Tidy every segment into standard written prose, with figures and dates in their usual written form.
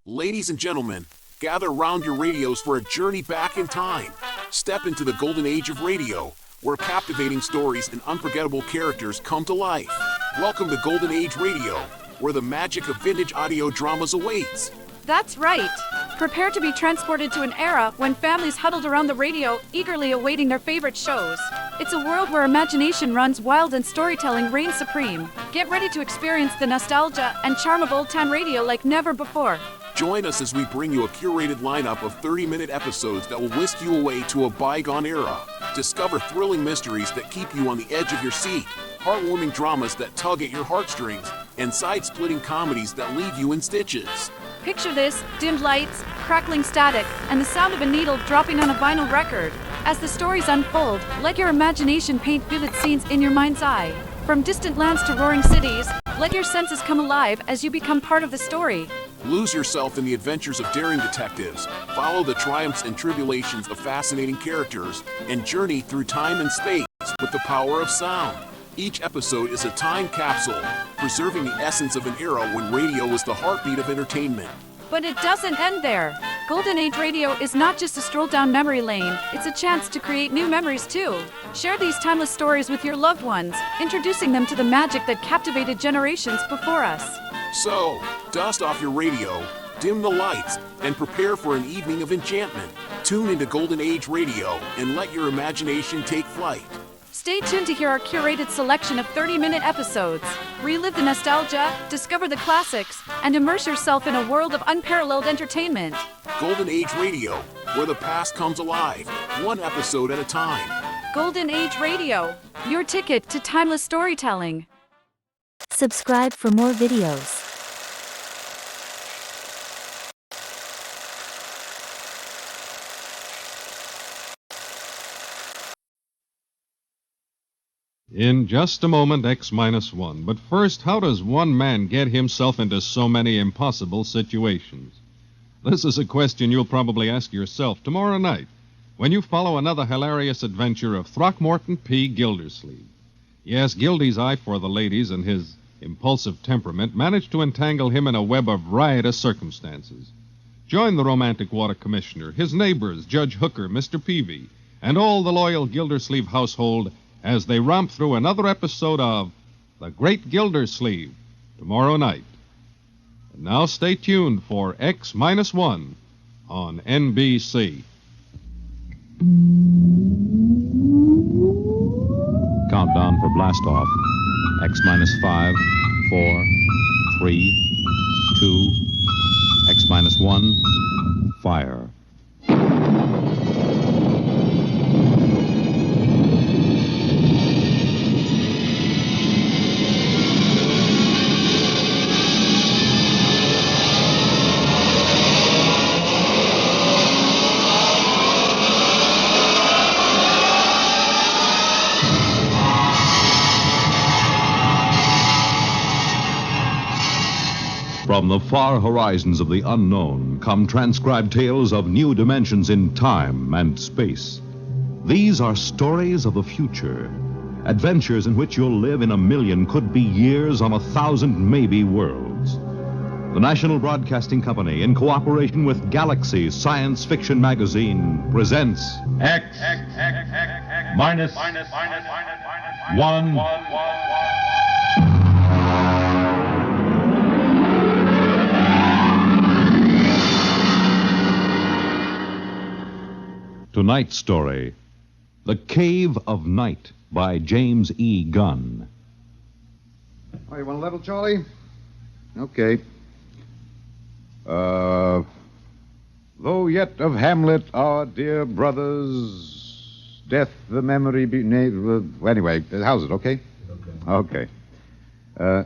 Ladies and gentlemen, gather round your radios for a journey back in time. Step into the golden age of radio, where captivating stories and unforgettable characters come to life. Welcome to Golden Age Radio, where the magic of vintage audio dramas awaits. That's right. Prepare to be transported to an era when families huddled around the radio, eagerly awaiting their favorite shows. It's a world where imagination runs wild and storytelling reigns supreme. Get ready to experience the nostalgia and charm of old-time radio like never before. Join us as we bring you a curated lineup of 30-minute episodes that will whisk you away to a bygone era. Discover thrilling mysteries that keep you on the edge of your seat, heartwarming dramas that tug at your heartstrings, and side-splitting comedies that leave you in stitches. Picture this: dimmed lights, crackling static, and the sound of a needle dropping on a vinyl record. As the stories unfold, let your imagination paint vivid scenes in your mind's eye. From distant lands to roaring cities, let your senses come alive as you become part of the story. Lose yourself in the adventures of daring detectives, follow the triumphs and tribulations of fascinating characters, and journey through time and space with the power of sound. Each episode is a time capsule, preserving the essence of an era when radio was the heartbeat of entertainment. But it doesn't end there. Golden Age Radio is not just a stroll down memory lane, it's a chance to create new memories too. Share these timeless stories with your loved ones, introducing them to the magic that captivated generations before us. So, dust off your radio, dim the lights, and prepare for an evening of enchantment. Tune into Golden Age Radio and let your imagination take flight. Stay tuned to hear our curated selection of 30-minute episodes. Relive the nostalgia, discover the classics, and immerse yourself in a world of unparalleled entertainment. Golden Age Radio, where the past comes alive, one episode at a time. Golden Age Radio, your ticket to timeless storytelling. Subscribe for more videos. In just a moment, X-1. But first, how does one man get himself into so many impossible situations? This is a question you'll probably ask yourself tomorrow night when you follow another hilarious adventure of Throckmorton P. Gildersleeve. Yes, Gildy's eye for the ladies and his impulsive temperament managed to entangle him in a web of riotous circumstances. Join the romantic water commissioner, his neighbors, Judge Hooker, Mr. Peavy, and all the loyal Gildersleeve household as they romp through another episode of The Great Gildersleeve tomorrow night. And now stay tuned for X-1 on NBC. Countdown for blastoff. X-5, 4, 3, 2, X-1, fire. From the far horizons of the unknown come transcribed tales of new dimensions in time and space. These are stories of the future, adventures in which you'll live in a million, could be years, on 1,000 maybe worlds. The National Broadcasting Company, in cooperation with Galaxy Science Fiction Magazine, presents X minus 1. Tonight's story, The Cave of Night, by James E. Gunn. Oh, you want a level, Charlie? Okay. Though yet of Hamlet, our dear brothers, death the memory be... Anyway, how's it, okay? Okay.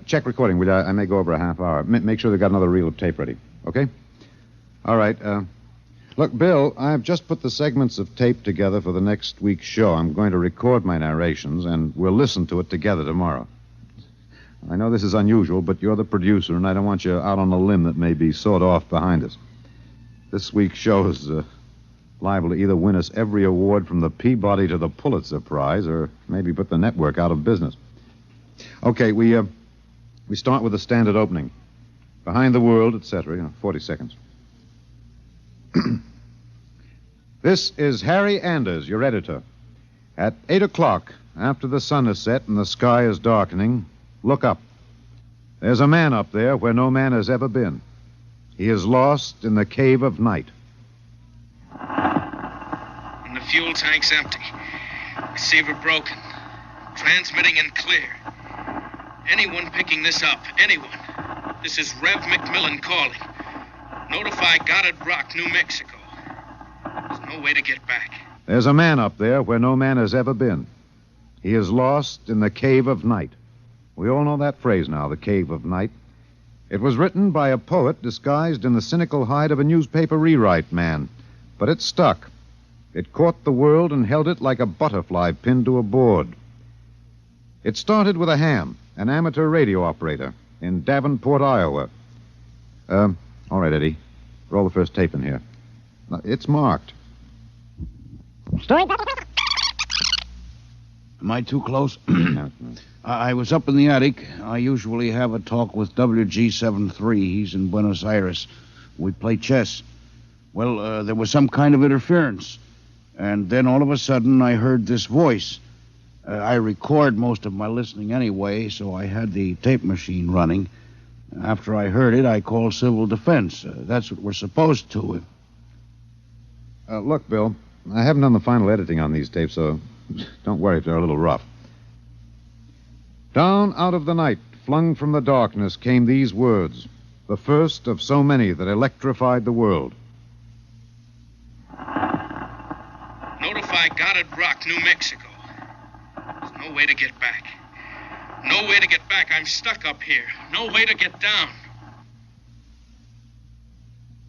Check recording, will you? I may go over a half hour. Make sure they've got another reel of tape ready, okay? All right, Look, Bill, I've just put the segments of tape together for the next week's show. I'm going to record my narrations, and we'll listen to it together tomorrow. I know this is unusual, but you're the producer, and I don't want you out on a limb that may be sawed off behind us. This week's show is liable to either win us every award from the Peabody to the Pulitzer Prize, or maybe put the network out of business. Okay, we start with the standard opening. Behind the world, etc., 40 seconds. This is Harry Anders, your editor. At 8 o'clock, after the sun has set and the sky is darkening, look up. There's a man up there where no man has ever been. He is lost in the cave of night. And the fuel tank's empty. Receiver broken. Transmitting in clear. Anyone picking this up, anyone. This is Rev McMillan calling. Notify Goddard Rock, New Mexico. There's no way to get back. There's a man up there where no man has ever been. He is lost in the cave of night. We all know that phrase now, the cave of night. It was written by a poet disguised in the cynical hide of a newspaper rewrite man. But it stuck. It caught the world and held it like a butterfly pinned to a board. It started with a ham, an amateur radio operator, in Davenport, Iowa. All right, Eddie. Roll the first tape in here. It's marked. Am I too close? I was up in the attic. I usually have a talk with WG73. He's in Buenos Aires. We play chess. Well, there was some kind of interference. And then all of a sudden I heard this voice. I record most of my listening anyway, so I had the tape machine running. After I heard it, I called civil defense. That's what we're supposed to. Look, Bill, I haven't done the final editing on these tapes, so don't worry if they're a little rough. Down out of the night, flung from the darkness, came these words, the first of so many that electrified the world. Notify Goddard Rock, New Mexico. There's no way to get back. No way to get back. I'm stuck up here. No way to get down.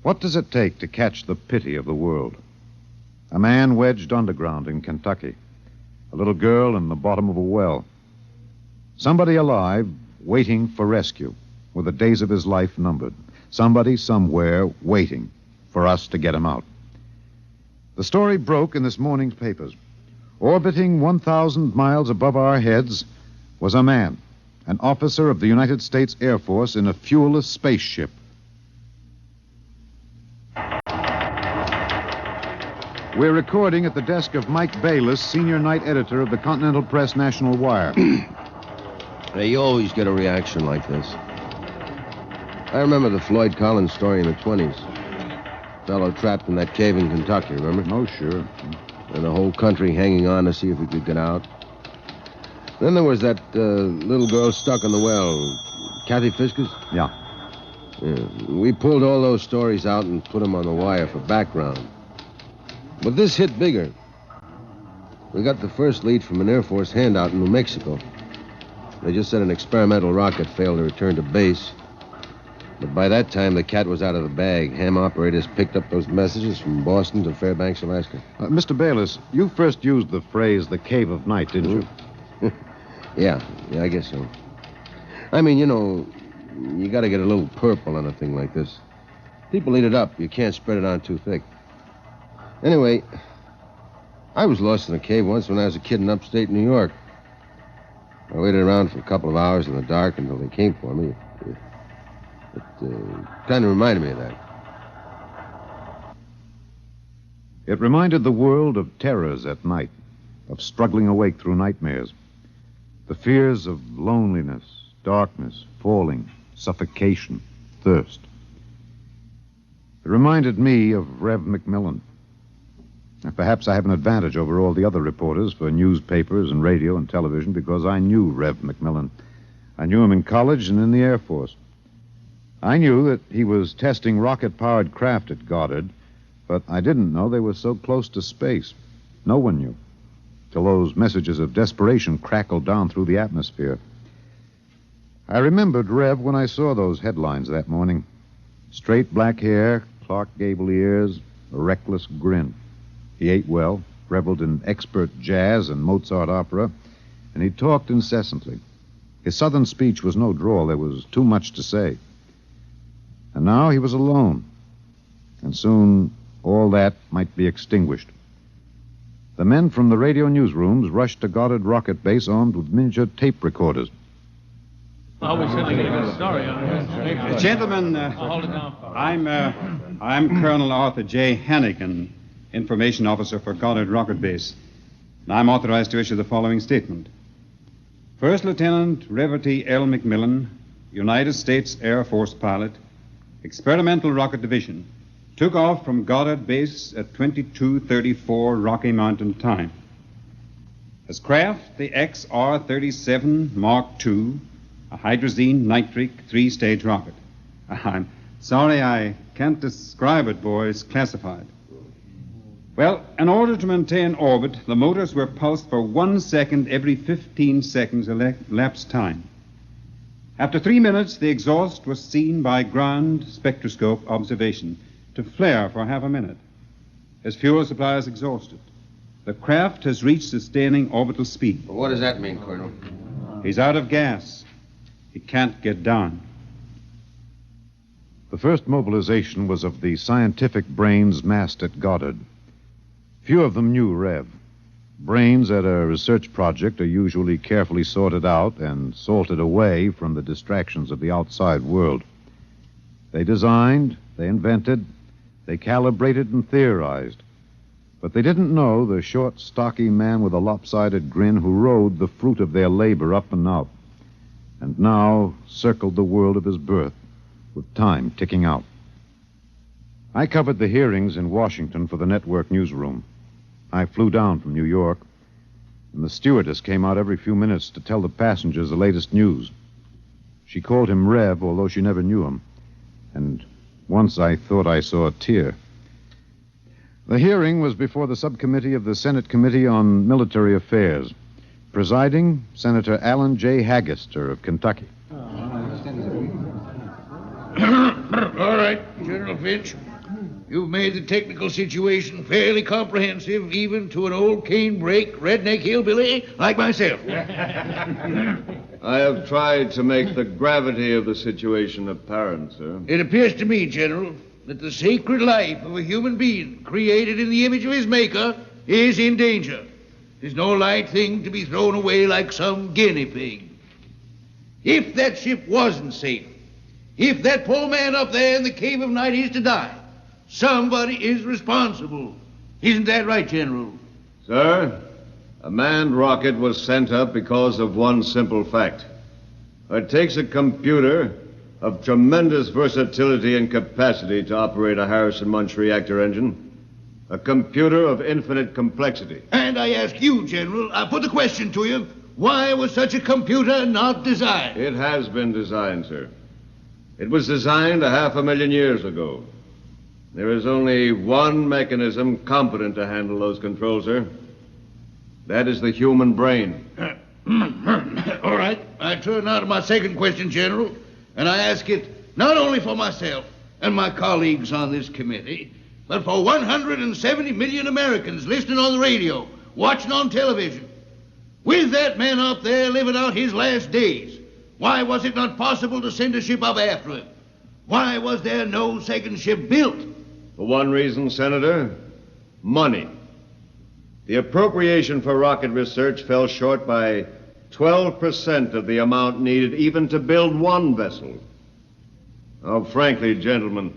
What does it take to catch the pity of the world? A man wedged underground in Kentucky. A little girl in the bottom of a well. Somebody alive, waiting for rescue, with the days of his life numbered. Somebody somewhere waiting for us to get him out. The story broke in this morning's papers. Orbiting 1,000 miles above our heads was a man, an officer of the United States Air Force in a fuelless spaceship. We're recording at the desk of Mike Bayless, senior night editor of the Continental Press National Wire. Hey, you always get a reaction like this. I remember the Floyd Collins story in the 20s. Fellow trapped in that cave in Kentucky, remember? Oh, sure. And the whole country hanging on to see if he could get out. Then there was that little girl stuck in the well. Kathy Fisker's? Yeah. We pulled all those stories out and put them on the wire for background. But this hit bigger. We got the first lead from an Air Force handout in New Mexico. They just said an experimental rocket failed to return to base. But by that time, the cat was out of the bag. Ham operators picked up those messages from Boston to Fairbanks, Alaska. Mr. Bayless, you first used the phrase the cave of night, didn't you? Yeah, I guess so. I mean, you got to get a little purple on a thing like this. People eat it up. You can't spread it on too thick. Anyway, I was lost in a cave once when I was a kid in upstate New York. I waited around for a couple of hours in the dark until they came for me. It kind of reminded me of that. It reminded the world of terrors at night, of struggling awake through nightmares. The fears of loneliness, darkness, falling, suffocation, thirst. It reminded me of Rev McMillan. Perhaps I have an advantage over all the other reporters for newspapers and radio and television because I knew Rev McMillan. I knew him in college and in the Air Force. I knew that he was testing rocket-powered craft at Goddard, but I didn't know they were so close to space. No one knew, till those messages of desperation crackled down through the atmosphere. I remembered Rev when I saw those headlines that morning. Straight black hair, Clark Gable ears, a reckless grin. He ate well, reveled in expert jazz and Mozart opera, and he talked incessantly. His southern speech was no drawl. There was too much to say. And now he was alone. And soon all that might be extinguished. The men from the radio newsrooms rushed to Goddard Rocket Base armed with miniature tape recorders. Oh, we certainly get a good story on this. Gentlemen, Hold it down. I'm Colonel Arthur J. Hannigan, Information Officer for Goddard Rocket Base. And I'm authorized to issue the following statement. First Lieutenant Reverdy L. McMillan, United States Air Force pilot, Experimental Rocket Division, took off from Goddard Base at 22:34 Rocky Mountain time. His craft, the XR-37 Mark II, a hydrazine nitric three-stage rocket. I'm sorry I can't describe it, boys. Classified. Well, in order to maintain orbit, the motors were pulsed for 1 second every 15 seconds elapsed time. After 3 minutes, the exhaust was seen by ground spectroscope observation to flare for half a minute. His fuel supply is exhausted. The craft has reached sustaining orbital speed. Well, what does that mean, Colonel? He's out of gas. He can't get down. The first mobilization was of the scientific brains massed at Goddard. Few of them knew Rev. Brains at a research project are usually carefully sorted out and salted away from the distractions of the outside world. They designed, they invented, they calibrated and theorized. But they didn't know the short, stocky man with a lopsided grin who rode the fruit of their labor up and out, and now circled the world of his birth with time ticking out. I covered the hearings in Washington for the network newsroom. I flew down from New York, and the stewardess came out every few minutes to tell the passengers the latest news. She called him Rev, although she never knew him, and once I thought I saw a tear. The hearing was before the subcommittee of the Senate Committee on Military Affairs. Presiding, Senator Alan J. Haggister of Kentucky. All right, General Finch. You've made the technical situation fairly comprehensive, even to an old cane-brake, redneck hillbilly like myself. I have tried to make the gravity of the situation apparent, sir. It appears to me, General, that the sacred life of a human being created in the image of his maker is in danger. It's no light thing to be thrown away like some guinea pig. If that ship wasn't safe, if that poor man up there in the cave of night is to die, somebody is responsible. Isn't that right, General? Sir, a manned rocket was sent up because of one simple fact. It takes a computer of tremendous versatility and capacity to operate a Harrison-Munch reactor engine. A computer of infinite complexity. And I ask you, General, I put the question to you, why was such a computer not designed? It has been designed, sir. It was designed 500,000 years ago. There is only one mechanism competent to handle those controls, sir. That is the human brain. All right. I turn now to my second question, General, and I ask it not only for myself and my colleagues on this committee, but for 170 million Americans listening on the radio, watching on television. With that man up there living out his last days, why was it not possible to send a ship up after him? Why was there no second ship built? For one reason, Senator, money. The appropriation for rocket research fell short by 12% of the amount needed even to build one vessel. Oh, frankly, gentlemen,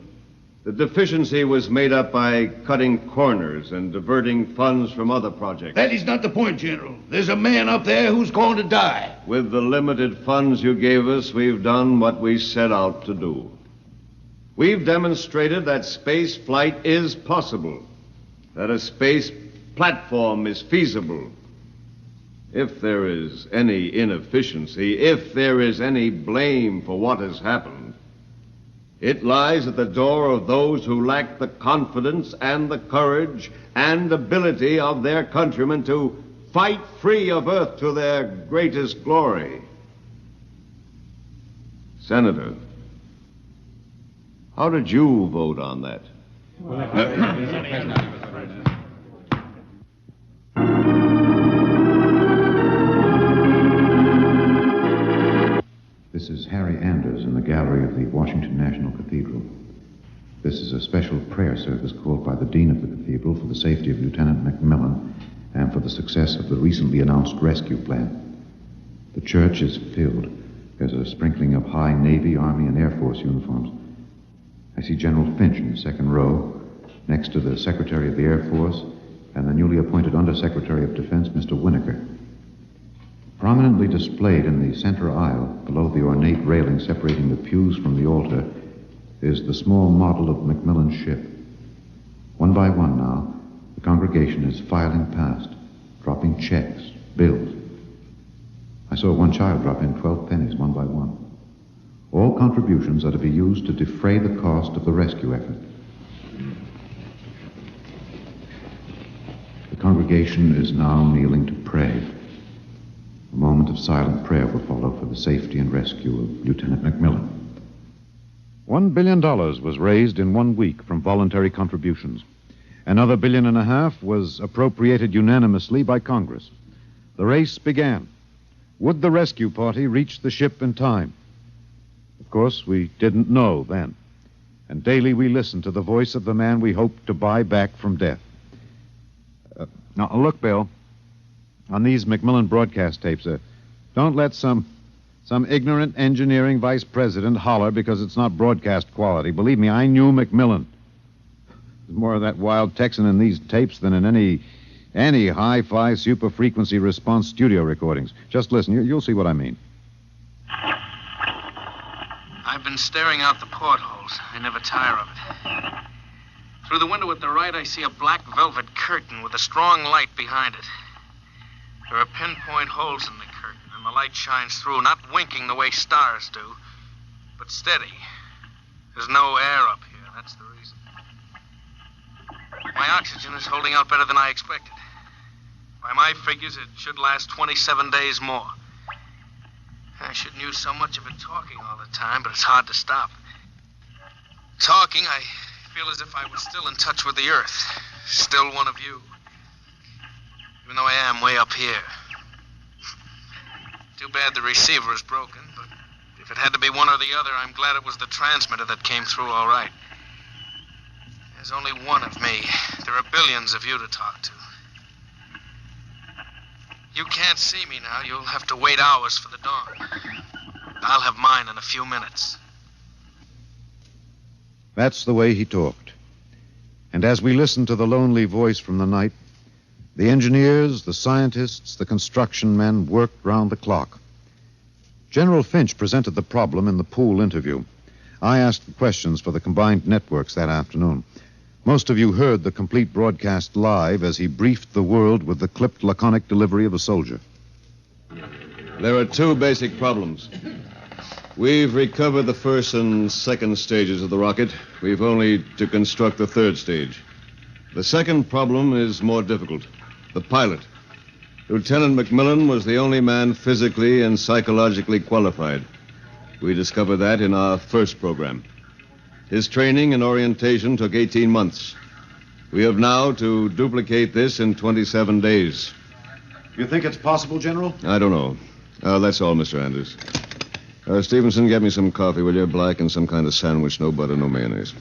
the deficiency was made up by cutting corners and diverting funds from other projects. That is not the point, General. There's a man up there who's going to die. With the limited funds you gave us, we've done what we set out to do. We've demonstrated that space flight is possible, that a space platform is feasible. If there is any inefficiency, if there is any blame for what has happened, it lies at the door of those who lack the confidence and the courage and ability of their countrymen to fight free of Earth to their greatest glory. Senator, how did you vote on that? This is Harry Anders in the gallery of the Washington National Cathedral. This is a special prayer service called by the Dean of the Cathedral for the safety of Lieutenant McMillan and for the success of the recently announced rescue plan. The church is filled. There's a sprinkling of high Navy, Army, and Air Force uniforms. I see General Finch in the second row, next to the Secretary of the Air Force and the newly appointed Undersecretary of Defense, Mr. Winokur. Prominently displayed in the center aisle, below the ornate railing separating the pews from the altar, is the small model of Macmillan's ship. One by one now, the congregation is filing past, dropping checks, bills. I saw one child drop in 12 pennies one by one. All contributions are to be used to defray the cost of the rescue effort. The congregation is now kneeling to pray. A moment of silent prayer will follow for the safety and rescue of Lieutenant Macmillan. $1 billion was raised in 1 week from voluntary contributions. Another $1.5 billion was appropriated unanimously by Congress. The race began. Would the rescue party reach the ship in time? Of course, we didn't know then. And daily we listened to the voice of the man we hoped to buy back from death. Now, look, Bill, on these Macmillan broadcast tapes, don't let some ignorant engineering vice president holler because it's not broadcast quality. Believe me, I knew Macmillan. There's more of that wild Texan in these tapes than in any hi-fi super-frequency response studio recordings. Just listen. You'll see what I mean. I've been staring out the portholes. I never tire of it. Through the window at the right, I see a black velvet curtain with a strong light behind it. There are pinpoint holes in the curtain, and the light shines through, not winking the way stars do, but steady. There's no air up here. That's the reason. My oxygen is holding out better than I expected. By my figures, it should last 27 days more. I shouldn't use so much of it talking all the time, but it's hard to stop. Talking, I feel as if I was still in touch with the Earth, still one of you. Even though I am way up here. Too bad the receiver is broken, but if it had to be one or the other, I'm glad it was the transmitter that came through all right. There's only one of me. There are billions of you to talk to. You can't see me now. You'll have to wait hours for the dawn. I'll have mine in a few minutes. That's the way he talked. And as we listened to the lonely voice from the night, the engineers, the scientists, the construction men worked round the clock. General Finch presented the problem in the pool interview. I asked the questions for the combined networks that afternoon. Most of you heard the complete broadcast live as he briefed the world with the clipped, laconic delivery of a soldier. There are two basic problems. We've recovered the first and second stages of the rocket. We've only to construct the third stage. The second problem is more difficult. The pilot. Lieutenant Macmillan was the only man physically and psychologically qualified. We discovered that in our first program. His training and orientation took 18 months. We have now to duplicate this in 27 days. You think it's possible, General? I don't know. That's all, Mr. Anders. Stevenson, get me some coffee, will you? Black and some kind of sandwich, no butter, no mayonnaise.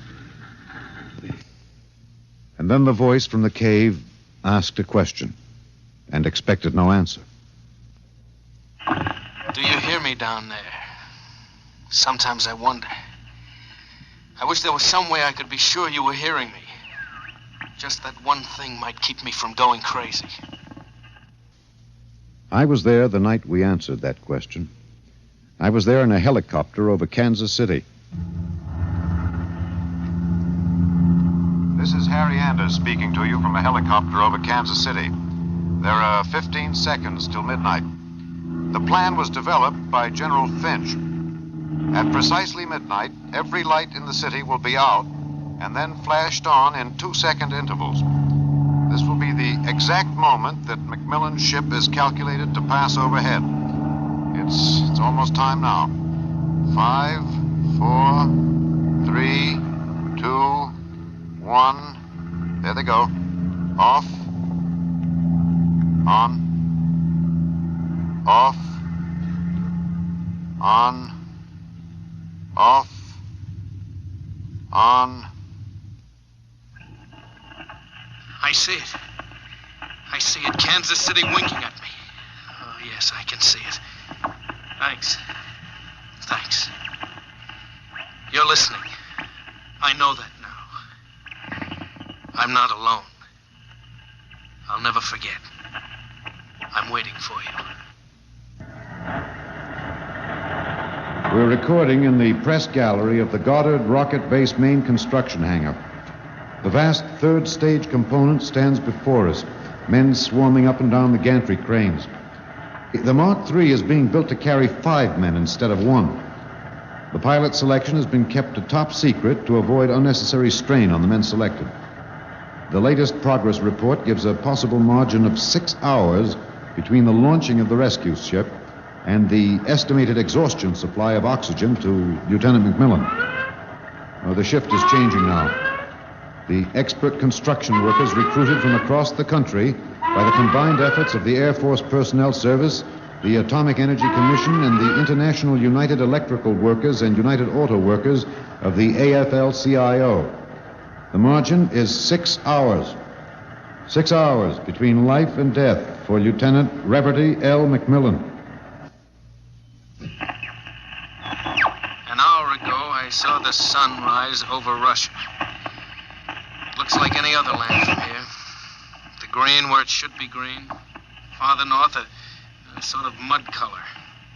And then the voice from the cave asked a question and expected no answer. Do you hear me down there? Sometimes I wonder. I wish there was some way I could be sure you were hearing me. Just that one thing might keep me from going crazy. I was there the night we answered that question. I was there in a helicopter over Kansas City. This is Harry Anders speaking to you from a helicopter over Kansas City. There are 15 seconds till midnight. The plan was developed by General Finch. At precisely midnight, every light in the city will be out and then flashed on in 2-second intervals. This will be the exact moment that Macmillan's ship is calculated to pass overhead. It's almost time now. 5, 4, 3, 2, 1. There they go. Off. On. Off. On. Off. On. I see it. I see it. Kansas City winking at me. Oh, yes, I can see it. Thanks. Thanks. You're listening. I know that now. I'm not alone. I'll never forget. I'm waiting for you. We're recording in the press gallery of the Goddard Rocket Base main construction hangar. The vast third stage component stands before us, men swarming up and down the gantry cranes. The Mark III is being built to carry 5 men instead of 1. The pilot selection has been kept a top secret to avoid unnecessary strain on the men selected. The latest progress report gives a possible margin of 6 hours between the launching of the rescue ship and the estimated exhaustion supply of oxygen to Lieutenant McMillan. The shift is changing now. The expert construction workers recruited from across the country by the combined efforts of the Air Force Personnel Service, the Atomic Energy Commission, and the International United Electrical Workers and United Auto Workers of the AFL-CIO. The margin is 6 hours. 6 hours between life and death for Lieutenant Reverdy L. McMillan. An hour ago, I saw the sun rise over Russia. It looks like any other land from here. The green where it should be green. Farther north, a sort of mud color.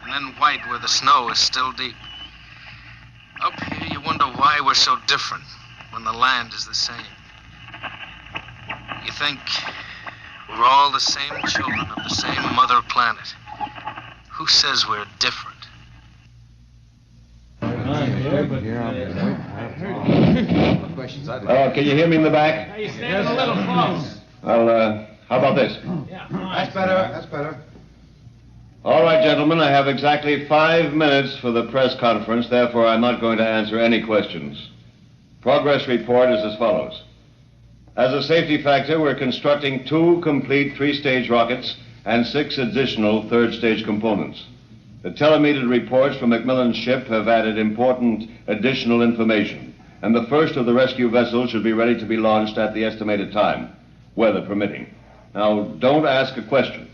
And then white where the snow is still deep. Up here, you wonder why we're so different when the land is the same. You think we're all the same children of the same mother planet. Who says we're different? Can you hear me in the back? Hey, you're standing a little close. Well, how about this? That's better. That's better. All right, gentlemen, I have exactly 5 minutes for the press conference, therefore I'm not going to answer any questions. Progress report is as follows. As a safety factor, we're constructing 2 complete 3-stage rockets and 6 additional 3rd-stage components. The telemetered reports from McMillan's ship have added important additional information, and the first of the rescue vessels should be ready to be launched at the estimated time, weather permitting. Now, don't ask a question.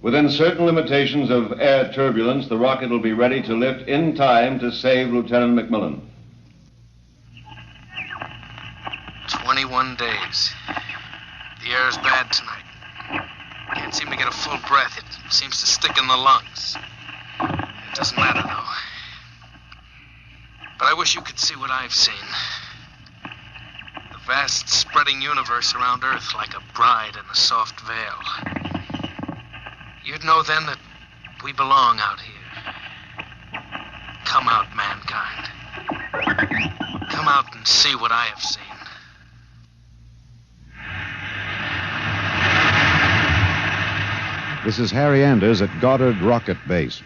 Within certain limitations of air turbulence, the rocket will be ready to lift in time to save Lieutenant McMillan. 21 days. The air is bad tonight. Can't seem to get a full breath. It seems to stick in the lungs. It doesn't matter, though. But I wish you could see what I've seen. The vast, spreading universe around Earth like a bride in a soft veil. You'd know then that we belong out here. Come out, mankind. Come out and see what I have seen. This is Harry Anders at Goddard Rocket Base.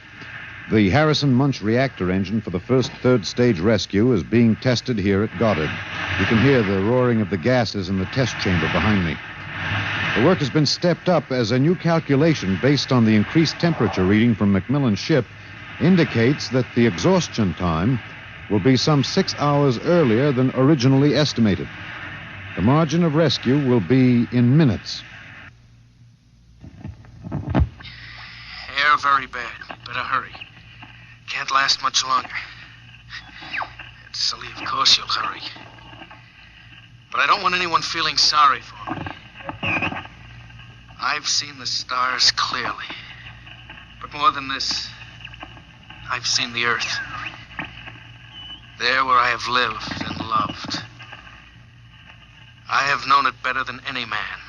The Harrison Munch reactor engine for the first 3rd stage rescue is being tested here at Goddard. You can hear the roaring of the gases in the test chamber behind me. The work has been stepped up as a new calculation based on the increased temperature reading from McMillan's ship indicates that the exhaustion time will be some 6 hours earlier than originally estimated. The margin of rescue will be in minutes. Air very bad. Better hurry. Can't last much longer. It's silly, of course you'll hurry. But I don't want anyone feeling sorry for me. I've seen the stars clearly. But more than this, I've seen the Earth. There where I have lived and loved. I have known it better than any man.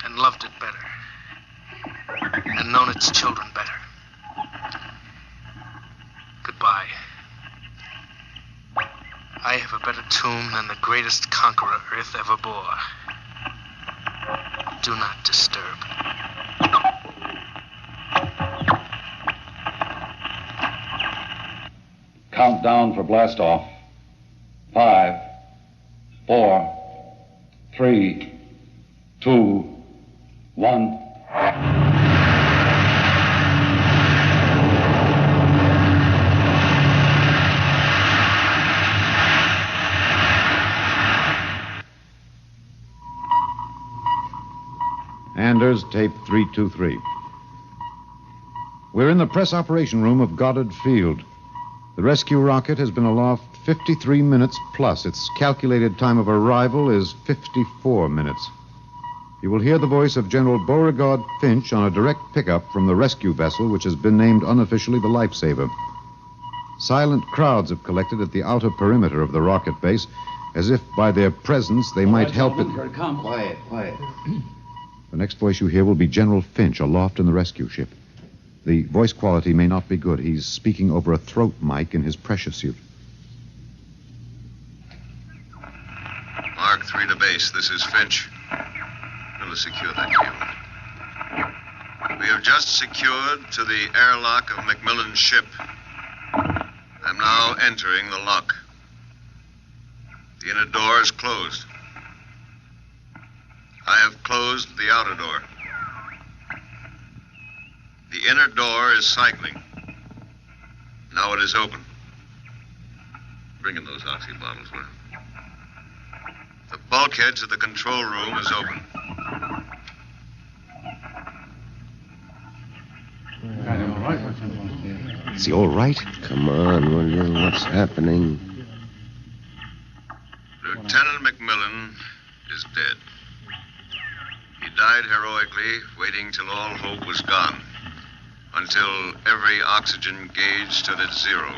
And loved it better. And known its children better. Goodbye. I have a better tomb than the greatest conqueror Earth ever bore. Do not disturb. Countdown for blastoff. 5, 4, 3, 2, 1. Anders, tape 323. We're in the press operation room of Goddard Field. The rescue rocket has been aloft 53 minutes plus. Its calculated time of arrival is 54 minutes. You will hear the voice of General Beauregard Finch on a direct pickup from the rescue vessel, which has been named unofficially the Lifesaver. Silent crowds have collected at the outer perimeter of the rocket base, as if by their presence they might help it. Here it comes. Quiet, quiet. The next voice you hear will be General Finch aloft in the rescue ship. The voice quality may not be good. He's speaking over a throat mic in his pressure suit. Mark 3 to base. This is Finch. We'll secure that field. We have just secured to the airlock of McMillan's ship. I'm now entering the lock. The inner door is closed. I have closed the outer door. The inner door is cycling. Now it is open. Bring in those oxy bottles, will you? The bulkhead to the control room is open. Is he all right? Come on, will you? What's happening? Lieutenant McMillan is dead. He died heroically, waiting till all hope was gone, until every oxygen gauge stood at 0.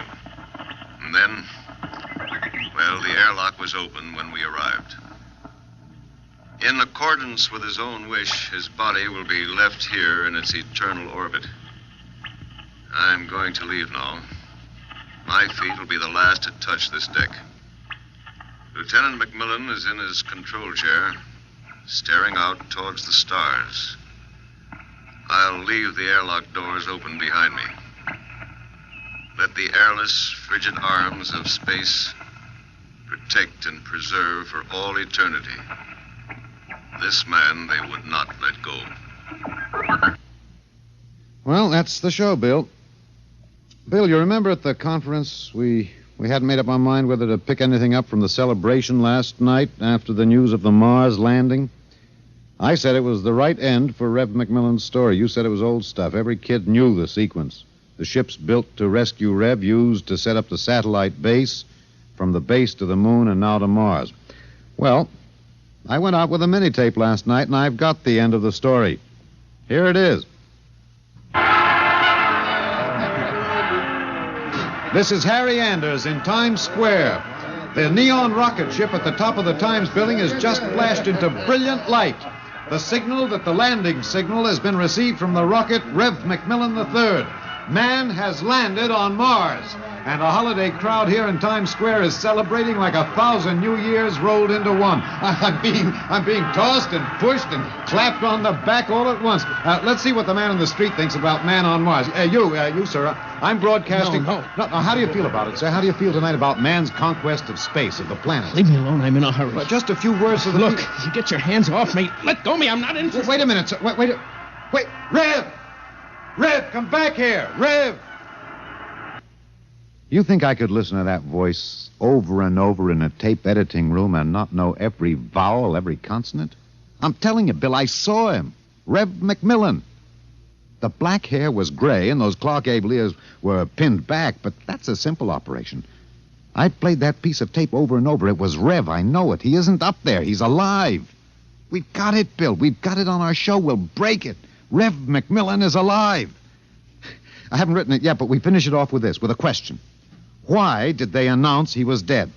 And then, well, the airlock was open when we arrived. In accordance with his own wish, his body will be left here in its eternal orbit. I'm going to leave now. My feet will be the last to touch this deck. Lieutenant McMillan is in his control chair, staring out towards the stars. I'll leave the airlock doors open behind me. Let the airless, frigid arms of space protect and preserve for all eternity this man they would not let go. Well, that's the show, Bill. Bill, you remember at the conference we hadn't made up our mind whether to pick anything up from the celebration last night after the news of the Mars landing? I said it was the right end for Rev McMillan's story. You said it was old stuff. Every kid knew the sequence. The ships built to rescue Rev, used to set up the satellite base, from the base to the moon and now to Mars. Well, I went out with a mini-tape last night, and I've got the end of the story. Here it is. This is Harry Anders in Times Square. The neon rocket ship at the top of the Times building has just flashed into brilliant light. The signal that the landing signal has been received from the rocket Rev McMillan III. Man has landed on Mars. And a holiday crowd here in Times Square is celebrating like 1,000 New Years rolled into one. I'm being tossed and pushed and clapped on the back all at once. Let's see what the man on the street thinks about man on Mars. You, sir. I'm broadcasting. No. How do you feel about it, sir? How do you feel tonight about man's conquest of space, of the planet? Leave me alone. I'm in a hurry. Well, just a few words for the... Look, you get your hands off me. Let go of me. I'm not interested. Wait a minute, sir. Wait. Rev! Rev, come back here. Rev! You think I could listen to that voice over and over in a tape editing room and not know every vowel, every consonant? I'm telling you, Bill, I saw him. Rev McMillan. The black hair was gray and those Clark Gable ears were pinned back, but that's a simple operation. I played that piece of tape over and over. It was Rev, I know it. He isn't up there. He's alive. We've got it, Bill. We've got it on our show. We'll break it. Rev McMillan is alive. I haven't written it yet, but we finish it off with this, with a question. Why did they announce he was dead?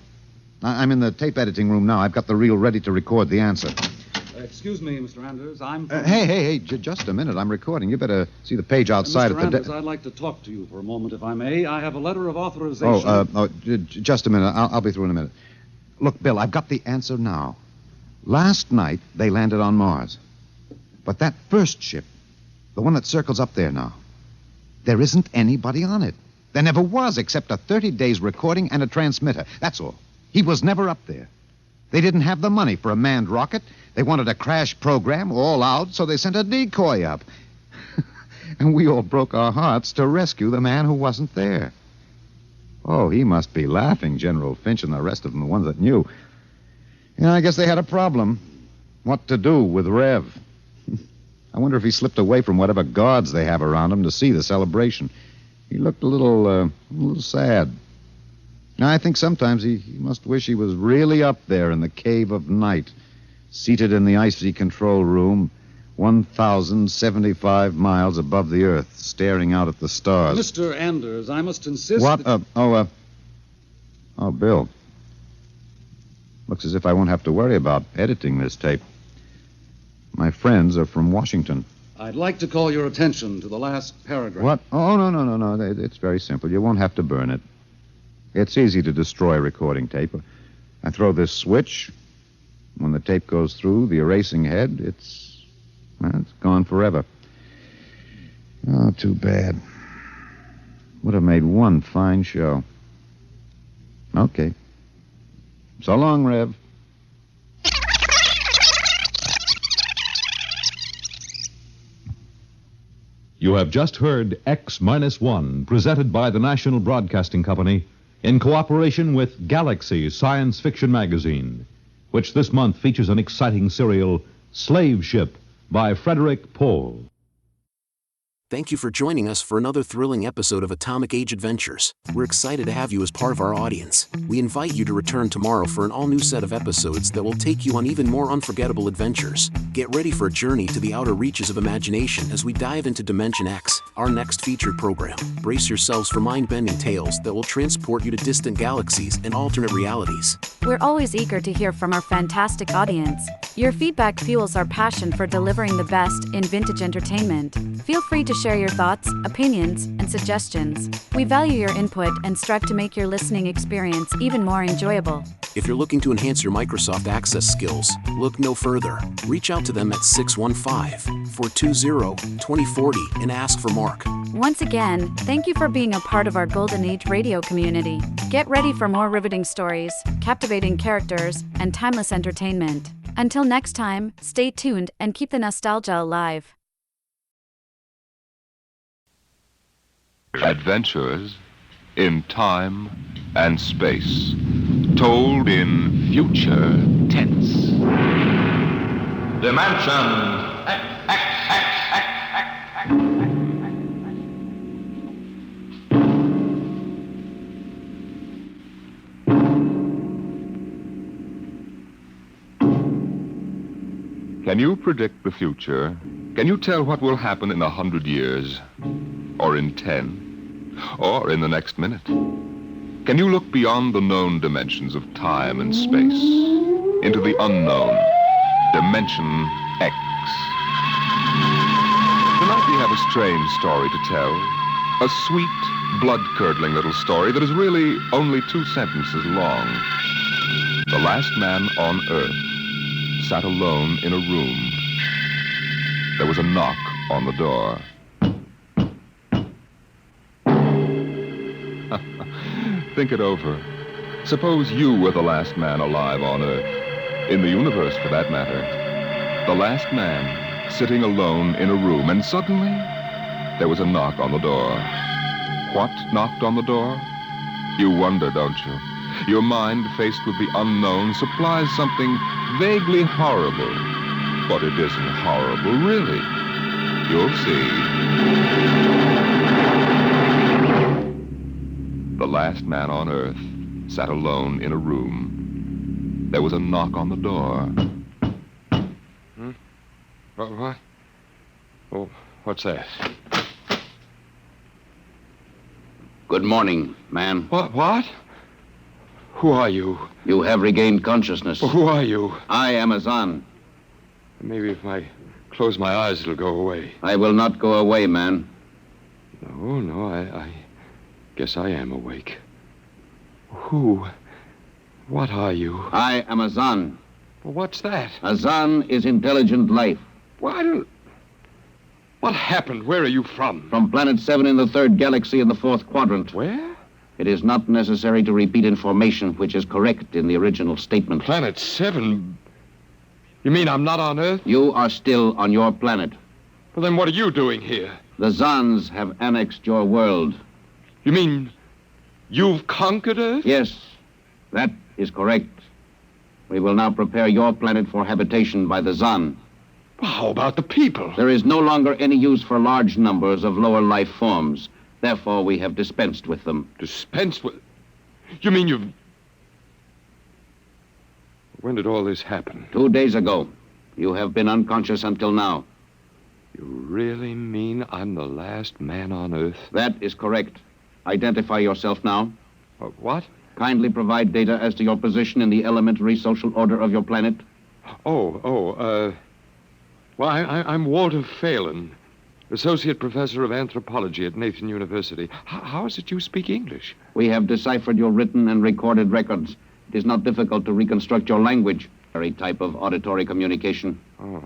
I'm in the tape editing room now. I've got the reel ready to record the answer. Excuse me, Mr. Anders. I'm... Hey, just a minute. I'm recording. You better see the page outside Mr. at the... Anders, I'd like to talk to you for a moment, if I may. I have a letter of authorization... Just a minute. I'll be through in a minute. Look, Bill, I've got the answer now. Last night, they landed on Mars. But that first ship, the one that circles up there now, there isn't anybody on it. There never was, except a 30 days recording and a transmitter. That's all. He was never up there. They didn't have the money for a manned rocket. They wanted a crash program all out, so they sent a decoy up. And we all broke our hearts to rescue the man who wasn't there. Oh, he must be laughing, General Finch and the rest of them, the ones that knew. I guess they had a problem. What to do with Rev. I wonder if he slipped away from whatever guards they have around him to see the celebration. He looked a little sad. Now, I think sometimes he must wish he was really up there in the cave of night, seated in the icy control room, 1,075 miles above the Earth, staring out at the stars. Mr. Anders, I must insist. What? That... Bill. Looks as if I won't have to worry about editing this tape. My friends are from Washington. I'd like to call your attention to the last paragraph. What? Oh, no. It's very simple. You won't have to burn it. It's easy to destroy recording tape. I throw this switch. When the tape goes through the erasing head, it's gone forever. Oh, too bad. Would have made one fine show. Okay. So long, Rev. You have just heard X-1, presented by the National Broadcasting Company in cooperation with Galaxy Science Fiction Magazine, which this month features an exciting serial, Slave Ship, by Frederick Pohl. Thank you for joining us for another thrilling episode of Atomic Age Adventures. We're excited to have you as part of our audience. We invite you to return tomorrow for an all-new set of episodes that will take you on even more unforgettable adventures. Get ready for a journey to the outer reaches of imagination as we dive into Dimension X, our next featured program. Brace yourselves for mind-bending tales that will transport you to distant galaxies and alternate realities. We're always eager to hear from our fantastic audience. Your feedback fuels our passion for delivering the best in vintage entertainment. Feel free to share your thoughts, opinions, and suggestions. We value your input and strive to make your listening experience even more enjoyable. If you're looking to enhance your Microsoft Access skills, look no further. Reach out to them at 615-420-2040 and ask for Mark. Once again, thank you for being a part of our Golden Age radio community. Get ready for more riveting stories, captivating characters, and timeless entertainment. Until next time, stay tuned and keep the nostalgia alive. Adventures in time and space, told in future tense. Dimension Can you predict the future? Can you tell what will happen in 100 years? Or in 10? Or in the next minute? Can you look beyond the known dimensions of time and space into the unknown, Dimension X? Tonight we have a strange story to tell. A sweet, blood-curdling little story that is really only 2 sentences long. The last man on Earth sat alone in a room. There was a knock on the door. Think it over. Suppose you were the last man alive on Earth, in the universe for that matter. The last man sitting alone in a room, and suddenly there was a knock on the door. What knocked on the door? You wonder, don't you? Your mind, faced with the unknown, supplies something vaguely horrible. But it isn't horrible, really. You'll see. The last man on Earth sat alone in a room. There was a knock on the door. What? Oh, what's that? Good morning, man. What? Who are you? You have regained consciousness. Well, who are you? I am Azan. Maybe if I close my eyes, it'll go away. I will not go away, man. No, I guess I am awake. Who? What are you? I am Azan. Well, what's that? Azan is intelligent life. What happened? Where are you from? From Planet 7 in the 3rd galaxy in the 4th quadrant. Where? It is not necessary to repeat information which is correct in the original statement. Planet 7? You mean I'm not on Earth? You are still on your planet. Well, then what are you doing here? The Zans have annexed your world. You mean you've conquered Earth? Yes, that is correct. We will now prepare your planet for habitation by the Zan. How about the people? There is no longer any use for large numbers of lower life forms. Therefore, we have dispensed with them. Dispensed with? You mean you've... When did all this happen? 2 days ago. You have been unconscious until now. You really mean I'm the last man on Earth? That is correct. Identify yourself now. What? Kindly provide data as to your position in the elementary social order of your planet. Well, I'm Walter Phelan, Associate Professor of Anthropology at Nathan University. How is it you speak English? We have deciphered your written and recorded records. It is not difficult to reconstruct your language. Very type of auditory communication. Oh.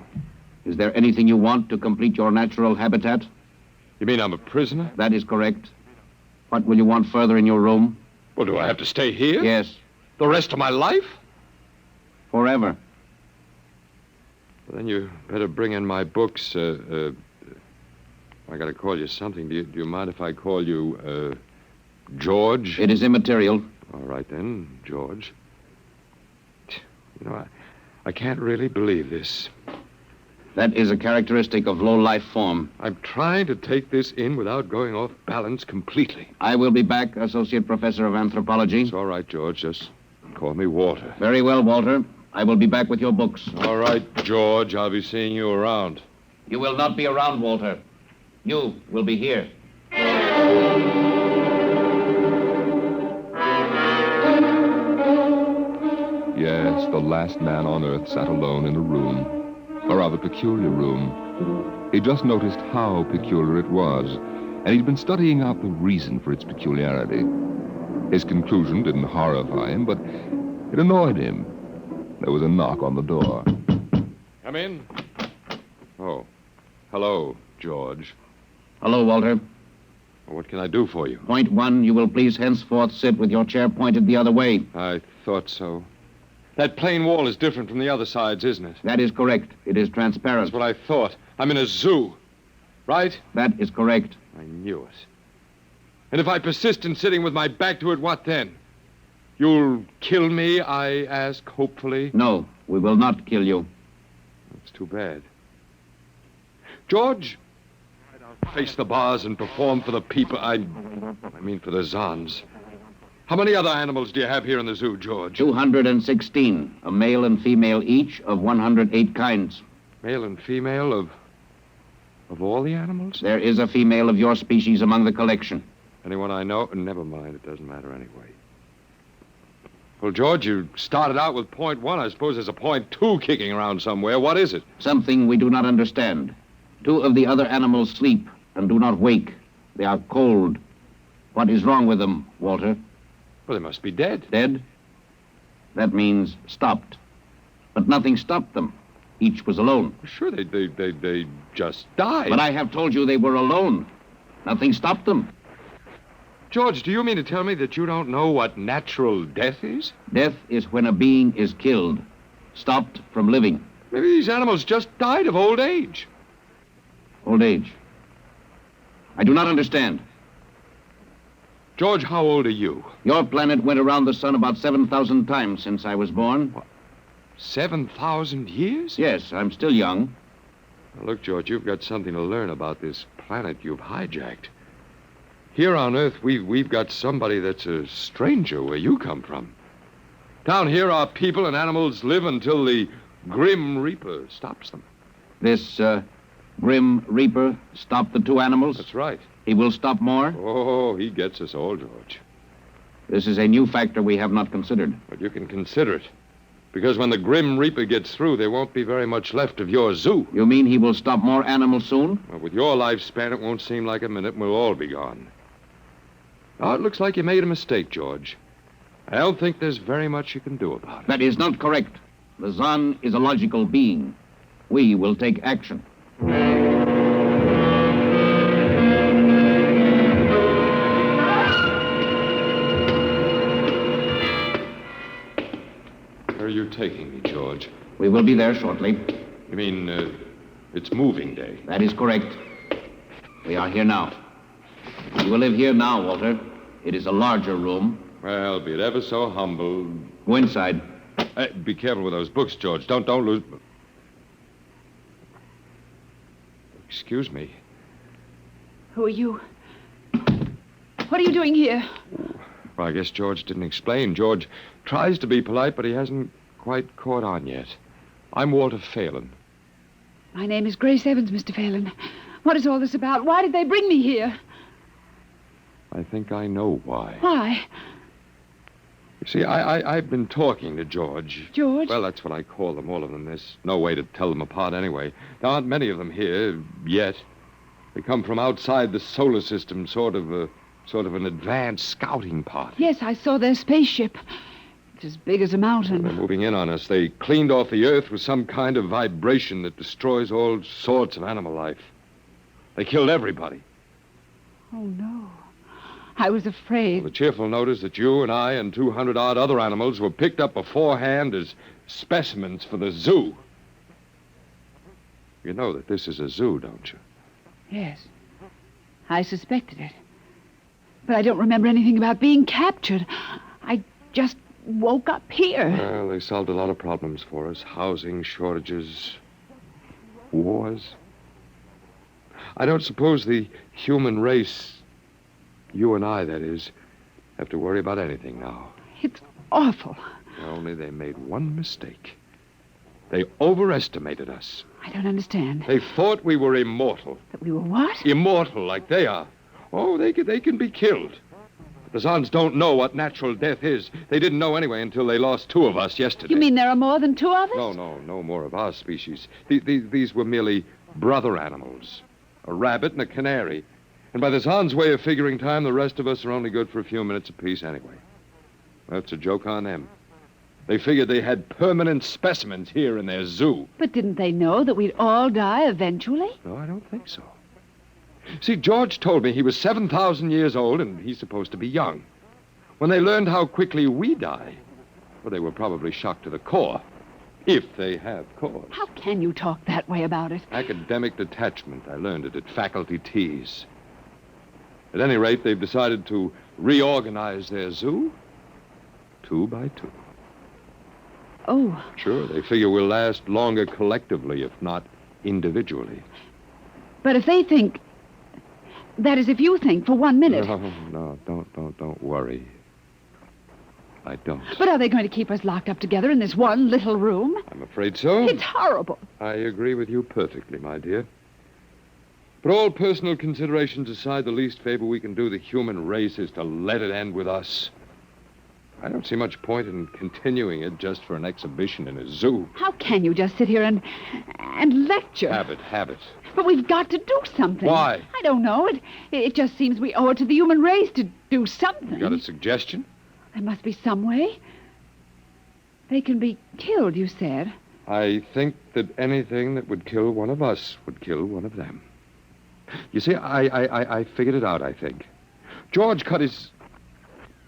Is there anything you want to complete your natural habitat? You mean I'm a prisoner? That is correct. What will you want further in your room? Well, do I have to stay here? Yes. The rest of my life? Forever. Well, then you better bring in my books. I got to call you something. Do you mind if I call you, George? It is immaterial. All right, then, George. You know, I can't really believe this. That is a characteristic of low-life form. I'm trying to take this in without going off balance completely. I will be back, Associate Professor of Anthropology. It's all right, George. Just call me Walter. Very well, Walter. I will be back with your books. All right, George. I'll be seeing you around. You will not be around, Walter. You will be here. Yes, the last man on Earth sat alone in a room. A rather peculiar room. He just noticed how peculiar it was, and he'd been studying out the reason for its peculiarity. His conclusion didn't horrify him, but it annoyed him. There was a knock on the door. Come in. Oh, hello, George. Hello, Walter. What can I do for you? Point 1, you will please henceforth sit with your chair pointed the other way. I thought so. That plain wall is different from the other sides, isn't it? That is correct. It is transparent. That's what I thought. I'm in a zoo, right? That is correct. I knew it. And if I persist in sitting with my back to it, what then? You'll kill me, I ask, hopefully? No, we will not kill you. That's too bad. George, I'll face the bars and perform for the people. I mean for the Zons. How many other animals do you have here in the zoo, George? 216, a male and female each of 108 kinds. Male and female of all the animals? There is a female of your species among the collection. Anyone I know? Never mind, it doesn't matter anyway. Well, George, you started out with point 1. I suppose there's a point 2 kicking around somewhere. What is it? Something we do not understand. 2 of the other animals sleep and do not wake. They are cold. What is wrong with them, Walter? Well, they must be dead. Dead? That means stopped. But nothing stopped them. Each was alone. Sure, they just died. But I have told you they were alone. Nothing stopped them. George, do you mean to tell me that you don't know what natural death is? Death is when a being is killed, stopped from living. Maybe these animals just died of old age. Old age? I do not understand. George, how old are you? Your planet went around the sun about 7,000 times since I was born. What? 7,000 years? Yes, I'm still young. Now, look, George, you've got something to learn about this planet you've hijacked. Here on Earth, we've got somebody that's a stranger where you come from. Down here, our people and animals live until the Grim Reaper stops them. This, Grim Reaper stopped the 2 animals? That's right. He will stop more? Oh, he gets us all, George. This is a new factor we have not considered. But you can consider it. Because when the Grim Reaper gets through, there won't be very much left of your zoo. You mean he will stop more animals soon? Well, with your lifespan, it won't seem like a minute and we'll all be gone. Now, it looks like you made a mistake, George. I don't think there's very much you can do about it. That is not correct. The Zon is a logical being. We will take action. Where are you taking me, George? We will be there shortly. You mean, it's moving day? That is correct. We are here now. You will live here now, Walter. It is a larger room. Well, be it ever so humble. Go inside. Be careful with those books, George. Don't lose... Excuse me. Who are you? What are you doing here? Well, I guess George didn't explain. George tries to be polite, but he hasn't quite caught on yet. I'm Walter Phelan. My name is Grace Evans, Mr. Phelan. What is all this about? Why did they bring me here? I think I know why. Why? You see, I've been talking to George. George? Well, that's what I call them, all of them. There's no way to tell them apart anyway. There aren't many of them here, yet. They come from outside the solar system, sort of an advanced scouting party. Yes, I saw their spaceship. It's as big as a mountain. They're moving in on us. They cleaned off the Earth with some kind of vibration that destroys all sorts of animal life. They killed everybody. Oh, no. I was afraid. Well, the cheerful notice that you and I and 200-odd other animals were picked up beforehand as specimens for the zoo. You know that this is a zoo, don't you? Yes. I suspected it. But I don't remember anything about being captured. I just woke up here. Well, they solved a lot of problems for us. Housing shortages, wars. I don't suppose the human race, you and I, that is, have to worry about anything now. It's awful. Only they made one mistake. They overestimated us. I don't understand. They thought we were immortal. That we were what? Immortal, like they are. Oh, they can be killed. The Zons don't know what natural death is. They didn't know anyway until they lost 2 of us yesterday. You mean there are more than 2 of us? No more of our species. These were merely brother animals. A rabbit and a canary. And by the Zons' way of figuring time, the rest of us are only good for a few minutes apiece anyway. That's a joke on them. They figured they had permanent specimens here in their zoo. But didn't they know that we'd all die eventually? No, I don't think so. See, George told me he was 7,000 years old, and he's supposed to be young. When they learned how quickly we die, well, they were probably shocked to the core. If they have cause. How can you talk that way about it? Academic detachment. I learned it at faculty teas. At any rate, they've decided to reorganize their zoo 2 by 2. Oh. Sure, they figure we'll last longer collectively, if not individually. But if they think... That is, if you think for 1 minute... No, don't worry. I don't. But are they going to keep us locked up together in this one little room? I'm afraid so. It's horrible. I agree with you perfectly, my dear. But all personal considerations aside, the least favor we can do the human race is to let it end with us. I don't see much point in continuing it just for an exhibition in a zoo. How can you just sit here and lecture? Habit. But we've got to do something. Why? I don't know. It just seems we owe it to the human race to do something. You got a suggestion? There must be some way. They can be killed, you said. I think that anything that would kill one of us would kill one of them. You see, I figured it out, I think. George cut his...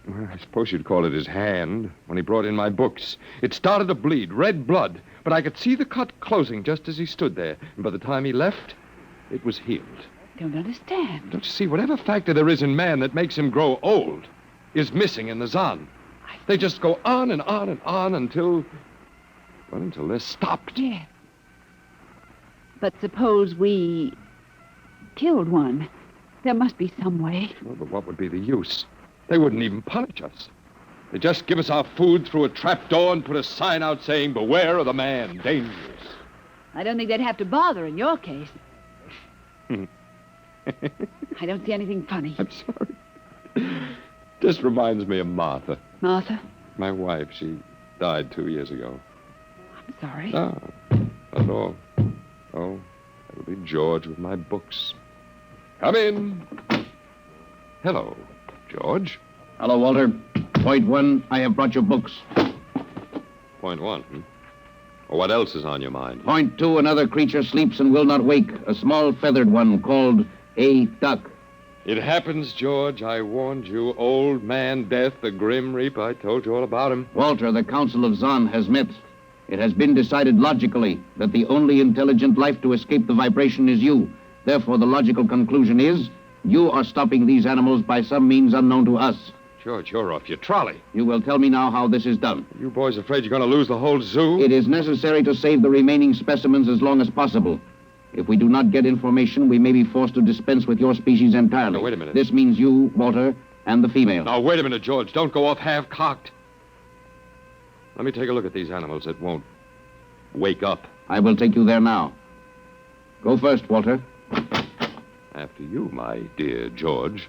Well, I suppose you'd call it his hand when he brought in my books. It started to bleed, red blood, but I could see the cut closing just as he stood there. And by the time he left, it was healed. Don't understand. Don't you see, whatever factor there is in man that makes him grow old is missing in the Zon. They just go on and on and on until they're stopped. Yeah. But suppose we killed one. There must be some way. Well, but what would be the use? They wouldn't even punish us. They just give us our food through a trap door and put a sign out saying, "Beware of the man, dangerous." I don't think they'd have to bother in your case. I don't see anything funny. I'm sorry. Just reminds me of Martha. Martha? My wife. She died 2 years ago. I'm sorry. No, not at all. Oh, that'll be George with my books. Come in. Hello, George. Hello, Walter. Point 1, I have brought your books. Point 1, Well, what else is on your mind? Point 2, another creature sleeps and will not wake. A small feathered one called a duck. It happens, George. I warned you. Old Man Death, the Grim Reaper. I told you all about him. Walter, the Council of Zon has met. It has been decided logically that the only intelligent life to escape the vibration is you. Therefore, the logical conclusion is you are stopping these animals by some means unknown to us. George, you're off your trolley. You will tell me now how this is done. You boys afraid you're going to lose the whole zoo? It is necessary to save the remaining specimens as long as possible. If we do not get information, we may be forced to dispense with your species entirely. Now, wait a minute. This means you, Walter, and the female. Now, wait a minute, George. Don't go off half-cocked. Let me take a look at these animals that won't wake up. I will take you there now. Go first, Walter. After you, my dear George.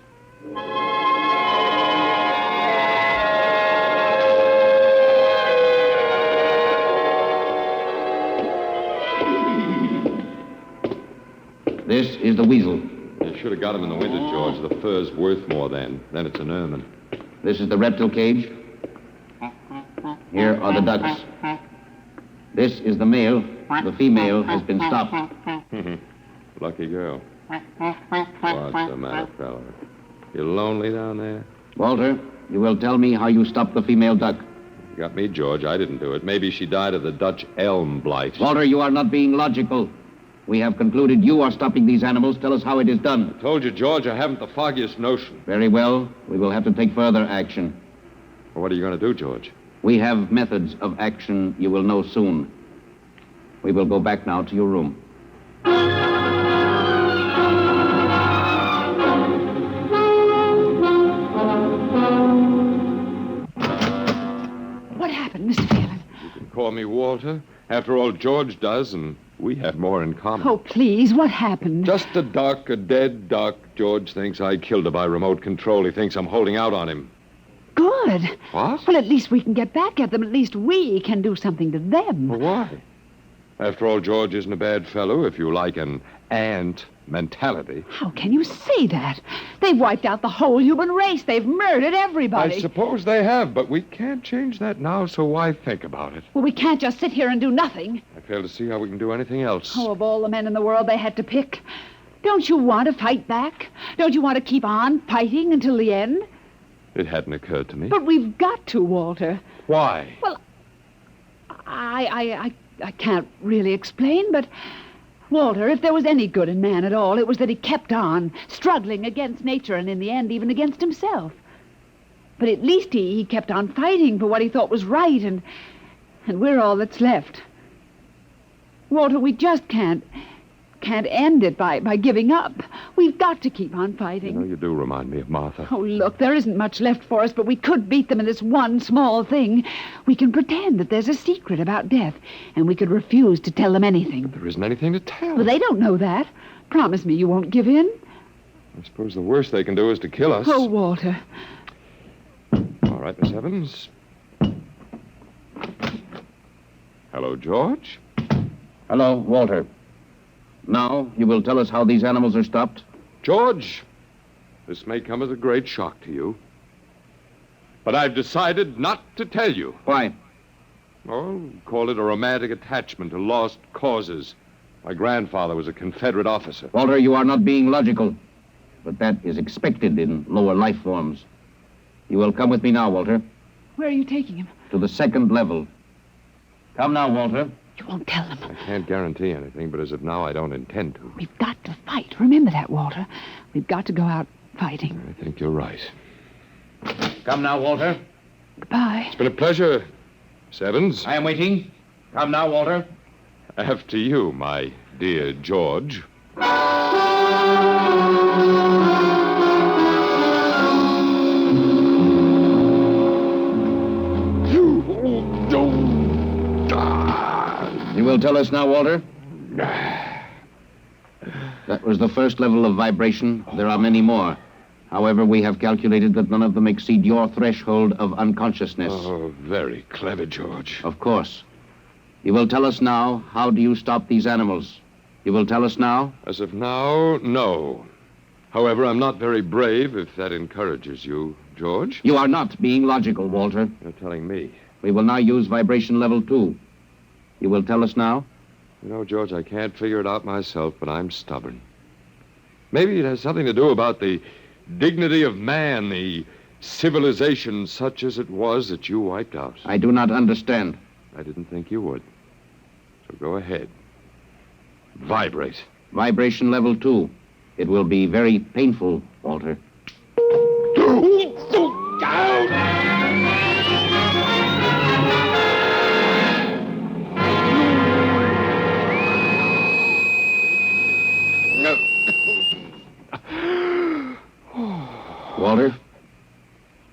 This is the weasel. You should have got him in the winter, George. The fur's worth more then. Then it's an ermine. This is the reptile cage. Here are the ducks. This is the male. The female has been stopped. Lucky girl. What's the matter, fella? You lonely down there? Walter, you will tell me how you stopped the female duck. You got me, George. I didn't do it. Maybe she died of the Dutch elm blight. Walter, you are not being logical. We have concluded you are stopping these animals. Tell us how it is done. I told you, George, I haven't the foggiest notion. Very well. We will have to take further action. Well, what are you going to do, George? We have methods of action you will know soon. We will go back now to your room. What happened, Mr. Phelan? You can call me Walter. After all, George does, and we have more in common. Oh, please, what happened? Just a duck, a dead duck. George thinks I killed her by remote control. He thinks I'm holding out on him. Good. What? Well, at least we can get back at them. At least we can do something to them. Well, why? After all, George isn't a bad fellow, if you like an ant mentality. How can you say that? They've wiped out the whole human race. They've murdered everybody. I suppose they have, but we can't change that now, so why think about it? Well, we can't just sit here and do nothing. I fail to see how we can do anything else. Oh, of all the men in the world they had to pick. Don't you want to fight back? Don't you want to keep on fighting until the end? It hadn't occurred to me. But we've got to, Walter. Why? Well, I can't really explain, but, Walter, if there was any good in man at all, it was that he kept on, struggling against nature and in the end even against himself. But at least he kept on fighting for what he thought was right, and we're all that's left. Walter, we just can't end it by giving up. We've got to keep on fighting. You know, you do remind me of Martha. Oh, look, there isn't much left for us, but we could beat them in this one small thing. We can pretend that there's a secret about death, and we could refuse to tell them anything. But there isn't anything to tell. Well, they don't know that. Promise me you won't give in. I suppose the worst they can do is to kill us. Oh, Walter. All right, Miss Evans. Hello, George. Hello, Walter. Now, you will tell us how these animals are stopped? George, this may come as a great shock to you, but I've decided not to tell you. Why? Oh, call it a romantic attachment to lost causes. My grandfather was a Confederate officer. Walter, you are not being logical, but that is expected in lower life forms. You will come with me now, Walter. Where are you taking him? To the second level. Come now, Walter. You won't tell them. I can't guarantee anything, but as of now, I don't intend to. We've got to fight. Remember that, Walter. We've got to go out fighting. I think you're right. Come now, Walter. Goodbye. It's been a pleasure, Miss Evans. I am waiting. Come now, Walter. After you, my dear George. You will tell us now, Walter? That was the first level of vibration. There are many more. However, we have calculated that none of them exceed your threshold of unconsciousness. Oh, very clever, George. Of course. You will tell us now, how do you stop these animals? You will tell us now? As of now, no. However, I'm not very brave, if that encourages you, George. You are not being logical, Walter. You're telling me. We will now use vibration level 2. You will tell us now? You know, George, I can't figure it out myself, but I'm stubborn. Maybe it has something to do about the dignity of man, the civilization such as it was that you wiped out. I do not understand. I didn't think you would. So go ahead. Vibrate. Vibration level 2. It will be very painful, Walter.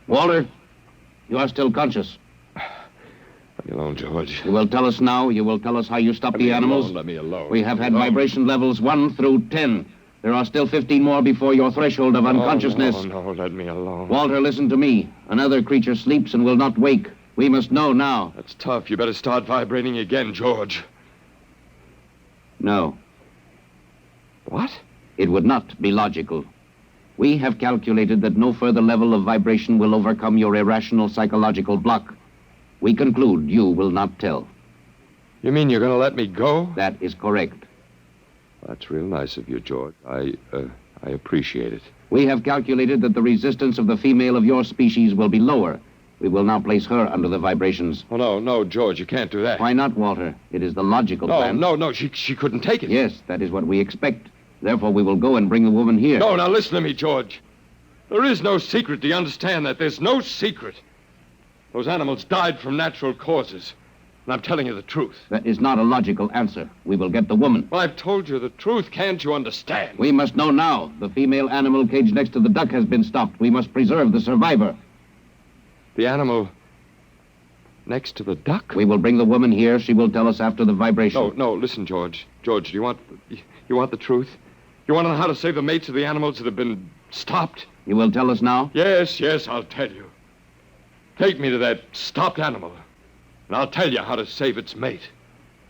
Walter, you are still conscious. Let me alone, George. You will tell us now. You will tell us how you stopped the animals. Let me alone. We have had vibration levels 1 through 10. There are still 15 more before your threshold of unconsciousness. No, let me alone. Walter, listen to me. Another creature sleeps and will not wake. We must know now. That's tough. You better start vibrating again, George. No. What? It would not be logical. We have calculated that no further level of vibration will overcome your irrational psychological block. We conclude you will not tell. You mean you're going to let me go? That is correct. That's real nice of you, George. I appreciate it. We have calculated that the resistance of the female of your species will be lower. We will now place her under the vibrations. Oh, no, George, you can't do that. Why not, Walter? It is the logical plan. No, she couldn't take it. Yes, that is what we expect. Therefore, we will go and bring the woman here. No, now listen to me, George. There is no secret. Do you understand that? There's no secret. Those animals died from natural causes. And I'm telling you the truth. That is not a logical answer. We will get the woman. Well, I've told you the truth. Can't you understand? We must know now. The female animal caged next to the duck has been stopped. We must preserve the survivor. The animal next to the duck? We will bring the woman here. She will tell us after the vibration. No, listen, George. George, do you want the truth? You want to know how to save the mates of the animals that have been stopped? You will tell us now? Yes, I'll tell you. Take me to that stopped animal, and I'll tell you how to save its mate.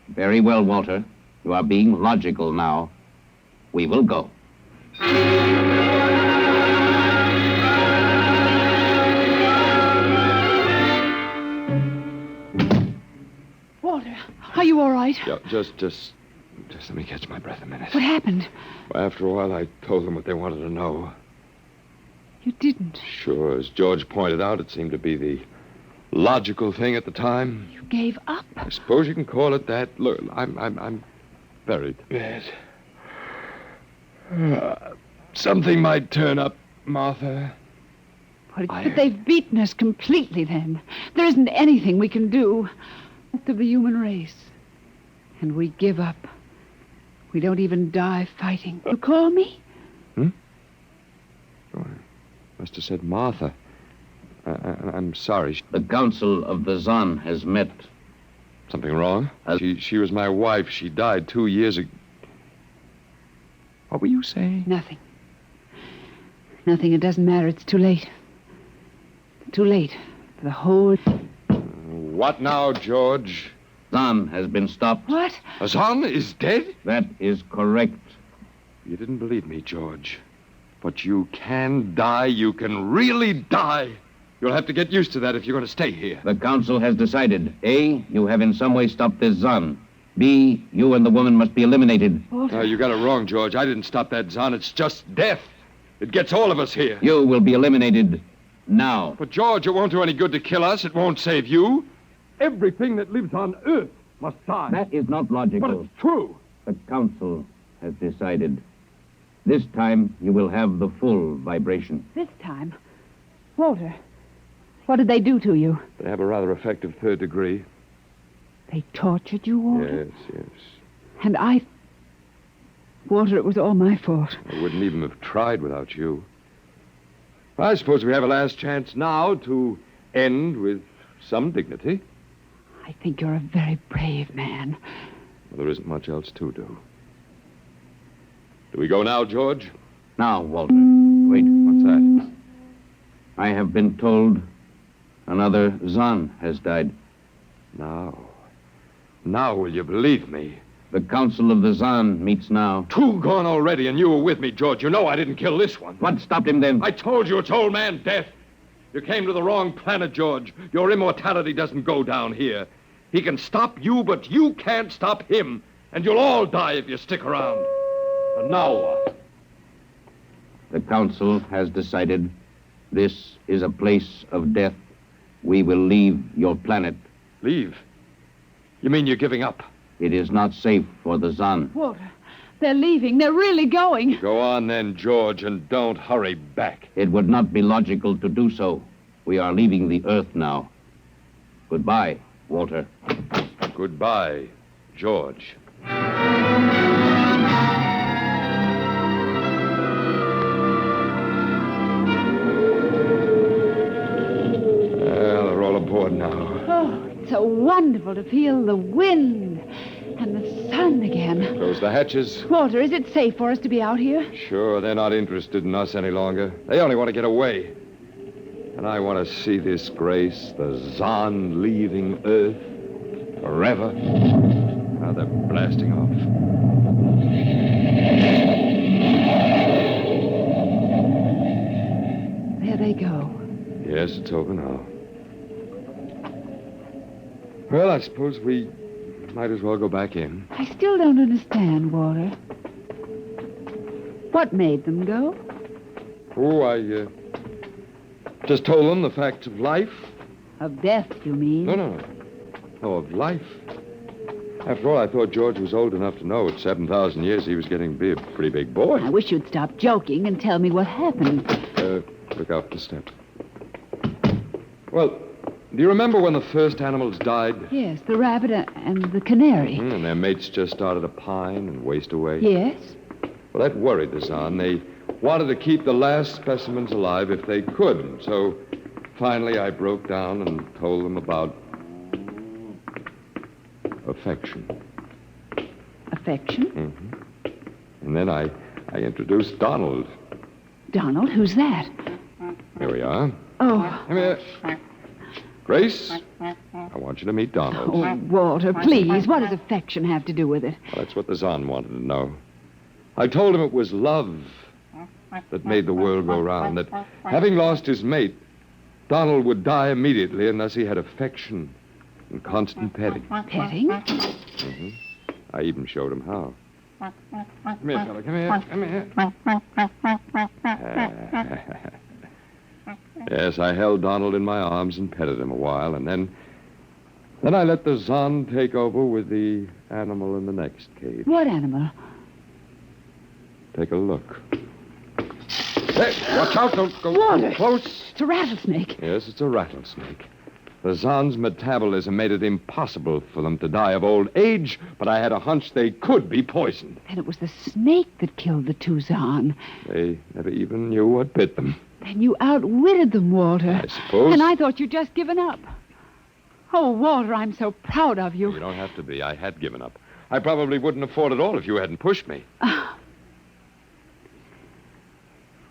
Very well, Walter. You are being logical now. We will go. Walter, are you all right? Yeah, just let me catch my breath a minute. What happened? Well, after a while, I told them what they wanted to know. You didn't. Sure, as George pointed out, it seemed to be the logical thing at the time. You gave up? I suppose you can call it that. Look, I'm very bad. Something might turn up, Martha. But they've beaten us completely then. There isn't anything we can do. Of the human race. And we give up. We don't even die fighting. You call me? Oh, I must have said Martha. I'm sorry. The Council of the Zon has met. Something wrong? She was my wife. She died 2 years ago. What were you saying? Nothing. Nothing. It doesn't matter. It's too late. Too late. For the whole... What now, George? Zon has been stopped. What? Zon is dead? That is correct. You didn't believe me, George. But you can die. You can really die. You'll have to get used to that if you're going to stay here. The council has decided. A, you have in some way stopped this Zon. B, you and the woman must be eliminated. You got it wrong, George. I didn't stop that Zon. It's just death. It gets all of us here. You will be eliminated now. But, George, it won't do any good to kill us. It won't save you. Everything that lives on Earth must die. That is not logical. But it's true. The council has decided. This time, you will have the full vibration. This time? Walter, what did they do to you? They have a rather effective third degree. They tortured you, Walter? Yes. And I... Walter, it was all my fault. I wouldn't even have tried without you. I suppose we have a last chance now to end with some dignity. I think you're a very brave man. Well, there isn't much else to do. Do we go now, George? Now, Walter. Wait. What's that? I have been told another Zon has died. Now will you believe me? The Council of the Zon meets now. 2 gone already, and you were with me, George. You know I didn't kill this one. What stopped him then? I told you it's old man death. You came to the wrong planet, George. Your immortality doesn't go down here. He can stop you, but you can't stop him. And you'll all die if you stick around. And now what? The council has decided this is a place of death. We will leave your planet. Leave? You mean you're giving up? It is not safe for the Zon. Walter, they're leaving. They're really going. Go on then, George, and don't hurry back. It would not be logical to do so. We are leaving the Earth now. Goodbye, Walter. Goodbye, George. aboard now. Oh, it's so wonderful to feel the wind and the sun again. Close the hatches. Walter, is it safe for us to be out here? Sure, they're not interested in us any longer. They only want to get away. And I want to see this, Grace, the Zon leaving Earth forever. Now they're blasting off. There they go. Yes, it's over now. Well, I suppose we might as well go back in. I still don't understand, Walter. What made them go? Oh, I just told them the facts of life. Of death, you mean? No, of life. After all, I thought George was old enough to know at 7,000 years he was getting to be a pretty big boy. I wish you'd stop joking and tell me what happened. Look out for the steps. Well, do you remember when the first animals died? Yes, the rabbit and the canary. And their mates just started to pine and waste away? Yes. Well, that worried the Zon. They wanted to keep the last specimens alive if they could. So finally I broke down and told them about affection. Affection? Mm-hmm. And then I introduced Donald. Donald? Who's that? Here we are. Oh. Come here. Grace, I want you to meet Donald. Oh, Walter, please. What does affection have to do with it? Well, that's what the Zon wanted to know. I told him it was love that made the world go round, that having lost his mate, Donald would die immediately unless he had affection and constant petting. Petting? Mm-hmm. I even showed him how. Come here, fella. Come here. Yes, I held Donald in my arms and petted him a while, and then I let the Zon take over with the animal in the next cage. What animal? Take a look. Hey, watch out. Don't go Walter, too close. It's a rattlesnake. Yes, it's a rattlesnake. The Zon's metabolism made it impossible for them to die of old age, but I had a hunch they could be poisoned. Then it was the snake that killed the two Zon. They never even knew what bit them. Then you outwitted them, Walter. I suppose. And I thought you'd just given up. Oh, Walter, I'm so proud of you. You don't have to be. I had given up. I probably wouldn't have fought at all if you hadn't pushed me.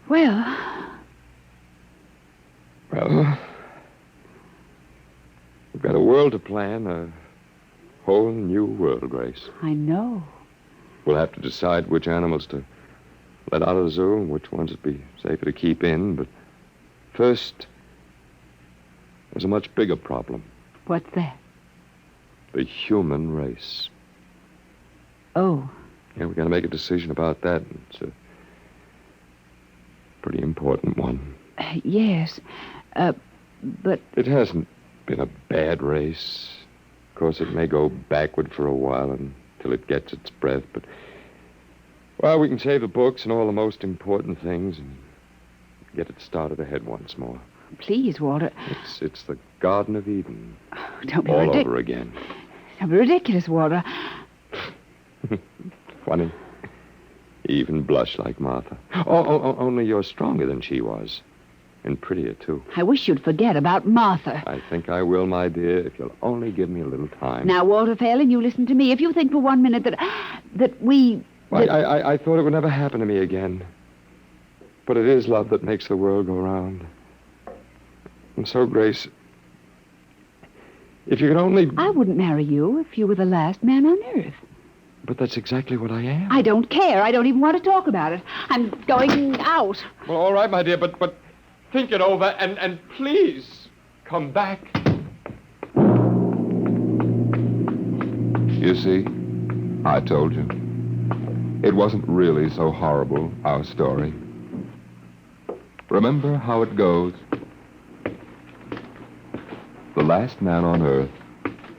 Well, we've got a world to plan, a whole new world, Grace. I know. We'll have to decide which animals to let out of the zoo and which ones would be safer to keep in. But first, there's a much bigger problem. What's that? The human race. Oh. Yeah, we've got to make a decision about that. It's a pretty important one. Yes. But... It hasn't been a bad race. Of course, it may go backward for a while until it gets its breath, but... Well, we can save the books and all the most important things and get it started ahead once more. Please, Walter. It's the Garden of Eden. Oh, don't be all ridiculous. over again. Don't be ridiculous, Walter. Funny. You even blush like Martha. Oh, only you're stronger than she was. And prettier, too. I wish you'd forget about Martha. I think I will, my dear, if you'll only give me a little time. Now, Walter Failing, you listen to me. If you think for 1 minute that we... Well, I thought it would never happen to me again. But it is love that makes the world go round. And so, Grace, if you could only... I wouldn't marry you if you were the last man on earth. But that's exactly what I am. I don't care. I don't even want to talk about it. I'm going out. Well, all right, my dear, but think it over and please come back. You see, I told you. It wasn't really so horrible, our story. Remember how it goes. The last man on Earth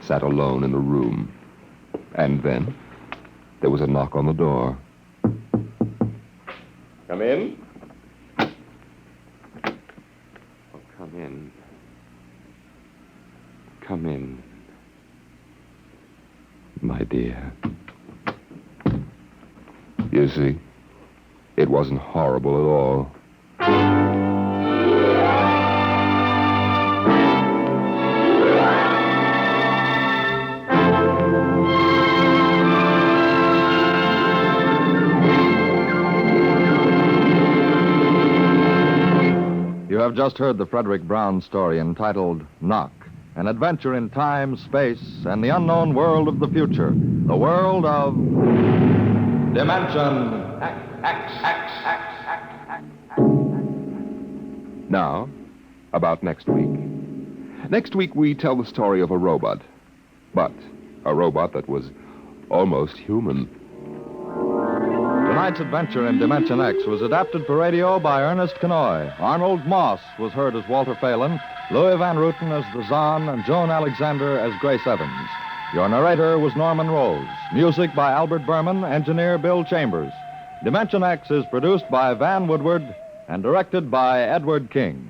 sat alone in the room. And then there was a knock on the door. Come in. Oh, come in. Come in. My dear. You see, it wasn't horrible at all. have just heard the Frederick Brown story entitled Knock, an adventure in time, space, and the unknown world of the future. The world of Dimension Now, about next week. Next week, we tell the story of a robot. But a robot that was almost human. Tonight's adventure in Dimension X was adapted for radio by Ernest Kenoy. Arnold Moss was heard as Walter Phelan, Louis Van Ruten as the Zahn, and Joan Alexander as Grace Evans. Your narrator was Norman Rose. Music by Albert Berman, engineer Bill Chambers. Dimension X is produced by Van Woodward and directed by Edward King.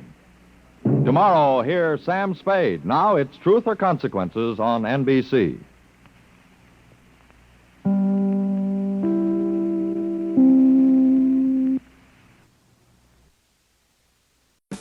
Tomorrow, hear Sam Spade. Now it's Truth or Consequences on NBC.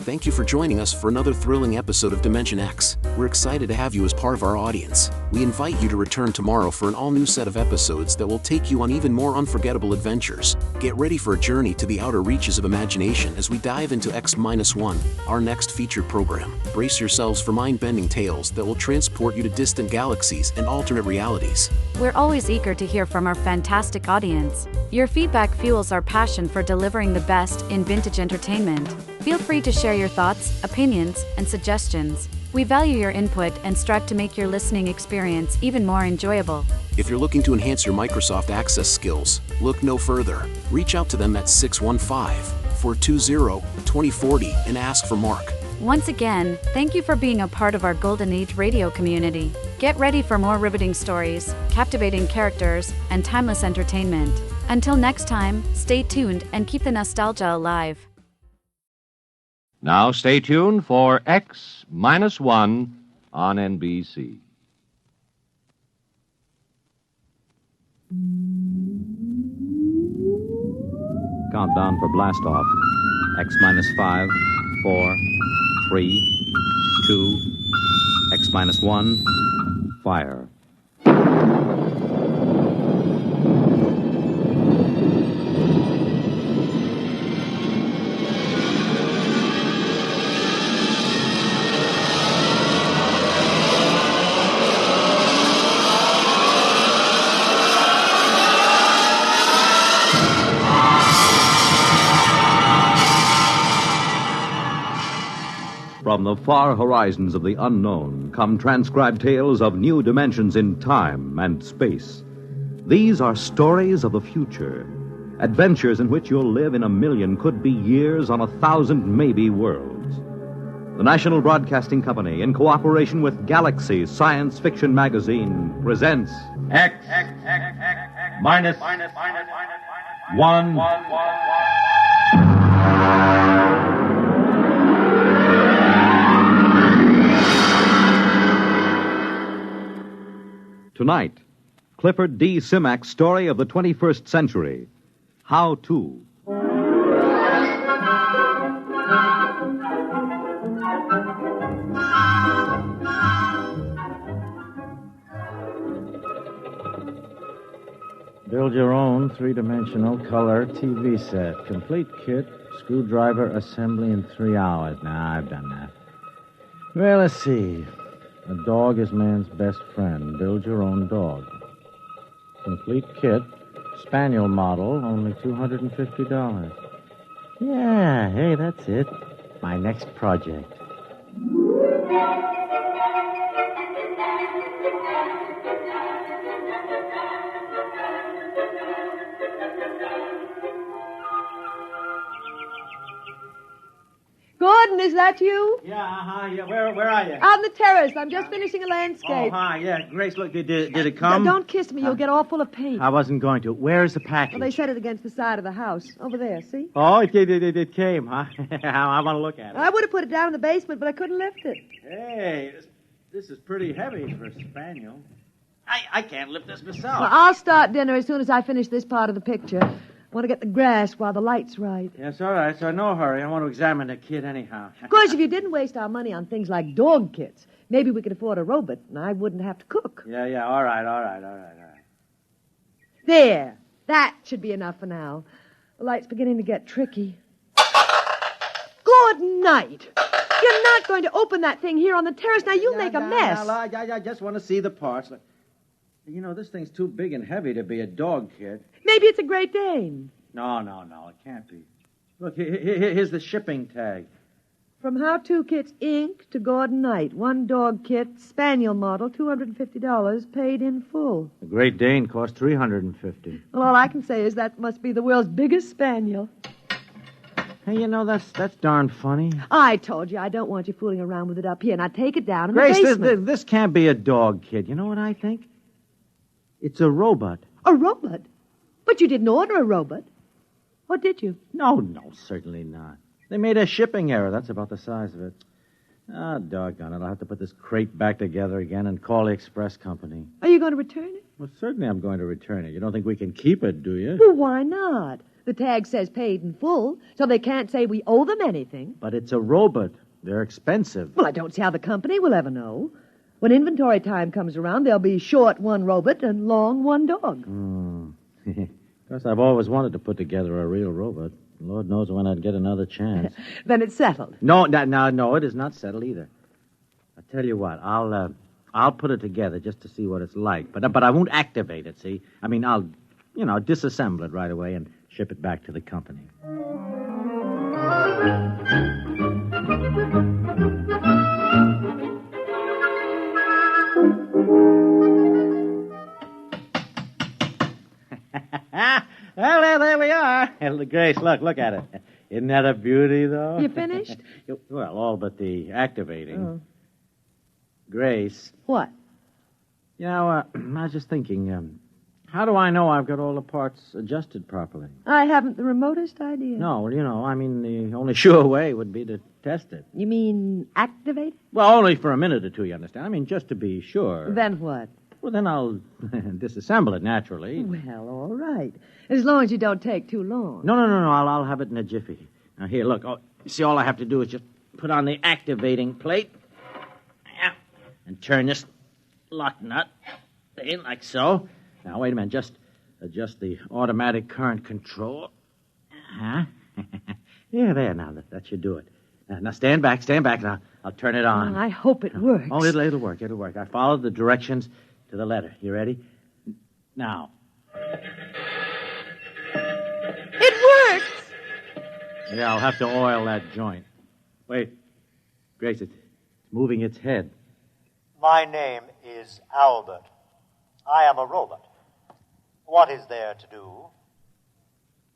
Thank you for joining us for another thrilling episode of Dimension X. We're excited to have you as part of our audience. We invite you to return tomorrow for an all-new set of episodes that will take you on even more unforgettable adventures. Get ready for a journey to the outer reaches of imagination as we dive into X-1, our next featured program. Brace yourselves for mind-bending tales that will transport you to distant galaxies and alternate realities. We're always eager to hear from our fantastic audience. Your feedback fuels our passion for delivering the best in vintage entertainment. Feel free to share your thoughts, opinions, and suggestions. We value your input and strive to make your listening experience even more enjoyable. If you're looking to enhance your Microsoft Access skills, look no further. Reach out to them at 615-420-2040 and ask for Mark. Once again, thank you for being a part of our Golden Age radio community. Get ready for more riveting stories, captivating characters, and timeless entertainment. Until next time, stay tuned and keep the nostalgia alive. Now stay tuned for X-1 on NBC. Countdown for blast off. X-5, 4, 3, 2, X-1, fire. From the far horizons of the unknown come transcribed tales of new dimensions in time and space. These are stories of the future, adventures in which you'll live in a million, could be years, on 1,000 maybe worlds. The National Broadcasting Company, in cooperation with Galaxy Science Fiction Magazine, presents X minus 1. Tonight, Clifford D. Simak's story of the 21st century, How To. Build your own three-dimensional color TV set. Complete kit, screwdriver assembly in 3 hours. Nah, I've done that. Well, let's see. A dog is man's best friend. Build your own dog. Complete kit, spaniel model, only $250. Yeah, hey, that's it. My next project. Gordon, is that you? Yeah. Where are you? Out on the terrace. I'm just finishing a landscape. Oh, hi, yeah. Grace, look, did it come? Don't kiss me. You'll get all full of paint. I wasn't going to. Where's the package? Well, they set it against the side of the house. Over there, see? Oh, it came, huh? I want to look at it. I would have put it down in the basement, but I couldn't lift it. Hey, this is pretty heavy for a spaniel. I can't lift this myself. Well, I'll start dinner as soon as I finish this part of the picture. I want to get the grass while the light's right. Yes, all right. So no hurry. I want to examine the kid anyhow. Of course, if you didn't waste our money on things like dog kits, maybe we could afford a robot, and I wouldn't have to cook. Yeah. All right. There. That should be enough for now. The light's beginning to get tricky. Good night. You're not going to open that thing here on the terrace. Now, you'll make a mess. I just want to see the parts. You know, this thing's too big and heavy to be a dog kit. Maybe it's a Great Dane. No, it can't be. Look, here's the shipping tag. From How To Kits, Inc. to Gordon Knight. One dog kit, spaniel model, $250, paid in full. The Great Dane cost $350. Well, all I can say is that must be the world's biggest spaniel. Hey, you know, that's darn funny. I told you I don't want you fooling around with it up here. Now take it down in Grace, the basement. this can't be a dog kit. You know what I think? It's a robot. A robot? But you didn't order a robot. What did you? No, certainly not. They made a shipping error. That's about the size of it. Ah, doggone it. I'll have to put this crate back together again and call the express company. Are you going to return it? Well, certainly I'm going to return it. You don't think we can keep it, do you? Well, why not? The tag says paid in full, so they can't say we owe them anything. But it's a robot. They're expensive. Well, I don't see how the company will ever know. When inventory time comes around, they'll be short one robot and long one dog. Of course, I've always wanted to put together a real robot. Lord knows when I'd get another chance. Then it's settled. No, it is not settled either. I tell you what, I'll put it together just to see what it's like. But I won't activate it, see? I mean, I'll disassemble it right away and ship it back to the company. Well, there we are. Grace, look at it. Isn't that a beauty, though? You finished? Well, all but the activating. Oh. Grace. What? You know, I was just thinking, how do I know I've got all the parts adjusted properly? I haven't the remotest idea. No, well, I mean, the only sure way would be to test it. You mean activate? Well, only for a minute or two, you understand? I mean, just to be sure. Then what? Well, then I'll disassemble it, naturally. Well, all right. As long as you don't take too long. No. I'll have it in a jiffy. Now, here, look. Oh, see, all I have to do is just put on the activating plate. Yeah. And turn this lock nut in like so. Now, wait a minute. Just adjust the automatic current control. Huh? Yeah, there. Now, that should do it. Now, stand back, and I'll turn it on. I hope it works. Oh, it'll work. I followed the directions to the letter. You ready? Now. It works! Yeah, I'll have to oil that joint. Wait. Grace, it's moving its head. My name is Albert. I am a robot. What is there to do?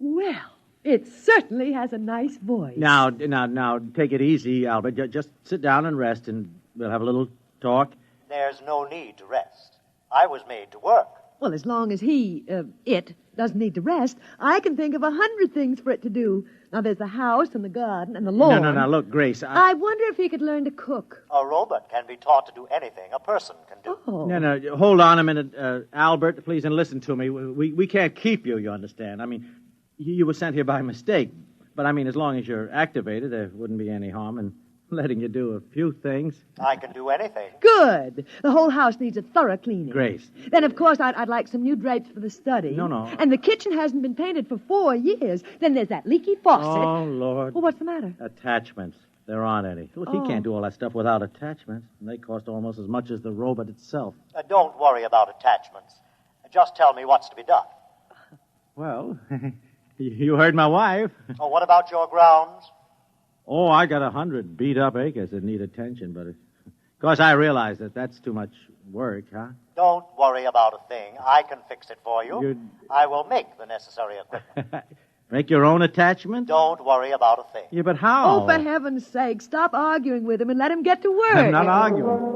Well, it certainly has a nice voice. Now, take it easy, Albert. Just sit down and rest, and we'll have a little talk. There's no need to rest. I was made to work. Well, as long as it doesn't need to rest, I can think of 100 things for it to do. Now, there's the house and the garden and the lawn. No, look, Grace, I wonder if he could learn to cook. A robot can be taught to do anything a person can do. Oh. No, hold on a minute, Albert, please, and listen to me. We can't keep you, you understand? I mean, you were sent here by mistake. But, I mean, as long as you're activated, there wouldn't be any harm in letting you do a few things. I can do anything. Good. The whole house needs a thorough cleaning. Grace. Then, of course, I'd like some new drapes for the study. No. And the kitchen hasn't been painted for 4 years. Then there's that leaky faucet. Oh, Lord. Well, what's the matter? Attachments. There aren't any. Look, he can't do all that stuff without attachments. And they cost almost as much as the robot itself. Don't worry about attachments. Just tell me what's to be done. Well, you heard my wife. Oh, what about your grounds? Oh, I got 100 beat-up acres that need attention, but of course I realize that's too much work, huh? Don't worry about a thing. I can fix it for you. I will make the necessary equipment. Make your own attachment? Don't worry about a thing. Yeah, but how? Oh, for heaven's sake, stop arguing with him and let him get to work. I'm not arguing.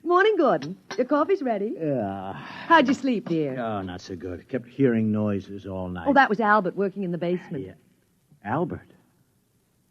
Morning, Gordon. Your coffee's ready. How'd you sleep, dear? Oh, not so good. Kept hearing noises all night. Oh, that was Albert working in the basement. Yeah. Albert?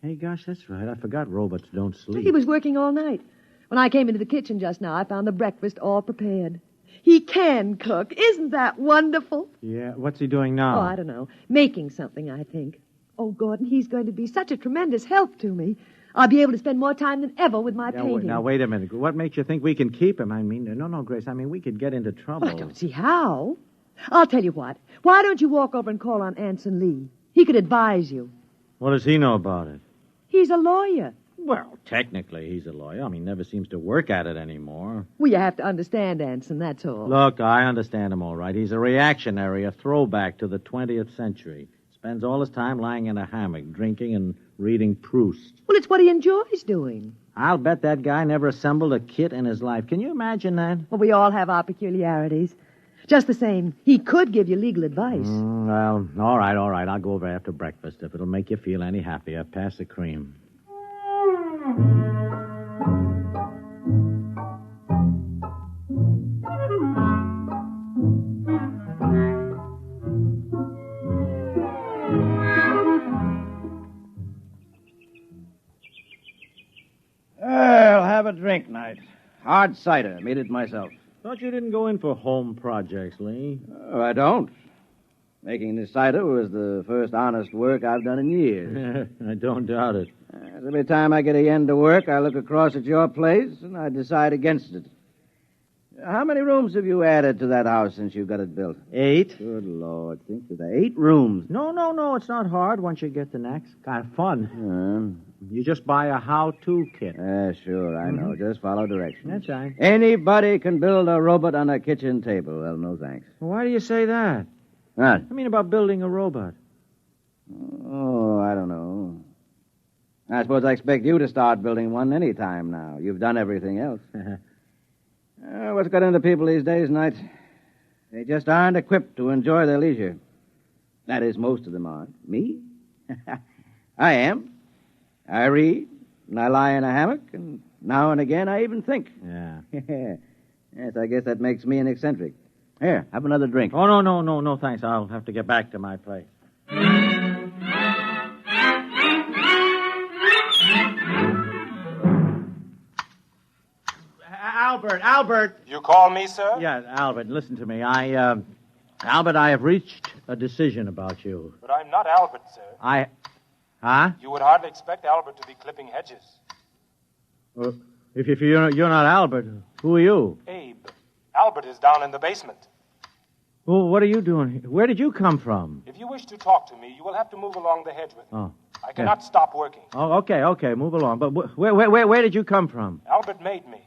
Hey, gosh, that's right. I forgot robots don't sleep. He was working all night. When I came into the kitchen just now, I found the breakfast all prepared. He can cook. Isn't that wonderful? Yeah. What's he doing now? Oh, I don't know. Making something, I think. Oh, Gordon, he's going to be such a tremendous help to me. I'll be able to spend more time than ever with my painting. Now, wait a minute. What makes you think we can keep him? I mean, no, Grace. I mean, we could get into trouble. Well, I don't see how. I'll tell you what. Why don't you walk over and call on Anson Lee? He could advise you. What does he know about it? He's a lawyer. Well, technically, he's a lawyer. I mean, never seems to work at it anymore. Well, you have to understand Anson, that's all. Look, I understand him all right. He's a reactionary, a throwback to the 20th century. Spends all his time lying in a hammock, drinking and reading Proust. Well, it's what he enjoys doing. I'll bet that guy never assembled a kit in his life. Can you imagine that? Well, we all have our peculiarities. Just the same, he could give you legal advice. Well, all right. I'll go over after breakfast. If it'll make you feel any happier, pass the cream. I'll have a drink night. Hard cider. Made it myself. Thought you didn't go in for home projects, Lee. Oh, I don't. Making this cider was the first honest work I've done in years. I don't doubt it. Every time I get a end to work, I look across at your place and I decide against it. How many rooms have you added to that house since you got it built? 8. Good Lord. Think of that. 8 rooms. No. It's not hard once you get the next. Kind of fun. You just buy a how-to kit. Sure, I know. Just follow directions. That's right. Anybody can build a robot on a kitchen table. Well, no thanks. Why do you say that? What? I mean about building a robot. Oh, I don't know. I suppose I expect you to start building one any time now. You've done everything else. What's got into people these days, Knight? They just aren't equipped to enjoy their leisure. That is, most of them aren't. Me? I am. I read, and I lie in a hammock, and now and again I even think. Yeah. Yes, I guess that makes me an eccentric. Here, have another drink. Oh, no, thanks. I'll have to get back to my place. Albert. You call me, sir? Yeah, Albert, listen to me. Albert, I have reached a decision about you. But I'm not Albert, sir. Huh? You would hardly expect Albert to be clipping hedges. Well, if you're not Albert, who are you? Abe. Albert is down in the basement. Well, what are you doing here? Where did you come from? If you wish to talk to me, you will have to move along the hedge with me. Oh. I cannot stop working. Oh, okay, move along. But where did you come from? Albert made me.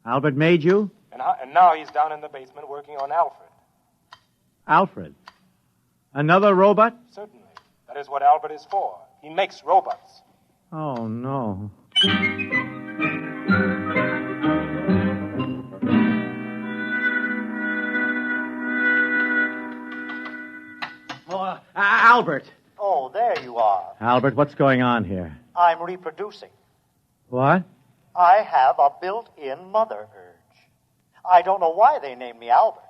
Albert made you? And now he's down in the basement working on Alfred. Alfred? Another robot? Certainly. That is what Albert is for. He makes robots. Oh, no. Albert. Oh, there you are. Albert, what's going on here? I'm reproducing. What? I have a built-in mother urge. I don't know why they named me Albert.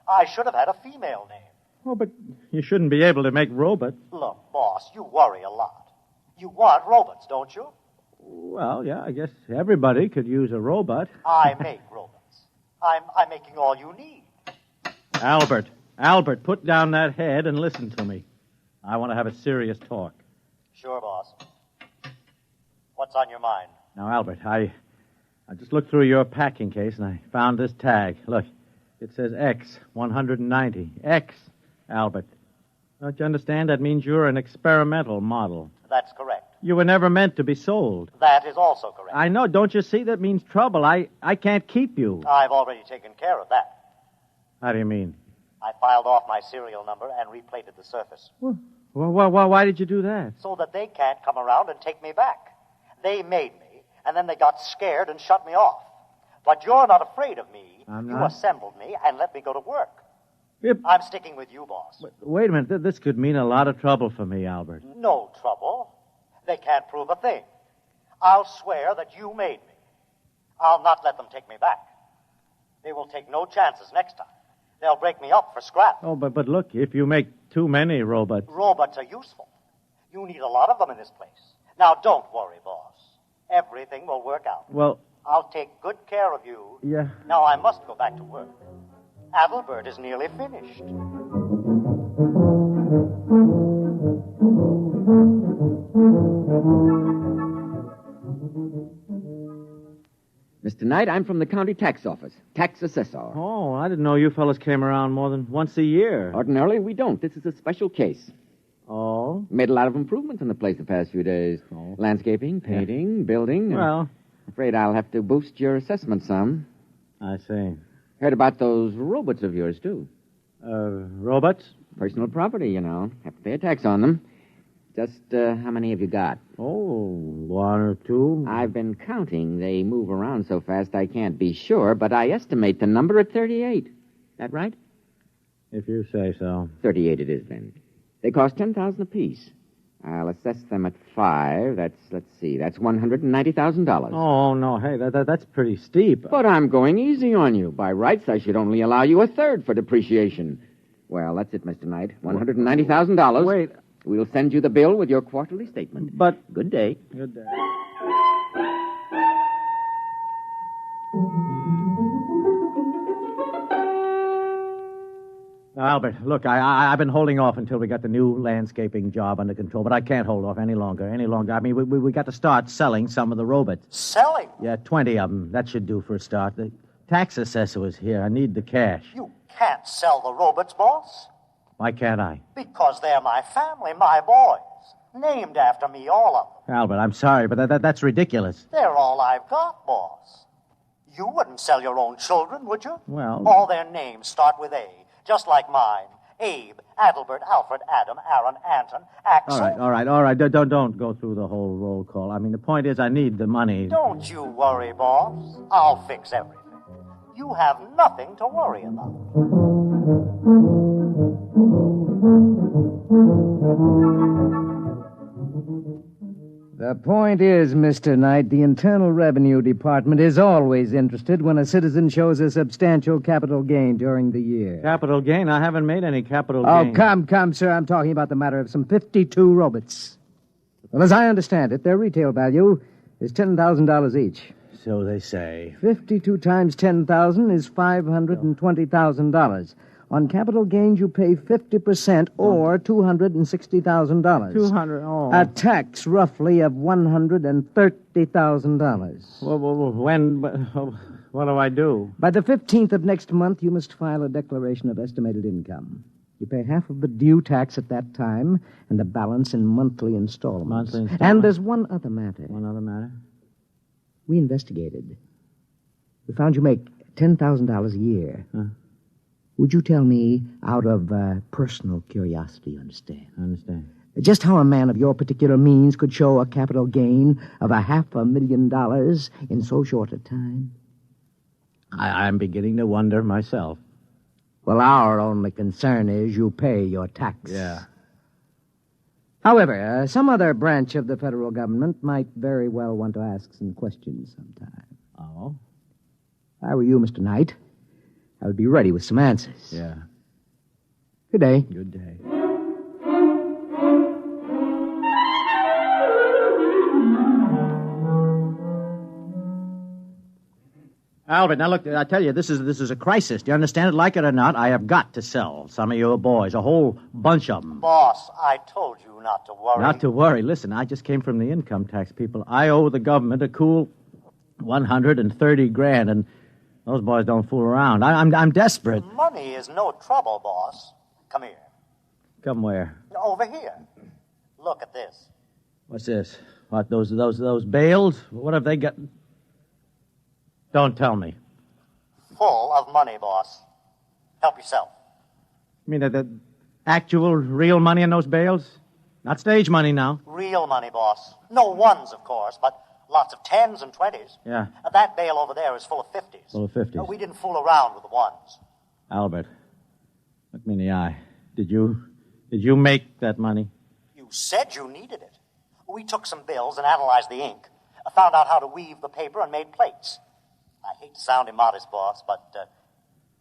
I should have had a female name. Oh, but you shouldn't be able to make robots. Look, boss, you worry a lot. You want robots, don't you? Well, yeah, I guess everybody could use a robot. I make robots. I'm making all you need. Albert, put down that head and listen to me. I want to have a serious talk. Sure, boss. What's on your mind? Now, Albert, I just looked through your packing case and I found this tag. Look, it says X, 190. X, Albert. Don't you understand? That means you're an experimental model. That's correct. You were never meant to be sold. That is also correct. I know. Don't you see? That means trouble. I can't keep you. I've already taken care of that. How do you mean? I filed off my serial number and replated the surface. Well, why did you do that? So that they can't come around and take me back. They made me, and then they got scared and shut me off. But you're not afraid of me. I'm You not. assembled me and let me go to work. Yep. I'm sticking with you, boss. Wait a minute. This could mean a lot of trouble for me, Albert. No trouble. They can't prove a thing. I'll swear that you made me. I'll not let them take me back. They will take no chances next time. They'll break me up for scrap. Oh, but look, if you make too many robots... Robots are useful. You need a lot of them in this place. Now, don't worry, boss. Everything will work out. Well... I'll take good care of you. Yeah. Now, I must go back to work. Adalbert is nearly finished. Knight. I'm from the county tax office. Tax assessor. Oh, I didn't know you fellas came around more than once a year. Ordinarily, we don't. This is a special case. Oh? Made a lot of improvements in the place the past few days. Oh. Landscaping, painting, building. Well... Afraid I'll have to boost your assessment some. I see. Heard about those robots of yours, too. Robots? Personal property, you know. Have to pay a tax on them. Just how many have you got? Oh, one or two. I've been counting. They move around so fast I can't be sure, but I estimate the number at 38. That right? If you say so. 38 it is, then. They cost $10,000 apiece. I'll assess them at 5. That's $190,000. Oh, no. Hey, that's pretty steep. But I'm going easy on you. By rights, I should only allow you a third for depreciation. Well, that's it, Mr. Knight. $190,000. Wait. We'll send you the bill with your quarterly statement. But... Good day. Good day. Now, Albert, look, I've been holding off until we got the new landscaping job under control, but I can't hold off any longer. I mean, we got to start selling some of the robots. Selling? Yeah, 20 of them. That should do for a start. The tax assessor was here. I need the cash. You can't sell the robots, boss. Why can't I? Because they're my family, my boys. Named after me, all of them. Albert, I'm sorry, but that's ridiculous. They're all I've got, boss. You wouldn't sell your own children, would you? Well... All their names start with A, just like mine. Abe, Adelbert, Alfred, Adam, Aaron, Anton, Axel. All right. Don't go through the whole roll call. I mean, the point is I need the money. Don't you worry, boss. I'll fix everything. You have nothing to worry about. The point is, Mr. Knight, the Internal Revenue Department is always interested when a citizen shows a substantial capital gain during the year. Capital gain? I haven't made any capital gain. Oh, come, sir. I'm talking about the matter of some 52 robots. Well, as I understand it, their retail value is $10,000 each. So they say. 52 times 10,000 is $520,000. On capital gains, you pay 50% or $260,000. 200, oh. A tax, roughly, of $130,000. Well, when... What do I do? By the 15th of next month, you must file a declaration of estimated income. You pay half of the due tax at that time, and the balance in monthly installments. And there's one other matter. One other matter? We investigated. We found you make $10,000 a year. Huh? Would you tell me, out of personal curiosity, understand? I understand. Just how a man of your particular means could show a capital gain of $500,000 in so short a time? I'm beginning to wonder myself. Well, our only concern is you pay your tax. Yeah. However, some other branch of the federal government might very well want to ask some questions sometime. Oh? If I were you, Mr. Knight, I would be ready with some answers. Yeah. Good day. Good day. Albert, now look, I tell you, this is a crisis. Do you understand it? Like it or not, I have got to sell some of your boys, a whole bunch of them. Boss, I told you not to worry. Not to worry. Listen, I just came from the income tax people. I owe the government a cool $130,000, and those boys don't fool around. I'm desperate. Money is no trouble, boss. Come here. Come where? Over here. Look at this. What's this? What, those bales? What have they got? Don't tell me. Full of money, boss. Help yourself. You mean the actual, real money in those bales? Not stage money now. Real money, boss. No ones, of course, but lots of 10s and 20s. Yeah. That bale over there is full of 50s. Full of 50s. We didn't fool around with the ones. Albert, look me in the eye. Did you make that money? You said you needed it. We took some bills and analyzed the ink. Found out how to weave the paper and made plates. I hate to sound immodest, boss, but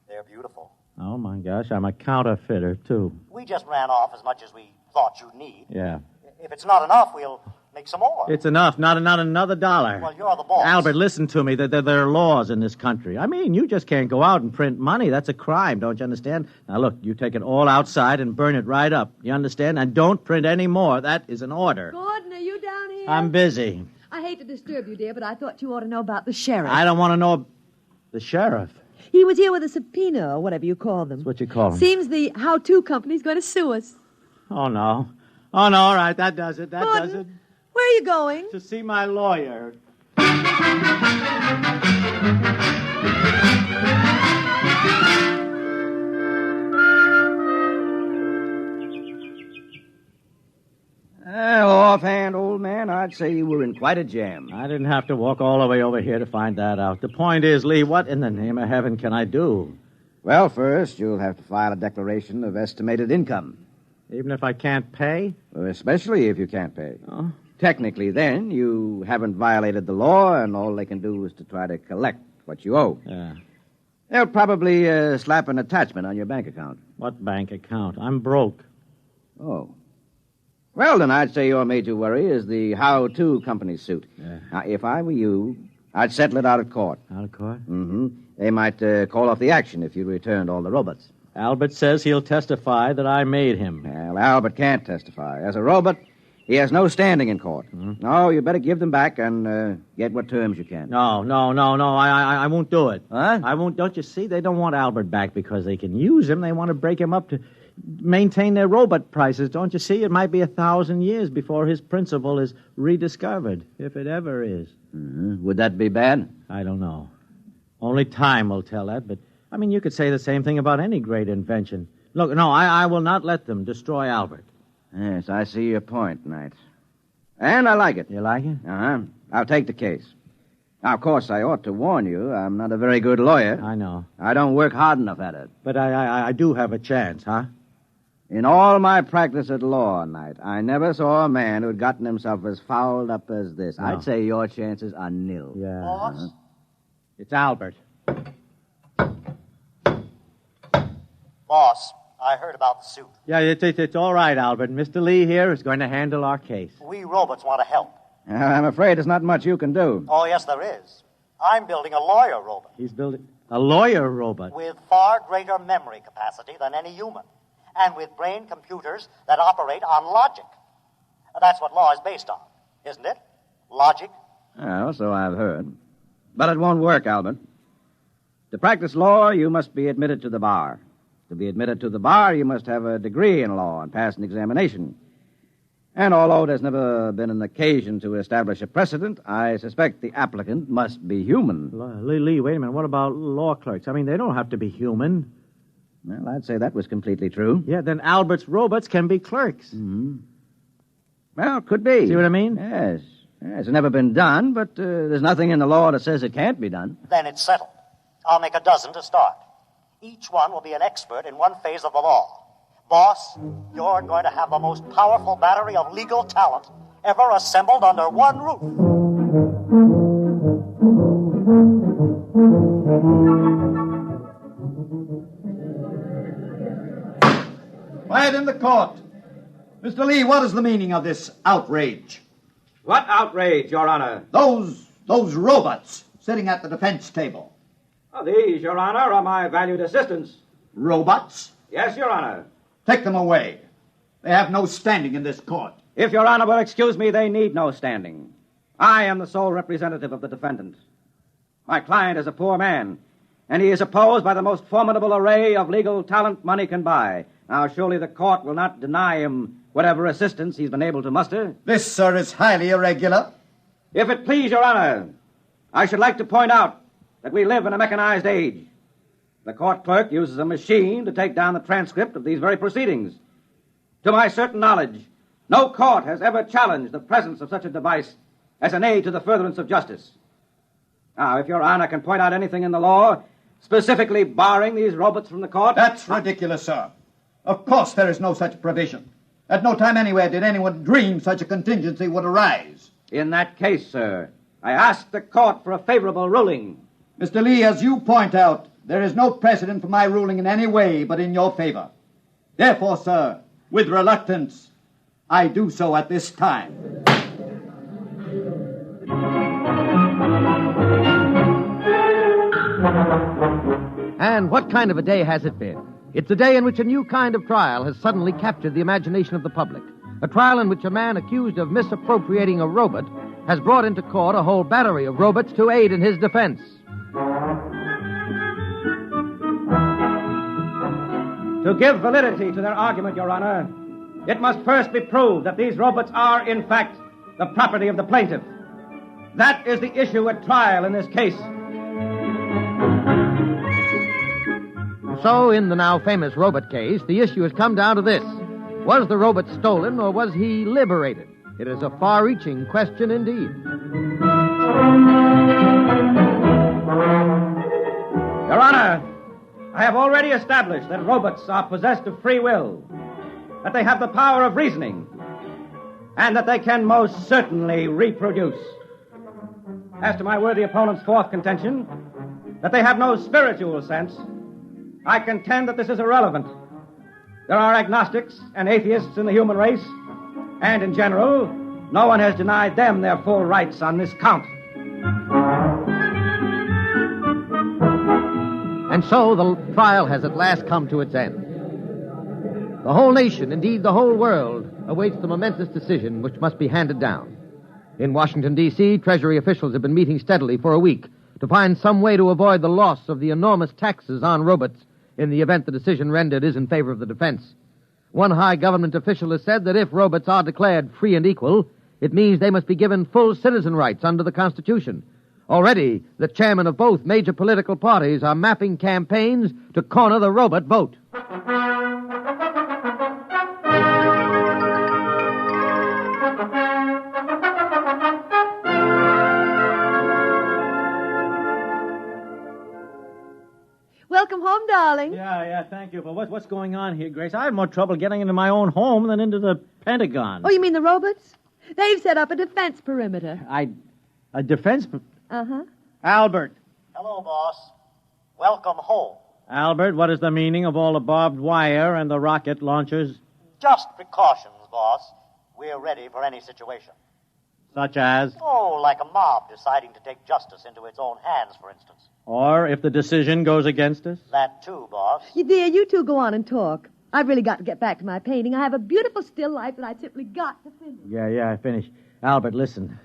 they're beautiful. Oh, my gosh, I'm a counterfeiter, too. We just ran off as much as we thought you'd need. Yeah. If it's not enough, we'll make some more. It's enough, not another dollar. Well, you're the boss. Albert, listen to me. There are laws in this country. I mean, you just can't go out and print money. That's a crime, don't you understand? Now, look, you take it all outside and burn it right up. You understand? And don't print any more. That is an order. Gordon, are you down here? I'm busy. I hate to disturb you, dear, but I thought you ought to know about the sheriff. I don't want to know the sheriff. He was here with a subpoena, or whatever you call them. That's what you call him. Seems the how-to company's going to sue us. Oh, no. Oh, no, all right, that does it. That Gordon, does it. where are you going? To see my lawyer. Well, offhand, old man, I'd say you were in quite a jam. I didn't have to walk all the way over here to find that out. The point is, Lee, what in the name of heaven can I do? Well, first, you'll have to file a declaration of estimated income. Even if I can't pay? Well, especially if you can't pay. Oh. Technically, then, you haven't violated the law, and all they can do is to try to collect what you owe. Yeah. They'll probably slap an attachment on your bank account. What bank account? I'm broke. Oh. Well, then I'd say your major worry is the how-to company suit. Yeah. Now, if I were you, I'd settle it out of court. Out of court? Mm-hmm. They might call off the action if you returned all the robots. Albert says he'll testify that I made him. Well, Albert can't testify. As a robot, he has no standing in court. Mm-hmm. No, you better give them back and get what terms you can. No. I won't do it. Huh? I won't. Don't you see? They don't want Albert back because they can use him. They want to break him up to maintain their robot prices. Don't you see? It might be 1,000 years before his principle is rediscovered, if it ever is. Mm-hmm. Would that be bad? I don't know. Only time will tell that, but, I mean, you could say the same thing about any great invention. Look, no, I will not let them destroy Albert. Yes, I see your point, Knight. And I like it. You like it? Uh-huh. I'll take the case. Now, of course, I ought to warn you, I'm not a very good lawyer. I know. I don't work hard enough at it. But I do have a chance, huh? In all my practice at law, Knight, I never saw a man who'd gotten himself as fouled up as this. No. I'd say your chances are nil. Yeah. Boss? It's Albert. Boss, I heard about the suit. Yeah, it's all right, Albert. Mr. Lee here is going to handle our case. We robots want to help. I'm afraid there's not much you can do. Oh, yes, there is. I'm building a lawyer robot He's building a lawyer robot. with far greater memory capacity than any human, and with brain computers that operate on logic. That's what law is based on, isn't it? Logic. Well, so I've heard. But it won't work, Albert. To practice law, you must be admitted to the bar. To be admitted to the bar, you must have a degree in law and pass an examination. And although there's never been an occasion to establish a precedent, I suspect the applicant must be human. Lee, wait a minute. What about law clerks? I mean, they don't have to be human. Well, I'd say that was completely true. Yeah, then Albert's robots can be clerks. Mm-hmm. Well, could be. See what I mean? Yes. It's never been done, but there's nothing in the law that says it can't be done. Then it's settled. I'll make a dozen to start. Each one will be an expert in one phase of the law. Boss, you're going to have the most powerful battery of legal talent ever assembled under one roof. Quiet in the court. Mr. Lee, what is the meaning of this outrage? What outrage, Your Honor? Those robots sitting at the defense table. These, Your Honor, are my valued assistants. Robots? Yes, Your Honor. Take them away. They have no standing in this court. If Your Honor will excuse me, they need no standing. I am the sole representative of the defendant. My client is a poor man, and he is opposed by the most formidable array of legal talent money can buy. Now, surely the court will not deny him whatever assistance he's been able to muster. This, sir, is highly irregular. If it please Your Honor, I should like to point out that we live in a mechanized age. The court clerk uses a machine to take down the transcript of these very proceedings. To my certain knowledge, no court has ever challenged the presence of such a device as an aid to the furtherance of justice. Now, if Your Honor can point out anything in the law specifically barring these robots from the court... That's ridiculous, sir. Of course there is no such provision. At no time anywhere did anyone dream such a contingency would arise. In that case, sir, I ask the court for a favorable ruling. Mr. Lee, as you point out, there is no precedent for my ruling in any way but in your favor. Therefore, sir, with reluctance, I do so at this time. And what kind of a day has it been? It's a day in which a new kind of trial has suddenly captured the imagination of the public. A trial in which a man accused of misappropriating a robot has brought into court a whole battery of robots to aid in his defense. To give validity to their argument, Your Honor, it must first be proved that these robots are, in fact, the property of the plaintiff. That is the issue at trial in this case. So, in the now famous robot case, the issue has come down to this. Was the robot stolen or was he liberated? It is a far-reaching question indeed. Your Honor, I have already established that robots are possessed of free will, that they have the power of reasoning, and that they can most certainly reproduce. As to my worthy opponent's fourth contention, that they have no spiritual sense, I contend that this is irrelevant. There are agnostics and atheists in the human race, and in general, no one has denied them their full rights on this count. And so the trial has at last come to its end. The whole nation, indeed the whole world, awaits the momentous decision which must be handed down. In Washington, D.C., Treasury officials have been meeting steadily for a week to find some way to avoid the loss of the enormous taxes on robots in the event the decision rendered is in favor of the defense. One high government official has said that if robots are declared free and equal, it means they must be given full citizen rights under the Constitution. Already, the chairmen of both major political parties are mapping campaigns to corner the robot vote. Welcome home, darling. Yeah, thank you. But what's going on here, Grace? I had more trouble getting into my own home than into the Pentagon. Oh, you mean the robots? They've set up a defense perimeter. A defense... Uh-huh. Albert. Hello, boss. Welcome home. Albert, what is the meaning of all the barbed wire and the rocket launchers? Just precautions, boss. We're ready for any situation. Such as? Oh, like a mob deciding to take justice into its own hands, for instance. Or if the decision goes against us? That too, boss. Dear, you two go on and talk. I've really got to get back to my painting. I have a beautiful still life that I simply got to finish. Yeah, finish. Albert, listen.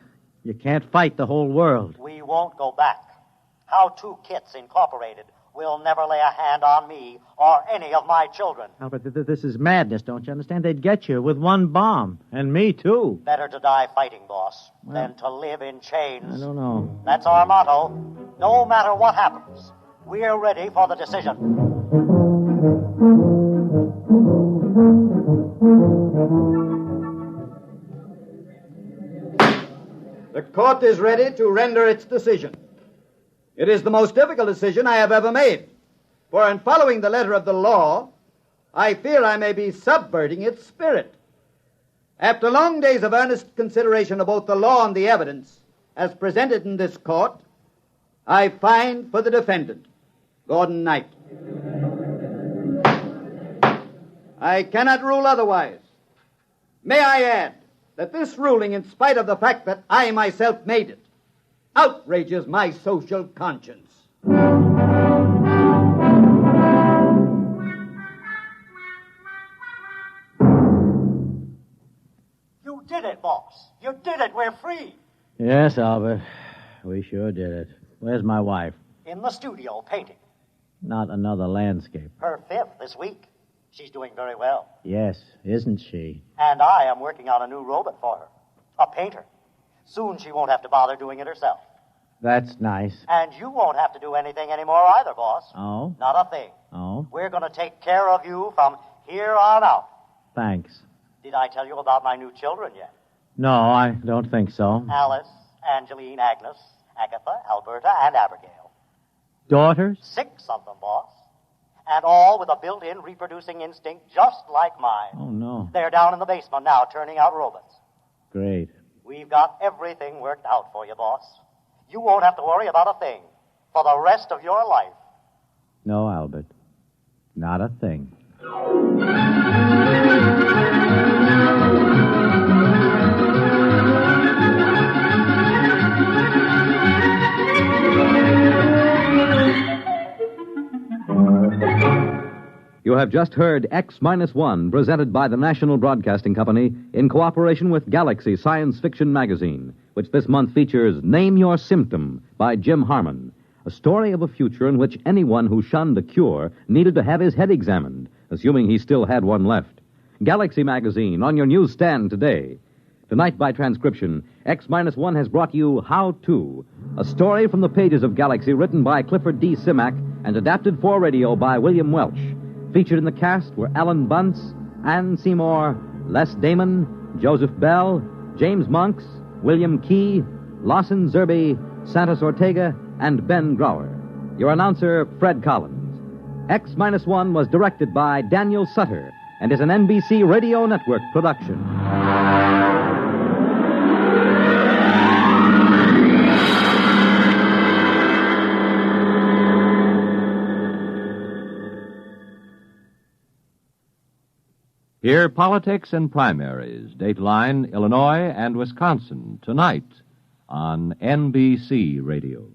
You can't fight the whole world. We won't go back. How Two Kits Incorporated will never lay a hand on me or any of my children. Albert, this is madness, don't you understand? They'd get you with one bomb. And me, too. Better to die fighting, boss, than to live in chains. I don't know. That's our motto. No matter what happens, we're ready for the decision. The court is ready to render its decision. It is the most difficult decision I have ever made, for in following the letter of the law, I fear I may be subverting its spirit. After long days of earnest consideration of both the law and the evidence as presented in this court, I find for the defendant, Gordon Knight. I cannot rule otherwise. May I add that this ruling, in spite of the fact that I myself made it, outrages my social conscience. You did it, boss. You did it. We're free. Yes, Albert. We sure did it. Where's my wife? In the studio, painting. Not another landscape. Her fifth this week. She's doing very well. Yes, isn't she? And I am working on a new robot for her. A painter. Soon she won't have to bother doing it herself. That's nice. And you won't have to do anything anymore either, boss. Oh? Not a thing. Oh? We're going to take care of you from here on out. Thanks. Did I tell you about my new children yet? No, I don't think so. Alice, Angeline, Agnes, Agatha, Alberta, and Abigail. Daughters? 6 of them, boss. And all with a built-in reproducing instinct just like mine. Oh, no. They're down in the basement now turning out robots. Great. We've got everything worked out for you, boss. You won't have to worry about a thing for the rest of your life. No, Albert. Not a thing. You have just heard X-1, presented by the National Broadcasting Company in cooperation with Galaxy Science Fiction Magazine. which this month features Name Your Symptom by Jim Harmon, a story of a future in which anyone who shunned a cure needed to have his head examined, assuming he still had one left. Galaxy Magazine on your newsstand today. Tonight, by transcription, X-1 has brought you How To, a story from the pages of Galaxy written by Clifford D. Simak and adapted for radio by William Welch. Featured in the cast were Alan Bunce, Ann Seymour, Les Damon, Joseph Bell, James Monks, William Key, Lawson Zerby, Santos Ortega, and Ben Grauer. Your announcer, Fred Collins. X-1 was directed by Daniel Sutter and is an NBC Radio Network production. Hear politics and primaries, Dateline, Illinois, and Wisconsin, tonight on NBC Radio.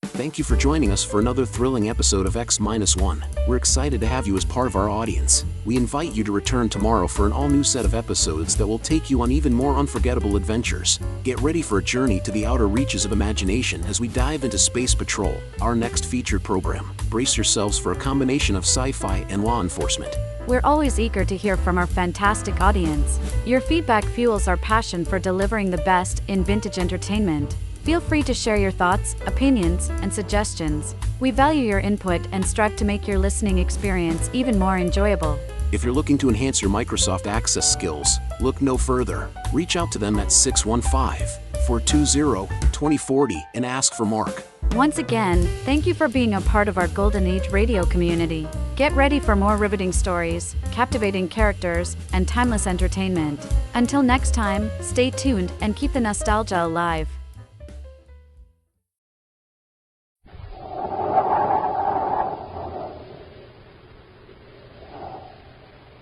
Thank you for joining us for another thrilling episode of X-1. We're excited to have you as part of our audience. We invite you to return tomorrow for an all-new set of episodes that will take you on even more unforgettable adventures. Get ready for a journey to the outer reaches of imagination as we dive into Space Patrol, our next featured program. Brace yourselves for a combination of sci-fi and law enforcement. We're always eager to hear from our fantastic audience. Your feedback fuels our passion for delivering the best in vintage entertainment. Feel free to share your thoughts, opinions, and suggestions. We value your input and strive to make your listening experience even more enjoyable. If you're looking to enhance your Microsoft Access skills, look no further. Reach out to them at 615-420-2040 and ask for Mark. Once again, thank you for being a part of our Golden Age radio community. Get ready for more riveting stories, captivating characters, and timeless entertainment. Until next time, stay tuned and keep the nostalgia alive.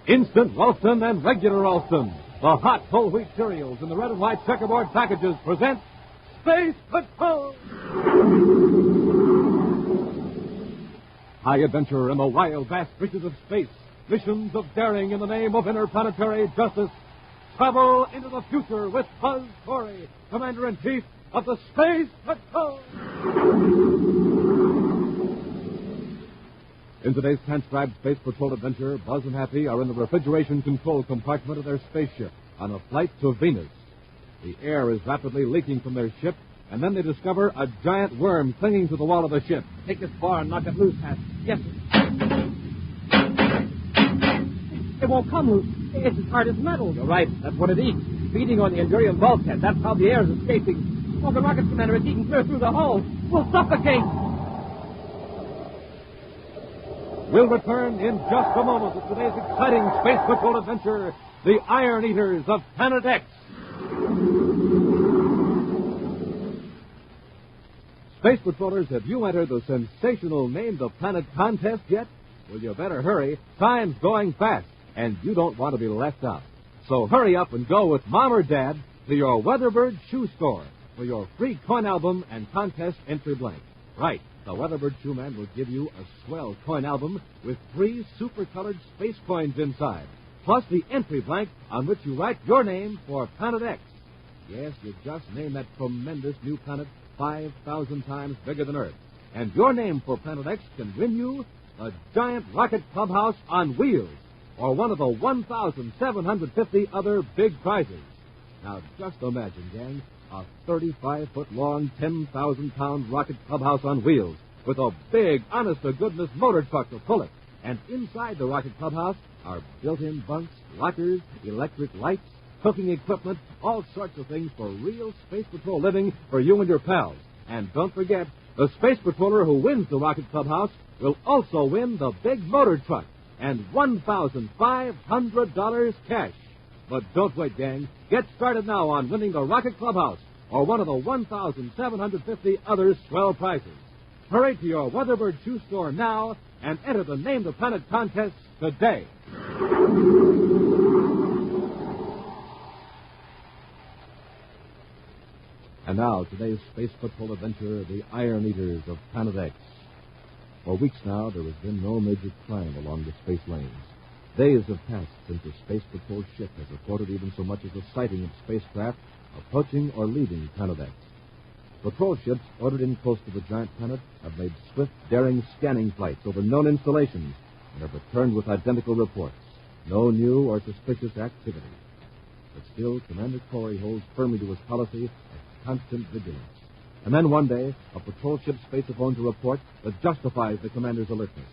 Instant Ralston and regular Ralston, the hot whole wheat cereals in the red and white checkerboard packages present Space Patrol! High adventure in the wild, vast reaches of space. Missions of daring in the name of interplanetary justice. Travel into the future with Buzz Corey, Commander-in-Chief of the Space Patrol! In today's transcribed Space Patrol adventure, Buzz and Happy are in the refrigeration control compartment of their spaceship on a flight to Venus. The air is rapidly leaking from their ship, and then they discover a giant worm clinging to the wall of the ship. Take this bar and knock it loose, Hap. Yes, sir. It won't come loose. It's as hard as metal. You're right. That's what it eats. Feeding on the Endurian bulkhead. That's how the air is escaping. Oh, the rocket commander is eating clear through the hole. We'll suffocate. We'll return in just a moment to today's exciting Space Patrol adventure, the Iron Eaters of Planet X. Space Patrollers, have you entered the sensational Name the Planet contest yet? Well, you better hurry. Time's going fast, and you don't want to be left out. So hurry up and go with Mom or Dad to your Weatherbird shoe store for your free coin album and contest entry blank. Right. The Weatherbird Shoeman will give you a swell coin album with 3 super-colored space coins inside, plus the entry blank on which you write your name for Planet X. Yes, you just named that tremendous new planet 5,000 times bigger than Earth. And your name for Planet X can win you a giant rocket clubhouse on wheels, or one of the 1,750 other big prizes. Now, just imagine, gang, a 35-foot-long, 10,000-pound rocket clubhouse on wheels with a big, honest-to-goodness motor truck to pull it. And inside the rocket clubhouse are built-in bunks, lockers, electric lights, cooking equipment, all sorts of things for real Space Patrol living for you and your pals. And don't forget, the Space Patroller who wins the rocket clubhouse will also win the big motor truck and $1,500 cash. But don't wait, gang. Get started now on winning the rocket clubhouse or one of the 1,750 other swell prizes. Hurry to your Weatherbird shoe store now and enter the Name the Planet contest today. And now, today's Space Patrol adventure, the Iron Eaters of Planet X. For weeks now, there has been no major crime along the space lanes. Days have passed since a Space Patrol ship has reported even so much as a sighting of spacecraft approaching or leaving Planet X. Patrol ships ordered in close to the giant planet have made swift, daring scanning flights over known installations and have returned with identical reports. No new or suspicious activity. But still, Commander Corey holds firmly to his policy of constant vigilance. And then one day, a patrol ship spaceophones a report that justifies the commander's alertness.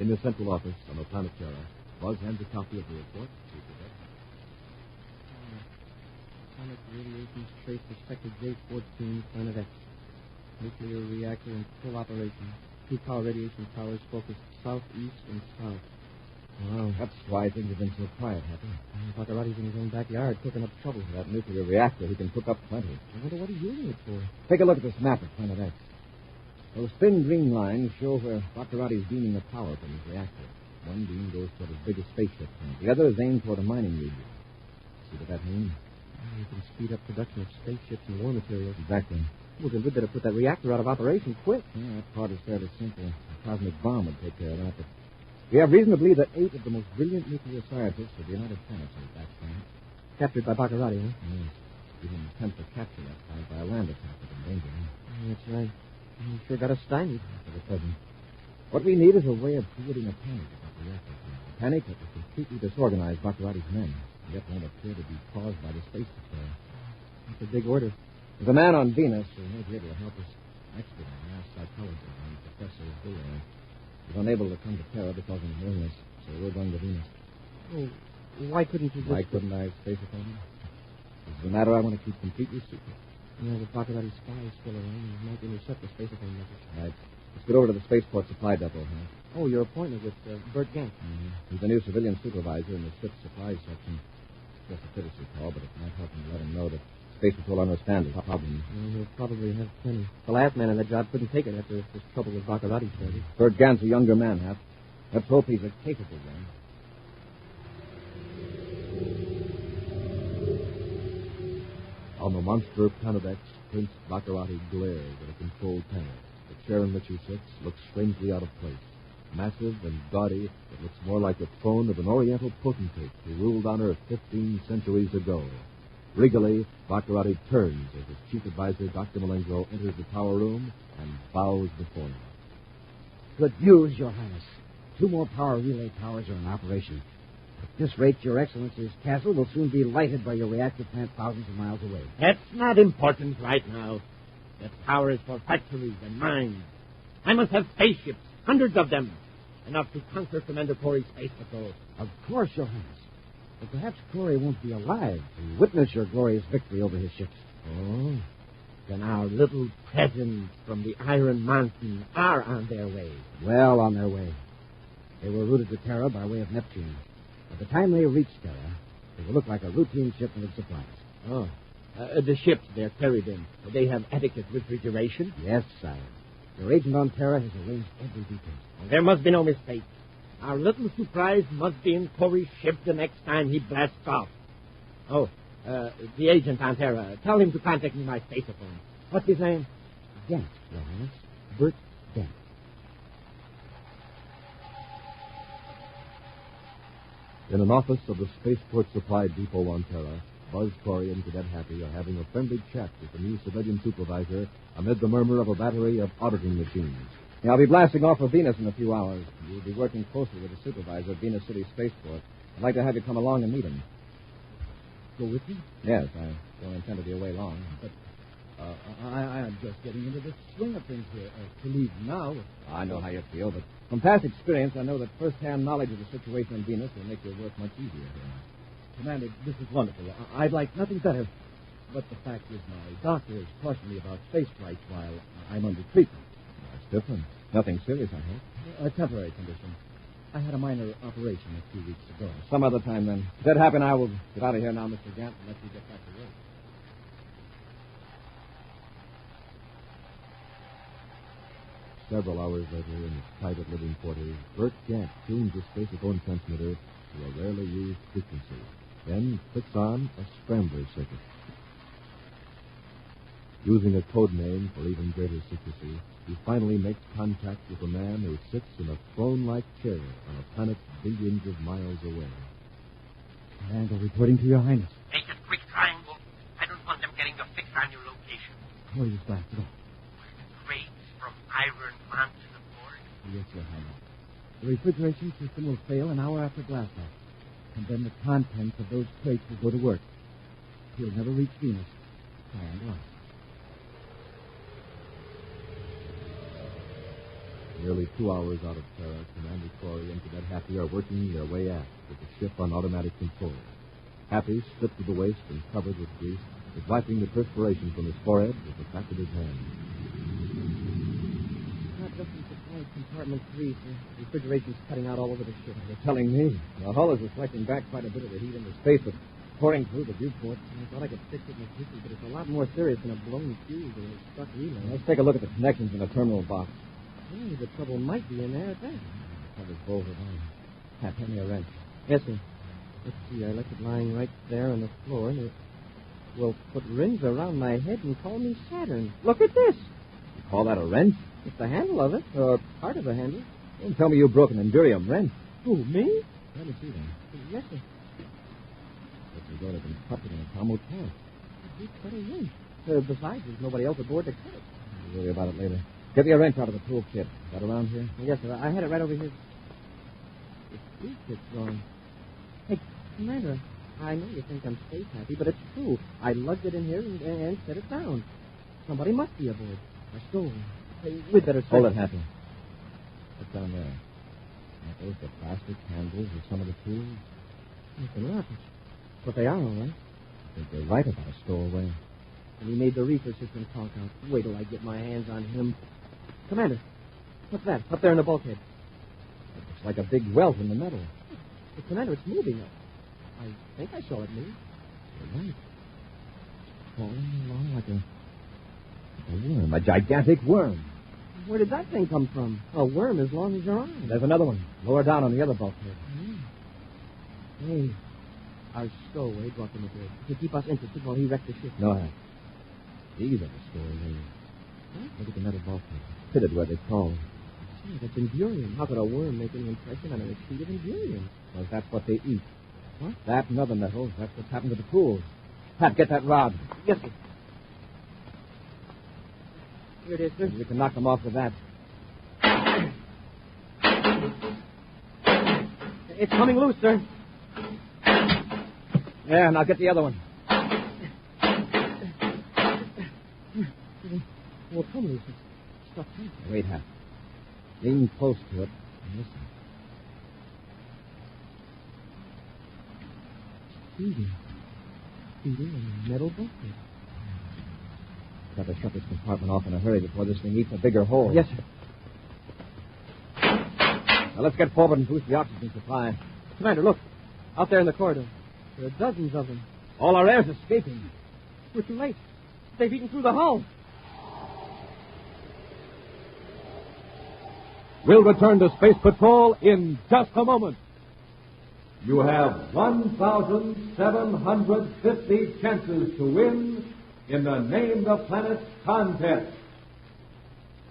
In the central office on the planet Terra, Buzz hands a copy of the report to Cadet. Atomic radiation trace suspected J-14, Planet X. Nuclear reactor in full operation. Two power radiation towers focused southeast and south. Well, that's why things have been so quiet, Happy. Baccarotti's in his own backyard cooking up trouble. That nuclear reactor, he can cook up plenty. I wonder what he's using it for. Take a look at this map of Planet X. Those thin green lines show where Baccarotti's beaming the power from his reactor. One beam goes toward his biggest spaceship, and the other is aimed toward a mining region. See what that means? You can speed up production of spaceships and war materials. Exactly. Well, then we'd better put that reactor out of operation quick. Yeah, that part is fairly simple. A cosmic bomb would take care of that, but we have reason to believe that 8 of the most brilliant nuclear scientists of the United Planets are at that planet. Captured by Baccarotti, huh? Yes. We didn't attempt to capture that planet by a land attack with endanger. That's right. You sure got us stymied. For the present. What we need is a way of creating a panic about the reactor. A panic that will completely disorganize Baccarotti's men, yet won't appear to be caused by the space patrol. That's a big order. There's a man on Venus who may be able to help us. Expert in mass psychology and Professor Dewey. He's unable to come to Terra because of his illness, so we're going to Venus. Oh, why couldn't you just... Why couldn't I space upon him? This is a matter I want to keep completely secret. Yeah, the Baccarotti's spy is still around. He might intercept the spacephone message. Right. Let's get over to the spaceport supply depot, huh? Oh, your appointment with Bert Gant. Mm-hmm. He's the new civilian supervisor in the ship's supplies section. Just a courtesy call, but it might help him let him know that Space Patrol understands his problem. He'll probably have plenty. The last man on that job couldn't take it after this trouble with Baccarotti started. Bert Gant's a younger man, Hap. Let's hope he's a capable one. On the monster Planet X, Prince Baccarotti glares at a control panel. The chair in which he sits looks strangely out of place. Massive and gaudy, it looks more like the throne of an Oriental potentate who ruled on Earth 15 centuries ago. Regally, Baccarotti turns as his chief advisor, Dr. Malengro, enters the tower room and bows before him. Good news, Your Highness. 2 more power relay towers are in operation. At this rate, Your Excellency's castle will soon be lighted by your reactor plant thousands of miles away. That's not important right now. That power is for factories and mines. I must have spaceships, hundreds of them, enough to conquer Commander Corey's space patrol. Of course, Your Highness. But perhaps Corey won't be alive to witness your glorious victory over his ships. Oh, then our little presents from the Iron Mountain are on their way. Well, on their way. They were routed to Terra by way of Neptune. By the time they reach Terra, they will look like a routine shipment of supplies. Oh, the ships they're carried in, they have adequate refrigeration? Yes, sire. Your agent on Terra has arranged every detail. Well, there must be no mistake. Our little surprise must be in Corey's ship the next time he blasts off. Oh, the agent on Terra. Tell him to contact me by spacephone. What's his name? Gant, Your Highness. Bert Gant. In an office of the Spaceport Supply Depot on Terra, Buzz Corey and Cadet Happy are having a friendly chat with the new civilian supervisor amid the murmur of a battery of auditing machines. Yeah, I'll be blasting off for Venus in a few hours. You'll be working closely with the supervisor at Venus City Spaceport. I'd like to have you come along and meet him. Go with me? Yes, I don't intend to be away long. But I'm just getting into the swing of things here. To leave now... I know how you feel, but from past experience, I know that first-hand knowledge of the situation on Venus will make your work much easier here. Commander, this is wonderful. I'd like nothing better. But the fact is, my doctor has cautioned me about space flights while I'm under treatment. That's different. Nothing serious, I hope. A temporary condition. I had a minor operation a few weeks ago. Some other time, then. If that happen, I will get out of here now, Mr. Gant, and let you get back to work. Several hours later, in his private living quarters, Bert Gant tunes the spacephone transmitter to a rarely used frequency, then clicks on a scrambler circuit. Using a code name for even greater secrecy, he finally makes contact with a man who sits in a throne-like chair on a planet billions of miles away. Triangle reporting to Your Highness. Make it quick, Triangle. I don't want them getting a fix on your location. How are you blasted off? Crates from iron plants in the port. Yes, Your Highness. The refrigeration system will fail an hour after blast off. And then the contents of those crates will go to work. He'll never reach Venus. Triangle off. Nearly 2 hours out of Terra, Commander Corey and Cadet Happy are working their way aft with the ship on automatic control. Happy, stripped to the waist and covered with grease, is wiping the perspiration from his forehead with the back of his hand. Not just in supply compartment 3, sir. Refrigeration's cutting out all over the ship. You're telling me? The hull is reflecting back quite a bit of the heat into space, but pouring through the viewport. I thought I could fix it in a jiffy, but it's a lot more serious than a blown fuse or a stuck relay. Let's take a look at the connections in the terminal box. Well, the trouble might be in there at that. Covers both of them. Pat, hand me a wrench. Yes, sir. Let's see, I left it lying right there on the floor, and it will put rings around my head and call me Saturn. Look at this. You call that a wrench? It's the handle of it, or part of the handle. Don't tell me you broke an Endurium wrench. Who, me? Let me see them. Yes, sir. Looks as though they've been cut in a Talmud test. Who cut a wrench? Besides, there's nobody else aboard to cut it. We'll worry about it later. Get me a wrench out of the toolkit. Got around here? Yes, sir. I had it right over here. The toolkit's gone. Hey, Commander, I know you think I'm space happy, but it's true. I lugged it in here and set it down. Somebody must be aboard. A stowaway. Hey, we'd better hold it, Happy. What's down there? Are those the plastic handles of some of the tools? Looking up. But they are, all right. I think they're right about a stowaway. And he made the reefer system talk out. Wait till I get my hands on him. Commander, what's that? Up there in the bulkhead. It looks like a big welt in the metal. But, Commander, it's moving up. I think I saw it move. You're right. Crawling along like a worm. A gigantic worm. Where did that thing come from? A worm as long as your arm. There's another one. Lower down on the other bulkhead. Hey, our stowaway brought them aboard to keep us interested while he wrecked the ship. No, these are the stowaways. Look at the metal bulkhead. Pitted where they crawled. Gee, that's Endurium. How could a worm make any impression on a sheet of Endurium? Well, that's what they eat. What? That and other metals. That's what's happened to the tools. Pat, get that rod. Yes, sir. Here it is, sir. You can knock them off with that. It's coming loose, sir. Yeah, now get the other one. Well, come loose. It's stuck tight. Wait, Hap. Lean close to it and listen. Feeding a metal bulkhead. Got to shut this compartment off in a hurry before this thing eats a bigger hole. Yes, sir. Now let's get forward and boost the oxygen supply. Commander, look. Out there in the corridor. There are dozens of them. All our air's escaping. We're too late. They've eaten through the hull. We'll return to Space Patrol in just a moment. You have 1,750 chances to win in the Name the Planet contest.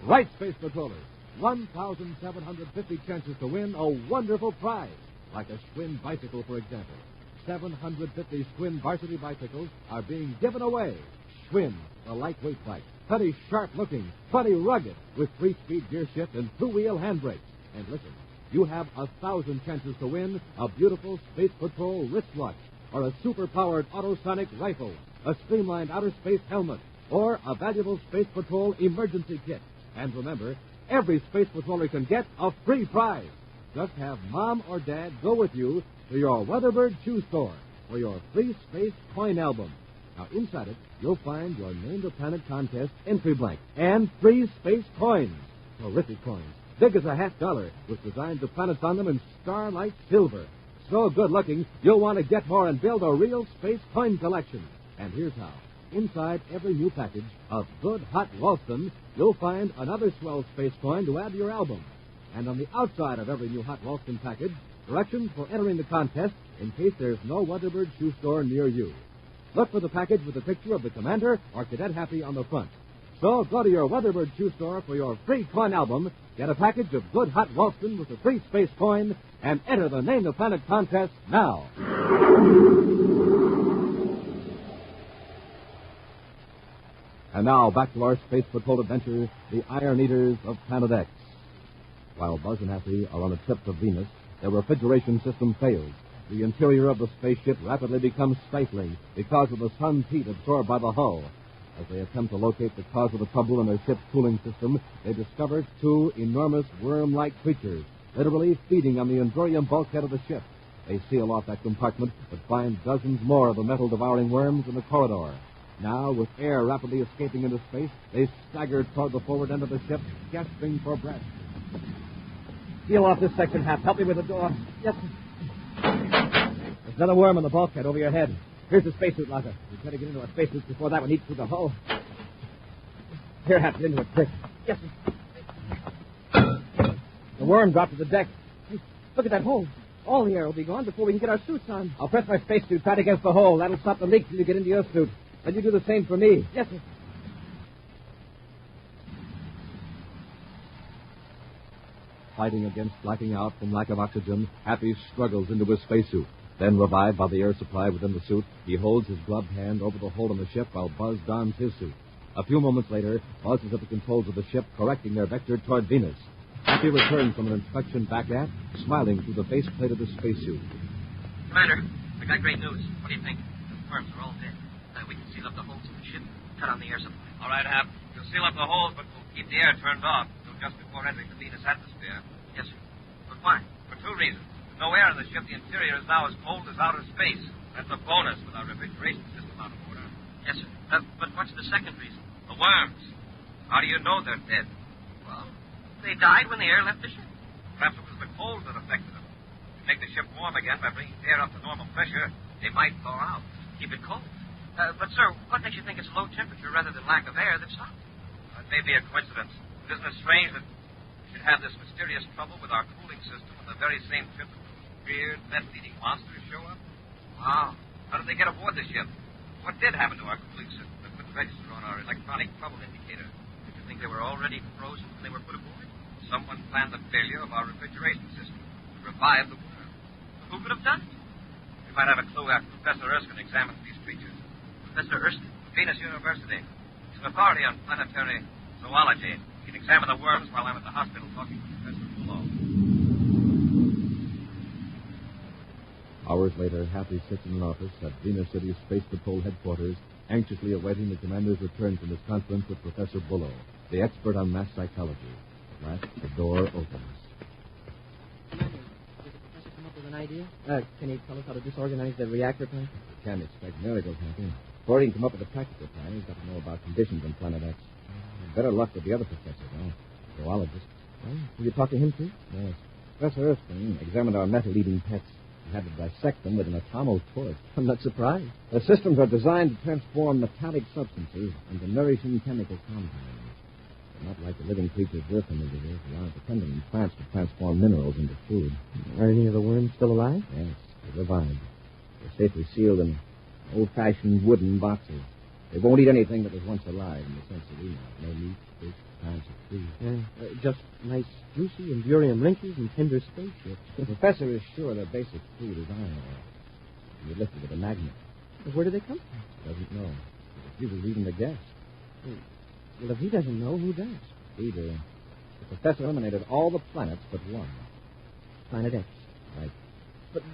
Right, Space Patrollers. 1,750 chances to win a wonderful prize, like a Schwinn bicycle, for example. 750 Schwinn varsity bicycles are being given away. Schwinn, the lightweight bike. Plenty sharp-looking, plenty rugged, with 3-speed gear shift and 2-wheel handbrakes. And listen, you have 1,000 chances to win a beautiful Space Patrol wristwatch, or a super-powered autosonic rifle, a streamlined outer space helmet, or a valuable Space Patrol emergency kit. And remember, every Space Patroller can get a free prize. Just have Mom or Dad go with you to your Weatherbird shoe store for your free space coin album. Now, inside it, you'll find your Name the Planet contest entry blank and free space coins. Terrific coins, big as a $50, with designs of planets on them in starlight silver. So good-looking, you'll want to get more and build a real space coin collection. And here's how. Inside every new package of good hot Ralston, you'll find another swell space coin to add to your album. And on the outside of every new hot Ralston package, directions for entering the contest in case there's no Weatherbird shoe store near you. look for the package with a picture of the Commander or Cadet Happy on the front. So go to your Weatherbird shoe store for your free coin album, get a package of good hot Walston with a free space coin, and enter the Name the Planet contest now. And now, back to our Space Patrol adventure, the Iron Eaters of Planet X. While Buzz and Happy are on a trip to Venus, their refrigeration system fails. The interior of the spaceship rapidly becomes stifling because of the sun's heat absorbed by the hull. As they attempt to locate the cause of the trouble in their ship's cooling system, they discover two enormous worm-like creatures, literally feeding on the Endurium bulkhead of the ship. They seal off that compartment, but find dozens more of the metal-devouring worms in the corridor. Now, with air rapidly escaping into space, they stagger toward the forward end of the ship, gasping for breath. Seal off this section, Hap. Help me with the door. Yes, sir. There's another worm on the bulkhead over your head. Here's the spacesuit locker. We try to get into our spacesuits before that one eats through the hull. Here, Hap, get into it quick. Yes, sir. The worm dropped to the deck. Hey, look at that hole. All the air will be gone before we can get our suits on. I'll press my spacesuit tight against the hole. That'll stop the leak till you get into your suit. Then you do the same for me. Yes, sir. Fighting against blacking out from lack of oxygen, Happy struggles into his spacesuit. Then, revived by the air supply within the suit, he holds his gloved hand over the hole in the ship while Buzz dons his suit. A few moments later, Buzz is at the controls of the ship, correcting their vector toward Venus. Happy returns from an inspection back at, smiling through the faceplate of the spacesuit. Commander, I got great news. What do you think? The worms are all dead. We can seal up the holes in the ship, cut on the air supply. All right, Hap. You'll seal up the holes, but we'll keep the air turned off until just before entering the Venus atmosphere. Yes, sir. But why? For two reasons. With no air in the ship, the interior is now as cold as outer space. That's a bonus with our refrigeration system out of order. Yes, sir. But what's the second reason? The worms. How do you know they're dead? Well, they died when the air left the ship. Perhaps it was the cold that affected them. To make the ship warm again by bringing air up to normal pressure, they might thaw out. Keep it cold. But, sir, what makes you think it's low temperature rather than lack of air that stopped it? It may be a coincidence. Isn't it strange that we should have this mysterious trouble with our cooling system on the very same trip that those weird, meth-eating monsters show up? Wow. How did they get aboard the ship? What did happen to our cooling system that couldn't register on our electronic trouble indicator? Did you think they were already frozen when they were put aboard? Someone planned the failure of our refrigeration system to revive the worm. Who could have done it? We might have a clue after Professor Erskine examines these creatures. Professor Erskine? Venus University. He's an authority on planetary zoology. He can examine the worms while I'm at the hospital talking to Professor Bulow. Hours later, Happy sits in an office at Venus City Space Patrol headquarters, anxiously awaiting the commander's return from his conference with Professor Bulow, the expert on mass psychology. At last, the door opens. Commander, did the professor come up with an idea? Can he tell us how to disorganize the reactor plant? You can't expect miracles, Happy. Before he can come up with a practical plan, he's got to know about conditions on Planet X. Better luck with the other professor, though. Zoologist. Well, will you talk to him, too? Yes. Professor Erskine examined our metal-eating pets. He had to dissect them with an atomo torch. I'm not surprised. The systems are designed to transform metallic substances into nourishing chemical compounds. They're not like the living creatures we're familiar with. They aren't dependent on plants to transform minerals into food. Are any of the worms still alive? Yes, they're revived. They're safely sealed in old-fashioned wooden boxes. They won't eat anything that was once alive in the sense that we know. No meat, fish, plants, or trees. Just nice, juicy Endurium lynxes and tender spaceships. The professor is sure their basic food is iron ore. You lift it with a magnet. Where do they come from? He doesn't know. He refuses even to guess. Well, if he doesn't know, who does? We do. The professor eliminated all the planets but one. Planet X. Right.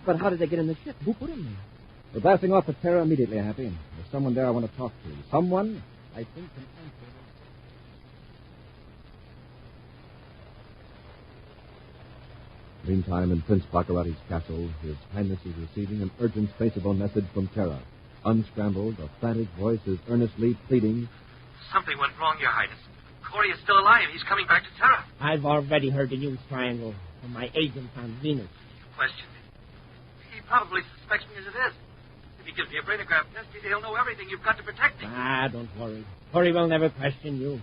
But how did they get in the ship? Who put them there? We're blasting off the Terra immediately, Happy. There's someone there I want to talk to. Someone I think can answer this. Meantime, in Prince Baccarati's castle, His Highness is receiving an urgent spaceable message from Terra. Unscrambled, a frantic voice is earnestly pleading. Something went wrong, Your Highness. Corey is still alive. He's coming back to Terra. I've already heard the news, Triangle, from my agent on Venus. You question me. He probably suspects me as it is. If he gives me a brainograph test, he'll know everything. You've got to protect me. Don't worry. Corey will never question you.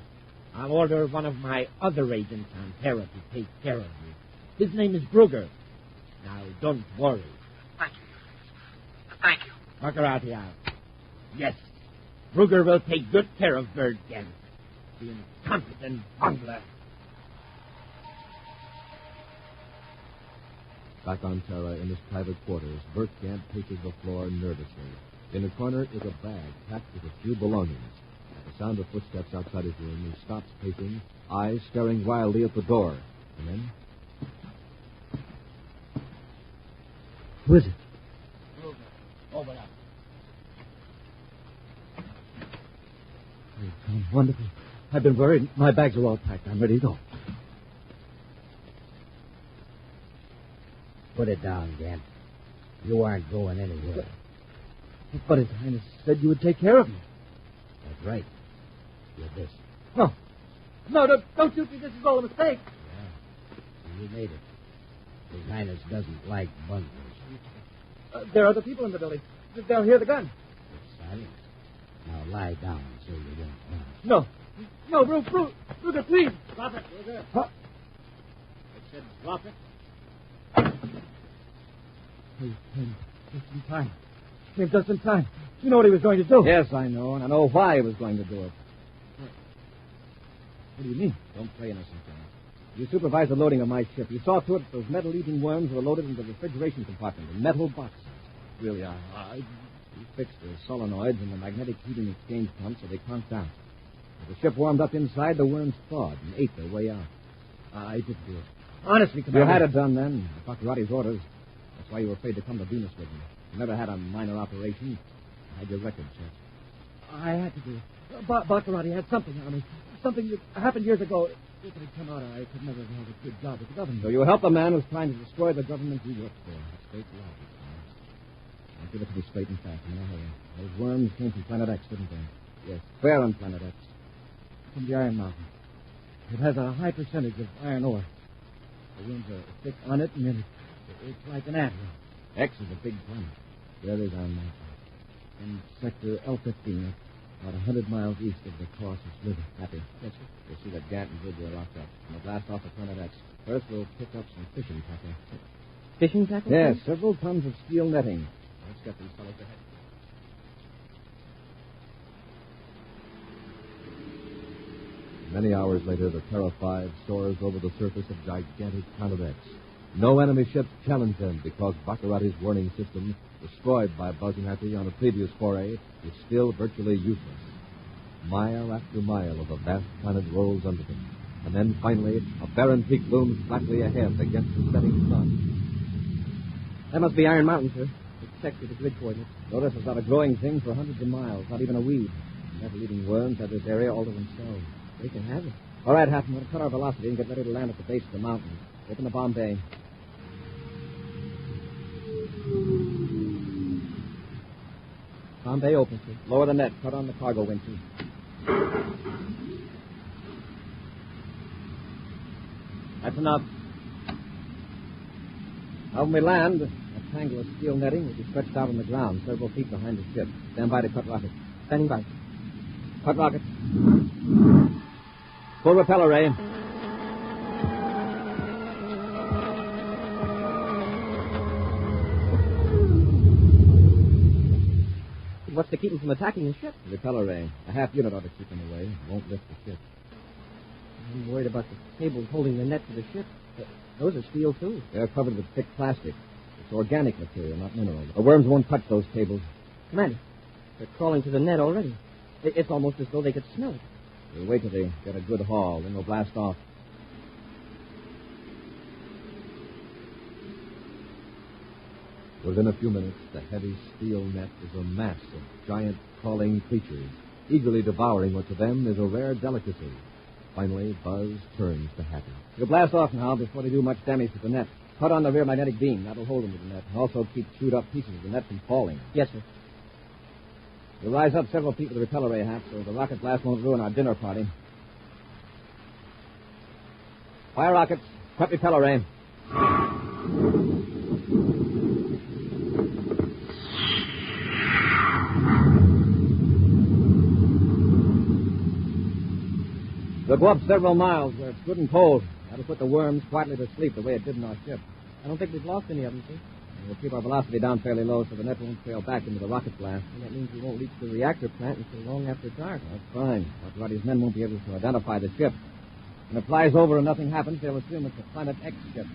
I'll order one of my other agents on Terra to take care of you. His name is Brugger. Now, don't worry. Thank you, Your Highness. Thank you. Baccarati out. Yes. Kruger will take good care of Bergkamp. The incompetent bungler. Back on Terra in his private quarters, Bergkamp paces the floor nervously. In a corner is a bag packed with a few belongings. At the sound of footsteps outside his room, he stops pacing, eyes staring wildly at the door. And then... Who is it? Over there. Oh, Tom, wonderful. I've been worried. My bags are all packed. I'm ready to go. Put it down, Gant. You aren't going anywhere. But His Highness said you would take care of me. That's right. You're this. No. No, don't shoot me. This is all a mistake. Yeah. You made it. His Highness doesn't like bunglers. There are other people in the village. They'll hear the gun. It's silent. Now lie down so you won't run. No. No, Kruger, please. Drop it, Kruger. Huh? I said drop it. He came just in time. Came just in time. You know what he was going to do. Yes, I know, and I know why he was going to do it. What do you mean? Don't play innocent, John. You supervised the loading of my ship. You saw to it that those metal-eating worms were loaded into the refrigeration compartment in metal boxes. Really, you fixed the solenoids and the magnetic heating exchange pumps so they conked out. As the ship warmed up inside, the worms thawed and ate their way out. I did do it. Honestly, Commander. You had it done then. Baccarati's orders. That's why you were afraid to come to Venus with me. You never had a minor operation. I had your record checked. I had to do it. Baccarati had something on me. Something that happened years ago. If it had come out, I could never have held a good job with the government. So you helped a man who's trying to destroy the government you worked for. That's great logic, I'll give it to me straight and fast in a hurry. Those worms came from Planet X, didn't they? Yes. Where on Planet X? From the Iron Mountain. It has a high percentage of iron ore. The worms are thick on it, and then it's like an atom. X is a big planet. There is Iron Mountain. In sector L-15, about 100 miles east of the Colossus River. Happy? Yes, sir. You'll see that Gant and Bridge are locked up. And we'll blast off at Planet X. First, we'll pick up some fishing tackle. Fishing tackle? Yes, several tons of steel netting. Let's get these fellows ahead. Many hours later, the Terra 5 soars over the surface of gigantic Planet X. No enemy ships challenge them because Baccarati's warning system, destroyed by Buzz and Happy on a previous foray, is still virtually useless. Mile after mile of the vast planet rolls under them. And then, finally, a barren peak looms flatly ahead against the setting sun. That must be Iron Mountain, sir. It's checked with the grid coordinates. Notice it's not a growing thing for hundreds of miles, not even a weed. Metal-eating worms have this area all to themselves. They can have it. All right, Halfman, we'll cut our velocity and get ready to land at the base of the mountain. Open the bomb bay. Bomb bay open, sir. Lower the net. Cut on the cargo winches. That's enough. Now, when we land, a tangle of steel netting will be stretched out on the ground several feet behind the ship. Stand by to cut rockets. Standing by. Cut rockets. Full repeller ray. What's to keep them from attacking the ship? The repeller ray. A half unit ought to keep them away. It won't lift the ship. I'm worried about the cables holding the net to the ship. Those are steel, too. They're covered with thick plastic. It's organic material, not mineral. The worms won't touch those cables. Commander, they're crawling to the net already. It's almost as though they could smell it. We'll wait till they get a good haul, then we'll blast off. Within a few minutes, the heavy steel net is a mass of giant crawling creatures, eagerly devouring what to them is a rare delicacy. Finally, Buzz turns to Happy. You'll blast off now before they do much damage to the net. Cut on the rear magnetic beam. That'll hold them to the net. And also keep chewed up pieces of the net from falling. Yes, sir. We'll rise up several feet with the repeller ray hat so the rocket blast won't ruin our dinner party. Fire rockets. Prep repeller ray. We'll go up several miles where it's good and cold. That'll put the worms quietly to sleep the way it did in our ship. I don't think we've lost any of them, sir. We'll keep our velocity down fairly low so the net won't trail back into the rocket blast. And that means we won't reach the reactor plant until long after dark. That's fine. But Roddy's men won't be able to identify the ship. When it flies over and nothing happens, they'll assume it's a Planet X ship.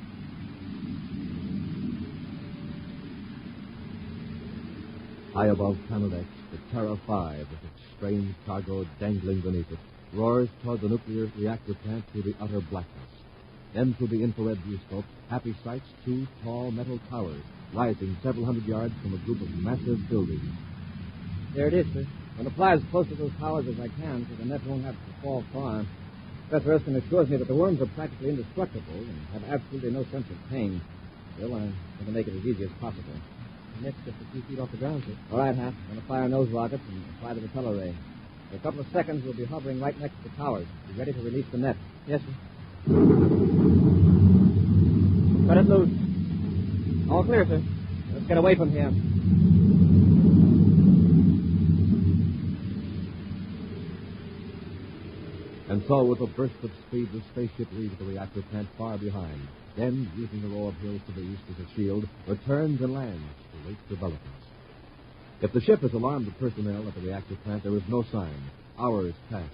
High above Planet X, the Terra 5, with its strange cargo dangling beneath it, roars toward the nuclear reactor plant through the utter blackness. Then through the infrared viewscope, Happy sights two tall metal towers rising several hundred yards from a group of massive buildings. There it is, sir. I'm going to fly as close to those towers as I can so the net won't have to fall far. Professor Erskine assures me that the worms are practically indestructible and have absolutely no sense of pain. Still, I'm going to make it as easy as possible. The net's just a few feet off the ground, sir. All right, Hap. I'm going to fire nose rockets and apply the repeller ray. For a couple of seconds, we'll be hovering right next to the towers. Be ready to release the net. Yes, sir. Cut it loose. All clear, sir. Let's get away from here. And so, with a burst of speed, the spaceship leaves the reactor plant far behind. Then, using the row of hills to the east as a shield, returns and lands to wait developments. If the ship has alarmed the personnel at the reactor plant, there is no sign. Hours pass.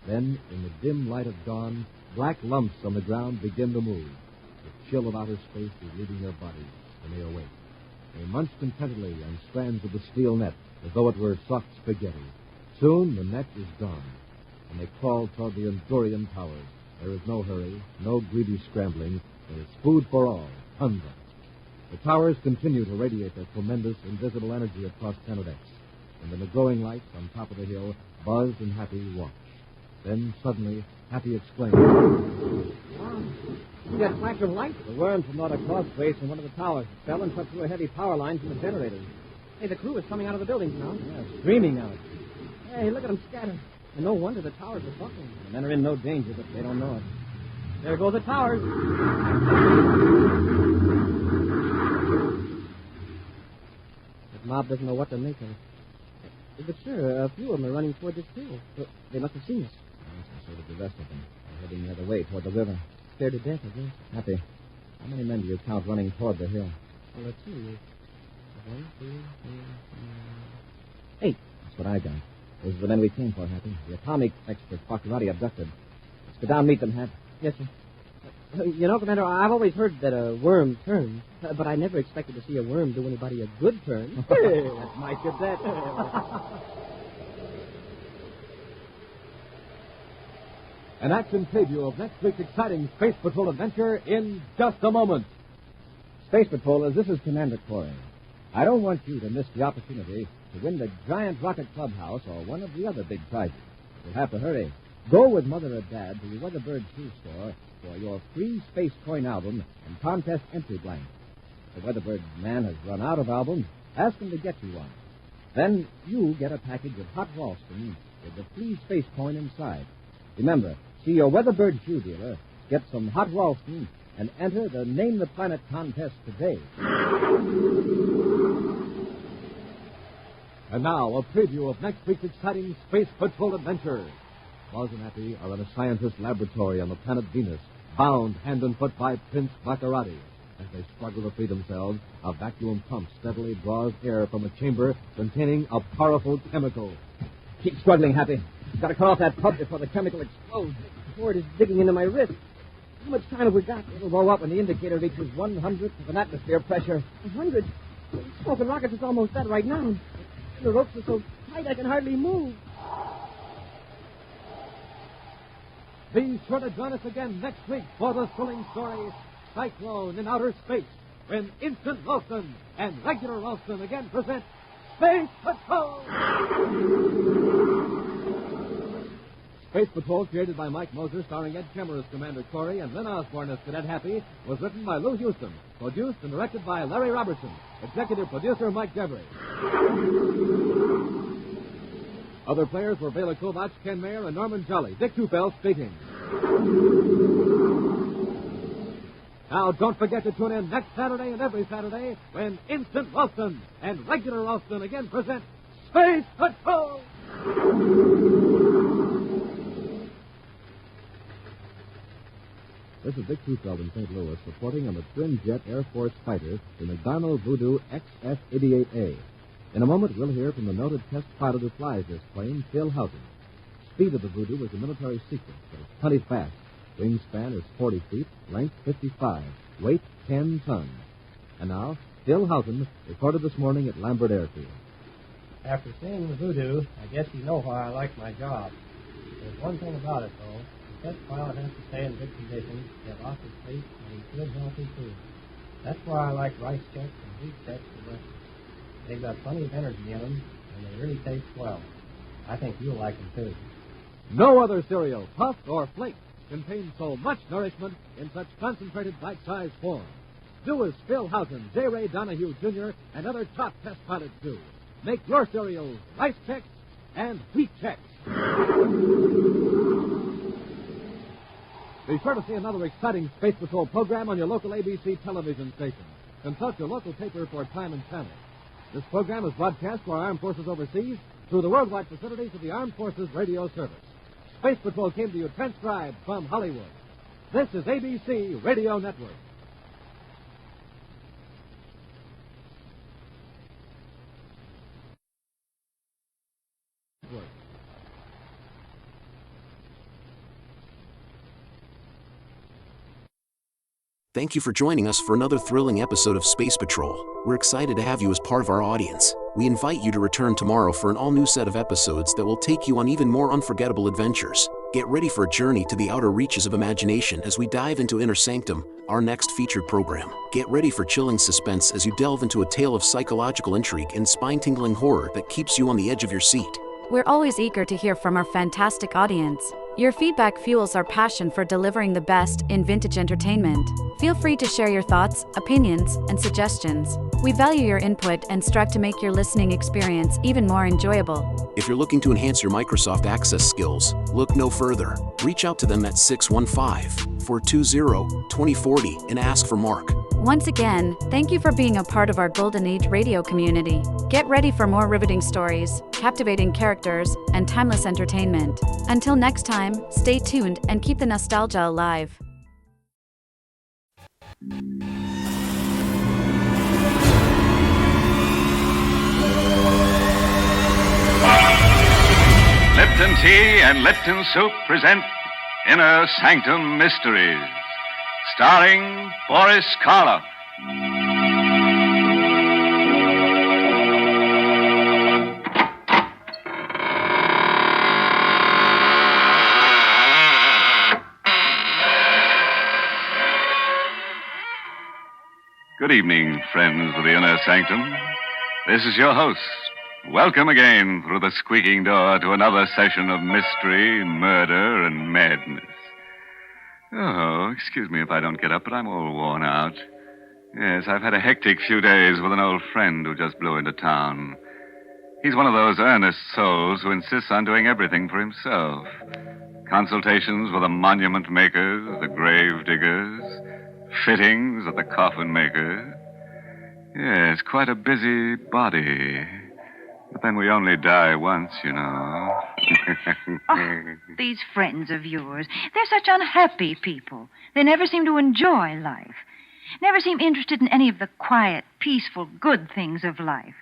Then, in the dim light of dawn, black lumps on the ground begin to move. The chill of outer space is leaving their bodies, and they awake. They munch contentedly on strands of the steel net, as though it were soft spaghetti. Soon, the net is gone, and they crawl toward the Endurian towers. There is no hurry, no greedy scrambling. There is food for all, tons of it. The towers continue to radiate their tremendous, invisible energy across Planet X. And in the growing lights on top of the hill, Buzz and Happy watch. Then, suddenly, Happy exclaims, Wow. See that flash of light? The worm from Nordic Crossways from one of the towers. It fell and cut through a heavy power line from the generators. Hey, the crew is coming out of the buildings now. Yeah, screaming out. Hey, look at them scatter. And no wonder the towers are buckling. The men are in no danger, but they don't know it. There go the towers. The mob doesn't know what to make of it. But, sir, a few of them are running toward this hill. They must have seen us. Yes, so did the rest of them. They're heading the other way, toward the river. Scared to death, I guess. Happy, how many men do you count running toward the hill? Well, let's see. 1, 2, 3, 4, 8. That's what I got. Those are the men we came for, Happy. The atomic expert, Fakarati, abducted. Let's go down and meet them, Hap. Yes, sir. You know, Commander, I've always heard that a worm turns, but I never expected to see a worm do anybody a good turn. That's my good bet. An action preview of next week's exciting Space Patrol adventure in just a moment. Space Patrollers, this is Commander Corey. I don't want you to miss the opportunity to win the Giant Rocket Clubhouse or one of the other big prizes. You'll have to hurry. Go with Mother or Dad to the Weatherbird shoe store for your free Space Coin album and contest entry blank. If the Weatherbird man has run out of albums, ask him to get you one. Then you get a package of hot Ralston with the free Space Coin inside. Remember, see your Weatherbird shoe dealer, get some hot Ralston, and enter the Name the Planet contest today. And now, a preview of next week's exciting Space Patrol adventure. Buzz and Happy are in a scientist's laboratory on the planet Venus, bound hand and foot by Prince Baccarati. As they struggle to free themselves, a vacuum pump steadily draws air from a chamber containing a powerful chemical. Keep struggling, Happy. Got to cut off that pump before the chemical explodes. The cord is digging into my wrist. How much time have we got? It'll blow up when the indicator reaches 1/100th of an atmosphere pressure. 100? Smoking rockets is almost that right now. The ropes are so tight I can hardly move. Be sure to join us again next week for the thrilling story, Cyclone in Outer Space, when Instant Ralston and Regular Ralston again present Space Patrol! Space Patrol, created by Mike Moser, starring Ed Kemmer as Commander Corey and Lynn Osborne as Cadet Happy, was written by Lou Houston, produced and directed by Larry Robertson, executive producer Mike Devery. Other players were Bela Kovacs, Ken Mayer, and Norman Jolly. Dick Tufel speaking. Now, don't forget to tune in next Saturday and every Saturday when Instant Ralston and Regular Ralston again present Space Patrol! This is Dick Trufeld in St. Louis, reporting on the twin-jet Air Force fighter, the McDonnell Voodoo XF-88A. In a moment, we'll hear from the noted test pilot who flies this plane, Phil Houghton. Speed of the Voodoo is a military secret, but it's plenty fast. Wingspan is 40 feet, length 55, weight 10 tons. And now, Phil Houghton reported this morning at Lambert Airfield. After seeing the Voodoo, I guess you know why I like my job. There's one thing about it, though. The test pilot has to stay in good condition, get lots of sleep, and eat good, healthy food. That's why I like rice checks and wheat checks for breakfast. They've got plenty of energy in them, and they really taste well. I think you'll like them, too. No other cereal, puffed or flaked, contains so much nourishment in such concentrated bite-sized form. Do as Phil Houghton, J. Ray Donahue Jr., and other top test pilots do. Make your cereals rice checks and wheat checks. Be sure to see another exciting Space Patrol program on your local ABC television station. Consult your local paper for time and channel. This program is broadcast to our armed forces overseas through the worldwide facilities of the Armed Forces Radio Service. Space Patrol came to you transcribed from Hollywood. This is ABC Radio Network. Thank you for joining us for another thrilling episode of Space Patrol. We're excited to have you as part of our audience. We invite you to return tomorrow for an all-new set of episodes that will take you on even more unforgettable adventures. Get ready for a journey to the outer reaches of imagination as we dive into Inner Sanctum, our next featured program. Get ready for chilling suspense as you delve into a tale of psychological intrigue and spine-tingling horror that keeps you on the edge of your seat. We're always eager to hear from our fantastic audience. Your feedback fuels our passion for delivering the best in vintage entertainment. Feel free to share your thoughts, opinions, and suggestions. We value your input and strive to make your listening experience even more enjoyable. If you're looking to enhance your Microsoft Access skills, look no further. Reach out to them at 615-420-2040 and ask for Mark. Once again, thank you for being a part of our Golden Age radio community. Get ready for more riveting stories, captivating characters, and timeless entertainment. Until next time, stay tuned and keep the nostalgia alive. Lipton Tea and Lipton Soup present Inner Sanctum Mysteries, starring Boris Karloff. Good evening, friends of the Inner Sanctum. This is your host. Welcome again through the squeaking door to another session of mystery, murder, and madness. Oh, excuse me if I don't get up, but I'm all worn out. Yes, I've had a hectic few days with an old friend who just blew into town. He's one of those earnest souls who insists on doing everything for himself. Consultations with the monument makers, the grave diggers, fittings at the coffin makers. Yes, quite a busy body. But then we only die once, you know. Oh, these friends of yours, they're such unhappy people. They never seem to enjoy life. Never seem interested in any of the quiet, peaceful, good things of life.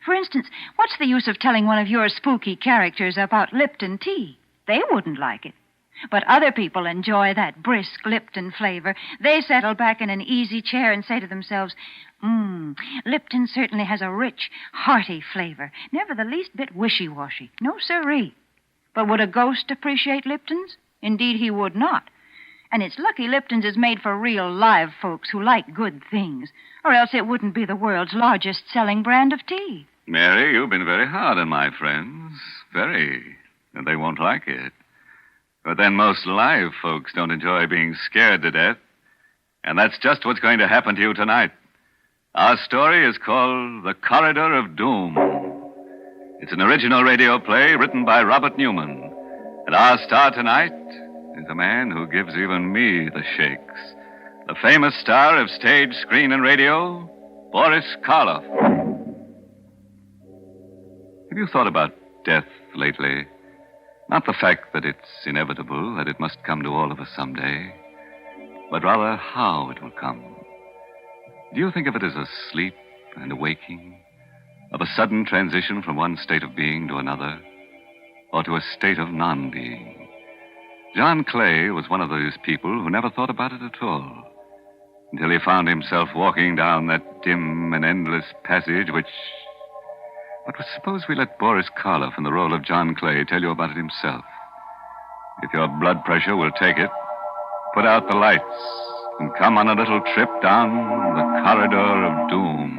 For instance, what's the use of telling one of your spooky characters about Lipton tea? They wouldn't like it. But other people enjoy that brisk Lipton flavor. They settle back in an easy chair and say to themselves, Lipton certainly has a rich, hearty flavor. Never the least bit wishy-washy. No siree. But would a ghost appreciate Lipton's? Indeed, he would not. And it's lucky Lipton's is made for real live folks who like good things, or else it wouldn't be the world's largest selling brand of tea. Mary, you've been very hard on my friends. Very. And they won't like it. But then most live folks don't enjoy being scared to death. And that's just what's going to happen to you tonight. Our story is called The Corridor of Doom. It's an original radio play written by Robert Newman. And our star tonight is a man who gives even me the shakes. The famous star of stage, screen, and radio, Boris Karloff. Have you thought about death lately? Not the fact that it's inevitable, that it must come to all of us someday, but rather how it will come. Do you think of it as a sleep and a waking, of a sudden transition from one state of being to another, or to a state of non-being? John Clay was one of those people who never thought about it at all, until he found himself walking down that dim and endless passage which... But suppose we let Boris Karloff in the role of John Clay tell you about it himself. If your blood pressure will take it, put out the lights and come on a little trip down the corridor of doom.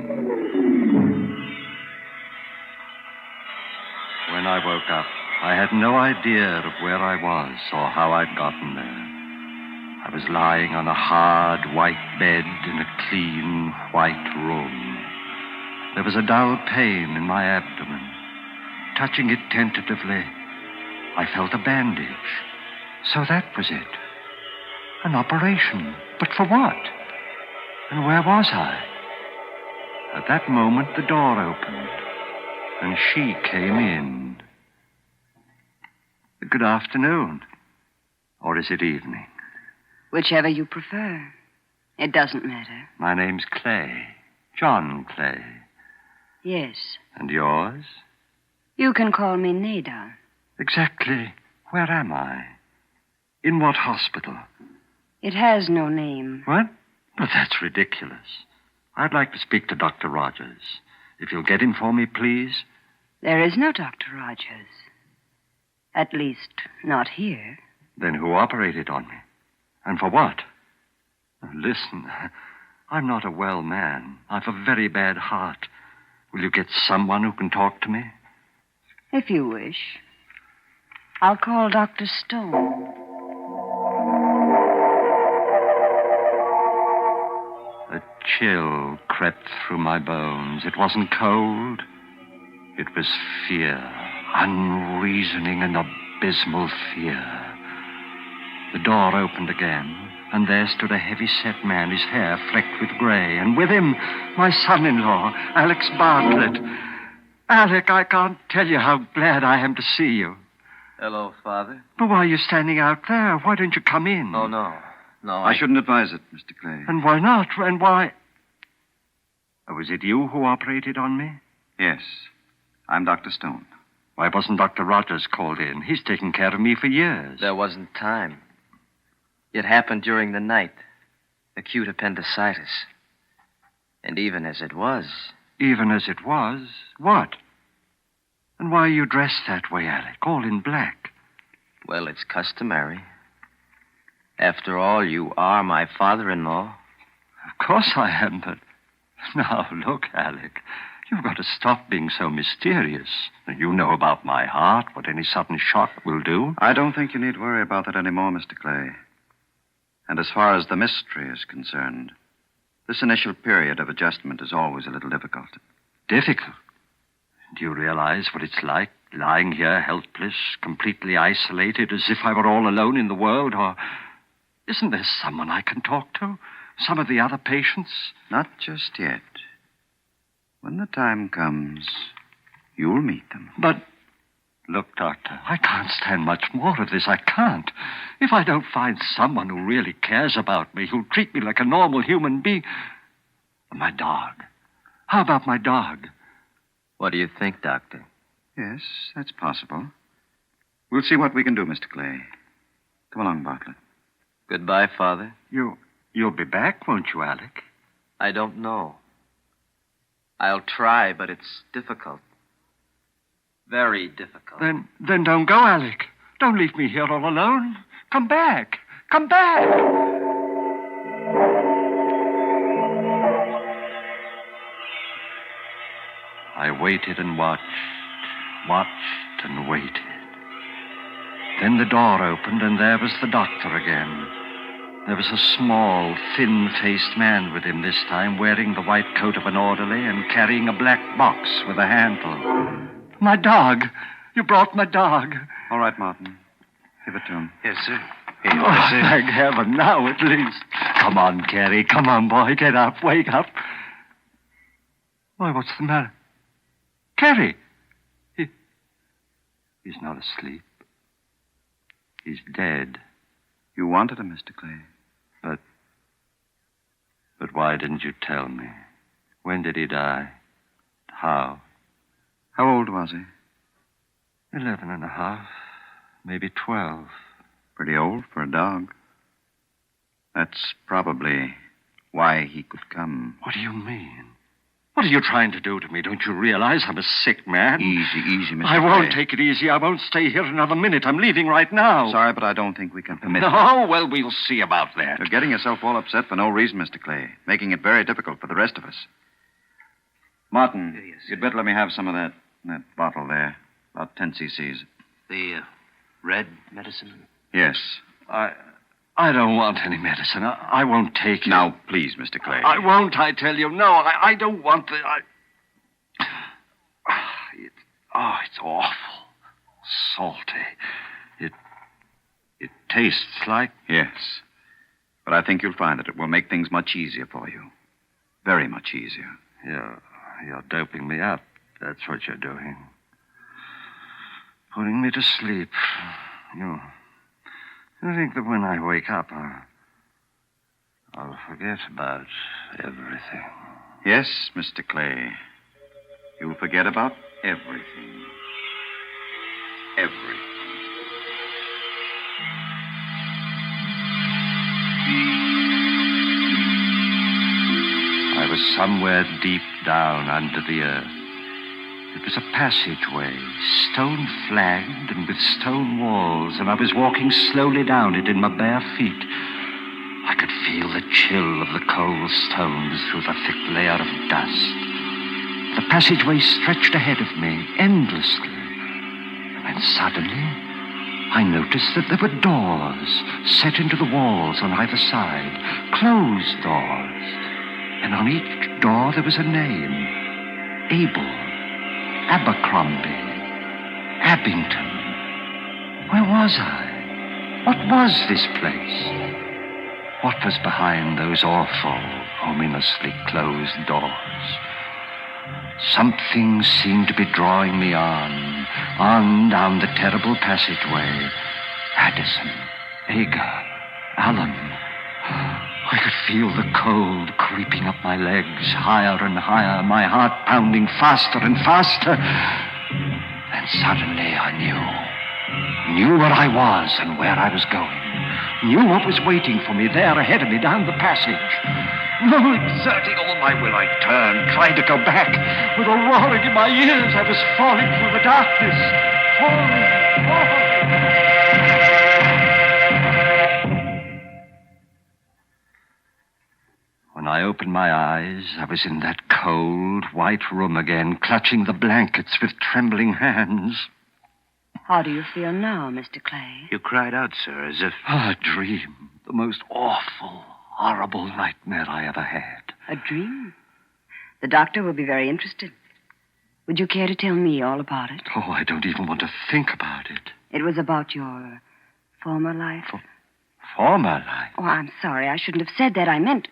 When I woke up, I had no idea of where I was or how I'd gotten there. I was lying on a hard, white bed in a clean, white room. There was a dull pain in my abdomen. Touching it tentatively, I felt a bandage. So that was it. An operation. But for what? And where was I? At that moment, the door opened, and she came in. Good afternoon. Or is it evening? Whichever you prefer. It doesn't matter. My name's Clay. John Clay. Yes. And yours? You can call me Nada. Exactly. Where am I? In what hospital? It has no name. What? But that's ridiculous. I'd like to speak to Dr. Rogers. If you'll get him for me, please. There is no Dr. Rogers. At least, not here. Then who operated on me? And for what? Listen, I'm not a well man. I've a very bad heart. Will you get someone who can talk to me? If you wish. I'll call Dr. Stone. A chill crept through my bones. It wasn't cold. It was fear. Unreasoning and abysmal fear. The door opened again, and there stood a heavy-set man, his hair flecked with gray, and with him, my son-in-law, Alex Bartlett. Alec, I can't tell you how glad I am to see you. Hello, Father. But why are you standing out there? Why don't you come in? Oh, no. No, I shouldn't advise it, Mr. Clay. And why not? And why... Oh, was it you who operated on me? Yes. I'm Dr. Stone. Why wasn't Dr. Rogers called in? He's taken care of me for years. There wasn't time. It happened during the night. Acute appendicitis. And even as it was... Even as it was? What? And why are you dressed that way, Alec? All in black. Well, it's customary. After all, you are my father-in-law. Of course I am, but... Now, look, Alec. You've got to stop being so mysterious. You know about my heart, what any sudden shock will do. I don't think you need worry about that anymore, Mr. Clay. And as far as the mystery is concerned, this initial period of adjustment is always a little difficult. Difficult? Do you realize what it's like, lying here helpless, completely isolated, as if I were all alone in the world? Or isn't there someone I can talk to? Some of the other patients? Not just yet. When the time comes, you'll meet them. But, look, Doctor, I can't stand much more of this. I can't. If I don't find someone who really cares about me, who'll treat me like a normal human being... My dog. How about my dog? What do you think, Doctor? Yes, that's possible. We'll see what we can do, Mr. Clay. Come along, Bartlett. Goodbye, Father. You'll be back, won't you, Alec? I don't know. I'll try, but it's difficult. Very difficult. Then don't go, Alec. Don't leave me here all alone. Come back. Come back. I waited and watched and waited. Then the door opened, and there was the doctor again. There was a small, thin-faced man with him this time, wearing the white coat of an orderly and carrying a black box with a handle. My dog! You brought my dog. All right, Martin. Give it to him. Yes, sir. Thank heaven, now at least. Come on, Carrie. Come on, boy. Get up. Wake up. Why, what's the matter? Carrie! He's not asleep. He's dead. You wanted him, Mr. Clay. But But why didn't you tell me? When did he die? How? How old was he? 11 and a half, maybe 12. Pretty old for a dog. That's probably why he could come. What do you mean? What are you trying to do to me? Don't you realize I'm a sick man? Easy, Mr. I won't Clay. take it easy. I won't stay here another minute. I'm leaving right now. Sorry, but I don't think we can permit it. Oh, well, we'll see about that. You're getting yourself all upset for no reason, Mr. Clay, making it very difficult for the rest of us. Martin, you'd better let me have some of that bottle there. About 10 cc's. The red medicine? Yes. I don't want any medicine. I won't take it. Now, please, Mr. Clay. I won't, I tell you. No, I don't want the... It's awful. Salty. It tastes like... Yes. But I think you'll find that it will make things much easier for you. Very much easier. You're doping me up. That's what you're doing. Putting me to sleep. You think that when I wake up, I'll forget about everything. Yes, Mr. Clay. You'll forget about everything. Everything. I was somewhere deep down under the earth. It was a passageway, stone-flagged and with stone walls, and I was walking slowly down it in my bare feet. I could feel the chill of the cold stones through the thick layer of dust. The passageway stretched ahead of me, endlessly. And suddenly, I noticed that there were doors set into the walls on either side, closed doors. And on each door there was a name. Abel, Abercrombie, Abington. Where was I? What was this place? What was behind those awful, ominously closed doors? Something seemed to be drawing me on down the terrible passageway. Addison, Agar, Allen. I could feel the cold creeping up my legs, higher and higher, my heart pounding faster and faster. And suddenly I knew where I was and where I was going. Knew what was waiting for me there ahead of me down the passage. Exerting all my will, I turned, tried to go back. With a roaring in my ears, I was falling through the darkness. Falling. When I opened my eyes, I was in that cold, white room again, clutching the blankets with trembling hands. How do you feel now, Mr. Clay? You cried out, sir, as if... A dream. The most awful, horrible nightmare I ever had. A dream? The doctor will be very interested. Would you care to tell me all about it? Oh, I don't even want to think about it. It was about your former life? Former life? Oh, I'm sorry. I shouldn't have said that. I meant...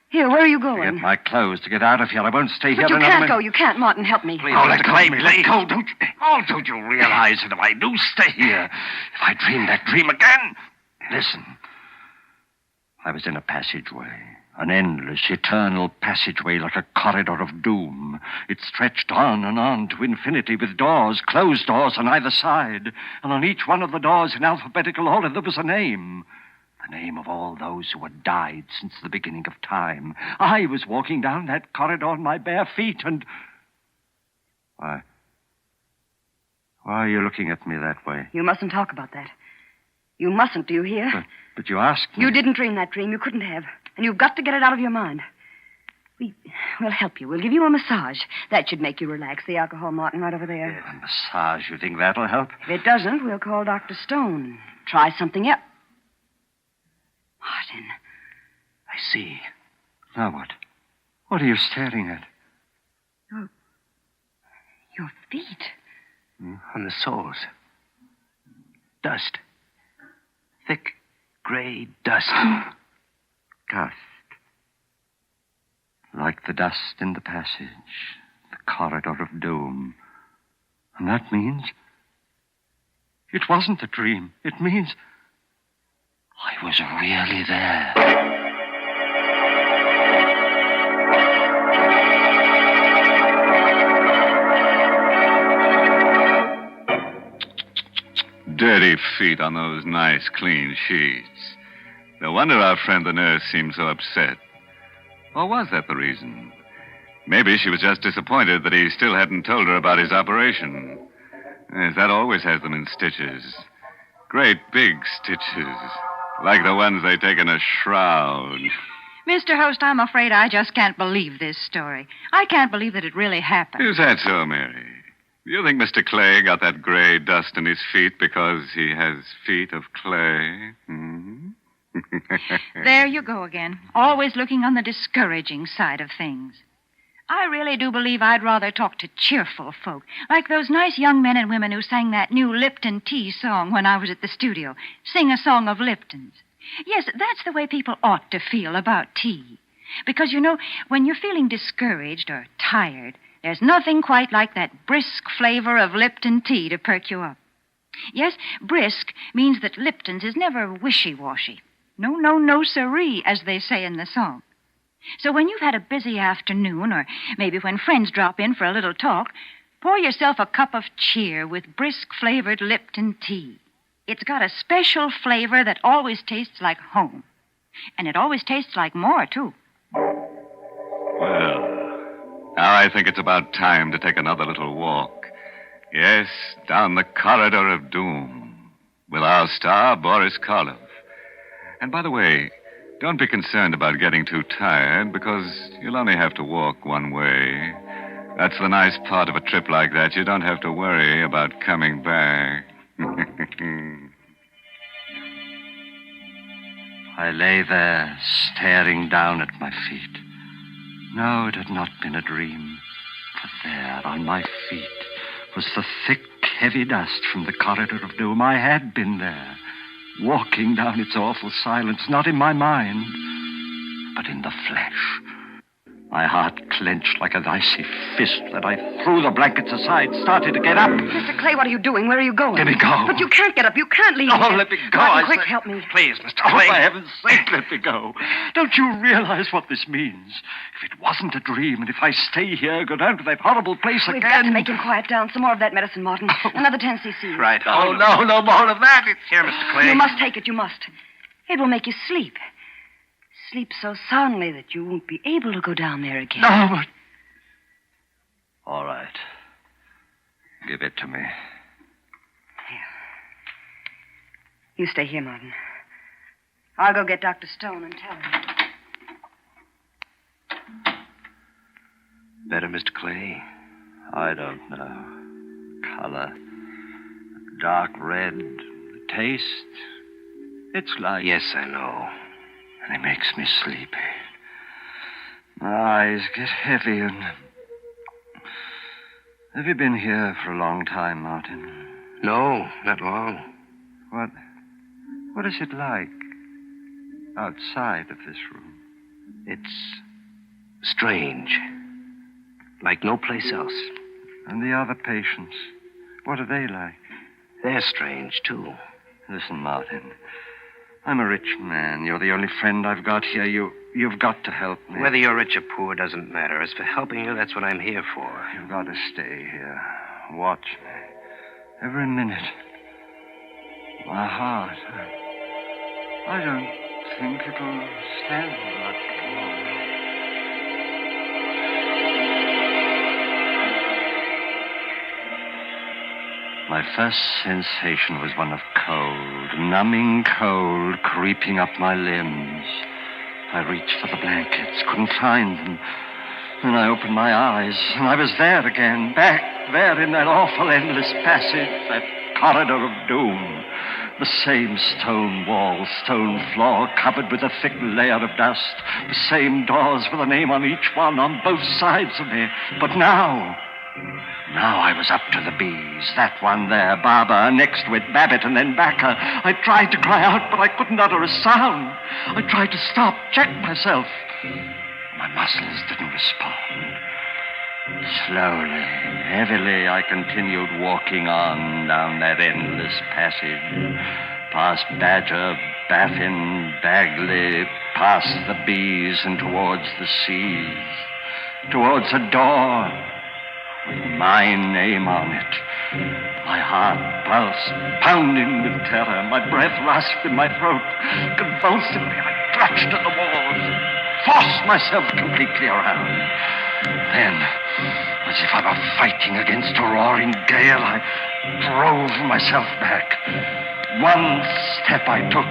Here, where are you going? To get my clothes, to get out of here. I won't stay here But you another can't minute. go. You can't, Martin. Help me. Please, let go of me. Let go. Don't you realize that if I do stay here, if I dream that dream again... Listen. I was in a passageway. An endless, eternal passageway like a corridor of doom. It stretched on and on to infinity with doors, closed doors on either side. And on each one of the doors in alphabetical order there was a name. The name of all those who had died since the beginning of time. I was walking down that corridor on my bare feet and... Why are you looking at me that way? You mustn't talk about that. You mustn't, do you hear? But you asked me. You didn't dream that dream. You couldn't have. And you've got to get it out of your mind. We'll help you. We'll give you a massage. That should make you relax. The alcohol, Martin, right over there. A massage, you think that'll help? If it doesn't, we'll call Dr. Stone. Try something else. Martin. I see. Now what? What are you staring at? Your feet. On the soles. Dust. Thick, gray dust. Dust. Like the dust in the passage. The corridor of doom. And that means... It wasn't a dream. It means... I was really there. dirty feet on those nice, clean sheets. No wonder our friend the nurse seemed so upset. Or was that the reason? Maybe she was just disappointed that he still hadn't told her about his operation. Yes, that always has them in stitches. Great big stitches. Like the ones they take in a shroud. Mr. Host, I'm afraid I just can't believe this story. I can't believe that it really happened. Is that so, Mary? Do you think Mr. Clay got that gray dust in his feet because he has feet of clay? Hmm? There you go again. Always looking on the discouraging side of things. I really do believe I'd rather talk to cheerful folk, like those nice young men and women who sang that new Lipton tea song when I was at the studio. Sing a song of Lipton's. Yes, that's the way people ought to feel about tea. Because, you know, when you're feeling discouraged or tired, there's nothing quite like that brisk flavor of Lipton tea to perk you up. Yes, brisk means that Lipton's is never wishy-washy. No, siree, as they say in the song. So when you've had a busy afternoon, or maybe when friends drop in for a little talk, pour yourself a cup of cheer with brisk-flavored Lipton tea. It's got a special flavor that always tastes like home. And it always tastes like more, too. Well, now I think it's about time to take another little walk. Yes, down the corridor of doom with our star, Boris Karloff. And by the way, don't be concerned about getting too tired, because you'll only have to walk one way. That's the nice part of a trip like that. You don't have to worry about coming back. I lay there, staring down at my feet. No, it had not been a dream. For there, on my feet, was the thick, heavy dust from the corridor of doom. I had been there, walking down its awful silence, not in my mind, but in the flesh. My heart clenched like an icy fist that I threw the blankets aside, started to get up. Mr. Clay, what are you doing? Where are you going? Let me go. But you can't get up. You can't leave. Oh, let me go. Martin, quick, help me. Please, Mr. Clay. Oh, for heaven's sake, let me go. Don't you realize what this means? If it wasn't a dream, and if I stay here, go down to that horrible place We've again... got to make him quiet down. Some more of that medicine, Martin. Another 10 cc. Right. Oh, no more of that. It's here, Mr. Clay. You must take it. You must. It will make you sleep. Sleep so soundly that you won't be able to go down there again. No, but... All right. Give it to me. Here. You stay here, Martin. I'll go get Dr. Stone and tell him. Better, Mr. Clay? I don't know. Color. Dark red. Taste. It's like... Yes, I know. And it makes me sleepy. My eyes get heavy and... Have you been here for a long time, Martin? No, not long. What is it like outside of this room? It's strange. Like no place else. And the other patients, what are they like? They're strange, too. Listen, Martin. I'm a rich man. You're the only friend I've got here. You've got to help me. Whether you're rich or poor doesn't matter. As for helping you, that's what I'm here for. You've got to stay here. Watch me. Every minute. My heart. I don't think it'll stand much longer. My first sensation was one of cold, numbing cold, creeping up my limbs. I reached for the blankets, couldn't find them. Then I opened my eyes, and I was there again, back there in that awful endless passage, that corridor of doom. The same stone wall, stone floor, covered with a thick layer of dust. The same doors with a name on each one, on both sides of me. But now I was up to the bees. That one there, Barbara, next to it, Babbitt, and then Backer. I tried to cry out, but I couldn't utter a sound. I tried to stop, check myself. My muscles didn't respond. Slowly, heavily, I continued walking on down that endless passage. Past Badger, Baffin, Bagley, past the bees and towards the seas. Towards a door with my name on it. My heart pulsed, pounding with terror. My breath rasped in my throat. Convulsively, I clutched at the walls, forced myself completely around. Then, as if I were fighting against a roaring gale, I drove myself back. One step I took,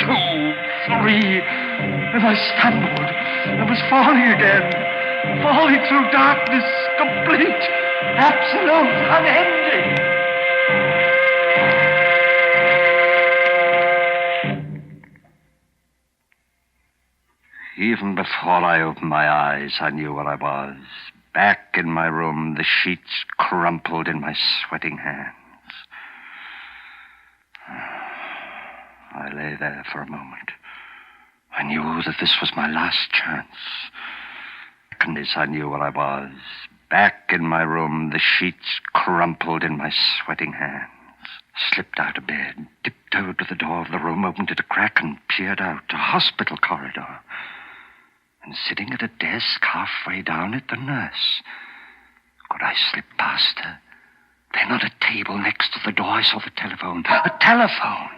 2, 3, and I stumbled. I was falling again, falling through darkness, complete, absolute, unending. Even before I opened my eyes, I knew where I was. Back in my room, the sheets crumpled in my sweating hands. I lay there for a moment. I knew that this was my last chance. And as I knew where I was. Back in my room, the sheets crumpled in my sweating hands. Slipped out of bed, tiptoed to the door of the room, opened it a crack, and peered out. A hospital corridor. And sitting at a desk halfway down it, the nurse. Could I slip past her? Then on a table next to the door, I saw the telephone. A telephone!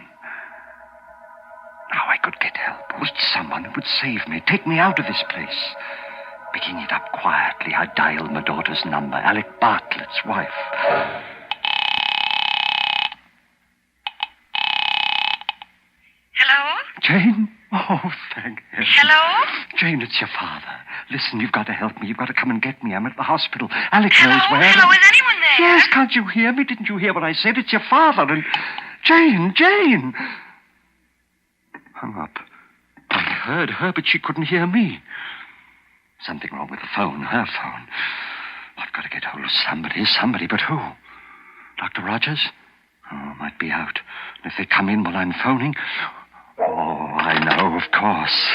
Now I could get help. Reach someone who would save me, take me out of this place. Picking it up quietly, I dialed my daughter's number, Alec Bartlett's wife. Hello? Jane? Oh, thank heaven. Hello? Jane, it's your father. Listen, you've got to help me. You've got to come and get me. I'm at the hospital. Alec Hello? knows where. Hello? Is anyone there? Yes, can't you hear me? Didn't you hear what I said? It's your father and... Jane! Hung up. I heard her, but she couldn't hear me. Something wrong with the phone, her phone. I've got to get hold of somebody, but who? Dr. Rogers? Oh, might be out. And if they come in while I'm phoning... Oh, I know, of course.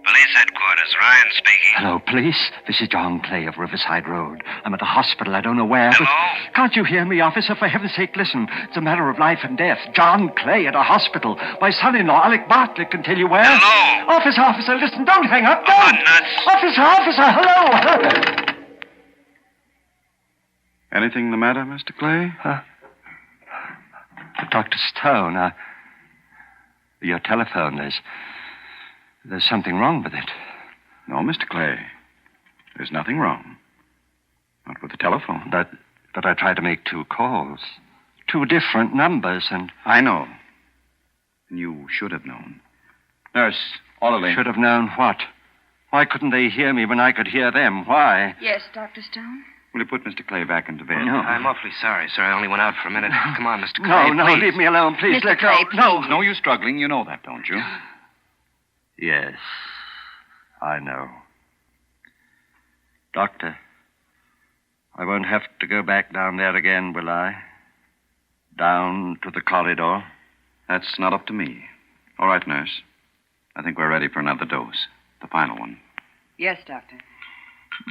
Police headquarters, Ryan speaking. Hello, police. This is John Clay of Riverside Road. I'm at a hospital. I don't know where. Hello? But can't you hear me, officer? For heaven's sake, listen. It's a matter of life and death. John Clay at a hospital. My son-in-law, Alec Bartlett, can tell you where. Hello? Officer, listen. Don't hang up. Don't. Oh, nuts. Officer, hello. Anything the matter, Mr. Clay? Dr. Stone, your telephone, there's something wrong with it. No, Mr. Clay. There's nothing wrong. Not with the telephone. But I tried to make 2 calls. 2 different numbers, and... I know. And you should have known. Nurse, orderly. Should have known what? Why couldn't they hear me when I could hear them? Why? Yes, Dr. Stone? Will you put Mr. Clay back into bed? No. I'm awfully sorry, sir. I only went out for a minute. Come on, Mr. Clay. No, please. leave me alone, please. Mr. Let Clay, go. please. No. No use struggling. You know that, don't you? Yes, I know. Doctor, I won't have to go back down there again, will I? Down to the corridor? That's not up to me. All right, nurse. I think we're ready for another dose. The final one. Yes, Doctor.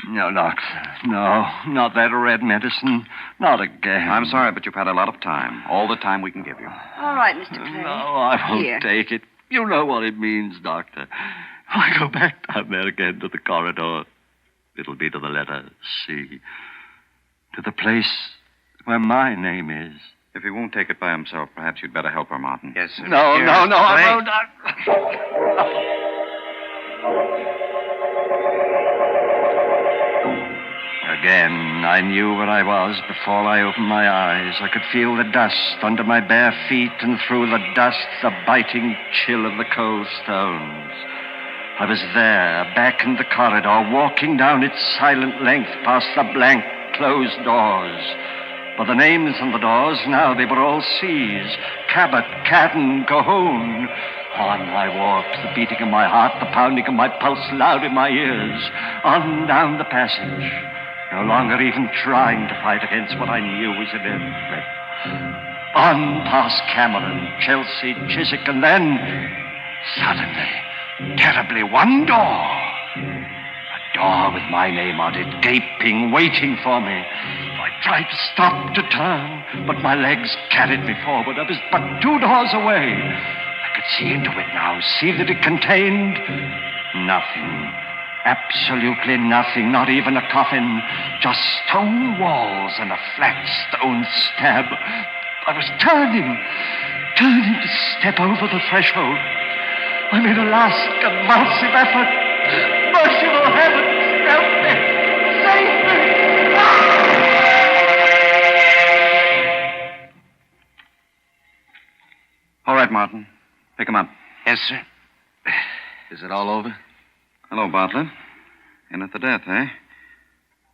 No, doctor. No, not that red medicine. Not again. I'm sorry, but you've had a lot of time. All the time we can give you. All right, Mr. Clay. No, I won't Here. take it. You know what it means, doctor. If I go back down there again to the corridor, it'll be to the letter C. To the place where my name is. If he won't take it by himself, perhaps you'd better help her, Martin. Yes, sir. No, Here, I Clay. won't. Again, I knew where I was before I opened my eyes. I could feel the dust under my bare feet, and through the dust, the biting chill of the cold stones. I was there, back in the corridor, walking down its silent length past the blank, closed doors. For the names on the doors, now they were all C's. Cabot, Cadden, Cahoon. On I walked, the beating of my heart, the pounding of my pulse loud in my ears. On down the passage. No longer even trying to fight against what I knew was inevitable. On past Cameron, Chelsea, Chiswick, and then, suddenly, terribly, one door. A door with my name on it, gaping, waiting for me. I tried to stop, to turn, but my legs carried me forward. I was but 2 doors away. I could see into it now, see that it contained Nothing. Absolutely nothing. Not even a coffin. Just stone walls and a flat stone slab. I was turning to step over the threshold. I made a last convulsive effort. Merciful heavens, help me! Save me! All right, Martin. Pick him up. Yes, sir. Is it all over? Hello, Bartlett. In at the death, eh?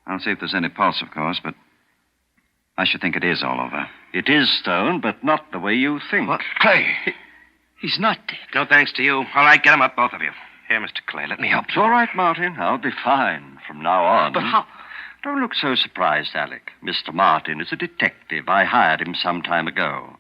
I'll see if there's any pulse, of course, but I should think it is all over. It is stone, but not the way you think. What? Clay. He's not dead. No thanks to you. All right, get him up, both of you. Here, Mr. Clay, let me help It's you. all right, Martin. I'll be fine from now on. But how? Don't look so surprised, Alec. Mr. Martin is a detective. I hired him some time ago.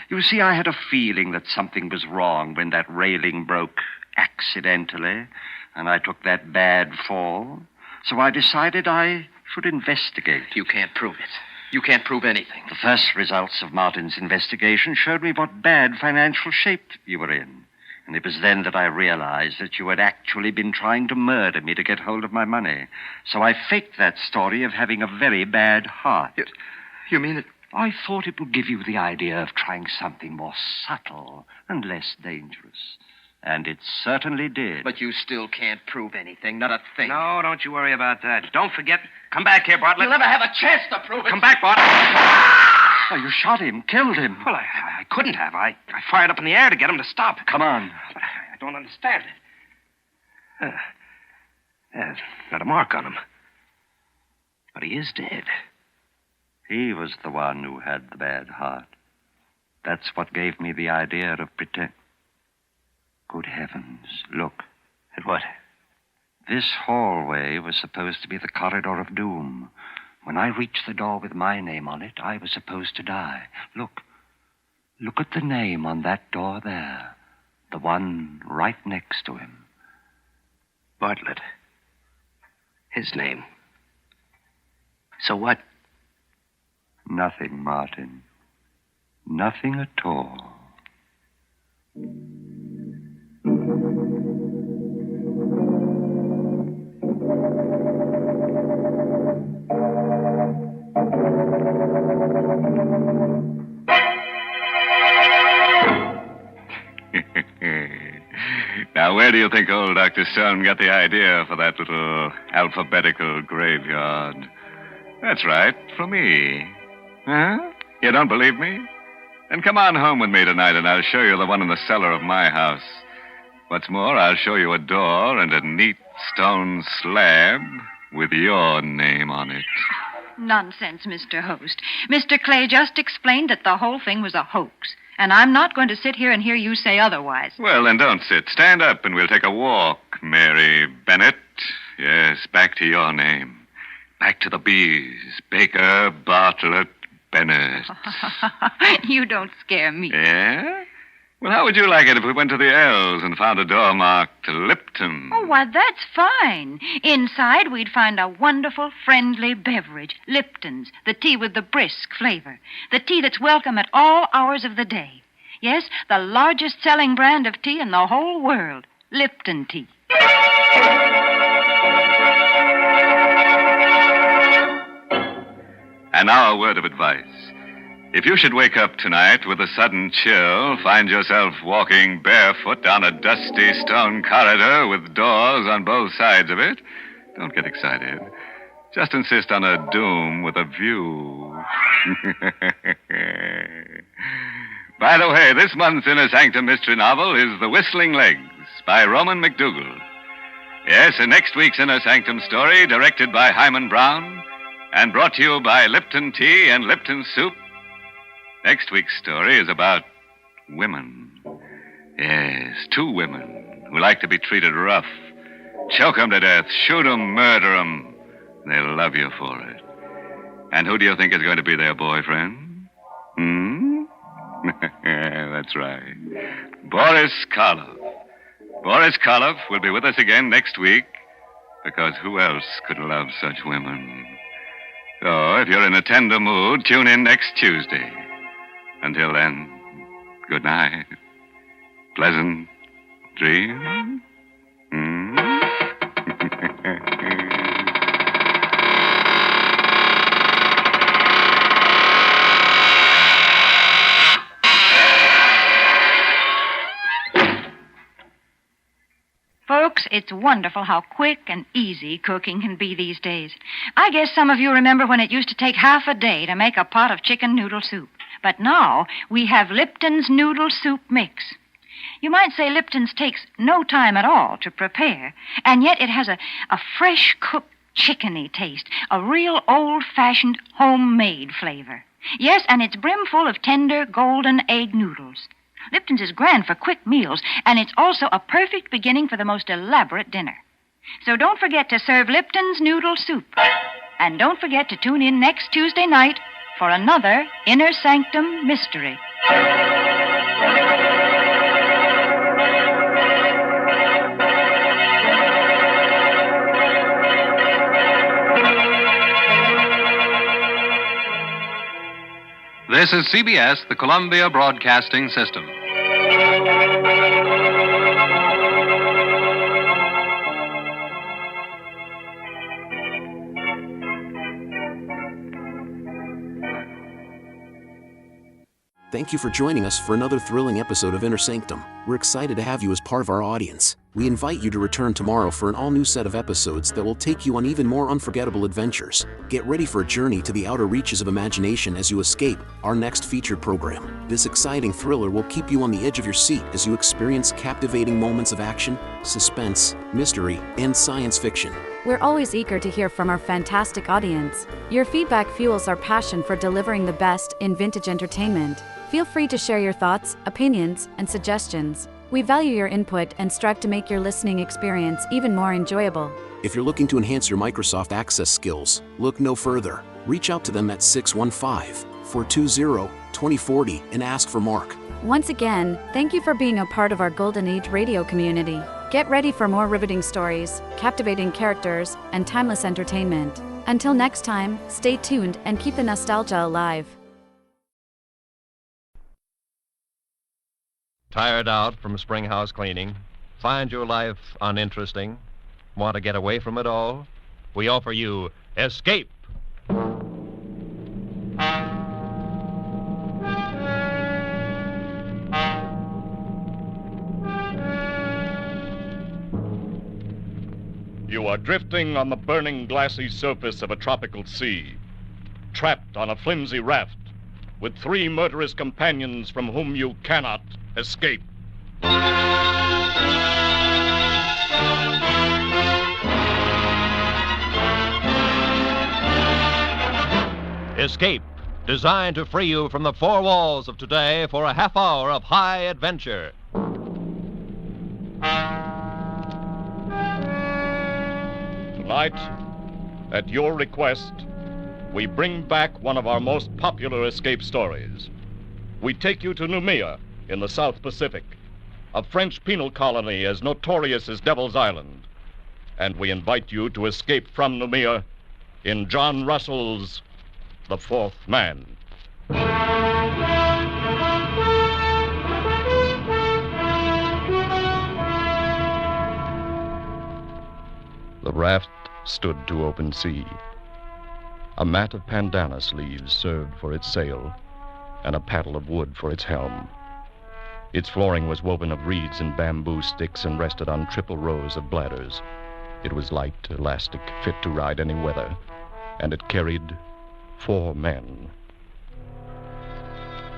You see, I had a feeling that something was wrong when that railing broke accidentally, and I took that bad fall. So I decided I should investigate. You can't prove it. You can't prove anything. The first results of Martin's investigation showed me what bad financial shape you were in. And it was then that I realized that you had actually been trying to murder me to get hold of my money. So I faked that story of having a very bad heart. You mean it? I thought it would give you the idea of trying something more subtle and less dangerous. And it certainly did. But you still can't prove anything, not a thing. No, don't you worry about that. Don't forget. Come back here, Bartlett. You'll never have a chance to prove it. Come back, Bartlett. Oh, you shot him, killed him. Well, I couldn't have. I fired up in the air to get him to stop. Come on. But I don't understand it. There's not a mark on him. But he is dead. He was the one who had the bad heart. That's what gave me the idea of pretend. Good heavens, look. At what? This hallway was supposed to be the corridor of doom. When I reached the door with my name on it, I was supposed to die. Look. Look at the name on that door there. The one right next to him. Bartlett. His name. So what? Nothing, Martin. Nothing at all. Now, where do you think old Dr. Stone got the idea for that little alphabetical graveyard? That's right, for me. Huh? You don't believe me? Then come on home with me tonight, and I'll show you the one in the cellar of my house. What's more, I'll show you a door and a neat stone slab with your name on it. Nonsense, Mr. Host. Mr. Clay just explained that the whole thing was a hoax. And I'm not going to sit here and hear you say otherwise. Well, then don't sit. Stand up and we'll take a walk, Mary Bennett. Yes, back to your name. Back to the B's. Baker, Bartlett, Bennett. You don't scare me. Yeah? Well, how would you like it if we went to the L's and found a door marked Lipton? Oh, why, that's fine. Inside, we'd find a wonderful, friendly beverage, Lipton's, the tea with the brisk flavor, the tea that's welcome at all hours of the day. Yes, the largest selling brand of tea in the whole world, Lipton tea. And now a word of advice. If you should wake up tonight with a sudden chill, find yourself walking barefoot down a dusty stone corridor with doors on both sides of it, don't get excited. Just insist on a doom with a view. By the way, this month's Inner Sanctum mystery novel is The Whistling Legs by Roman McDougal. Yes, and next week's Inner Sanctum story, directed by Hyman Brown and brought to you by Lipton Tea and Lipton Soup. Next week's story is about women. Yes, 2 women who like to be treated rough. Choke 'em to death, shoot 'em, murder 'em. They'll love you for it. And who do you think is going to be their boyfriend? That's right. Boris Karloff. Boris Karloff will be with us again next week, because who else could love such women? So, if you're in a tender mood, tune in next Tuesday. Until then, good night. Pleasant dreams. it's wonderful how quick and easy cooking can be these days. I guess some of you remember when it used to take half a day to make a pot of chicken noodle soup. But now we have Lipton's Noodle Soup Mix. You might say Lipton's takes no time at all to prepare, and yet it has a fresh cooked chickeny taste, a real old-fashioned homemade flavor. Yes, and it's brimful of tender golden egg noodles. Lipton's is grand for quick meals, and it's also a perfect beginning for the most elaborate dinner. So don't forget to serve Lipton's Noodle Soup. And don't forget to tune in next Tuesday night for another Inner Sanctum Mystery. This is CBS, the Columbia Broadcasting System. Thank you for joining us for another thrilling episode of Inner Sanctum. We're excited to have you as part of our audience. We invite you to return tomorrow for an all-new set of episodes that will take you on even more unforgettable adventures. Get ready for a journey to the outer reaches of imagination as you escape our next featured program. This exciting thriller will keep you on the edge of your seat as you experience captivating moments of action, suspense, mystery, and science fiction. We're always eager to hear from our fantastic audience. Your feedback fuels our passion for delivering the best in vintage entertainment. Feel free to share your thoughts, opinions, and suggestions. We value your input and strive to make your listening experience even more enjoyable. If you're looking to enhance your Microsoft Access skills, look no further. Reach out to them at 615-420-2040 and ask for Mark. Once again, thank you for being a part of our Golden Age radio community. Get ready for more riveting stories, captivating characters, and timeless entertainment. Until next time, stay tuned and keep the nostalgia alive. Tired out from spring house cleaning? Find your life uninteresting? Want to get away from it all? We offer you Escape. You are drifting on the burning glassy surface of a tropical sea, trapped on a flimsy raft, with 3 murderous companions from whom you cannot escape. Escape, designed to free you from the 4 walls of today for a half hour of high adventure. Tonight, at your request, we bring back one of our most popular escape stories. We take you to Noumea in the South Pacific, a French penal colony as notorious as Devil's Island. And we invite you to escape from Noumea in John Russell's The Fourth Man. The raft stood to open sea. A mat of pandanus leaves served for its sail, and a paddle of wood for its helm. Its flooring was woven of reeds and bamboo sticks and rested on triple rows of bladders. It was light, elastic, fit to ride any weather, and it carried 4 men.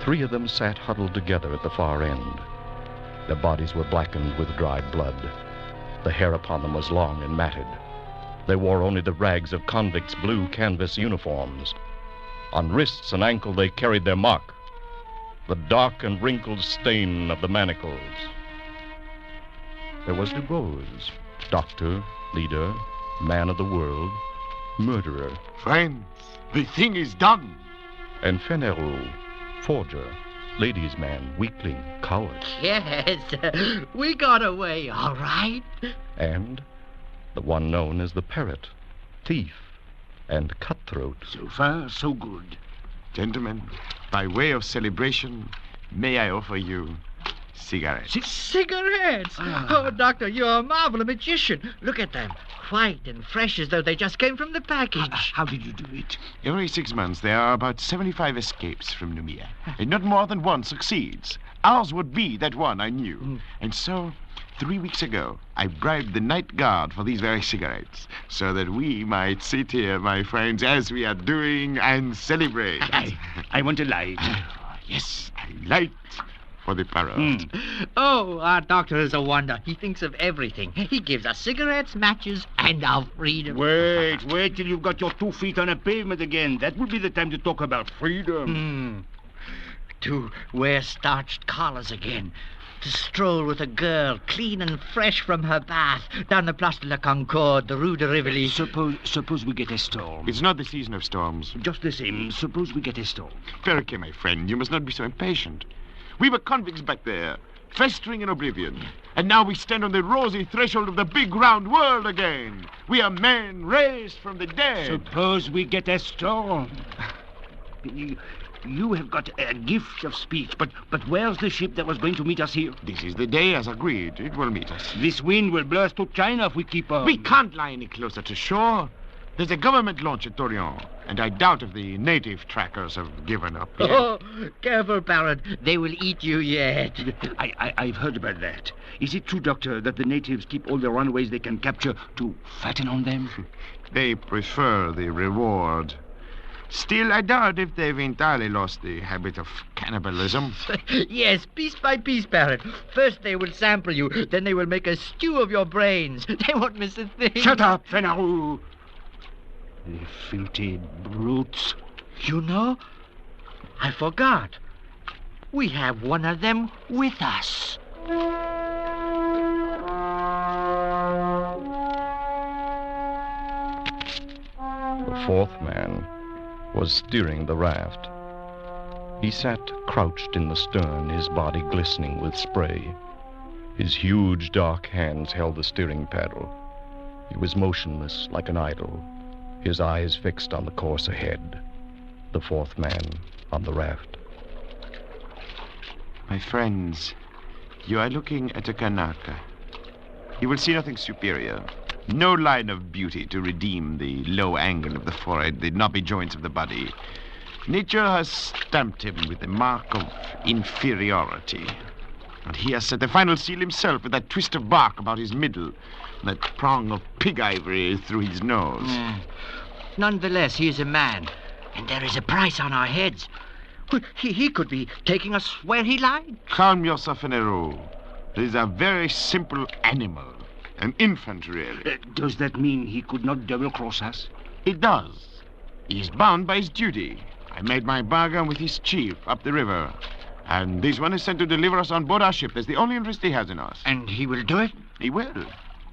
3 of them sat huddled together at the far end. Their bodies were blackened with dried blood. The hair upon them was long and matted. They wore only the rags of convicts' blue canvas uniforms. On wrists and ankle they carried their mark, the dark and wrinkled stain of the manacles. There was DuBose, doctor, leader, man of the world, murderer. Friends, the thing is done. And Fenerou, forger, ladies' man, weakling, coward. Yes, we got away, all right. And the one known as the Parrot, thief, and cutthroat. So far, so good. Gentlemen, by way of celebration, may I offer you cigarettes? Cigarettes? Oh, Doctor, you're a marvelous magician. Look at them. White and fresh as though they just came from the package. How did you do it? Every 6 months, there are about 75 escapes from Noumea. And not more than one succeeds. Ours would be that one, I knew. And so, 3 weeks ago, I bribed the night guard for these very cigarettes, so that we might sit here, my friends, as we are doing, and celebrate. I want a light. Yes, a light for the parrot. Oh, our doctor is a wonder. He thinks of everything. He gives us cigarettes, matches, and our freedom. Wait till you've got your 2 feet on a pavement again. That will be the time to talk about freedom. To wear starched collars again. To stroll with a girl, clean and fresh from her bath, down the Place de la Concorde, the Rue de Rivoli. Suppose we get a storm. It's not the season of storms. Just the same, suppose we get a storm. Perriquet, my friend, you must not be so impatient. We were convicts back there, festering in oblivion. And now we stand on the rosy threshold of the big round world again. We are men raised from the dead. Suppose we get a storm. You have got a gift of speech, but where's the ship that was going to meet us here? This is the day as agreed. It will meet us. This wind will blow us to China if we keep on. We can't lie any closer to shore. There's a government launch at Torreon, and I doubt if the native trackers have given up yet. Oh, careful, Parrot. They will eat you yet. I've heard about that. Is it true, Doctor, that the natives keep all the runaways they can capture to fatten on them? They prefer the reward. Still, I doubt if they've entirely lost the habit of cannibalism. Yes, piece by piece, Parrot. First they will sample you, then they will make a stew of your brains. They won't miss a thing. Shut up, Fenarou! The filthy brutes. You know, I forgot. We have one of them with us. The fourth man was steering the raft. He sat crouched in the stern, his body glistening with spray. His huge dark hands held the steering paddle. He was motionless like an idol, his eyes fixed on the course ahead, the fourth man on the raft. My friends, you are looking at a Kanaka. You will see nothing superior. No line of beauty to redeem the low angle of the forehead, the knobby joints of the body. Nature has stamped him with the mark of inferiority. And he has set the final seal himself with that twist of bark about his middle, that prong of pig ivory through his nose. Nonetheless, he is a man, and there is a price on our heads. He could be taking us where he lied. Calm yourself, Fenarou. He is a very simple animal. An infant, really. Does that mean he could not double-cross us? It does. He is bound by his duty. I made my bargain with his chief up the river. And this one is sent to deliver us on board our ship. That's the only interest he has in us. And he will do it? He will.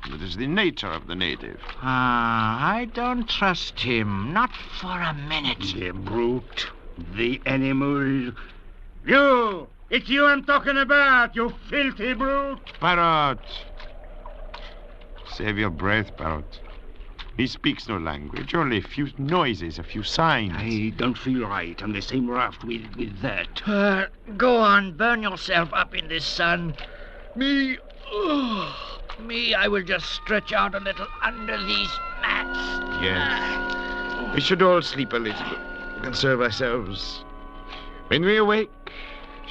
It is the nature of the native. I don't trust him. Not for a minute. The brute. The animal. You! It's you I'm talking about, you filthy brute! Parrot! Save your breath, Parrot. He speaks no language, only a few noises, a few signs. I don't feel right on the same raft with that. Go on, burn yourself up in this sun. Me, I will just stretch out a little under these mats. Yes. We should all sleep a little, conserve ourselves. When we awake,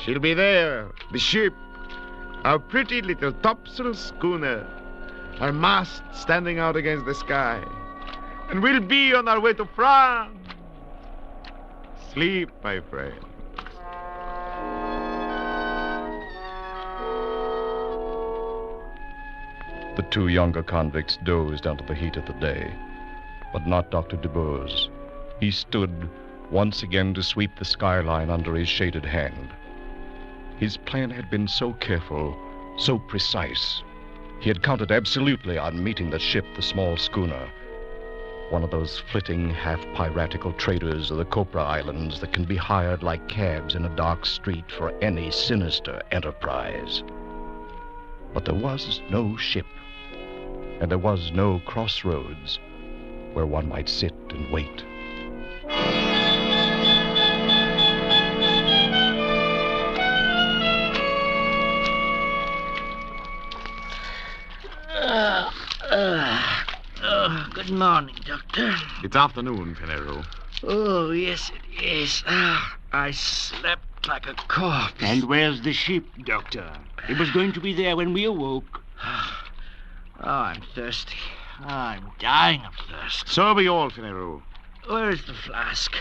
she'll be there, the ship, our pretty little topsail schooner. Our mast standing out against the sky. And we'll be on our way to France. Sleep, my friend. The two younger convicts dozed under the heat of the day, but not Dr. DeBoers. He stood once again to sweep the skyline under his shaded hand. His plan had been so careful, so precise. He had counted absolutely on meeting the ship, the small schooner, one of those flitting, half-piratical traders of the Copra Islands that can be hired like cabs in a dark street for any sinister enterprise. But there was no ship, and there was no crossroads where one might sit and wait. Good morning, Doctor. It's afternoon, Fenarou. Oh, yes, it is. I slept like a corpse. And where's the ship, Doctor? It was going to be there when we awoke. Oh, I'm thirsty. Oh, I'm dying of thirst. So be all, Finero. Where is the flask?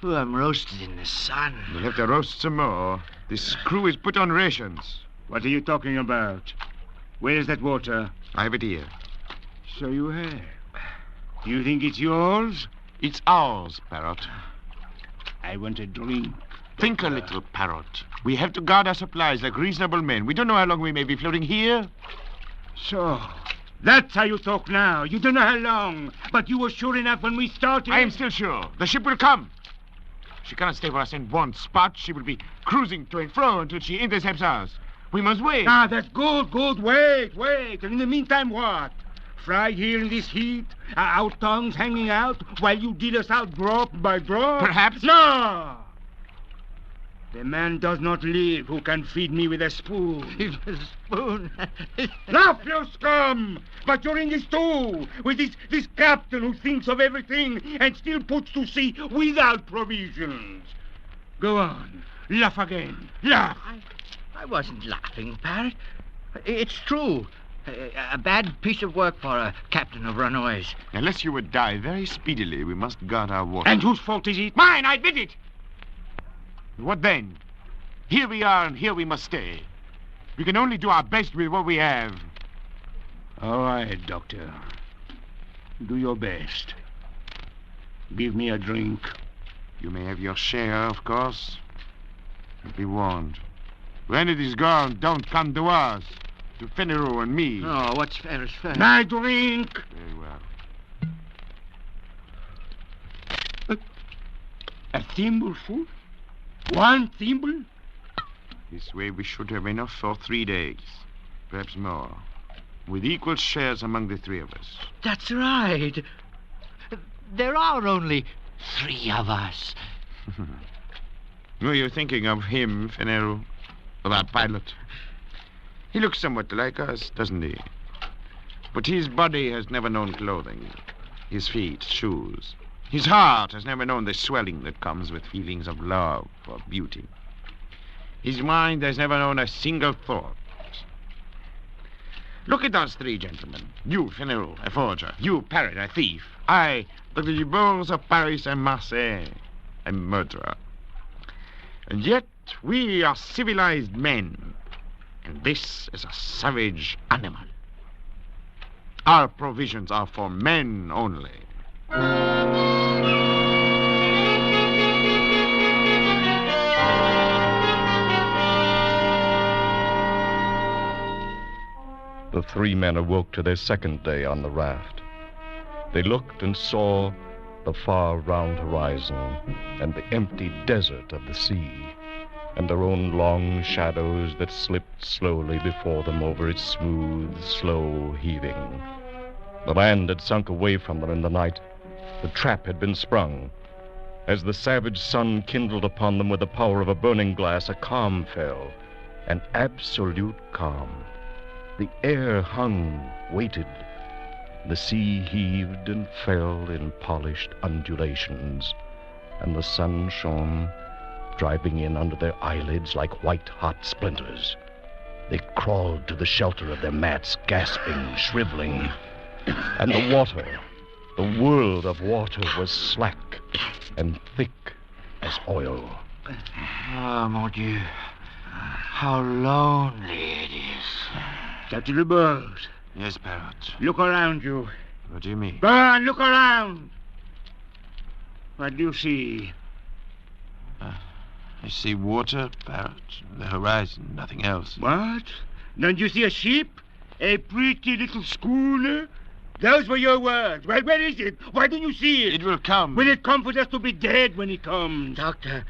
Oh, I'm roasted in the sun. You'll have to roast some more. This crew is put on rations. What are you talking about? Where is that water? I have it here. So you have. You think it's yours? It's ours, Parrot. I want a drink. Think a little, Parrot. We have to guard our supplies like reasonable men. We don't know how long we may be floating here. So, that's how you talk now. You don't know how long, but you were sure enough when we started. I am still sure. The ship will come. She cannot stay for us in one spot. She will be cruising to and fro until she intercepts us. We must wait. Ah, that's good. Wait. And in the meantime, what? Fry here in this heat, our tongues hanging out, while you deal us out drop by drop? Perhaps. No! The man does not live who can feed me with a spoon. A spoon? Laugh, you scum! But you're in this too, with this captain who thinks of everything and still puts to sea without provisions. Go on, laugh again. Laugh! I wasn't laughing, Parrot. It's true. A bad piece of work for a captain of runaways. Unless you would die very speedily, we must guard our water. And whose fault is it? Mine, I admit it. What then? Here we are, and here we must stay. We can only do our best with what we have. All right, Doctor. Do your best. Give me a drink. You may have your share, of course. But be warned. When it is gone, don't come to us. To Finero and me. Oh, what's fair is fair. My drink! Very well. A thimbleful? One thimble? This way we should have enough for 3 days. Perhaps more. With equal shares among the three of us. That's right. There are only 3 of us. Were you thinking of him, Finero? Of our pilot? He looks somewhat like us, doesn't he? But his body has never known clothing. His feet, shoes. His heart has never known the swelling that comes with feelings of love or beauty. His mind has never known a single thought. Look at us 3 gentlemen. You, Finero, a forger. You, Parrot, a thief. I, Dr. Dubourg of Paris and Marseille, a murderer. And yet we are civilized men. And this is a savage animal. Our provisions are for men only. The 3 men awoke to their second day on the raft. They looked and saw the far round horizon and the empty desert of the sea, and their own long shadows that slipped slowly before them over its smooth, slow heaving. The land had sunk away from them in the night. The trap had been sprung. As the savage sun kindled upon them with the power of a burning glass, a calm fell, an absolute calm. The air hung, waited. The sea heaved and fell in polished undulations, and the sun shone, driving in under their eyelids like white-hot splinters. They crawled to the shelter of their mats, gasping, shriveling. And the water, the world of water, was slack and thick as oil. Ah, mon Dieu. How lonely it is. Dr. Dubourg. Yes, Parrot. Look around you. What do you mean? Go on, look around. What do you see? I see water, Parrot, the horizon, nothing else. What? Don't you see a ship? A pretty little schooner? Those were your words. Well, where is it? Why don't you see it? It will come. Will it come for us to be dead when it comes? Doctor,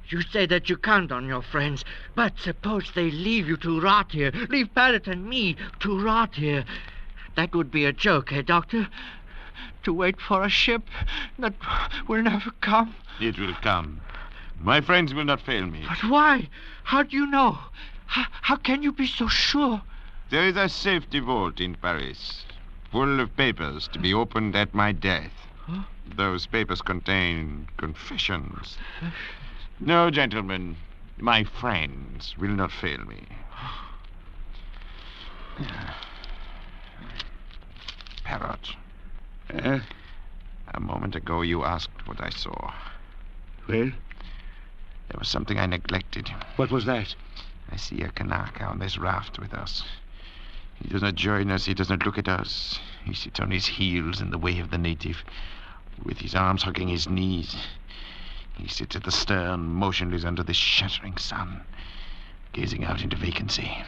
you say that you count on your friends, but suppose they leave you to rot here. Leave Parrot and me to rot here. That would be a joke, eh, Doctor? To wait for a ship that will never come. It will come. My friends will not fail me. But why? How do you know? How can you be so sure? There is a safety vault in Paris, full of papers to be opened at my death. Huh? Those papers contain confessions. No, gentlemen, my friends will not fail me. Parrot. A moment ago you asked what I saw. Well? There was something I neglected. What was that? I see a Kanaka on this raft with us. He does not join us. He does not look at us. He sits on his heels in the way of the native, with his arms hugging his knees. He sits at the stern, motionless under the shattering sun, gazing out into vacancy.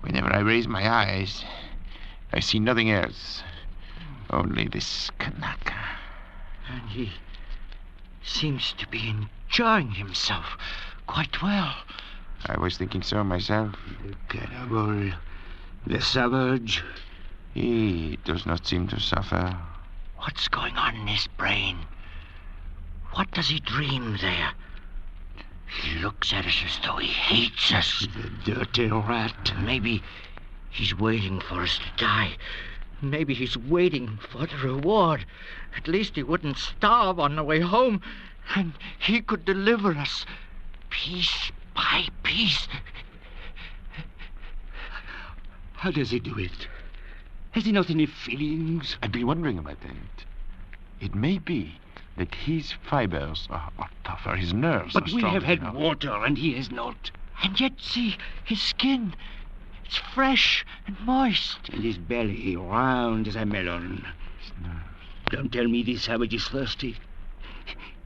Whenever I raise my eyes, I see nothing else. Only this Kanaka. And he seems to be enjoying himself quite well. I was thinking so myself. The cannibal, the savage. He does not seem to suffer. What's going on in his brain? What does he dream there? He looks at us as though he hates us. The dirty rat. Maybe he's waiting for us to die. Maybe he's waiting for the reward. At least he wouldn't starve on the way home, and he could deliver us piece by piece. How does he do it? Has he not any feelings? I've been wondering about that. It may be that his fibers are tougher, his nerves are But stronger. we have had enough. water, and he has not. And yet, see, his skin. It's fresh and moist. And his belly round as a melon. Don't tell me this savage is thirsty.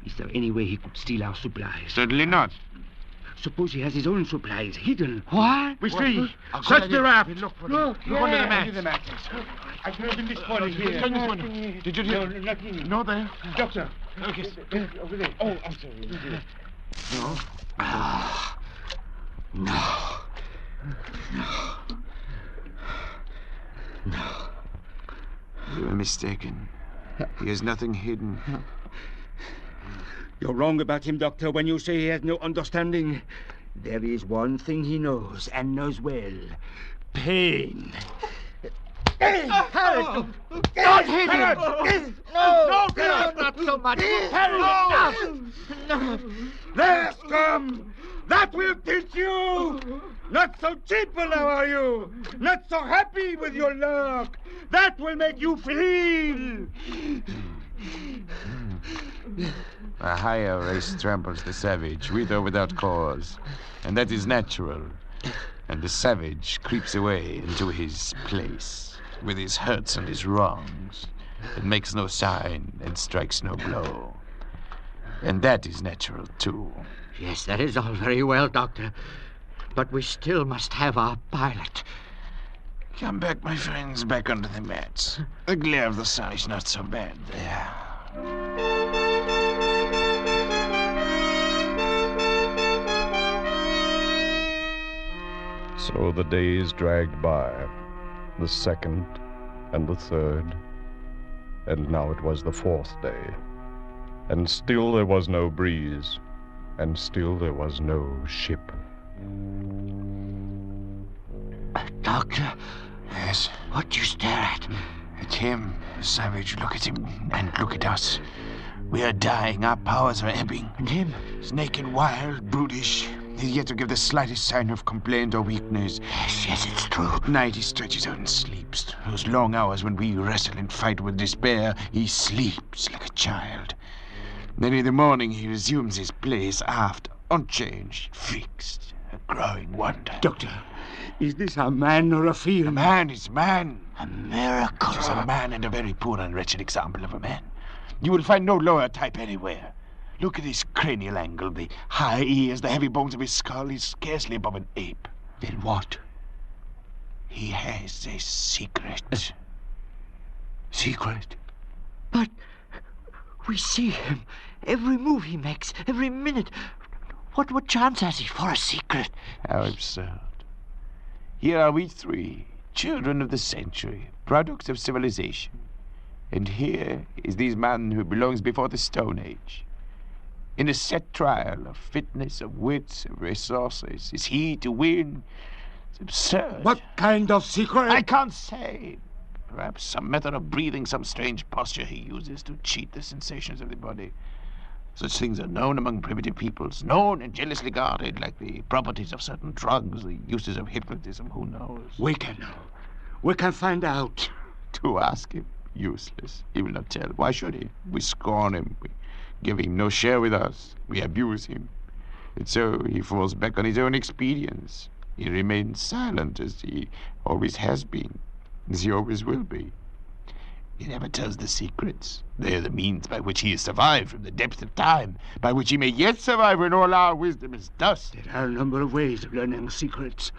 Is there any way he could steal our supplies? Certainly not. Suppose he has his own supplies hidden. What? We see. I'll go Search down the here. raft. Look for Look under the mat. Under the mat. I've heard him this morning here. Turn this one. Did you hear? No, nothing. No, there. Doctor. Okay. Over there. Oh, I'm sorry. No. No. You are mistaken. He has nothing hidden. You're wrong about him, Doctor, when you say he has no understanding. There is one thing he knows, and knows well. Pain. Harry, don't hit him! No, not so much. Harry, no! There, scum! That will teach you! Not so cheerful now, are you? Not so happy with your luck? That will make you feel! A higher race tramples the savage, with or without cause. And that is natural. And the savage creeps away into his place, with his hurts and his wrongs, and makes no sign and strikes no blow. And that is natural, too. Yes, that is all very well, Doctor. But we still must have our pilot. Come back, my friends, back under the mats. The glare of the sun is not so bad there. So the days dragged by, the second and the third, and now it was the fourth day. And still there was no breeze, and still there was no ship. Doctor? Yes? What do you stare at? At him, the savage. Look at him, and look at us. We are dying. Our powers are ebbing. And him? He's naked, wild, brutish. He's yet to give the slightest sign of complaint or weakness. Yes, it's true. At night he stretches out and sleeps. Those long hours when we wrestle and fight with despair, he sleeps like a child. Then in the morning he resumes his place aft, unchanged, fixed, a growing wonder. Doctor, is this a man or a fiend? A man is man. A miracle. He's a man, and a very poor and wretched example of a man. You will find no lower type anywhere. Look at his cranial angle, the high ears, the heavy bones of his skull. He's scarcely above an ape. Then what? He has a secret. Secret? But we see him. Every move he makes, every minute. What chance has he for a secret? How absurd. Here are we three, children of the century, products of civilization. And here is this man who belongs before the Stone Age. In a set trial of fitness, of wits, of resources, is he to win? It's absurd. What kind of secret? I can't say. Perhaps some method of breathing, some strange posture he uses to cheat the sensations of the body. Such things are known among primitive peoples, known and jealously guarded, like the properties of certain drugs, the uses of hypnotism, who knows? We can know. We can find out. To ask him, useless. He will not tell. Why should he? We scorn him. We give him no share with us. We abuse him. And so he falls back on his own expedience. He remains silent, as he always has been, as he always will be. He never tells the secrets. They are the means by which he has survived from the depths of time, by which he may yet survive when all our wisdom is dust. There are a number of ways of learning secrets.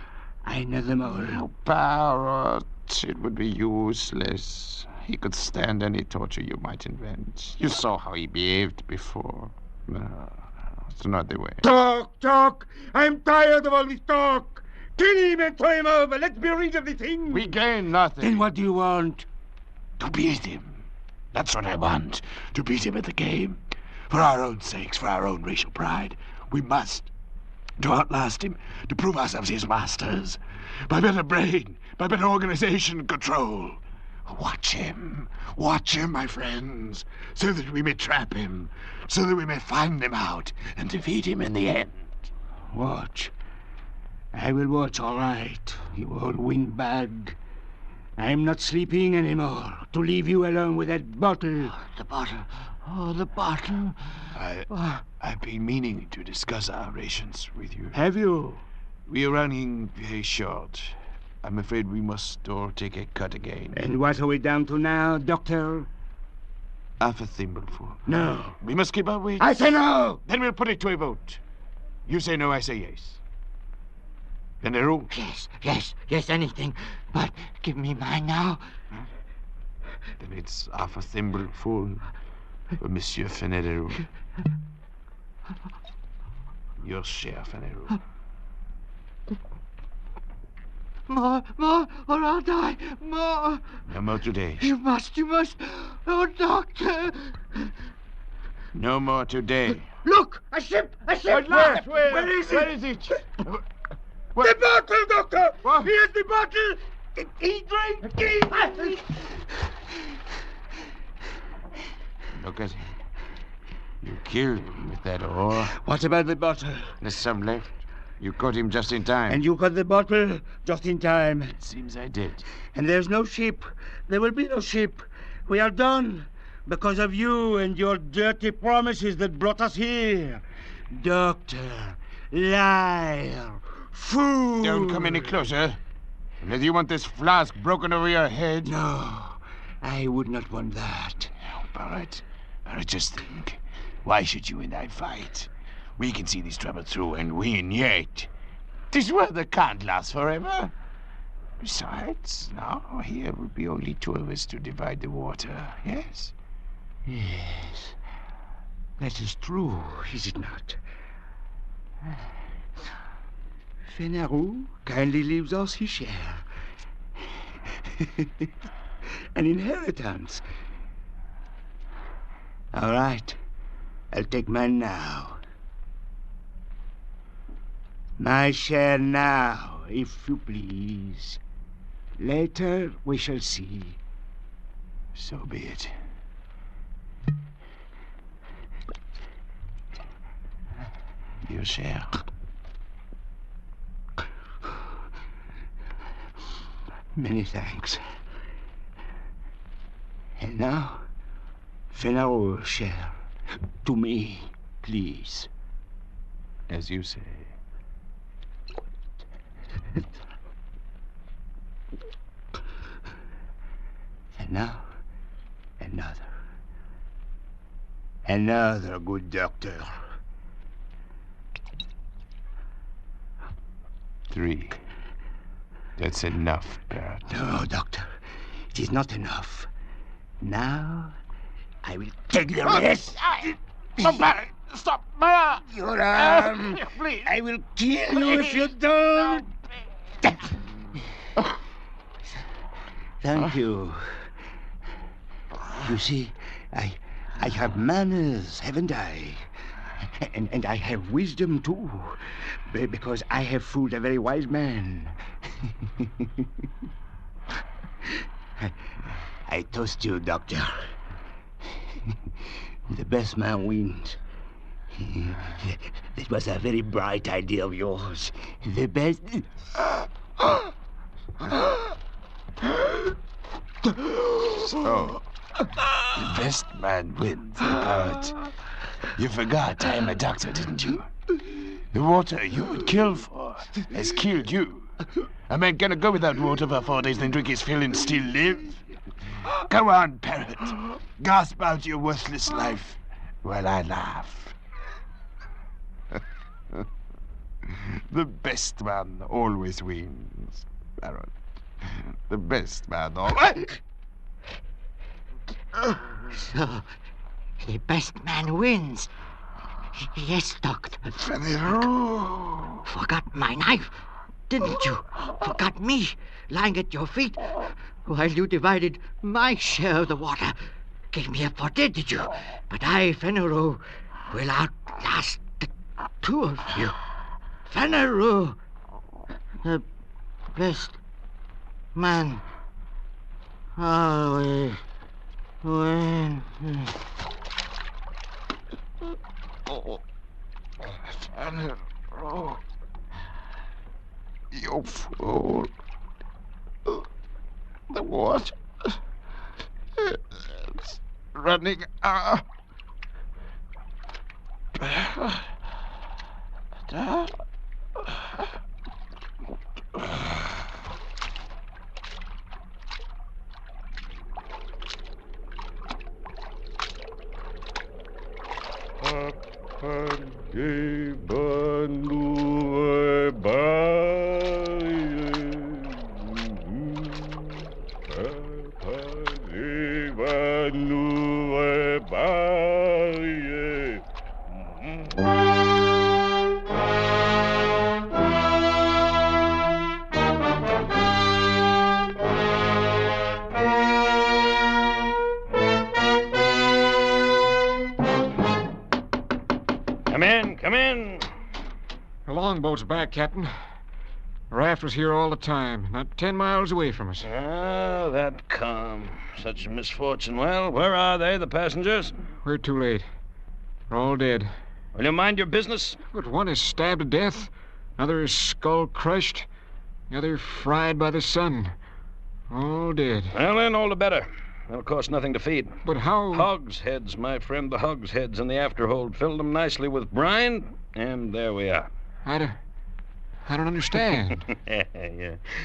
I know them all. Oh, Parrot, it would be useless. He could stand any torture you might invent. You saw how he behaved before. No, it's not the way. Talk! I'm tired of all this talk. Kill him and throw him over. Let's be rid of the thing. We gain nothing. Then what do you want? To beat him. That's what I want. To beat him at the game. For our own sakes, for our own racial pride. We must. To outlast him. To prove ourselves his masters. By better brain. By better organization and control. Watch him. Watch him, my friends. So that we may trap him. So that we may find him out. And defeat him in the end. Watch. I will watch, all right. You old windbag. I'm not sleeping anymore. To leave you alone with that bottle. The bottle. Oh, the bottle. I've been meaning to discuss our rations with you. Have you? We are running very short. I'm afraid we must all take a cut again. And what are we down to now, Doctor? Half a thimbleful. No. We must keep our weight. I say no! Then we'll put it to a vote. You say no, I say yes. Fenero? Yes, anything. But give me mine now. Then it's half a thimbleful for Monsieur Fenero. Your share, Fenero. More, or I'll die. More. No more today. You must. Oh, Doctor. No more today. Look, a ship. Where is it? The bottle, Doctor! What? Here's the bottle! He drank. Look at him. You killed him with that oar. What about the bottle? There's some left. You caught him just in time. And you got the bottle just in time. It seems I did. And there's no ship. There will be no ship. We are done. Because of you and your dirty promises that brought us here. Doctor, liar, fool. Don't come any closer. Unless you want this flask broken over your head. No, I would not want that. No, Barrett, just think. Why should you and I fight? We can see this trouble through and win yet. This weather can't last forever. Besides, now here will be only two of us to divide the water, yes? Yes. That is true, is it not? Fenero kindly leaves us his share. An inheritance. All right. I'll take mine now. My share now, if you please. Later we shall see. So be it. Your share. Many thanks. And now, Fenero's share. To me, please. As you say. And now, another. Another good doctor. 3. That's enough, Barrett. No, Doctor. It is not enough. Now, I will take the rest. Oh, Barrett, stop. Your arm. Please. I will kill you if you don't. Thank you. You see, I have manners, haven't I? And I have wisdom, too, because I have fooled a very wise man. I toast you, Doctor. The best man wins. It was a very bright idea of yours. The best. So, the best man wins, but you forgot I am a doctor, didn't you? The water you would kill for has killed you. A man cannot go without water for 4 days, then drink his fill and still live. Go on, parrot. Gasp out your worthless life while I laugh. The best man always wins, parrot. The best man always... So, the best man wins. Yes, Doctor. Forgot my knife, didn't you? Forgot me, lying at your feet, while you divided my share of the water. Gave me up for dead, did you? But I, Fenero, will outlast the two of you. Fenero, the best man always wins. Oh, Fenero, you fool. The water is running out. Come in. The longboat's back, Captain. The raft was here all the time, not 10 miles away from us. Ah, that calm. Such misfortune. Well, where are they, the passengers? We're too late. They're all dead. Will you mind your business? But one is stabbed to death, another is skull crushed, the other fried by the sun. All dead. Well, then, all the better. They'll cost nothing to feed. But how... Hogsheads, my friend, the hogsheads in the afterhold. Filled them nicely with brine, and there we are. I don't understand.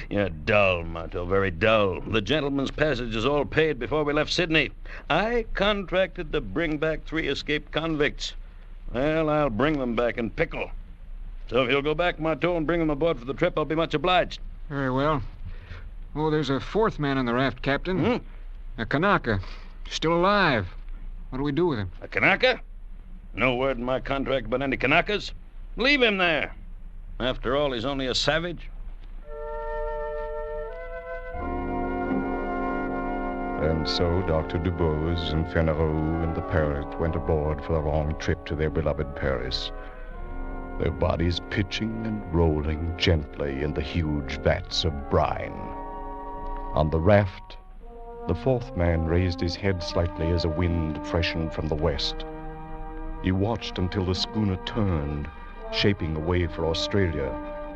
You're dull, Marto, very dull. The gentleman's passage is all paid before we left Sydney. I contracted to bring back 3 escaped convicts. Well, I'll bring them back in pickle. So if you'll go back, Marto, and bring them aboard for the trip, I'll be much obliged. Very well. Oh, there's a 4th man on the raft, Captain. A Kanaka. Still alive. What do we do with him? A Kanaka? No word in my contract about any Kanakas. Leave him there. After all, he's only a savage. And so Dr. Dubose and Fenero and the parrot went aboard for the long trip to their beloved Paris, their bodies pitching and rolling gently in the huge vats of brine. On the raft, the 4th man raised his head slightly as a wind freshened from the west. He watched until the schooner turned, shaping away for Australia,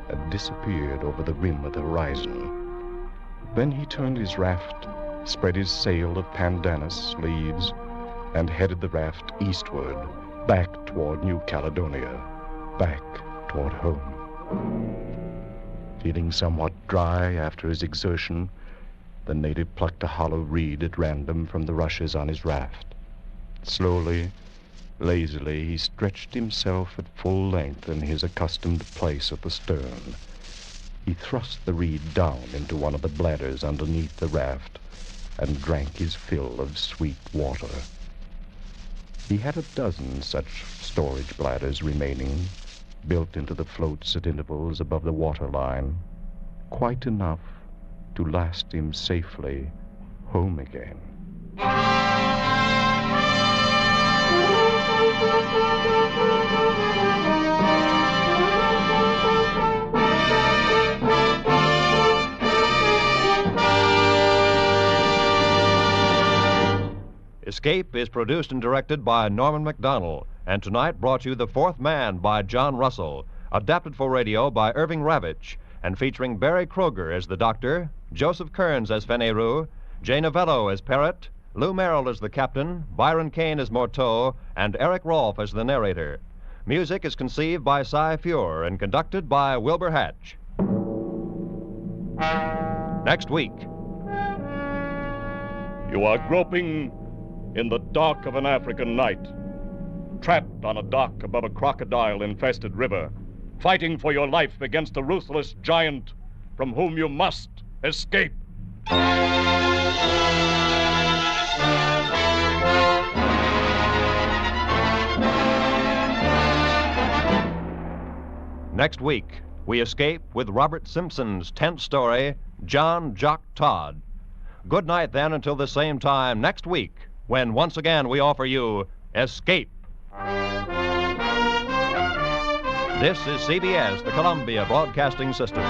and disappeared over the rim of the horizon. Then he turned his raft, spread his sail of pandanus leaves, and headed the raft eastward, back toward New Caledonia, back toward home. Feeling somewhat dry after his exertion, the native plucked a hollow reed at random from the rushes on his raft. Slowly, lazily, he stretched himself at full length in his accustomed place at the stern. He thrust the reed down into one of the bladders underneath the raft and drank his fill of sweet water. He had a dozen such storage bladders remaining, built into the floats at intervals above the waterline, quite enough to last him safely home again. Escape is produced and directed by Norman MacDonald, and tonight brought you The Fourth Man by John Russell, adapted for radio by Irving Ravitch, and featuring Barry Kroger as the Doctor, Joseph Kearns as Feneru, Jay Novello as Parrot, Lou Merrill as the Captain, Byron Kane as Morteau, and Eric Rolfe as the narrator. Music is conceived by Cy Feuer and conducted by Wilbur Hatch. Next week. You are groping in the dark of an African night, trapped on a dock above a crocodile-infested river, fighting for your life against a ruthless giant from whom you must escape. Next week, we escape with Robert Simpson's tenth story, John Jock Todd. Good night, then, until the same time next week, when once again we offer you Escape. This is CBS, the Columbia Broadcasting System.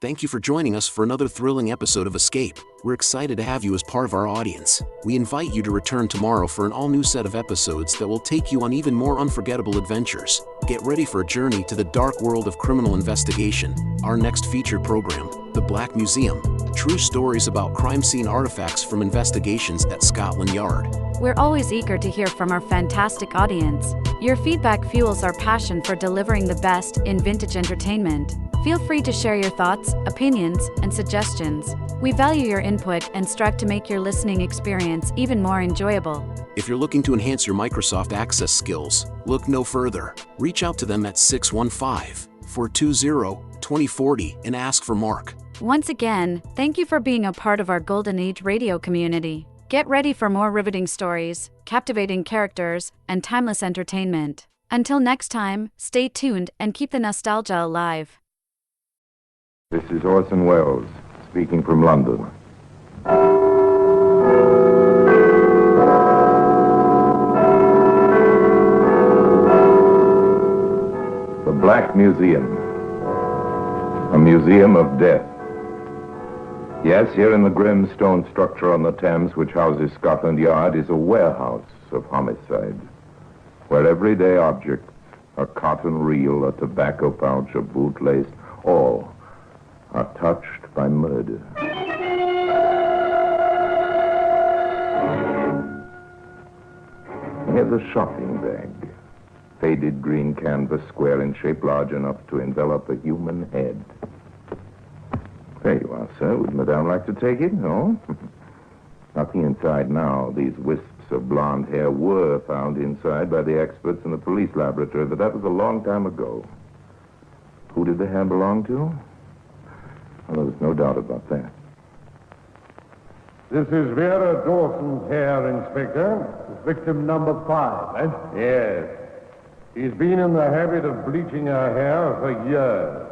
Thank you for joining us for another thrilling episode of Escape. We're excited to have you as part of our audience. We invite you to return tomorrow for an all-new set of episodes that will take you on even more unforgettable adventures. Get ready for a journey to the dark world of criminal investigation. Our next featured program, The Black Museum. True stories about crime scene artifacts from investigations at Scotland Yard. We're always eager to hear from our fantastic audience. Your feedback fuels our passion for delivering the best in vintage entertainment. Feel free to share your thoughts, opinions, and suggestions. We value your input and strive to make your listening experience even more enjoyable. If you're looking to enhance your Microsoft Access skills, look no further. Reach out to them at 615-420-2040 and ask for Mark. Once again, thank you for being a part of our Golden Age radio community. Get ready for more riveting stories, captivating characters, and timeless entertainment. Until next time, stay tuned and keep the nostalgia alive. This is Orson Welles, speaking from London. The Black Museum. A museum of death. Yes, here in the grim stone structure on the Thames which houses Scotland Yard is a warehouse of homicide, where everyday objects, a cotton reel, a tobacco pouch, a bootlace, all are touched by murder. Here's a shopping bag. Faded green canvas, square in shape, large enough to envelop a human head. There you are, sir. Would Madame like to take it? No? Nothing inside now. These wisps of blonde hair were found inside by the experts in the police laboratory, but that was a long time ago. Who did the hair belong to? Well, there was no doubt about that. This is Vera Dawson's hair, Inspector. Victim number 5, eh? Yes. She's been in the habit of bleaching her hair for years.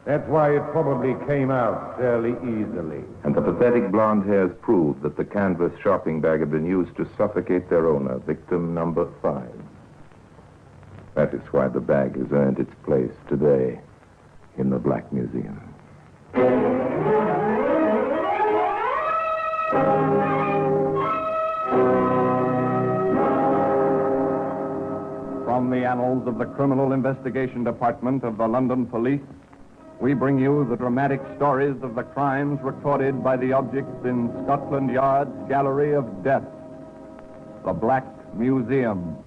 That's why it probably came out fairly easily. And the pathetic blonde hairs proved that the canvas shopping bag had been used to suffocate their owner, victim number 5. That is why the bag has earned its place today in the Black Museum. From the annals of the Criminal Investigation Department of the London Police, we bring you the dramatic stories of the crimes recorded by the objects in Scotland Yard's Gallery of Death, the Black Museum.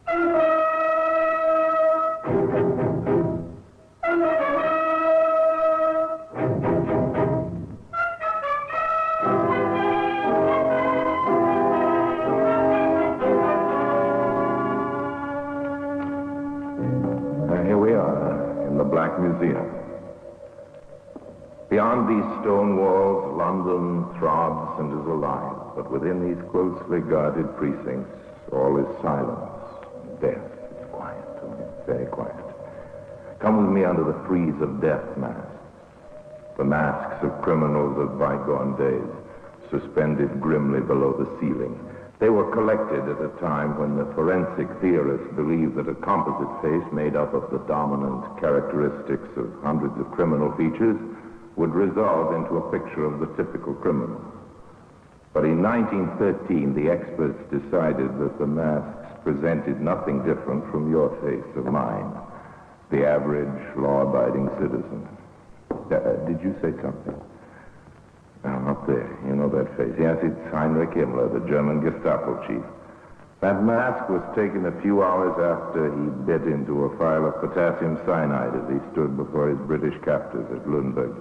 Here we are in the Black Museum. Beyond these stone walls, London throbs and is alive. But within these closely guarded precincts, all is silence and death. It's quiet, very quiet. Come with me under the frieze of death masks. The masks of criminals of bygone days, suspended grimly below the ceiling. They were collected at a time when the forensic theorists believed that a composite face made up of the dominant characteristics of hundreds of criminal features would resolve into a picture of the typical criminal. But in 1913, the experts decided that the masks presented nothing different from your face or mine, the average law-abiding citizen. Did you say something? Up there. You know that face. Yes, it's Heinrich Himmler, the German Gestapo chief. That mask was taken a few hours after he bit into a phial of potassium cyanide as he stood before his British captors at Lüneburg.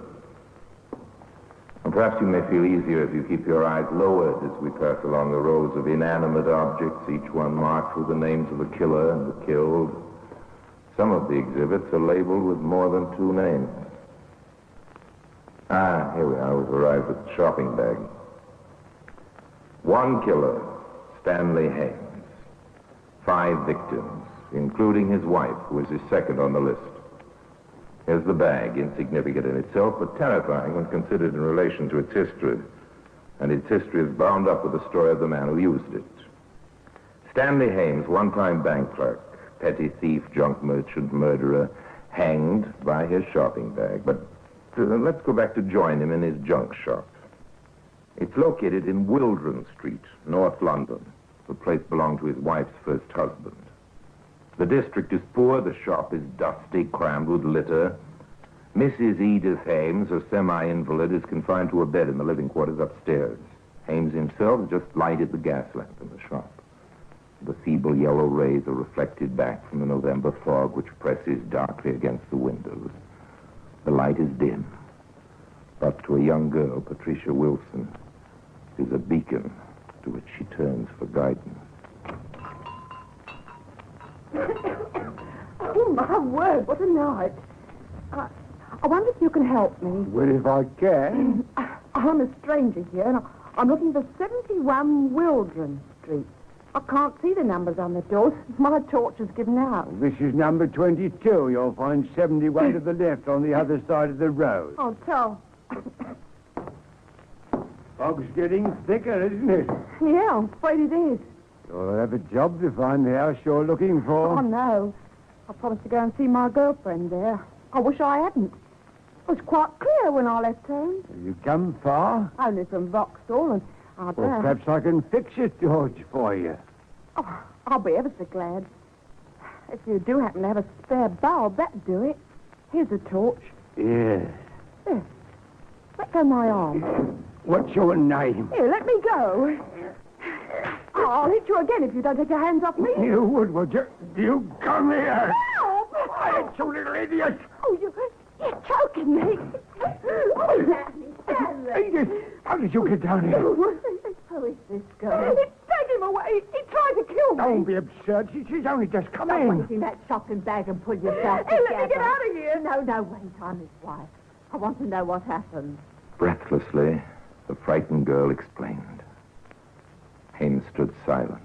And perhaps you may feel easier if you keep your eyes lowered as we pass along the rows of inanimate objects, each one marked with the names of the killer and the killed. Some of the exhibits are labeled with more than 2 names. Here we are. We've arrived at the shopping bag. 1 killer, Stanley Hames. 5 victims, including his wife, who is his second on the list. Here's the bag, insignificant in itself, but terrifying when considered in relation to its history. And its history is bound up with the story of the man who used it. Stanley Hames, one-time bank clerk, petty thief, junk merchant, murderer, hanged by his shopping bag. But let's go back to join him in his junk shop. It's located in Wildron Street, North London. The place belonged to his wife's first husband. The district is poor, the shop is dusty, crammed with litter. Mrs. Edith Hames, a semi-invalid, is confined to a bed in the living quarters upstairs. Hames himself just lighted the gas lamp in the shop. The feeble yellow rays are reflected back from the November fog, which presses darkly against the windows. The light is dim, but to a young girl, Patricia Wilson, it is a beacon to which she turns for guidance. Oh, my word, what a night. I wonder if you can help me. Well, if I can. I'm a stranger here, and I'm looking for 71 Wildron Street. I can't see the numbers on the doors. My torch is given out. This is number 22. You'll find 71 to the left on the other side of the road. Oh, tell. Fog's getting thicker, isn't it? Yeah, I'm afraid it is. You'll have a job to find the house you're looking for. Oh, no. I promised to go and see my girlfriend there. I wish I hadn't. It was quite clear when I left home. Have you come far? Only from Vauxhall, and I Well, perhaps I can fix it, George, for you. Oh, I'll be ever so glad. If you do happen to have a spare bulb, that'd do it. Here's a torch. Yes. There. Let go my arm. What's your name? Here, let me go. I'll hit you again if you don't take your hands off me. You would you? You come here. Help! Quiet, you little idiot. Oh, you're choking me. Edith, how did you get down here? Who is this girl? Take him away. He tried to kill me. Don't be absurd. She's only just come Stop in. waving that shopping bag and pull yourself together. Let me get out of here. No, wait. I'm his wife. I want to know what happened. Breathlessly, the frightened girl explained. Hames stood silent.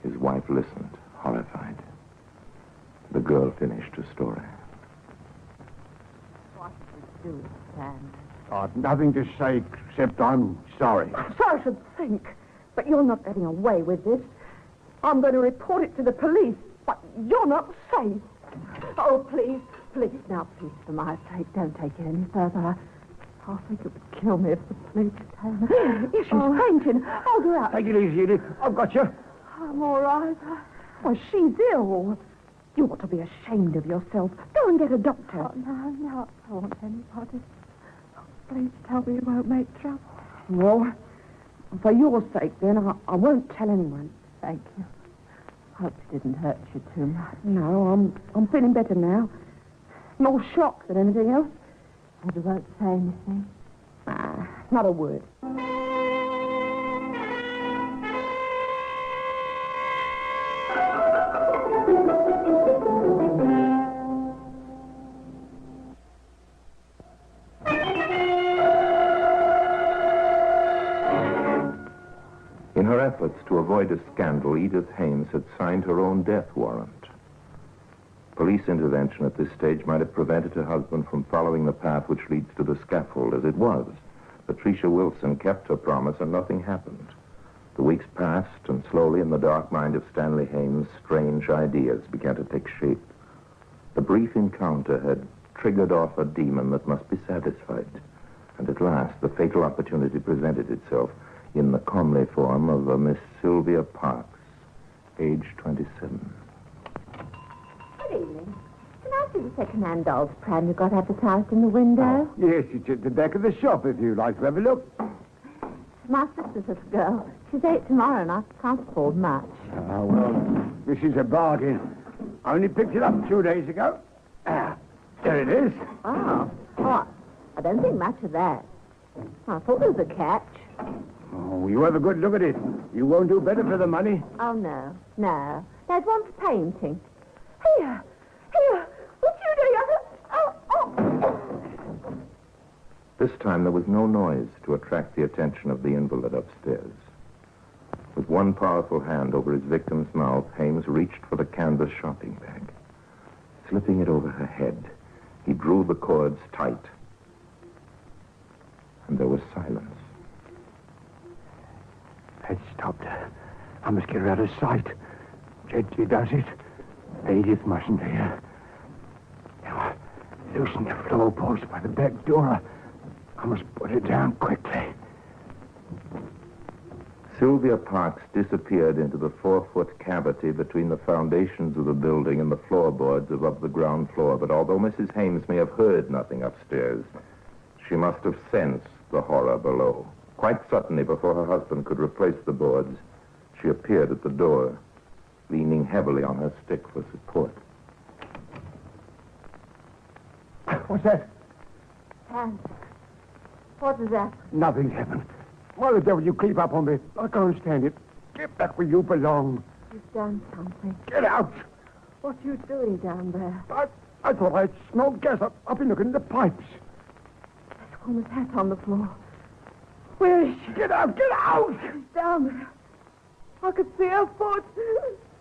His wife listened, horrified. The girl finished her story. What did you do, Sam? I've nothing to say except I'm sorry. So I should think. But you're not getting away with this. I'm going to report it to the police. But you're not safe. Oh, please. Now, please, for my sake, don't take it any further. I think it would kill me if the police came. If she's fainting, I'll go out. Take it easy, Edith. I've got you. I'm all right. Well, she's ill. You ought to be ashamed of yourself. Go and get a doctor. Oh, no, I don't want anybody. Please tell me you won't make trouble. Well, for your sake, then, I won't tell anyone. Thank you. Hope it didn't hurt you too much. No, I'm feeling better now. More shocked than anything else. And you won't say anything? Not a word. In her efforts to avoid a scandal, Edith Hames had signed her own death warrant. Police intervention at this stage might have prevented her husband from following the path which leads to the scaffold. As it was, Patricia Wilson kept her promise and nothing happened. The weeks passed, and slowly in the dark mind of Stanley Hames, strange ideas began to take shape. The brief encounter had triggered off a demon that must be satisfied. And at last, the fatal opportunity presented itself in the comely form of a Miss Sylvia Parks, age 27. Good evening. Can I see the second-hand doll's pram you got advertised in the window? Yes, it's at the back of the shop if you'd like to have a look. My sister's little girl. She's 8 tomorrow, and I can't afford much. Ah, well, this is a bargain. I only picked it up 2 days ago. There it is. Oh. Oh, I don't think much of that. I thought there was a catch. Oh, you have a good look at it. You won't do better for the money. Oh, no. No. There's one for painting. Here. What you doing? Oh. This time there was no noise to attract the attention of the invalid upstairs. With one powerful hand over his victim's mouth, Hames reached for the canvas shopping bag. Slipping it over her head, he drew the cords tight. And there was silence. It stopped her. I must get her out of sight. Gently does it. Edith mustn't hear. Now, loosen the floorboards by the back door. I must put it down quickly. Sylvia Parks disappeared into the 4-foot cavity between the foundations of the building and the floorboards above the ground floor. But although Mrs. Hames may have heard nothing upstairs, she must have sensed the horror below. Quite suddenly, before her husband could replace the boards, she appeared at the door, leaning heavily on her stick for support. What's that? Hans, what is that? Nothing's happened. Why the devil you creep up on me? I can't stand it. Get back where you belong. You've done something. Get out! What are you doing down there? I thought I'd smelled gas. I've been looking at the pipes. There's a woman's hat on the floor. Where is she? Get out! Get out! She's down there. I could see her foot.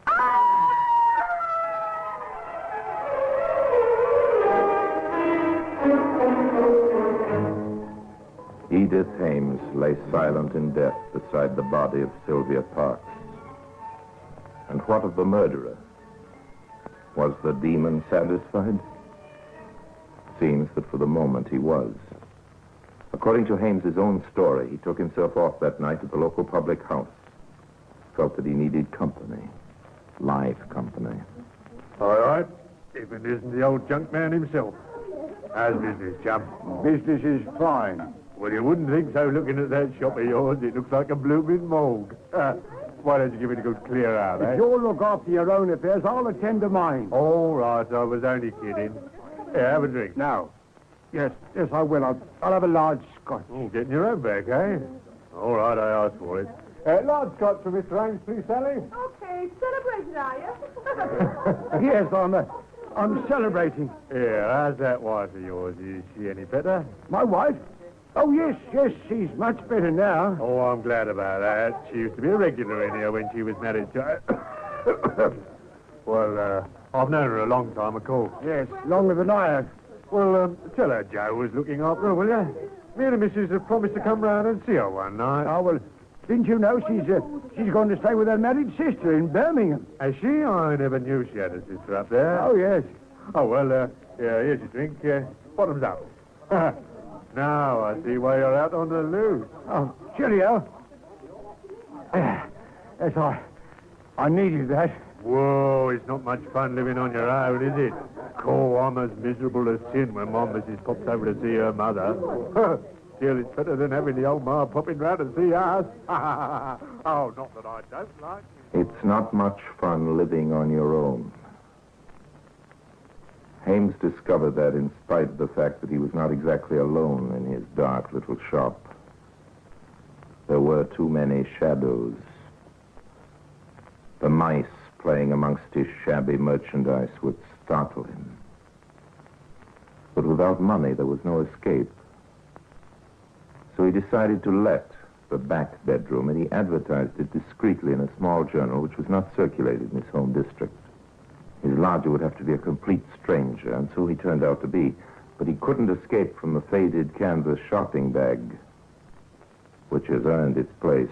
Ah! Edith Hames lay silent in death beside the body of Sylvia Parks. And what of the murderer? Was the demon satisfied? Seems that for the moment he was. According to Hames's own story, he took himself off that night at the local public house. Felt that he needed company. Live company. All right. If it isn't the old junk man himself. How's business, chum? Business is fine. Well, you wouldn't think so looking at that shop of yours. It looks like a blooming morgue. Why don't you give it a good clear out, eh? If you'll look after your own affairs, I'll attend to mine. All right, I was only kidding. Here, have a drink. Now. Yes, I will. I'll have a large scotch. Oh, getting your own back, eh? All right, I asked for it. Large scotch for Mr. Ames, please, Sally. Okay, celebrating, are you? Yes, I'm celebrating. Here, how's that wife of yours? Is she any better? My wife? Oh, yes, she's much better now. Oh, I'm glad about that. She used to be a regular in here when she was married to... Well, I've known her a long time, of course. Yes, longer than I have. Well, tell her Joe was looking after her, will you? Me and the missus have promised to come round and see her one night. Oh, well, didn't you know she's going to stay with her married sister in Birmingham? Has she? I never knew she had a sister up there. Oh, yes. Oh, well, here's your drink. Bottoms up. Now I see why you're out on the loose. Oh, cheerio. That's all. I needed that. Whoa, it's not much fun living on your own, is it? Oh, I'm as miserable as sin when my missus pops over to see her mother. Still, it's better than having the old ma popping round to see us. Oh, not that I don't like it. It's not much fun living on your own. Hames discovered that in spite of the fact that he was not exactly alone in his dark little shop. There were too many shadows. The mice playing amongst his shabby merchandise would startle him. But without money, there was no escape. So he decided to let the back bedroom, and he advertised it discreetly in a small journal which was not circulated in his home district. His lodger would have to be a complete stranger, and so he turned out to be. But he couldn't escape from the faded canvas shopping bag, which has earned its place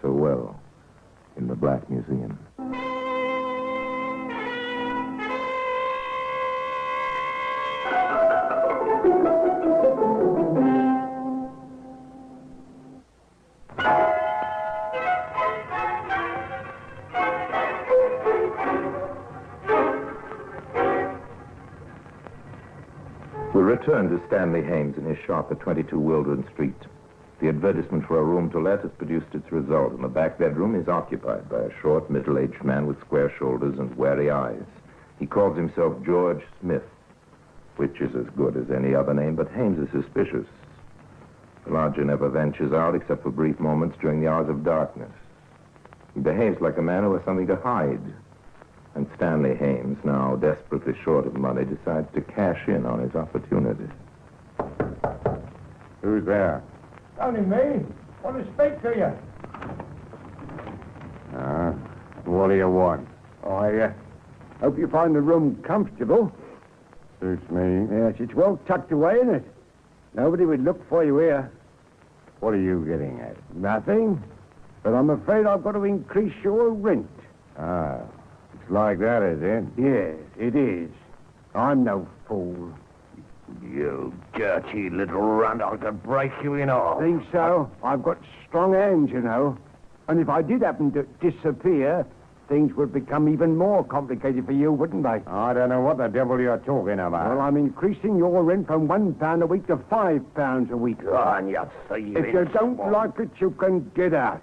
so well in the Black Museum. We returned to Stanley Hames in his shop at 22 Wildron Street. The advertisement for a room to let has produced its result, and the back bedroom is occupied by a short, middle-aged man with square shoulders and wary eyes. He calls himself George Smith, which is as good as any other name, but Hames is suspicious. The lodger never ventures out except for brief moments during the hours of darkness. He behaves like a man who has something to hide. And Stanley Hames, now desperately short of money, decides to cash in on his opportunity. Who's there? Only me. Want to speak to you. What do you want? I hope you find the room comfortable. Suits me. Yes, it's well tucked away, isn't it? Nobody would look for you here. What are you getting at? Nothing. But I'm afraid I've got to increase your rent. Ah, it's like that, is it? Yes, it is. I'm no fool. You dirty little runt, I could break you in half. Think so? I've got strong hands, you know. And if I did happen to disappear, things would become even more complicated for you, wouldn't they? I don't know what the devil you're talking about. Well, I'm increasing your rent from £1 a week to £5 a week. Oh, and you thieving If you don't swine. like it, you can get out.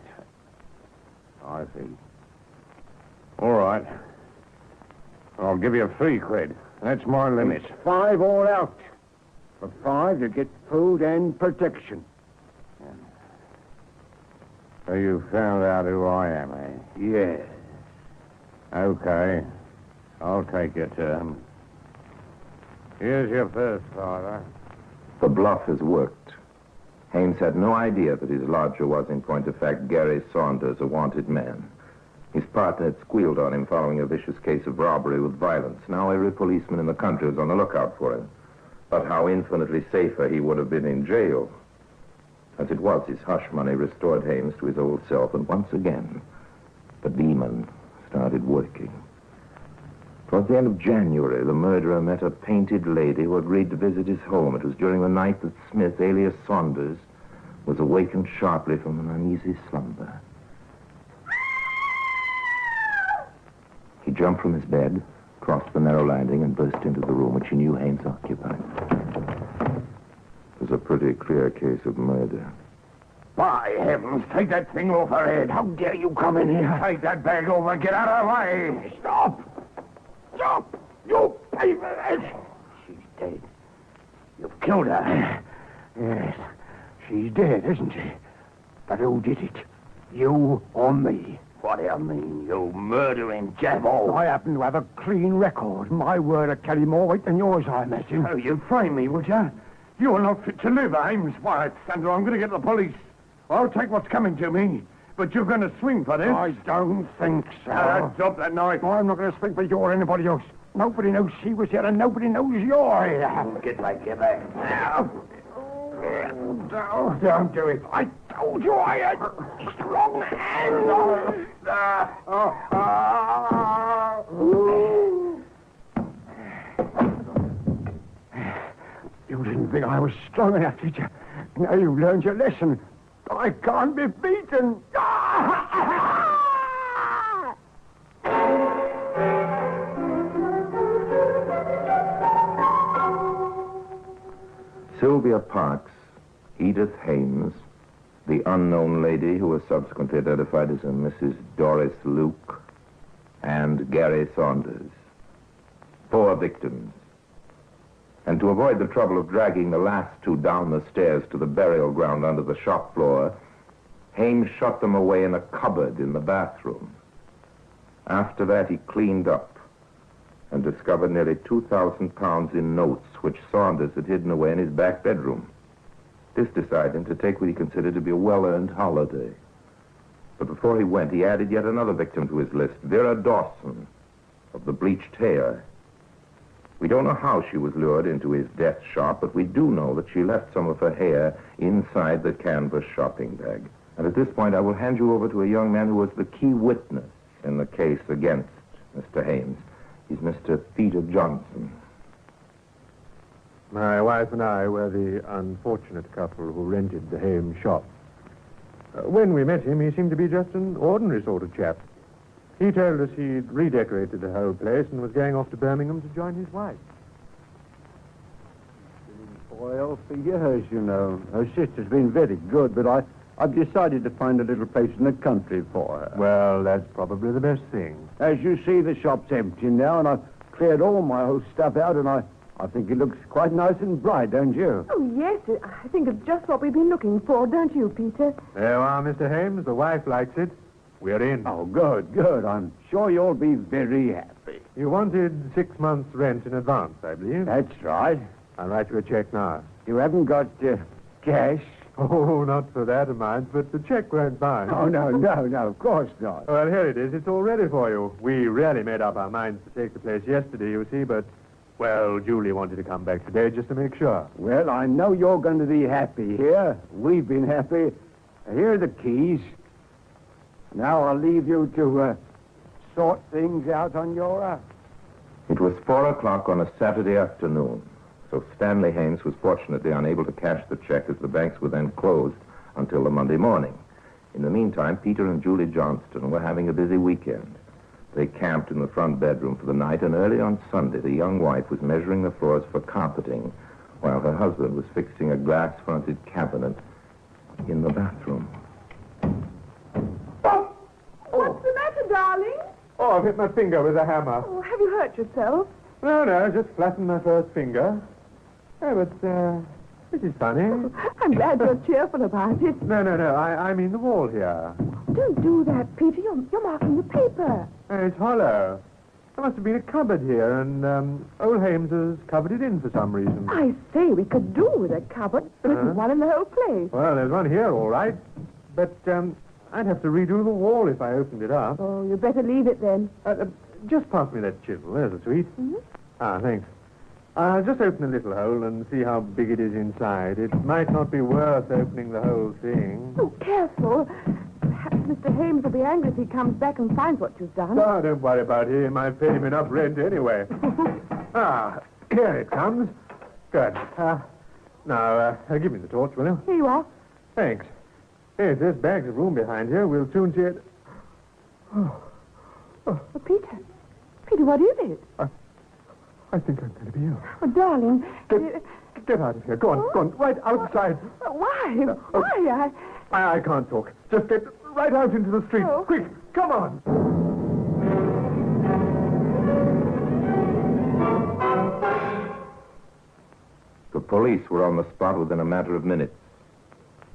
I see. All right. I'll give you 3 quid. That's my limit. It's 5 all out. For 5, you get food and protection. So you found out who I am, eh? Yes. Okay. I'll take your term. Here's your first, Father. The bluff has worked. Hames had no idea that his lodger was, in point of fact, Gary Saunders, a wanted man. His partner had squealed on him following a vicious case of robbery with violence. Now every policeman in the country was on the lookout for him. But how infinitely safer he would have been in jail. As it was, his hush money restored Hames to his old self, and once again, the demon started working. Towards the end of January, the murderer met a painted lady who agreed to visit his home. It was during the night that Smith, alias Saunders, was awakened sharply from an uneasy slumber. He jumped from his bed, crossed the narrow landing, and burst into the room which he knew Hames occupied. It was a pretty clear case of murder. By heavens, take that thing off her head. How dare you come in here? Take that bag over. Get out of the way. Stop! Stop! You pay for this! She's dead. You've killed her. Yes, she's dead, isn't she? But who did it? You or me? What do you mean, you murdering devil? I happen to have a clean record. My word will carry more weight than yours, I imagine. Oh, you'd frame me, would you? You're not fit to live, Ames. Why, Sandra, I'm going to get the police. I'll take what's coming to me. But you're going to swing for this. I don't think so. Drop that knife. I'm not going to swing for you or anybody else. Nobody knows she was here, and nobody knows you're here. Get back, get back. Now. No, don't do it. I told you I had strong hands. You didn't think I was strong enough, did you? Now you've learned your lesson. I can't be beaten. Sylvia Parks, Edith Hames, the unknown lady who was subsequently identified as a Mrs. Doris Luke, and Gary Saunders. 4 victims. And to avoid the trouble of dragging the last 2 down the stairs to the burial ground under the shop floor, Hames shut them away in a cupboard in the bathroom. After that, he cleaned up and discovered nearly £2,000 in notes which Saunders had hidden away in his back bedroom. This decided him to take what he considered to be a well-earned holiday. But before he went, he added yet another victim to his list, Vera Dawson, of the bleached hair. We don't know how she was lured into his death shop, but we do know that she left some of her hair inside the canvas shopping bag. And at this point, I will hand you over to a young man who was the key witness in the case against Mr. Hames. He's Mr. Peter Johnson. My wife and I were the unfortunate couple who rented the Hames shop. When we met him, he seemed to be just an ordinary sort of chap. He told us he'd redecorated the whole place and was going off to Birmingham to join his wife. Oil for years, you know. Her sister's been very good, but I've decided to find a little place in the country for her. Well, that's probably the best thing. As you see, the shop's empty now, and I've cleared all my old stuff out, and I think it looks quite nice and bright, don't you? Oh, yes. I think it's just what we've been looking for, don't you, Peter? There you are, Mr. Hames. The wife likes it. We're in. Oh, good, good. I'm sure you'll be very happy. You wanted 6 months' rent in advance, I believe. That's right. I'll write you a check now. You haven't got cash? Oh, not for that amount, but the check won't buy. Oh, no, of course not. Well, here it is. It's all ready for you. We really made up our minds to take the place yesterday, you see, but, well, Julie wanted to come back today just to make sure. Well, I know you're going to be happy here. We've been happy. Here are the keys. Now I'll leave you to sort things out on your own. It was 4 o'clock on a Saturday afternoon, so Stanley Hames was fortunately unable to cash the check as the banks were then closed until the Monday morning. In the meantime, Peter and Julie Johnston were having a busy weekend. They camped in the front bedroom for the night, and early on Sunday, the young wife was measuring the floors for carpeting, while her husband was fixing a glass-fronted cabinet in the bathroom. What's the matter, darling? Oh, I've hit my finger with a hammer. Oh, have you hurt yourself? No, just flattened my first finger. Oh, but, this is funny. I'm glad you're cheerful about it. No, I mean the wall here. Don't do that, Peter. You're marking the paper. It's hollow. There must have been a cupboard here, and old Hames has covered it in for some reason. I say, we could do with a cupboard. There isn't one in the whole place. Well, there's one here, all right. But, I'd have to redo the wall if I opened it up. Oh, you better leave it then. Just pass me that chisel. There's a sweet. Mm-hmm. Ah, thanks. I'll just open a little hole and see how big it is inside. It might not be worth opening the whole thing. Oh, careful. Perhaps Mr. Hames will be angry if he comes back and finds what you've done. Oh, don't worry about him. I've paid him enough rent anyway. Here it comes. Good. Now, give me the torch, will you? Here you are. Thanks. Yes, there's bags of room behind here. We'll soon see it. Oh, Peter. Peter, what is it? I think I'm going to be ill. Oh, darling. Get out of here. Go on. Right outside. Why? Why? I can't talk. Just get right out into the street. Oh. Quick, come on. The police were on the spot within a matter of minutes.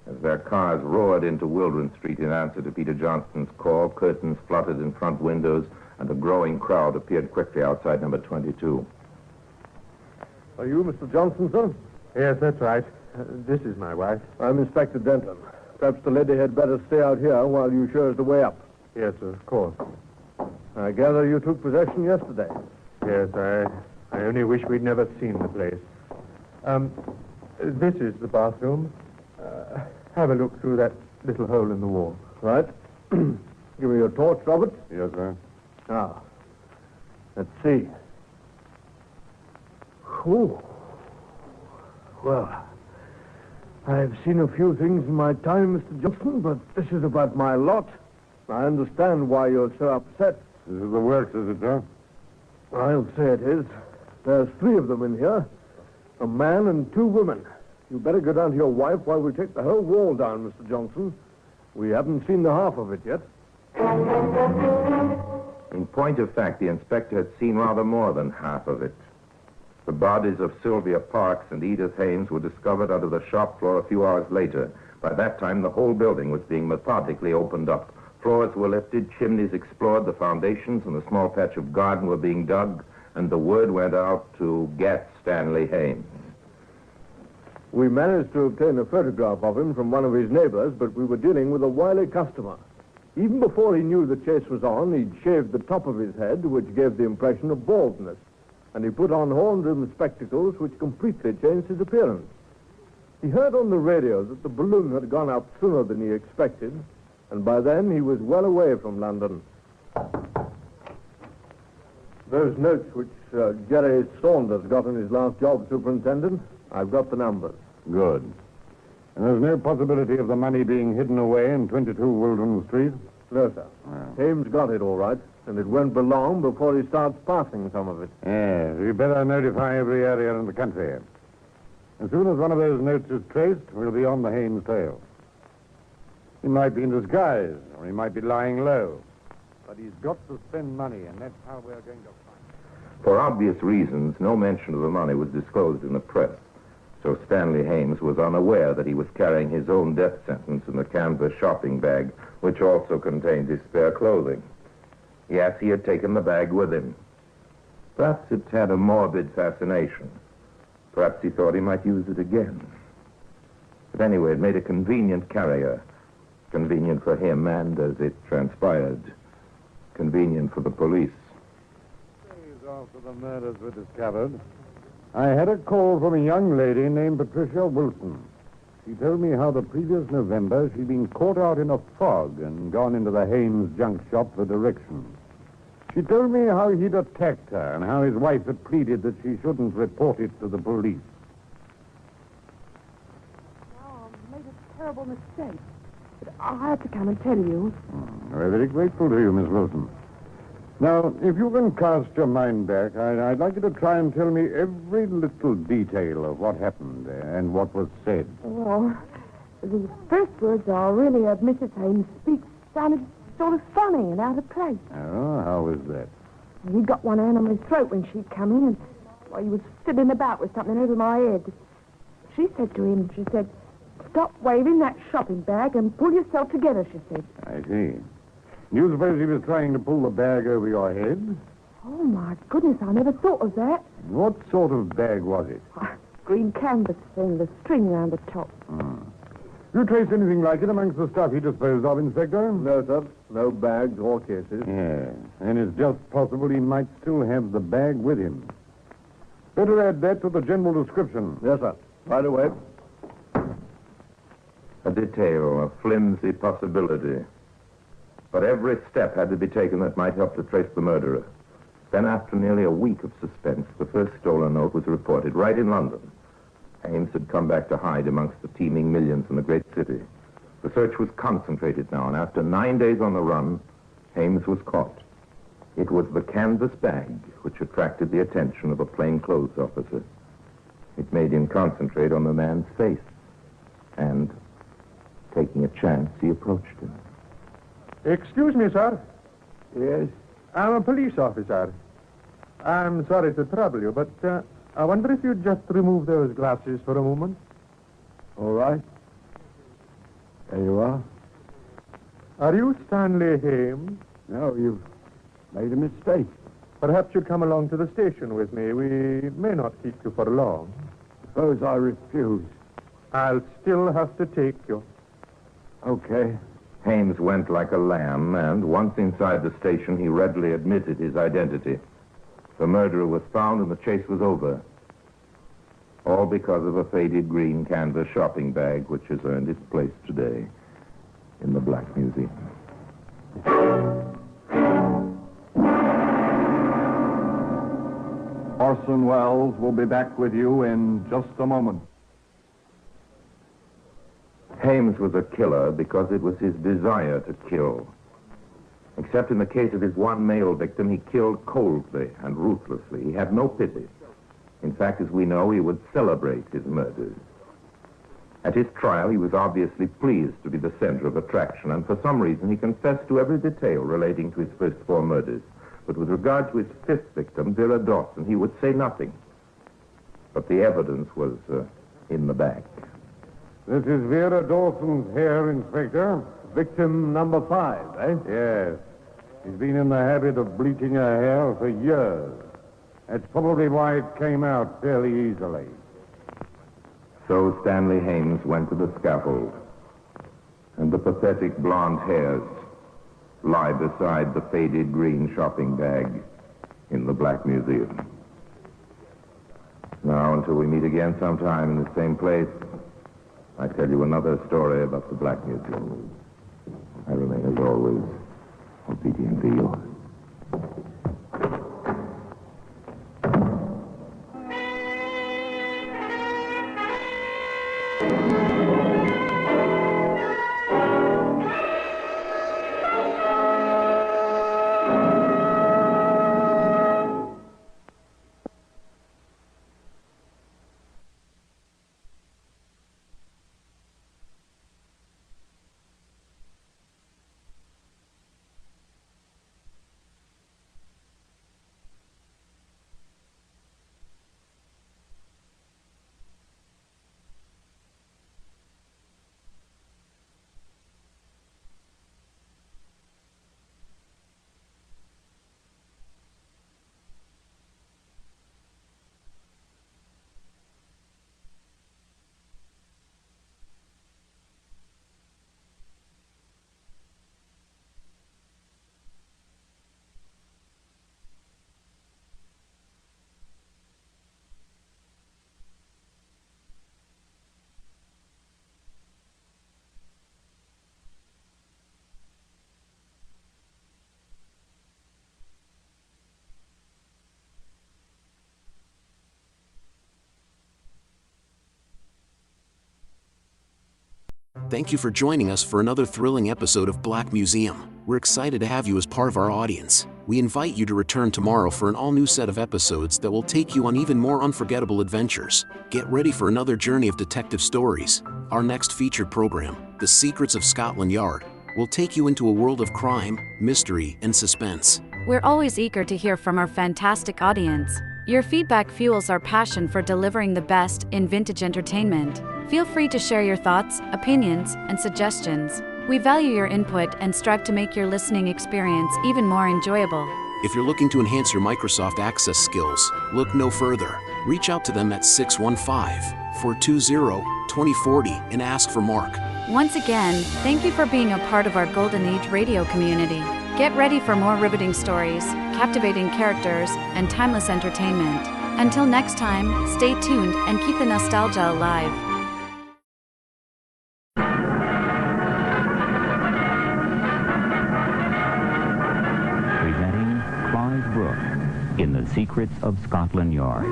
As their cars roared into Wildren Street in answer to Peter Johnston's call, curtains fluttered in front windows, and a growing crowd appeared quickly outside number 22. Are you Mr. Johnson, sir? Yes, that's right. This is my wife. I'm Inspector Denton. Perhaps the lady had better stay out here while you show us the way up. Yes, sir, of course. I gather you took possession yesterday. Yes, I only wish we'd never seen the place. This is the bathroom. Have a look through that little hole in the wall. Right. Give me your torch, Robert. Yes, sir. Now, let's see. Ooh. Well, I've seen a few things in my time, Mr. Johnson, but this is about my lot. I understand why you're so upset. This is the works, is it, sir? I'll say it is. There's 3 of them in here. A man and 2 women. You better go down to your wife while we take the whole wall down, Mr. Johnson. We haven't seen the half of it yet. In point of fact, the inspector had seen rather more than half of it. The bodies of Sylvia Parks and Edith Hames were discovered under the shop floor a few hours later. By that time, the whole building was being methodically opened up. Floors were lifted, chimneys explored, the foundations and a small patch of garden were being dug, and the word went out to get Stanley Hames. We managed to obtain a photograph of him from one of his neighbors, but we were dealing with a wily customer. Even before he knew the chase was on, he'd shaved the top of his head, which gave the impression of baldness. And he put on horn-rimmed spectacles, which completely changed his appearance. He heard on the radio that the balloon had gone up sooner than he expected, and by then he was well away from London. Those notes which Jerry Saunders got on his last job, Superintendent, I've got the numbers. Good. And there's no possibility of the money being hidden away in 22 Wilton Street? No, sir. Hames got it all right, and it won't be long before he starts passing some of it. Yes, we better notify every area in the country. As soon as one of those notes is traced, we'll be on the Hames trail. He might be in disguise, or he might be lying low. But he's got to spend money, and that's how we're going to find him. For obvious reasons, no mention of the money was disclosed in the press. So Stanley Hames was unaware that he was carrying his own death sentence in the canvas shopping bag, which also contained his spare clothing. Yes, he had taken the bag with him. Perhaps it had a morbid fascination. Perhaps he thought he might use it again. But anyway, it made a convenient carrier. Convenient for him and, as it transpired, convenient for the police. Days after the murders were discovered, I had a call from a young lady named Patricia Wilson. She told me how the previous November she'd been caught out in a fog and gone into the Hames junk shop for directions. She told me how he'd attacked her and how his wife had pleaded that she shouldn't report it to the police. Oh, I made a terrible mistake. But I had to come and tell you. We're very grateful to you, Miss Wilson. Now, if you can cast your mind back, I'd like you to try and tell me every little detail of what happened and what was said. Well, the first words I really heard Mrs. Hames speak sounded sort of funny and out of place. Oh, how was that? He got one hand on his throat when she'd come in, and well, he was fiddling about with something over my head. She said to him, she said, "Stop waving that shopping bag and pull yourself together," she said. I see. You suppose he was trying to pull the bag over your head? Oh, my goodness, I never thought of that. What sort of bag was it? Green canvas thing, the string round the top. You trace anything like it amongst the stuff he disposed of, Inspector? No, sir. No bags or cases. Yeah, and it's just possible he might still have the bag with him. Better add that to the general description. Yes, sir. Right away. A detail, a flimsy possibility. But every step had to be taken that might help to trace the murderer. Then, after nearly a week of suspense, the first stolen note was reported right in London. Hames had come back to hide amongst the teeming millions in the great city. The search was concentrated now, and after 9 days on the run, Hames was caught. It was the canvas bag which attracted the attention of a plainclothes officer. It made him concentrate on the man's face. And, taking a chance, he approached him. Excuse me, sir. Yes? I'm a police officer. I'm sorry to trouble you, but I wonder if you'd just remove those glasses for a moment. All right. There you are. Are you Stanley Hames? No, you've made a mistake. Perhaps you'd come along to the station with me. We may not keep you for long. Suppose I refuse. I'll still have to take you. Okay. Hames went like a lamb, and once inside the station, he readily admitted his identity. The murderer was found, and the chase was over. All because of a faded green canvas shopping bag, which has earned its place today in the Black Museum. Orson Welles will be back with you in just a moment. Hames was a killer because it was his desire to kill. Except in the case of his one male victim, he killed coldly and ruthlessly. He had no pity. In fact, as we know, he would celebrate his murders. At his trial, he was obviously pleased to be the center of attraction, and for some reason he confessed to every detail relating to his first 4 murders. But with regard to his 5th victim, Vera Dawson, he would say nothing. But the evidence was in the bag. This is Vera Dawson's hair, Inspector. Victim number 5, eh? Yes. She's been in the habit of bleaching her hair for years. That's probably why it came out fairly easily. So Stanley Hames went to the scaffold, and the pathetic blonde hairs lie beside the faded green shopping bag in the Black Museum. Now, until we meet again sometime in the same place, I tell you another story about the Black Museum. I remain, as always, obediently yours. Thank you for joining us for another thrilling episode of Black Museum. We're excited to have you as part of our audience. We invite you to return tomorrow for an all-new set of episodes that will take you on even more unforgettable adventures. Get ready for another journey of detective stories. Our next featured program, The Secrets of Scotland Yard, will take you into a world of crime, mystery, and suspense. We're always eager to hear from our fantastic audience. Your feedback fuels our passion for delivering the best in vintage entertainment. Feel free to share your thoughts, opinions, and suggestions. We value your input and strive to make your listening experience even more enjoyable. If you're looking to enhance your Microsoft Access skills, look no further. Reach out to them at 615-420-2040 and ask for Mark. Once again, thank you for being a part of our Golden Age radio community. Get ready for more riveting stories, captivating characters, and timeless entertainment. Until next time, stay tuned and keep the nostalgia alive. In The Secrets of Scotland Yard.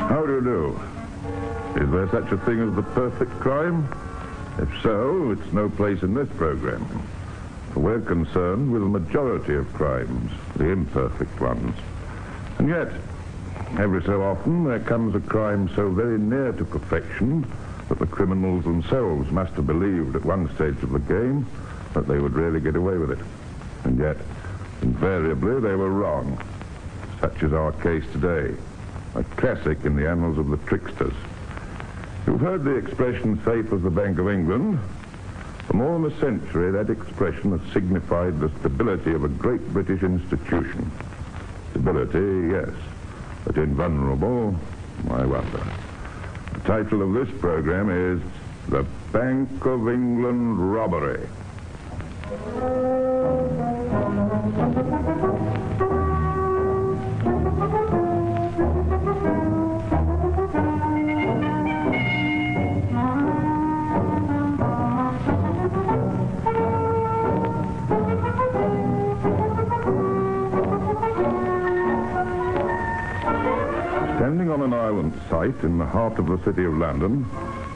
How do you do? Is there such a thing as the perfect crime? If so, it's no place in this program. For we're concerned with the majority of crimes, the imperfect ones. And yet, every so often, there comes a crime so very near to perfection that the criminals themselves must have believed at one stage of the game that they would really get away with it. And yet, invariably, they were wrong. Such is our case today, a classic in the annals of the tricksters. You've heard the expression safe as the Bank of England. For more than a century, that expression has signified the stability of a great British institution. Stability, yes, but invulnerable, I wonder. The title of this program is The Bank of England Robbery. Standing on an island site in the heart of the city of London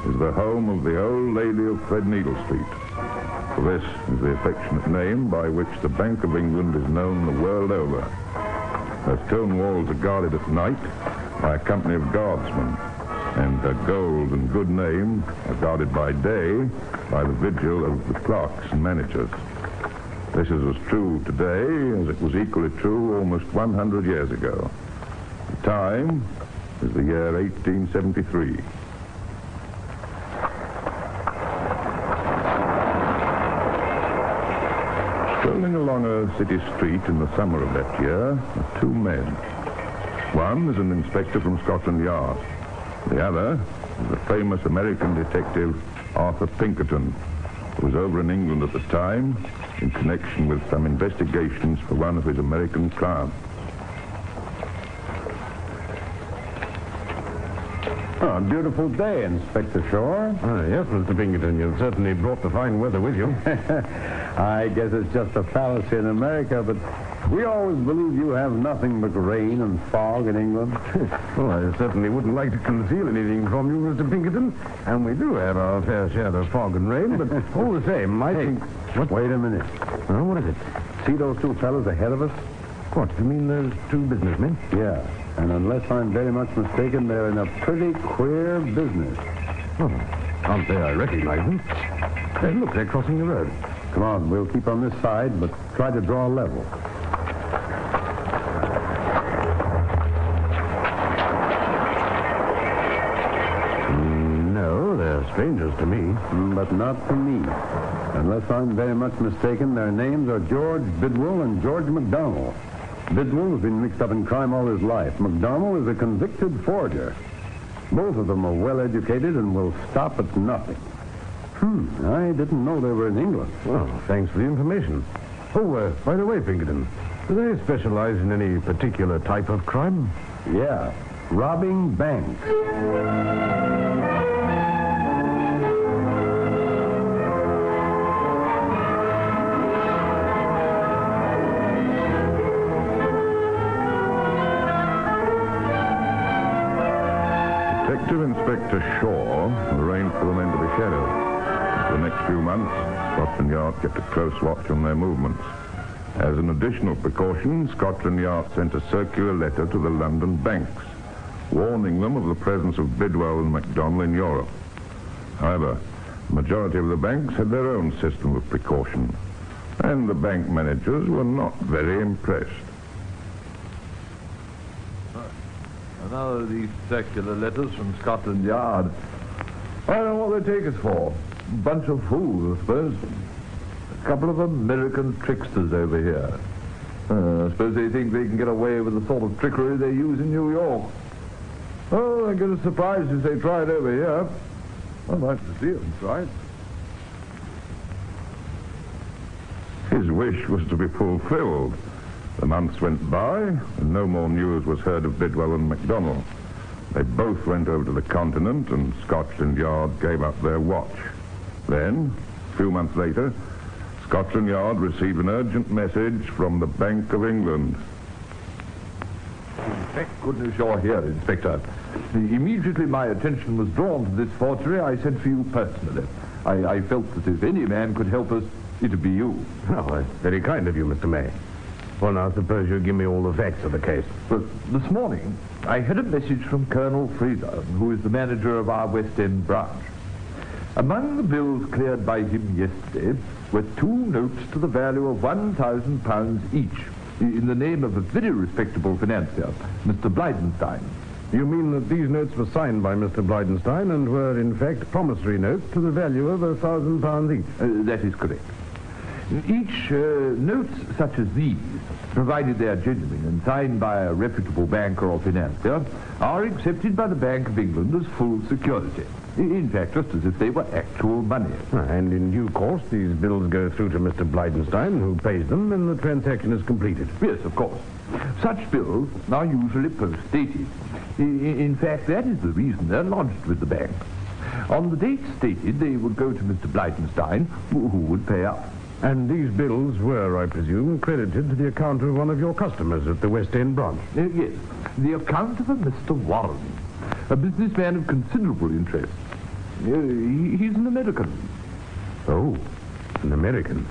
is the home of the old lady of Threadneedle Street. For this is the affectionate name by which the Bank of England is known the world over. Her stone walls are guarded at night by a company of guardsmen, and her gold and good name are guarded by day by the vigil of the clerks and managers. This is as true today as it was equally true almost 100 years ago. The time is the year 1873. Strolling along a city street in the summer of that year are two men. One is an inspector from Scotland Yard. The other is the famous American detective Arthur Pinkerton, who was over in England at the time in connection with some investigations for one of his American clients. Oh, a beautiful day, Inspector Shaw. Yes, Mr. Pinkerton, you've certainly brought the fine weather with you. I guess it's just a fallacy in America, but we always believe you have nothing but rain and fog in England. Well, I certainly wouldn't like to conceal anything from you, Mr. Pinkerton. And we do have our fair share of fog and rain, but all the same, I think... What? Wait a minute. Oh, what is it? See those two fellows ahead of us? What, you mean those two businessmen? Yeah, and unless I'm very much mistaken, they're in a pretty queer business. Oh, can't say I recognize them. Hey, look, they're crossing the road. Come on, we'll keep on this side, but try to draw a level. No, they're strangers to me. But not to me. Unless I'm very much mistaken, their names are George Bidwell and George McDonald. Bidwell has been mixed up in crime all his life. McDonald is a convicted forger. Both of them are well-educated and will stop at nothing. I didn't know they were in England. Well, thanks for the information. Oh, by the way, Pinkerton, do they specialize in any particular type of crime? Yeah, robbing banks. Detective Inspector Shaw arranged for the men to be shadowed. For the next few months, Scotland Yard kept a close watch on their movements. As an additional precaution, Scotland Yard sent a circular letter to the London banks, warning them of the presence of Bidwell and MacDonald in Europe. However, the majority of the banks had their own system of precaution, and the bank managers were not very impressed. Another of these circular letters from Scotland Yard. I don't know what they take us for. A bunch of fools, I suppose. A couple of American tricksters over here. I suppose they think they can get away with the sort of trickery they use in New York. Oh, I get as surprised as they try it over here. I'd like to see them try it. His wish was to be fulfilled. The months went by, and no more news was heard of Bidwell and MacDonald. They both went over to the continent, and Scotland Yard gave up their watch. Then, a few months later, Scotland Yard received an urgent message from the Bank of England. Thank goodness you're here, Inspector. Immediately my attention was drawn to this forgery, I sent for you personally. I felt that if any man could help us, it'd be you. Oh, that's very kind of you, Mr. May. Well, now, suppose you give me all the facts of the case. But this morning, I had a message from Colonel Fraser, who is the manager of our West End branch. Among the bills cleared by him yesterday were 2 notes to the value of £1,000 each, in the name of a very respectable financier, Mr. Blydenstein. You mean that these notes were signed by Mr. Blydenstein and were, in fact, promissory notes to the value of £1,000 each? That is correct. Each notes such as these, provided they are genuine and signed by a reputable banker or financier, are accepted by the Bank of England as full security. In fact, just as if they were actual money. And in due course, these bills go through to Mr. Blydenstein, who pays them, and the transaction is completed. Yes, of course. Such bills are usually post-dated. In fact, that is the reason they're lodged with the bank. On the date stated, they would go to Mr. Blydenstein, who would pay up. And these bills were, I presume, credited to the account of one of your customers at the West End branch? Yes, the account of a Mr. Warren, a businessman of considerable interest. He's an American. Oh, an American.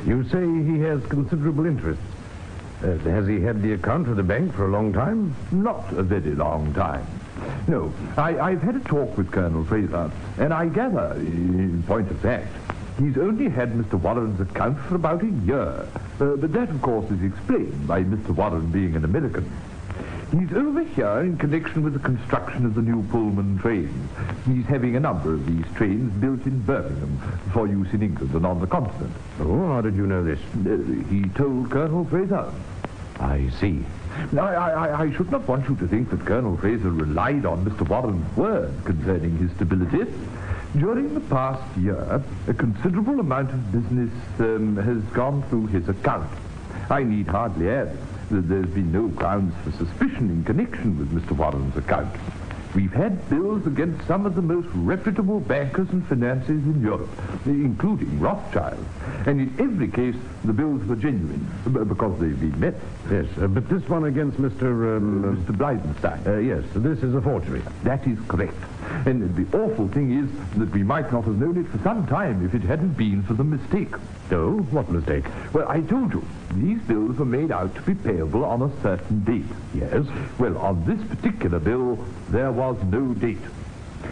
You say he has considerable interest. Has he had the account of the bank for a long time? Not a very long time. No, I've had a talk with Colonel Fraser, and I gather, in point of fact, he's only had Mr. Warren's account for about a year. But that, of course, is explained by Mr. Warren being an American. He's over here in connection with the construction of the new Pullman trains. He's having a number of these trains built in Birmingham for use in England and on the continent. Oh, how did you know this? He told Colonel Fraser. I see. Now, I should not want you to think that Colonel Fraser relied on Mr. Warren's word concerning his stability. During the past year, a considerable amount of business has gone through his account. I need hardly add that there's been no grounds for suspicion in connection with Mr. Warren's account. We've had bills against some of the most reputable bankers and financiers in Europe, including Rothschild. And in every case, the bills were genuine, because they've been met. Yes, but this one against Mr. Bleidenstein. Yes, this is a forgery. That is correct. And the awful thing is that we might not have known it for some time if it hadn't been for the mistake. Oh, what mistake? Well, I told you, these bills were made out to be payable on a certain date. Yes? Well, on this particular bill, there was no date.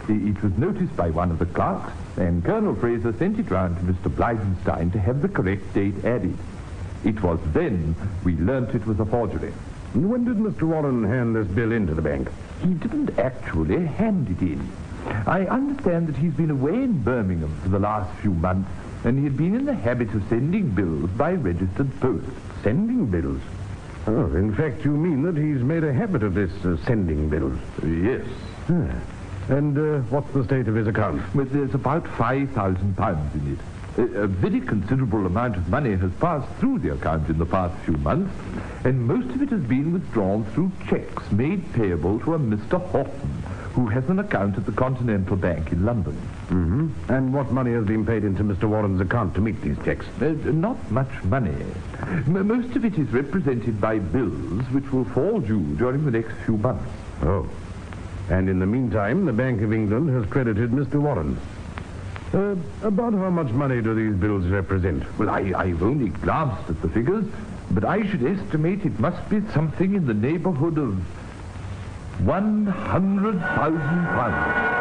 It was noticed by one of the clerks, and Colonel Fraser sent it round to Mr. Bleidenstein to have the correct date added. It was then we learnt it was a forgery. When did Mr. Warren hand this bill into the bank? He didn't actually hand it in. I understand that he's been away in Birmingham for the last few months, and he had been in the habit of sending bills by registered post. Sending bills? Oh, in fact, you mean that he's made a habit of this sending bills? Yes. And what's the state of his account? Well, there's about £5,000 in it. A very considerable amount of money has passed through the account in the past few months, and most of it has been withdrawn through checks made payable to a Mr. Horton, who has an account at the Continental Bank in London. Mm-hmm. And what money has been paid into Mr. Warren's account to meet these checks? Not much money. Most of it is represented by bills which will fall due during the next few months. Oh. And in the meantime, the Bank of England has credited Mr. Warren. About how much money do these bills represent? Well, I've only glanced at the figures, but I should estimate it must be something in the neighborhood of £100,000.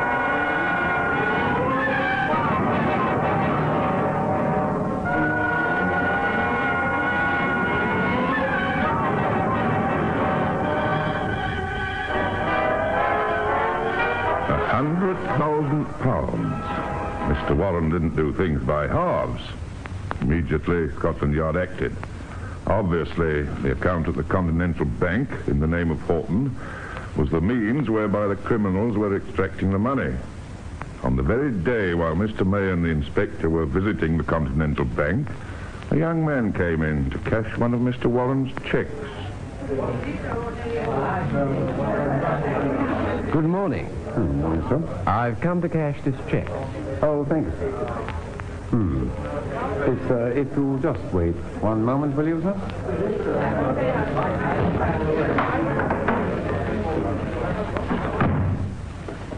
£100,000. Mr. Warren didn't do things by halves. Immediately, Scotland Yard acted. Obviously, the account at the Continental Bank, in the name of Horton, was the means whereby the criminals were extracting the money. On the very day while Mr. May and the inspector were visiting the Continental Bank, a young man came in to cash one of Mr. Warren's checks. Good morning. Good morning, sir. I've come to cash this check. Oh, thank you, sir. If you'll just wait 1 moment, will you, sir?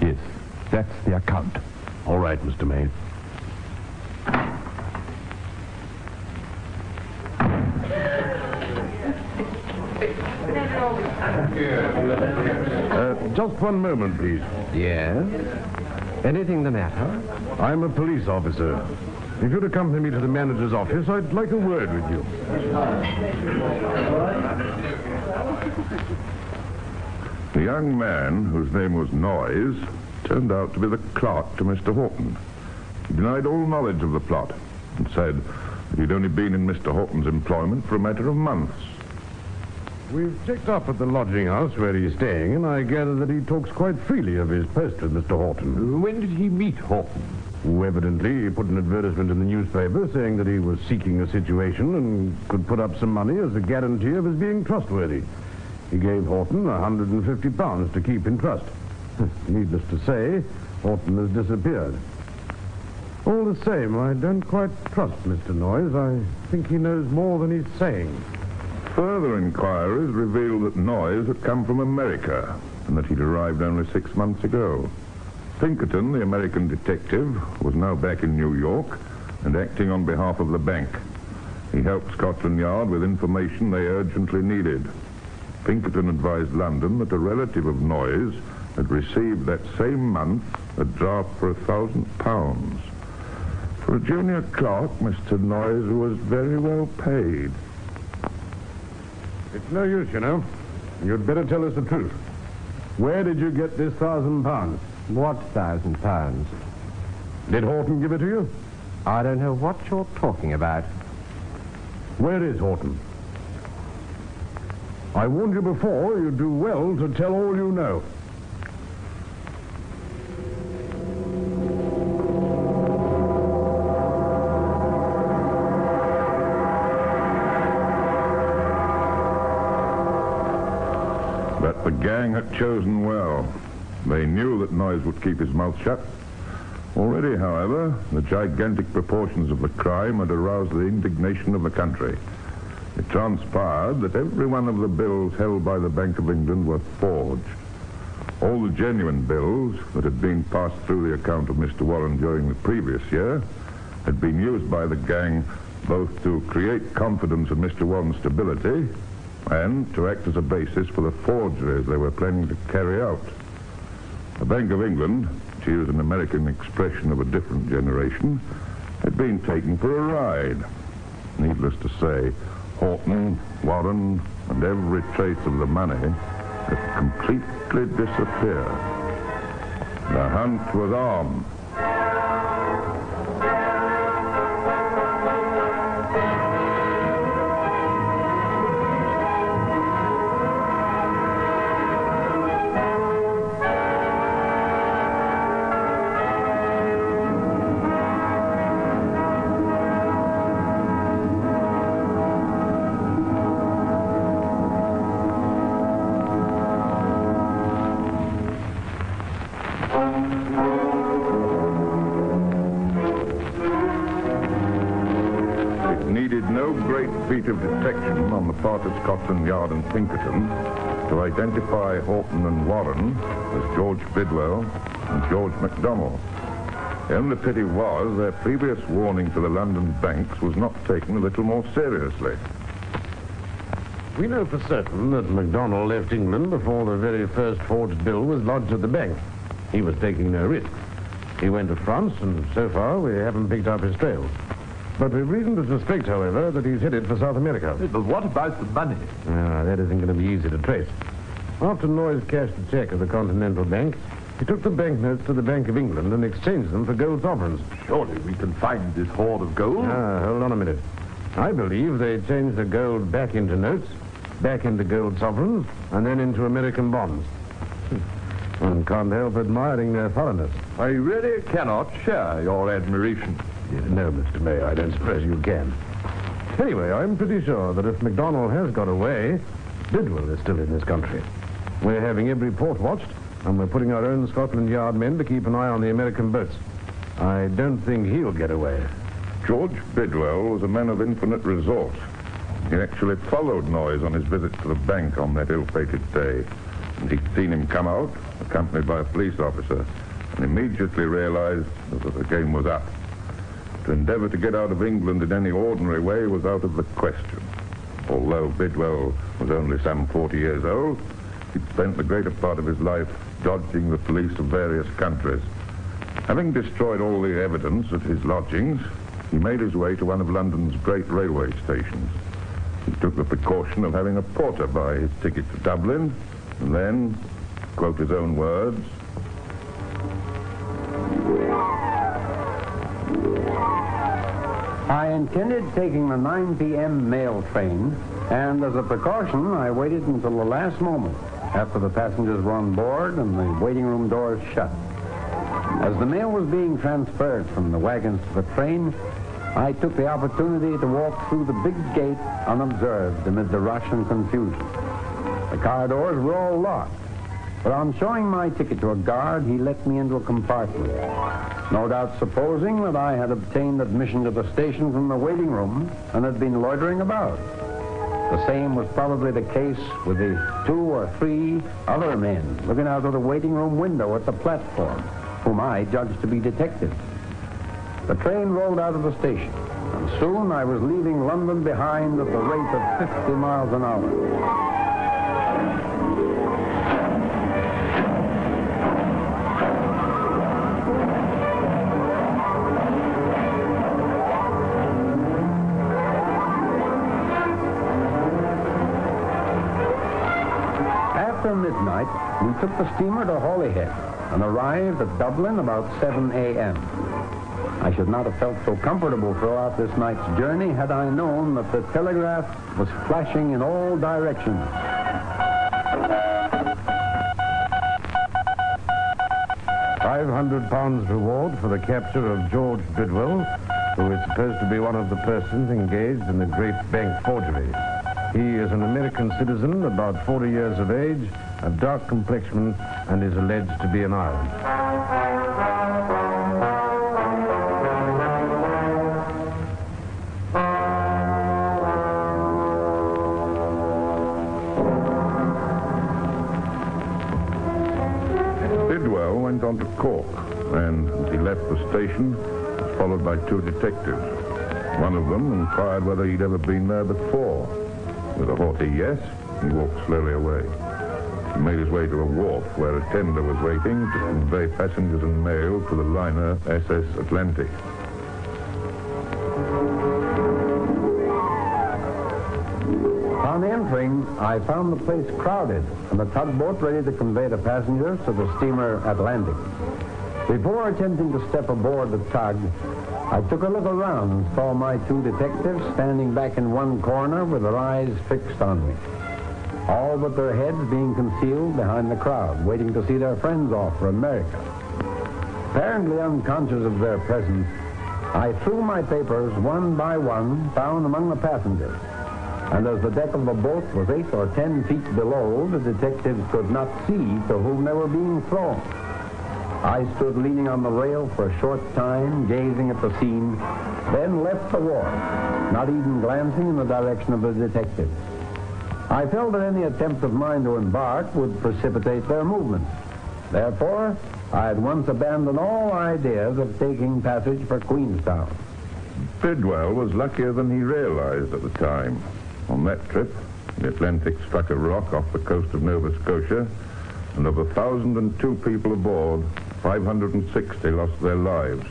Yes, that's the account. All right, Mr. May. Just 1 moment, please. Yes? Anything the matter? I'm a police officer. If you'd accompany me to the manager's office, I'd like a word with you. The young man, whose name was Noyes, turned out to be the clerk to Mr. Horton. He denied all knowledge of the plot and said that he'd only been in Mr. Horton's employment for a matter of months. We've checked up at the lodging house where he's staying, and I gather that he talks quite freely of his post with Mr. Horton. When did he meet Horton? Who evidently put an advertisement in the newspaper saying that he was seeking a situation and could put up some money as a guarantee of his being trustworthy. He gave Horton £150 to keep in trust. Needless to say, Horton has disappeared. All the same, I don't quite trust Mr. Noyes. I think he knows more than he's saying. Further inquiries revealed that Noyes had come from America and that he'd arrived only 6 months ago. Pinkerton, the American detective, was now back in New York and acting on behalf of the bank. He helped Scotland Yard with information they urgently needed. Pinkerton advised London that a relative of Noyes had received that same month a draft for £1,000. For a junior clerk, Mr. Noyes was very well paid. It's no use, you know. You'd better tell us the truth. Where did you get this £1,000? What £1,000? Did Horton give it to you? I don't know what you're talking about. Where is Horton? I warned you before, you'd do well to tell all you know. But the gang had chosen well. They knew that Noyes would keep his mouth shut. Already, however, the gigantic proportions of the crime had aroused the indignation of the country. It transpired that every one of the bills held by the Bank of England were forged. All the genuine bills that had been passed through the account of Mr. Warren during the previous year had been used by the gang both to create confidence in Mr. Warren's stability and to act as a basis for the forgeries they were planning to carry out. The Bank of England, to use an American expression of a different generation, had been taken for a ride. Needless to say, Horton, Warren, and every trace of the money had completely disappeared. The hunt was on. Feat of detection on the part of Scotland Yard and Pinkerton to identify Horton and Warren as George Bidwell and George MacDonald. The only pity was their previous warning to the London banks was not taken a little more seriously. We know for certain that MacDonald left England before the very first forged bill was lodged at the bank. He was taking no risk. He went to France, and so far we haven't picked up his trail. But we've reason to suspect, however, that he's headed for South America. But what about the money? That isn't going to be easy to trace. After Noyes cashed the check at the Continental Bank, he took the banknotes to the Bank of England and exchanged them for gold sovereigns. Surely we can find this hoard of gold? Hold on a minute. I believe they changed the gold back into notes, back into gold sovereigns, and then into American bonds. One can't help admiring their thoroughness. I really cannot share your admiration. No, Mr. Mayor, I don't suppose you can. Anyway, I'm pretty sure that if MacDonald has got away, Bidwell is still in this country. We're having every port watched, and we're putting our own Scotland Yard men to keep an eye on the American boats. I don't think he'll get away. George Bidwell was a man of infinite resource. He actually followed Noyes on his visit to the bank on that ill-fated day. And he'd seen him come out, accompanied by a police officer, and immediately realized that the game was up. To endeavor to get out of England in any ordinary way was out of the question. Although Bidwell was only some 40 years old, he'd spent the greater part of his life dodging the police of various countries. Having destroyed all the evidence at his lodgings, he made his way to one of London's great railway stations. He took the precaution of having a porter buy his ticket to Dublin, and then, to quote his own words, I intended taking the 9 p.m. mail train, and as a precaution, I waited until the last moment, after the passengers were on board and the waiting room doors shut. As the mail was being transferred from the wagons to the train, I took the opportunity to walk through the big gate unobserved amid the rush and confusion. The car doors were all locked, but on showing my ticket to a guard, he let me into a compartment, no doubt supposing that I had obtained admission to the station from the waiting room and had been loitering about. The same was probably the case with the 2 or 3 other men looking out of the waiting room window at the platform, whom I judged to be detectives. The train rolled out of the station, and soon I was leaving London behind at the rate of 50 miles an hour. After midnight, we took the steamer to Holyhead and arrived at Dublin about 7 a.m. I should not have felt so comfortable throughout this night's journey had I known that the telegraph was flashing in all directions. £500 reward for the capture of George Bidwell, who is supposed to be one of the persons engaged in the great bank forgery. He is an American citizen, about 40 years of age, of dark complexion, and is alleged to be an Ireland. Bidwell went on to Cork, and as he left the station, was followed by two detectives. One of them inquired whether he'd ever been there before. With a haughty yes, he walked slowly away. He made his way to a wharf where a tender was waiting to convey passengers and mail to the liner SS Atlantic. On entering, I found the place crowded and the tugboat ready to convey the passengers to the steamer Atlantic. Before attempting to step aboard the tug, I took a look around and saw my two detectives standing back in one corner with their eyes fixed on me, all but their heads being concealed behind the crowd, waiting to see their friends off for America. Apparently unconscious of their presence, I threw my papers one by one down among the passengers, and as the deck of the boat was 8 or 10 feet below, the detectives could not see to whom they were being thrown. I stood leaning on the rail for a short time, gazing at the scene, then left the wharf, not even glancing in the direction of the detectives. I felt that any attempt of mine to embark would precipitate their movements. Therefore, I at once abandoned all ideas of taking passage for Queenstown. Bidwell was luckier than he realized at the time. On that trip, the Atlantic struck a rock off the coast of Nova Scotia, and of 1,002 people aboard, 560 lost their lives.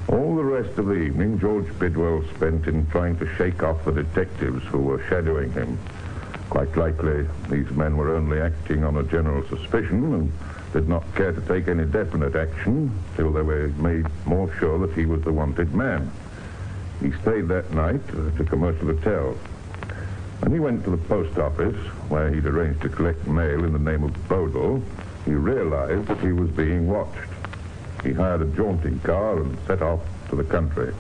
All the rest of the evening, George Bidwell spent in trying to shake off the detectives who were shadowing him. Quite likely, these men were only acting on a general suspicion and did not care to take any definite action till they were made more sure that he was the wanted man. He stayed that night at a commercial hotel. When he went to the post office, where he'd arranged to collect mail in the name of Bodle, he realized that he was being watched. He hired a jaunting car and set off to the country.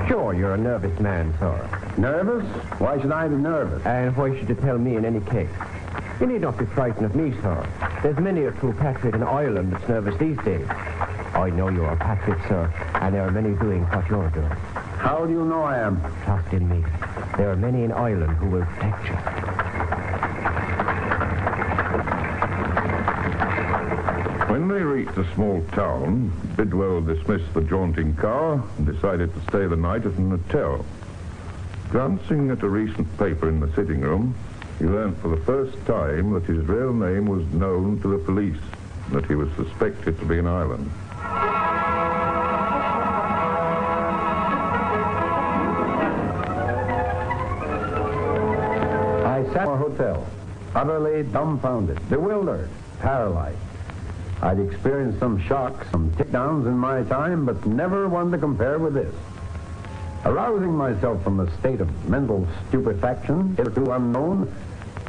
Sure, you're a nervous man, sir. Nervous? Why should I be nervous? And why should you tell me in any case? You need not be frightened of me, sir. There's many a true patriot in Ireland that's nervous these days. I know you're a patriot, sir, and there are many doing what you're doing. How do you know I am? Trust in me. There are many in Ireland who will protect you. When they reached a small town, Bidwell dismissed the jaunting car and decided to stay the night at an hotel. Glancing at a recent paper in the sitting room, he learned for the first time that his real name was known to the police, and that he was suspected to be in Ireland. I sat in a hotel, utterly dumbfounded, bewildered, paralyzed. I'd experienced some shocks, some takedowns in my time, but never one to compare with this. Arousing myself from a state of mental stupefaction, hitherto unknown,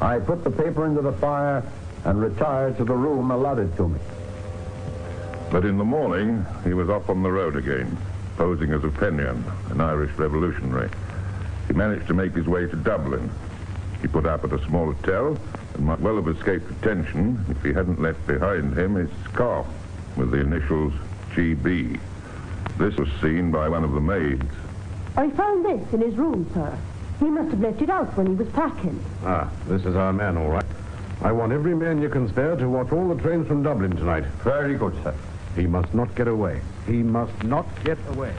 I put the paper into the fire and retired to the room allotted to me. But in the morning, he was off on the road again, posing as a Fenian, an Irish revolutionary. He managed to make his way to Dublin. He put up at a small hotel and might well have escaped detention if he hadn't left behind him his scarf with the initials GB. This was seen by one of the maids. I found this in his room, sir. He must have left it out when he was packing. Ah, this is our man, all right. I want every man you can spare to watch all the trains from Dublin tonight. Very good, sir. He must not get away. He must not get away.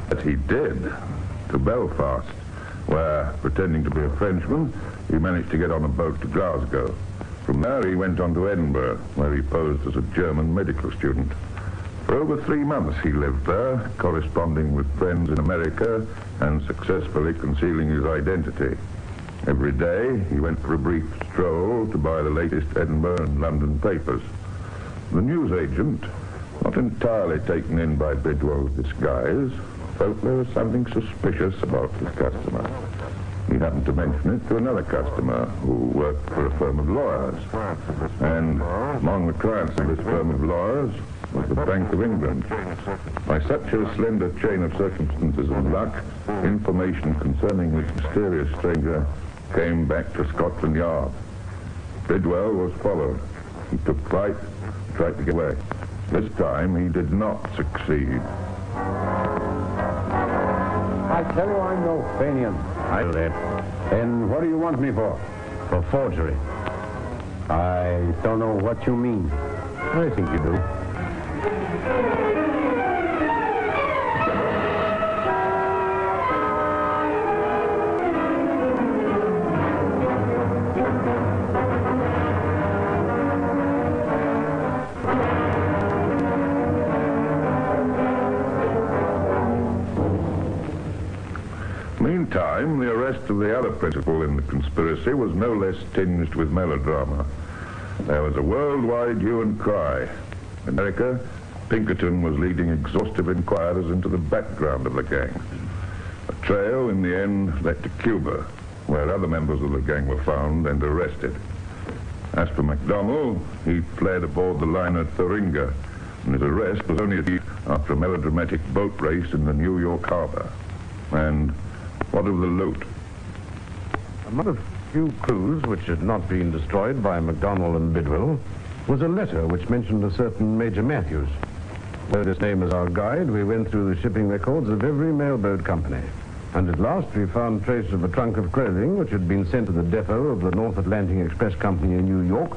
But he did, to Belfast, where, pretending to be a Frenchman, he managed to get on a boat to Glasgow. From there, he went on to Edinburgh, where he posed as a German medical student. For over 3 months, he lived there, corresponding with friends in America and successfully concealing his identity. Every day, he went for a brief stroll to buy the latest Edinburgh and London papers. The newsagent, not entirely taken in by Bidwell's disguise, felt there was something suspicious about his customer. He happened to mention it to another customer who worked for a firm of lawyers. And among the clients of this firm of lawyers was the Bank of England. By such a slender chain of circumstances and luck, information concerning this mysterious stranger came back to Scotland Yard. Bidwell was followed. He took flight, tried to get away. This time he did not succeed. I tell you, I'm no Fenian. I know that. Then what do you want me for? For forgery. I don't know what you mean. I think you do. Meantime, the arrest of the other principal in the conspiracy was no less tinged with melodrama. There was a worldwide hue and cry. In America, Pinkerton was leading exhaustive inquirers into the background of the gang. A trail, in the end, led to Cuba, where other members of the gang were found and arrested. As for MacDonald, he fled aboard the liner Thuringia, and his arrest was only achieved after a melodramatic boat race in the New York harbor. And what of the loot? Among the few clues which had not been destroyed by MacDonald and Bidwell was a letter which mentioned a certain Major Matthews. With his name as our guide, we went through the shipping records of every mailboat company. And at last we found traces of a trunk of clothing which had been sent to the depot of the North Atlantic Express Company in New York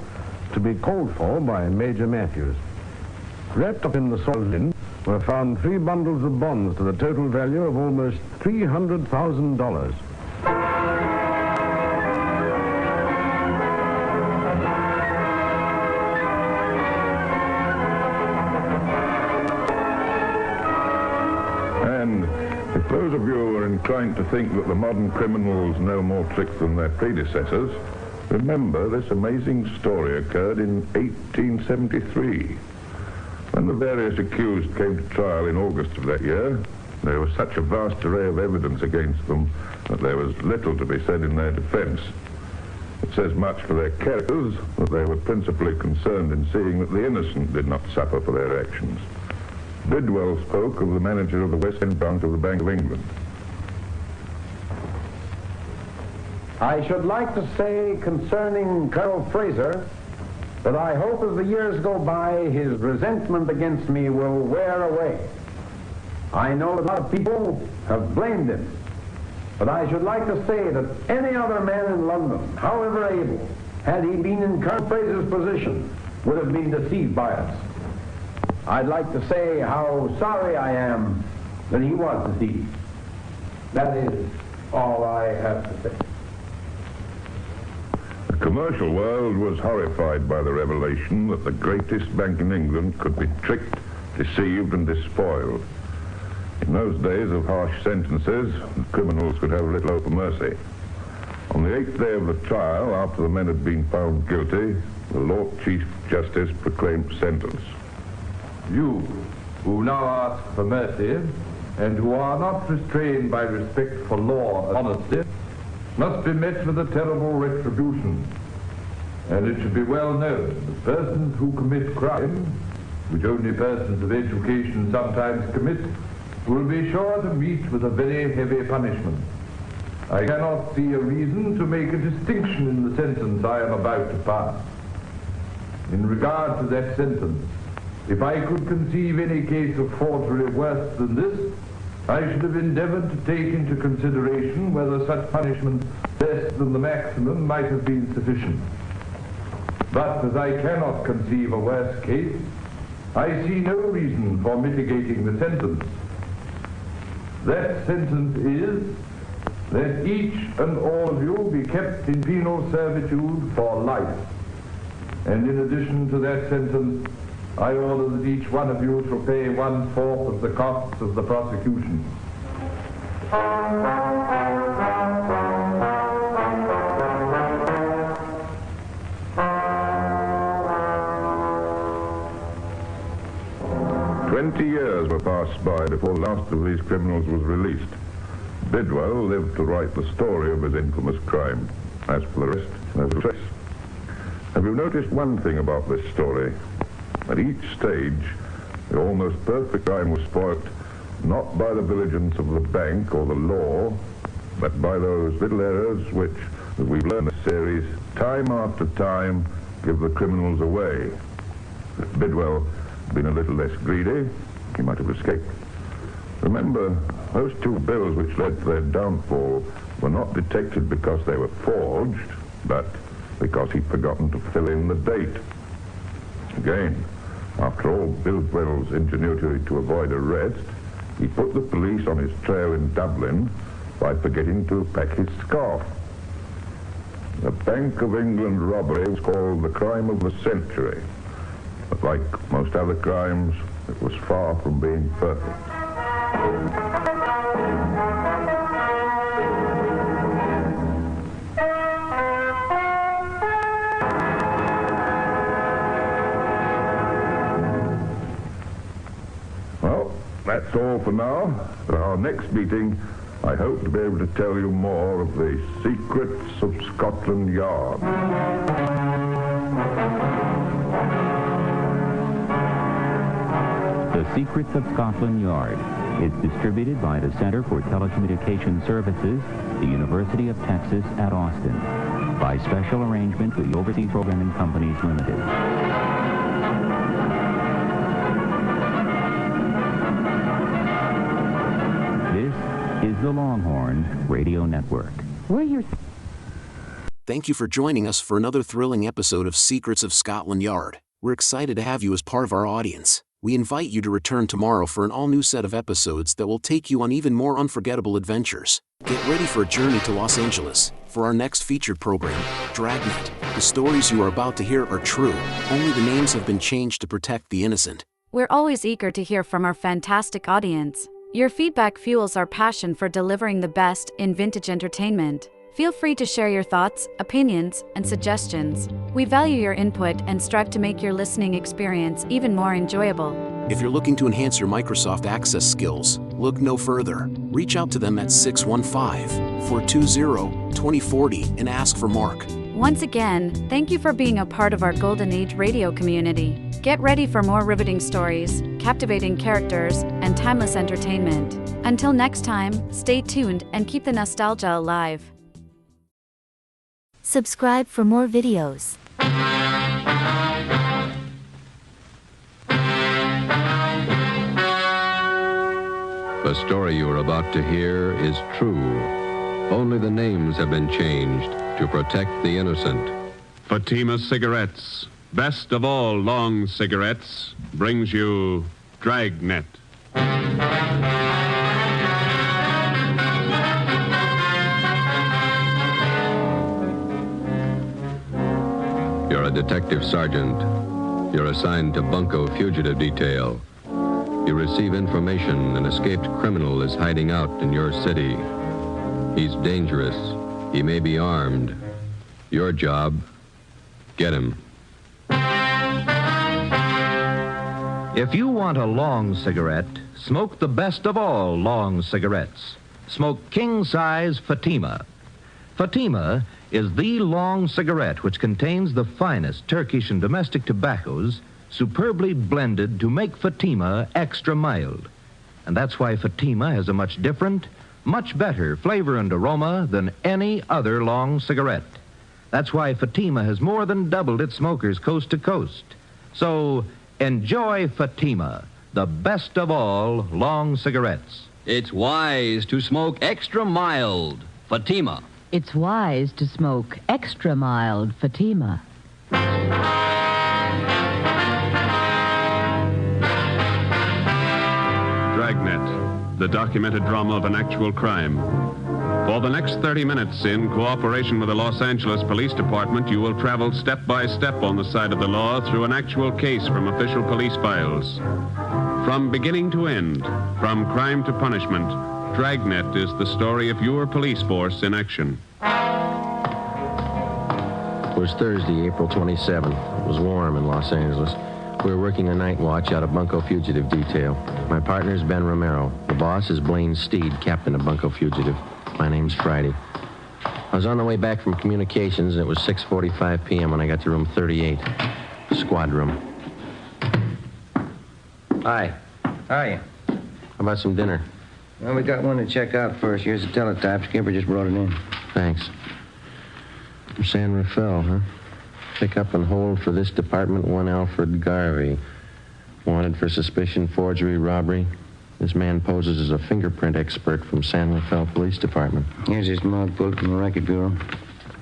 to be called for by Major Matthews. Wrapped up in the soiled linen were found 3 bundles of bonds to the total value of almost $300,000. And if those of you who are inclined to think that the modern criminals know more tricks than their predecessors, remember this amazing story occurred in 1873. When the various accused came to trial in August of that year, there was such a vast array of evidence against them that there was little to be said in their defense. It says much for their characters that they were principally concerned in seeing that the innocent did not suffer for their actions. Bidwell spoke of the manager of the West End branch of the Bank of England. I should like to say concerning Colonel Fraser that I hope as the years go by, his resentment against me will wear away. I know that a lot of people have blamed him, but I should like to say that any other man in London, however able, had he been in Colonel Fraser's position, would have been deceived by us. I'd like to say how sorry I am that he was deceived. That is all I have to say. The commercial world was horrified by the revelation that the greatest bank in England could be tricked, deceived, and despoiled. In those days of harsh sentences, the criminals could have little hope of mercy. On the 8th day of the trial, after the men had been found guilty, the Lord Chief Justice proclaimed sentence. You, who now ask for mercy, and who are not restrained by respect for law and honesty, must be met with a terrible retribution. And it should be well known that persons who commit crime, which only persons of education sometimes commit, will be sure to meet with a very heavy punishment. I cannot see a reason to make a distinction in the sentence I am about to pass. In regard to that sentence, if I could conceive any case of forgery worse than this, I should have endeavored to take into consideration whether such punishment less than the maximum might have been sufficient. But as I cannot conceive a worse case, I see no reason for mitigating the sentence. That sentence is that each and all of you be kept in penal servitude for life. And in addition to that sentence, I order that each one of you shall pay 1/4 of the costs of the prosecution. 20 years were passed by before the last of these criminals was released. Bidwell lived to write the story of his infamous crime. As for the rest, there's a trace. Have you noticed one thing about this story? At each stage, The almost perfect crime was spoilt not by the diligence of the bank or the law, but by those little errors which, as we've learned in the series, time after time give the criminals away. If Bidwell had been a little less greedy, he might have escaped. Remember, those two bills which led to their downfall were not detected because they were forged, but because he'd forgotten to fill in the date. Again, after all Bidwell's ingenuity to avoid arrest, he put the police on his trail in Dublin by forgetting to pack his scarf. The Bank of England robbery was called the crime of the century. But like most other crimes, it was far from being perfect. Well, that's all for now. At our next meeting, I hope to be able to tell you more of the secrets of Scotland Yard. The Secrets of Scotland Yard is distributed by the Center for Telecommunication Services, the University of Texas at Austin, by special arrangement with the Overseas Programming Companies Limited. This is the Longhorn Radio Network. Thank you for joining us for another thrilling episode of Secrets of Scotland Yard. We're excited to have you as part of our audience. We invite you to return tomorrow for an all-new set of episodes that will take you on even more unforgettable adventures. Get ready for a journey to Los Angeles. For our next featured program, Dragnet. The stories you are about to hear are true. Only the names have been changed to protect the innocent. We're always eager to hear from our fantastic audience. Your feedback fuels our passion for delivering the best in vintage entertainment. Feel free to share your thoughts, opinions, and suggestions. We value your input and strive to make your listening experience even more enjoyable. If you're looking to enhance your Microsoft Access skills, look no further. Reach out to them at 615-420-2040 and ask for Mark. Once again, thank you for being a part of our Golden Age radio community. Get ready for more riveting stories, captivating characters, and timeless entertainment. Until next time, stay tuned and keep the nostalgia alive. Subscribe for more videos. The story you are about to hear is true. Only the names have been changed to protect the innocent. Fatima Cigarettes, best of all long cigarettes, brings you Dragnet. You're a detective sergeant. You're assigned to Bunko Fugitive Detail. You receive information an escaped criminal is hiding out in your city. He's dangerous. He may be armed. Your job, get him. If you want a long cigarette, smoke the best of all long cigarettes. Smoke king-size Fatima. Fatima is the long cigarette which contains the finest Turkish and domestic tobaccos superbly blended to make Fatima extra mild. And that's why Fatima has a much different, much better flavor and aroma than any other long cigarette. That's why Fatima has more than doubled its smokers coast to coast. So enjoy Fatima, the best of all long cigarettes. It's wise to smoke extra mild Fatima. It's wise to smoke extra mild Fatima. Dragnet, the documented drama of an actual crime. For the next 30 minutes, in cooperation with the Los Angeles Police Department, you will travel step by step on the side of the law through an actual case from official police files. From beginning to end, from crime to punishment, Dragnet is the story of your police force in action. It was Thursday, April 27th. It was warm in Los Angeles. We were working a night watch out of Bunko Fugitive Detail. My partner's Ben Romero. The boss is Blaine Steed, captain of Bunko Fugitive. My name's Friday. I was on the way back from communications, and it was 6:45 p.m. when I got to room 38, squad room. Hi. How are you? How about some dinner? Well, we got one to check out first. Here's the teletype. Skipper just brought it in. Thanks. From San Rafael, huh? Pick up and hold for this department one Alfred Garvey. Wanted for suspicion, forgery, robbery. This man poses as a fingerprint expert from San Rafael Police Department. Here's his log book from the Record Bureau.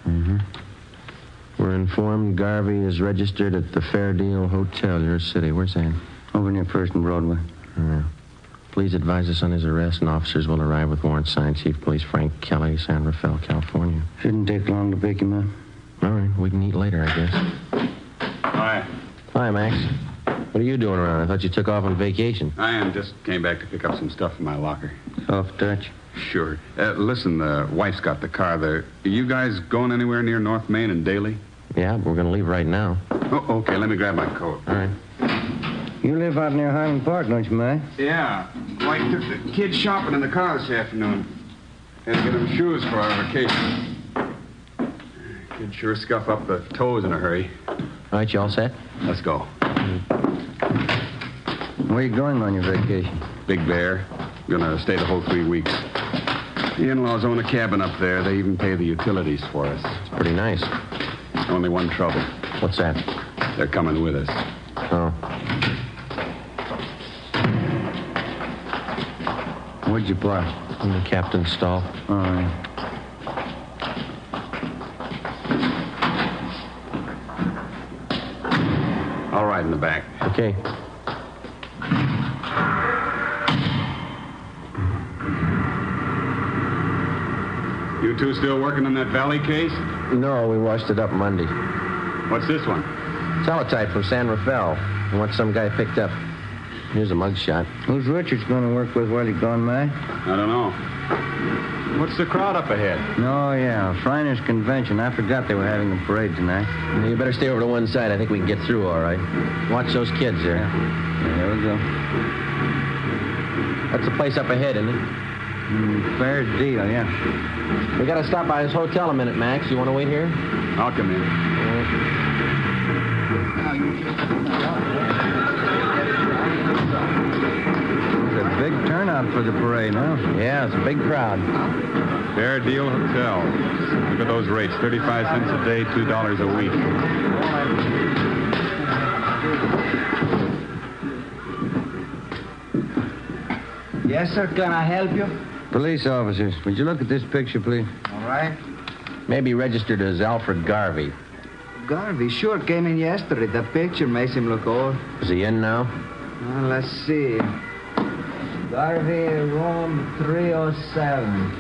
Mm-hmm. We're informed Garvey is registered at the Fair Deal Hotel, your city. Where's that? Over near First and Broadway. Yeah. Please advise us on his arrest, and officers will arrive with warrant signed. Chief Police Frank Kelly, San Rafael, California. Shouldn't take long to pick him up. All right, we can eat later, I guess. Hi. Hi, Max. What are you doing around? I thought you took off on vacation. I am. Just came back to pick up some stuff in my locker. Soft touch. Sure. Listen, the wife's got the car there. Are you guys going anywhere near North Main and Daly? Yeah, we're going to leave right now. Oh, okay. Let me grab my coat. All right. You live out near Highland Park, don't you, Mac? Yeah. Wife took the kids shopping in the car this afternoon. Had to get them shoes for our vacation. Kids sure scuff up the toes in a hurry. All right, you all set? Let's go. Where are you going on your vacation? Big Bear. Gonna stay the whole 3 weeks. The in-laws own a cabin up there. They even pay the utilities for us. It's pretty nice. Only one trouble. What's that? They're coming with us. Oh. Where'd you park? In the captain's stall. All right. All right, in the back. Okay. You two still working on that Valley case? No, we washed it up Monday. What's this one? Teletype from San Rafael. What some guy picked up. Here's a mugshot. Who's Richards going to work with while he's gone, Mac? I don't know. What's the crowd up ahead? Oh, yeah. Shriners Convention. I forgot they were having a parade tonight. You better stay over to one side. I think we can get through all right. Watch those kids there. Yeah, there we go. That's the place up ahead, isn't it? Fair deal, yeah. We got to stop by his hotel a minute, Max. You want to wait here? I'll come in. It's a big turnout for the parade, huh? Yeah, it's a big crowd. Fair Deal Hotel. Look at those rates. 35 cents a day, $2 a week. Yes, sir. Can I help you? Police officers, would you look at this picture, please? All right. Maybe registered as Alfred Garvey. Garvey sure came in yesterday. The picture makes him look old. Is he in now? Well, let's see. Garvey, room 307.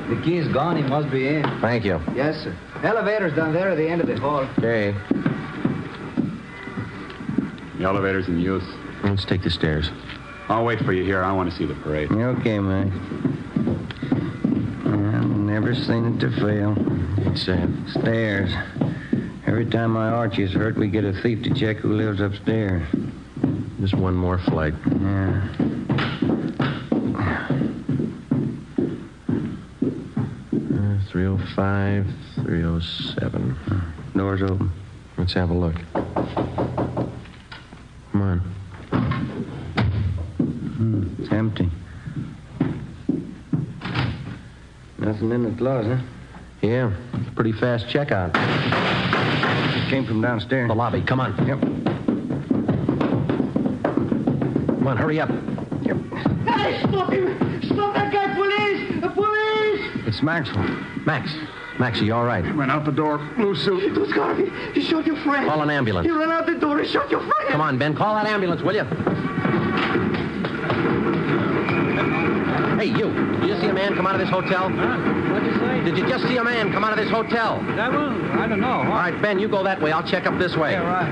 The key's gone. He must be in. Thank you. Yes, sir. Elevator's down there at the end of the hall. Okay. The elevator's in use. Let's take the stairs. I'll wait for you here. I want to see the parade. Okay, Mike. I've never seen it to fail. It's stairs. Every time my Archie's hurt, we get a thief to check who lives upstairs. Just one more flight. Yeah. 305, 307. Door's open. Let's have a look. Come on. It's empty. Nothing in the closet. Yeah, pretty fast checkout. It came from downstairs. The lobby. Come on. Yep. Come on, hurry up. Yep. Hey, stop him! Stop that guy, police! The police! It's Maxwell. Max, are you all right? He went out the door, blue suit. It was Garvey. He shot your friend. Call an ambulance. He ran out the door. He shot your friend. Come on, Ben. Call that ambulance, will you? Hey, you. Did you see a man come out of this hotel? What'd you say? Did you just see a man come out of this hotel? That one? I don't know. All right, Ben, you go that way. I'll check up this way. Yeah, right.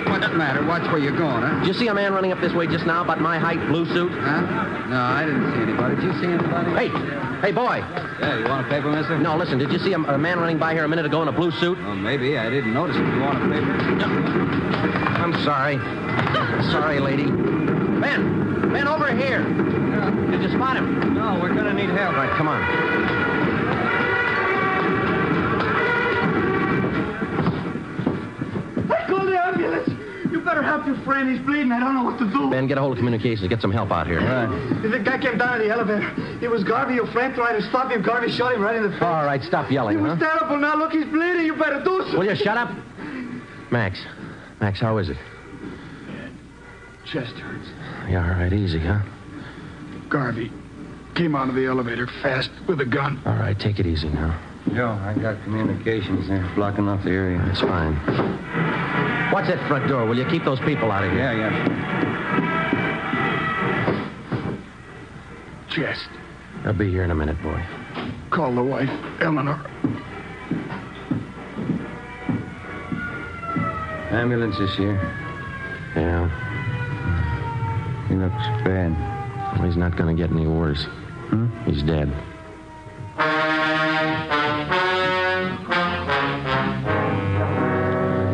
What doesn't matter? Watch where you're going, huh? Did you see a man running up this way just now, about my height, blue suit? Huh? No, I didn't see anybody. Did you see anybody? Hey, boy. Yeah, you want a paper, mister? No, listen, did you see a man running by here a minute ago in a blue suit? Oh, maybe. I didn't notice it. You want a paper? I'm sorry. Sorry, lady. Ben, over here. Yeah. Did you spot him? No, we're going to need help. All right, come on. I called the ambulance. You better help your friend. friend. He's bleeding. I don't know what to do. Ben, get a hold of communications. Get some help out here. Right. The guy came down to the elevator. It was Garvey. Your friend tried to stop him. Garvey shot him right in the face. All right, stop yelling, It was terrible. Now, look, he's bleeding. You better do something. Will you shut up? Max, how is it? Chest hurts. Yeah, all right, easy, huh? Garvey came out of the elevator fast with a gun. All right, take it easy now. Joe, I got communications there blocking off the area. That's fine. Watch that front door. Will you keep those people out of here? Yeah. Chest. I'll be here in a minute, boy. Call the wife, Eleanor. Ambulance is here. Yeah. He looks bad. Well, he's not going to get any worse. He's dead.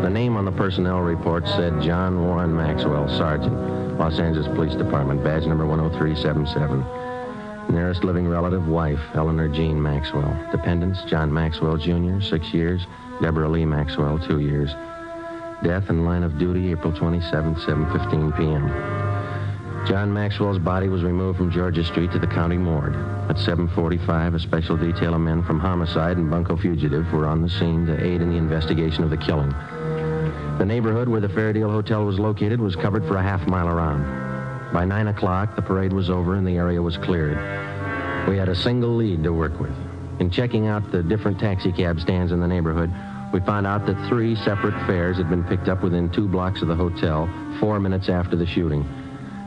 The name on the personnel report said John Warren Maxwell, Sergeant, Los Angeles Police Department, badge number 10377. Nearest living relative, wife, Eleanor Jean Maxwell. Dependents, John Maxwell, Jr., 6 years. Deborah Lee Maxwell, 2 years. Death in line of duty, April 27th, 7:15 p.m. John Maxwell's body was removed from Georgia Street to the county morgue. At 7:45, a special detail of men from Homicide and Bunco Fugitive were on the scene to aid in the investigation of the killing. The neighborhood where the Fairdale Hotel was located was covered for a half mile around. By 9 o'clock, the parade was over and the area was cleared. We had a single lead to work with. In checking out the different taxi cab stands in the neighborhood, we found out that 3 separate fares had been picked up within 2 blocks of the hotel 4 minutes after the shooting.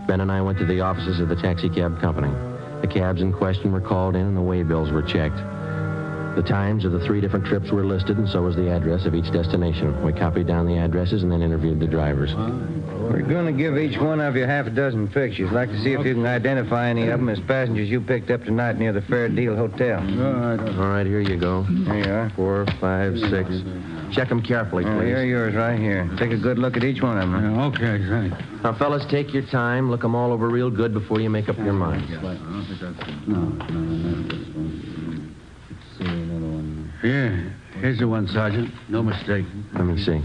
Ben and I went to the offices of the taxi cab company. The cabs in question were called in and the waybills were checked. The times of the 3 different trips were listed, and so was the address of each destination. We copied down the addresses and then interviewed the drivers. We're going to give each one of you half a dozen pictures. I'd like to see if you can identify any of them as passengers you picked up tonight near the Fairdale Hotel. All right, here you go. There you are. 4, 5, 6. Check them carefully, please. Here are yours right here. Take a good look at each one of them. Okay, thanks. Now, fellas, take your time. Look them all over real good before you make up your mind. Yeah, here's the one, Sergeant. No mistake. Let me see.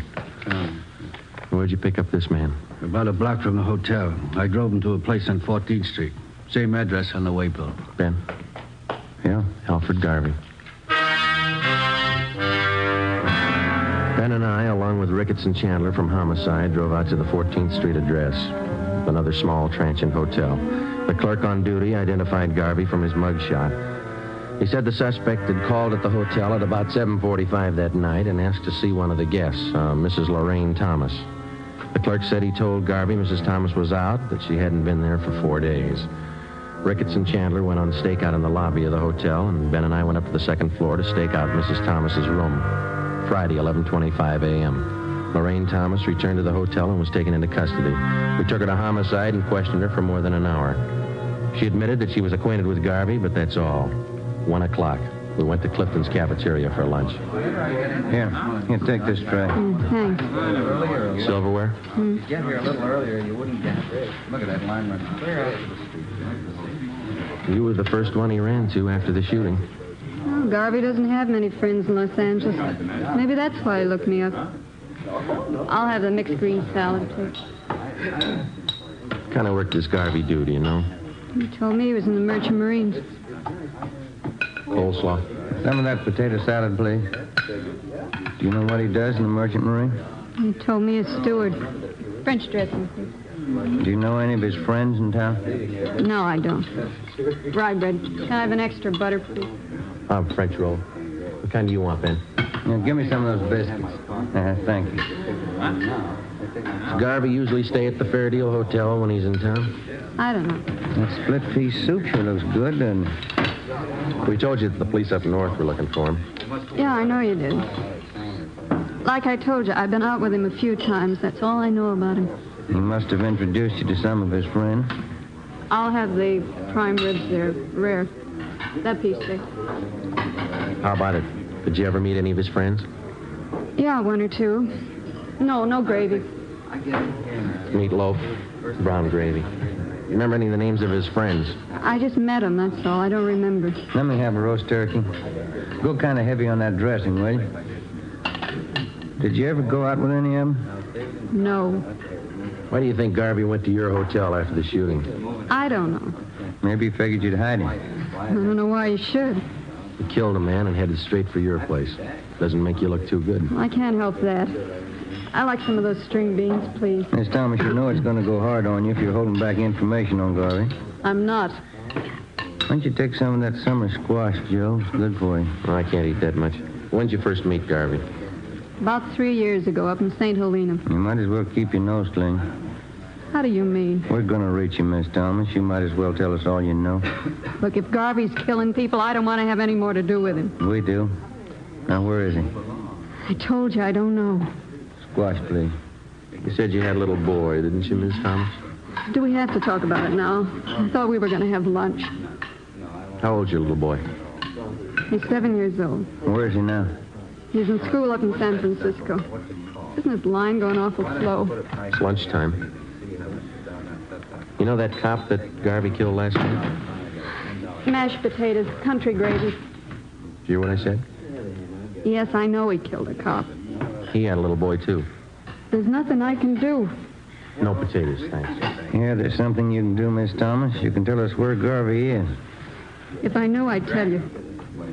Where'd you pick up this man? About a block from the hotel. I drove him to a place on 14th Street. Same address on the waybill. Ben? Yeah? Alfred Garvey. Ben and I, along with Ricketts and Chandler from Homicide, drove out to the 14th Street address, another small transient hotel. The clerk on duty identified Garvey from his mugshot. He said the suspect had called at the hotel at about 7:45 that night and asked to see one of the guests, Mrs. Lorraine Thomas. The clerk said he told Garvey Mrs. Thomas was out, that she hadn't been there for 4 days. Ricketts and Chandler went on stakeout in the lobby of the hotel, and Ben and I went up to the second floor to stake out Mrs. Thomas's room. Friday, 11:25 a.m. Lorraine Thomas returned to the hotel and was taken into custody. We took her to Homicide and questioned her for more than an hour. She admitted that she was acquainted with Garvey, but that's all. 1 o'clock. We went to Clifton's cafeteria for lunch. Here, take this tray. Thanks. Silverware? If you get here a little earlier, you wouldn't get it. Look at that line running clear out to the street. You were the first one he ran to after the shooting. Oh, Garvey doesn't have many friends in Los Angeles. Maybe that's why he looked me up. I'll have the mixed green salad, please. Kind of worked his Garvey do, do you know? He told me he was in the Merchant Marines. Coleslaw. Some of that potato salad, please. Do you know what he does in the Merchant Marine? He told me he's steward. French dressing, please. Do you know any of his friends in town? No, I don't. Rye bread. Can I have an extra butter, please? French roll. What kind do you want, Ben? Yeah, give me some of those biscuits. Thank you. Does Garvey usually stay at the Fairdale Hotel when he's in town? I don't know. That split pea soup sure looks good, doesn't it? We told you that the police up north were looking for him. Yeah, I know you did. Like I told you, I've been out with him a few times. That's all I know about him. He must have introduced you to some of his friends. I'll have the prime ribs there, rare. That piece there. How about it? Did you ever meet any of his friends? Yeah, 1 or 2. No gravy. Meatloaf, brown gravy. You remember any of the names of his friends? I just met him, that's all. I don't remember. Let me have a roast turkey. Go kind of heavy on that dressing, will you? Did you ever go out with any of them? No. Why do you think Garvey went to your hotel after the shooting? I don't know. Maybe he figured you'd hide him. I don't know why he should. He killed a man and headed straight for your place. Doesn't make you look too good. I can't help that. I like some of those string beans, please. Miss Thomas, you know it's going to go hard on you if you're holding back information on Garvey. I'm not. Why don't you take some of that summer squash, Joe? It's good for you. Well, I can't eat that much. When'd you first meet Garvey? About 3 years ago, up in St. Helena. You might as well keep your nose clean. How do you mean? We're going to reach you, Miss Thomas. You might as well tell us all you know. Look, if Garvey's killing people, I don't want to have any more to do with him. We do. Now, where is he? I told you I don't know. Squash, please. You said you had a little boy, didn't you, Miss Thomas? Do we have to talk about it now? I thought we were going to have lunch. How old's your little boy? He's 7 years old. Where is he now? He's in school up in San Francisco. Isn't his line going awful slow? It's lunchtime. You know that cop that Garvey killed last night? Mashed potatoes, country gravy. Did you hear what I said? Yes, I know he killed a cop. He had a little boy, too. There's nothing I can do. No potatoes, thanks. Yeah, there's something you can do, Miss Thomas. You can tell us where Garvey is. If I knew, I'd tell you.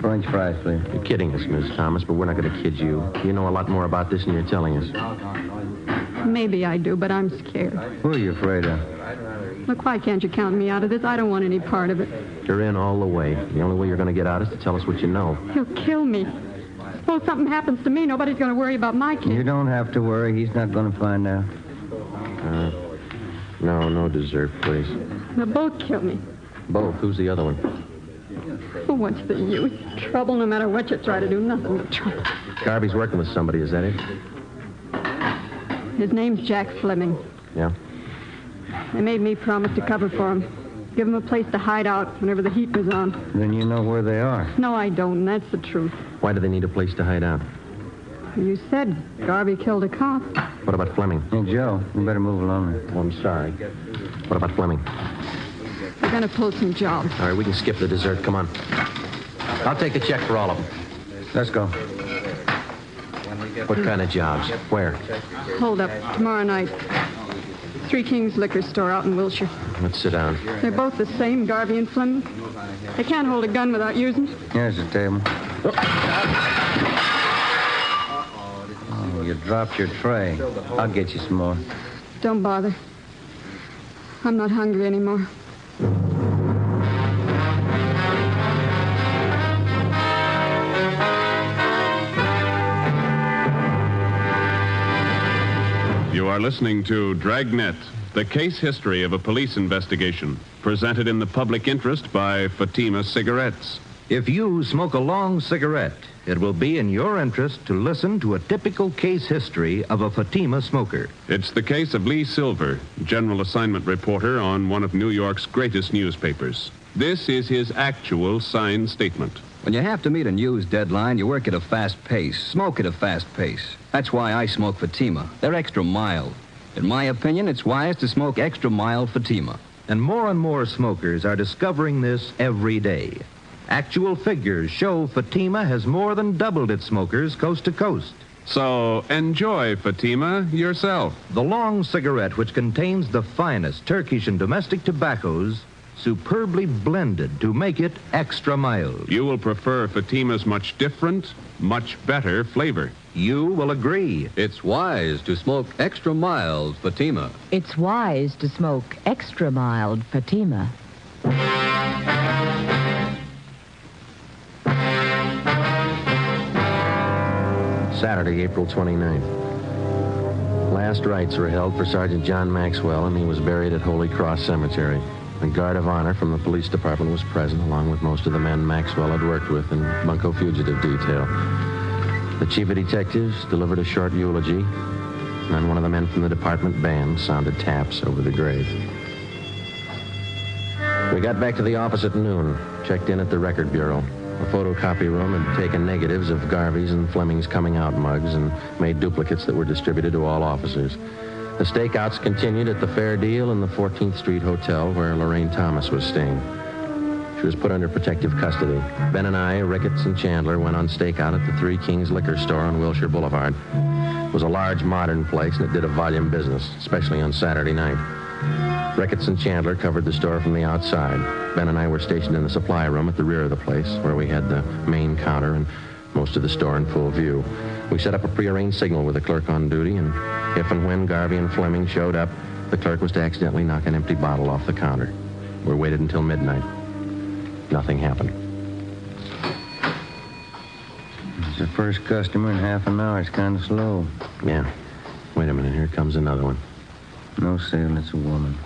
French fries, please. You're kidding us, Miss Thomas, but we're not going to kid you. You know a lot more about this than you're telling us. Maybe I do, but I'm scared. Who are you afraid of? Look, why can't you count me out of this? I don't want any part of it. You're in all the way. The only way you're going to get out is to tell us what you know. He'll kill me. Suppose something happens to me, nobody's going to worry about my kid. You don't have to worry. He's not going to find out. No dessert, please. They'll both kill me. Both? Who's the other one? Well, what's the use? Trouble, no matter what you try to do, nothing but trouble. Garvey's working with somebody, is that it? His name's Jack Fleming. Yeah? They made me promise to cover for him. Give him a place to hide out whenever the heat was on. Then you know where they are. No, I don't, and that's the truth. Why do they need a place to hide out? You said Garvey killed a cop. What about Fleming? Hey, Joe, you better move along. Oh, I'm sorry. What about Fleming? We're going to pull some jobs. All right, we can skip the dessert. Come on. I'll take the check for all of them. Let's go. What kind of jobs? Where? Hold up. Tomorrow night. Three Kings Liquor Store out in Wilshire. Let's sit down. They're both the same, Garvey and Fleming. They can't hold a gun without using it. Here's the table. Oh, you dropped your tray. I'll get you some more. Don't bother. I'm not hungry anymore. You are listening to Dragnet, the case history of a police investigation, presented in the public interest by Fatima Cigarettes. If you smoke a long cigarette, it will be in your interest to listen to a typical case history of a Fatima smoker. It's the case of Lee Silver, general assignment reporter on one of New York's greatest newspapers. This is his actual signed statement. When you have to meet a news deadline, you work at a fast pace, smoke at a fast pace. That's why I smoke Fatima. They're extra mild. In my opinion, it's wise to smoke extra mild Fatima. And more smokers are discovering this every day. Actual figures show Fatima has more than doubled its smokers coast to coast. So enjoy Fatima yourself. The long cigarette, which contains the finest Turkish and domestic tobaccos, superbly blended to make it extra mild. You will prefer Fatima's much different, much better flavor. You will agree. It's wise to smoke extra mild Fatima. It's wise to smoke extra mild Fatima. Saturday, April 29th. Last rites were held for Sergeant John Maxwell, and he was buried at Holy Cross Cemetery. A guard of honor from the police department was present, along with most of the men Maxwell had worked with in Bunko Fugitive Detail. The chief of detectives delivered a short eulogy, and then one of the men from the department band sounded taps over the grave. We got back to the office at noon, checked in at the record bureau. The photocopy room had taken negatives of Garvey's and Fleming's coming out mugs and made duplicates that were distributed to all officers. The stakeouts continued at the Fair Deal and the 14th Street Hotel where Lorraine Thomas was staying. She was put under protective custody. Ben and I, Ricketts and Chandler, went on stakeout at the Three Kings liquor store on Wilshire Boulevard. It was a large, modern place, and it did a volume business, especially on Saturday night. Ricketts and Chandler covered the store from the outside. Ben and I were stationed in the supply room at the rear of the place, where we had the main counter and most of the store in full view. We set up a prearranged signal with the clerk on duty, and if and when Garvey and Fleming showed up, the clerk was to accidentally knock an empty bottle off the counter. We waited until midnight. Nothing happened. It's the first customer in half an hour. It's kind of slow. Yeah. Wait a minute. Here comes another one. No sale. It's a woman.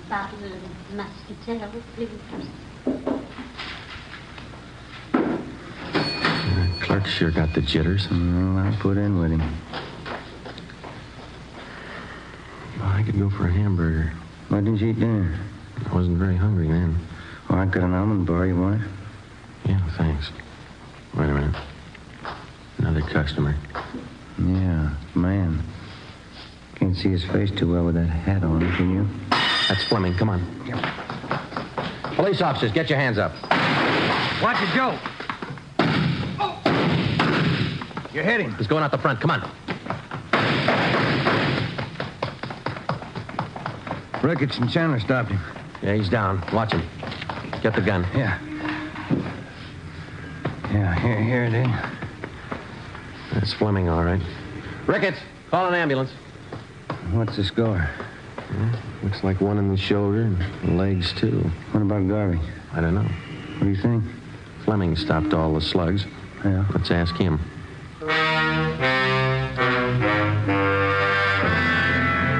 Bottle of muscatel, please. Clerk sure got the jitters. Well, I'll put in with him. Well, I could go for a hamburger. Why didn't you eat dinner? I wasn't very hungry then. Oh, I got an almond bar. You want it? Yeah, thanks. Wait a minute. Another customer. Yeah, man. Can't see his face too well with that hat on, can you? That's Fleming. Come on. Police officers, get your hands up. Watch it, Joe. You're hitting. He's going out the front. Come on. Ricketts and Chandler stopped him. Yeah, he's down. Watch him. Get the gun. Yeah. Yeah, here it is. That's Fleming, all right. Ricketts, call an ambulance. What's the score? Looks like one in the shoulder and legs, too. What about Garvey? I don't know. What do you think? Fleming stopped all the slugs. Yeah. Let's ask him.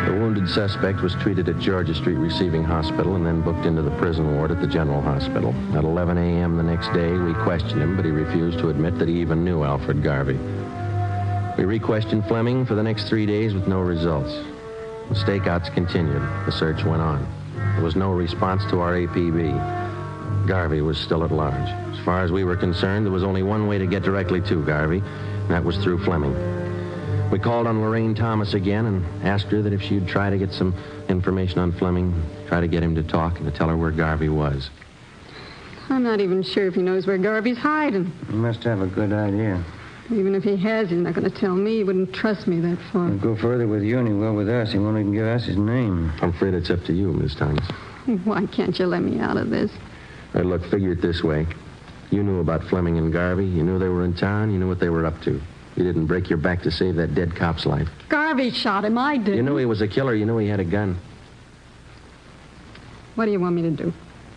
The wounded suspect was treated at Georgia Street Receiving Hospital and then booked into the prison ward at the General Hospital. At 11 a.m. the next day, we questioned him, but he refused to admit that he even knew Alfred Garvey. We re-questioned Fleming for the next 3 days with no results. The stakeouts continued. The search went on. There was no response to our APB. Garvey was still at large. As far as we were concerned, there was only one way to get directly to Garvey, and that was through Fleming. We called on Lorraine Thomas again and asked her that if she'd try to get some information on Fleming, try to get him to talk and to tell her where Garvey was. I'm not even sure if he knows where Garvey's hiding. He must have a good idea. Even if he has, he's not going to tell me. He wouldn't trust me that far. He'll go further with you than he will with us. He won't even give us his name. I'm afraid it's up to you, Miss Thomas. Why can't you let me out of this? Look, figure it this way. You knew about Fleming and Garvey. You knew they were in town. You knew what they were up to. You didn't break your back to save that dead cop's life. Garvey shot him. I didn't. You knew he was a killer. You knew he had a gun. What do you want me to do?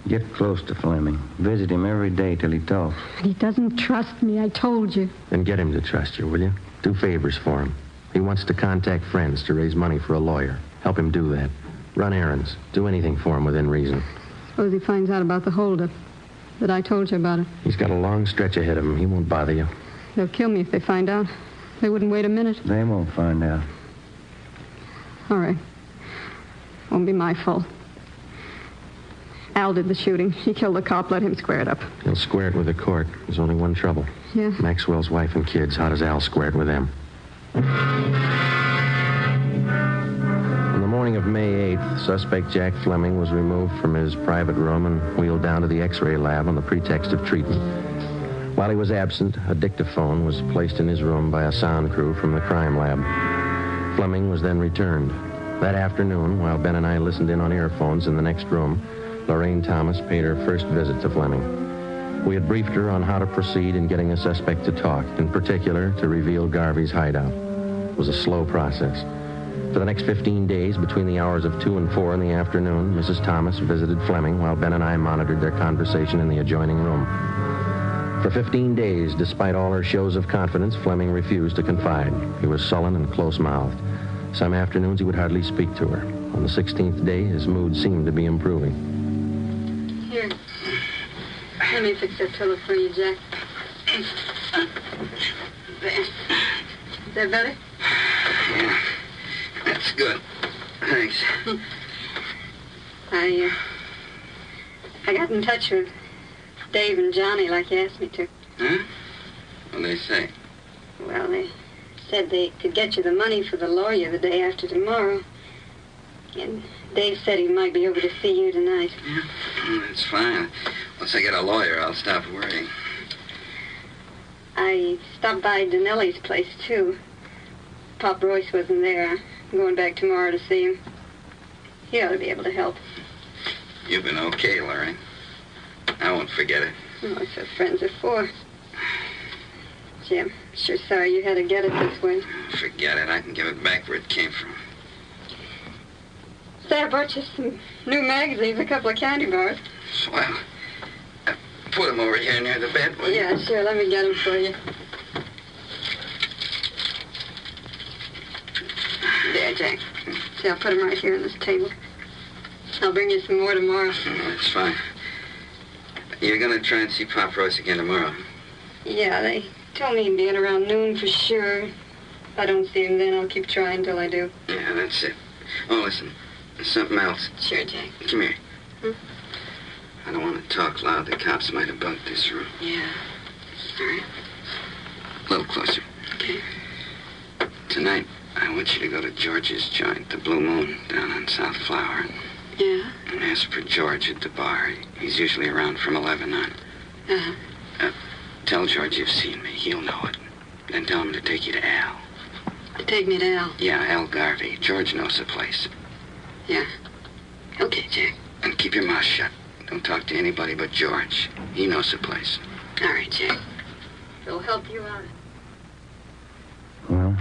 Get close to Fleming. Visit him every day till he talks. He doesn't trust me, I told you. Then get him to trust you, will you? Do favors for him. He wants to contact friends to raise money for a lawyer. Help him do that. Run errands. Do anything for him within reason. Suppose he finds out about the holdup. That I told you about it. He's got a long stretch ahead of him. He won't bother you. They'll kill me if they find out. They wouldn't wait a minute. They won't find out. All right. Won't be my fault. Al did the shooting. He killed the cop. Let him square it up. He'll square it with the court. There's only one trouble. Yeah? Maxwell's wife and kids. How does Al square it with them? On the morning of May 8th, suspect Jack Fleming was removed from his private room and wheeled down to the X-ray lab on the pretext of treatment. While he was absent, a dictaphone was placed in his room by a sound crew from the crime lab. Fleming was then returned. That afternoon, while Ben and I listened in on earphones in the next room, Lorraine Thomas paid her first visit to Fleming. We had briefed her on how to proceed in getting a suspect to talk, in particular to reveal Garvey's hideout. It was a slow process. For the next 15 days, between the hours of 2 and 4 in the afternoon, Mrs. Thomas visited Fleming while Ben and I monitored their conversation in the adjoining room. For 15 days, despite all her shows of confidence, Fleming refused to confide. He was sullen and close-mouthed. Some afternoons he would hardly speak to her. On the 16th day, his mood seemed to be improving. Here. Let me fix that pillow for you, Jack. There. Is that better? Yeah. That's good. Thanks. I got in touch with Dave and Johnny like you asked me to. Huh? What'd they say? Well, they said they could get you the money for the lawyer the day after tomorrow. And Dave said he might be over to see you tonight. Yeah, that's fine. Once I get a lawyer, I'll stop worrying. I stopped by Danelli's place, too. Pop Royce wasn't there. I'm going back tomorrow to see him. He ought to be able to help. You've been okay, Larry. I won't forget it. Oh, that's what friends are for. Gee, I'm sure sorry you had to get it this way. Forget it. I can give it back where it came from. Say, I brought you some new magazines, a couple of candy bars. Swell. Put them over here near the bed, will you? Yeah, sure. Let me get them for you. There, Jack. See, I'll put them right here on this table. I'll bring you some more tomorrow. That's fine. You're going to try and see Pop Royce again tomorrow? Yeah, they told me he'd be in around noon for sure. If I don't see him then, I'll keep trying till I do. Yeah, that's it. Oh, listen. There's something else. Sure, Jack. Come here. Hmm? I don't want to talk loud. The cops might have bunked this room. Yeah. All right. A little closer. Okay. Tonight, I want you to go to George's joint, the Blue Moon, down on South Flower. Yeah? And ask for George at the bar. He's usually around from 11 on. Uh-huh. Tell George you've seen me. He'll know it. Then tell him to take you to Al. To take me to Al? Yeah, Al Garvey. George knows the place. Yeah. Okay, Jack. And keep your mouth shut. Don't talk to anybody but George. He knows the place. All right, Jack. It'll help you out. Well?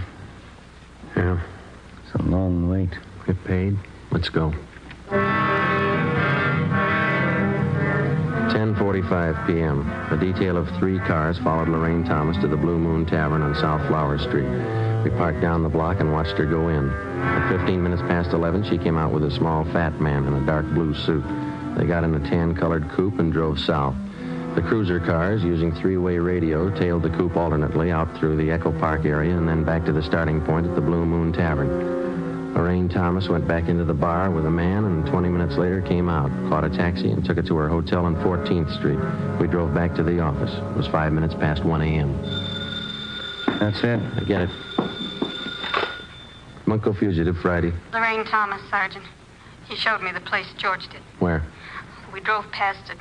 Yeah. It's a long wait. Get paid? Let's go. 10:45 p.m. A detail of 3 cars followed Lorraine Thomas to the Blue Moon Tavern on South Flower Street. We parked down the block and watched her go in. At 15 minutes past 11, she came out with a small fat man in a dark blue suit. They got in a tan-colored coupe and drove south. The cruiser cars, using 3-way radio, tailed the coupe alternately out through the Echo Park area and then back to the starting point at the Blue Moon Tavern. Lorraine Thomas went back into the bar with a man and 20 minutes later came out, caught a taxi, and took it to her hotel on 14th Street. We drove back to the office. It was 5 minutes past 1 a.m. That's it? I get it. Bunko Fugitive, Friday. Lorraine Thomas, Sergeant. He showed me the place George did. Where? We drove past it.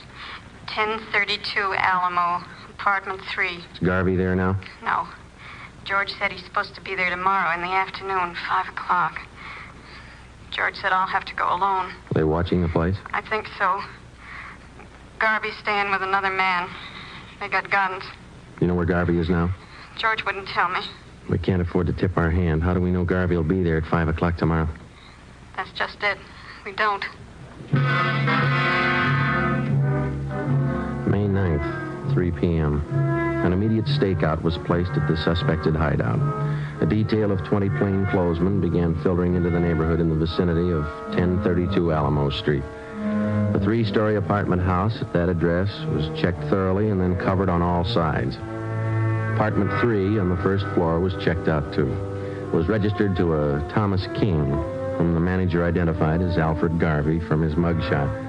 1032 Alamo, apartment 3. Is Garvey there now? No. George said he's supposed to be there tomorrow in the afternoon, 5 o'clock. George said I'll have to go alone. Are they watching the place? I think so. Garvey's staying with another man. They got guns. You know where Garvey is now? George wouldn't tell me. We can't afford to tip our hand. How do we know Garvey will be there at 5 o'clock tomorrow? That's just it. We don't. May 9th, 3 p.m. An immediate stakeout was placed at the suspected hideout. A detail of 20 plainclothesmen began filtering into the neighborhood in the vicinity of 1032 Alamo Street. The 3-story apartment house at that address was checked thoroughly and then covered on all sides. Apartment 3 on the first floor was checked out, too. It was registered to a Thomas King, whom the manager identified as Alfred Garvey from his mugshot.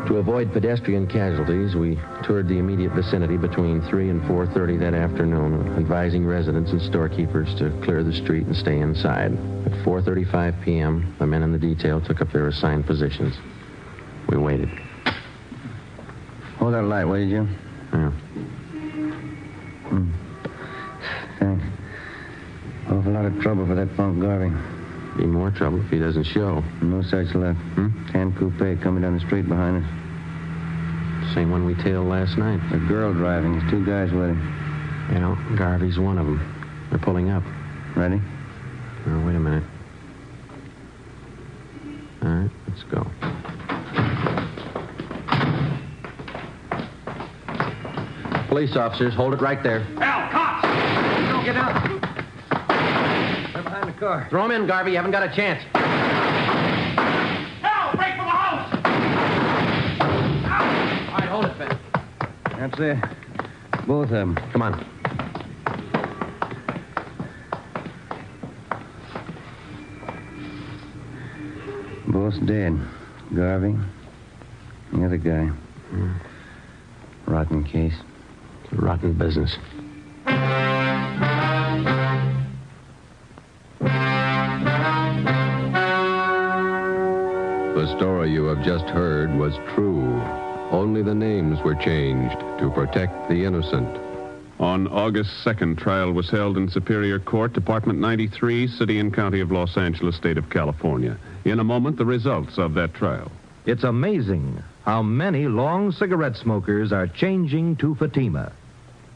To avoid pedestrian casualties, we toured the immediate vicinity between 3 and 4:30 that afternoon, advising residents and storekeepers to clear the street and stay inside. At 4:35 p.m., the men in the detail took up their assigned positions. We waited. Hold that light, will you, Jim? Yeah. Thanks. Awful lot of trouble for that punk Garvey. Be more trouble if he doesn't show. No such luck. Tan coupe coming down the street behind us. Same one we tailed last night. A girl driving. There's 2 guys with him. Yeah, Garvey's one of them. They're pulling up. Ready? Now, wait a minute. All right, let's go. Police officers, hold it right there. Al, cops! Don't get down. They're behind the car. Throw him in, Garvey. You haven't got a chance. Al, break for the house! All right, hold it, Ben. That's it. Both of them. Come on. Both dead. Garvey, the other guy. Rotten case. It's a rotten business. story you have just heard was true. Only the names were changed to protect the innocent. On August 2nd, trial was held in Superior Court, Department 93, City and County of Los Angeles, State of California. In a moment, the results of that trial. It's amazing how many long cigarette smokers are changing to Fatima.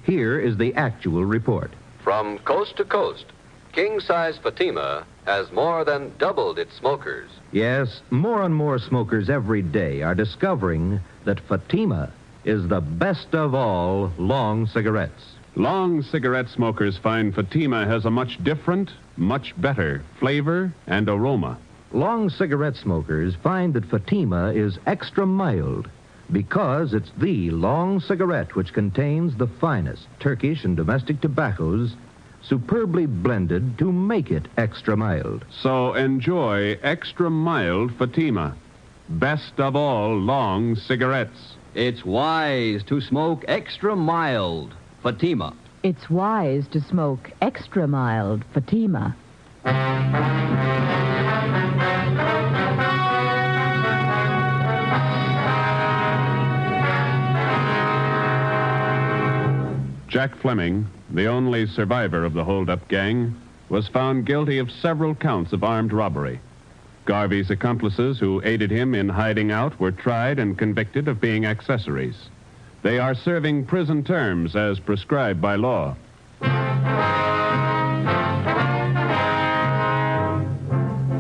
Here is the actual report. From coast to coast, king-size Fatima has more than doubled its smokers. Yes, more and more smokers every day are discovering that Fatima is the best of all long cigarettes. Long cigarette smokers find Fatima has a much different, much better flavor and aroma. Long cigarette smokers find that Fatima is extra mild because it's the long cigarette which contains the finest Turkish and domestic tobaccos superbly blended to make it extra mild. So enjoy extra mild Fatima. Best of all long cigarettes. It's wise to smoke extra mild Fatima. It's wise to smoke extra mild Fatima. Jack Fleming, the only survivor of the hold-up gang, was found guilty of several counts of armed robbery. Garvey's accomplices who aided him in hiding out were tried and convicted of being accessories. They are serving prison terms as prescribed by law.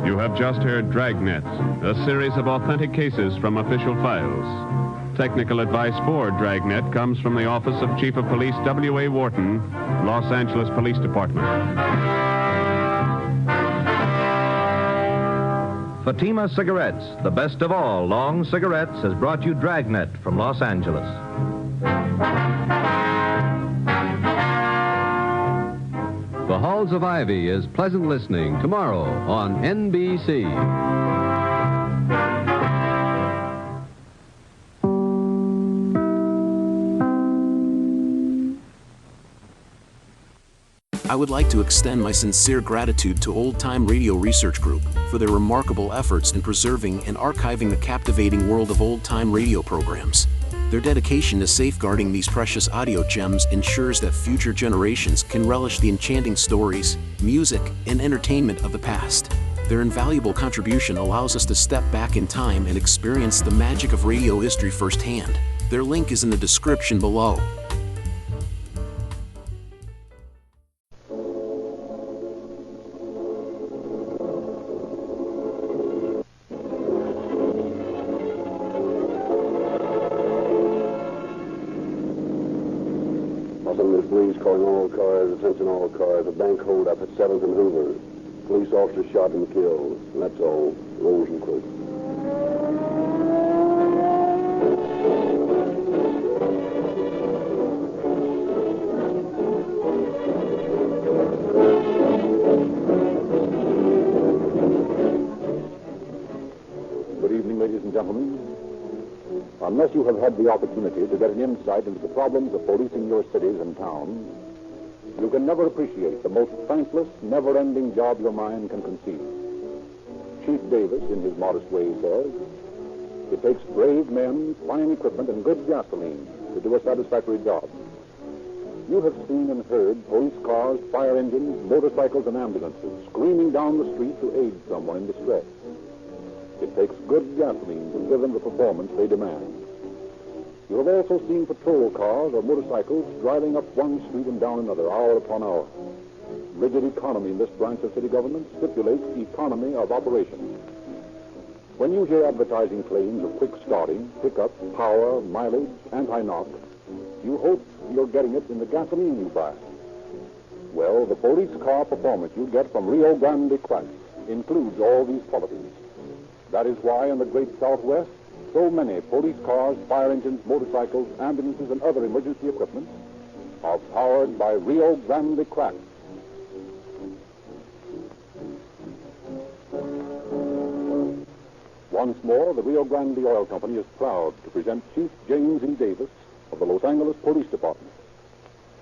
You have just heard Dragnet, a series of authentic cases from official files. Technical advice for Dragnet comes from the Office of Chief of Police W.A. Wharton, Los Angeles Police Department. Fatima Cigarettes, the best of all long cigarettes, has brought you Dragnet from Los Angeles. The Halls of Ivy is pleasant listening tomorrow on NBC. I would like to extend my sincere gratitude to Old Time Radio Research Group for their remarkable efforts in preserving and archiving the captivating world of old-time radio programs. Their dedication to safeguarding these precious audio gems ensures that future generations can relish the enchanting stories, music, and entertainment of the past. Their invaluable contribution allows us to step back in time and experience the magic of radio history firsthand. Their link is in the description below. Police calling all cars, attention all cars, a bank holdup at 7th and Hoover. Police officer shot and killed. And that's all. Rosenquist. Good evening, ladies and gentlemen. Unless you have had the opportunity to get an insight into the problems of policing your cities and towns, you can never appreciate the most thankless, never-ending job your mind can conceive. Chief Davis, in his modest way, says, it takes brave men, fine equipment, and good gasoline to do a satisfactory job. You have seen and heard police cars, fire engines, motorcycles, and ambulances screaming down the street to aid someone in distress. It takes good gasoline to give them the performance they demand. You have also seen patrol cars or motorcycles driving up one street and down another, hour upon hour. Rigid economy in this branch of city government stipulates economy of operation. When you hear advertising claims of quick starting, pickup, power, mileage, anti-knock, you hope you're getting it in the gasoline you buy. Well, the police car performance you get from Rio Grande Crack includes all these qualities. That is why in the great Southwest, so many police cars, fire engines, motorcycles, ambulances, and other emergency equipment are powered by Rio Grande Crack. Once more, the Rio Grande Oil Company is proud to present Chief James E. Davis of the Los Angeles Police Department,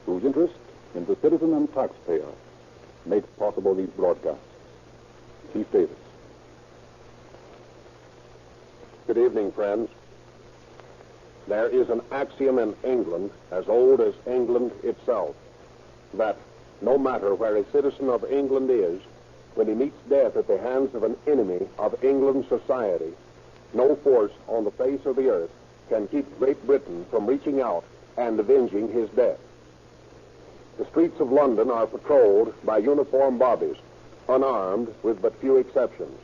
whose interest in the citizen and taxpayer makes possible these broadcasts. Chief Davis. Good evening, friends. There is an axiom in England as old as England itself, that no matter where a citizen of England is, when he meets death at the hands of an enemy of England's society, no force on the face of the earth can keep Great Britain from reaching out and avenging his death. The streets of London are patrolled by uniformed bobbies, unarmed with but few exceptions.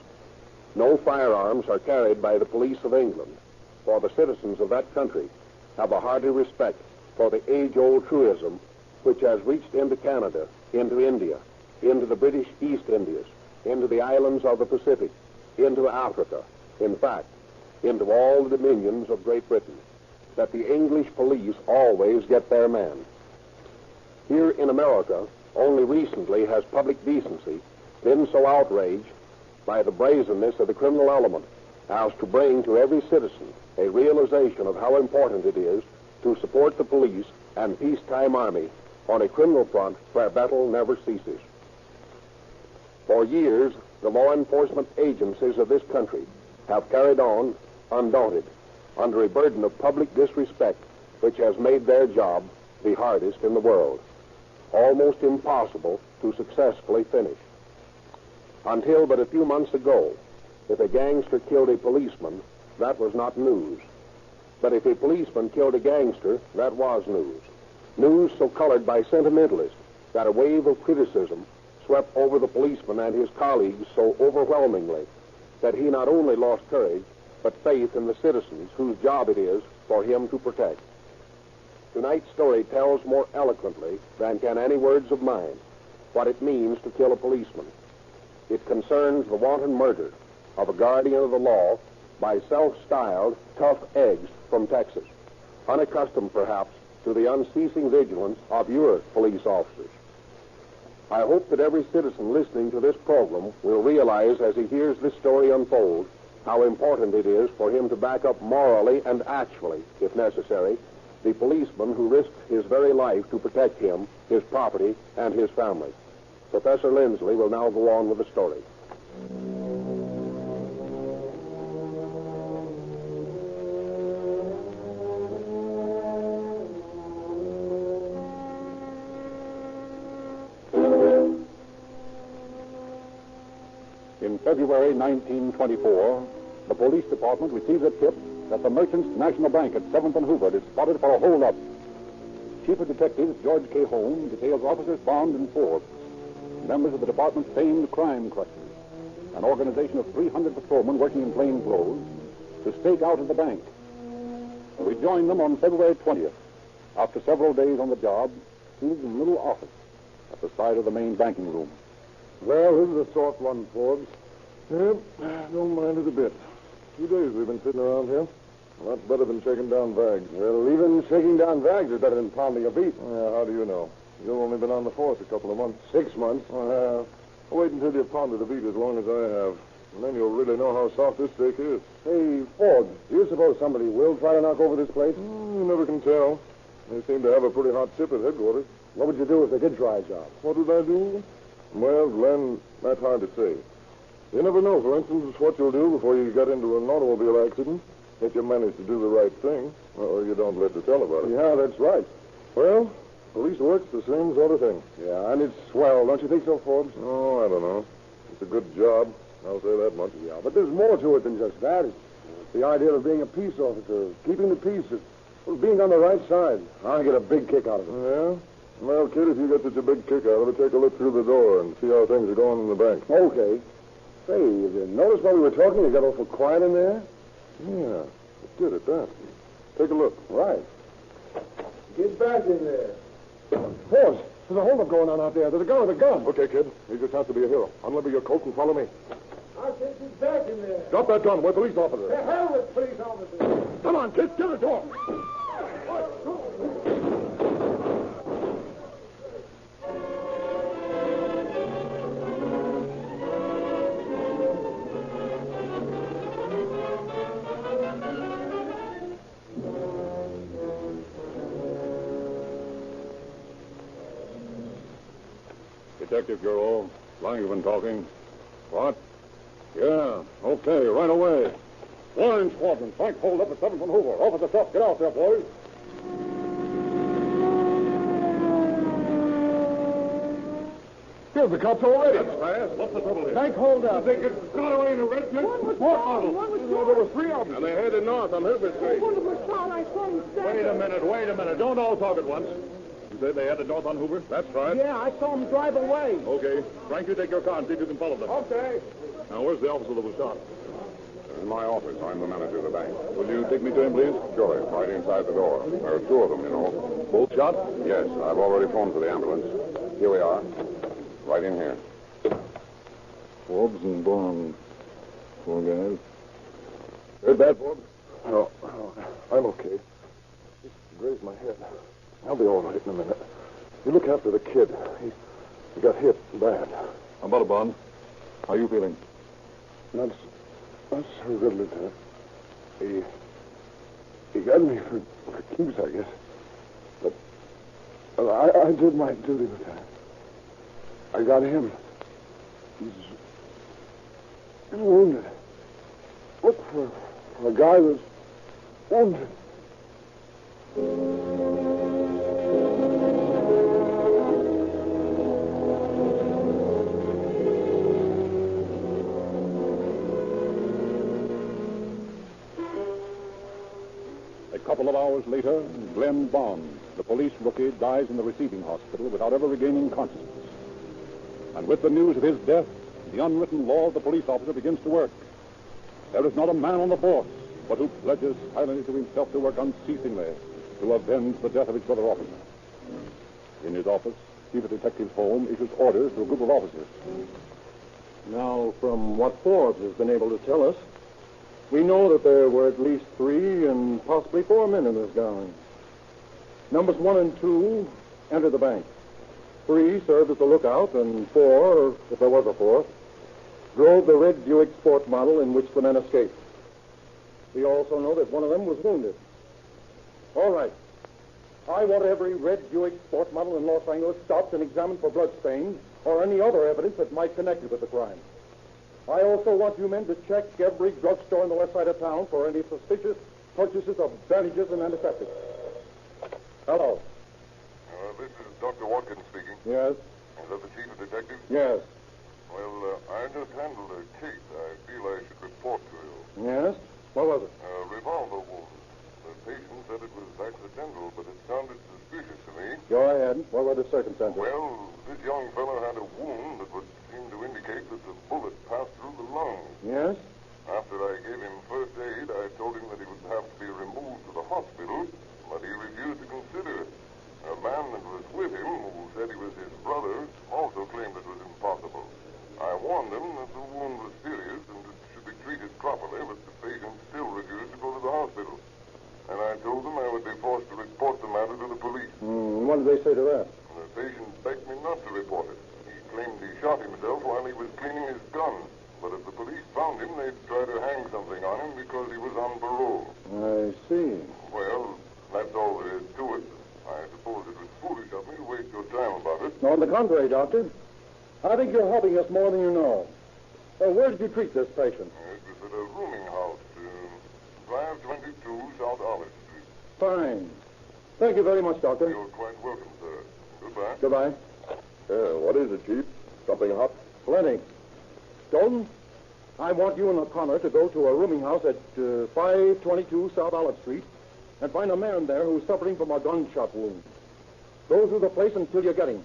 No firearms are carried by the police of England, for the citizens of that country have a hearty respect for the age-old truism which has reached into Canada, into India, into the British East Indies, into the islands of the Pacific, into Africa, in fact, into all the dominions of Great Britain, that the English police always get their man. Here in America, only recently has public decency been so outraged by the brazenness of the criminal element as to bring to every citizen a realization of how important it is to support the police and peacetime army on a criminal front where battle never ceases. For years, the law enforcement agencies of this country have carried on undaunted under a burden of public disrespect which has made their job the hardest in the world, almost impossible to successfully finish. Until but a few months ago, if a gangster killed a policeman, that was not news. But if a policeman killed a gangster, that was news. News so colored by sentimentalists that a wave of criticism swept over the policeman and his colleagues so overwhelmingly that he not only lost courage, but faith in the citizens whose job it is for him to protect. Tonight's story tells more eloquently than can any words of mine what it means to kill a policeman. It concerns the wanton murder of a guardian of the law by self-styled tough eggs from Texas, unaccustomed perhaps to the unceasing vigilance of your police officers. I hope that every citizen listening to this program will realize as he hears this story unfold how important it is for him to back up morally and actually, if necessary, the policeman who risked his very life to protect him, his property, and his family. Professor Lindsley will now go on with the story. In February 1924, the police department received a tip that the Merchants National Bank at 7th and Hoover is spotted for a hold-up. Chief of Detectives George K. Holmes details Officers Bond and Forbes, members of the department's famed Crime Crushers, an organization of 300 patrolmen working in plain clothes, to stake out at the bank. We joined them on February 20th, after several days on the job, seated in a little office at the side of the main banking room. Well, this is a soft one, Forbes. Yep, don't mind it a bit. 2 days we've been sitting around here. A lot better than shaking down bags. Well, even shaking down bags is better than pounding a beat. How do you know? You've only been on the force a couple of months. 6 months. Wait until you've pounded a beat as long as I have. And then you'll really know how soft this steak is. Hey, Forbes, do you suppose somebody will try to knock over this place? You never can tell. They seem to have a pretty hot tip at headquarters. What would you do if they did try a job? What would I do? Well, Glenn, that's hard to say. You never know, for instance, what you'll do before you get into an automobile accident. If you manage to do the right thing, or you don't let to tell about it. Yeah, that's right. Well, police work's the same sort of thing. Yeah, and it's swell, don't you think so, Forbes? Oh, I don't know. It's a good job. I'll say that much. Yeah, but there's more to it than just that. It's the idea of being a peace officer, keeping the peace, being on the right side. I get a big kick out of it. Yeah? Well, kid, if you get such a big kick out of it, take a look through the door and see how things are going in the bank. Okay. Say, have you noticed while we were talking, it got awful quiet in there? Yeah, it did at that. Take a look. Right. Get back in there. Forbes, there's a holdup going on out there. There's a guy with a gun. Okay, kid. Here's your chance to be a hero. Unlever your coat and follow me. I'll take you back in there. Drop that gun. We're police officers. The hell with police officers. Come on, kid. Get the door. Detective Bureau, how long you been talking? What? Yeah, okay, right away. Line squadron, flank hold up at 7th and Hoover. Off at the top. Get out there, boys. Here's the cops already. That's fast. What's the trouble here? Flank hold up. They got away in a red jet. One was gone. There were 3 of them. And they headed north on Hilbert Street. One was gone. I saw him stand. Wait a minute. Don't all talk at once. You said they headed north on Hoover? That's right. Yeah, I saw him drive away. Okay. Frank, you take your car and see if you can follow them. Okay. Now, where's the officer that was shot? In my office. I'm the manager of the bank. Will you take me to him, please? Sure. Right inside the door. There are 2 of them, you know. Both shot? Yes. I've already phoned for the ambulance. Here we are. Right in here. Forbes and Bond. 4 guys. Heard that, Forbes? No, I'm okay. Just grazed my head. I'll be all right in a minute. You look after the kid. He got hit bad. How about it, Bond? How are you feeling? Not so good, Lieutenant. He got me for keeps, I guess. But I did my duty, Lieutenant. I got him. He's wounded. Look for a guy that's wounded. A couple of hours later, Glenn Bond, the police rookie, dies in the receiving hospital without ever regaining consciousness. And with the news of his death, the unwritten law of the police officer begins to work. There is not a man on the force but who pledges silently to himself to work unceasingly to avenge the death of his brother officer. In his office, Chief of Detectives Holmes issues orders to a group of officers. Now, from what Forbes has been able to tell us, we know that there were at least 3 and possibly 4 men in this gang. Numbers 1 and 2 entered the bank. 3 served as a lookout, and 4, if there was a 4th, drove the red Buick sport model in which the men escaped. We also know that one of them was wounded. All right. I want every red Buick sport model in Los Angeles stopped and examined for bloodstains or any other evidence that might connect it with the crime. I also want you men to check every drugstore on the west side of town for any suspicious purchases of bandages and antiseptics. Hello. This is Dr. Watkins speaking. Yes? Is that the chief of detectives? Yes. Well, I just handled a case I feel I should report to you. Yes? What was it? A revolver wound. The patient said it was accidental, but it sounded suspicious to me. Go ahead. What were the circumstances? Well, this young fellow had a wound that would seem to indicate that the bullet passed through the lungs. Yes? After I gave him first aid, I told him that he would have to be removed to the hospital, but he refused to consider it. A man that was with him, who said he was his brother, also claimed it was impossible. I warned him that the wound was serious and it should be treated properly, but the patient still refused to go to the hospital. And I told them I would be forced to report the matter to the police. What did they say to that? The patient begged me not to report it. He claimed he shot himself while he was cleaning his gun. But if the police found him, they'd try to hang something on him because he was on parole. I see. Well, that's all there is to it. I suppose it was foolish of me to waste your time about it. No, on the contrary, Doctor. I think you're helping us more than you know. Where did you treat this patient? It was at a rooming house, 522 South Olive Street. Fine. Thank you very much, Doctor. You're quite welcome, sir. Goodbye. Goodbye. What is it, Chief? Something hot? Plenty. Stoughton, I want you and O'Connor to go to a rooming house at 522 South Olive Street and find a man there who's suffering from a gunshot wound. Go through the place until you get him.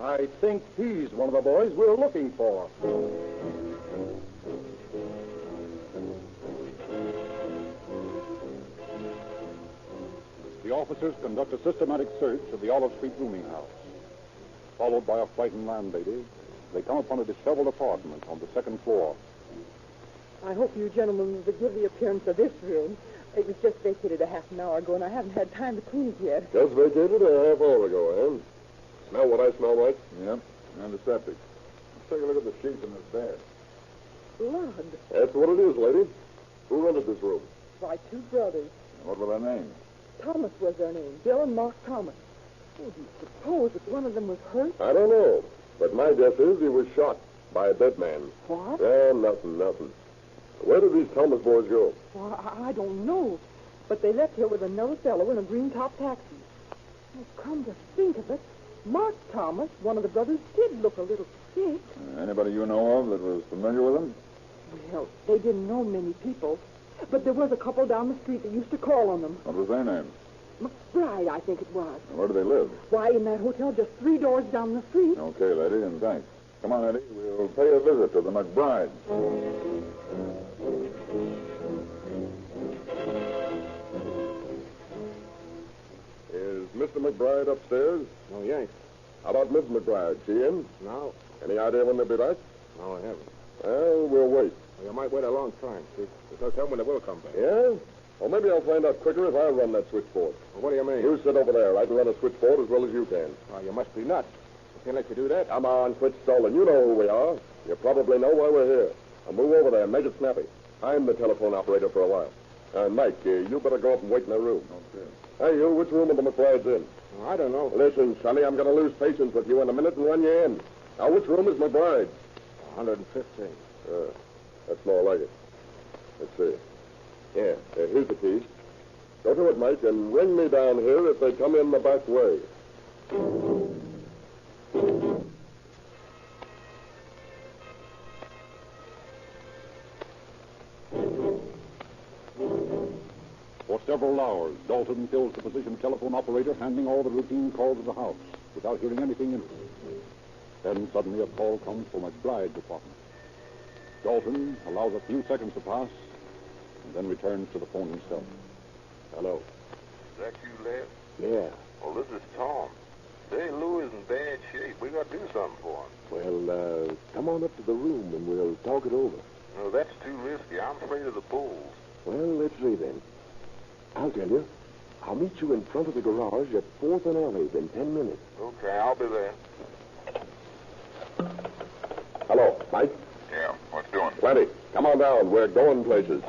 I think he's one of the boys we're looking for. The officers conduct a systematic search of the Olive Street rooming house. Followed by a frightened landlady, they come upon a disheveled apartment on the 2nd floor. I hope you gentlemen will forgive the appearance of this room. It was just vacated a half an hour ago, and I haven't had time to clean it yet. Just vacated a half hour ago, eh? Smell what I smell like? Yep, antiseptic. Let's take a look at the sheets in this bed. Blood. That's what it is, lady. Who rented this room? By 2 brothers. What were their names? Thomas was their name. Bill and Mark Thomas. Oh, do you suppose that one of them was hurt? I don't know. But my guess is he was shot by a dead man. What? Nothing. Where did these Thomas boys go? Well, I don't know. But they left here with another fellow in a green-top taxi. Oh, come to think of it, Mark Thomas, one of the brothers, did look a little sick. Anybody you know of that was familiar with him? Well, they didn't know many people. But there was a couple down the street that used to call on them. What was their name? McBride, I think it was. And where do they live? Why, in that hotel just 3 doors down the street. Okay, lady, and thanks. Come on, Eddie. We'll pay a visit to the McBrides. Is Mr. McBride upstairs? Oh, yes. How about Miss McBride? She in? No. Any idea when they'll be back? No, I haven't. Well, we'll wait. Well, you might wait a long time. See, there's no telling when they will come back. Yeah? Well, maybe I'll find out quicker if I run that switchboard. Well, what do you mean? You sit over there. I can run a switchboard as well as you can. Well, you must be nuts. I can't let you do that. Come on, quit stalling. You know who we are. You probably know why we're here. Now move over there and make it snappy. I'm the telephone operator for a while. Mike, you better go up and wait in the room. Okay. Hey, you, which room are the McBrides in? Well, I don't know. Listen, Sonny, I'm going to lose patience with you in a minute and run you in. Now, which room is McBride? 115. That's more like it. Let's see. Yeah, here's the key. Go to it, Mike, and ring me down here if they come in the back way. For several hours, Dalton fills the position of telephone operator, handling all the routine calls of the house without hearing anything interesting. Then suddenly a call comes from McBride's apartment. Dalton allows a few seconds to pass and then returns to the phone himself. Hello. Is that you, Les? Yeah. Well, this is Tom. Say, Lou is in bad shape. We got to do something for him. Well, come on up to the room and we'll talk it over. No, that's too risky. I'm afraid of the bulls. Well, let's see then. I'll tell you. I'll meet you in front of the garage at 4th and Olive in 10 minutes. Okay, I'll be there. Hello, Mike? Yeah, what's doing? Plenty. Come on down. We're going places.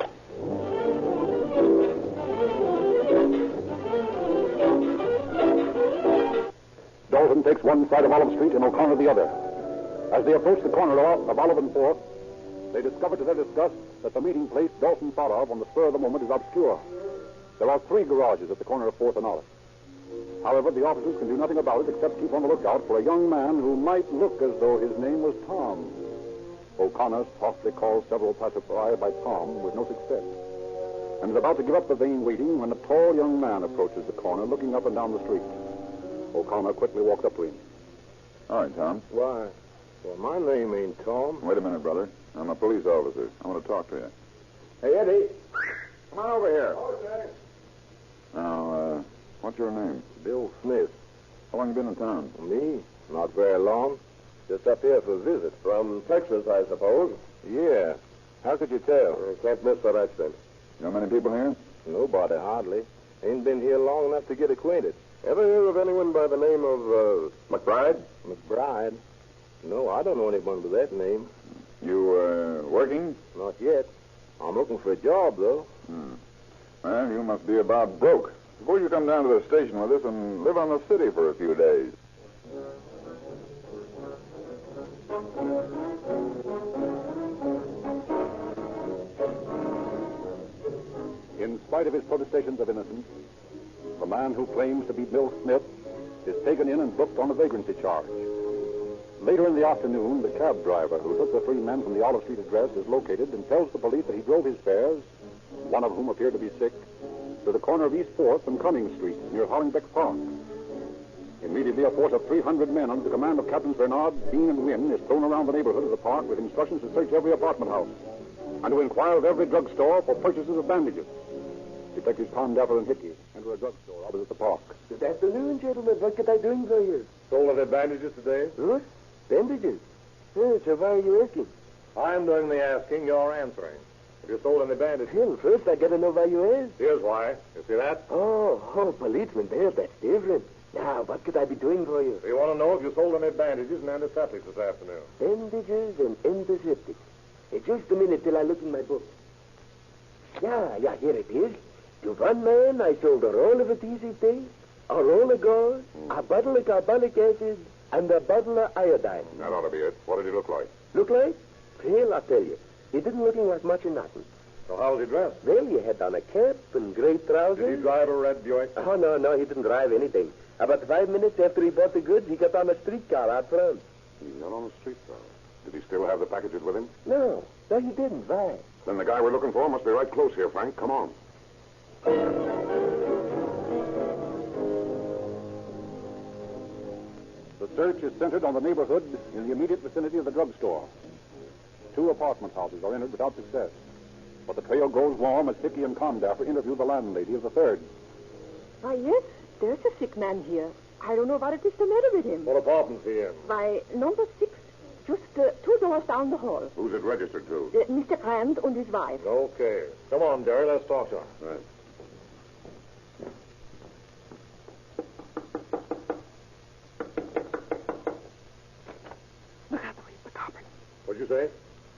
Dalton takes one side of Olive Street and O'Connor the other. As they approach the corner of Olive and 4th, they discover to their disgust that the meeting place Dalton thought of on the spur of the moment is obscure. There are 3 garages at the corner of 4th and Olive. However, the officers can do nothing about it except keep on the lookout for a young man who might look as though his name was Tom. O'Connor softly calls several passersby by Tom with no success, and is about to give up the vain waiting when a tall young man approaches the corner, looking up and down the street. O'Connor quickly walks up to him. All right, Tom. Why? Well, my name ain't Tom. Wait a minute, brother. I'm a police officer. I want to talk to you. Hey, Eddie. Come on over here. Okay. Now, what's your name? Bill Smith. How long you been in town? Me? Not very long. Just up here for a visit. From Texas, I suppose. Yeah. How could you tell? Can't miss that accent. You know many people here? Nobody, hardly. Ain't been here long enough to get acquainted. Ever hear of anyone by the name of, McBride? McBride? No, I don't know anyone with that name. You, working? Not yet. I'm looking for a job, though. Well, you must be about broke. Suppose you come down to the station with us and live on the city for a few days. In spite of his protestations of innocence, the man who claims to be Bill Smith is taken in and booked on a vagrancy charge. Later in the afternoon, the cab driver who took the 3 men from the Olive Street address is located and tells the police that he drove his fares, one of whom appeared to be sick, to the corner of East 4th and Cumming Street near Hollingbeck Park. Immediately, a force of 300 men under the command of Captains Bernard, Bean, and Wynn is thrown around the neighborhood of the park with instructions to search every apartment house and to inquire of every drugstore for purchases of bandages. Detectives Tom Dapper and Hickey enter a drugstore opposite the park. Good afternoon, gentlemen. What can I do for you? Sold any bandages today? What? Bandages? So why are you asking? I'm doing the asking, you're answering. Have you sold any bandages? Well, first I gotta know why you ask. Here's why. You see that? Oh, policeman, there's that's different. Now, what could I be doing for you? We want to know if you sold any bandages and antiseptics this afternoon. Bandages and antiseptics. Hey, just a minute till I look in my book. Yeah, here it is. To one man, I sold a roll of adhesive tape, a roll of gauze, a bottle of carbolic acid, and a bottle of iodine. That ought to be it. What did he look like? Look like? Well, I'll tell you. He didn't looking like much of nothing. So how was he dressed? Well, he had on a cap and gray trousers. Did he drive a red Buick? Oh, no, he didn't drive anything. About 5 minutes after he bought the goods, he got on a streetcar out front. He's not on the street, though. Did he still have the packages with him? No, he didn't. Why? Then the guy we're looking for must be right close here, Frank. Come on. The search is centered on the neighborhood in the immediate vicinity of the drugstore. 2 apartment houses are entered without success. But the trail grows warm as Hickey and Condaffer interview the landlady of the third. Yes, there's a sick man here. I don't know what it is the matter with him. What apartment's he in? Why, number 6, just 2 doors down the hall. Who's it registered to? Mr. Grant and his wife. Okay. Come on, Jerry, let's talk to him. Right. What'd you say?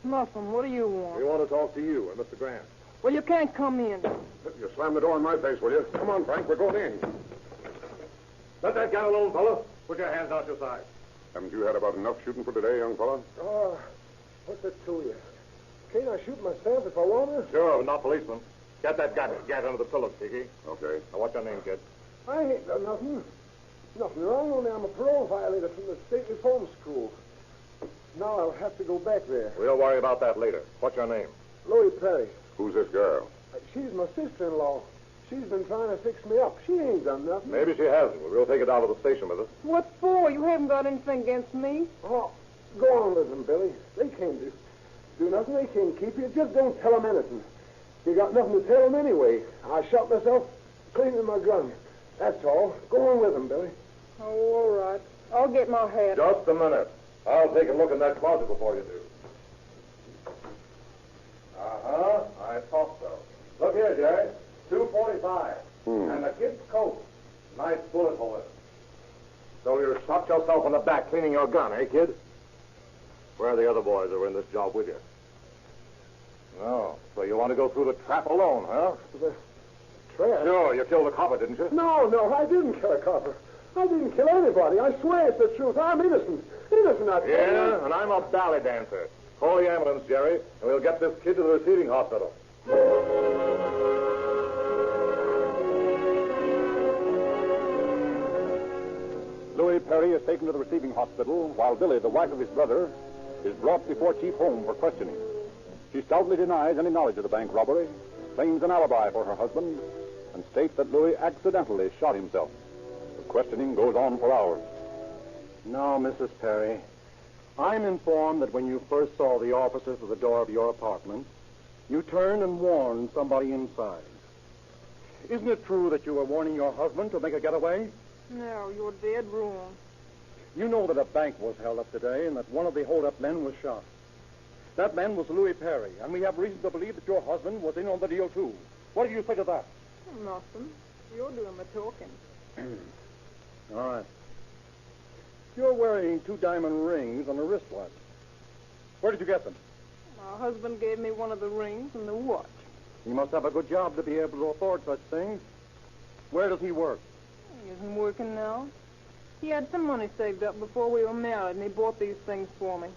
Nothing. What do you want? We want to talk to you and Mr. Grant. Well, you can't come in. You slam the door in my face, will you? Come on, Frank, we're going in. Let that guy alone, fella. Put your hands out your side. Haven't you had about enough shooting for today, young fella? Oh, what's it to you? Can't I shoot myself if I want to? Sure, but not policeman. Get that gat under the pillow, Sticky. Okay. Now, what's your name, kid? I ain't done nothing. Nothing wrong, only I'm a parole violator from the state reform school. Now I'll have to go back there. We'll worry about that later. What's your name? Louis Perry. Who's this girl? She's my sister-in-law. She's been trying to fix me up. She ain't done nothing. Maybe she hasn't. We'll take it down to the station with us. What for? You haven't got anything against me. Oh, go on with them, Billy. They can't do nothing. They can't keep you. Just don't tell them anything. You got nothing to tell them anyway. I shot myself cleaning my gun. That's all. Go on with them, Billy. Oh, all right. I'll get my hat. Just a minute. I'll take a look in that closet before you do. Uh-huh. I thought so. Look here, Jerry. 245. And the kid's coat. Nice bullet hole in it. So you shot yourself in the back cleaning your gun, eh, kid? Where are the other boys that were in this job with you? No. So you want to go through the trap alone, huh? The trap? Sure. You killed a copper, didn't you? No, I didn't kill a copper. I didn't kill anybody. I swear it's the truth. I'm innocent. Innocent, I tell you. Yeah, and I'm a ballet dancer. Call the ambulance, Jerry, and we'll get this kid to the receiving hospital. Louis Perry is taken to the receiving hospital, while Billy, the wife of his brother, is brought before Chief Holmes for questioning. She stoutly denies any knowledge of the bank robbery, claims an alibi for her husband, and states that Louis accidentally shot himself. The questioning goes on for hours. Now, Mrs. Perry, I'm informed that when you first saw the officers at the door of your apartment, you turned and warned somebody inside. Isn't it true that you were warning your husband to make a getaway? No, you're dead wrong. You know that a bank was held up today and that one of the hold-up men was shot. That man was Louis Perry, and we have reason to believe that your husband was in on the deal, too. What do you say to that? Nothing. You're doing the talking. All right. You're wearing 2 diamond rings on a wristwatch. Where did you get them? My husband gave me one of the rings and the watch. He must have a good job to be able to afford such things. Where does he work? He isn't working now. He had some money saved up before we were married, and he bought these things for me.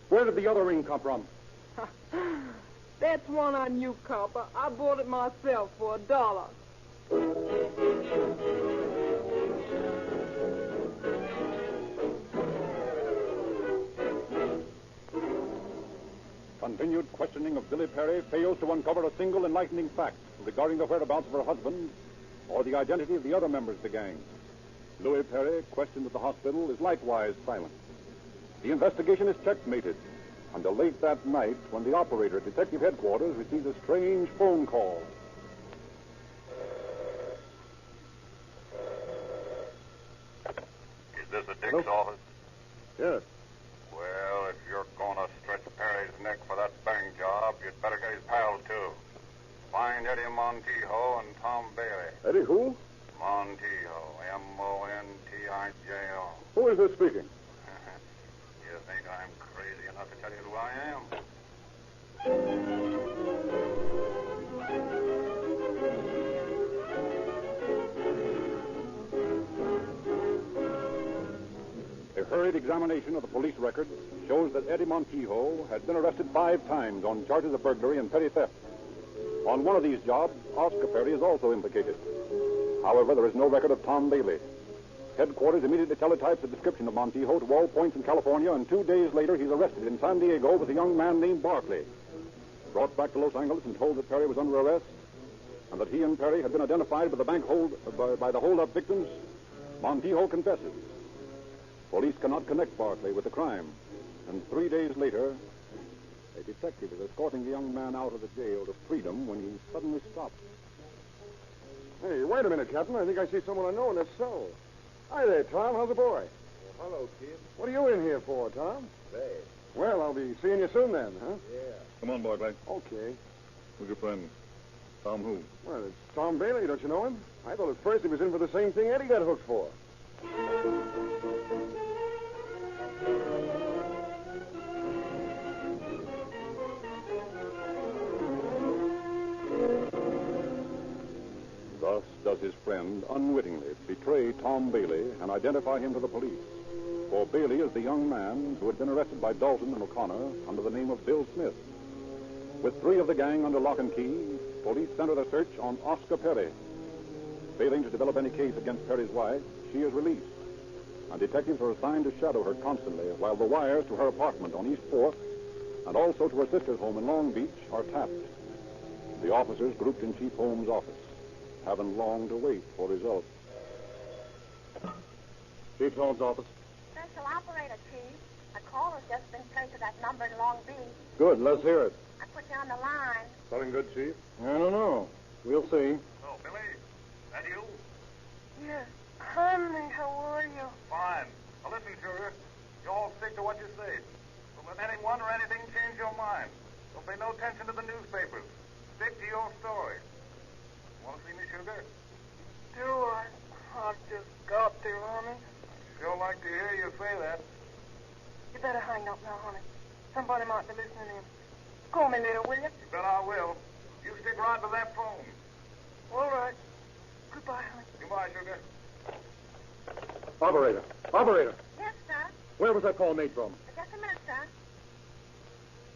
Where did the other ring come from? That's one on you, copper. I bought it myself for $1. Continued questioning of Billy Perry fails to uncover a single enlightening fact regarding the whereabouts of her husband or the identity of the other members of the gang. Louis Perry, questioned at the hospital, is likewise silent. The investigation is checkmated until late that night when the operator at Detective Headquarters receives a strange phone call. Is this a Dick's office? Yes. Well, if you're going to stretch Perry's neck for that bang job, you'd better get his pals, too. Find Eddie Montijo and Tom Bailey. Eddie who? Montijo. Montijo. Who is this speaking? You think I'm crazy enough to tell you who I am? A hurried detailed examination of the police records shows that Eddie Montijo had been arrested 5 times on charges of burglary and petty theft. On one of these jobs, Oscar Perry is also implicated. However, there is no record of Tom Bailey. Headquarters immediately teletypes a description of Montijo to all points in California, and 2 days later he's arrested in San Diego with a young man named Barkley. Brought back to Los Angeles and told that Perry was under arrest, and that he and Perry had been identified by the hold-up victims, Montijo confesses. Police cannot connect Barkley with the crime, and 3 days later, a detective is escorting the young man out of the jail to freedom when he suddenly stops. Hey, wait a minute, Captain. I think I see someone I know in this cell. Hi there, Tom. How's the boy? Well, hello, kid. What are you in here for, Tom? Say. Well, I'll be seeing you soon then, huh? Yeah. Come on, Barkley. Okay. Who's your friend? Tom who? Well, it's Tom Bailey. Don't you know him? I thought at first he was in for the same thing Eddie got hooked for. Thus does his friend unwittingly betray Tom Bailey and identify him to the police. For Bailey is the young man who had been arrested by Dalton and O'Connor under the name of Bill Smith. With 3 of the gang under lock and key, police center their search on Oscar Perry. Failing to develop any case against Perry's wife, she is released, and detectives are assigned to shadow her constantly while the wires to her apartment on East 4th and also to her sister's home in Long Beach are tapped. The officers grouped in Chief Holmes' office haven't long to wait for results. Chief Holmes' office. Special operator, Chief. A call has just been placed to that number in Long Beach. Good, let's hear it. I put you on the line. Something good, Chief? I don't know. We'll see. Oh, Billy, that you? Yes. Honey, how are you? Fine. Now listen, sugar. You all stick to what you say. Don't let anyone or anything change your mind. Don't pay no attention to the newspapers. Stick to your story. Want to see me, sugar? Do I? I've just got to, honey. Sure like to hear you say that. You better hang up now, honey. Somebody might be listening in. Call me later, will you? You bet I will. You stick right to that phone. All right. Goodbye, honey. Goodbye, sugar. Operator. Operator. Yes, sir. Where was that call made from? Just a minute, sir.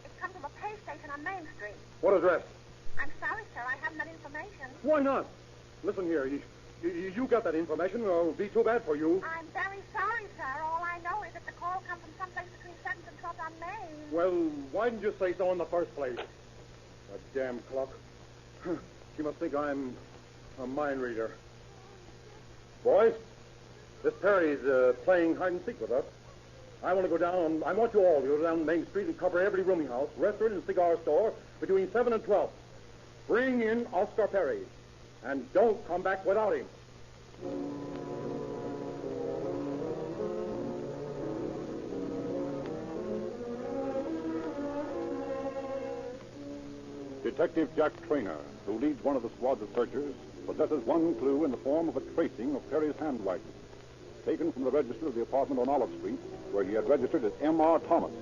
It comes from a pay station on Main Street. What address? I'm sorry, sir. I haven't that information. Why not? Listen here. You got that information. It'll be too bad for you. I'm very sorry, sir. All I know is that the call comes from someplace between 7th and 12th on Main. Well, why didn't you say so in the first place? That damn clock. She must think I'm a mind reader. Boys, this Perry's playing hide and seek with us. I want to go down. I want you all to go down Main Street and cover every rooming house, restaurant, and cigar store between 7 and 12. Bring in Oscar Perry, and don't come back without him. Detective Jack Traynor, who leads one of the squads of searchers, possesses one clue in the form of a tracing of Perry's handwriting, taken from the register of the apartment on Olive Street, where he had registered as M.R. Thomas.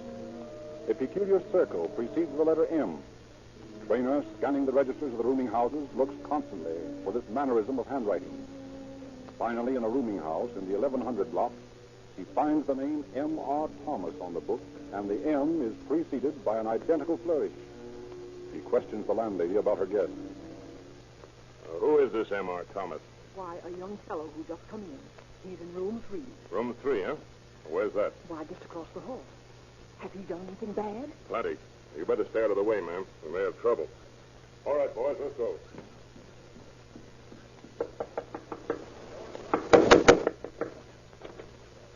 A peculiar circle precedes the letter M. Traynor, scanning the registers of the rooming houses, looks constantly for this mannerism of handwriting. Finally, in a rooming house in the 1100 block, he finds the name M.R. Thomas on the book, and the M is preceded by an identical flourish. He questions the landlady about her guest. Who is this M.R. Thomas? Why, a young fellow who just come in. He's in room 3. Room 3, huh? Where's that? Why, just across the hall. Have you done anything bad? Plenty. You better stay out of the way, ma'am. We may have trouble. All right, boys, let's go.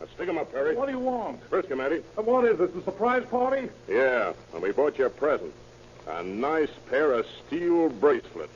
Now, stick 'em up, Perry. What do you want? Frisk him, Eddie. What is this, a surprise party? Yeah, and we bought you a present. A nice pair of steel bracelets.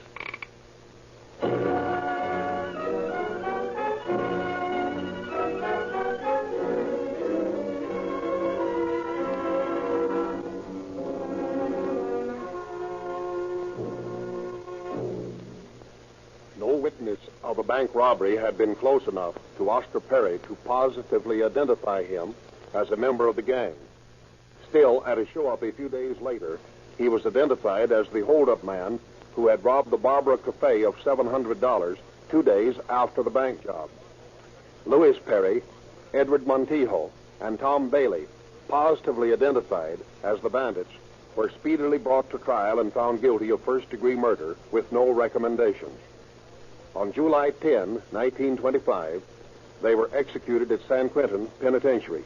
No witness of a bank robbery had been close enough to Oscar Perry to positively identify him as a member of the gang. Still, at a show-up a few days later, he was identified as the hold-up man who had robbed the Barbara Cafe of $700 2 days after the bank job. Louis Perry, Edward Montijo, and Tom Bailey, positively identified as the bandits, were speedily brought to trial and found guilty of first-degree murder with no recommendations. On July 10, 1925, they were executed at San Quentin Penitentiary.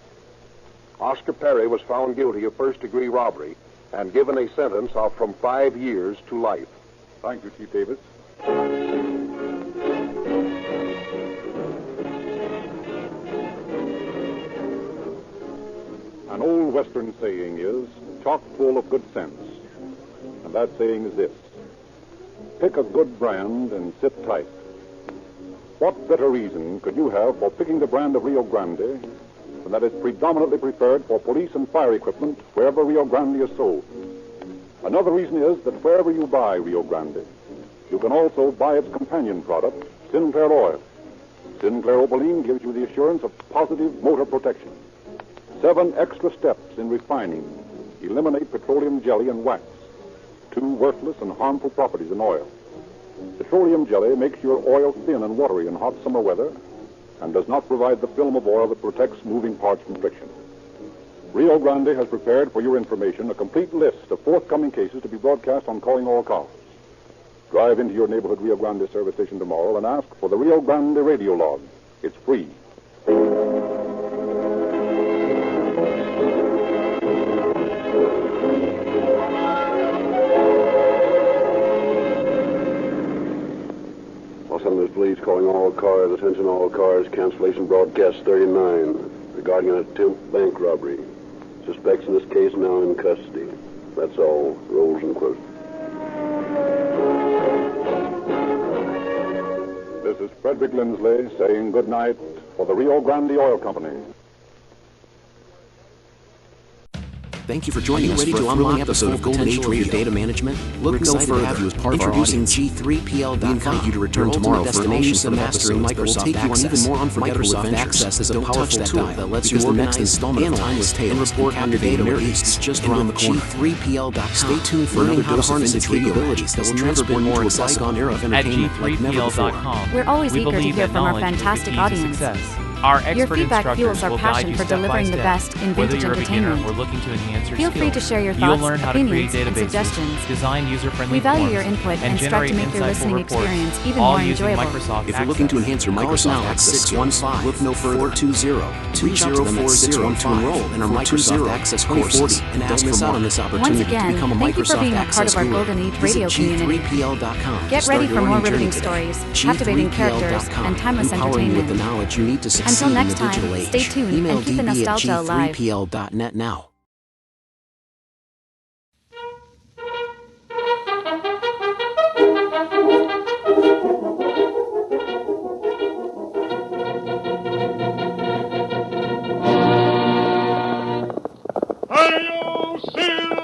Oscar Perry was found guilty of first-degree robbery and given a sentence of from 5 years to life. Thank you, Chief Davis. An old Western saying is, chock full of good sense. And that saying is this: pick a good brand and sit tight. What better reason could you have for picking the brand of Rio Grande than that it's predominantly preferred for police and fire equipment wherever Rio Grande is sold? Another reason is that wherever you buy Rio Grande, you can also buy its companion product, Sinclair Oil. Sinclair Opaline gives you the assurance of positive motor protection. 7 extra steps in refining eliminate petroleum jelly and wax, 2 worthless and harmful properties in oil. Petroleum jelly makes your oil thin and watery in hot summer weather and does not provide the film of oil that protects moving parts from friction. Rio Grande has prepared for your information a complete list of forthcoming cases to be broadcast on Calling All Cars. Drive into your neighborhood Rio Grande service station tomorrow and ask for the Rio Grande radio log. It's free. Los Angeles Police calling all cars, attention all cars, cancellation broadcast 39 regarding an attempt bank robbery. Suspects in this case now in custody. That's all. Rolls and quotes. This is Frederick Lindsley saying good night for the Rio Grande Oil Company. Thank you for joining us for a thrilling episode of Golden Age Radio Data Management. We're excited to have you as part of our audience. G3PL.com. We invite you to return tomorrow for an all-new set of mastering Microsoft take you on even more unforgettable adventures. Access is a powerful tool that lets you organize the next installment of timeless tales and report on your data East just around the corner. G3PL.com. Stay tuned for another dose of vintage capabilities that will transform you into a bygone era of entertainment like never before. We're always eager to hear from our fantastic audience. Your feedback fuels our passion for delivering the best in vintage entertainment. Or looking to enhance your Feel free to share your thoughts, learn how to create opinions, and databases, suggestions. design user-friendly We value forms, your input and strive generate to make your insightful listening reports, experience even all more using enjoyable. Microsoft If you're looking to enhance your Microsoft Access skills, look no further. 420 reach out to them at 612 to enroll in our Microsoft Access courses and don't miss out on this opportunity Once again, to become a thank you for Microsoft being a Access part of our guru. Golden Age Visit radio community. G3PL.com. Get ready for more riveting today. stories, captivating characters, and timeless empowering you with the entertainment. knowledge you need to succeed Until in the next time, digital age. stay tuned Email and keep the db at nostalgia alive. g3pl.net now. Hi-yo, Silver!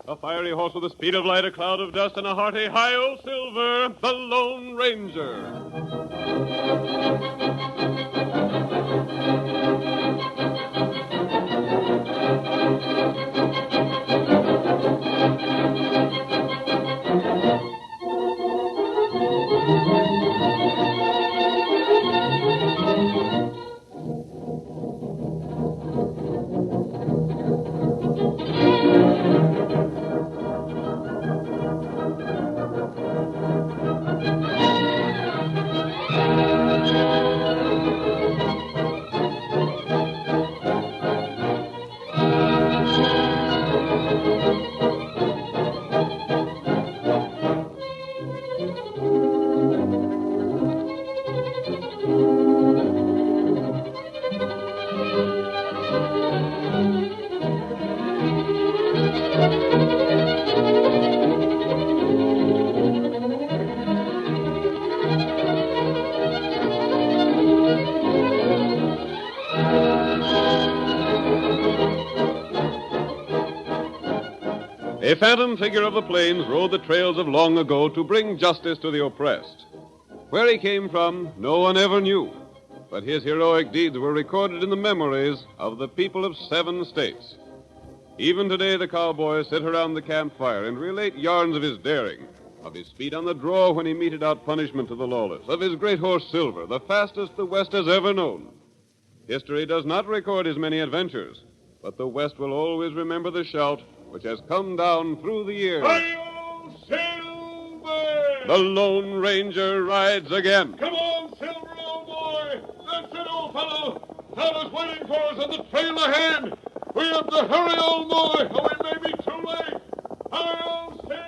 A fiery horse with the speed of light, a cloud of dust, and a hearty hi-yo Silver, the Lone Ranger. A phantom figure of the plains rode the trails of long ago to bring justice to the oppressed. Where he came from, no one ever knew. But his heroic deeds were recorded in the memories of the people of 7 states. Even today, the cowboys sit around the campfire and relate yarns of his daring, of his speed on the draw when he meted out punishment to the lawless, of his great horse Silver, the fastest the West has ever known. History does not record his many adventures, but the West will always remember the shout which has come down through the years. Hi-yo, Silver! The Lone Ranger rides again. Come on, Silver, old boy! That's it, old fellow! Fella's waiting for us on the trail ahead! We have to hurry, old boy, or we may be too late! Hi-yo, Silver!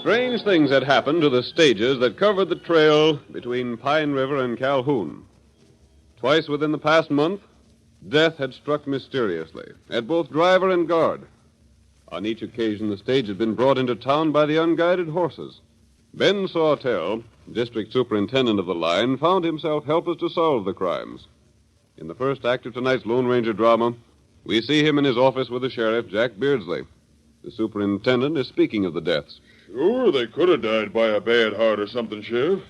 Strange things had happened to the stages that covered the trail between Pine River and Calhoun. Twice within the past month, death had struck mysteriously at both driver and guard. On each occasion, the stage had been brought into town by the unguided horses. Ben Sawtell, district superintendent of the line, found himself helpless to solve the crimes. In the first act of tonight's Lone Ranger drama, we see him in his office with the sheriff, Jack Beardsley. The superintendent is speaking of the deaths. Sure, they could have died by a bad heart or something, Sheriff.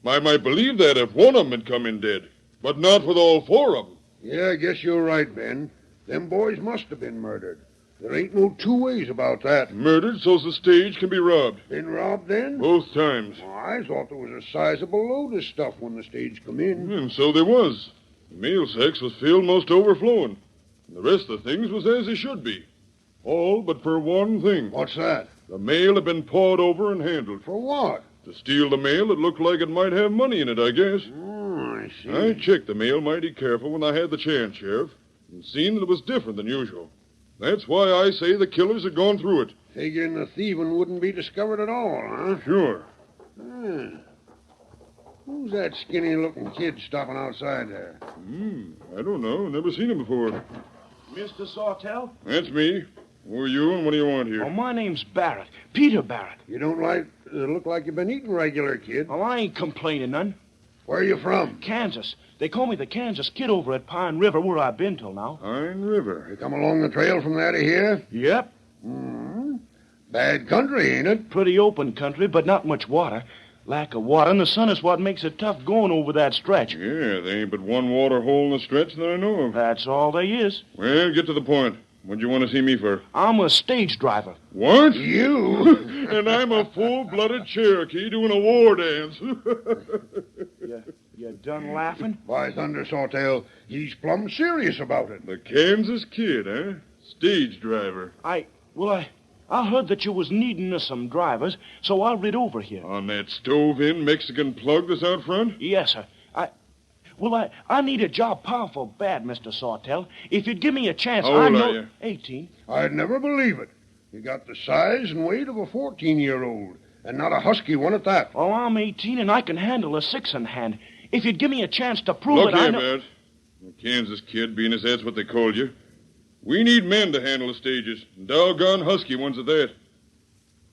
I might believe that if one of them had come in dead, but not with all four of them. Yeah, I guess you're right, Ben. Them boys must have been murdered. There ain't no two ways about that. Murdered so's the stage can be robbed. Been robbed then? Both times. Well, I thought there was a sizable load of stuff when the stage come in. And so there was. The mail sacks was filled most overflowing. And the rest of the things was as they should be. All but for one thing. What's that? The mail had been pawed over and handled. For what? To steal the mail that looked like it might have money in it, I guess. Oh, I see. I checked the mail mighty careful when I had the chance, Sheriff, and seen that it was different than usual. That's why I say the killers had gone through it. Figuring the thieving wouldn't be discovered at all, huh? Sure. Who's that skinny-looking kid stopping outside there? I don't know. Never seen him before. Mr. Sawtell? That's me. Who are you, and what do you want here? Oh, my name's Barrett. Peter Barrett. You don't look like you've been eating regular, kid. Oh, I ain't complaining none. Where are you from? Kansas. They call me the Kansas Kid over at Pine River, where I've been till now. Pine River. You come along the trail from there to here? Yep. Bad country, ain't it? Pretty open country, but not much water. Lack of water and the sun is what makes it tough going over that stretch. Yeah, there ain't but one water hole in the stretch that I know of. That's all there is. Well, get to the point. What'd you want to see me for? I'm a stage driver. What? You? And I'm a full-blooded Cherokee doing a war dance. You done laughing? By thunder, Sawtell, he's plumb serious about it. The Kansas Kid, eh? Stage driver. I heard that you was needing some drivers, so I rid over here. On that stove-in Mexican plug that's out front? Yes, sir. I need a job powerful bad, Mr. Sawtell. If you'd give me a chance, How old are you? 18. I'd never believe it. You got the size and weight of a 14-year-old, and not a husky one at that. Oh, I'm 18, and I can handle a six-in-hand. If you'd give me a chance to prove Look it, here, I know... Bert. The Kansas Kid, being as that's what they called you. We need men to handle the stages, and doggone husky ones at that.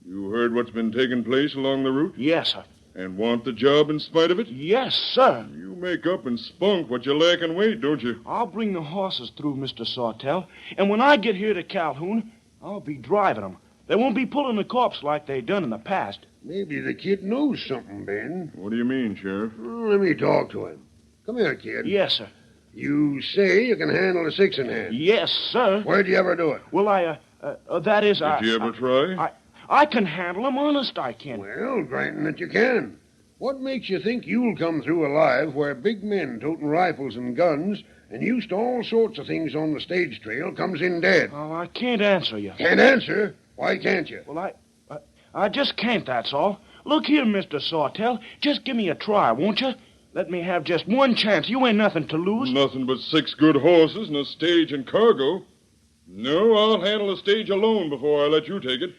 You heard what's been taking place along the route? Yes, sir. And want the job in spite of it? Yes, sir. You make up in spunk what you lack in weight, don't you? I'll bring the horses through, Mr. Sawtell. And when I get here to Calhoun, I'll be driving them. They won't be pulling the corpse like they done in the past. Maybe the kid knows something, Ben. What do you mean, Sheriff? Let me talk to him. Come here, kid. Yes, sir. You say you can handle a six-in-hand? Yes, sir. Where'd you ever do it? Well, that is... Did you ever try? I can handle them, honest I can. Well, granting that you can. What makes you think you'll come through alive where big men toting rifles and guns and used to all sorts of things on the stage trail comes in dead? Oh, I can't answer you. Can't answer? Why can't you? Well, I just can't, that's all. Look here, Mr. Sawtell. Just give me a try, won't you? Let me have just one chance. You ain't nothing to lose. Nothing but 6 good horses and a stage and cargo. No, I'll handle the stage alone before I let you take it.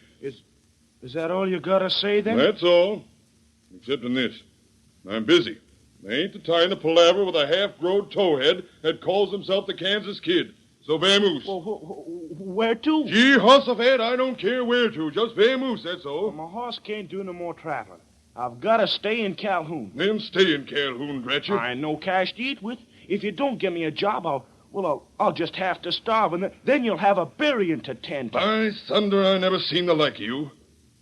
Is that all you gotta say, then? That's all. Except in this. I'm busy. I ain't the time to palaver with a half-growed towhead that calls himself the Kansas Kid. So vamoose. Well, where to? Gee, Hossafed, I don't care where to. Just vamoose, that's all. Well, my horse can't do no more traveling. I've got to stay in Calhoun. Then stay in Calhoun, drat you. I ain't no cash to eat with. If you don't give me a job, I'll just have to starve, and then you'll have a burying to tend to. By thunder, I never seen the like of you.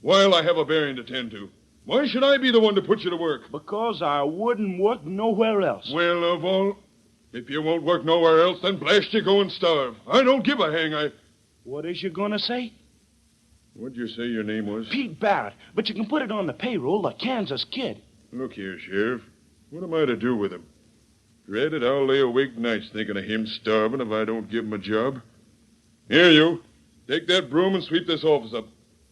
Why'll I have a burying to tend to? Why should I be the one to put you to work? Because I wouldn't work nowhere else. Well, of all... If you won't work nowhere else, then blast you, go and starve. I don't give a hang, What is you gonna say? What'd you say your name was? Pete Barrett. But you can put it on the payroll, the Kansas Kid. Look here, Sheriff. What am I to do with him? Dread it, I'll lay awake nights thinking of him starving if I don't give him a job. Here, you. Take that broom and sweep this office up.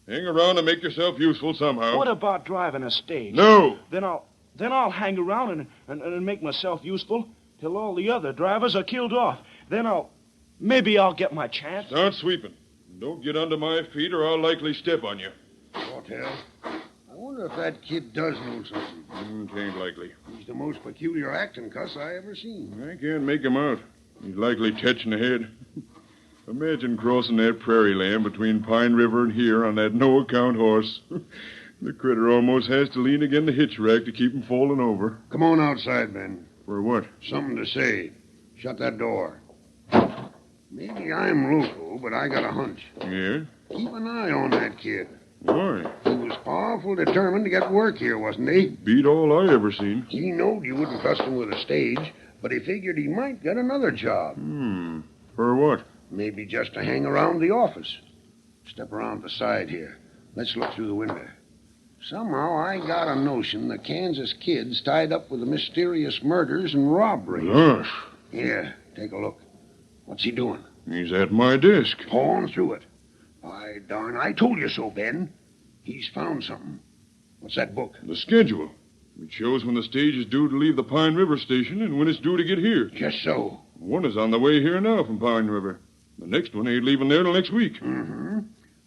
Hang around and make yourself useful somehow. What about driving a stage? No. Then I'll hang around and make myself useful till all the other drivers are killed off. Then maybe I'll get my chance. Start sweeping. Don't get under my feet or I'll likely step on you. Sawtell, I wonder if that kid does know something. Tain't likely. He's the most peculiar acting cuss I ever seen. I can't make him out. He's likely catching ahead. Imagine crossing that prairie land between Pine River and here on that no-account horse. The critter almost has to lean against the hitch rack to keep him falling over. Come on outside, Ben. For what? Something to say. Shut that door. Maybe I'm local, but I got a hunch. Yeah? Keep an eye on that kid. Why? He was powerful determined to get work here, wasn't he? Beat all I ever seen. He knowed you wouldn't trust him with a stage, but he figured he might get another job. For what? Maybe just to hang around the office. Step around the side here. Let's look through the window. Somehow I got a notion the Kansas Kid's tied up with the mysterious murders and robberies. Gosh. Here, take a look. What's he doing? He's at my desk. Pawing through it. By darn, I told you so, Ben. He's found something. What's that book? The schedule. It shows when the stage is due to leave the Pine River station and when it's due to get here. Just so. One is on the way here now from Pine River. The next one ain't leaving there till next week. Mm-hmm.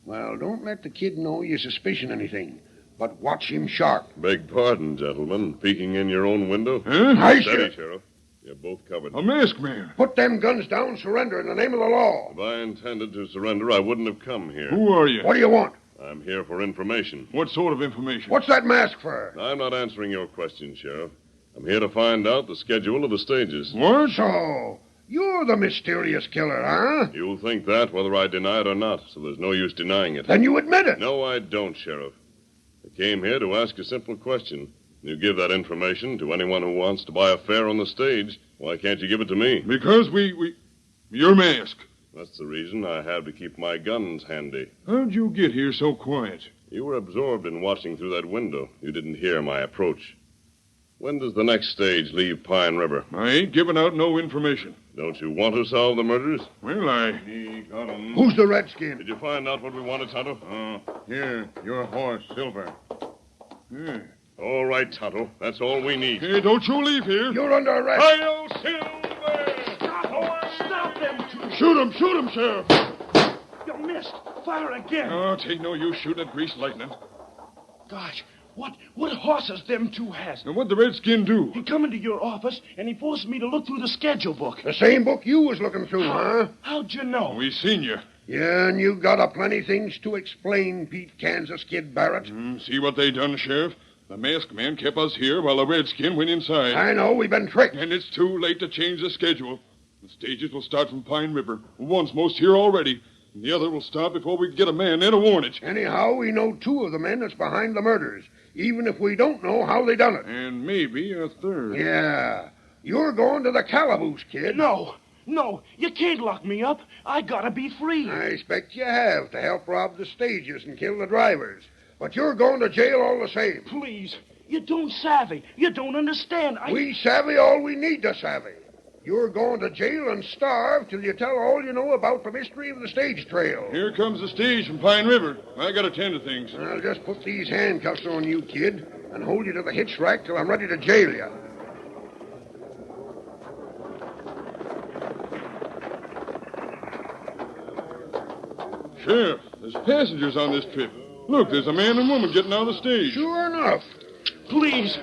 Well, don't let the kid know you suspicion anything, but watch him sharp. Beg pardon, gentlemen. Peeking in your own window? Huh? Hi, Steady, Sheriff. You're both covered. A masked man. Put them guns down, surrender in the name of the law. If I intended to surrender, I wouldn't have come here. Who are you? What do you want? I'm here for information. What sort of information? What's that mask for? I'm not answering your question, Sheriff. I'm here to find out the schedule of the stages. What? So, you're the mysterious killer, huh? You'll think that whether I deny it or not, so there's no use denying it. Then you admit it. No, I don't, Sheriff. I came here to ask a simple question. You give that information to anyone who wants to buy a fare on the stage. Why can't you give it to me? Because you're masked. That's the reason I have to keep my guns handy. How'd you get here so quiet? You were absorbed in watching through that window. You didn't hear my approach. When does the next stage leave Pine River? I ain't giving out no information. Don't you want to solve the murders? Well, He got 'em. Who's the redskin? Did you find out what we wanted, Tonto? Here, your horse, Silver. Here. All right, Tonto. That's all we need. Hey, don't you leave here. You're under arrest. Hi-yo, Silver! Stop them two. Shoot him, Sheriff. You missed. Fire again. Oh, it ain't no use shooting at greased lightning. Gosh, what horses them two has? Now, what'd the redskin do? He come into your office, and he forced me to look through the schedule book. The same book you was looking through, huh? How'd you know? We seen you. Yeah, and you got a-plenty things to explain, Pete Kansas Kid Barrett. See what they done, Sheriff? The masked man kept us here while the redskin went inside. I know, we've been tricked. And it's too late to change the schedule. The stages will start from Pine River. One's most here already. And the other will start before we can get a man there to warn it. Anyhow, we know two of the men that's behind the murders, even if we don't know how they done it. And maybe a third. Yeah. You're going to the calaboose, kid. No, you can't lock me up. I gotta be free. I expect you have to help rob the stages and kill the drivers. But you're going to jail all the same. Please, you don't savvy. You don't understand. We savvy all we need to savvy. You're going to jail and starve till you tell all you know about the mystery of the stage trail. Here comes the stage from Pine River. I gotta tend to things. I'll just put these handcuffs on you, kid, and hold you to the hitch rack till I'm ready to jail you. Sheriff, there's passengers on this trip. Look, there's a man and woman getting out of the stage. Sure enough. Please,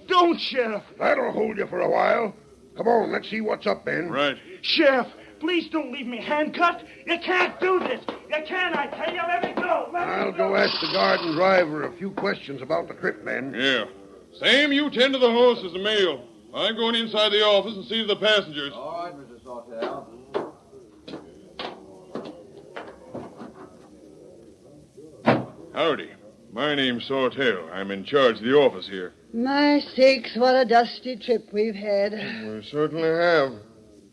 don't, Sheriff. That'll hold you for a while. Come on, let's see what's up, Ben. Right. Sheriff, please don't leave me handcuffed. You can't do this. You can't, I tell you. Let me go. I'll go ask the guard and driver a few questions about the trip, Ben. Yeah. Sam, you tend to the horse as the mail. I'm going inside the office and see to the passengers. All right, Mr. Sawtell. Howdy. My name's Sawtell. I'm in charge of the office here. My sakes, what a dusty trip we've had. We certainly have.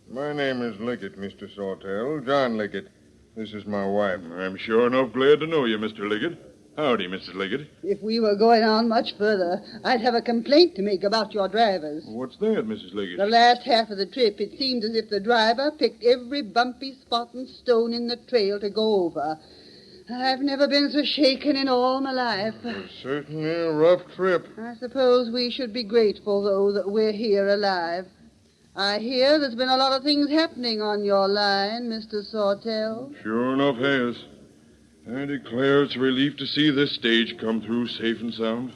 My name is Liggett, Mr. Sawtell. John Liggett. This is my wife. I'm sure enough glad to know you, Mr. Liggett. Howdy, Mrs. Liggett. If we were going on much further, I'd have a complaint to make about your drivers. What's that, Mrs. Liggett? The last half of the trip, it seemed as if the driver picked every bumpy spot and stone in the trail to go over. I've never been so shaken in all my life. Certainly a rough trip. I suppose we should be grateful, though, that we're here alive. I hear there's been a lot of things happening on your line, Mr. Sawtell. Sure enough has. I declare it's a relief to see this stage come through safe and sound.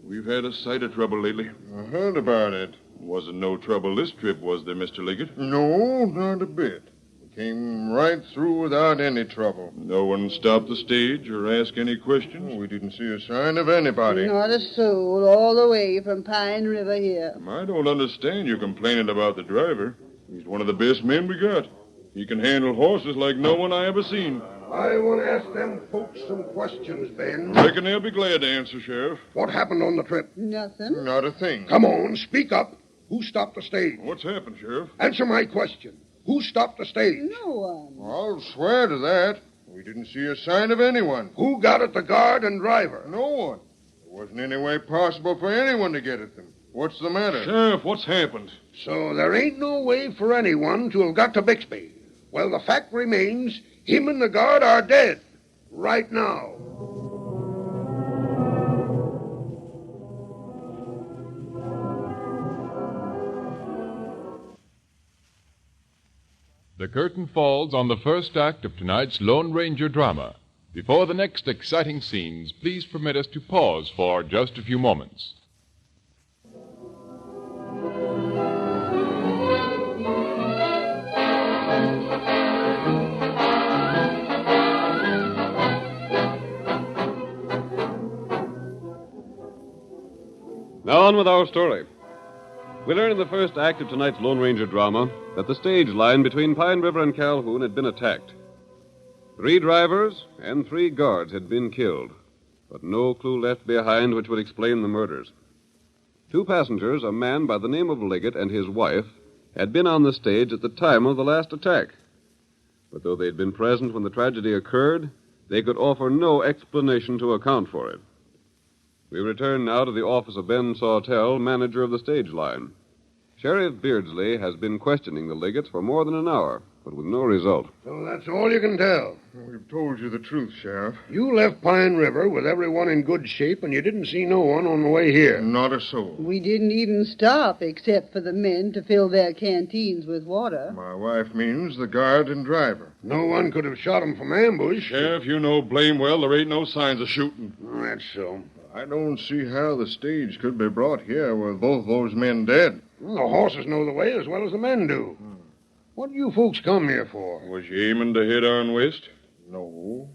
We've had a sight of trouble lately. I heard about it. Wasn't no trouble this trip, was there, Mr. Liggett? No, not a bit. We came right through without any trouble. No one stopped the stage or asked any questions? We didn't see a sign of anybody. Not a soul all the way from Pine River here. I don't understand you complaining about the driver. He's one of the best men we got. He can handle horses like no one I ever seen. I want to ask them folks some questions, Ben. Reckon they'll be glad to answer, Sheriff. What happened on the trip? Nothing. Not a thing. Come on, speak up. Who stopped the stage? What's happened, Sheriff? Answer my question. Who stopped the stage? No one. I'll swear to that. We didn't see a sign of anyone. Who got at the guard and driver? No one. There wasn't any way possible for anyone to get at them. What's the matter? Sheriff, what's happened? So there ain't no way for anyone to have got to Bixby. Well, the fact remains, him and the guard are dead. Right now. The curtain falls on the first act of tonight's Lone Ranger drama. Before the next exciting scenes, please permit us to pause for just a few moments. Now on with our story. We learn in the first act of tonight's Lone Ranger drama that the stage line between Pine River and Calhoun had been attacked. 3 drivers and 3 guards had been killed, but no clue left behind which would explain the murders. 2 passengers, a man by the name of Liggett and his wife, had been on the stage at the time of the last attack. But though they'd been present when the tragedy occurred, they could offer no explanation to account for it. We return now to the office of Ben Sawtell, manager of the stage line. Sheriff Beardsley has been questioning the Liggetts for more than an hour, but with no result. So that's all you can tell. We've told you the truth, Sheriff. You left Pine River with everyone in good shape, and you didn't see no one on the way here. Not a soul. We didn't even stop, except for the men to fill their canteens with water. My wife means the guard and driver. No one could have shot 'em from ambush. Sheriff, you know blame well there ain't no signs of shooting. That's so. I don't see how the stage could be brought here with both those men dead. Well, the horses know the way as well as the men do. What do you folks come here for? Was you aiming to head on west? No,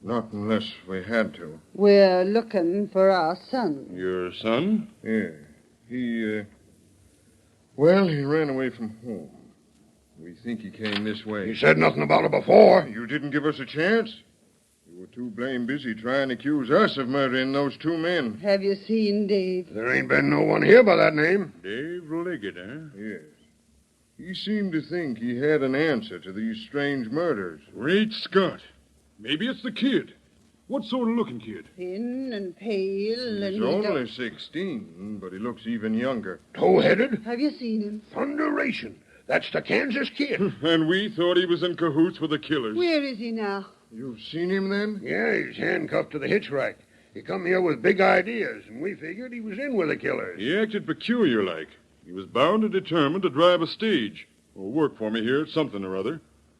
not unless we had to. We're looking for our son. Your son? Yeah. He ran away from home. We think he came this way. You said nothing about it before. You didn't give us a chance. You were too blame busy trying to accuse us of murdering those 2 men. Have you seen Dave? There ain't been no one here by that name. Dave Liggett, eh? Yes. He seemed to think he had an answer to these strange murders. Great Scott. Maybe it's the kid. What sort of looking kid? Thin and pale and... He's only 16, but he looks even younger. Tow-headed? Have you seen him? Thunderation. That's the Kansas kid. And we thought he was in cahoots with the killers. Where is he now? You've seen him, then? Yeah, he's handcuffed to the hitch rack. He come here with big ideas, and we figured he was in with the killers. He acted peculiar-like. He was bound and determined to drive a stage or work for me here at something or other.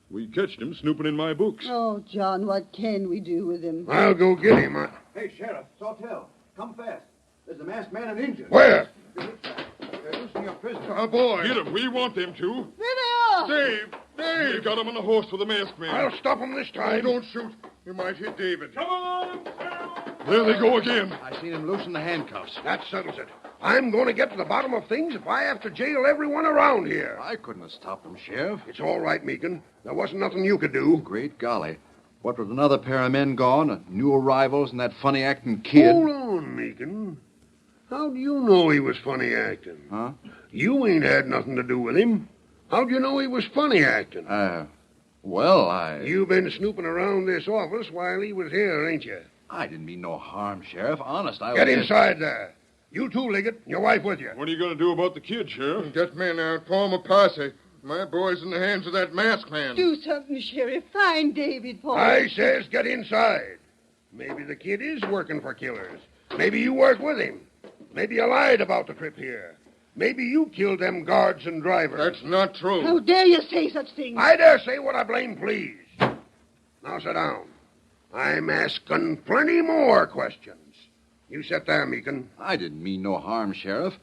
We catched him snooping in my books. Oh, John, what can we do with him? I'll go get him. Hey, Sheriff, Sawtell, come fast. There's a masked man and Injun. Where? They're loosening a prisoner. Oh, boy. Get him. We want them to. There they are. Dave! They got him on the horse with the masked man. I'll stop him this time. Oh, don't shoot. You might hit David. Come on! There they go again. I seen him loosen the handcuffs. That settles it. I'm going to get to the bottom of things if I have to jail everyone around here. I couldn't have stopped them, Sheriff. It's all right, Meekin. There wasn't nothing you could do. Great golly. What with another pair of men gone, new arrivals, and that funny-acting kid... Hold on, Meekin. How do you know he was funny-acting? Huh? You ain't had nothing to do with him. How'd you know he was funny-acting? You've been snooping around this office while he was here, ain't you? I didn't mean no harm, Sheriff. Honest, I was... Get inside there. You too, Liggett. Your wife with you. What are you going to do about the kid, Sheriff? Just a minute now. Form a posse. My boy's in the hands of that masked man. Do something, Sheriff. Find David for I says get inside. Maybe the kid is working for killers. Maybe you work with him. Maybe you lied about the trip here. Maybe you killed them guards and drivers. That's not true. How dare you say such things? I dare say what I blame, please. Now sit down. I'm asking plenty more questions. You sit there, Meekin. I didn't mean no harm, Sheriff.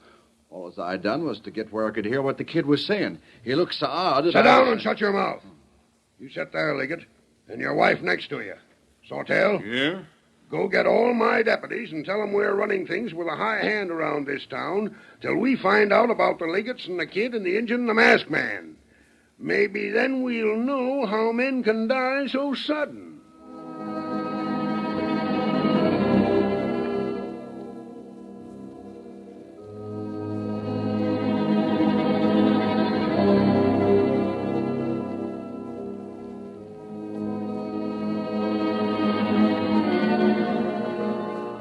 All as I done was to get where I could hear what the kid was saying. He looked so odd that Sit down and shut your mouth. You sit there, Liggett, and your wife next to you. Sawtell? Yeah? Go get all my deputies and tell them we're running things with a high hand around this town till we find out about the Liggetts and the kid and the Injun and the masked man. Maybe then we'll know how men can die so sudden.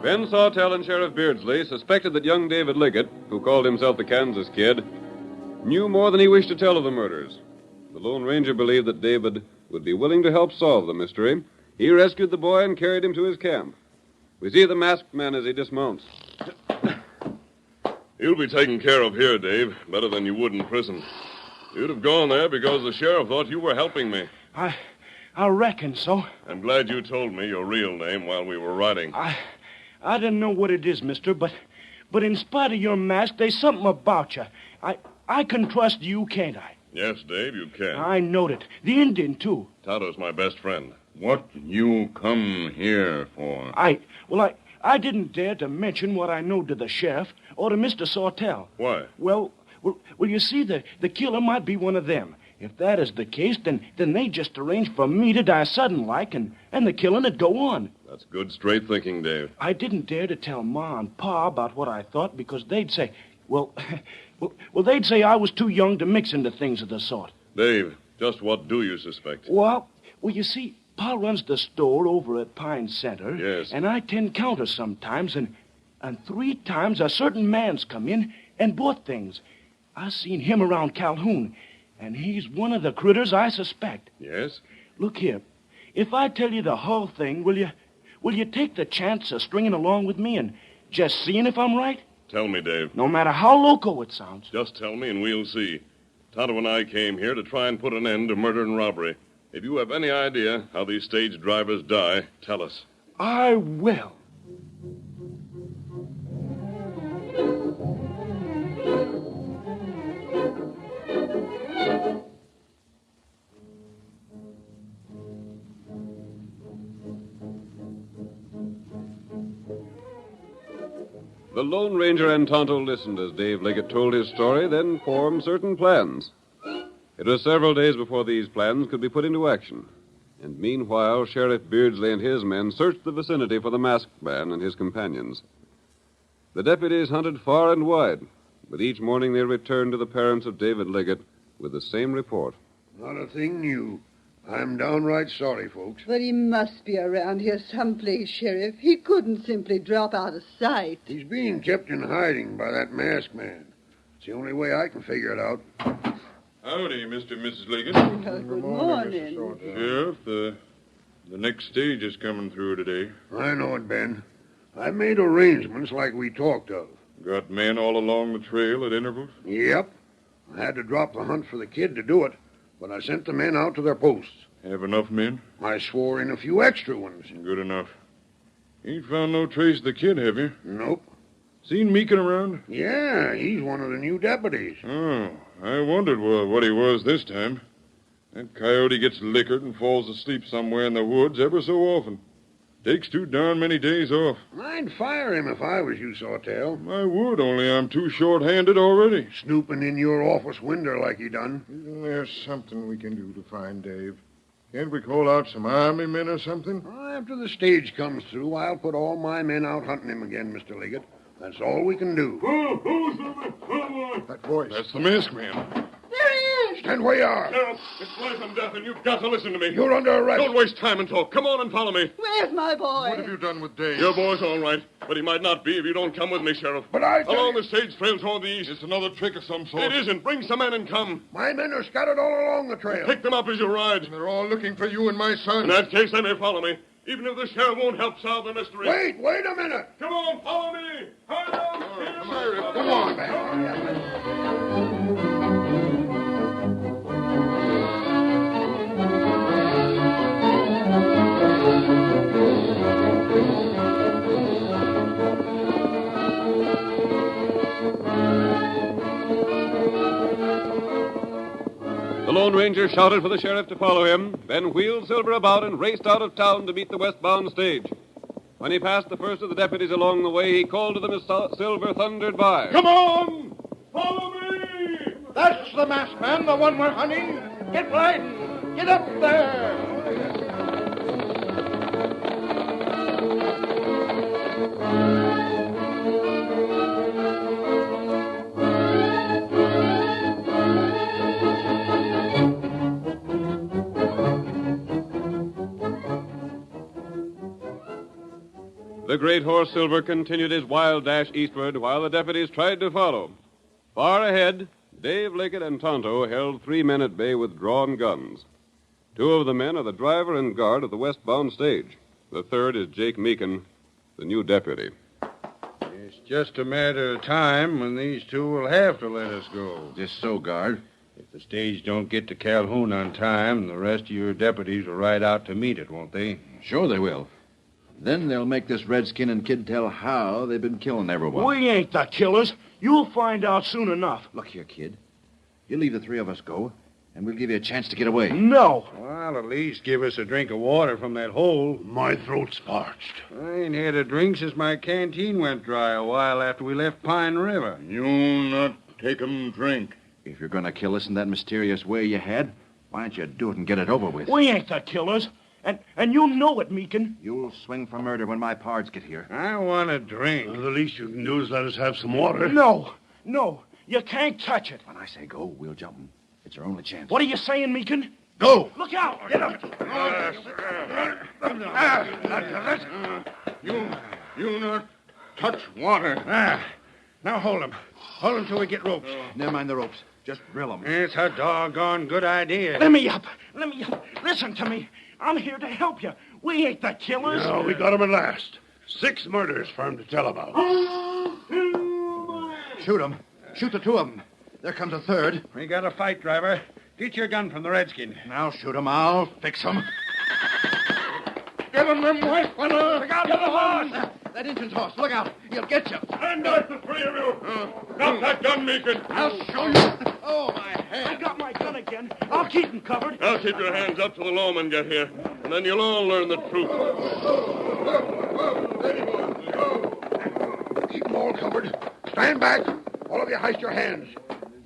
Ben Sawtell and Sheriff Beardsley suspected that young David Liggett, who called himself the Kansas Kid, knew more than he wished to tell of the murders. The Lone Ranger believed that David would be willing to help solve the mystery. He rescued the boy and carried him to his camp. We see the masked man as he dismounts. You'll be taken care of here, Dave, better than you would in prison. You'd have gone there because the sheriff thought you were helping me. I reckon so. I'm glad you told me your real name while we were riding. I don't know what it is, mister, but in spite of your mask, there's something about you. I can trust you, can't I? Yes, Dave, you can. I knowed it. The Indian, too. Tonto's my best friend. What did you come here for? I didn't dare to mention what I know to the sheriff or to Mr. Sawtell. Why? Well, you see, the killer might be one of them. If that is the case, then they just arranged for me to die sudden-like, and the killing would go on. That's good, straight thinking, Dave. I didn't dare to tell Ma and Pa about what I thought because they'd say, well, they'd say I was too young to mix into things of the sort. Dave, just what do you suspect? Well, you see, Pa runs the store over at Pine Center. Yes. And I tend counters sometimes, and 3 times a certain man's come in and bought things. I seen him around Calhoun, and he's one of the critters I suspect. Yes? Look here. If I tell you the whole thing, will you take the chance of stringing along with me and just seeing if I'm right? Tell me, Dave. No matter how loco it sounds. Just tell me and we'll see. Tonto and I came here to try and put an end to murder and robbery. If you have any idea how these stage drivers die, tell us. I will. The Lone Ranger and Tonto listened as Dave Liggett told his story, then formed certain plans. It was several days before these plans could be put into action. And meanwhile, Sheriff Beardsley and his men searched the vicinity for the masked man and his companions. The deputies hunted far and wide, but each morning they returned to the parents of David Liggett with the same report. Not a thing new. I'm downright sorry, folks. But he must be around here someplace, Sheriff. He couldn't simply drop out of sight. He's being kept in hiding by that masked man. It's the only way I can figure it out. Howdy, Mr. and Mrs. Liggett. Good morning. Sheriff, the next stage is coming through today. I know it, Ben. I've made arrangements like we talked of. Got men all along the trail at intervals? Yep. I had to drop the hunt for the kid to do it, but I sent the men out to their posts. Have enough men? I swore in a few extra ones. Good enough. Ain't found no trace of the kid, have you? Nope. Seen Meekin around? Yeah, he's one of the new deputies. Oh, I wondered what he was this time. That coyote gets liquored and falls asleep somewhere in the woods ever so often. Takes too darn many days off. I'd fire him if I was you, Sawtell. I would, only I'm too short-handed already. Snooping in your office window like he done. Isn't there something we can do to find Dave? Can't we call out some army men or something? After the stage comes through, I'll put all my men out hunting him again, Mr. Liggett. That's all we can do. That voice. That's the masked man. There he is! Stand where you are. Sheriff, it's life and death, and you've got to listen to me. You're under arrest. Don't waste time and talk. Come on and follow me. Where's my boy? What have you done with Dave? Your boy's all right, but he might not be if you don't come with me, Sheriff. But I... Along the stage trail toward the east. It's another trick of some sort. It isn't. Bring some men and come. My men are scattered all along the trail. Pick them up as you ride. They're all looking for you and my son. In that case, they may follow me, even if the sheriff won't help solve the mystery. Wait a minute. Come on, follow me. Come on, man. The Lone Ranger shouted for the sheriff to follow him, then wheeled Silver about and raced out of town to meet the westbound stage. When he passed the first of the deputies along the way, he called to them as Silver thundered by. Come on! Follow me! That's the masked man, the one we're hunting. Get riding. Get up there. The great horse Silver continued his wild dash eastward while the deputies tried to follow. Far ahead, Dave Liggett and Tonto held 3 men at bay with drawn guns. 2 of the men are the driver and guard of the westbound stage. The third is Jake Meekin, the new deputy. It's just a matter of time when these 2 will have to let us go. Just so, guard. If the stage don't get to Calhoun on time, the rest of your deputies will ride out to meet it, won't they? Sure they will. Then they'll make this redskin and kid tell how they've been killing everyone. We ain't the killers. You'll find out soon enough. Look here, kid. You leave the 3 of us go, and we'll give you a chance to get away. No. Well, at least give us a drink of water from that hole. My throat's parched. I ain't had a drink since my canteen went dry a while after we left Pine River. You not take 'em drink. If you're going to kill us in that mysterious way you had, why don't you do it and get it over with? We ain't the killers. And you know it, Meekin. You'll swing for murder when my pards get here. I want a drink. Well, the least you can do is let us have some water. No. You can't touch it. When I say go, we'll jump 'em. It's our only chance. What are you saying, Meekin? Go! Look out! Get up! You not touch water. Now hold him. Hold him till we get ropes. Never mind the ropes. Just drill 'em. It's a doggone good idea. Let me up. Listen to me. I'm here to help you. We ain't the killers. No, we got him at last. 6 murders for him to tell about. Shoot 'em. Shoot the 2 of them. There comes a third. We got a fight, driver. Get your gun from the redskin. Now shoot 'em. I'll fix 'em. Get him, them white fellas. Look out for the horse. That Injun's horse. Look out. He'll get you. Stand up, the 3 of you. Drop that gun, Meekin. I'll show you. Oh, my head. I got my gun again. I'll keep him covered. I'll keep your hands up till the lawmen get here, and then you'll all learn the truth. Keep them all covered. Stand back. All of you heist your hands.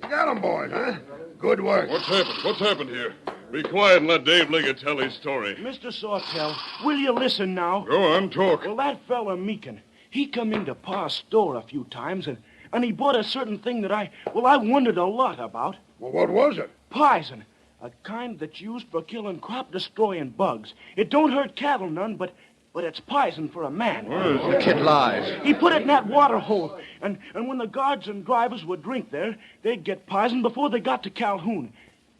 You got 'em, boys, huh? Good work. What's happened here? Be quiet and let Dave Liggett tell his story. Mr. Sawtell, will you listen now? Go on, talk. Well, that fella Meekin, he come into Pa's store a few times, and he bought a certain thing that I wondered a lot about. Well, what was it? Poison. A kind that's used for killing crop-destroying bugs. It don't hurt cattle none, but it's poison for a man. The kid lies. He put it in that water hole, and when the guards and drivers would drink there, they'd get poison before they got to Calhoun.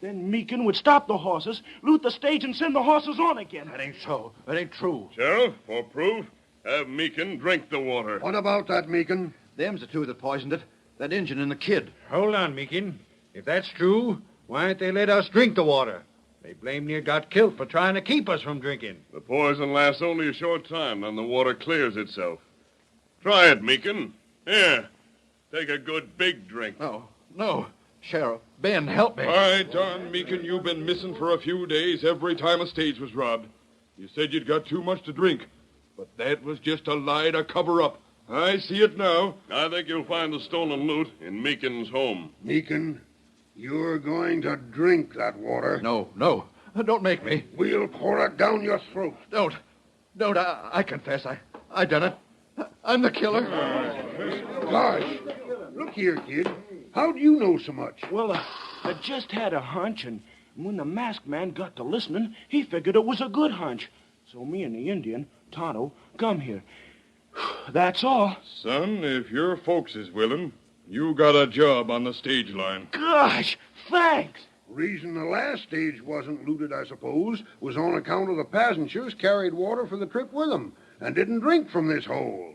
Then Meekin would stop the horses, loot the stage, and send the horses on again. That ain't so. That ain't true. Sheriff, for proof, have Meekin drink the water. What about that, Meekin? Them's the 2 that poisoned it. That Injun and the kid. Hold on, Meekin. If that's true, why ain't they let us drink the water? They blame near got killed for trying to keep us from drinking. The poison lasts only a short time, then the water clears itself. Try it, Meekin. Here, take a good big drink. No. Sheriff, Ben, help me. Why, darn Meekin, you've been missing for a few days every time a stage was robbed. You said you'd got too much to drink, but that was just a lie to cover up. I see it now. I think you'll find the stolen loot in Meekin's home. Meekin, you're going to drink that water. No. Don't make me. We'll pour it down your throat. Don't. I confess. I done it. I'm the killer. Gosh. Look here, kid. How do you know so much? Well, I just had a hunch, and when the masked man got to listening, he figured it was a good hunch. So me and the Indian, Tonto, come here. That's all. Son, if your folks is willing, you got a job on the stage line. Gosh, thanks. Reason the last stage wasn't looted, I suppose, was on account of the passengers carried water for the trip with them and didn't drink from this hole.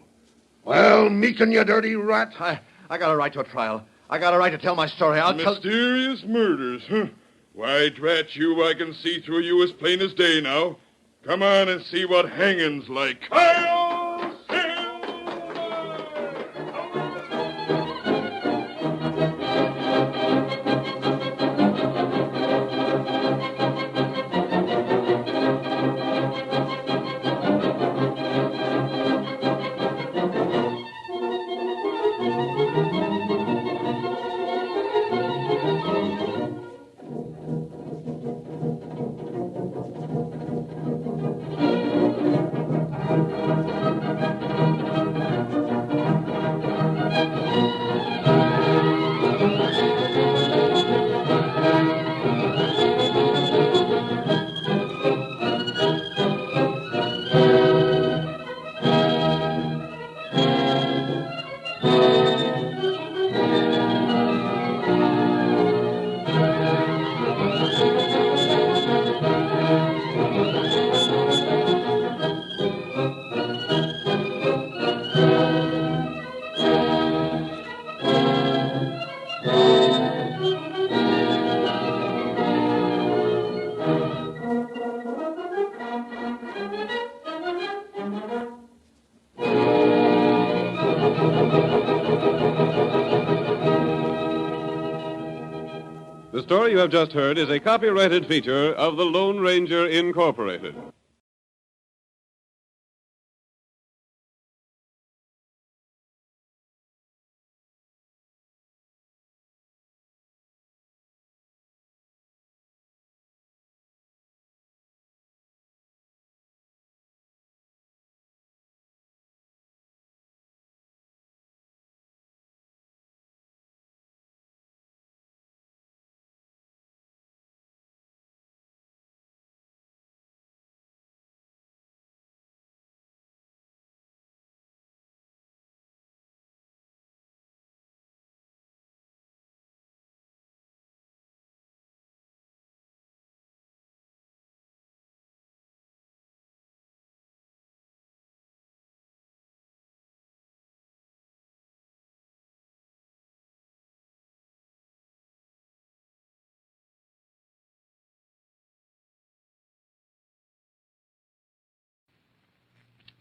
Well, Meekin, you dirty rat. I got a right to a trial. I got a right to tell my story. I'll tell... Mysterious murders, huh? Why, drat you, I can see through you as plain as day now. Come on and see what hanging's like. Kyle The story you have just heard is a copyrighted feature of the Lone Ranger Incorporated.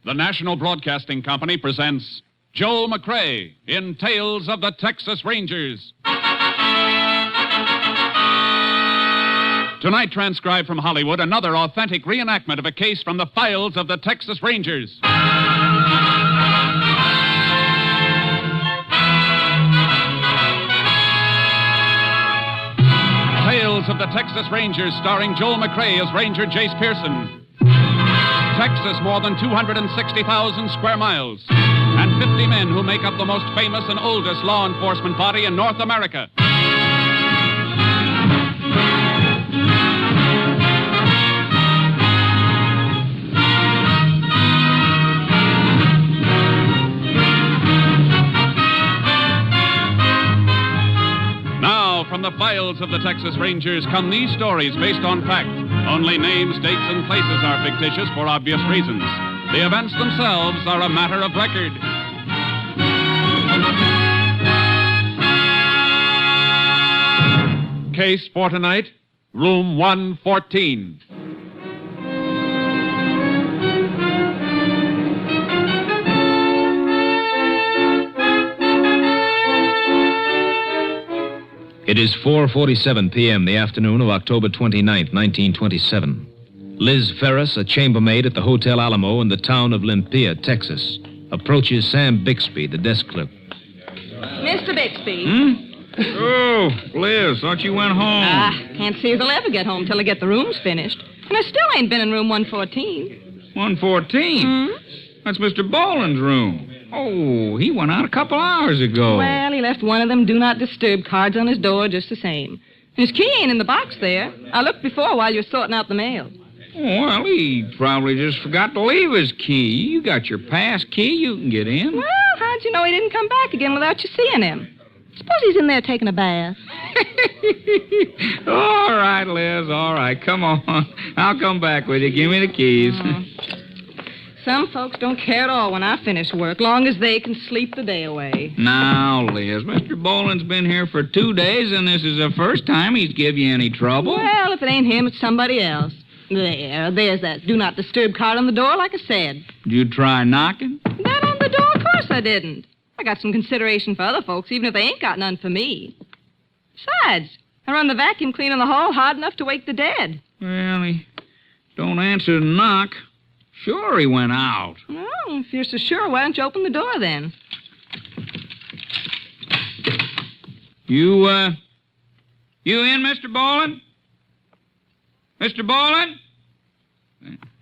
The National Broadcasting Company presents Joel McCrea in Tales of the Texas Rangers. Tonight, transcribed from Hollywood, another authentic reenactment of a case from the files of the Texas Rangers. Tales of the Texas Rangers, starring Joel McCrea as Ranger Jace Pearson. Texas, more than 260,000 square miles, and 50 men who make up the most famous and oldest law enforcement body in North America. Now, from the files of the Texas Rangers come these stories based on fact. Only names, dates, and places are fictitious for obvious reasons. The events themselves are a matter of record. Case for tonight, room 114. It is 4:47 p.m., the afternoon of October 29th, 1927. Liz Ferris, a chambermaid at the Hotel Alamo in the town of Limpia, Texas, approaches Sam Bixby, the desk clerk. Mr. Bixby. Oh, Liz, thought you went home. Can't see as I'll ever get home till I get the rooms finished. And I still ain't been in room 114. 114? Hmm? That's Mr. Boland's room. Oh, he went out a couple hours ago. Well, he left one of them do not disturb cards on his door just the same. His key ain't in the box there. I looked before while you were sorting out the mail. Oh, well, he probably just forgot to leave his key. You got your pass key. You can get in. Well, how'd you know he didn't come back again without you seeing him? Suppose he's in there taking a bath. All right, Liz, all right. Come on. I'll come back with you. Give me the keys. Some folks don't care at all when I finish work, long as they can sleep the day away. Now, Liz, Mr. Boland's been here for 2 days, and this is the first time he's give you any trouble. Well, if it ain't him, it's somebody else. There's that do not disturb card on the door, like I said. Did you try knocking? That on the door? Of course I didn't. I got some consideration for other folks, even if they ain't got none for me. Besides, I run the vacuum cleaner in the hall hard enough to wake the dead. Well, he don't answer the knock. Sure, he went out. Well, if you're so sure, why don't you open the door then? You in, Mr. Boland? Mr. Boland?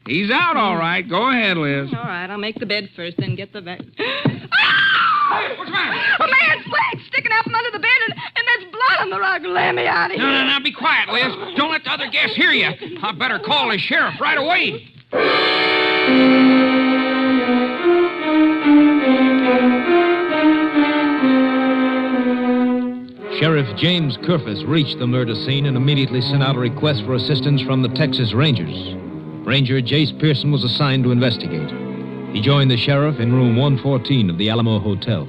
He's out, all right. Go ahead, Liz. All right, I'll make the bed first, then get the vacuum. What's the matter? A man's leg sticking out from under the bed, and there's blood on the rug. Let me out of here. No, be quiet, Liz. Don't let the other guests hear you. I better call the sheriff right away. Sheriff James Kerfus reached the murder scene and immediately sent out a request for assistance from the Texas Rangers. Ranger Jace Pearson was assigned to investigate. He joined the sheriff in room 114 of the Alamo Hotel.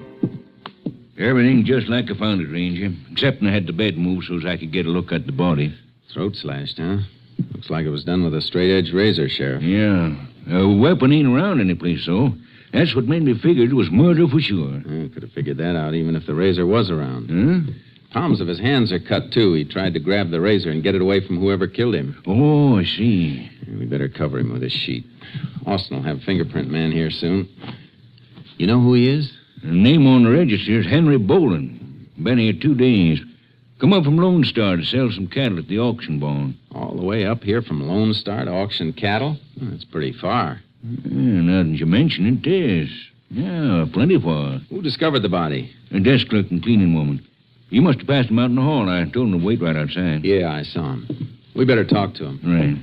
Everything just like I found it, Ranger, except I had the bed moved so as I could get a look at the body. Throat slashed, huh? Looks like it was done with a straight-edge razor, Sheriff. Yeah. A weapon ain't around any place, so that's what made me figure it was murder for sure. I could have figured that out even if the razor was around. Huh? Palms of his hands are cut, too. He tried to grab the razor and get it away from whoever killed him. Oh, I see. We better cover him with a sheet. Austin will have fingerprint man here soon. You know who he is? The name on the register is Henry Boland. Been here 2 days. Come up from Lone Star to sell some cattle at the auction barn. All the way up here from Lone Star to auction cattle? That's pretty far. Yeah, now that you mention it, it is. Yeah, plenty far. Who discovered the body? A desk clerk and cleaning woman. You must have passed him out in the hall. I told him to wait right outside. Yeah, I saw him. We better talk to him. Right.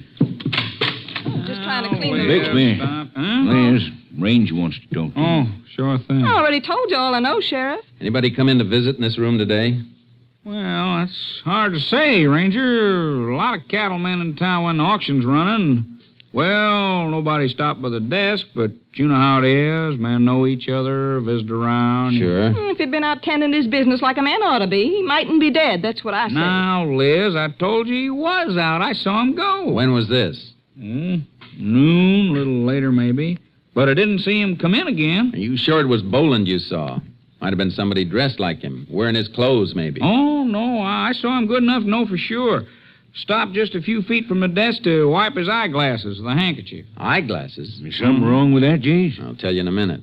Just trying to clean the Bixby. Huh? Liz, Ranger wants to talk to you. Oh, sure thing. I already told you all I know, Sheriff. Anybody come in to visit in this room today? Well, that's hard to say, Ranger. A lot of cattlemen in town when the auction's running. Well, nobody stopped by the desk, but you know how it is. Men know each other, visit around. Sure. If he'd been out tending his business like a man ought to be, he mightn't be dead. That's what I say. Now, Liz, I told you he was out. I saw him go. When was this? Noon, a little later maybe. But I didn't see him come in again. Are you sure it was Boland you saw? Might have been somebody dressed like him, wearing his clothes, maybe. Oh, no, I saw him good enough to know for sure. Stopped just a few feet from the desk to wipe his eyeglasses with a handkerchief. Eyeglasses? Is something wrong with that, Jace? I'll tell you in a minute.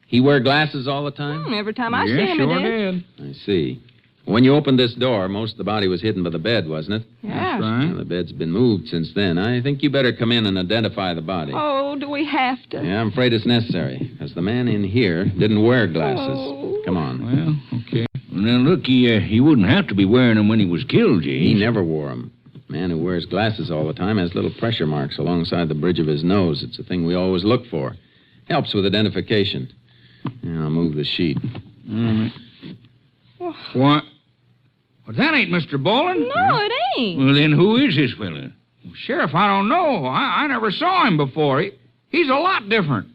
He wear glasses all the time? Every time I see him, sure he did. I see. When you opened this door, most of the body was hidden by the bed, wasn't it? Yeah. That's right. Well, the bed's been moved since then. I think you better come in and identify the body. Oh, do we have to? Yeah, I'm afraid it's necessary, because the man in here didn't wear glasses. Oh. Come on. Well, okay. Now, look, he wouldn't have to be wearing them when he was killed, Jace. He never wore them. A man who wears glasses all the time has little pressure marks alongside the bridge of his nose. It's a thing we always look for. Helps with identification. Yeah, I'll move the sheet. All right. What? Well, that ain't Mr. Boland. No, it ain't. Well, then who is this fella? Well, Sheriff, I don't know. I never saw him before. He's a lot different.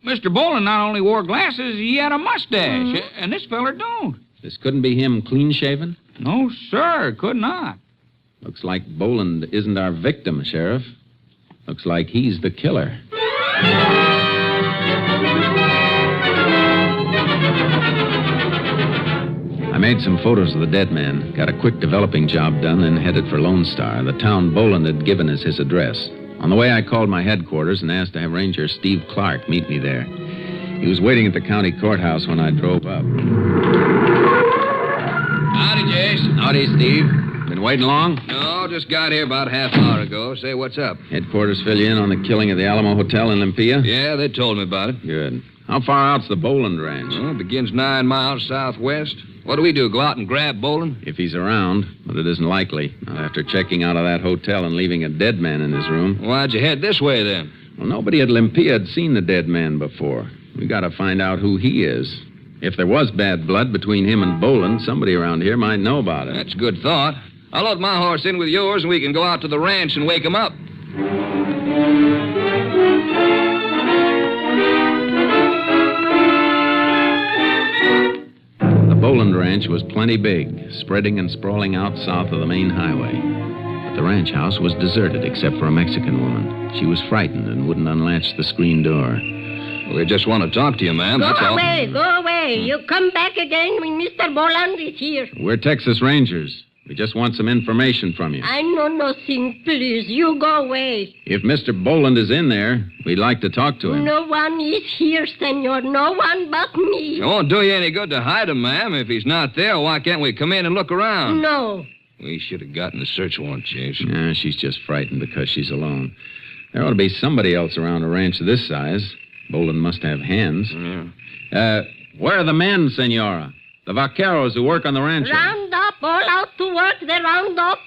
Mr. Boland not only wore glasses, he had a mustache. And this feller don't. This couldn't be him clean-shaven? No, sir, could not. Looks like Boland isn't our victim, Sheriff. Looks like he's the killer. I made some photos of the dead man, got a quick developing job done, and headed for Lone Star, the town Boland had given as his address. On the way, I called my headquarters and asked to have Ranger Steve Clark meet me there. He was waiting at the county courthouse when I drove up. Howdy, Jace. Howdy, Steve. Been waiting long? No, just got here about half an hour ago. Say, what's up? Headquarters fill you in on the killing of the Alamo Hotel in Olympia? Yeah, they told me about it. Good. How far out's the Boland Ranch? Well, it begins 9 miles southwest. What do we do, go out and grab Boland? If he's around, but it isn't likely. Not after checking out of that hotel and leaving a dead man in his room. Why'd you head this way, then? Well, nobody at Olympia had seen the dead man before. We got to find out who he is. If there was bad blood between him and Boland, somebody around here might know about it. That's a good thought. I'll load my horse in with yours, and we can go out to the ranch and wake him up. The Boland Ranch was plenty big, spreading and sprawling out south of the main highway. But the ranch house was deserted except for a Mexican woman. She was frightened and wouldn't unlatch the screen door. We just want to talk to you, ma'am, Go that's all. away. You come back again when Mr. Boland is here. We're Texas Rangers. We just want some information from you. I know nothing. Please, you go away. If Mr. Boland is in there, we'd like to talk to him. No one is here, senor. No one but me. It won't do you any good to hide him, ma'am. If he's not there, why can't we come in and look around? No. We should have gotten the search warrant, Chase. Yeah, she's just frightened because she's alone. There ought to be somebody else around a ranch this size. Boland must have hands. Yeah. Where are the men, senora? The vaqueros who work on the ranch. Round up, all out to work, they round up.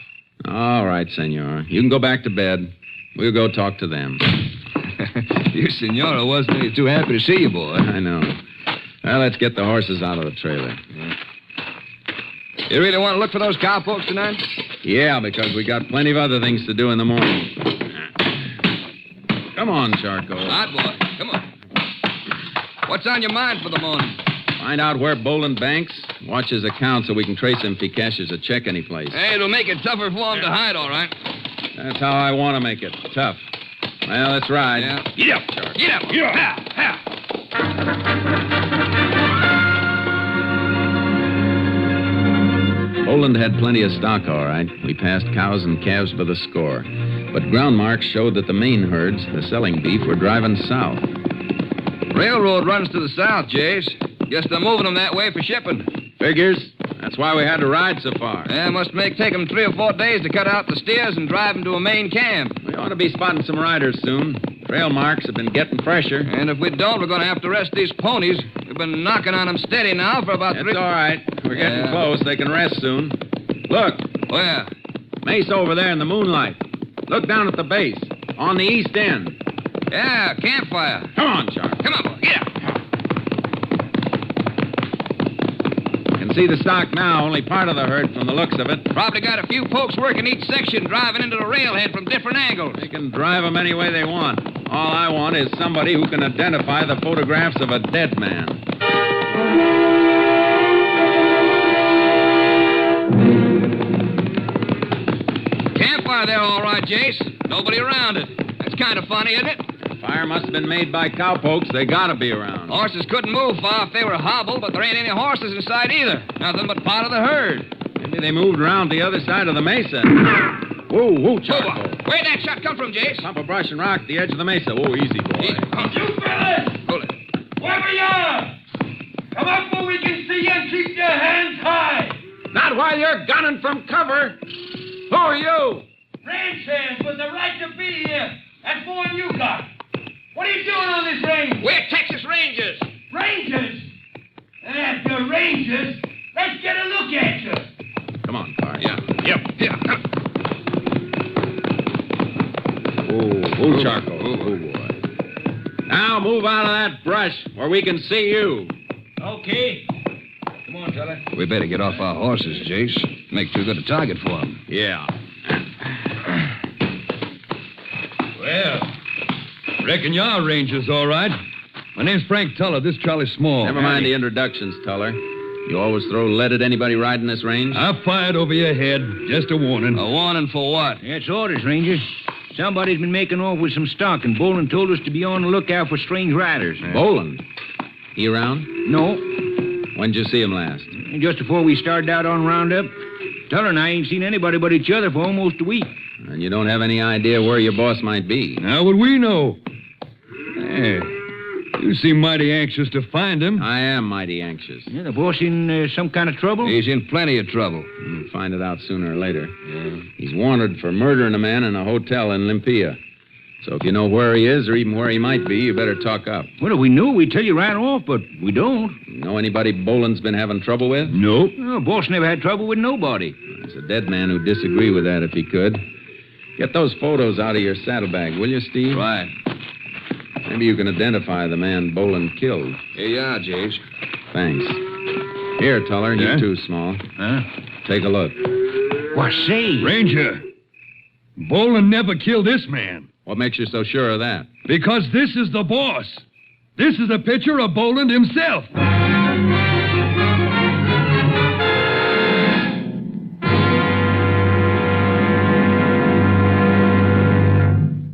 All right, senora. You can go back to bed. We'll go talk to them. Your senora wasn't any too happy to see you, boy. I know. Well, let's get the horses out of the trailer. Yeah. You really want to look for those cowpokes tonight? Yeah, because we got plenty of other things to do in the morning. Come on, Charcoal. All right, boy. Come on. What's on your mind for the morning? Find out where Boland banks. Watch his account so we can trace him if he cashes a check anyplace. Hey, it'll make it tougher for him to hide, all right. That's how I want to make it. Tough. Well, let's ride. Yeah. Get up, Charcoal. Get up. Get up. Ha, Boland had plenty of stock, all right. We passed cows and calves by the score. But ground marks showed that the main herds, the selling beef, were driving south. Railroad runs to the south, Jace. Guess they're moving them that way for shipping. Figures. That's why we had to ride so far. Yeah, must take them 3 or 4 days to cut out the steers and drive them to a main camp. We ought to be spotting some riders soon. Trail marks have been getting fresher. And if we don't, we're going to have to rest these ponies. We've been knocking on them steady now for about 3... It's all right. We're getting close. They can rest soon. Look. Where? Mesa over there in the moonlight. Look down at the base. On the east end. Yeah, campfire. Come on, Charlie. Come on, boy. Get up. Can see the stock now, only part of the herd from the looks of it. Probably got a few folks working each section, driving into the railhead from different angles. They can drive them any way they want. All I want is somebody who can identify the photographs of a dead man. Campfire there, all right, Jace. Nobody around it. That's kind of funny, isn't it? Fire must have been made by cowpokes. They gotta be around. Horses couldn't move far if they were hobbled, but there ain't any horses in sight either. Nothing but part of the herd. Maybe they moved around the other side of the mesa. Whoa, Charcoal. Where'd that shot come from, Jace? Clump of brush and rock at the edge of the mesa. Whoa, easy, boy. You fellas! Hold it. Wherever you are! Come up where we can see you and keep your hands high! Not while you're gunning from cover. Who are you? Ranch hands with the right to be here. That's more than you got. What are you doing on this range? We're Texas Rangers. Rangers? And if you're Rangers, let's get a look at you. Come on, Clark. Yeah. Yeah. Oh, Charcoal. Oh, boy. Now move out of that brush where we can see you. Okay. Come on, fella. We better get off our horses, Jace. Make too good a target for them. Yeah. Well, reckon y'all Rangers, all right. My name's Frank Tuller. This Charlie Small. Never mind the introductions, Tuller. You always throw lead at anybody riding this range? I fired over your head. Just a warning. A warning for what? That's orders, Ranger. Somebody's been making off with some stock, and Boland told us to be on the lookout for strange riders. Boland? He around? No. When'd you see him last? Just before we started out on Roundup. Tuller and I ain't seen anybody but each other for almost a week. And you don't have any idea where your boss might be? How would we know? Hey, You seem mighty anxious to find him. I am mighty anxious. Yeah, the boss in some kind of trouble? He's in plenty of trouble. We'll find it out sooner or later. Yeah. He's wanted for murdering a man in a hotel in Olympia. So if you know where he is or even where he might be, you better talk up. Well, if we knew, we'd tell you right off, but we don't. Know anybody Boland's been having trouble with? Nope. No, boss never had trouble with nobody. There's a dead man who'd disagree with that if he could. Get those photos out of your saddlebag, will you, Steve? Right. Maybe you can identify the man Boland killed. Here you are, Jace. Thanks. Here, Tuller, Yeah? you too, Small. Huh? Take a look. Why, say. Ranger, Boland never killed this man. What makes you so sure of that? Because this is the boss. This is a picture of Boland himself.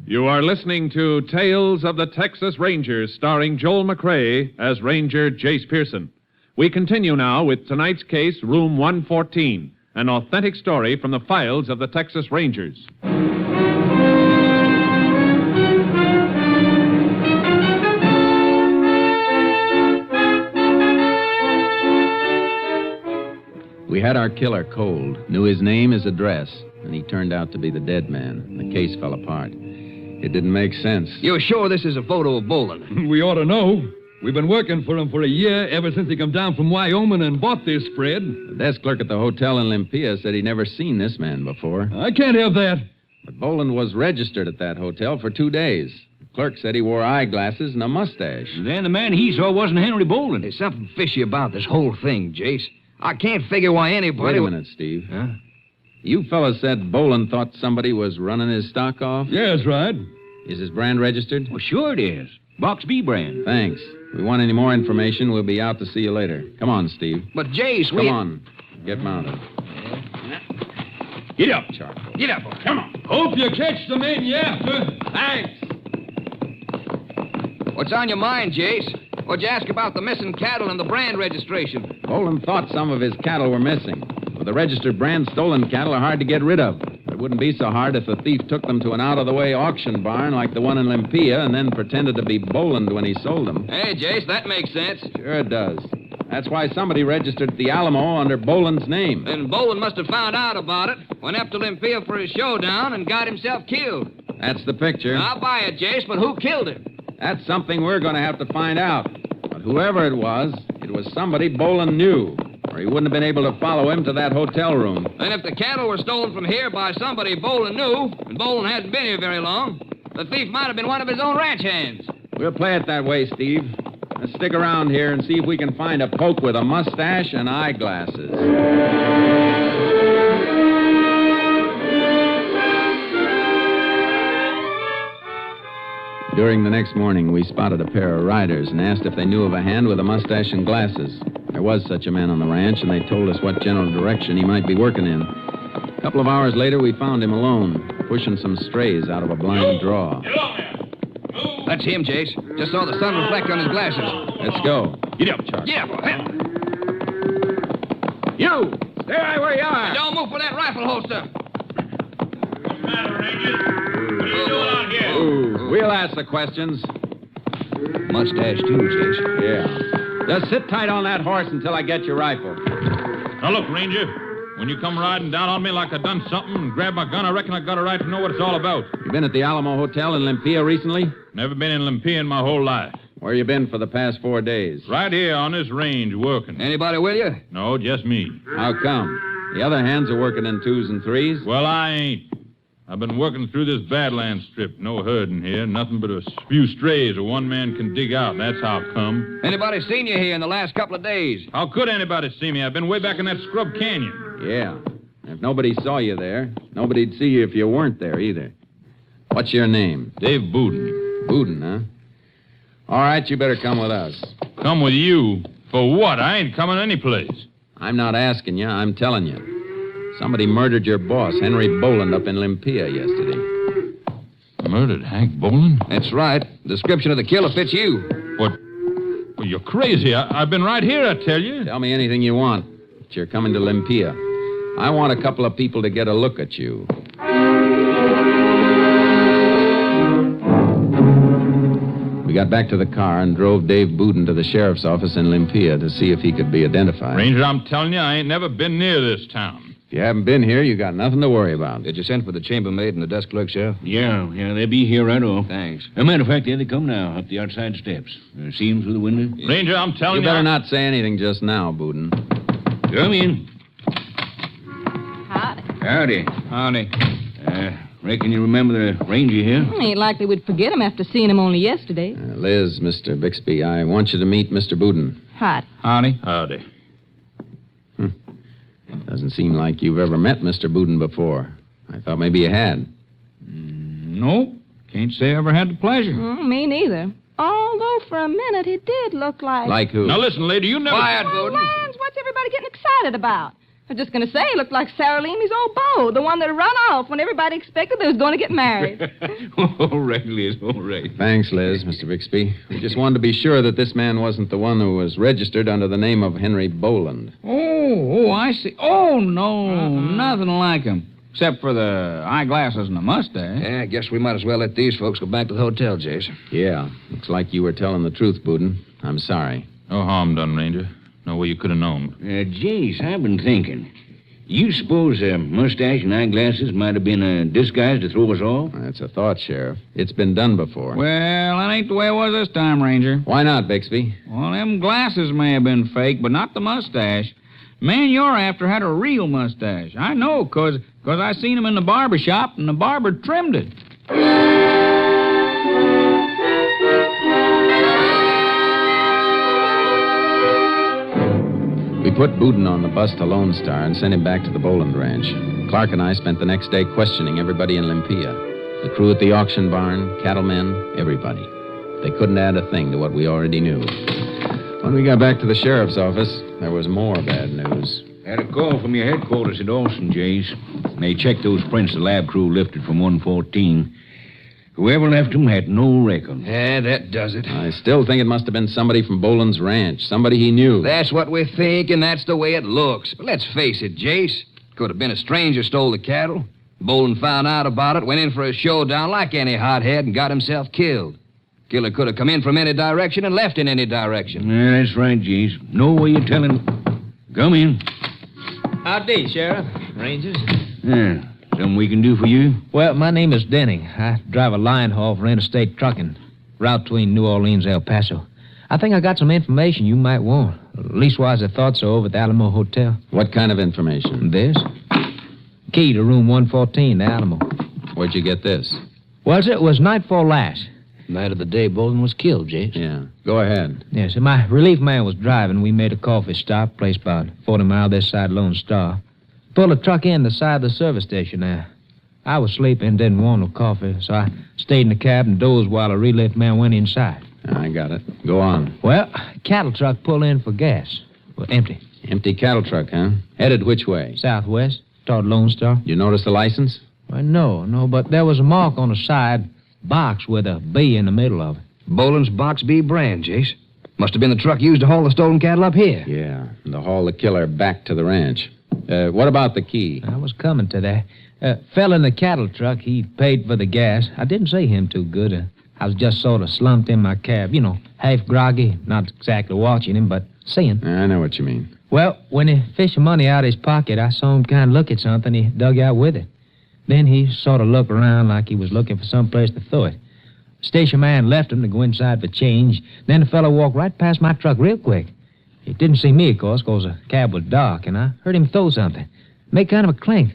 You are listening to Tales of the Texas Rangers, starring Joel McCrea as Ranger Jace Pearson. We continue now with tonight's case, Room 114, an authentic story from the files of the Texas Rangers. We had our killer cold, knew his name, his address, and he turned out to be the dead man. The case fell apart. It didn't make sense. You're sure this is a photo of Boland? We ought to know. We've been working for him for a year, ever since he come down from Wyoming and bought this spread. The desk clerk at the hotel in Olympia said he'd never seen this man before. I can't have that. But Boland was registered at that hotel for 2 days. The clerk said he wore eyeglasses and a mustache. Then the man he saw wasn't Henry Boland. There's something fishy about this whole thing, Jace. I can't figure why anybody... Wait a minute, Steve. Huh? You fellas said Boland thought somebody was running his stock off? Yeah, that's right. Is his brand registered? Well, sure it is. Box B brand. Thanks. If we want any more information, we'll be out to see you later. Come on, Steve. But, Jace, Come on. Get mounted. Get up. Charcoal. Get up. Come on. Hope you catch the man you after. Thanks. What's on your mind, Jace? What'd you ask about the missing cattle and the brand registration? Boland thought some of his cattle were missing. With the registered brand, stolen cattle are hard to get rid of. It wouldn't be so hard if the thief took them to an out-of-the-way auction barn like the one in Olympia and then pretended to be Boland when he sold them. Hey, Jace, that makes sense. Sure it does. That's why somebody registered at the Alamo under Boland's name. Then Boland must have found out about it, went up to Olympia for his showdown, and got himself killed. That's the picture. I'll buy it, Jace, but who killed him? That's something we're going to have to find out. But whoever it was somebody Boland knew, or he wouldn't have been able to follow him to that hotel room. Then if the cattle were stolen from here by somebody Boland knew, and Boland hasn't been here very long, the thief might have been one of his own ranch hands. We'll play it that way, Steve. Let's stick around here and see if we can find a poke with a mustache and eyeglasses. During the next morning, we spotted a pair of riders and asked if they knew of a hand with a mustache and glasses. There was such a man on the ranch, and they told us what general direction he might be working in. A couple of hours later, we found him alone, pushing some strays out of a blind draw. That's him, Jace. Just saw the sun reflect on his glasses. Let's go. Get up, Charlie. Yeah, boy. You! Stay right where you are! Don't move for that rifle holster. What's the matter, Ranger? What are you doing out here? We'll ask the questions. Mustache, too, Jace. Yeah. Just sit tight on that horse until I get your rifle. Now, look, Ranger. When you come riding down on me like I done something and grab my gun, I reckon I got a right to know what it's all about. You been at the Alamo Hotel in Olympia recently? Never been in Olympia in my whole life. Where you been for the past 4 days? Right here on this range working. Anybody with you? No, just me. How come? The other hands are working in 2s and 3s? Well, I ain't. I've been working through this Badlands strip. No herding here. Nothing but a few strays a one man can dig out. That's how it come. Anybody seen you here in the last couple of days? How could anybody see me? I've been way back in that scrub canyon. Yeah. If nobody saw you there, nobody'd see you if you weren't there either. What's your name? Dave Bouden. Bouden, huh? All right, you better come with us. Come with you? For what? I ain't coming any place. I'm not asking you. I'm telling you. Somebody murdered your boss, Henry Boland, up in Olympia yesterday. Murdered Hank Boland? That's right. Description of the killer fits you. What? Well, you're crazy. I've been right here, I tell you. Tell me anything you want. But you're coming to Olympia. I want a couple of people to get a look at you. We We got back to the car and drove Dave Boudin to the sheriff's office in Olympia to see if he could be identified. Ranger, I'm telling you, I ain't never been near this town. If you haven't been here, you got nothing to worry about. Did you send for the chambermaid and the desk clerk, Sheriff? Yeah, they'll be here right off. Thanks. As a matter of fact, there they come now, up the outside steps. See them through the window? Ranger, I'm telling You you. better not say anything just now, Boudin. Come in. Howdy. Howdy. Reckon you remember the ranger here? Ain't likely we'd forget him after seeing him only yesterday. Liz, Mr. Bixby, I want you to meet Mr. Boudin. Hot. Howdy. Doesn't seem like you've ever met Mr. Boudin before. I thought maybe you had. Nope. Can't say I ever had the pleasure. Me neither. Although for a minute he did look like... Like who? Now listen, lady, you never... Quiet, Oh, Boudin. lands, what's everybody getting excited about? I was just going to say he looked like Sarah Leamy's old beau, the one that run off when everybody expected they was going to get married. All right, Liz, all right. Thanks, Liz, Mr. Bixby. We just wanted to be sure that this man wasn't the one who was registered under the name of Henry Boland. Oh, I see. Oh, no, nothing like him. Except for the eyeglasses and the mustache. Yeah, I guess we might as well let these folks go back to the hotel, Jason. Yeah, looks like you were telling the truth, Boudin. I'm sorry. No harm done, Ranger. No way you could have known. Jace, I've been thinking. You suppose a mustache and eyeglasses might have been a disguise to throw us off? That's a thought, Sheriff. It's been done before. Well, that ain't the way it was this time, Ranger. Why not, Bixby? Well, them glasses may have been fake, but not the mustache. Man you're after had a real mustache. I know, 'cause I seen him in the barber shop, and the barber trimmed it. We put Boudin on the bus to Lone Star and sent him back to the Boland Ranch. Clark and I spent the next day questioning everybody in Olympia. The crew at the auction barn, cattlemen, everybody. They couldn't add a thing to what we already knew. When we got back to the sheriff's office, there was more bad news. Had a call from your headquarters at Austin, Jace. They checked those prints the lab crew lifted from 114. Whoever left them had no record. Yeah, that does it. I still think it must have been somebody from Boland's ranch, somebody he knew. That's what we think, and that's the way it looks. But let's face it, Jace. Could have been a stranger stole the cattle. Boland found out about it, went in for a showdown like any hothead, and got himself killed. Killer could have come in from any direction and left in any direction. Yeah, that's right, Jace. No way you're telling... Come in. Howdy, Sheriff. Rangers. Yeah. Something we can do for you? Well, my name is Denning. I drive a line haul for interstate trucking. Route between New Orleans and El Paso. I think I got some information you might want. Leastwise, I thought so over at the Alamo Hotel. What kind of information? This? Key to room 114, the Alamo. Where'd you get this? Well, it was nightfall last. Night of the day Boland was killed, Jace. Yeah. Go ahead. Yes, my relief man was driving. We made a coffee stop, place about 40 miles this side Lone Star. Pulled a truck in the side of the service station there. I was sleeping, didn't want no coffee, so I stayed in the cab and dozed while a relief man went inside. I got it. Go on. Well, cattle truck pulled in for gas. Well, empty. Empty cattle truck, huh? Headed which way? Southwest, toward Lone Star. You notice the license? Well, no, but there was a mark on the side, box with a B in the middle of it. Boland's Box B brand, Jace. Must have been the truck used to haul the stolen cattle up here. Yeah, and to haul the killer back to the ranch. What about the key? I was coming to that. Fell in the cattle truck. He paid for the gas. I didn't see him too good. I was just sort of slumped in my cab. You know, half groggy. Not exactly watching him, but seeing. I know what you mean. Well, when he fished the money out of his pocket, I saw him kind of look at something he dug out with it. Then he sort of looked around like he was looking for some place to throw it. Station man left him to go inside for change. Then the fellow walked right past my truck real quick. He didn't see me, of course, because the cab was dark, and I heard him throw something. Make kind of a clink.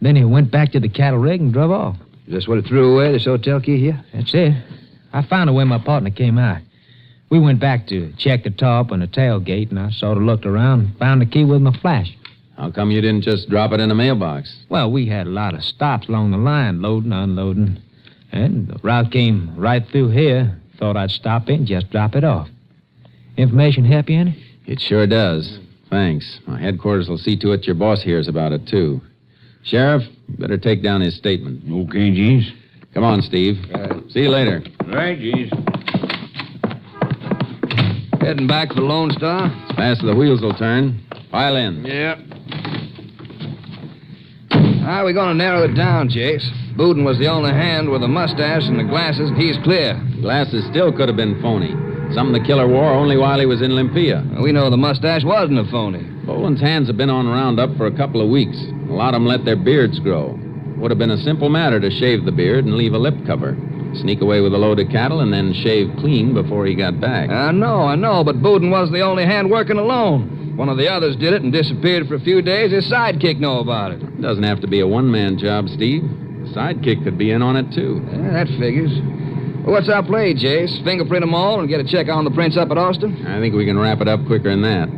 Then he went back to the cattle rig and drove off. Is this what he threw away, this hotel key here? That's it. I found it when my partner came out. We went back to check the top and the tailgate, and I sort of looked around and found the key with my flash. How come you didn't just drop it in a mailbox? Well, we had a lot of stops along the line, loading, unloading. And the route came right through here. Thought I'd stop in and just drop it off. Information help you any? It sure does. Thanks. My headquarters will see to it your boss hears about it, too. Sheriff, better take down his statement. Okay, Jeez. Come on, Steve. See you later. Right, Jeez. Heading back for Lone Star? As fast as the wheels will turn. Pile in. Yeah. How are we going to narrow it down, Jace? Boudin was the only hand with a mustache and the glasses, and he's clear. Glasses still could have been phony. Something the killer wore only while he was in Olympia. We know the mustache wasn't a phony. Boland's hands have been on roundup for a couple of weeks. A lot of them let their beards grow. Would have been a simple matter to shave the beard and leave a lip cover. Sneak away with a load of cattle and then shave clean before he got back. I know, but Boudin wasn't the only hand working alone. One of the others did it and disappeared for a few days. His sidekick know about it. It doesn't have to be a one-man job, Steve. The sidekick could be in on it, too. Yeah, that figures. Well, what's our play, Jace? Fingerprint them all and get a check on the prints up at Austin? I think we can wrap it up quicker than that.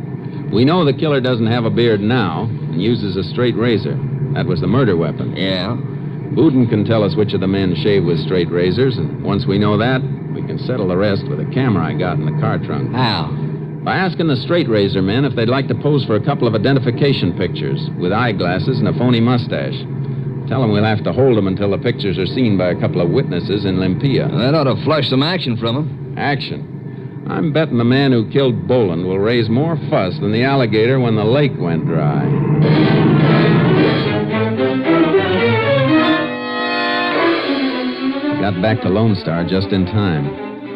We know the killer doesn't have a beard now and uses a straight razor. That was the murder weapon. Yeah? Boudin can tell us which of the men shave with straight razors, and once we know that, we can settle the rest with a camera I got in the car trunk. How? By asking the straight razor men if they'd like to pose for a couple of identification pictures with eyeglasses and a phony mustache. Tell them we'll have to hold them until the pictures are seen by a couple of witnesses in Olympia. Well, that ought to flush some action from them. Action? I'm betting the man who killed Boland will raise more fuss than the alligator when the lake went dry. Got back to Lone Star just in time.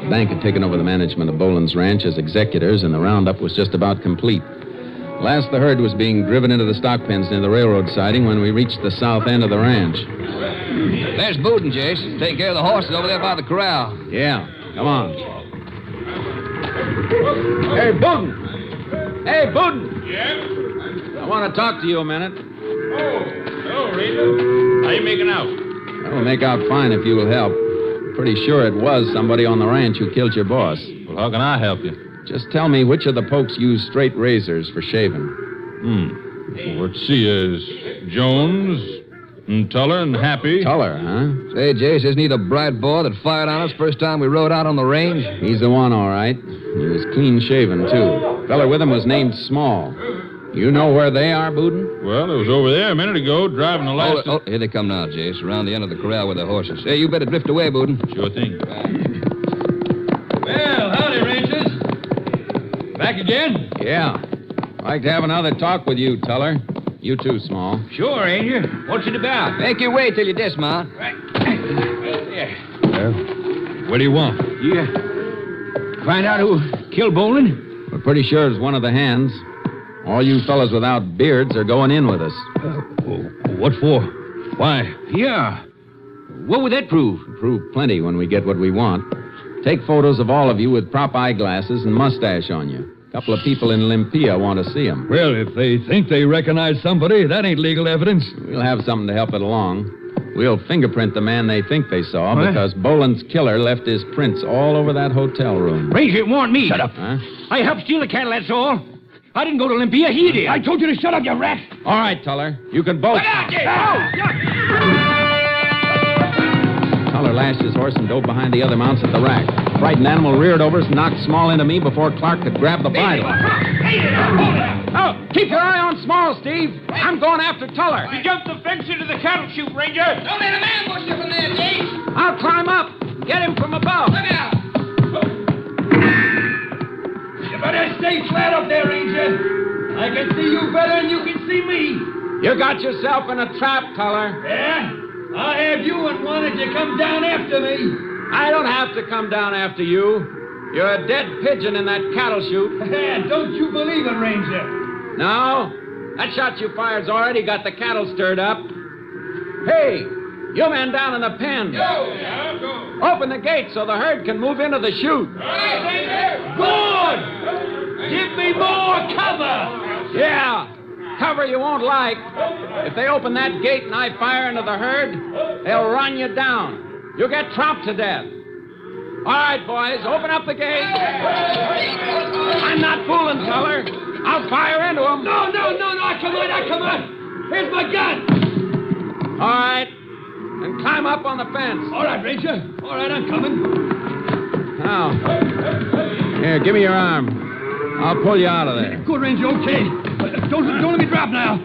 The bank had taken over the management of Boland's ranch as executors, and the roundup was just about complete. Last, the herd was being driven into the stock pens near the railroad siding when we reached the south end of the ranch. There's Boudin, Jace. Taking care of the horses over there by the corral. Yeah, come on. Hey, Boudin! Hey, Boudin! Yeah? I want to talk to you a minute. Hello, Ranger. How you making out? I'll make out fine if you'll help. Pretty sure it was somebody on the ranch who killed your boss. Well, how can I help you? Just tell me which of the pokes use straight razors for shaving. Well, let's see. Jones, and Tuller, and Happy. Tuller, huh? Say, Jace, isn't he the bright boy that fired on us first time we rode out on the range? He's the one, all right. He was clean shaven, too. Feller with him was named Small. You know where they are, Boudin? Well, it was over there a minute ago, driving the last... Oh, here they come now, Jace, around the end of the corral with their horses. Hey, you better drift away, Boudin. Sure thing. Well, howdy, Rangers. Back again? Yeah. Like to have another talk with you, Tuller. You too, Small. Sure, Ranger. What's it about? Make you wait till you dismount. Right. Well, what do you want? Yeah. Find out who killed Boland? We're pretty sure it's one of the hands. All you fellas without beards are going in with us. What for? Why? Yeah. What would that prove? Prove plenty when we get what we want. Take photos of all of you with prop eyeglasses and mustache on you. A couple of people in Olympia want to see them. Well, if they think they recognize somebody, that ain't legal evidence. We'll have something to help it along. We'll fingerprint the man they think they saw because Boland's killer left his prints all over that hotel room. Ranger, it warned me. Shut up. Huh? I helped steal the cattle, that's all. I didn't go to Olympia. He did. I told you to shut up, you rat. All right, Tuller. You can both. Look out, Jay. Tuller lashed his horse and dove behind the other mounts at the rack. The frightened animal reared over us and knocked Small into me before Clark could grab the bridle. Oh, Keep your eye on Small, Steve. I'm going after Tuller. He jumped the fence into the cattle chute, Ranger. Don't let a man bush up in there, Jay. I'll climb up. Get him from above. Look out. You better stay flat up there, Ranger. I can see you better than you can see me. You got yourself in a trap, Tuller. Yeah? I'll have you in one if you come down after me. I don't have to come down after you. You're a dead pigeon in that cattle chute. Don't you believe it, Ranger? No? That shot you fired's already got the cattle stirred up. Hey, you men down in the pen. Go. Open the gate so the herd can move into the chute. Good! Give me more cover! Yeah, cover you won't like. If they open that gate and I fire into the herd, they'll run you down. You'll get tromped to death. All right, boys, open up the gate. I'm not fooling, Tuller. I'll fire into them. No, come on. Here's my gun. All right, and climb up on the fence. All right, Ranger. All right, I'm coming. Now, here, give me your arm. I'll pull you out of there. Good, Ranger, okay. Don't let me drop now.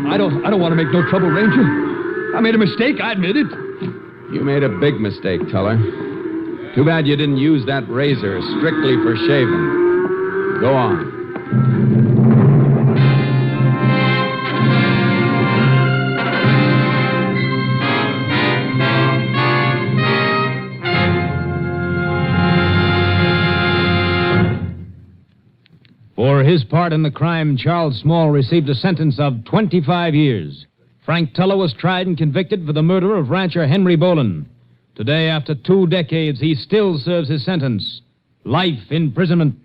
I don't want to make no trouble, Ranger. I made a mistake, I admit it. You made a big mistake, Tuller. Too bad you didn't use that razor strictly for shaving. Go on. his part in the crime, Charles Small received a sentence of 25 years. Frank Tuller was tried and convicted for the murder of rancher Henry Boland. Today, after 2 decades, he still serves his sentence. Life imprisonment.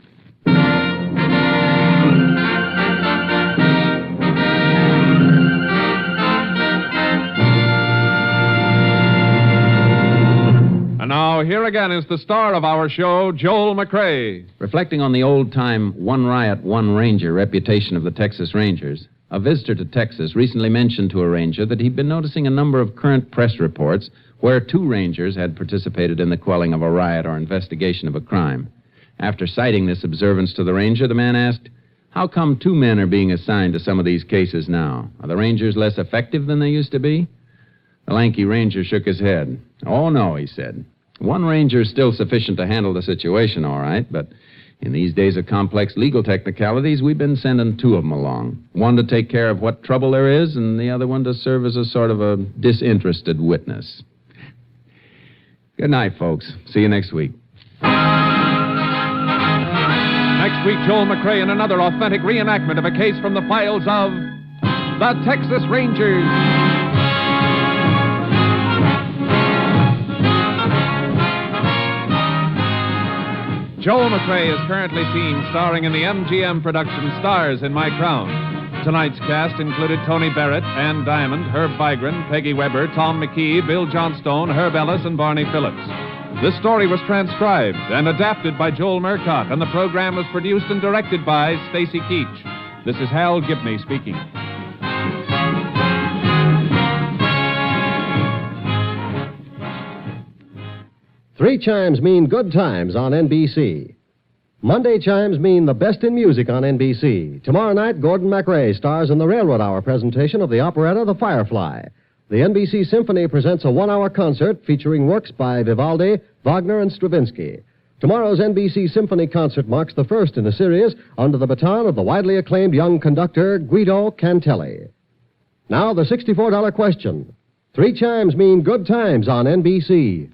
And now, here again is the star of our show, Joel McCrea. Reflecting on the old-time one riot, one ranger reputation of the Texas Rangers, a visitor to Texas recently mentioned to a ranger that he'd been noticing a number of current press reports where 2 rangers had participated in the quelling of a riot or investigation of a crime. After citing this observance to the ranger, the man asked, "How come 2 men are being assigned to some of these cases now? Are the rangers less effective than they used to be?" The lanky ranger shook his head. "Oh, no," he said. "1 ranger is still sufficient to handle the situation, all right, but in these days of complex legal technicalities, we've been sending 2 of them along. One to take care of what trouble there is, and the other one to serve as a sort of a disinterested witness." Good night, folks. See you next week. Next week, Joel McCrea in another authentic reenactment of a case from the files of the Texas Rangers. Joel McCrea is currently seen starring in the MGM production Stars in My Crown. Tonight's cast included Tony Barrett, Ann Diamond, Herb Vigran, Peggy Weber, Tom McKee, Bill Johnstone, Herb Ellis, and Barney Phillips. This story was transcribed and adapted by Joel Murcott, and the program was produced and directed by Stacy Keach. This is Hal Gibney speaking. Three chimes mean good times on NBC. Monday chimes mean the best in music on NBC. Tomorrow night, Gordon MacRae stars in the Railroad Hour presentation of the operetta The Firefly. The NBC Symphony presents a 1-hour concert featuring works by Vivaldi, Wagner, and Stravinsky. Tomorrow's NBC Symphony concert marks the first in a series under the baton of the widely acclaimed young conductor Guido Cantelli. Now, the $64 question. Three chimes mean good times on NBC.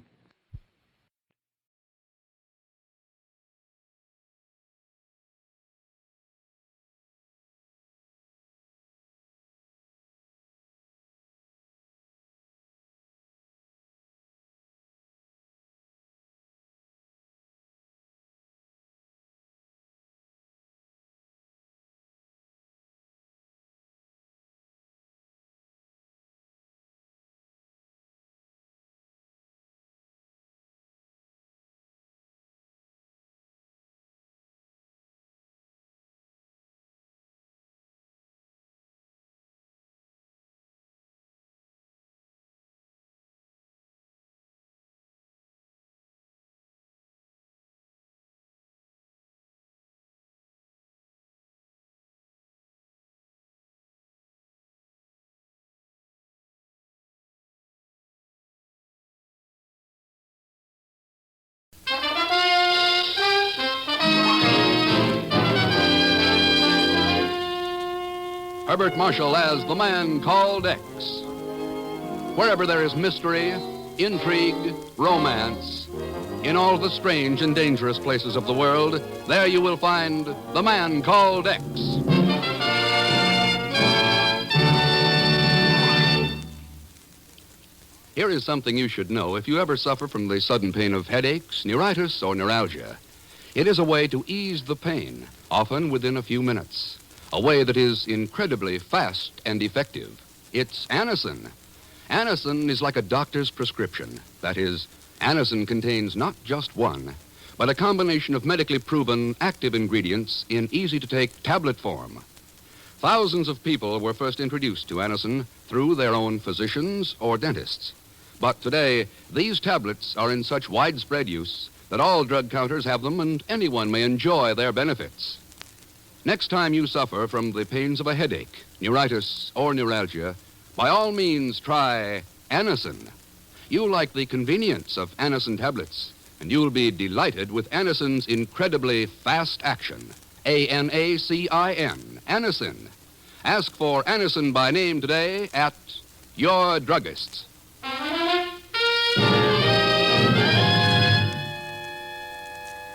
Herbert Marshall as the man called X. Wherever there is mystery, intrigue, romance, in all the strange and dangerous places of the world, there you will find the man called X. Here is something you should know if you ever suffer from the sudden pain of headaches, neuritis, or neuralgia. It is a way to ease the pain, often within a few minutes. A way that is incredibly fast and effective. It's Anacin. Anacin is like a doctor's prescription. That is, Anacin contains not just one, but a combination of medically proven active ingredients in easy-to-take tablet form. Thousands of people were first introduced to Anacin through their own physicians or dentists. But today, these tablets are in such widespread use that all drug counters have them and anyone may enjoy their benefits. Next time you suffer from the pains of a headache, neuritis, or neuralgia, by all means try Anacin. You'll like the convenience of Anacin tablets, and you'll be delighted with Anacin's incredibly fast action. A-N-A-C-I-N, Anacin. Ask for Anacin by name today at your druggist's.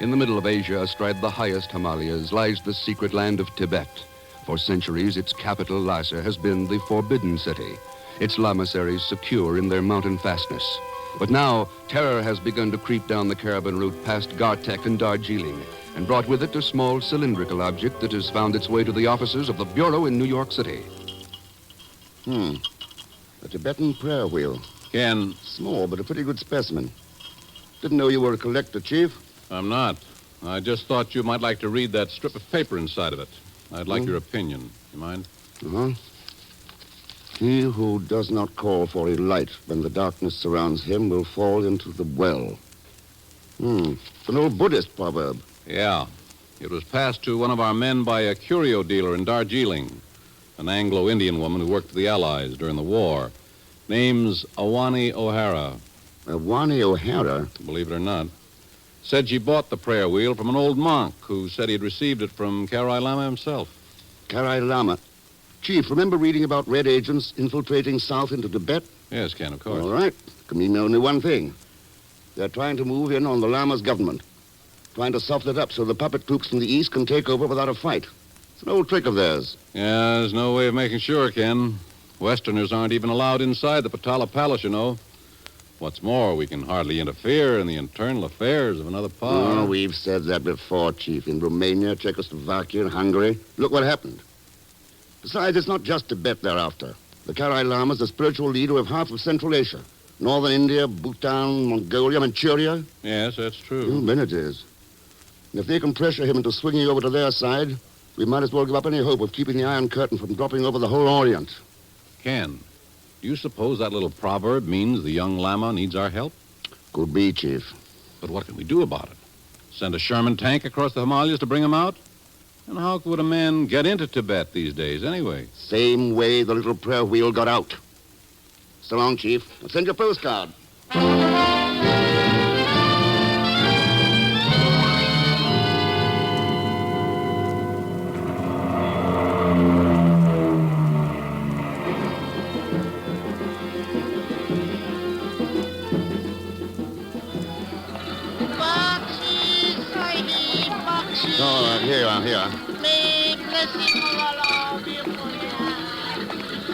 In the middle of Asia, astride the highest Himalayas, lies the secret land of Tibet. For centuries, its capital, Lhasa, has been the forbidden city, its lamasseries secure in their mountain fastness. But now, terror has begun to creep down the caravan route past Gartek and Darjeeling, and brought with it a small cylindrical object that has found its way to the offices of the Bureau in New York City. A Tibetan prayer wheel. Ken. Small, but a pretty good specimen. Didn't know you were a collector, Chief. I'm not. I just thought you might like to read that strip of paper inside of it. I'd like your opinion. You mind? Uh-huh. He who does not call for a light when the darkness surrounds him will fall into the well. It's an old Buddhist proverb. Yeah. It was passed to one of our men by a curio dealer in Darjeeling, an Anglo-Indian woman who worked for the Allies during the war. Name's Awani O'Hara. Awani O'Hara? Believe it or not. Said she bought the prayer wheel from an old monk who said he'd received it from Karai Lama himself. Karai Lama. Chief, remember reading about red agents infiltrating south into Tibet? Yes, Ken, of course. All right. Can mean only one thing. They're trying to move in on the Lama's government. Trying to soften it up so the puppet troops from the east can take over without a fight. It's an old trick of theirs. Yeah, there's no way of making sure, Ken. Westerners aren't even allowed inside the Patala Palace, you know. What's more, we can hardly interfere in the internal affairs of another power. Oh, we've said that before, Chief. In Romania, Czechoslovakia, and Hungary. Look what happened. Besides, it's not just Tibet they're after. The Karai Lama's the spiritual leader of half of Central Asia. Northern India, Bhutan, Mongolia, Manchuria. Yes, that's true. Then it is. And if they can pressure him into swinging over to their side, we might as well give up any hope of keeping the Iron Curtain from dropping over the whole Orient. Ken, do you suppose that little proverb means the young Lama needs our help? Could be, Chief. But what can we do about it? Send a Sherman tank across the Himalayas to bring him out? And how would a man get into Tibet these days, anyway? Same way the little prayer wheel got out. So long, Chief. I'll send you a postcard. Here.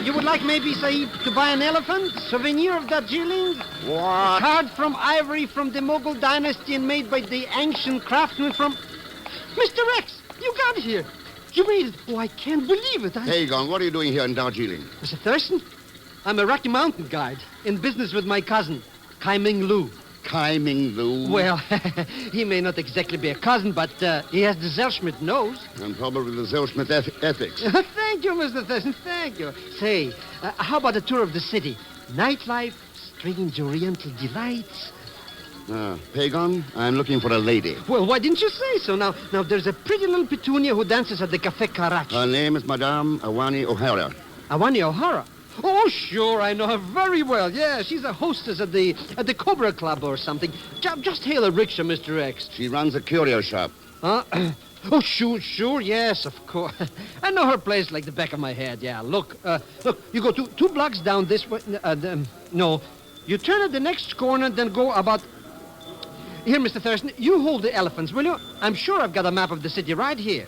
You would like maybe, Sahib, to buy an elephant? Souvenir of Darjeeling? What? Carved from ivory from the Mughal dynasty and made by the ancient craftsmen from... Mr. Rex, you got here. You made it. Oh, I can't believe it. Hagon, what are you doing here in Darjeeling? Mr. Thurston, I'm a Rocky Mountain guide in business with my cousin, Kai Ming Lu. Kai Ming Lu? Well, he may not exactly be a cousin, but he has the Zellschmidt nose. And probably the Zellschmidt ethics. Thank you, Mr. Thurston, thank you. Say, how about a tour of the city? Nightlife, strange oriental delights. Pagon, I'm looking for a lady. Well, why didn't you say so? Now, there's a pretty little petunia who dances at the Café Karachi. Her name is Madame Awani O'Hara. Awani O'Hara? Oh, sure, I know her very well. Yeah, she's a hostess at the Cobra Club or something. Just hail a rickshaw, Mr. X. She runs a curio shop. Huh? Oh, sure, yes, of course. I know her place like the back of my head, yeah. Look, you go two blocks down this way. No, you turn at the next corner, then go about... Here, Mr. Thurston, you hold the elephants, will you? I'm sure I've got a map of the city right here.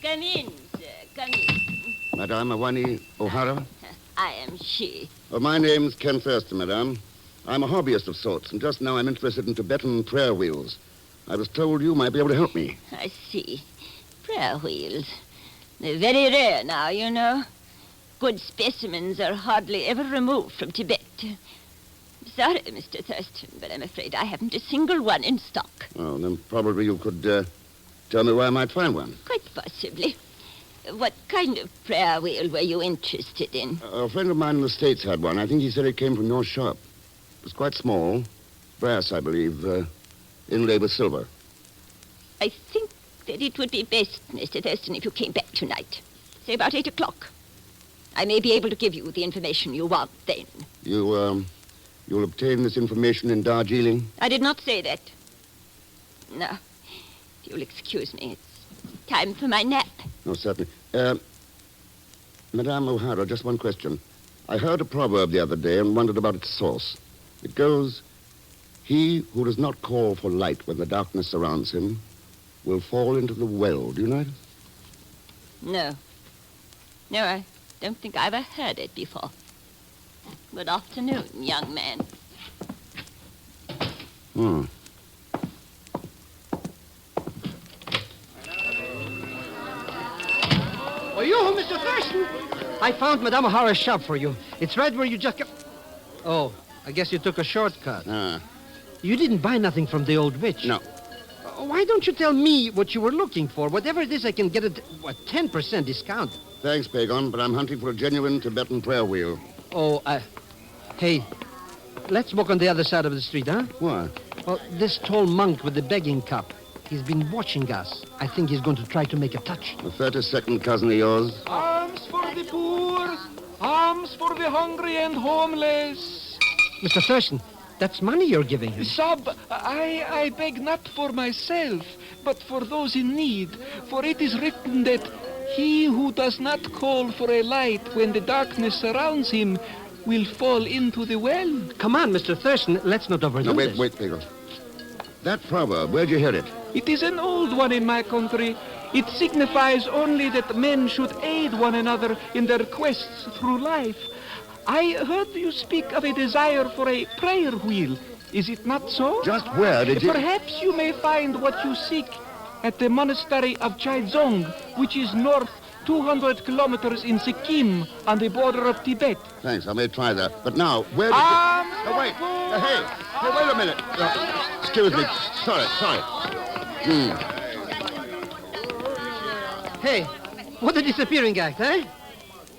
Come in, sir. Come in. Madame Awani O'Hara? I am she. My name's Ken Thurston, Madame. I'm a hobbyist of sorts, and just now I'm interested in Tibetan prayer wheels. I was told you might be able to help me. I see. Prayer wheels. They're very rare now, you know. Good specimens are hardly ever removed from Tibet. Sorry, Mr. Thurston, but I'm afraid I haven't a single one in stock. Oh, then probably you could tell me where I might find one. Quite possibly. What kind of prayer wheel were you interested in? A friend of mine in the States had one. I think he said it came from your shop. It was quite small. Brass, I believe. Inlaid with silver. I think that it would be best, Mr. Thurston, if you came back tonight. Say about 8 o'clock. I may be able to give you the information you want then. You'll obtain this information in Darjeeling? I did not say that. No. If you'll excuse me, it's time for my nap. No, certainly. Madame O'Hara, just one question. I heard a proverb the other day and wondered about its source. It goes, he who does not call for light when the darkness surrounds him will fall into the well. Do you know it? No. No, I don't think I ever heard it before. Good afternoon, young man. Hmm. Oh, you, Mr. Thurston? I found Madame O'Hara's shop for you. It's right where you just got... Oh, I guess you took a shortcut. You didn't buy nothing from the old witch. No. Why don't you tell me what you were looking for? Whatever it is, I can get a 10% discount. Thanks, Pagon, but I'm hunting for a genuine Tibetan prayer wheel. Oh, hey, let's walk on the other side of the street, huh? Why? Well, this tall monk with the begging cup, he's been watching us. I think he's going to try to make a touch. A 32nd cousin of yours? Alms for the poor, alms for the hungry and homeless. Mr. Thurston, that's money you're giving him. Sub, I beg not for myself, but for those in need. For it is written that he who does not call for a light when the darkness surrounds him will fall into the well. Come on, Mr. Thurston, let's not overdo No, this. wait, Pagon. That proverb, where'd you hear it? It is an old one in my country. It signifies only that men should aid one another in their quests through life. I heard you speak of a desire for a prayer wheel. Is it not so? Just where did you... Perhaps you may find what you seek at the monastery of Chaizong, which is north 200 kilometers in Sikkim on the border of Tibet. Thanks, I may try that. But now, where did you... Oh, wait. Hey, wait a minute. Excuse me. Sorry. Hey, what a disappearing act, eh?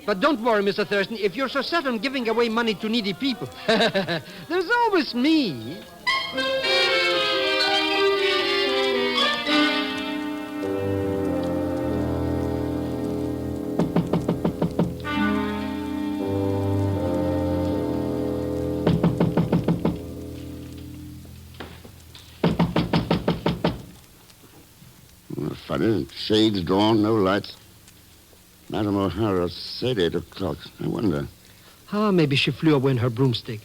But don't worry, Mr. Thurston. If you're so set on giving away money to needy people, there's always me. Funny. Shades drawn, no lights. Madame O'Hara said 8 o'clock. I wonder. Maybe she flew away in her broomstick.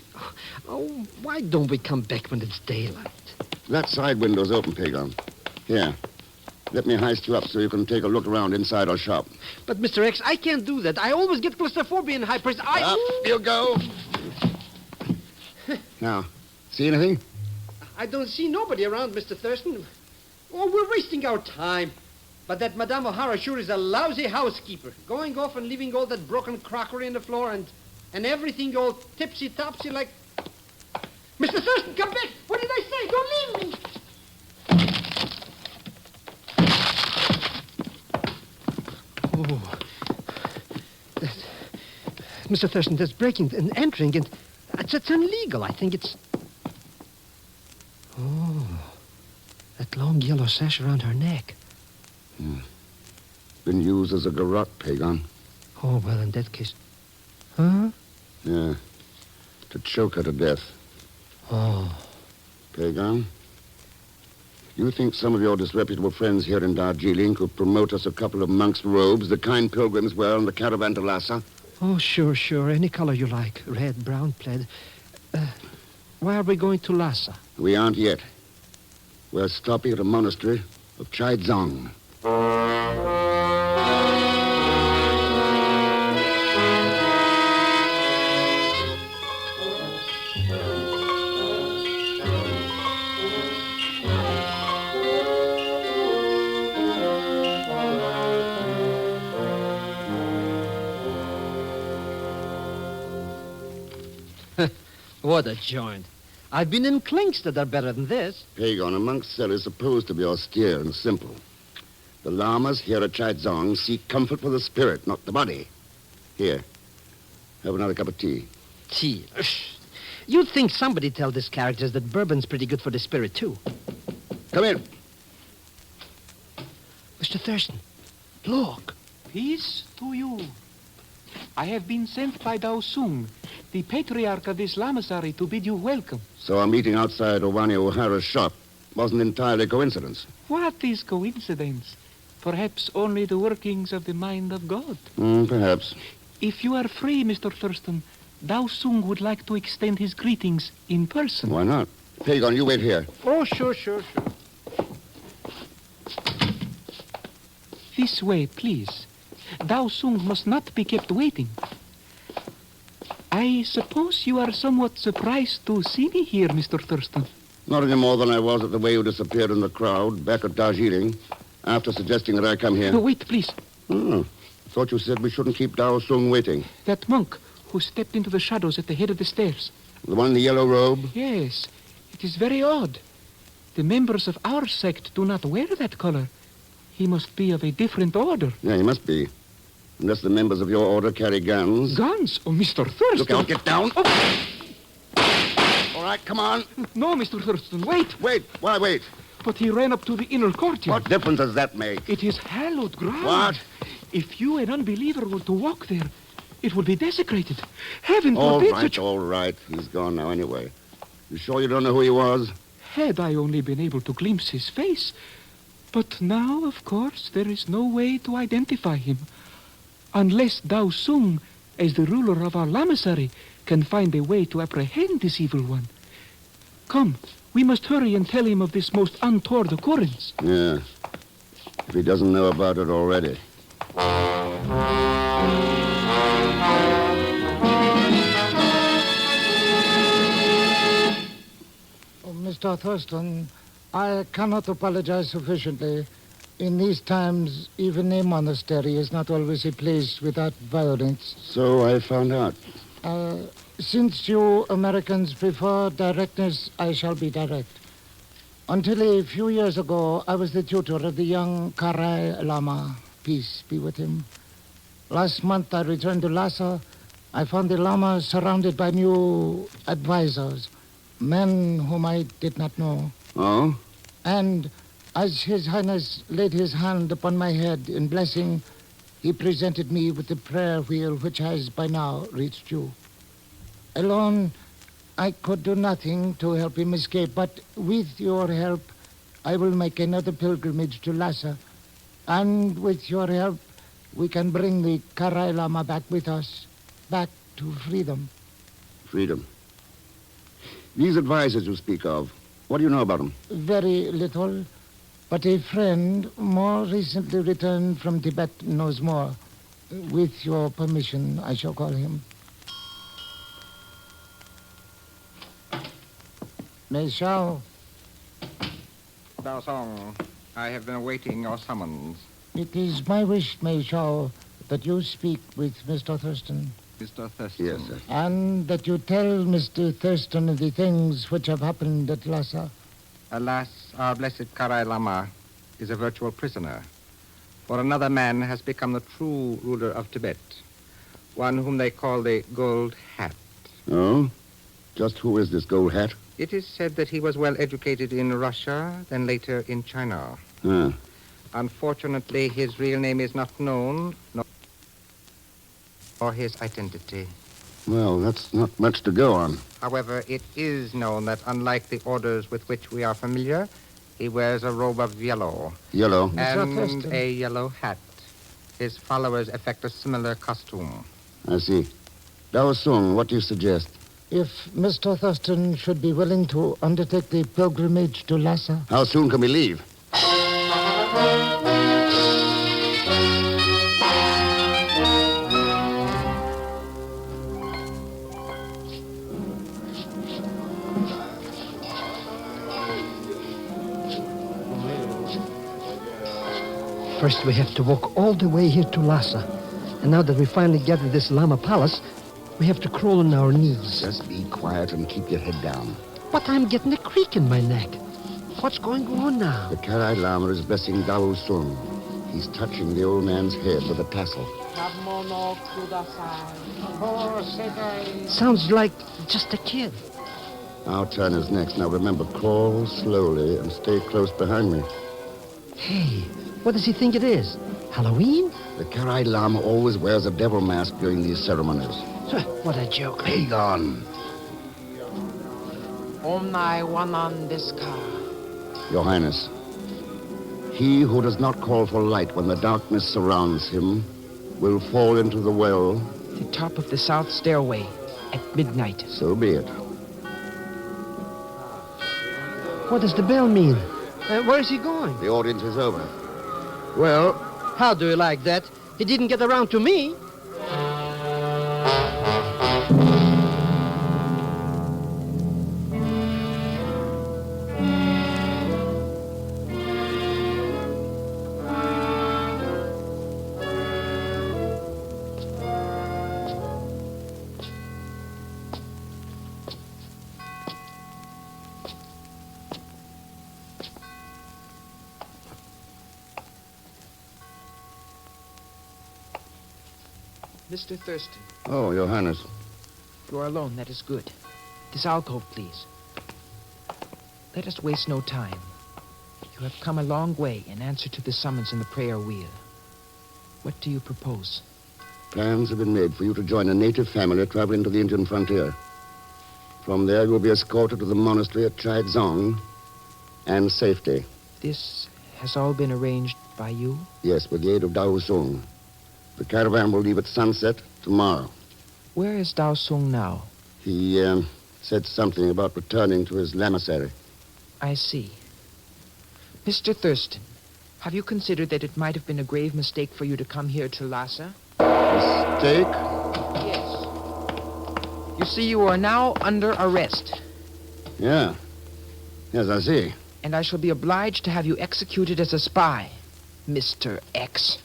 Oh, why don't we come back when it's daylight? That side window's open, Pagon. Here. Let me heist you up so you can take a look around inside our shop. But, Mr. X, I can't do that. I always get claustrophobia in high pressure. Up you go. Now, see anything? I don't see nobody around, Mr. Thurston. Oh, we're wasting our time. But that Madame O'Hara sure is a lousy housekeeper. Going off and leaving all that broken crockery on the floor and everything all tipsy-topsy like... Mr. Thurston, come back! What did I say? Don't leave me! Oh. Mr. Thurston, there's breaking and entering, and it's illegal. I think it's... Oh, that long yellow sash around her neck. Been used as a garrote, Pagon. Oh, well, in that case... Huh? Yeah. To choke her to death. Oh. Pagon, you think some of your disreputable friends here in Darjeeling could promote us a couple of monks' robes, the kind pilgrims wear on the caravan to Lhasa? Oh, sure. Any color you like. Red, brown, plaid. Why are we going to Lhasa? We aren't yet. We're stopping at a monastery of Chaizong. What a joint. I've been in clinks that are better than this. Pagon, a monk's cell is supposed to be austere and simple. The lamas here at Chaizong seek comfort for the spirit, not the body. Here, have another cup of tea. Tea? You'd think somebody tell these characters that bourbon's pretty good for the spirit, too. Come in. Mr. Thurston, look. Peace to you. I have been sent by Dao Sung, the patriarch of this lamasery, to bid you welcome. So our meeting outside Owani O'Hara's shop wasn't entirely coincidence. What is coincidence? Perhaps only the workings of the mind of God. Perhaps. If you are free, Mr. Thurston, Dao Sung would like to extend his greetings in person. Why not? Pagon, you wait here. Oh, sure. This way, please. Dao Sung must not be kept waiting. I suppose you are somewhat surprised to see me here, Mr. Thurston. Not any more than I was at the way you disappeared in the crowd back at Darjeeling after suggesting that I come here. No, wait, please. Oh, thought you said we shouldn't keep Dao Sung waiting. That monk who stepped into the shadows at the head of the stairs. The one in the yellow robe? Yes. It is very odd. The members of our sect do not wear that color. He must be of a different order. Yeah, he must be. Unless the members of your order carry guns. Guns? Oh, Mr. Thurston. Look out, get down. Oh. All right, come on. No, Mr. Thurston, wait. Wait, why wait? But he ran up to the inner courtyard. What difference does that make? It is hallowed ground. What? If you, an unbeliever, were to walk there, it would be desecrated. Heaven All forbid right, such... all right. He's gone now anyway. You sure you don't know who he was? Had I only been able to glimpse his face. But now, of course, there is no way to identify him. Unless Dao Sung, as the ruler of our lamasery, can find a way to apprehend this evil one. Come, we must hurry and tell him of this most untoward occurrence. Yeah. If he doesn't know about it already. Oh, Mr. Thurston, I cannot apologize sufficiently. In these times, even a monastery is not always a place without violence. So I found out. Since you Americans prefer directness, I shall be direct. Until a few years ago, I was the tutor of the young Karai Lama. Peace be with him. Last month, I returned to Lhasa. I found the Lama surrounded by new advisors, men whom I did not know. Oh? And as His Highness laid his hand upon my head in blessing, he presented me with the prayer wheel which has by now reached you. Alone, I could do nothing to help him escape, but with your help, I will make another pilgrimage to Lhasa. And with your help, we can bring the Karai Lama back with us, back to freedom. Freedom. These advisors you speak of, what do you know about them? Very little, but a friend more recently returned from Tibet knows more. With your permission, I shall call him. Mei Shao. Dao Song, I have been awaiting your summons. It is my wish, Mei Shao, that you speak with Mr. Thurston. Mr. Thurston. Yes, sir. And that you tell Mr. Thurston of the things which have happened at Lhasa. Alas, our blessed Karai Lama is a virtual prisoner. For another man has become the true ruler of Tibet, one whom they call the Gold Hat. Oh? Just who is this Gold Hat? It is said that he was well educated in Russia, then later in China. Ah. Unfortunately, his real name is not known, nor his identity. Well, that's not much to go on. However, it is known that unlike the orders with which we are familiar, he wears a robe of yellow. Yellow? And a yellow hat. His followers affect a similar costume. I see. Dao Sung, what do you suggest? If Mr. Thurston should be willing to undertake the pilgrimage to Lhasa. How soon can we leave? First, we have to walk all the way here to Lhasa. And now that we finally gathered this Lama Palace, we have to crawl on our knees. Just be quiet and keep your head down. But I'm getting a creak in my neck. What's going on now? The Karai Lama is blessing Dao Sung. He's touching the old man's head with a tassel. Sounds like just a kid. Our turn is next. Now remember, crawl slowly and stay close behind me. Hey, what does he think it is? Halloween? The Karai Lama always wears a devil mask during these ceremonies. What a joke. Pagon. Omnai Wanan Deska. Your Highness. He who does not call for light when the darkness surrounds him will fall into the well. The top of the south stairway at midnight. So be it. What does the bell mean? Where is he going? The audience is over. Well... How do you like that? He didn't get around to me. Mr. Thurston, Oh, Your Highness. you are alone. That is good. This alcove, please. Let us waste no time. You have come a long way in answer to the summons in the prayer wheel. What do you propose? Plans have been made for you to join a native family traveling to the Indian frontier. From there, you will be escorted to the monastery at Chai Dzong and safety. This has all been arranged by you? Yes, with the aid of Dao Sung. The caravan will leave at sunset tomorrow. Where is Dao Sung now? He said something about returning to his lamasery. I see. Mr. Thurston, have you considered that it might have been a grave mistake for you to come here to Lhasa? Mistake? Yes. You see, you are now under arrest. Yeah. Yes, I see. And I shall be obliged to have you executed as a spy, Mr. X.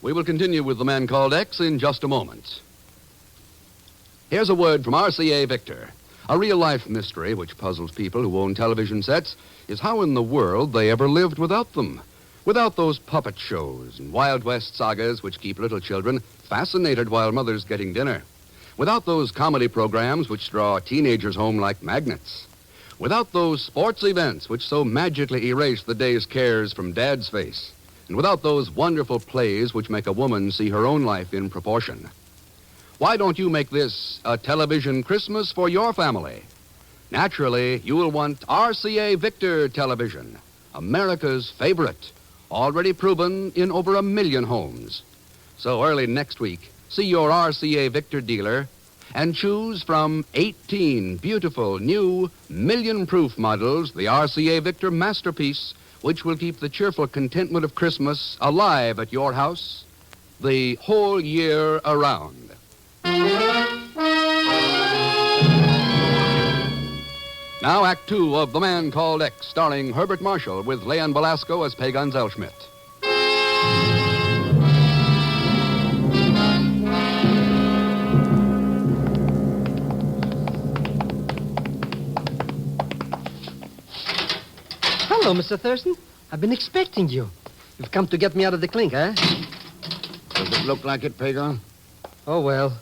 We will continue with the man called X in just a moment. Here's a word from RCA Victor. A real-life mystery which puzzles people who own television sets is how in the world they ever lived without them. Without those puppet shows and Wild West sagas which keep little children fascinated while mother's getting dinner. Without those comedy programs which draw teenagers home like magnets. Without those sports events which so magically erase the day's cares from Dad's face. And without those wonderful plays which make a woman see her own life in proportion. Why don't you make this a television Christmas for your family? Naturally, you will want RCA Victor Television, America's favorite, already proven in over 1 million homes. So early next week, see your RCA Victor dealer and choose from 18 beautiful new million-proof models the RCA Victor Masterpiece, which will keep the cheerful contentment of Christmas alive at your house the whole year around. Now, Act Two of The Man Called X, starring Herbert Marshall with Leon Belasco as Pagan Zellschmidt. Hello, Mr. Thurston. I've been expecting you. You've come to get me out of the clink, eh? Does it look like it, Pagan? Oh, well.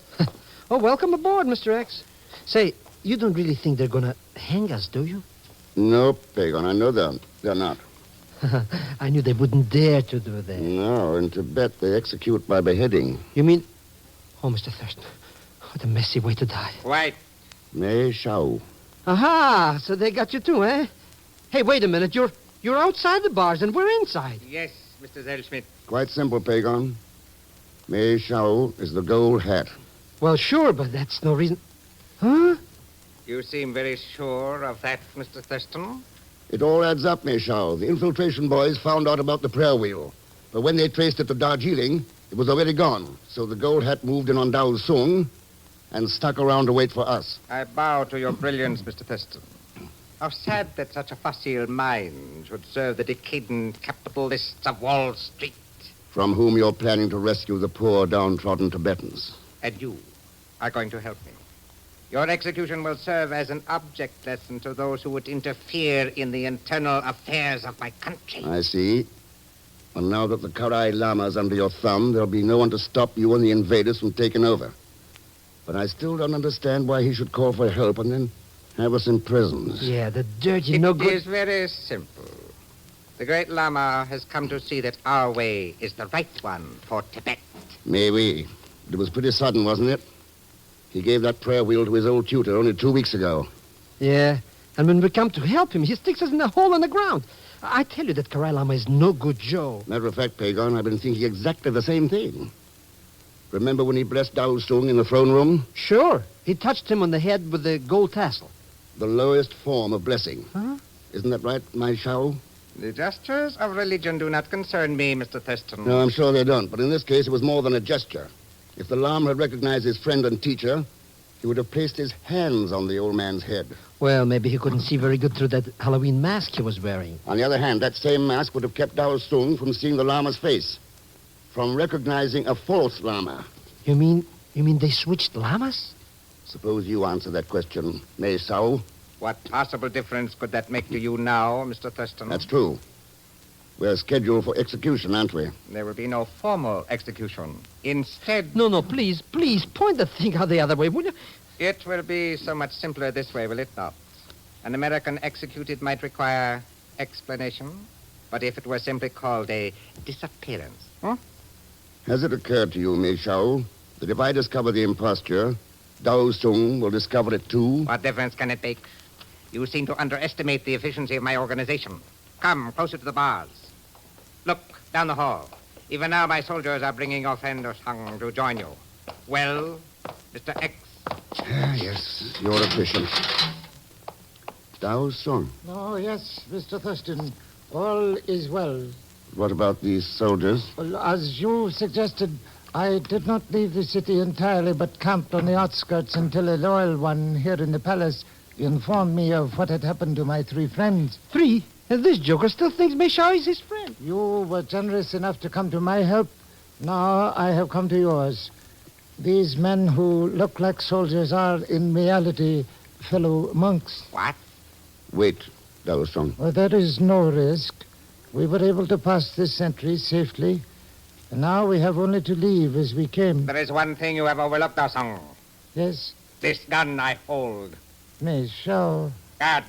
Oh, welcome aboard, Mr. X. Say, you don't really think they're gonna hang us, do you? No, Pagan, I know them. They're not. I knew they wouldn't dare to do that. No, in Tibet they execute by beheading. You mean... Oh, Mr. Thurston, what a messy way to die. Right. Mei Shao. Aha, so they got you too, eh? Hey, wait a minute. You're outside the bars and we're inside. Yes, Mr. Zellschmidt. Quite simple, Pagan. Mei Shao is the gold hat. Well, sure, but that's no reason... Huh? You seem very sure of that, Mr. Thurston. It all adds up, Mei Shao. The infiltration boys found out about the prayer wheel. But when they traced it to Darjeeling, it was already gone. So the gold hat moved in on Dao Sung and stuck around to wait for us. I bow to your brilliance, Mr. Thurston. How sad that such a facile mind should serve the decadent capitalists of Wall Street. From whom you're planning to rescue the poor, downtrodden Tibetans. And you are going to help me. Your execution will serve as an object lesson to those who would interfere in the internal affairs of my country. I see. And now that the Karai Lama is under your thumb, there'll be no one to stop you and the invaders from taking over. But I still don't understand why he should call for help and then have us in prisons. Yeah, the dirty, no good... It is very simple. The great Lama has come to see that our way is the right one for Tibet. Maybe. But it was pretty sudden, wasn't it? He gave that prayer wheel to his old tutor only 2 weeks ago. Yeah, and when we come to help him, he sticks us in a hole in the ground. I tell you that Karai Lama is no good Joe. Matter of fact, Pagon, I've been thinking exactly the same thing. Remember when he blessed Dao Sung in the throne room? Sure. He touched him on the head with the gold tassel. The lowest form of blessing. Huh? Isn't that right, my Shao? The gestures of religion do not concern me, Mr. Thurston. No, I'm sure they don't. But in this case, it was more than a gesture. If the Lama had recognized his friend and teacher, he would have placed his hands on the old man's head. Well, maybe he couldn't see very good through that Halloween mask he was wearing. On the other hand, that same mask would have kept Dao Sung from seeing the Lama's face, from recognizing a false Lama. You mean they switched Lamas? Suppose you answer that question, Mei Sao. What possible difference could that make to you now, Mr. Thurston? That's true. We're scheduled for execution, aren't we? There will be no formal execution. Instead... No, please, point the thing out the other way, will you? It will be so much simpler this way, will it not? An American executed might require explanation, but if it were simply called a disappearance, huh? Has it occurred to you, Mei Shao, that if I discover the imposture, Dao Sung will discover it too? What difference can it make? You seem to underestimate the efficiency of my organization. Come closer to the bars. Look, down the hall. Even now my soldiers are bringing your friend Osang to join you. Well, Mr. X? Yes, you're efficient. Dao Sung. Oh, yes, Mr. Thurston. All is well. What about these soldiers? Well, as you suggested, I did not leave the city entirely, but camped on the outskirts until a loyal one here in the palace informed me of what had happened to my 3 friends. 3? And this joker still thinks Meishao is his friend. You were generous enough to come to my help. Now I have come to yours. These men who look like soldiers are, in reality, fellow monks. What? Wait, Dao Sung. Well, there is no risk. We were able to pass this sentry safely. And now we have only to leave as we came. There is one thing you have overlooked, Osang. Yes? This gun I hold. May Shao. Guard,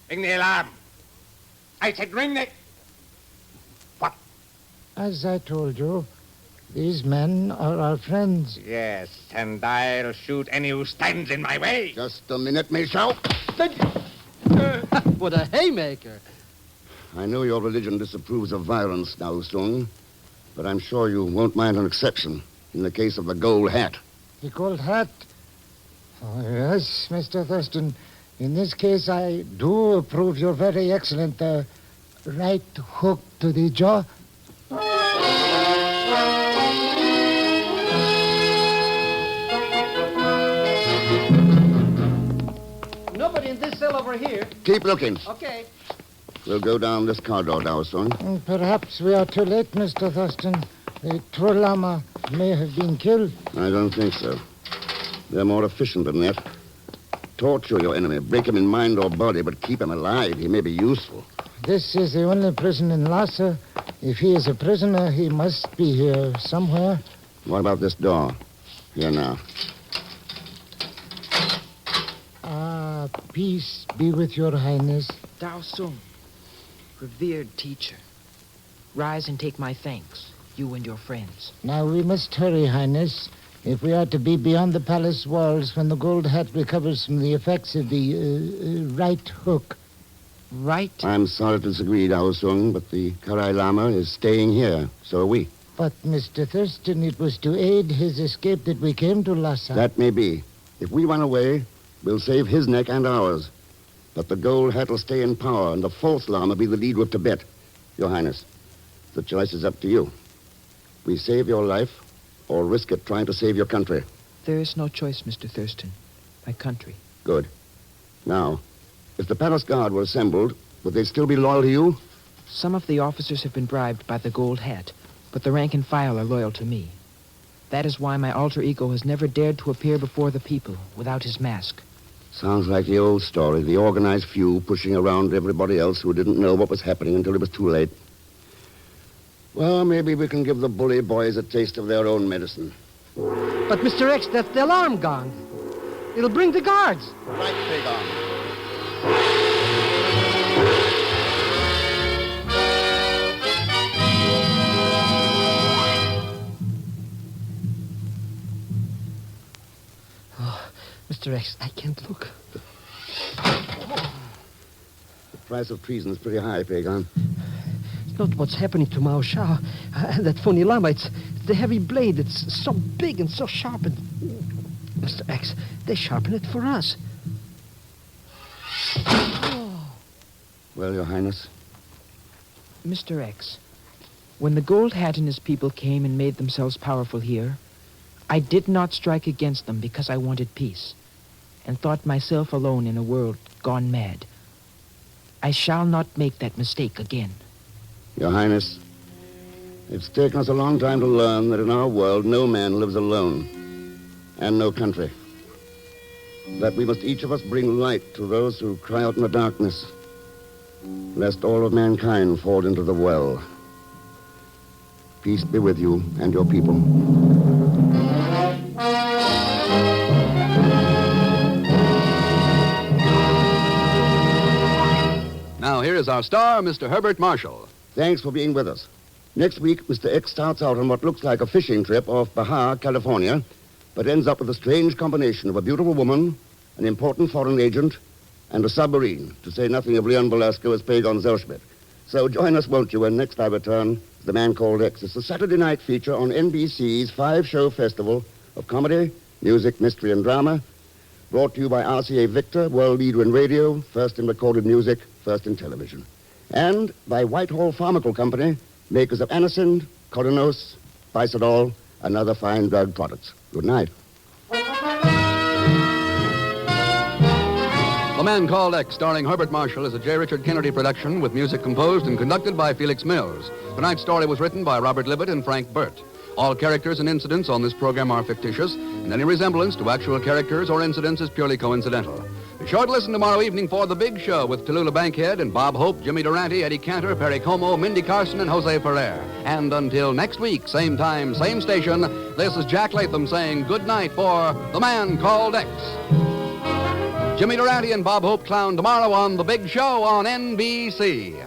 ring the alarm. I said ring the... What? As I told you, these men are our friends. Yes, and I'll shoot any who stands in my way. Just a minute, Mei Shao. What a haymaker. I know your religion disapproves of violence, Dao Sung, but I'm sure you won't mind an exception in the case of the gold hat. The gold hat? Oh, yes, Mr. Thurston. In this case, I do approve your very excellent right hook to the jaw. Nobody in this cell over here. Keep looking. Okay. We'll go down this corridor, Dao Sung. Perhaps we are too late, Mr. Thurston. The true Lama may have been killed. I don't think so. They're more efficient than that. Torture your enemy. Break him in mind or body, but keep him alive. He may be useful. This is the only prison in Lhasa. If he is a prisoner, he must be here somewhere. What about this door? Here now. Ah, peace be with your highness. Dao Sung, revered teacher, rise and take my thanks, you and your friends. Now we must hurry, highness. If we are to be beyond the palace walls when the gold hat recovers from the effects of the right hook. Right? I'm sorry to disagree, Dao Sung, but the Karai Lama is staying here. So are we. But, Mr. Thurston, it was to aid his escape that we came to Lhasa. That may be. If we run away, we'll save his neck and ours. But the gold hat will stay in power, and the false Lama be the leader of Tibet. Your Highness, the choice is up to you. We save your life, or risk it trying to save your country. There is no choice, Mr. Thurston. My country. Good. Now, if the palace guard were assembled, would they still be loyal to you? Some of the officers have been bribed by the gold hat, but the rank and file are loyal to me. That is why my alter ego has never dared to appear before the people without his mask. Sounds like the old story, the organized few pushing around everybody else who didn't know what was happening until it was too late. Well, maybe we can give the bully boys a taste of their own medicine. But, Mr. X, that's the alarm gong. It'll bring the guards. Right, Pagon. Oh, Mr. X, I can't look. The price of treason is pretty high, Pagan. It's not what's happening to Mao Shao. That phony llama, it's the heavy blade. It's so big and so sharp. And... Mr. X, they sharpen it for us. Well, Your Highness? Mr. X, when the Gold Hat and his people came and made themselves powerful here, I did not strike against them because I wanted peace and thought myself alone in a world gone mad. I shall not make that mistake again. Your Highness, it's taken us a long time to learn that in our world no man lives alone, and no country. That we must each of us bring light to those who cry out in the darkness, lest all of mankind fall into the well. Peace be with you and your people. Now, here is our star, Mr. Herbert Marshall. Thanks for being with us. Next week, Mr. X starts out on what looks like a fishing trip off Baja, California, but ends up with a strange combination of a beautiful woman, an important foreign agent, and a submarine, to say nothing of Leon Velasco as Pagon Zellschmidt. So join us, won't you, when next I return, The Man Called X. It's a Saturday night feature on NBC's 5-show festival of comedy, music, mystery, and drama, brought to you by RCA Victor, world leader in radio, first in recorded music, first in television. And by Whitehall Pharmaceutical Company, makers of Anacin, Coronos, Bicidol, and other fine drug products. Good night. The Man Called X, starring Herbert Marshall, is a J. Richard Kennedy production with music composed and conducted by Felix Mills. Tonight's story was written by Robert Libet and Frank Burt. All characters and incidents on this program are fictitious, and any resemblance to actual characters or incidents is purely coincidental. Be sure to listen tomorrow evening for The Big Show with Tallulah Bankhead and Bob Hope, Jimmy Durante, Eddie Cantor, Perry Como, Mindy Carson, and Jose Ferrer. And until next week, same time, same station, this is Jack Latham saying good night for The Man Called X. Jimmy Durante and Bob Hope clown tomorrow on The Big Show on NBC.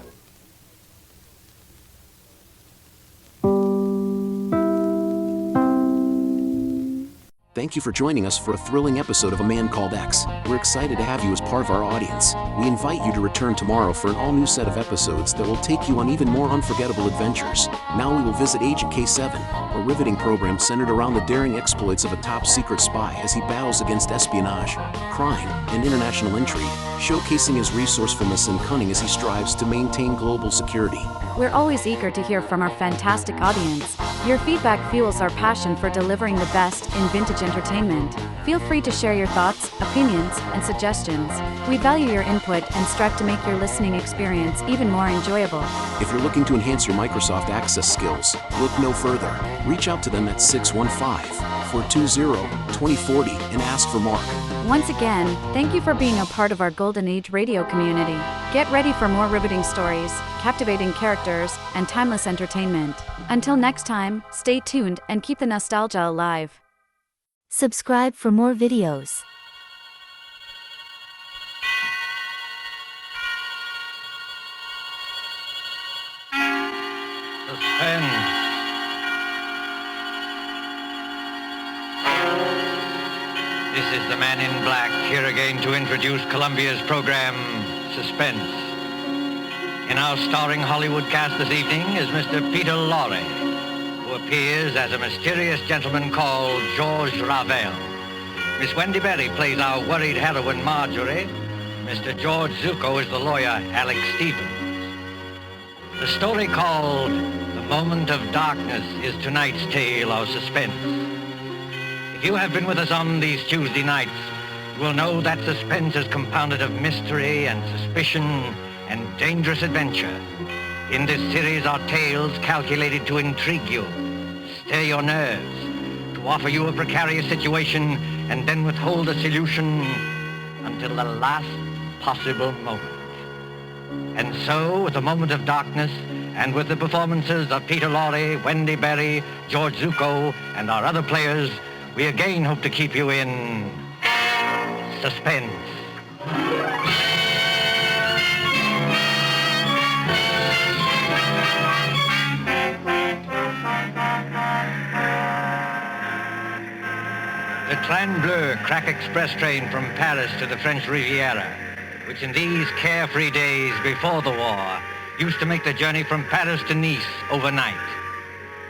Thank you for joining us for a thrilling episode of A Man Called X. We're excited to have you as part of our audience. We invite you to return tomorrow for an all-new set of episodes that will take you on even more unforgettable adventures. Now we will visit Agent K7, a riveting program centered around the daring exploits of a top-secret spy as he battles against espionage, crime, and international intrigue, showcasing his resourcefulness and cunning as he strives to maintain global security. We're always eager to hear from our fantastic audience. Your feedback fuels our passion for delivering the best in vintage entertainment. Feel free to share your thoughts, opinions, and suggestions. We value your input and strive to make your listening experience even more enjoyable. If you're looking to enhance your Microsoft Access skills, look no further. Reach out to them at 615-420-2040 and ask for Mark. Once again, thank you for being a part of our Golden Age radio community. Get ready for more riveting stories, captivating characters, and timeless entertainment. Until next time, stay tuned and keep the nostalgia alive. Subscribe for more videos. Suspense. This is the Man in Black, here again to introduce Columbia's program, Suspense. In our starring Hollywood cast this evening is Mr. Peter Lorre, who appears as a mysterious gentleman called George Ravel. Miss Wendy Berry plays our worried heroine, Marjorie. Mr. George Zuko is the lawyer, Alex Stevens. The story called The Moment of Darkness is tonight's tale of suspense. If you have been with us on these Tuesday nights, you will know that suspense is compounded of mystery and suspicion and dangerous adventure. In this series are tales calculated to intrigue you, stir your nerves, to offer you a precarious situation and then withhold a solution until the last possible moment. And so, with The Moment of Darkness, and with the performances of Peter Lorre, Wendy Berry, George Zuko, and our other players, we again hope to keep you in suspense. The Train Bleu crack express train from Paris to the French Riviera, which in these carefree days before the war used to make the journey from Paris to Nice overnight.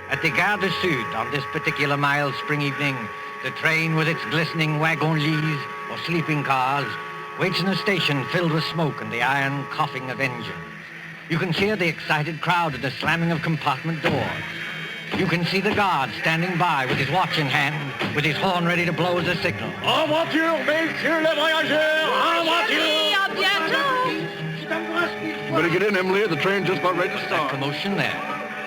At the Gare du Sud on this particular mild spring evening, the train with its glistening wagon-lits or sleeping cars waits in a station filled with smoke and the iron coughing of engines. You can hear the excited crowd and the slamming of compartment doors. You can see the guard standing by with his watch in hand, with his horn ready to blow as a signal. En voiture, messieurs les voyageurs! En voiture! Better get in, Emily. The train just about ready to start. Commotion there.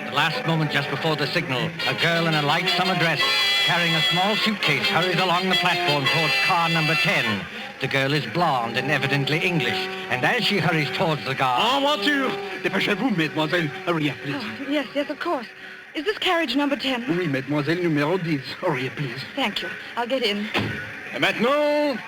The last moment just before the signal, a girl in a light summer dress carrying a small suitcase hurries along the platform towards car number 10. The girl is blonde and evidently English, and as she hurries towards the guard... En voiture! Dépêchez-vous, mademoiselle. Hurry up, please. Oh, yes, of course. Is this carriage number 10? Oui, mademoiselle, numéro 10. Hurry up, please. Thank you. I'll get in. Et maintenant...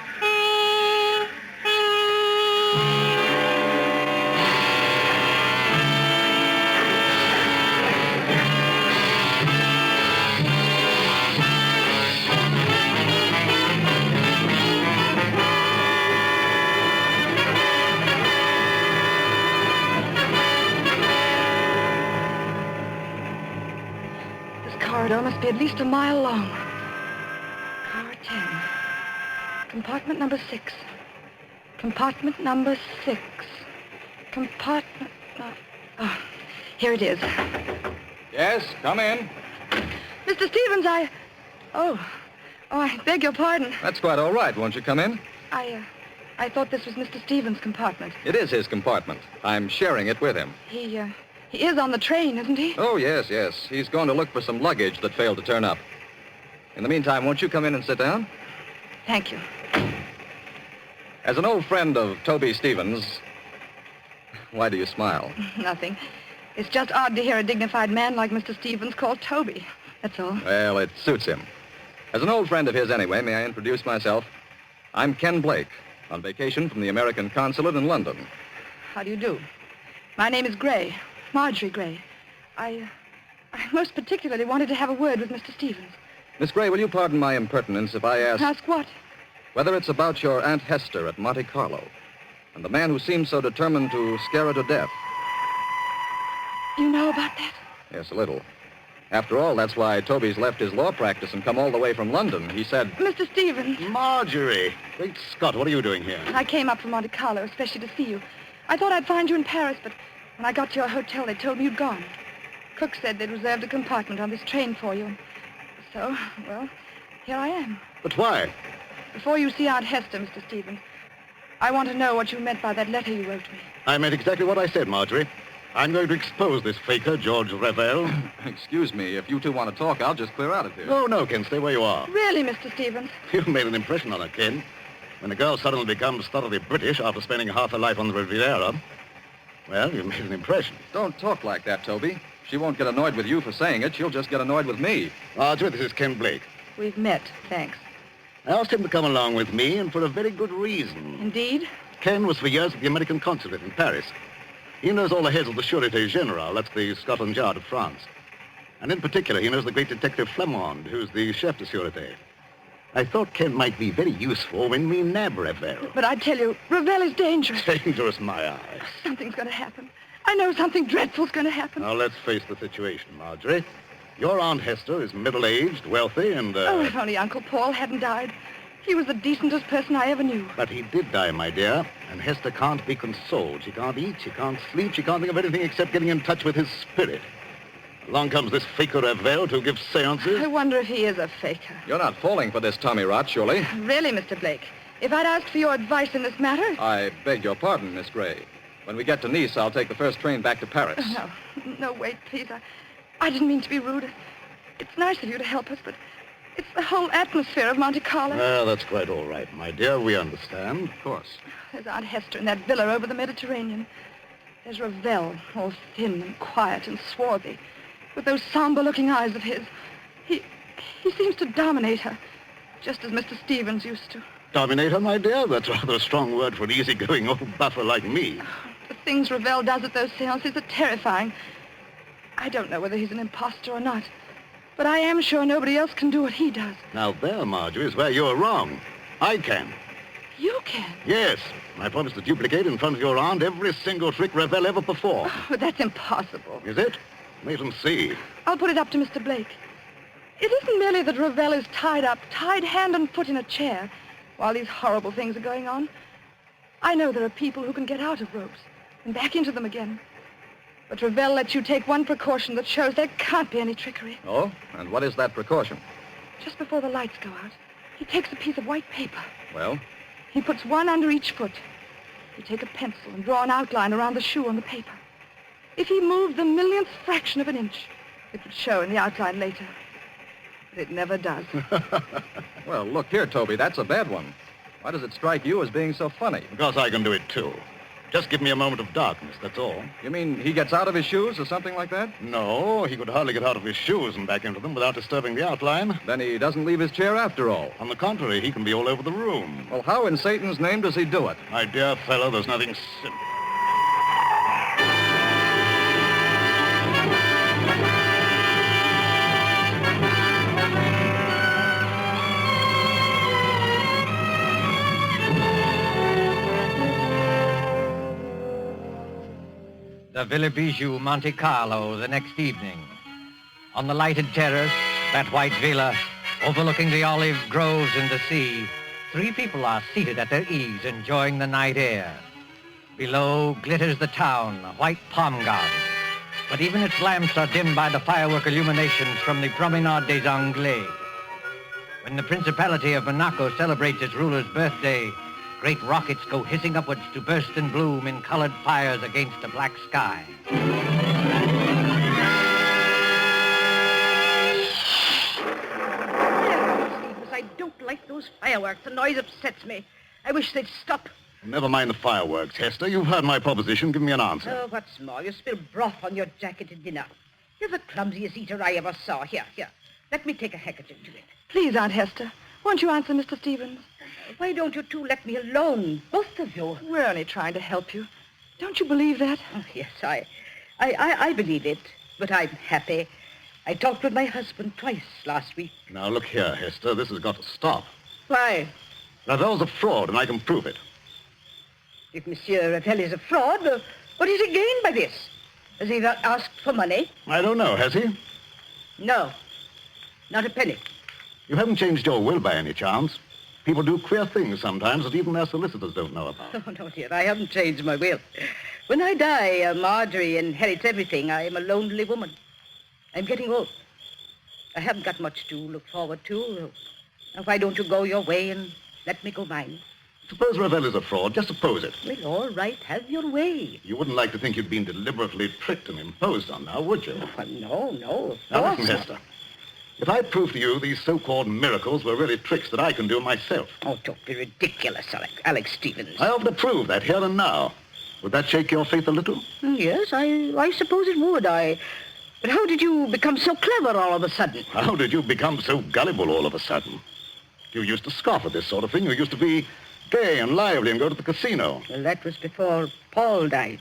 Corridor must be at least a mile long. Car 10. Compartment number 6. Compartment number 6. Compartment... Oh, here it is. Yes, come in. Mr. Stevens, Oh, I beg your pardon. That's quite all right. Won't you come in? I thought this was Mr. Stevens' compartment. It is his compartment. I'm sharing it with him. He is on the train, isn't he? Oh, yes. He's going to look for some luggage that failed to turn up. In the meantime, won't you come in and sit down? Thank you. As an old friend of Toby Stevens, why do you smile? Nothing. It's just odd to hear a dignified man like Mr. Stevens called Toby. That's all. Well, it suits him. As an old friend of his anyway, may I introduce myself? I'm Ken Blake, on vacation from the American consulate in London. How do you do? My name is Gray. Marjorie Gray. I most particularly wanted to have a word with Mr. Stevens. Miss Gray, will you pardon my impertinence if I ask... Ask what? Whether it's about your Aunt Hester at Monte Carlo and the man who seemed so determined to scare her to death. You know about that? Yes, a little. After all, that's why Toby's left his law practice and come all the way from London. He said... Mr. Stevens. Marjorie. Great Scott, what are you doing here? I came up from Monte Carlo, especially to see you. I thought I'd find you in Paris, but when I got to your hotel, they told me you'd gone. Cook said they'd reserved a compartment on this train for you. So, well, here I am. But why? Before you see Aunt Hester, Mr. Stevens, I want to know what you meant by that letter you wrote me. I meant exactly what I said, Marjorie. I'm going to expose this faker, George Revel. Excuse me, if you two want to talk, I'll just clear out of here. No, Ken, stay where you are. Really, Mr. Stevens? You've made an impression on her, Ken. When a girl suddenly becomes thoroughly British after spending half her life on the Riviera, well, you've made an impression. Don't talk like that, Toby. She won't get annoyed with you for saying it. She'll just get annoyed with me. Marjorie, this is Ken Blake. We've met, thanks. I asked him to come along with me, and for a very good reason. Indeed? Ken was for years at the American consulate in Paris. He knows all the heads of the Sûreté Générale, that's the Scotland Yard of France. And in particular, he knows the great detective Flamand, who's the chef de Sûreté. I thought Ken might be very useful when we nab Revel. But I tell you, Revel is dangerous. Dangerous, my eye. Something's going to happen. I know something dreadful's going to happen. Now, let's face the situation, Marjorie. Your Aunt Hester is middle-aged, wealthy, and, Oh, if only Uncle Paul hadn't died. He was the decentest person I ever knew. But he did die, my dear, and Hester can't be consoled. She can't eat, she can't sleep, she can't think of anything except getting in touch with his spirit. Along comes this faker Revel to give seances. I wonder if he is a faker. You're not falling for this Tommy rot, surely? Really, Mr. Blake, if I'd asked for your advice in this matter... I beg your pardon, Miss Gray. When we get to Nice, I'll take the first train back to Paris. No, wait, please. I didn't mean to be rude. It's nice of you to help us, but it's the whole atmosphere of Monte Carlo. Well, that's quite all right, my dear. We understand. Of course. There's Aunt Hester in that villa over the Mediterranean. There's Revel, all thin and quiet and swarthy, with those somber-looking eyes of his. He seems to dominate her, just as Mr. Stevens used to. Dominate her, my dear? That's rather a strong word for an easygoing old buffer like me. The things Revel does at those seances are terrifying. I don't know whether he's an imposter or not. But I am sure nobody else can do what he does. Now there, Marjorie, is where you're wrong. I can. You can? Yes. I promise to duplicate in front of your aunt every single trick Ravel ever performed. Oh, but that's impossible. Is it? Wait and see. I'll put it up to Mr. Blake. It isn't merely that Ravel is tied up, tied hand and foot in a chair, while these horrible things are going on. I know there are people who can get out of ropes and back into them again. But Ravel lets you take one precaution that shows there can't be any trickery. Oh? And what is that precaution? Just before the lights go out, he takes a piece of white paper. Well? He puts one under each foot. You take a pencil and draw an outline around the shoe on the paper. If he moved the millionth fraction of an inch, it would show in the outline later. But it never does. Well, look here, Toby, that's a bad one. Why does it strike you as being so funny? Because I can do it, too. Just give me a moment of darkness, that's all. You mean he gets out of his shoes or something like that? No, he could hardly get out of his shoes and back into them without disturbing the outline. Then he doesn't leave his chair after all. On the contrary, he can be all over the room. Well, how in Satan's name does he do it? My dear fellow, there's nothing simple. The Villa Bijou, Monte Carlo, the next evening. On the lighted terrace, that white villa, overlooking the olive groves and the sea, 3 people are seated at their ease, enjoying the night air. Below glitters the town, a white palm garden. But even its lamps are dimmed by the firework illuminations from the Promenade des Anglais. When the Principality of Monaco celebrates its ruler's birthday, great rockets go hissing upwards to burst and bloom in colored fires against a black sky. I don't like those fireworks. The noise upsets me. I wish they'd stop. Never mind the fireworks, Hester. You've heard my proposition. Give me an answer. Oh, what's more, you spill broth on your jacket at dinner. You're the clumsiest eater I ever saw. Here. Let me take a handkerchief to it. Please, Aunt Hester, won't you answer Mr. Stevens? Why don't you two let me alone, both of you? We're only trying to help you. Don't you believe that? Oh, yes, I believe it, but I'm happy. I talked with my husband twice last week. Now, look here, Hester. This has got to stop. Why? Ravel's a fraud, and I can prove it. If Monsieur Ravel is a fraud, what has he gained by this? Has he not asked for money? I don't know, has he? No, not a penny. You haven't changed your will by any chance. People do queer things sometimes that even their solicitors don't know about. Oh, no, dear, I haven't changed my will. When I die, Marjorie inherits everything. I am a lonely woman. I'm getting old. I haven't got much to look forward to. Now, why don't you go your way and let me go mine? Suppose Ravel is a fraud. Just suppose it. Well, all right, have your way. You wouldn't like to think you'd been deliberately tricked and imposed on now, would you? Oh, no. Now, listen, Hester. If I prove to you these so-called miracles were really tricks that I can do myself. Oh, don't be ridiculous, Alex Stevens. I offer to prove that here and now. Would that shake your faith a little? Yes, I suppose it would. But how did you become so clever all of a sudden? How did you become so gullible all of a sudden? You used to scoff at this sort of thing. You used to be gay and lively and go to the casino. Well, that was before Paul died.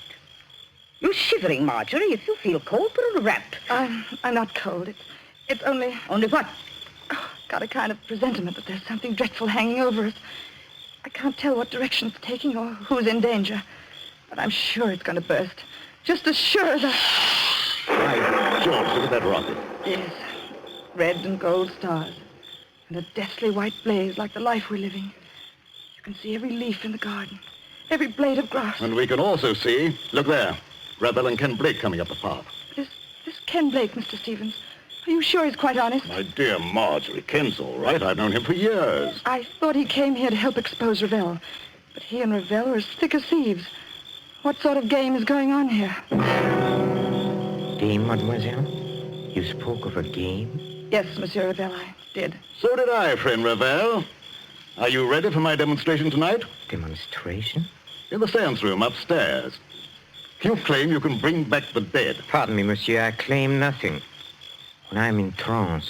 You're shivering, Marjorie. If you feel cold, put on a wrap. I'm not cold. It's only... Only what? Oh, got a kind of presentiment that there's something dreadful hanging over us. I can't tell what direction it's taking or who's in danger. But I'm sure it's going to burst. Just as sure as By George, look at that rocket. Yes. Red and gold stars. And a deathly white blaze like the life we're living. You can see every leaf in the garden. Every blade of grass. And we can also see, look there, Ravel and Ken Blake coming up the path. This Ken Blake, Mr. Stevens. Are you sure he's quite honest? My dear Marjorie, Ken's all right. I've known him for years. I thought he came here to help expose Ravel. But he and Ravel are as thick as thieves. What sort of game is going on here? Game, mademoiselle? You spoke of a game? Yes, Monsieur Ravel, I did. So did I, friend Ravel. Are you ready for my demonstration tonight? Demonstration? In the seance room upstairs. You claim you can bring back the dead. Pardon me, monsieur, I claim nothing. When I'm in trance,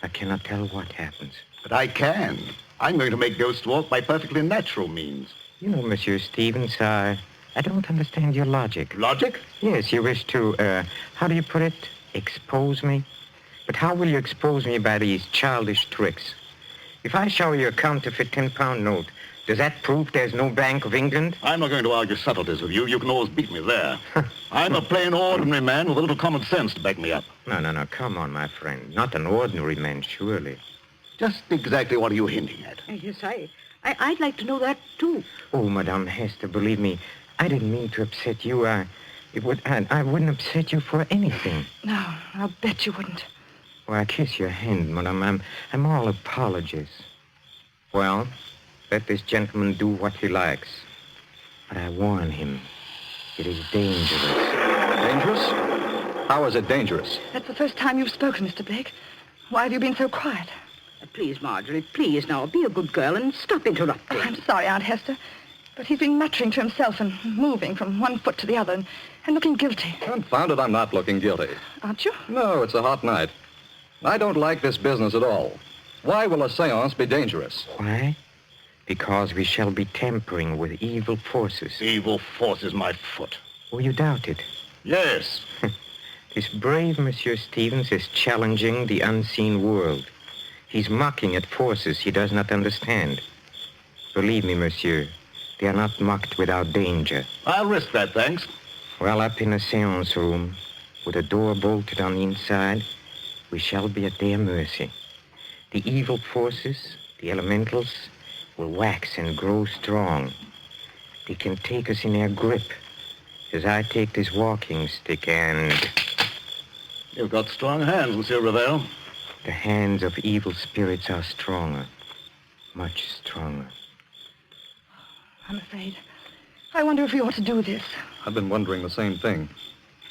I cannot tell what happens. But I can. I'm going to make ghosts walk by perfectly natural means. You know, Monsieur Stevens, I don't understand your logic. Logic? Yes, you wish to, how do you put it? Expose me? But how will you expose me by these childish tricks? If I show you a counterfeit 10-pound note, does that prove there's no Bank of England? I'm not going to argue subtleties with you. You can always beat me there. I'm a plain, ordinary man with a little common sense to back me up. No. Come on, my friend. Not an ordinary man, surely. Just exactly what are you hinting at? Yes, I'd like to know that, too. Oh, Madame Hester, believe me, I didn't mean to upset you. I wouldn't upset you for anything. No, I'll bet you wouldn't. Well, I kiss your hand, Madame. I'm all apologies. Well, let this gentleman do what he likes. But I warn him, it is dangerous. Dangerous? How is it dangerous? That's the first time you've spoken, Mr. Blake. Why have you been so quiet? Please, Marjorie, please now, be a good girl and stop interrupting. Oh, I'm sorry, Aunt Hester, but he's been muttering to himself and moving from one foot to the other and looking guilty. Confound it, I'm not looking guilty. Aren't you? No, it's a hot night. I don't like this business at all. Why will a seance be dangerous? Why? Because we shall be tampering with evil forces. Evil forces, my foot. Oh, you doubt it? Yes. This brave Monsieur Stevens is challenging the unseen world. He's mocking at forces he does not understand. Believe me, monsieur, they are not mocked without danger. I'll risk that, thanks. Well, up in a seance room, with a door bolted on the inside, we shall be at their mercy. The evil forces, the elementals, will wax and grow strong. They can take us in their grip, as I take this walking stick and... You've got strong hands, Monsieur Ravel. The hands of evil spirits are stronger, much stronger. I'm afraid. I wonder if we ought to do this. I've been wondering the same thing.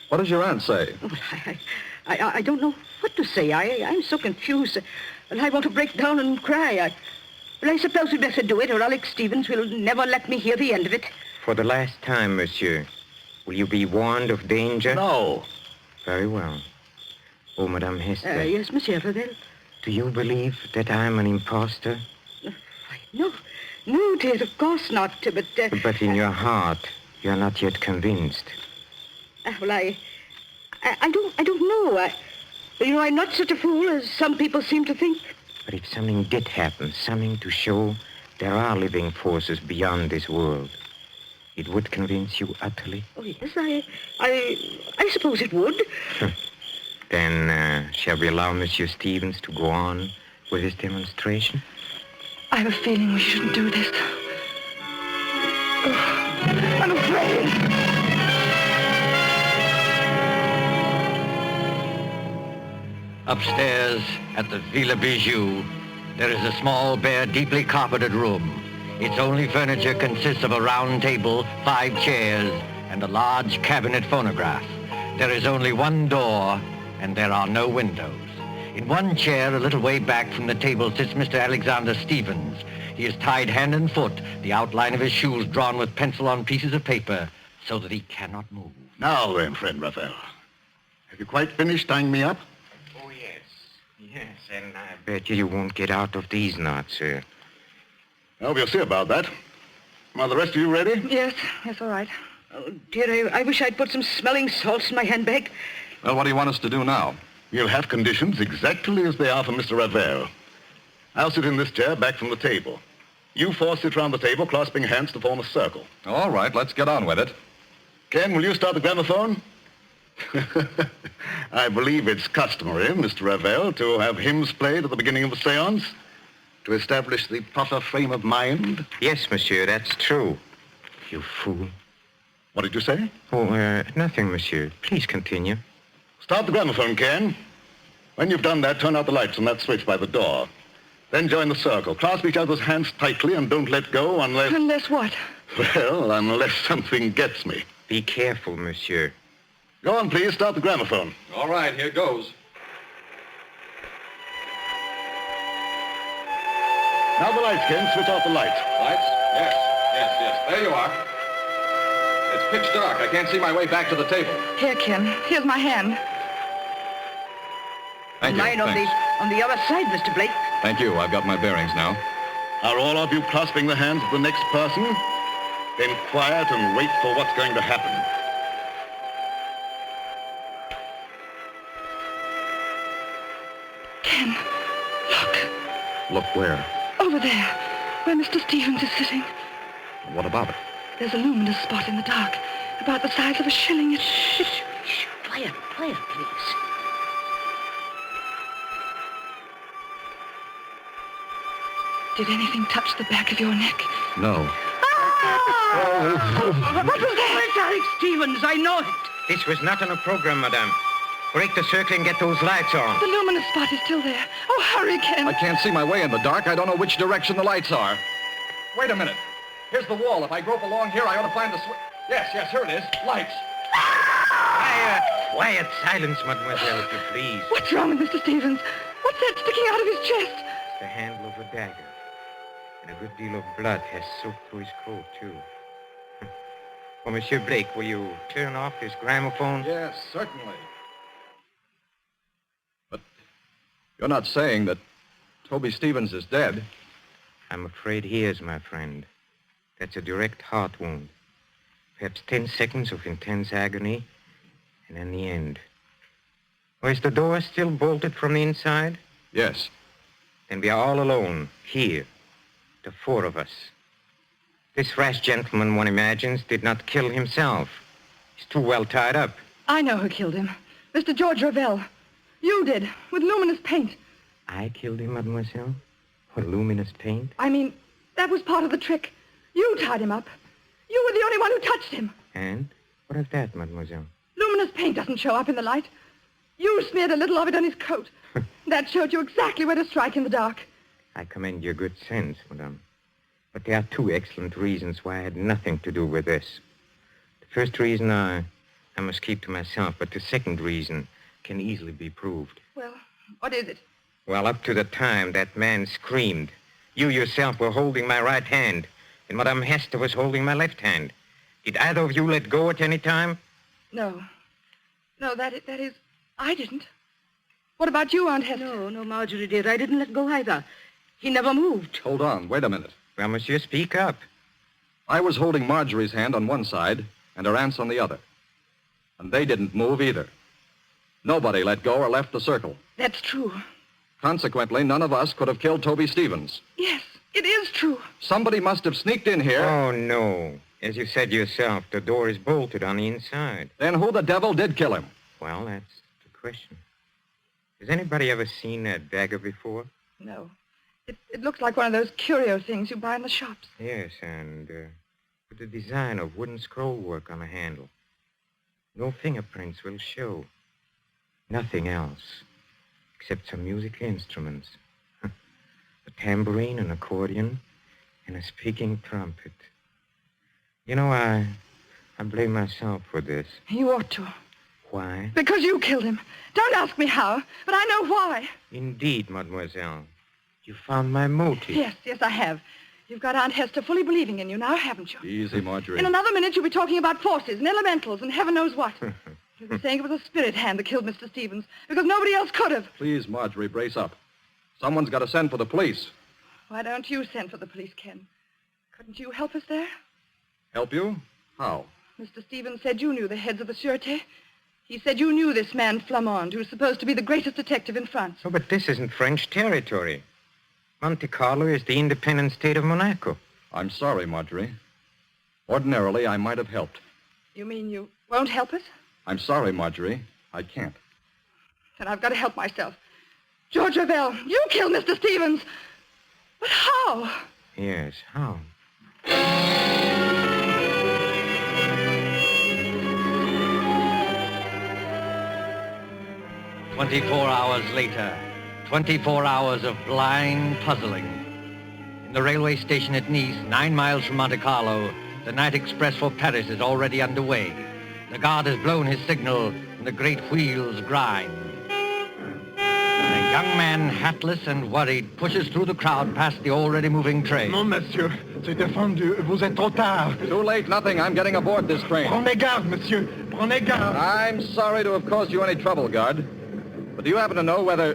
What does your aunt say? Oh, I don't know what to say. I'm so confused. And I want to break down and cry. But I suppose we'd better do it, or Alex Stevens will never let me hear the end of it. For the last time, monsieur, will you be warned of danger? No. Very well. Oh, Madame Hester. Yes, Monsieur Ravel. Do you believe that I'm an impostor? No, dear, of course not. But But in your heart, you're not yet convinced. Well, I don't know. I'm not such a fool as some people seem to think. But if something did happen, something to show there are living forces beyond this world, it would convince you utterly? Oh, yes, I suppose it would. Then, shall we allow Monsieur Stevens to go on with his demonstration? I have a feeling we shouldn't do this. Oh, I'm afraid. Upstairs at the Villa Bijou, there is a small, bare, deeply carpeted room. Its only furniture consists of a round table, 5 chairs, and a large cabinet phonograph. There is only one door, and there are no windows. In one chair, a little way back from the table, sits Mr. Alexander Stevens. He is tied hand and foot, the outline of his shoes drawn with pencil on pieces of paper, so that he cannot move. Now then, friend Raphael. Have you quite finished tying me up? Oh, yes, and I bet you won't get out of these knots, sir. Well, we'll see about that. Are the rest of you ready? Yes, all right. Oh, dear, I wish I'd put some smelling salts in my handbag. Well, what do you want us to do now? You'll have conditions exactly as they are for Mr. Ravel. I'll sit in this chair back from the table. You 4 sit round the table, clasping hands to form a circle. All right, let's get on with it. Ken, will you start the gramophone? I believe it's customary, Mr. Ravel, to have hymns played at the beginning of a seance to establish the proper frame of mind. Yes, monsieur, that's true. You fool. What did you say? Oh, nothing, monsieur. Please continue. Start the gramophone, Ken. When you've done that, turn out the lights on that switch by the door. Then join the circle. Clasp each other's hands tightly and don't let go unless... Unless what? Well, unless something gets me. Be careful, monsieur. Go on, please. Start the gramophone. All right, here goes. Now the lights, Ken. Switch off the lights. Lights? Yes. There you are. It's pitch dark. I can't see my way back to the table. Here, Ken. Here's my hand. Thank you. Mine Thanks. on the other side, Mr. Blake. Thank you. I've got my bearings now. Are all of you clasping the hands of the next person? Then quiet and wait for what's going to happen. Look where? Over there, where Mr. Stevens is sitting. What about it? There's a luminous spot in the dark, about the size of a shilling. Shh. Quiet, please. Did anything touch the back of your neck? No. What was that? It's Alex Stevens. I know it. This was not on a program, madame. Break the circle and get those lights on. The luminous spot is still there. Oh, hurry, Ken. I can't see my way in the dark. I don't know which direction the lights are. Wait a minute. Here's the wall. If I grope along here, I ought to find the switch. Yes, here it is. Lights. Quiet silence, mademoiselle, if you please. What's wrong with Mr. Stevens? What's that sticking out of his chest? The handle of a dagger. And a good deal of blood has soaked through his coat, too. Well, Monsieur Blake, will you turn off this gramophone? Yes, certainly. But you're not saying that Toby Stevens is dead? I'm afraid he is, my friend. That's a direct heart wound. Perhaps 10 seconds of intense agony, and then the end. Oh, is the door still bolted from the inside? Yes. Then we are all alone, here. The 4 of us. This rash gentleman, one imagines, did not kill himself. He's too well tied up. I know who killed him. Mr. George Ravel. You did, with luminous paint. I killed him, mademoiselle? What luminous paint? I mean, that was part of the trick. You tied him up. You were the only one who touched him. And? What of that, mademoiselle? Luminous paint doesn't show up in the light. You smeared a little of it on his coat. That showed you exactly where to strike in the dark. I commend your good sense, madame. But there are 2 excellent reasons why I had nothing to do with this. The first reason I must keep to myself, but the second reason can easily be proved. Well, what is it? Well, up to the time that man screamed, you yourself were holding my right hand, and Madame Hester was holding my left hand. Did either of you let go at any time? No. No, that is, I didn't. What about you, Aunt Hester? No, Marjorie, dear. I didn't let go either. He never moved. Hold on. Wait a minute. Well, monsieur, speak up. I was holding Marjorie's hand on one side and her aunt's on the other. And they didn't move either. Nobody let go or left the circle. That's true. Consequently, none of us could have killed Toby Stevens. Yes, it is true. Somebody must have sneaked in here. Oh, no. As you said yourself, the door is bolted on the inside. Then who the devil did kill him? Well, that's the question. Has anybody ever seen that dagger before? No. It looks like one of those curio things you buy in the shops. Yes, and with the design of wooden scroll work on the handle. No fingerprints will show. Nothing else, except some musical instruments. A tambourine, an accordion, and a speaking trumpet. You know, I blame myself for this. You ought to. Why? Because you killed him. Don't ask me how, but I know why. Indeed, mademoiselle. You found my motive. Yes, I have. You've got Aunt Hester fully believing in you now, haven't you? Easy, Marjorie. In another minute, you'll be talking about forces and elementals and heaven knows what. You'll be saying it was a spirit hand that killed Mr. Stevens, because nobody else could have. Please, Marjorie, brace up. Someone's got to send for the police. Why don't you send for the police, Ken? Couldn't you help us there? Help you? How? Mr. Stevens said you knew the heads of the Sûreté. He said you knew this man Flamande, who's supposed to be the greatest detective in France. Oh, but this isn't French territory. Monte Carlo is the independent state of Monaco. I'm sorry, Marjorie. Ordinarily, I might have helped. You mean you won't help us? I'm sorry, Marjorie. I can't. Then I've got to help myself. George Ravel, you killed Mr. Stevens. But how? Yes, how? 24 hours later, 24 hours of blind puzzling. In the railway station at Nice, 9 miles from Monte Carlo, the night express for Paris is already underway. The guard has blown his signal, and the great wheels grind. A young man, hatless and worried, pushes through the crowd past the already moving train. Non, monsieur, c'est défendu. Vous êtes trop tard. Too late, nothing. I'm getting aboard this train. Prenez garde, monsieur. Prenez garde. I'm sorry to have caused you any trouble, guard. But do you happen to know whether...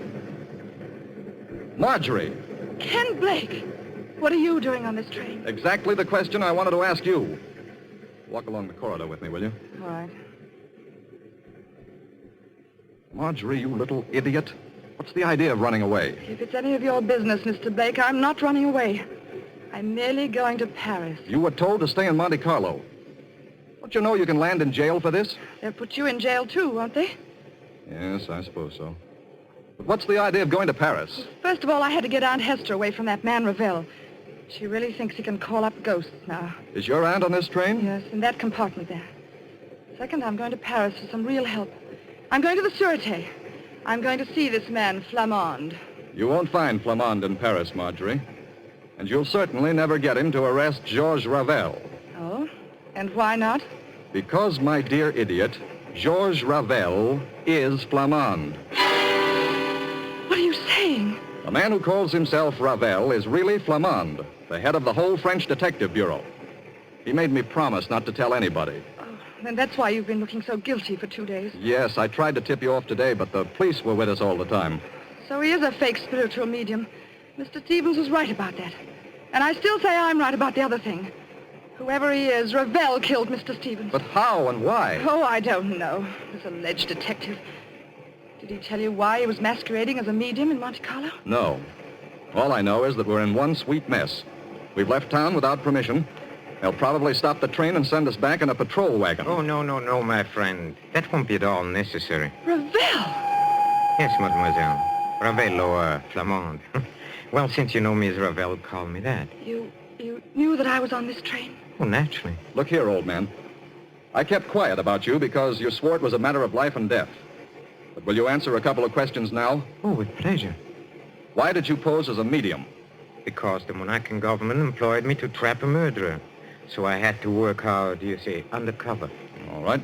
Marjorie. Ken Blake, what are you doing on this train? Exactly the question I wanted to ask you. Walk along the corridor with me, will you? All right. Marjorie, you little idiot. What's the idea of running away? If it's any of your business, Mr. Blake, I'm not running away. I'm merely going to Paris. You were told to stay in Monte Carlo. Don't you know you can land in jail for this? They'll put you in jail, too, won't they? Yes, I suppose so. But what's the idea of going to Paris? First of all, I had to get Aunt Hester away from that man, Ravel. She really thinks he can call up ghosts now. Is your aunt on this train? Yes, in that compartment there. Second, I'm going to Paris for some real help. I'm going to the Sûreté. I'm going to see this man, Flamande. You won't find Flamande in Paris, Marjorie. And you'll certainly never get him to arrest Georges Ravel. Oh? And why not? Because, my dear idiot, Georges Ravel is Flamande. What are you saying? The man who calls himself Ravel is really Flamande, the head of the whole French Detective Bureau. He made me promise not to tell anybody. And that's why you've been looking so guilty for 2 days. Yes, I tried to tip you off today, but the police were with us all the time. So he is a fake spiritual medium. Mr. Stevens was right about that. And I still say I'm right about the other thing. Whoever he is, Ravel killed Mr. Stevens. But how and why? Oh, I don't know. This alleged detective. Did he tell you why he was masquerading as a medium in Monte Carlo? No. All I know is that we're in one sweet mess. We've left town without permission. They'll probably stop the train and send us back in a patrol wagon. Oh, no, my friend. That won't be at all necessary. Ravel! Yes, mademoiselle. Ravel or Flamande. Well, since you know me as Ravel, call me that. You knew that I was on this train? Oh, naturally. Look here, old man. I kept quiet about you because you swore it was a matter of life and death. But will you answer a couple of questions now? Oh, with pleasure. Why did you pose as a medium? Because the Monacan government employed me to trap a murderer. So I had to work hard, undercover. All right.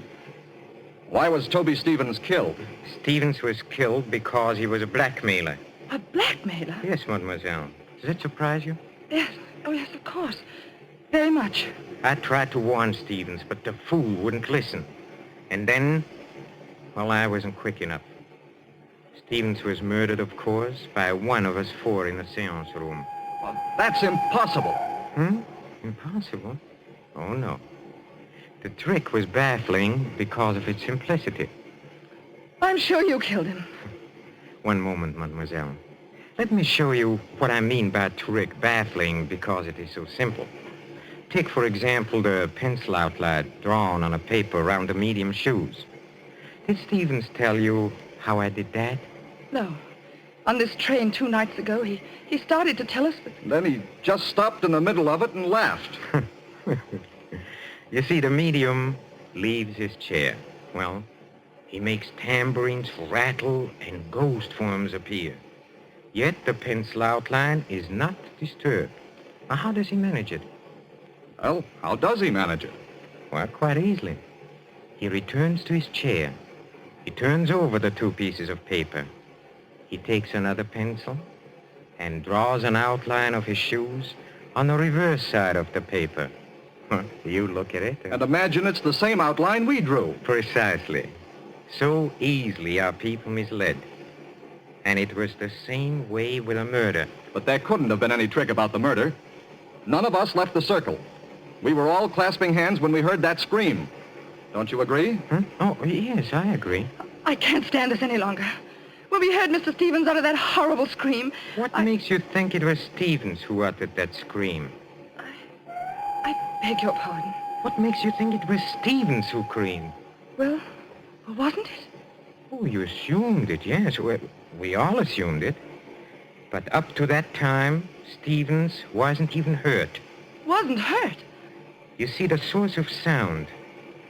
Why was Toby Stevens killed? Stevens was killed because he was a blackmailer. A blackmailer? Yes, mademoiselle. Does that surprise you? Yes. Oh, yes, of course. Very much. I tried to warn Stevens, but the fool wouldn't listen. And then, well, I wasn't quick enough. Stevens was murdered, of course, by one of us four in the seance room. Well, that's impossible. Impossible? Oh, no. The trick was baffling because of its simplicity. I'm sure you killed him. One moment, mademoiselle. Let me show you what I mean by trick baffling because it is so simple. Take, for example, the pencil outline drawn on a paper around the medium's shoes. Did Stevens tell you how I did that? No. On this train 2 nights ago, he started to tell us, but... Then he just stopped in the middle of it and laughed. You see, the medium leaves his chair. Well, he makes tambourines rattle and ghost forms appear. Yet the pencil outline is not disturbed. Now, how does he manage it? Well, how does he manage it? Well, quite easily. He returns to his chair. He turns over the 2 pieces of paper. He takes another pencil and draws an outline of his shoes on the reverse side of the paper. You look at it. And imagine it's the same outline we drew. Precisely. So easily are people misled. And it was the same way with a murder. But there couldn't have been any trick about the murder. None of us left the circle. We were all clasping hands when we heard that scream. Don't you agree? Oh, yes, I agree. I can't stand this any longer. When we heard Mr. Stevens utter that horrible scream... What makes you think it was Stevens who uttered that scream? I beg your pardon. What makes you think it was Stevens who screamed? Well, wasn't it? Oh, you assumed it, yes. We all assumed it. But up to that time, Stevens wasn't even hurt. Wasn't hurt? You see, the source of sound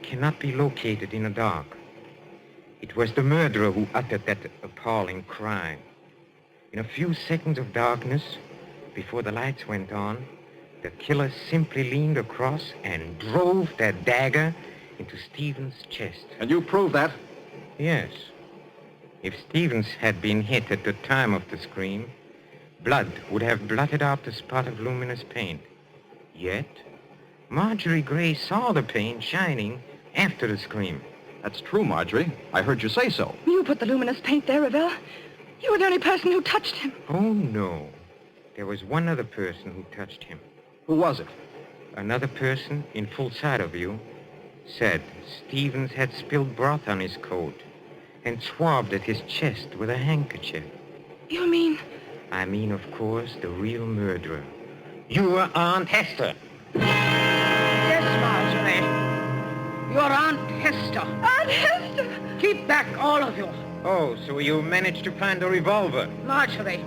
cannot be located in the dark. It was the murderer who uttered that appalling cry. In a few seconds of darkness, before the lights went on, the killer simply leaned across and drove that dagger into Stevens' chest. And you proved that? Yes. If Stevens had been hit at the time of the scream, blood would have blotted out the spot of luminous paint. Yet, Marjorie Gray saw the paint shining after the scream. That's true, Marjorie. I heard you say so. You put the luminous paint there, Ravel. You were the only person who touched him. Oh, no. There was one other person who touched him. Who was it? Another person, in full sight of you, said Stevens had spilled broth on his coat and swabbed at his chest with a handkerchief. You mean? I mean, of course, the real murderer. Your Aunt Hester. Yes, Marjorie. Your Aunt Hester. Aunt Hester! Keep back, all of you. Oh, so you managed to find a revolver? Marjorie,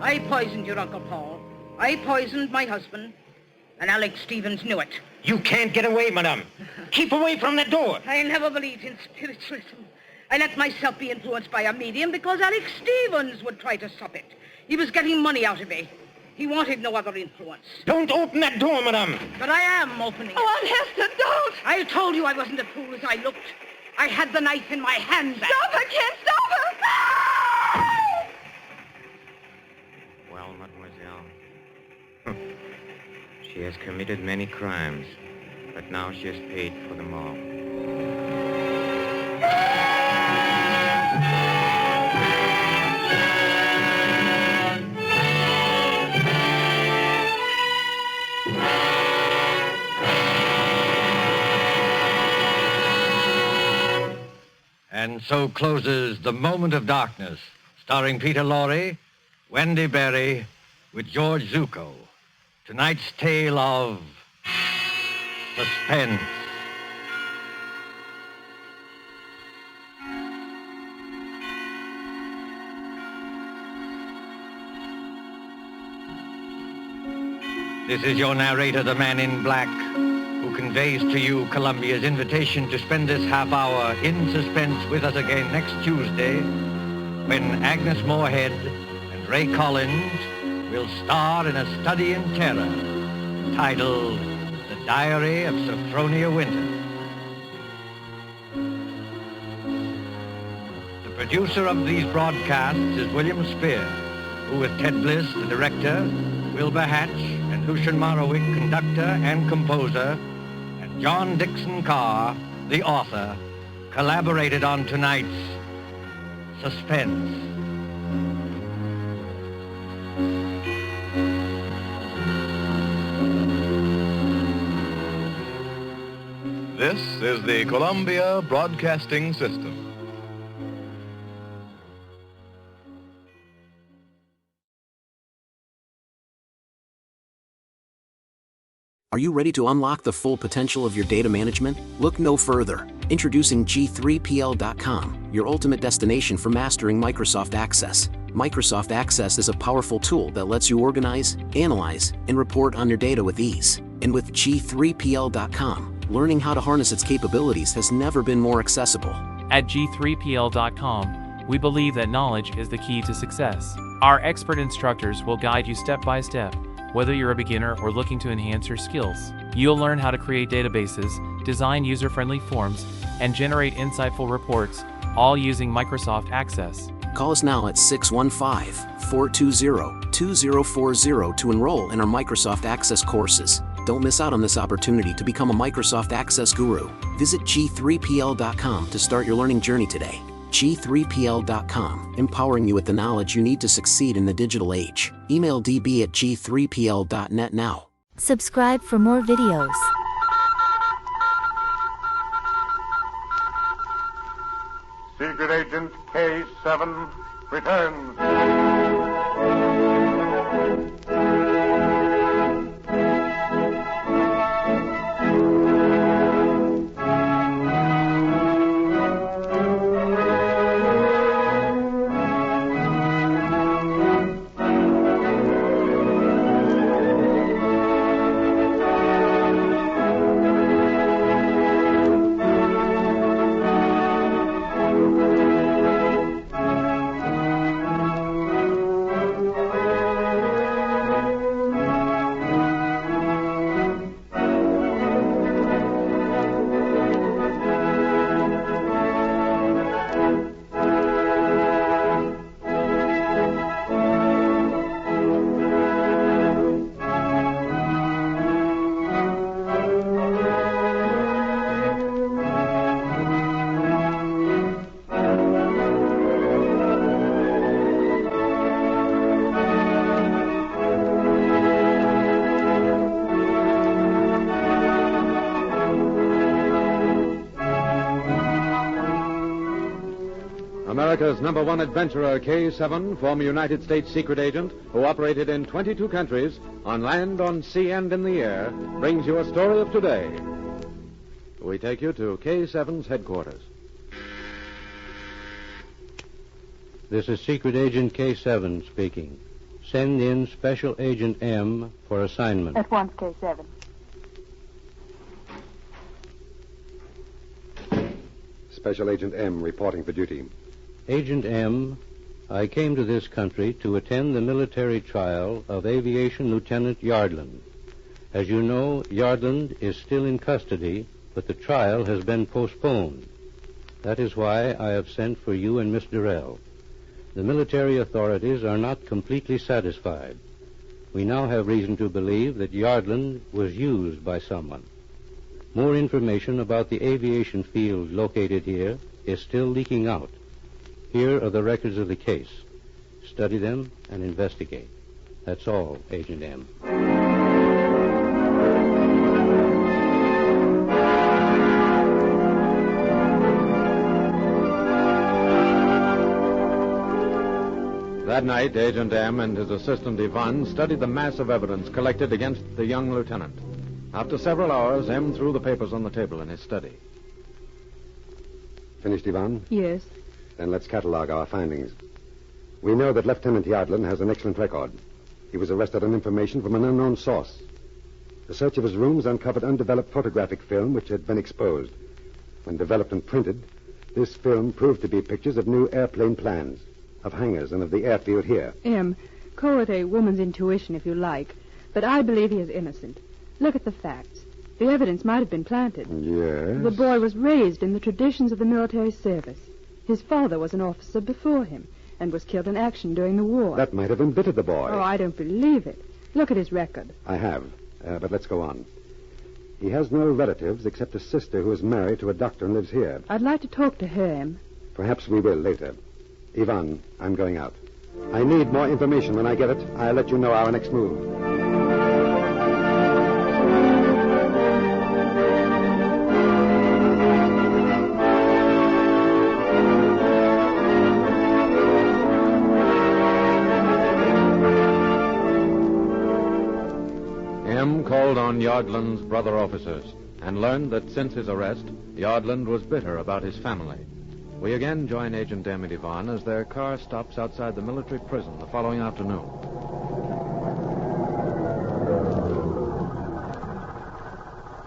I poisoned your Uncle Paul. I poisoned my husband. And Alex Stevens knew it. You can't get away, madame. Keep away from that door. I never believed in spiritualism. I let myself be influenced by a medium because Alex Stevens would try to stop it. He was getting money out of me. He wanted no other influence. Don't open that door, madame. But I am opening it. Oh, Aunt Hester, don't! I told you I wasn't as fool as I looked. I had the knife in my hand. Stop her, Ken! Stop her! Well, mademoiselle, she has committed many crimes, but now she has paid for them all. And so closes The Moment of Darkness, starring Peter Lorre, Wendy Berry, with George Zuko. Tonight's tale of suspense. This is your narrator, the Man in Black, who conveys to you Columbia's invitation to spend this half hour in suspense with us again next Tuesday, when Agnes Moorehead and Ray Collins will star in a study in terror titled The Diary of Sophronia Winter. The producer of these broadcasts is William Spear, who with Ted Bliss, the director, Wilbur Hatch, and Lucian Morowick, conductor and composer, and John Dixon Carr, the author, collaborated on tonight's Suspense. This is the Columbia Broadcasting System. Are you ready to unlock the full potential of your data management? Look no further. Introducing G3PL.com, your ultimate destination for mastering Microsoft Access. Microsoft Access is a powerful tool that lets you organize, analyze, and report on your data with ease. And with G3PL.com, learning how to harness its capabilities has never been more accessible. At G3PL.com, we believe that knowledge is the key to success. Our expert instructors will guide you step by step. Whether you're a beginner or looking to enhance your skills, you'll learn how to create databases, design user-friendly forms, and generate insightful reports, all using Microsoft Access. Call us now at 615-420-2040 to enroll in our Microsoft Access courses. Don't miss out on this opportunity to become a Microsoft Access guru. Visit G3PL.com to start your learning journey today. G3PL.com, empowering you with the knowledge you need to succeed in the digital age. Email db@g3pl.net now. Subscribe for more videos. Secret Agent K7 returns. America's #1 adventurer, K7, former United States secret agent who operated in 22 countries, on land, on sea, and in the air, brings you a story of today. We take you to K7's headquarters. This is Secret Agent K7 speaking. Send in Special Agent M for assignment. At once, K7. Special Agent M reporting for duty. Agent M, I came to this country to attend the military trial of Aviation Lieutenant Yardland. As you know, Yardland is still in custody, but the trial has been postponed. That is why I have sent for you and Miss Durrell. The military authorities are not completely satisfied. We now have reason to believe that Yardland was used by someone. More information about the aviation field located here is still leaking out. Here are the records of the case. Study them and investigate. That's all, Agent M. That night, Agent M and his assistant Ivan studied the mass of evidence collected against the young lieutenant. After several hours, M threw the papers on the table in his study. Finished, Ivan? Yes. Then let's catalog our findings. We know that Lieutenant Yardland has an excellent record. He was arrested on information from an unknown source. The search of his rooms uncovered undeveloped photographic film which had been exposed. When developed and printed, this film proved to be pictures of new airplane plans, of hangars and of the airfield here. M, call it a woman's intuition if you like, but I believe he is innocent. Look at the facts. The evidence might have been planted. Yes? The boy was raised in the traditions of the military service. His father was an officer before him and was killed in action during the war. That might have embittered the boy. Oh, I don't believe it. Look at his record. I have, but let's go on. He has no relatives except a sister who is married to a doctor and lives here. I'd like to talk to her, M. Perhaps we will later. Ivan, I'm going out. I need more information. When I get it, I'll let you know our next move. M called on Yardland's brother officers and learned that since his arrest, Yardland was bitter about his family. We again join Agent M and Ivan as their car stops outside the military prison the following afternoon.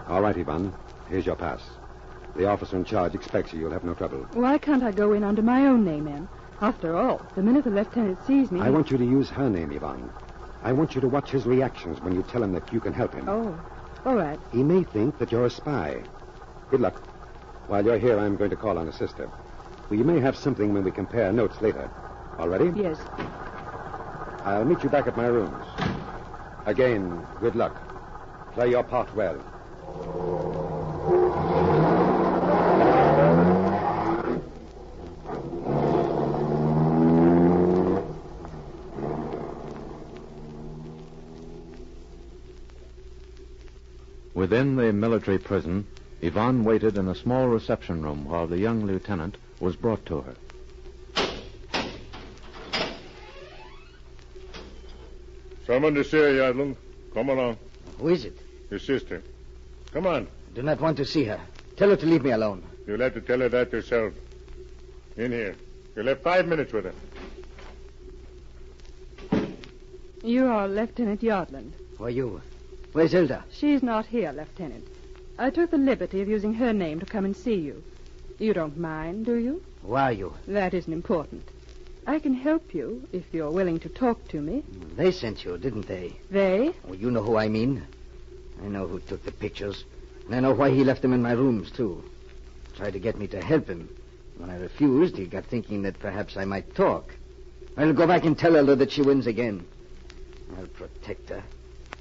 All right, Ivan. Here's your pass. The officer in charge expects you. You'll have no trouble. Why can't I go in under my own name, M? After all, the minute the lieutenant sees me... I want you to use her name, Ivan. I want you to watch his reactions when you tell him that you can help him. Oh, all right. He may think that you're a spy. Good luck. While you're here, I'm going to call on his sister. We may have something when we compare notes later. All ready? Yes. I'll meet you back at my rooms. Again, good luck. Play your part well. Within the military prison, Yvonne waited in a small reception room while the young lieutenant was brought to her. Someone to see you, Yardland. Come along. Who is it? Your sister. Come on. I do not want to see her. Tell her to leave me alone. You'll have to tell her that yourself. In here. You'll have 5 minutes with her. You are Lieutenant Yardland. Who are you? Where's Hilda? She's not here, Lieutenant. I took the liberty of using her name to come and see you. You don't mind, do you? Who are you? That isn't important. I can help you if you're willing to talk to me. They sent you, didn't they? They? Oh, you know who I mean. I know who took the pictures. And I know why he left them in my rooms, too. Tried to get me to help him. When I refused, he got thinking that perhaps I might talk. I'll go back and tell Hilda that she wins again. I'll protect her.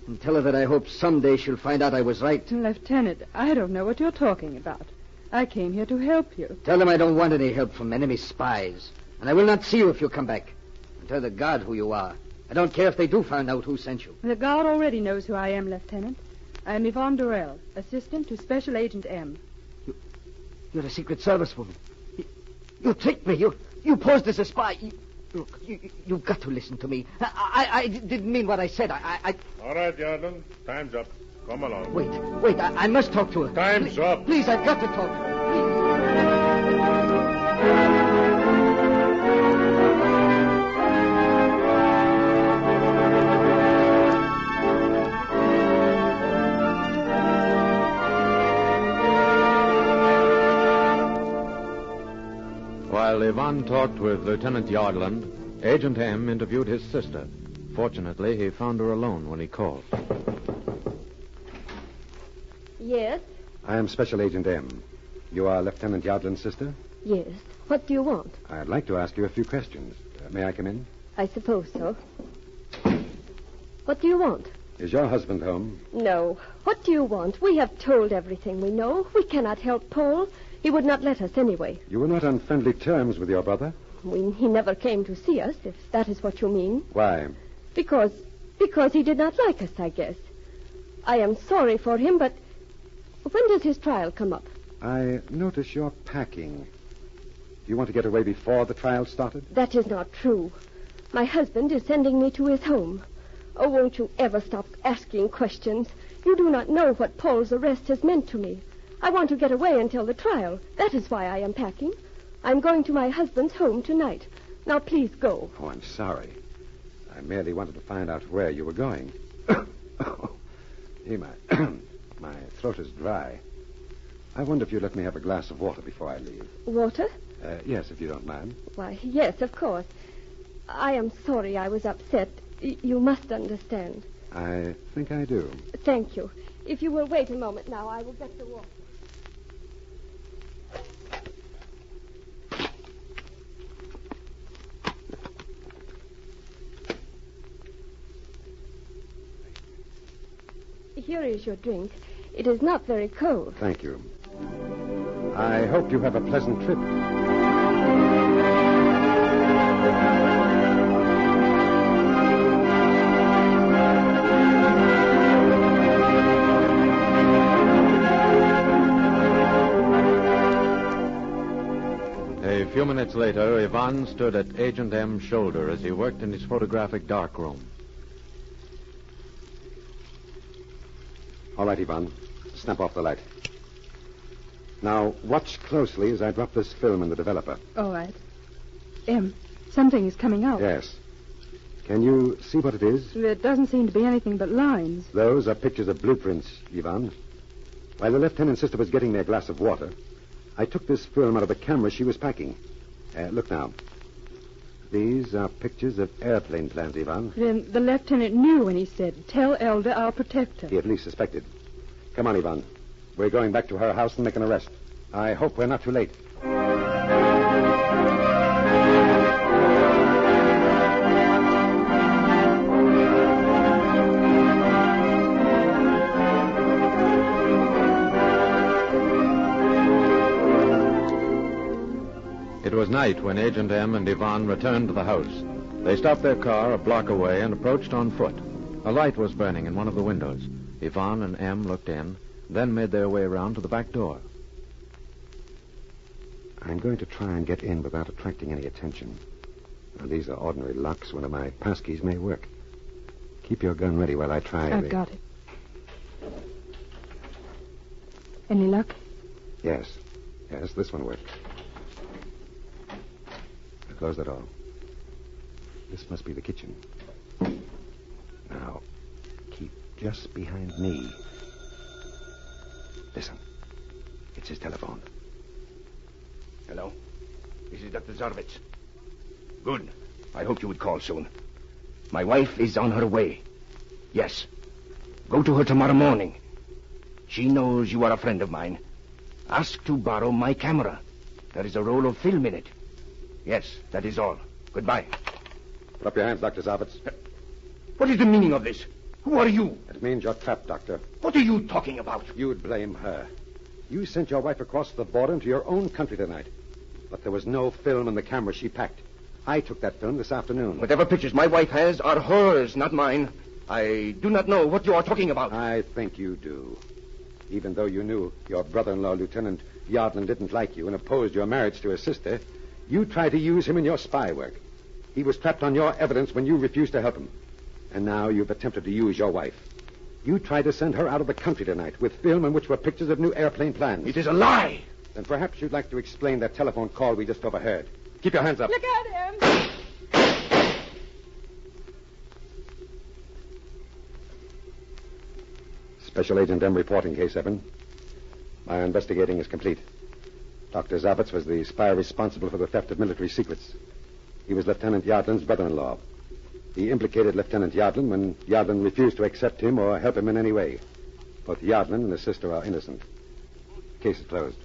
And tell her that I hope someday she'll find out I was right. Lieutenant, I don't know what you're talking about. I came here to help you. Tell them I don't want any help from enemy spies. And I will not see you if you come back. And tell the guard who you are. I don't care if they do find out who sent you. The guard already knows who I am, Lieutenant. I'm Yvonne Durrell, assistant to Special Agent M. You're a Secret Service woman. You tricked me. You posed as a spy. Look, you've got to listen to me. I didn't mean what I said. All right, Yardlin. Time's up. Come along. Wait. I must talk to her. Time's up. Please, I've got to talk to her. While Yvonne talked with Lieutenant Yardland, Agent M interviewed his sister. Fortunately, he found her alone when he called. Yes? I am Special Agent M. You are Lieutenant Yardland's sister? Yes. What do you want? I'd like to ask you a few questions. May I come in? I suppose so. What do you want? Is your husband home? No. What do you want? We have told everything we know. We cannot help Paul. He would not let us anyway. You were not on friendly terms with your brother? He never came to see us, if that is what you mean. Why? Because he did not like us, I guess. I am sorry for him, but when does his trial come up? I notice you're packing. Do you want to get away before the trial started? That is not true. My husband is sending me to his home. Oh, won't you ever stop asking questions? You do not know what Paul's arrest has meant to me. I want to get away until the trial. That is why I am packing. I'm going to my husband's home tonight. Now, please go. Oh, I'm sorry. I merely wanted to find out where you were going. Gee, my throat is dry. I wonder if you'd let me have a glass of water before I leave. Water? Yes, if you don't mind. Why, yes, of course. I am sorry I was upset. You must understand. I think I do. Thank you. If you will wait a moment now, I will get the water. Here is your drink. It is not very cold. Thank you. I hope you have a pleasant trip. A few minutes later, Yvonne stood at Agent M's shoulder as he worked in his photographic darkroom. All right, Yvonne. Snap off the light. Now, watch closely as I drop this film in the developer. All right. Something is coming out. Yes. Can you see what it is? There doesn't seem to be anything but lines. Those are pictures of blueprints, Yvonne. While the lieutenant's sister was getting me a glass of water, I took this film out of the camera she was packing. Look now. These are pictures of airplane plans, Yvonne. Then the lieutenant knew when he said, "Tell Elder I'll protect her." He at least suspected. Come on, Yvonne. We're going back to her house and make an arrest. I hope we're not too late. It was night when Agent M and Yvonne returned to the house. They stopped their car a block away and approached on foot. A light was burning in one of the windows. Yvonne and M looked in, then made their way around to the back door. I'm going to try and get in without attracting any attention. Now, these are ordinary locks. One of my passkeys may work. Keep your gun ready while I try. I've got it. Any luck? Yes, this one worked. Close the door. This must be the kitchen. Now, keep just behind me. Listen. It's his telephone. Hello? This is Dr. Zarvitz. Good. I hoped you would call soon. My wife is on her way. Yes. Go to her tomorrow morning. She knows you are a friend of mine. Ask to borrow my camera. There is a roll of film in it. Yes, that is all. Goodbye. Put up your hands, Dr. Zarvitz. What is the meaning of this? Who are you? It means you're trapped, Doctor. What are you talking about? You'd blame her. You sent your wife across the border into your own country tonight. But there was no film in the camera she packed. I took that film this afternoon. Whatever pictures my wife has are hers, not mine. I do not know what you are talking about. I think you do. Even though you knew your brother-in-law, Lieutenant Yardland, didn't like you and opposed your marriage to his sister, You tried to use him in your spy work. He was trapped on your evidence when you refused to help him. And now you've attempted to use your wife. You tried to send her out of the country tonight with film in which were pictures of new airplane plans. It is a lie! Then perhaps you'd like to explain that telephone call we just overheard. Keep your hands up. Look at him! Special Agent M reporting, K7. My investigating is complete. Dr. Zavitz was the spy responsible for the theft of military secrets. He was Lieutenant Yardlin's brother-in-law. He implicated Lieutenant Yardlin when Yardlin refused to accept him or help him in any way. Both Yardlin and his sister are innocent. Case is closed.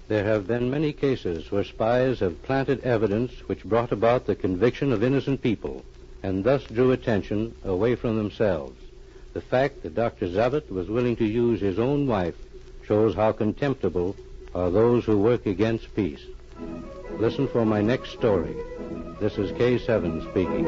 There have been many cases where spies have planted evidence which brought about the conviction of innocent people and thus drew attention away from themselves. The fact that Dr. Zavitz was willing to use his own wife shows how contemptible are those who work against peace. Listen for my next story. This is K7 speaking.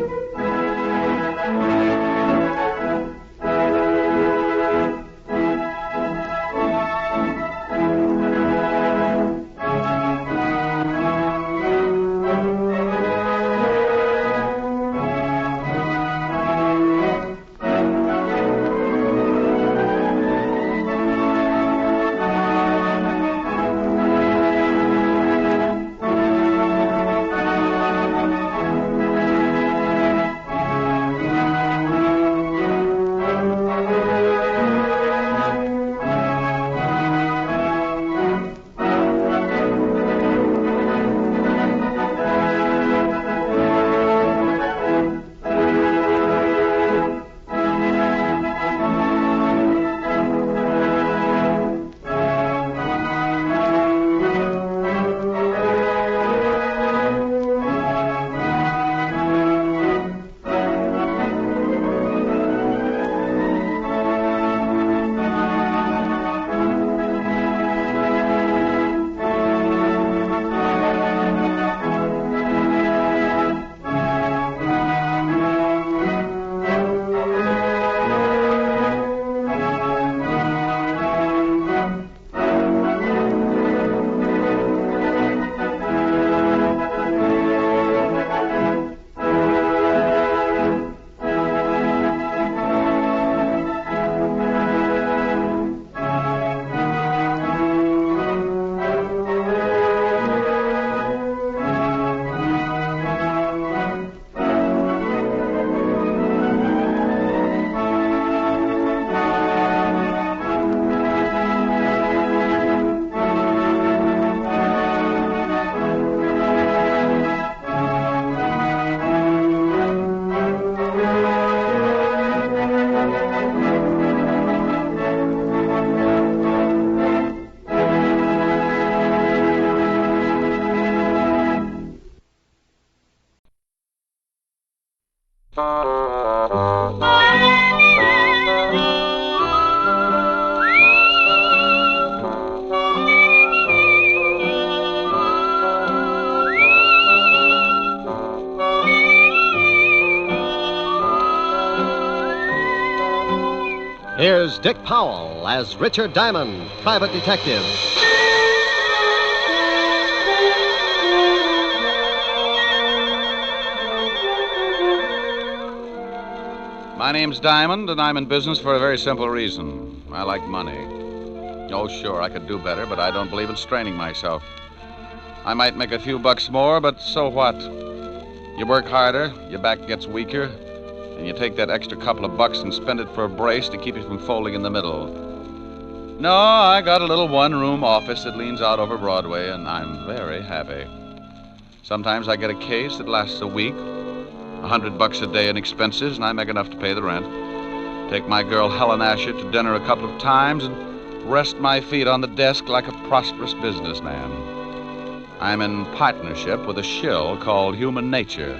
Here's Dick Powell as Richard Diamond, private detective. My name's Diamond, and I'm in business for a very simple reason. I like money. Oh, sure, I could do better, but I don't believe in straining myself. I might make a few bucks more, but so what? You work harder, your back gets weaker, and you take that extra couple of bucks and spend it for a brace to keep you from folding in the middle. No, I got a little one-room office that leans out over Broadway, and I'm very happy. Sometimes I get a case that lasts a week, $100 a day in expenses, and I make enough to pay the rent. Take my girl Helen Asher to dinner a couple of times and rest my feet on the desk like a prosperous businessman. I'm in partnership with a shill called Human Nature.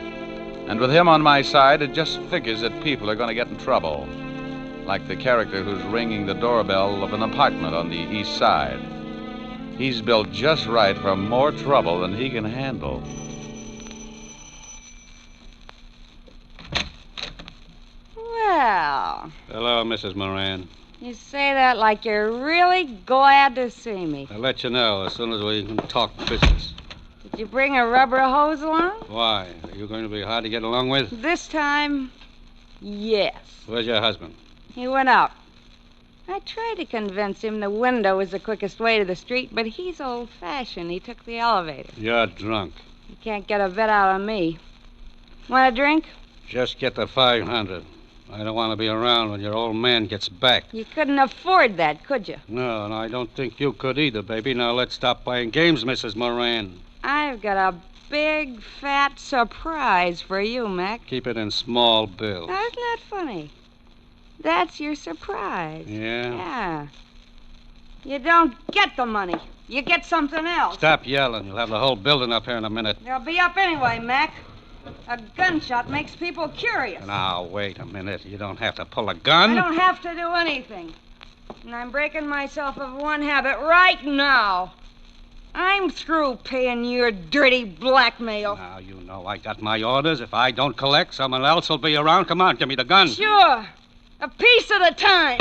And with him on my side, it just figures that people are going to get in trouble. like the character who's ringing the doorbell of an apartment on the east side. He's built just right for more trouble than he can handle. Well, Hello, Mrs. Moran. you say that like you're really glad to see me. I'll let you know as soon as we can talk business. Did you bring a rubber hose along? Why? Are you going to be hard to get along with? This time, yes. Where's your husband? He went out. I tried to convince him the window was the quickest way to the street, but he's old-fashioned. He took the elevator. You're drunk. He can't get a bit out of me. Want a drink? Just get the 500. I don't want to be around when your old man gets back. You couldn't afford that, could you? No, and I don't think you could either, baby. Now let's stop playing games, Mrs. Moran. I've got a big, fat surprise for you, Mac. Keep it in small bills. Now, isn't that funny? That's your surprise. Yeah? Yeah. You don't get the money. You get something else. Stop yelling. You'll have the whole building up here in a minute. They'll be up anyway, Mac. A gunshot makes people curious. Now, wait a minute. You don't have to pull a gun. I don't have to do anything. And I'm breaking myself of one habit right now. I'm through paying your dirty blackmail. Now, you know I got my orders. If I don't collect, someone else will be around. Come on, give me the gun. Sure. A piece at a time.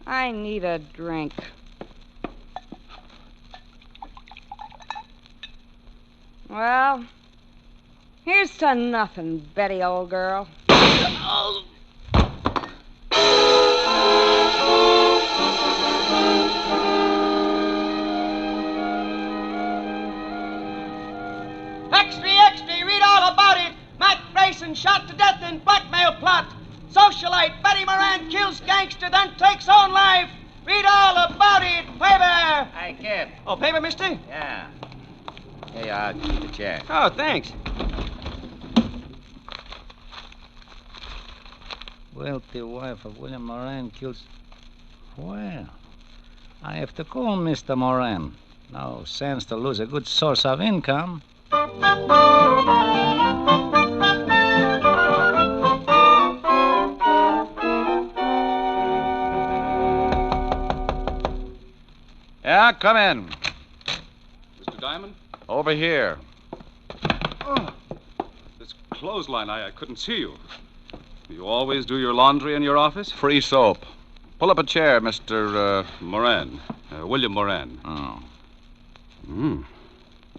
I need a drink. Well, here's to nothing, Betty, old girl. Extra, extra, read all about it. Mac Grayson shot to death in blackmail plot. Socialite Betty Moran kills gangster, then takes own life. Read all about it. Paper. Hey, kid. Oh, paper, mister? Yeah. Here you are. Keep the chair. Oh, thanks. Wealthy wife of William Moran kills... Well, I have to call Mr. Moran. No sense to lose a good source of income. Yeah, come in. Mr. Diamond? Over here. Oh, this clothesline, I couldn't see you. You always do your laundry in your office? Free soap. Pull up a chair, Mr. Moran. William Moran. Oh.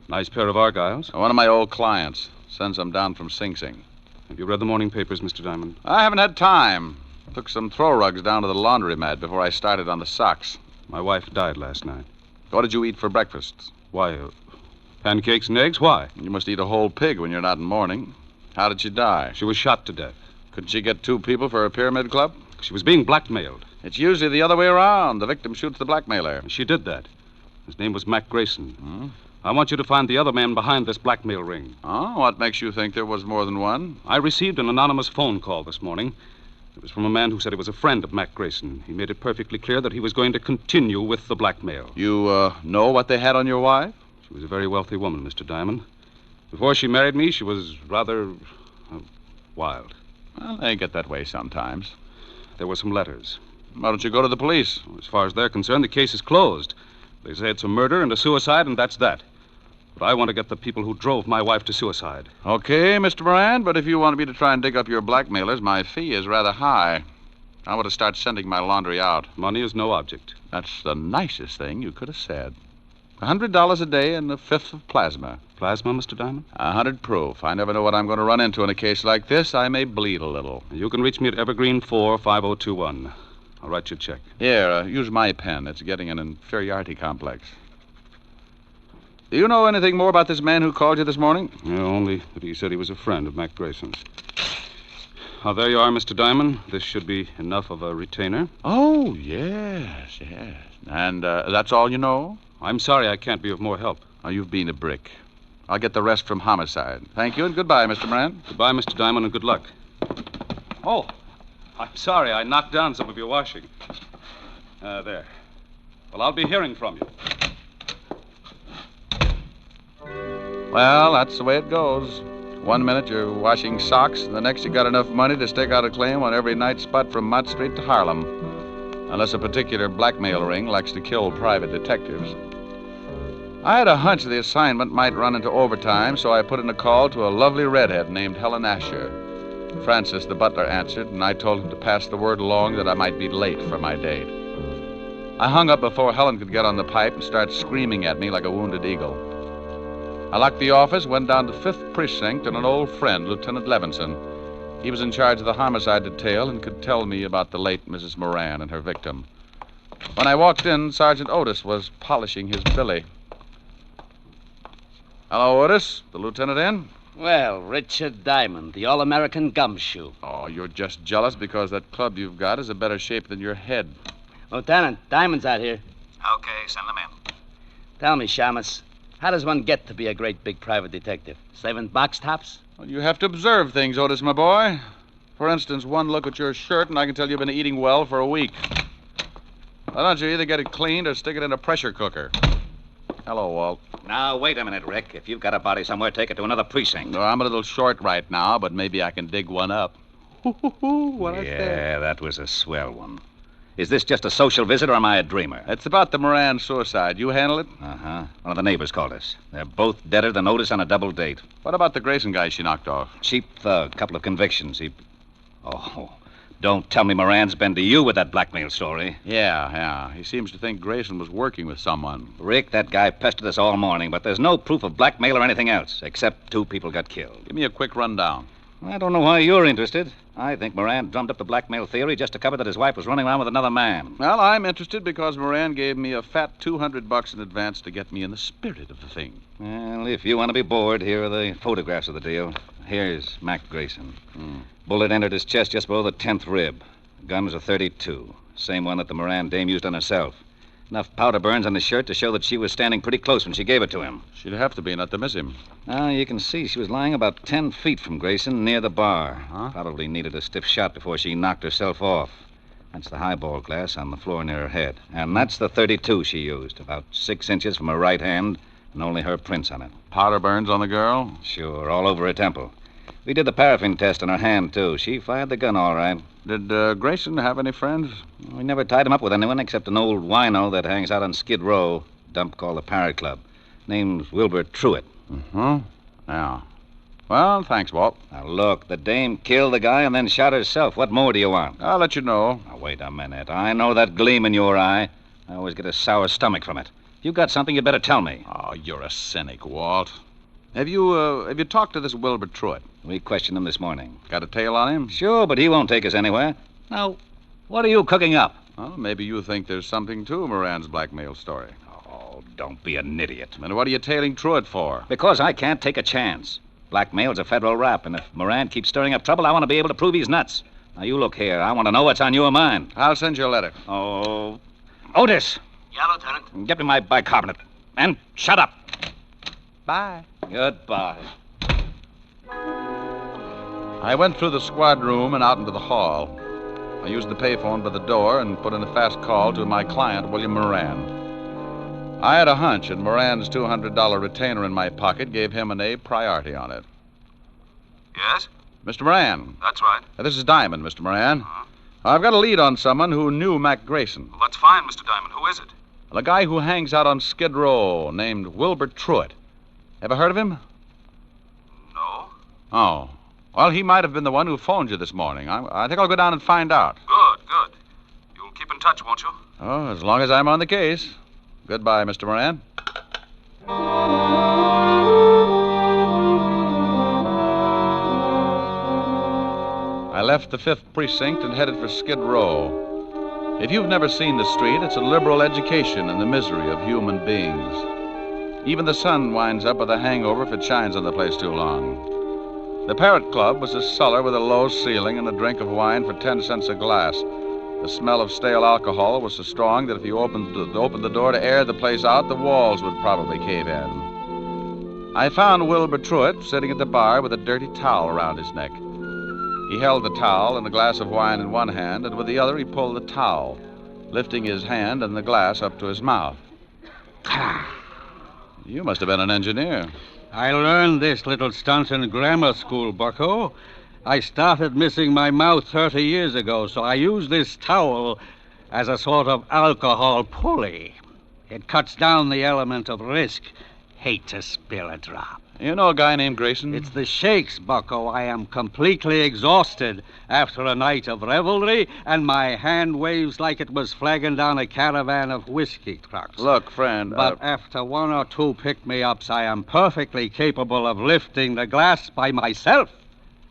Nice pair of Argyles. One of my old clients. Sends them down from Sing Sing. Have you read the morning papers, Mr. Diamond? I haven't had time. Took some throw rugs down to the laundromat before I started on the socks. My wife died last night. What did you eat for breakfast? Why, pancakes and eggs? Why? You must eat a whole pig when you're not in mourning. How did she die? She was shot to death. Couldn't she get 2 people for a pyramid club? She was being blackmailed. It's usually the other way around. The victim shoots the blackmailer. She did that. His name was Mac Grayson. I want you to find the other man behind this blackmail ring. Oh, what makes you think there was more than one? I received an anonymous phone call this morning. It was from a man who said he was a friend of Mac Grayson. He made it perfectly clear that he was going to continue with the blackmail. You, know what they had on your wife? She was a very wealthy woman, Mr. Diamond. Before she married me, she was rather wild. Well, they get that way sometimes. There were some letters. Why don't you go to the police? As far as they're concerned, the case is closed. They say it's a murder and a suicide, and that's that. But I want to get the people who drove my wife to suicide. Okay, Mr. Moran, but if you want me to try and dig up your blackmailers, my fee is rather high. I want to start sending my laundry out. Money is no object. That's the nicest thing you could have said. $100 a day and a fifth of plasma. Plasma, Mr. Diamond? 100 proof. I never know what I'm going to run into in a case like this. I may bleed a little. You can reach me at Evergreen 45021. I'll write you a check. Here, use my pen. It's getting an inferiority complex. Do you know anything more about this man who called you this morning? Yeah, only that he said he was a friend of Mac Grayson's. Oh, there you are, Mr. Diamond. This should be enough of a retainer. Oh, yes, yes. And that's all you know? I'm sorry I can't be of more help. Oh, you've been a brick. I'll get the rest from homicide. Thank you and goodbye, Mr. Moran. Goodbye, Mr. Diamond, and good luck. Oh, I'm sorry I knocked down some of your washing. There. Well, I'll be hearing from you. Well, that's the way it goes. One minute you're washing socks, and the next you got enough money to stake out a claim on every night spot from Mott Street to Harlem. Unless a particular blackmail ring likes to kill private detectives. I had a hunch the assignment might run into overtime, so I put in a call to a lovely redhead named Helen Asher. Francis, the butler, answered, and I told him to pass the word along that I might be late for my date. I hung up before Helen could get on the pipe and start screaming at me like a wounded eagle. I locked the office, went down to 5th Precinct, and an old friend, Lieutenant Levinson. He was in charge of the homicide detail and could tell me about the late Mrs. Moran and her victim. When I walked in, Sergeant Otis was polishing his billy. Hello, Otis. The lieutenant in? Well, Richard Diamond, the all-American gumshoe. Oh, you're just jealous because that club you've got is a better shape than your head. Lieutenant, Diamond's out here. Okay, send them in. Tell me, Shamus, how does one get to be a great big private detective? Saving box tops? Well, you have to observe things, Otis, my boy. For instance, one look at your shirt, and I can tell you've been eating well for a week. Why don't you either get it cleaned or stick it in a pressure cooker? Hello, Walt. Now, wait a minute, Rick. If you've got a body somewhere, take it to another precinct. No, I'm a little short right now, but maybe I can dig one up. What I said. Yeah, that was a swell one. Is this just a social visit, or am I a dreamer? It's about the Moran suicide. You handle it? Uh-huh. One of the neighbors called us. They're both deader than Otis on a double date. What about the Grayson guy she knocked off? Cheap thug. Couple of convictions. Oh, don't tell me Moran's been to you with that blackmail story. Yeah. He seems to think Grayson was working with someone. Rick, that guy pestered us all morning, but there's no proof of blackmail or anything else, except 2 people got killed. Give me a quick rundown. I don't know why you're interested. I think Moran drummed up the blackmail theory just to cover that his wife was running around with another man. Well, I'm interested because Moran gave me a fat $200 in advance to get me in the spirit of the thing. Well, if you want to be bored, here are the photographs of the deal. Here's Mac Grayson. Bullet entered his chest just below the 10th rib. The gun was a .32. Same one that the Moran dame used on herself. Enough powder burns on the shirt to show that she was standing pretty close when she gave it to him. She'd have to be, not to miss him. Now, you can see she was lying about 10 feet from Grayson near the bar. Probably needed a stiff shot before she knocked herself off. That's the highball glass on the floor near her head. And that's the .32 she used, about 6 inches from her right hand, and only her prints on it. Powder burns on the girl? Sure, all over her temple. We did the paraffin test on her hand, too. She fired the gun all right. Did Grayson have any friends? We never tied him up with anyone except an old wino that hangs out on Skid Row, a dump called the Parrot Club. Name's Wilbur Truitt. Yeah. Well, thanks, Walt. Now, look, the dame killed the guy and then shot herself. What more do you want? I'll let you know. Now, wait a minute. I know that gleam in your eye. I always get a sour stomach from it. If you got something, you'd better tell me. Oh, you're a cynic, Walt. Have you talked to this Wilbur Truitt? We questioned him this morning. Got a tail on him? Sure, but he won't take us anywhere. Now, what are you cooking up? Well, maybe you think there's something to Moran's blackmail story. Oh, don't be an idiot. And what are you tailing Truitt for? Because I can't take a chance. Blackmail's a federal rap, and if Moran keeps stirring up trouble, I want to be able to prove he's nuts. Now, you look here. I want to know what's on your mind. I'll send you a letter. Oh, Otis. Yeah, Lieutenant. Get me my bicarbonate. And shut up. Bye. Goodbye. I went through the squad room and out into the hall. I used the payphone by the door and put in a fast call to my client, William Moran. I had a hunch, and Moran's $200 retainer in my pocket gave him an A priority on it. Yes? Mr. Moran. That's right. This is Diamond, Mr. Moran. I've got a lead on someone who knew Mac Grayson. Well, that's fine, Mr. Diamond. Who is it? A guy who hangs out on Skid Row named Wilbur Truitt. Ever heard of him? No. Oh. Well, he might have been the one who phoned you this morning. I think I'll go down and find out. Good. You'll keep in touch, won't you? Oh, as long as I'm on the case. Goodbye, Mr. Moran. I left the 5th Precinct and headed for Skid Row. If you've never seen the street, it's a liberal education in the misery of human beings. Even the sun winds up with a hangover if it shines on the place too long. The Parrot Club was a cellar with a low ceiling and a drink of wine for 10 cents a glass. The smell of stale alcohol was so strong that if you opened the door to air the place out, the walls would probably cave in. I found Wilbur Truitt sitting at the bar with a dirty towel around his neck. He held the towel and a glass of wine in one hand, and with the other he pulled the towel, lifting his hand and the glass up to his mouth. You must have been an engineer. I learned this little stunt in grammar school, bucko. I started missing my mouth 30 years ago, so I use this towel as a sort of alcohol pulley. It cuts down the element of risk. Hate to spill a drop. You know a guy named Grayson? It's the shakes, bucko. I am completely exhausted after a night of revelry, and my hand waves like it was flagging down a caravan of whiskey trucks. Look, friend. But after one or two pick-me-ups, I am perfectly capable of lifting the glass by myself.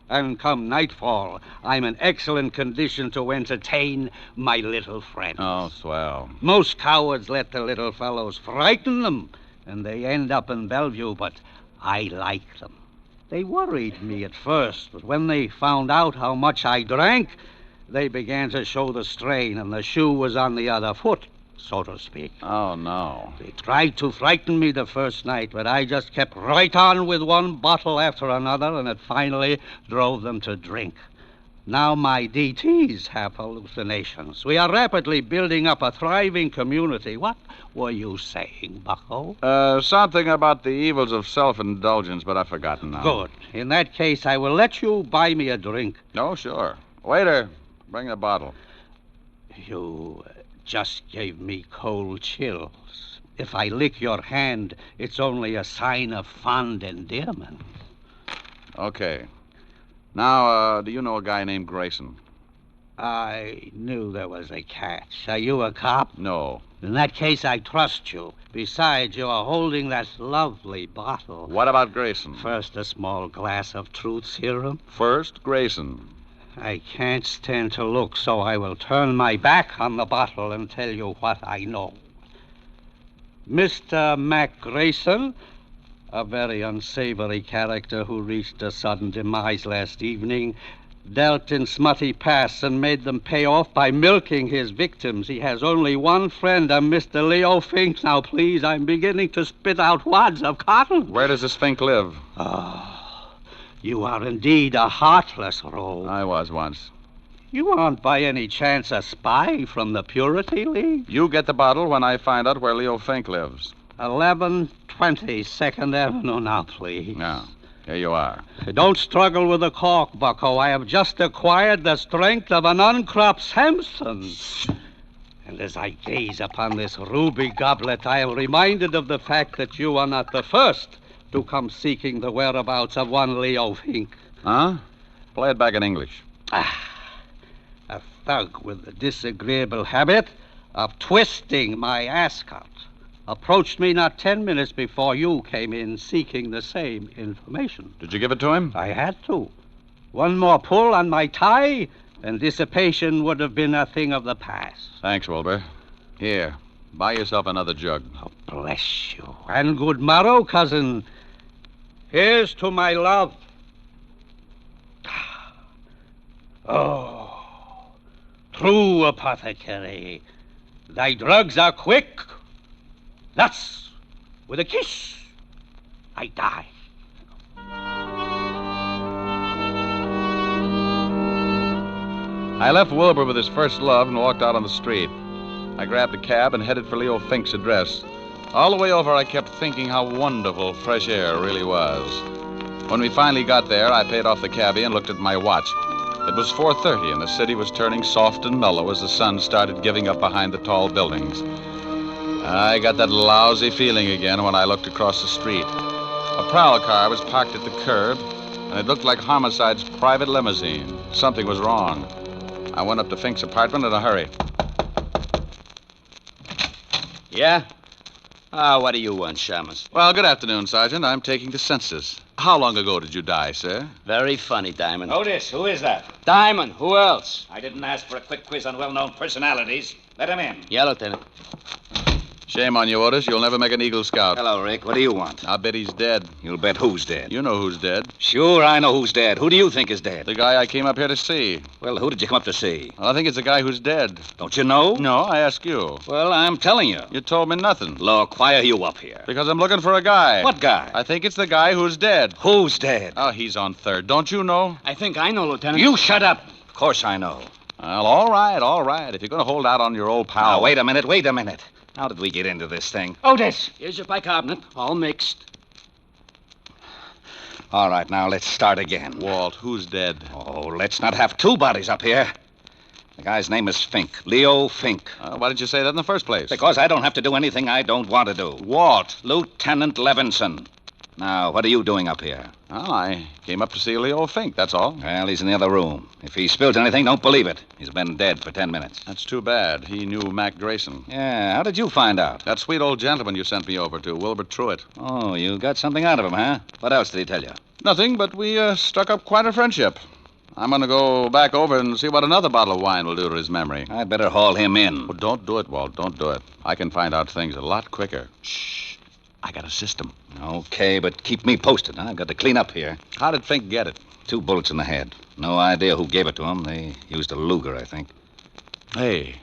And come nightfall, I'm in excellent condition to entertain my little friend. Oh, swell. Most cowards let the little fellows frighten them, and they end up in Bellevue, but I like them. They worried me at first, but when they found out how much I drank, they began to show the strain, and the shoe was on the other foot, so to speak. Oh, no. They tried to frighten me the first night, but I just kept right on with one bottle after another, and it finally drove them to drink. Now my DTs have hallucinations. We are rapidly building up a thriving community. What were you saying, bucko? Something about the evils of self-indulgence, but I've forgotten now. Good. In that case, I will let you buy me a drink. Oh, sure. Waiter, bring the bottle. You just gave me cold chills. If I lick your hand, it's only a sign of fond endearment. Okay. Now, do you know a guy named Grayson? I knew there was a catch. Are you a cop? No. In that case, I trust you. Besides, you are holding that lovely bottle. What about Grayson? First, a small glass of truth serum. First, Grayson. I can't stand to look, so I will turn my back on the bottle and tell you what I know. Mr. Mac Grayson, a very unsavory character who reached a sudden demise last evening, dealt in smutty pasts and made them pay off by milking his victims. He has only one friend, a Mr. Leo Fink. Now, please, I'm beginning to spit out wads of cotton. Where does this Fink live? Oh, you are indeed a heartless rogue. I was once. You aren't by any chance a spy from the Purity League? You get the bottle when I find out where Leo Fink lives. 1120 2nd Avenue now, please. Now, here you are. Don't struggle with the cork, bucko. I have just acquired the strength of an uncropped Samson. And as I gaze upon this ruby goblet, I am reminded of the fact that you are not the first to come seeking the whereabouts of one Leo Fink. Huh? Play it back in English. A thug with the disagreeable habit of twisting my ascot approached me not 10 minutes before you came in seeking the same information. Did you give it to him? I had to. One more pull on my tie, and dissipation would have been a thing of the past. Thanks, Wilbur. Here, buy yourself another jug. Oh, bless you. And good morrow, cousin. Here's to my love. Oh, true apothecary. Thy drugs are quick. Thus, with a kiss, I die. I left Wilbur with his first love and walked out on the street. I grabbed a cab and headed for Leo Fink's address. All the way over, I kept thinking how wonderful fresh air really was. When we finally got there, I paid off the cabbie and looked at my watch. It was 4:30, and the city was turning soft and mellow as the sun started giving up behind the tall buildings. I got that lousy feeling again when I looked across the street. A prowl car was parked at the curb, and it looked like Homicide's private limousine. Something was wrong. I went up to Fink's apartment in a hurry. Yeah? What do you want, Shamus? Well, good afternoon, Sergeant. I'm taking the census. How long ago did you die, sir? Very funny, Diamond. Otis, who is that? Diamond, who else? I didn't ask for a quick quiz on well-known personalities. Let him in. Yeah, Lieutenant. Shame on you, Otis. You'll never make an Eagle Scout. Hello, Rick. What do you want? I'll bet he's dead. You'll bet who's dead? You know who's dead. Sure, I know who's dead. Who do you think is dead? The guy I came up here to see. Well, who did you come up to see? Well, I think it's the guy who's dead. Don't you know? No, I ask you. Well, I'm telling you. You told me nothing. Look, why are you up here? Because I'm looking for a guy. What guy? I think it's the guy who's dead. Who's dead? Oh, he's on third. Don't you know? I think I know, Lieutenant. You shut up. Of course I know. Well, all right. If you're going to hold out on your old pal... Now, wait a minute. How did we get into this thing? Otis! Here's your bicarbonate, all mixed. All right, now let's start again. Walt, who's dead? Oh, let's not have two bodies up here. The guy's name is Fink, Leo Fink. Why did you say that in the first place? Because I don't have to do anything I don't want to do. Walt. Lieutenant Levinson. Now, what are you doing up here? Well, I came up to see Leo Fink, that's all. Well, he's in the other room. If he spills anything, don't believe it. He's been dead for 10 minutes. That's too bad. He knew Mac Grayson. Yeah, how did you find out? That sweet old gentleman you sent me over to, Wilbur Truitt. Oh, you got something out of him, huh? What else did he tell you? Nothing, but we struck up quite a friendship. I'm going to go back over and see what another bottle of wine will do to his memory. I'd better haul him in. Well, don't do it, Walt. Don't do it. I can find out things a lot quicker. Shh. I got a system. Okay, but keep me posted. I've got to clean up here. How did Fink get it? 2 bullets in the head. No idea who gave it to him. They used a Luger, I think. Hey,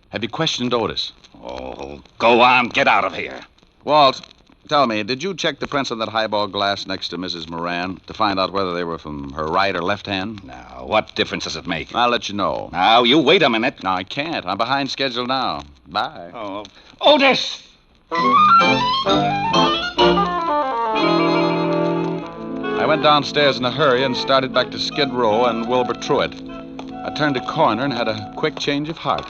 have you questioned Otis? Oh, go on. Get out of here. Walt, tell me, did you check the prints on that highball glass next to Mrs. Moran to find out whether they were from her right or left hand? Now, what difference does it make? I'll let you know. Now, you wait a minute. No, I can't. I'm behind schedule now. Bye. Oh, Otis! I went downstairs in a hurry and started back to Skid Row and Wilbur Truitt. I turned a corner and had a quick change of heart.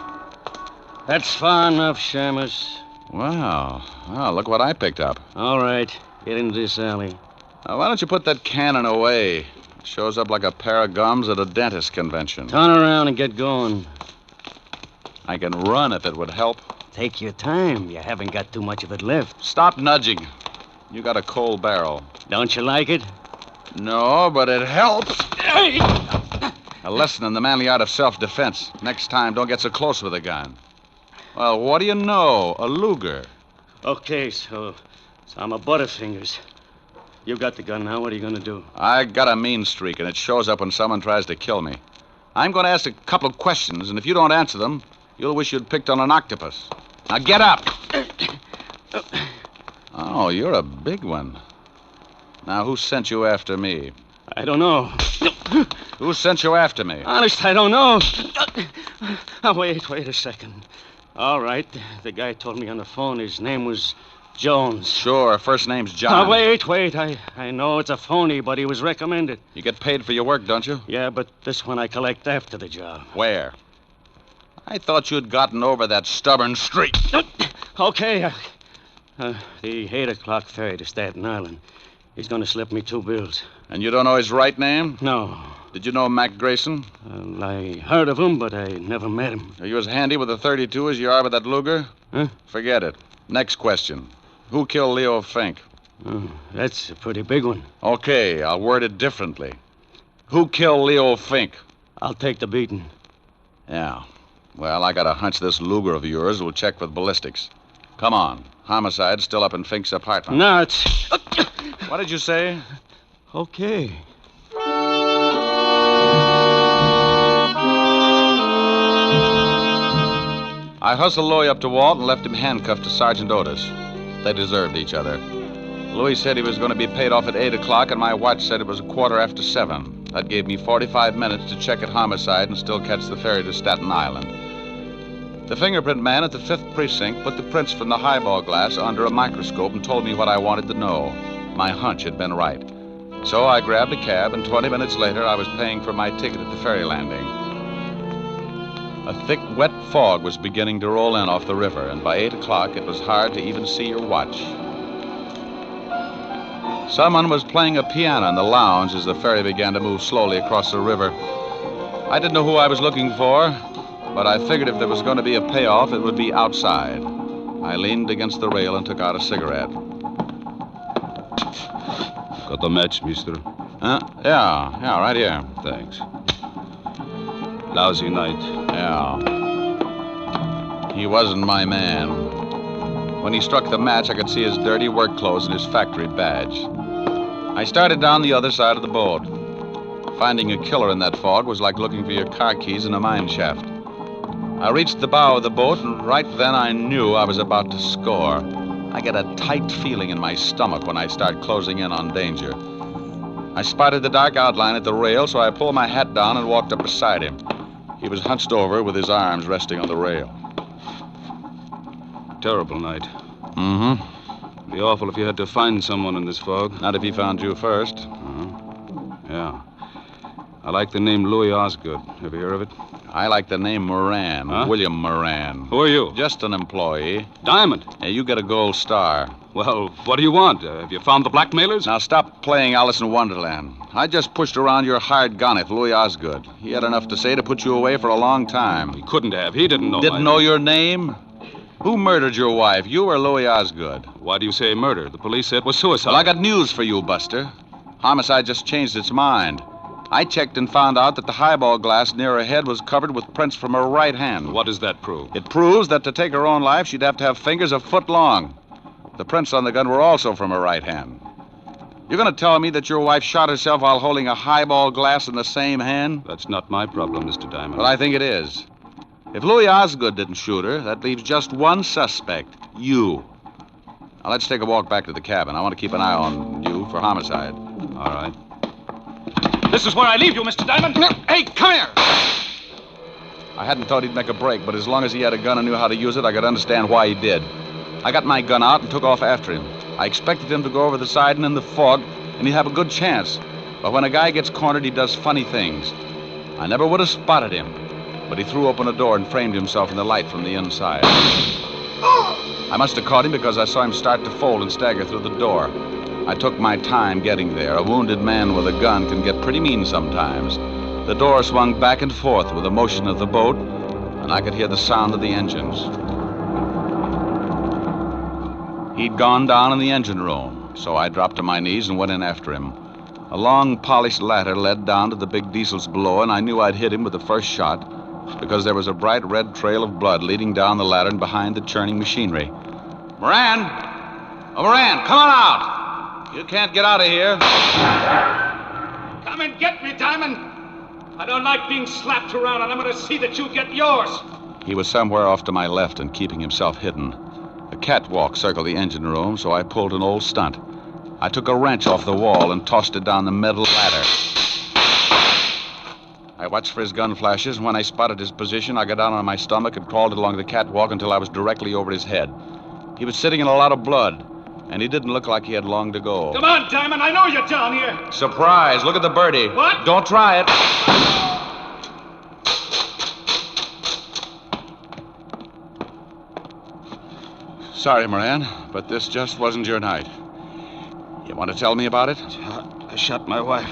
That's far enough, Shamus. Wow. Well, look what I picked up. All right. Get into this alley. Now, why don't you put that cannon away? It shows up like a pair of gums at a dentist convention. Turn around and get going. I can run if it would help. Take your time. You haven't got too much of it left. Stop nudging. You got a cold barrel. Don't you like it? No, but it helps. A lesson in the manly art of self-defense. Next time, don't get so close with a gun. Well, what do you know? A Luger. Okay, so I'm a Butterfingers. You got the gun now. What are you going to do? I got a mean streak, and it shows up when someone tries to kill me. I'm going to ask a couple of questions, and if you don't answer them, you'll wish you'd picked on an octopus. Now get up! Oh, you're a big one. Now, who sent you after me? I don't know. Who sent you after me? Honest, I don't know. Oh, wait a second. All right, the guy told me on the phone his name was Jones. Sure, first name's John. Oh, wait. I know it's a phony, but he was recommended. You get paid for your work, don't you? Yeah, but this one I collect after the job. Where? I thought you'd gotten over that stubborn streak. Okay. The 8 o'clock ferry to Staten Island. He's going to slip me 2 bills. And you don't know his right name? No. Did you know Mac Grayson? I heard of him, but I never met him. Are you as handy with a .32 as you are with that Luger? Huh? Forget it. Next question. Who killed Leo Fink? Oh, that's a pretty big one. Okay, I'll word it differently. Who killed Leo Fink? I'll take the beating. Yeah. Well, I got a hunch this Luger of yours will check with ballistics. Come on. Homicide's still up in Fink's apartment. No, it's... What did you say? Okay. I hustled Louis up to Walt and left him handcuffed to Sergeant Otis. They deserved each other. Louis said he was going to be paid off at 8 o'clock, and my watch said it was 7:15. That gave me 45 minutes to check at homicide and still catch the ferry to Staten Island. The fingerprint man at the 5th Precinct put the prints from the highball glass under a microscope and told me what I wanted to know. My hunch had been right. So I grabbed a cab, and 20 minutes later, I was paying for my ticket at the ferry landing. A thick, wet fog was beginning to roll in off the river, and by 8 o'clock, it was hard to even see your watch. Someone was playing a piano in the lounge as the ferry began to move slowly across the river. I didn't know who I was looking for, but I figured if there was going to be a payoff, it would be outside. I leaned against the rail and took out a cigarette. Got the match, mister? Yeah, right here. Thanks. Lousy night. Yeah. He wasn't my man. When he struck the match, I could see his dirty work clothes and his factory badge. I started down the other side of the boat. Finding a killer in that fog was like looking for your car keys in a mine shaft. I reached the bow of the boat, and right then I knew I was about to score. I get a tight feeling in my stomach when I start closing in on danger. I spotted the dark outline at the rail, so I pulled my hat down and walked up beside him. He was hunched over with his arms resting on the rail. Terrible night. Mm-hmm. Be awful if you had to find someone in this fog. Not if he found you first. Uh-huh. Yeah. I like the name Louis Osgood. Ever hear of it? I like the name Moran, Huh? William Moran. Who are you? Just an employee. Diamond. Hey, you get a gold star. Well, what do you want? Have you found the blackmailers? Now stop playing Alice in Wonderland. I just pushed around your hired gun Louis Osgood. He had enough to say to put you away for a long time. He couldn't have. He didn't know. Didn't know your name? Who murdered your wife, you or Louis Osgood? Why do you say murder? The police said it was suicide. Well, I got news for you, Buster. Homicide just changed its mind. I checked and found out that the highball glass near her head was covered with prints from her right hand. What does that prove? It proves that to take her own life, she'd have to have fingers a foot long. The prints on the gun were also from her right hand. You're going to tell me that your wife shot herself while holding a highball glass in the same hand? That's not my problem, Mr. Diamond. Well, I think it is. If Louis Osgood didn't shoot her, that leaves just one suspect, you. Now, let's take a walk back to the cabin. I want to keep an eye on you for homicide. All right. This is where I leave you, Mr. Diamond. Hey, come here! I hadn't thought he'd make a break, but as long as he had a gun and knew how to use it, I could understand why he did. I got my gun out and took off after him. I expected him to go over the side and in the fog, and he'd have a good chance. But when a guy gets cornered, he does funny things. I never would have spotted him, but he threw open a door and framed himself in the light from the inside. I must have caught him because I saw him start to fold and stagger through the door. I took my time getting there. A wounded man with a gun can get pretty mean sometimes. The door swung back and forth with the motion of the boat, and I could hear the sound of the engines. He'd gone down in the engine room, so I dropped to my knees and went in after him. A long, polished ladder led down to the big diesels below, and I knew I'd hit him with the first shot because there was a bright red trail of blood leading down the ladder and behind the churning machinery. Moran! Oh, Moran, come on out! You can't get out of here. Come and get me, Diamond. I don't like being slapped around, and I'm going to see that you get yours. He was somewhere off to my left and keeping himself hidden. A catwalk circled the engine room, so I pulled an old stunt. I took a wrench off the wall and tossed it down the metal ladder. I watched for his gun flashes, and when I spotted his position, I got down on my stomach and crawled along the catwalk until I was directly over his head. He was sitting in a lot of blood, and he didn't look like he had long to go. Come on, Diamond. I know you're down here. Surprise. Look at the birdie. What? Don't try it. Sorry, Moran, but this just wasn't your night. You want to tell me about it? I shot my wife.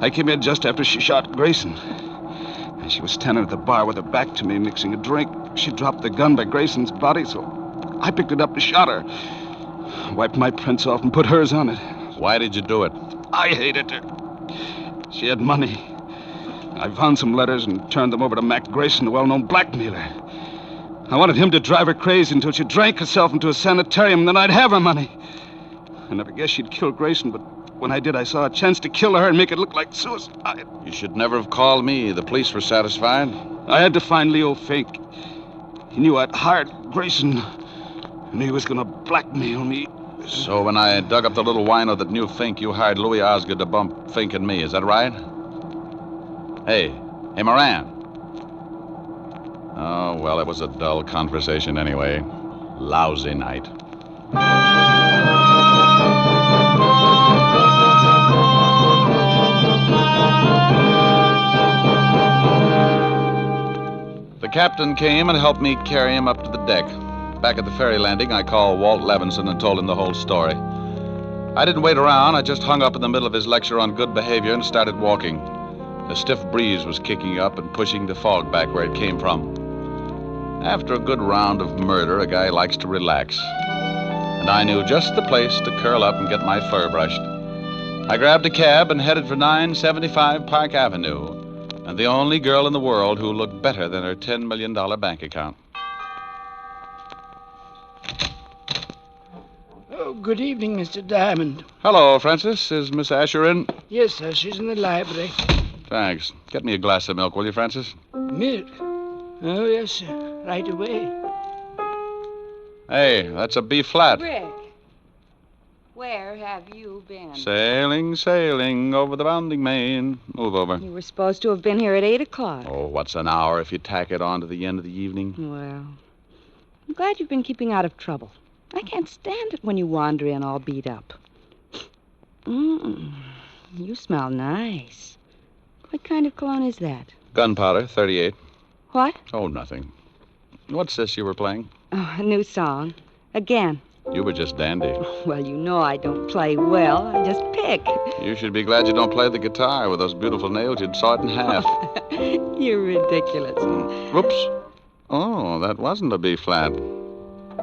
I came in just after she shot Grayson. And she was standing at the bar with her back to me, mixing a drink. She dropped the gun by Grayson's body, so I picked it up and shot her. Wiped my prints off and put hers on it. Why did you do it? I hated her. She had money. I found some letters and turned them over to Mac Grayson, a well-known blackmailer. I wanted him to drive her crazy until she drank herself into a sanitarium, and then I'd have her money. I never guessed she'd kill Grayson, but when I did, I saw a chance to kill her and make it look like suicide. You should never have called me. The police were satisfied. I had to find Leo Fink. He knew I'd hired Grayson, and he was going to blackmail me. So when I dug up the little wino that knew Fink, you hired Louis Osgood to bump Fink and me. Is that right? Hey, Moran. Oh, well, it was a dull conversation anyway. Lousy night. The captain came and helped me carry him up to the deck. Back at the ferry landing, I called Walt Levinson and told him the whole story. I didn't wait around. I just hung up in the middle of his lecture on good behavior and started walking. A stiff breeze was kicking up and pushing the fog back where it came from. After a good round of murder, a guy likes to relax. And I knew just the place to curl up and get my fur brushed. I grabbed a cab and headed for 975 Park Avenue, and the only girl in the world who looked better than her $10 million bank account. Oh, good evening, Mr. Diamond. Hello, Francis. Is Miss Asher in? Yes, sir. She's in the library. Thanks. Get me a glass of milk, will you, Francis? Milk? Oh, yes, sir. Right away. Hey, that's a B flat. Rick, where have you been? Sailing, sailing over the bounding main. Move over. You were supposed to have been here at 8 o'clock. Oh, what's an hour if you tack it on to the end of the evening? Well, I'm glad you've been keeping out of trouble. I can't stand it when you wander in all beat up. You smell nice. What kind of cologne is that? Gunpowder, 38. What? Oh, nothing. What's this you were playing? Oh, a new song. Again. You were just dandy. Well, you know I don't play well. I just pick. You should be glad you don't play the guitar. With those beautiful nails, you'd saw it in half. You're ridiculous. Whoops. Oh, that wasn't a B flat.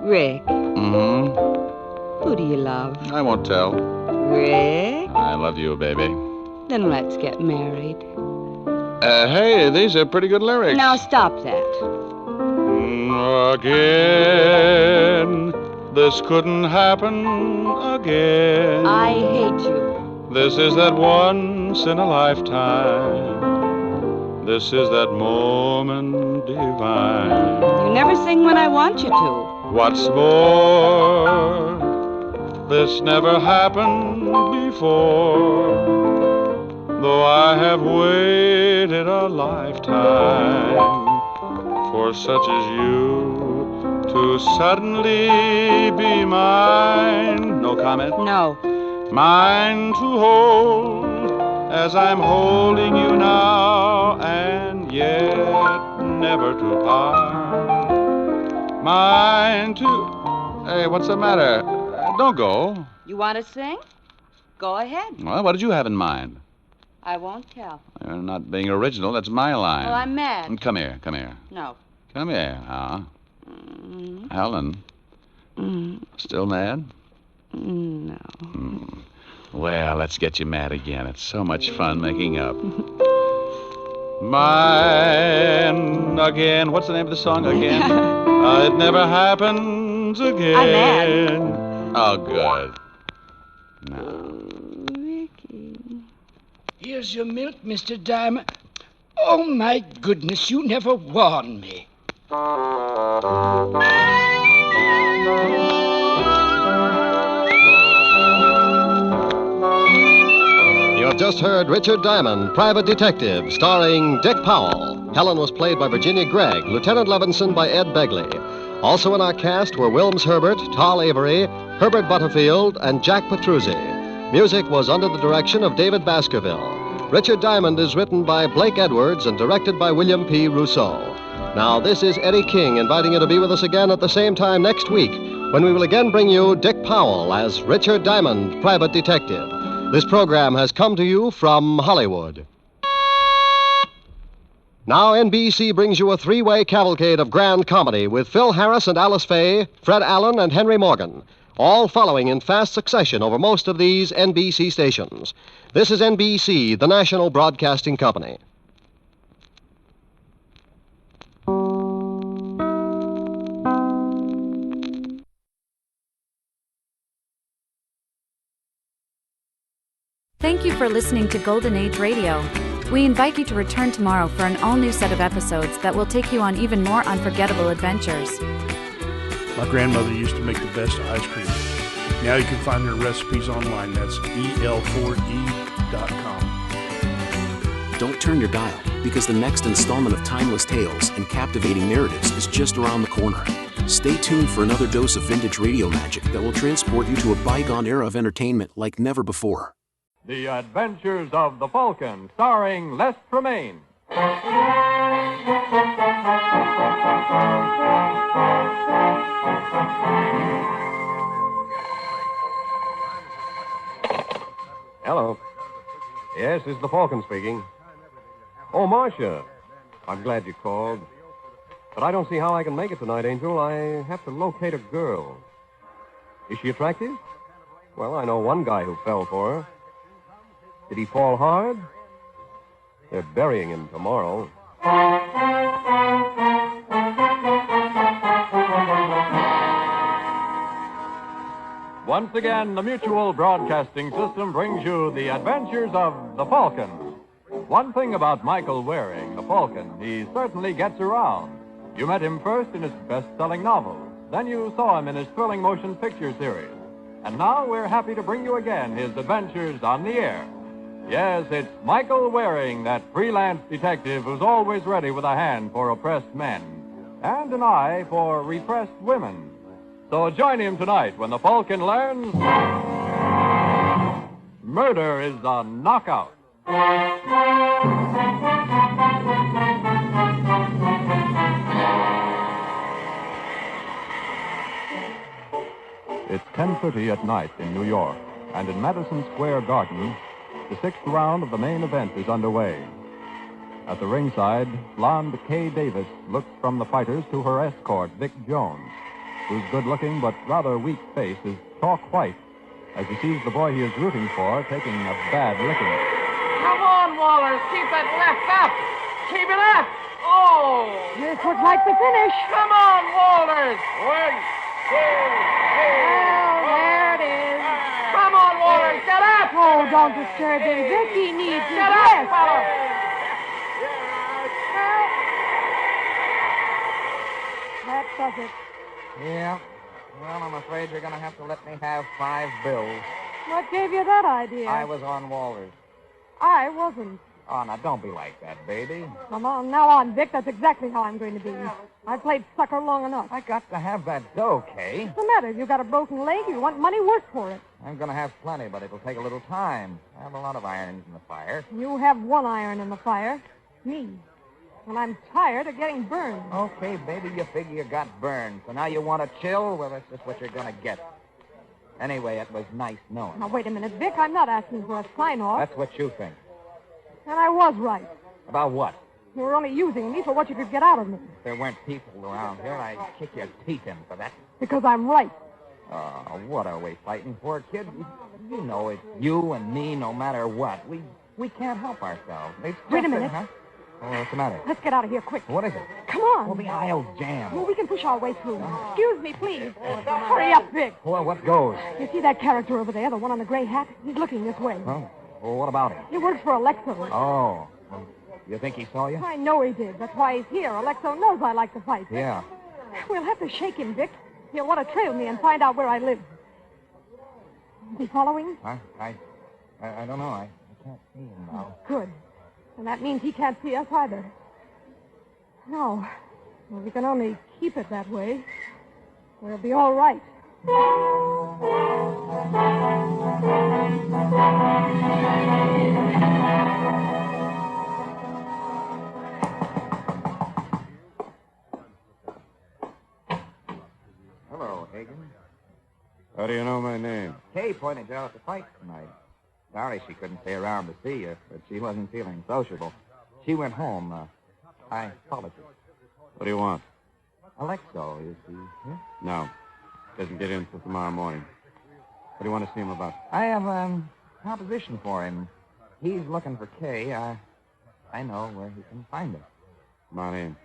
Rick. Mm-hmm. Who do you love? I won't tell. Rick? I love you, baby. Then let's get married. Hey, these are pretty good lyrics. Now stop that. Again, this couldn't happen again. I hate you. This is that once in a lifetime. This is that moment divine. You never sing when I want you to. What's more, this never happened before, though I have waited a lifetime for such as you to suddenly be mine. No comment? No. Mine to hold as I'm holding you now, and yet never to part. Mine to... Hey, what's the matter? Don't go. You want to sing? Go ahead. Well, what did you have in mind? I won't tell. You're not being original. That's my line. Well, I'm mad. Come here, come here. No. Come here, Helen. Still mad? No. Well, let's get you mad again. It's so much fun making up. Mine again. What's the name of the song again? It never happens again. I'm mad. Oh, good. No. Ricky. Here's your milk, Mr. Diamond. Oh, my goodness, you never warned me. You have just heard Richard Diamond, Private Detective, starring Dick Powell. Helen was played by Virginia Gregg, Lieutenant Levinson by Ed Begley. Also in our cast were Wilms Herbert, Tal Avery, Herbert Butterfield, and Jack Petruzzi. Music was under the direction of David Baskerville. Richard Diamond is written by Blake Edwards and directed by William P. Rousseau. Now, this is Eddie King inviting you to be with us again at the same time next week, when we will again bring you Dick Powell as Richard Diamond, Private Detective. This program has come to you from Hollywood. Now, NBC brings you a three-way cavalcade of grand comedy with Phil Harris and Alice Faye, Fred Allen and Henry Morgan, all following in fast succession over most of these NBC stations. This is NBC, the national broadcasting company. Thank you for listening to Golden Age Radio. We invite you to return tomorrow for an all-new set of episodes that will take you on even more unforgettable adventures. My grandmother used to make the best ice cream. Now you can find their recipes online. That's el4e.com. Don't turn your dial, because the next installment of timeless tales and captivating narratives is just around the corner. Stay tuned for another dose of vintage radio magic that will transport you to a bygone era of entertainment like never before. The Adventures of the Falcon, starring Les Tremaine. Hello. Yes, this is the Falcon speaking. Oh, Marcia. I'm glad you called. But I don't see how I can make it tonight, Angel. I have to locate a girl. Is she attractive? Well, I know one guy who fell for her. Did he fall hard? They're burying him tomorrow. Once again, the Mutual Broadcasting System brings you The Adventures of the Falcon. One thing about Michael Waring, the Falcon, he certainly gets around. You met him first in his best-selling novel. Then you saw him in his thrilling motion picture series. And now we're happy to bring you again his adventures on the air. Yes, it's Michael Waring, that freelance detective who's always ready with a hand for oppressed men and an eye for repressed women. So join him tonight when the Falcon learns Murder is a knockout. It's 10:30 at night in New York, and in Madison Square Garden, the 6th round of the main event is underway. At the ringside, blonde Kay Davis looks from the fighters to her escort, Vic Jones, whose good-looking but rather weak face is chalk white as he sees the boy he is rooting for taking a bad licking. Come on, Wallace. Keep that left up. Keep it up. Oh. This looks like the finish. Come on, Walters. 1, 2, 3. Well, there it is. Come on, Walters. Get up. Oh, don't disturb him. Vicky needs his Get up, rest. fella. That does it. Yeah. Well, I'm afraid you're going to have to let me have 5 bills. What gave you that idea? I was on Walters. I wasn't. Oh, now, don't be like that, baby. Come on, now on, Vic. That's exactly how I'm going to be. I've played sucker long enough. I got to have that dough, Kay. What's the matter? You got a broken leg? You want money? Work for it. I'm going to have plenty, but it'll take a little time. I have a lot of irons in the fire. You have one iron in the fire. Me. And I'm tired of getting burned. Okay, baby, you figure you got burned. So now you want to chill? Well, that's just what you're going to get. Anyway, it was nice knowing. Now, wait a minute, Vic. I'm not asking for a sign-off. That's what you think. And I was right. About what? You were only using me for what you could get out of me. If there weren't people around here, I'd kick your teeth in for that. Because I'm right. Oh, what are we fighting for, kid? You know it's you and me no matter what. We can't help ourselves. It's Wait a just minute. Huh? Oh, what's the matter? Let's get out of here quick. What is it? Come on. Well, the aisle's jammed. Well, we can push our way through. Excuse me, please. Hurry up, Vic. Well, what goes? You see that character over there, the one on the gray hat? He's looking this way. Oh, well, what about him? He works for Alexo. Oh. You think he saw you? I know he did. That's why he's here. Alexo knows I like to fight. Yeah. We'll have to shake him, Vic. He'll want to trail me and find out where I live. Is he following? I don't know. I can't see him now. Good. And that means he can't see us either. No. Well, we can only keep it that way. We'll be all right. Hello, Hagen. How do you know my name? Kay pointed you out at the fight tonight. Sorry she couldn't stay around to see you, but she wasn't feeling sociable. She went home. I apologize. What do you want? Alexo, is he here? No. Doesn't get in till tomorrow morning. What do you want to see him about? I have a proposition for him. He's looking for Kay. I know where he can find her. Come on in.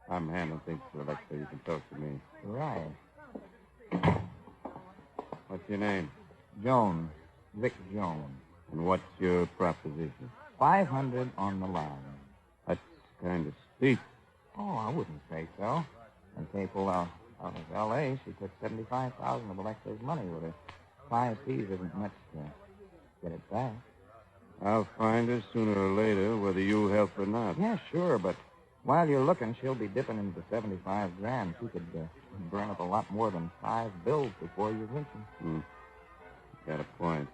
I'm handling things for Alexo. You can talk to me. Right. What's your name? Jones. Vic Jones. And what's your proposition? 500 on the line. That's kind of steep. Oh, I wouldn't say so. When Kay pulled out of L.A., she took $75,000 of Alexo's money with her. 5 C's isn't much to get it back. I'll find her sooner or later, whether you help or not. Yeah, sure, but while you're looking, she'll be dipping into 75 grand. She could burn up a lot more than 5 bills before you reach him. Got a point.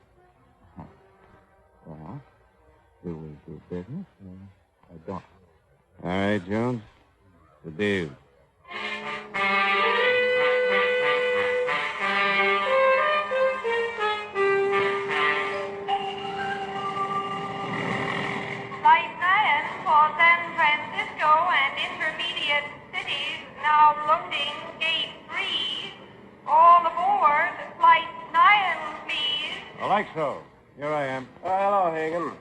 Well, do we do business or don't? All right, Jones. The deal. Flight 9 for San Francisco and intermediate cities now loading gate 3. All aboard. Flight 9, please. Alexo, here I am. Hello, Hagen.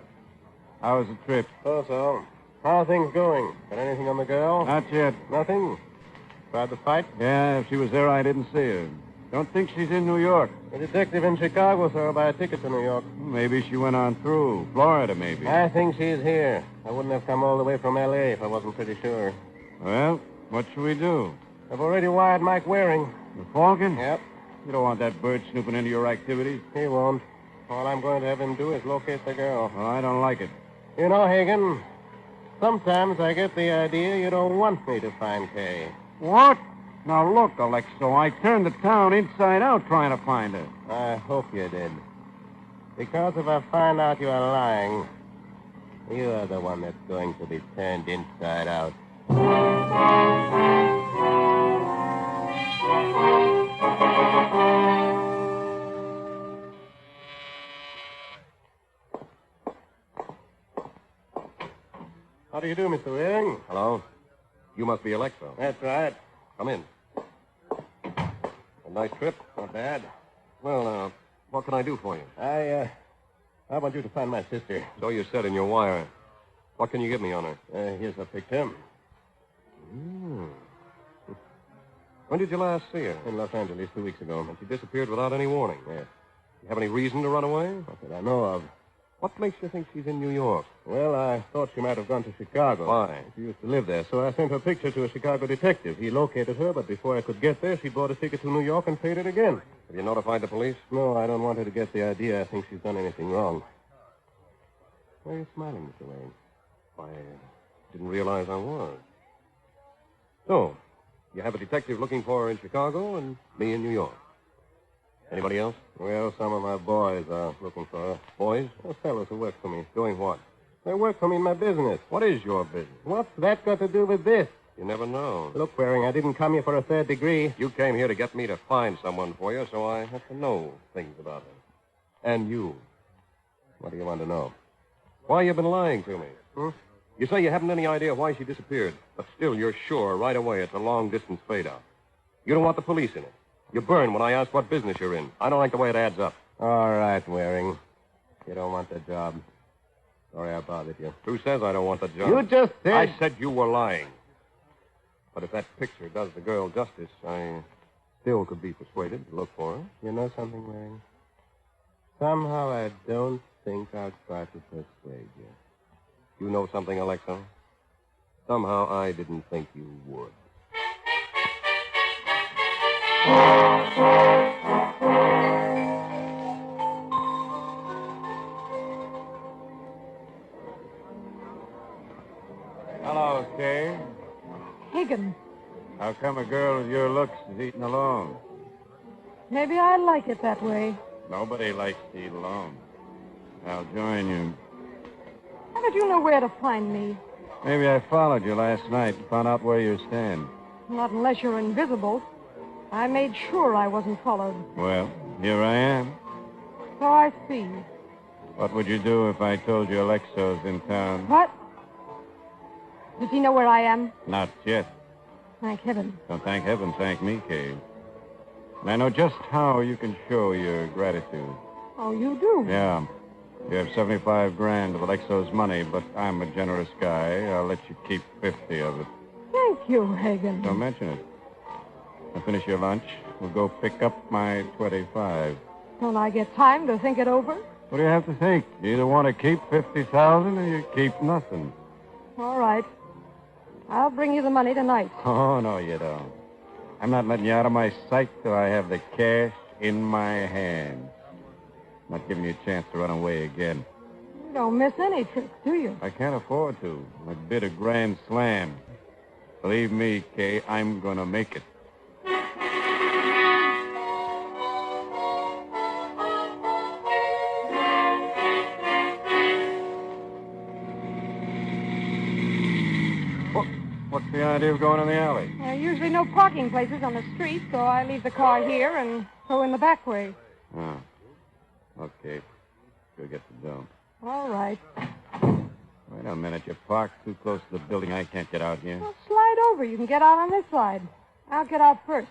How was the trip? So. How are things going? Got anything on the girl? Not yet. Nothing? Tried the fight? Yeah, if she was there, I didn't see her. Don't think she's in New York. The detective in Chicago saw her buy a ticket to New York. Maybe she went on through. Florida, maybe. I think she's here. I wouldn't have come all the way from L.A. if I wasn't pretty sure. Well, what should we do? I've already wired Mike Waring. The Falcon? Yep. You don't want that bird snooping into your activities. He won't. All I'm going to have him do is locate the girl. Well, I don't like it. You know, Hagen, sometimes I get the idea you don't want me to find Kay. What? Now, look, Alexo, I turned the town inside out trying to find her. I hope you did. Because if I find out you are lying, you are the one that's going to be turned inside out. How do you do, Mr. Waring? Hello. You must be Alexo. That's right. Come in. A nice trip. Not bad. Well, what can I do for you? I want you to find my sister. So you said in your wire. What can you give me on her? Here's a picture. When did you last see her? In Los Angeles 2 weeks ago. And she disappeared without any warning. Yes. You have any reason to run away? Not that I know of. What makes you think she's in New York? Well, I thought she might have gone to Chicago. Why? She used to live there, so I sent her picture to a Chicago detective. He located her, but before I could get there, she bought a ticket to New York and paid it again. Have you notified the police? No, I don't want her to get the idea I think she's done anything wrong. Why are you smiling, Mr. Wayne? I didn't realize I was. So, you have a detective looking for her in Chicago and me in New York. Anybody else? Well, some of my boys are looking for her. Boys? Those fellows who work for me. Doing what? They work for me in my business. What is your business? What's that got to do with this? You never know. Look, Waring, I didn't come here for a third degree. You came here to get me to find someone for you, so I have to know things about her. And you. What do you want to know? Why you been lying to me? You say you haven't any idea why she disappeared, but still you're sure right away it's a long-distance fade-out. You don't want the police in it. You burn when I ask what business you're in. I don't like the way it adds up. All right, Waring. You don't want the job. Sorry I bothered you. Who says I don't want the job? You just said... I said you were lying. But if that picture does the girl justice, I still could be persuaded to look for her. You know something, Waring? Somehow I don't think I'll try to persuade you. You know something, Alexo? Somehow I didn't think you would. Hello, Kay. Higgins. How come a girl with your looks is eating alone? Maybe I like it that way. Nobody likes to eat alone. I'll join you. How did you know where to find me? Maybe I followed you last night and found out where you stand. Not unless you're invisible. I made sure I wasn't followed. Well, here I am. So I see. What would you do if I told you Alexo's in town? What? Does he know where I am? Not yet. Thank heaven. Don't thank heaven, thank me, Kay. And I know just how you can show your gratitude. Oh, you do? Yeah. You have 75 grand of Alexo's money, but I'm a generous guy. I'll let you keep 50 of it. Thank you, Hagen. Don't mention it. Now finish your lunch. We'll go pick up my 25. Don't I get time to think it over? What do you have to think? You either want to keep 50,000 or you keep nothing. All right. I'll bring you the money tonight. Oh, no, you don't. I'm not letting you out of my sight till I have the cash in my hand. Not giving you a chance to run away again. You don't miss any tricks, do you? I can't afford to. I bid a grand slam. Believe me, Kay, I'm going to make it. What's the idea of going in the alley? There are usually no parking places on the street, so I leave the car here and go in the back way. Oh. Okay. Go get the dough. All right. Wait a minute. You're parked too close to the building. I can't get out here. Well, slide over. You can get out on this side. I'll get out first.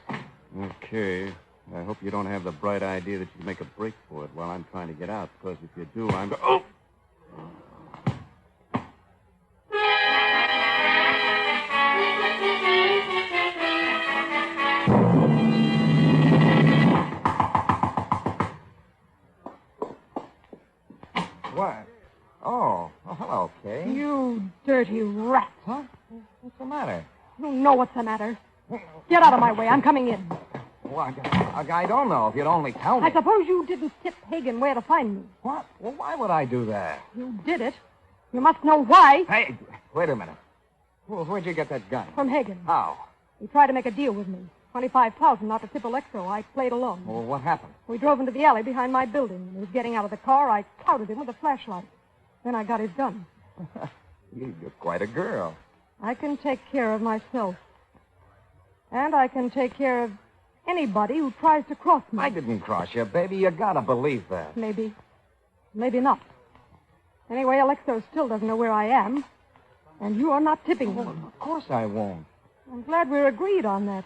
Okay. I hope you don't have the bright idea that you can make a break for it while I'm trying to get out, because if you do, I'm... Oh! What? Oh, hello, Kay. You dirty rat. Huh? What's the matter? You know what's the matter. Get out of my way. I'm coming in. Well, I don't know. If you'd only tell me. I suppose you didn't tip Hagen where to find me. What? Well, why would I do that? You did it. You must know why. Hey, wait a minute. Where'd you get that gun? From Hagen. How? He tried to make a deal with me. $25,000 not to tip Alexo. I played alone. Well, what happened? We drove into the alley behind my building. When he was getting out of the car, I clouted him with a flashlight. Then I got his gun. You're quite a girl. I can take care of myself. And I can take care of anybody who tries to cross me. I didn't cross you, baby. You gotta believe that. Maybe. Maybe not. Anyway, Alexo still doesn't know where I am. And you are not tipping him. Of course I won't. I'm glad we're agreed on that.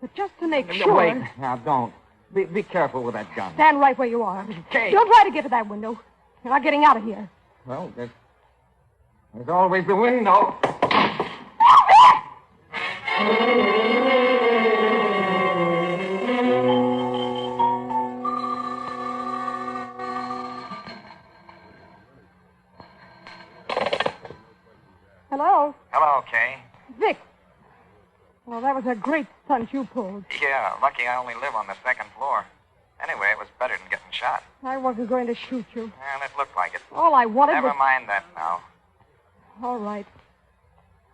But just to make sure... Wait, now, don't. Be careful with that gun. Stand right where you are. Okay. Don't try to get to that window. You're not getting out of here. Well, there's always the window. Hello? Hello, Kay. Vic. Well, that was a great stunt you pulled. Yeah, lucky I only live on the second floor. Anyway, it was better than getting shot. I wasn't going to shoot you. Well, it looked like it. All I wanted Never was... mind that now. All right.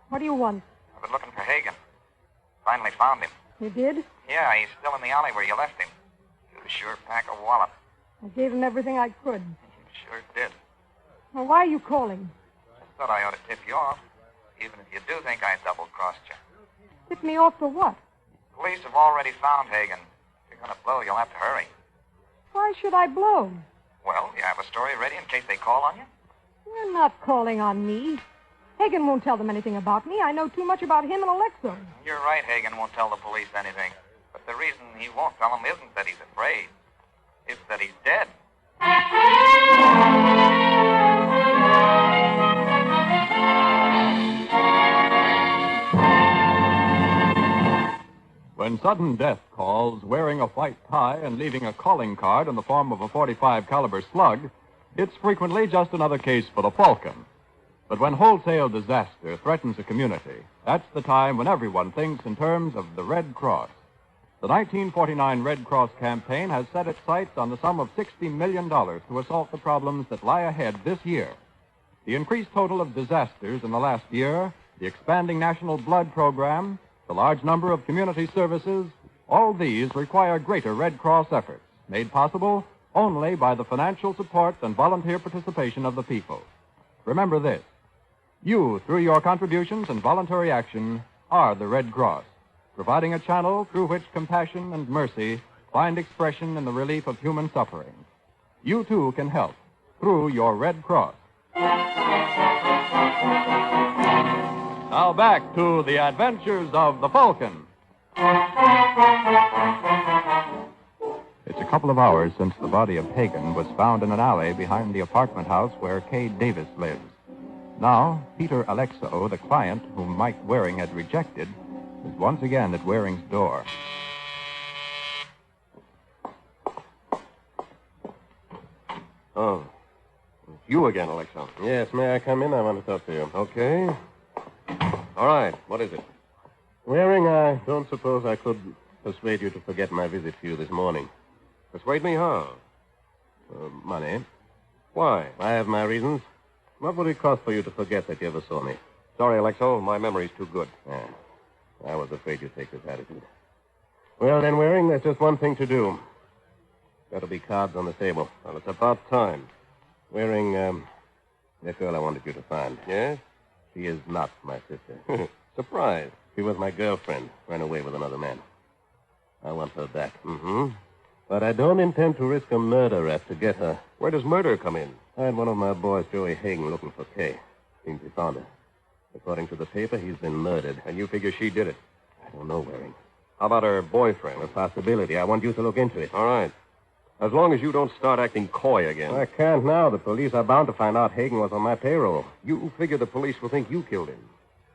What do you want? I've been looking for Hagen. Finally found him. You did? Yeah, he's still in the alley where you left him. He was sure pack a wallop. I gave him everything I could. Sure did. Well, why are you calling? Thought I ought to tip you off, even if you do think I double-crossed you. Tip me off for what? Police have already found Hagen. If you're going to blow, you'll have to hurry. Why should I blow? Well, you have a story ready in case they call on you? You're not calling on me. Hagen won't tell them anything about me. I know too much about him and Alexo. You're right, Hagen won't tell the police anything. But the reason he won't tell them isn't that he's afraid. It's that he's dead. When sudden death calls, wearing a white tie and leaving a calling card in the form of a .45 caliber slug, it's frequently just another case for the Falcon. But when wholesale disaster threatens a community, that's the time when everyone thinks in terms of the Red Cross. The 1949 Red Cross campaign has set its sights on the sum of $60 million to assault the problems that lie ahead this year. The increased total of disasters in the last year, the expanding national blood program, the large number of community services, all these require greater Red Cross efforts, made possible only by the financial support and volunteer participation of the people. Remember this. You, through your contributions and voluntary action, are the Red Cross, providing a channel through which compassion and mercy find expression in the relief of human suffering. You, too, can help through your Red Cross. Now back to the adventures of the Falcon. It's a couple of hours since the body of Hagen was found in an alley behind the apartment house where Kay Davis lives. Now, Peter Alexo, the client whom Mike Waring had rejected, is once again at Waring's door. Oh, it's you again, Alexo. Yes, may I come in? I want to talk to you. Okay. All right, what is it? Waring, I don't suppose I could persuade you to forget my visit to you this morning. Persuade me how? Money. Why? I have my reasons. What would it cost for you to forget that you ever saw me? Sorry, Alexo. My memory's too good. Yeah. I was afraid you'd take this attitude. Well, then, Waring, there's just one thing to do. That'll be cards on the table. Well, it's about time. Waring, that girl I wanted you to find. Yes? She is not my sister. Surprise. She was my girlfriend. Ran away with another man. I want her back. Mm-hmm. But I don't intend to risk a murder rap to get her. Where does murder come in? I had one of my boys, Joey Hagen, looking for Kay. Seems he found her. According to the paper, he's been murdered. And you figure she did it? I don't know, Waring. How about her boyfriend? A possibility. I want you to look into it. All right. As long as you don't start acting coy again. I can't now. The police are bound to find out Hagen was on my payroll. You figure the police will think you killed him.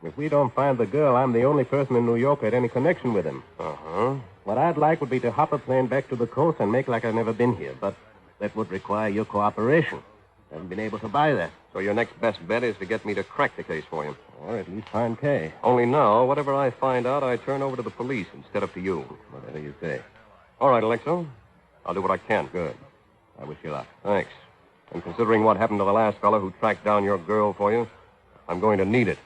If we don't find the girl, I'm the only person in New York who had any connection with him. Uh-huh. What I'd like would be to hop a plane back to the coast and make like I've never been here. But that would require your cooperation. I haven't been able to buy that. So your next best bet is to get me to crack the case for you. Or at least find Kay. Only now, whatever I find out, I turn over to the police instead of to you. Whatever you say. All right, Alexo. I'll do what I can. Good. I wish you luck. Thanks. And considering what happened to the last fellow who tracked down your girl for you, I'm going to need it.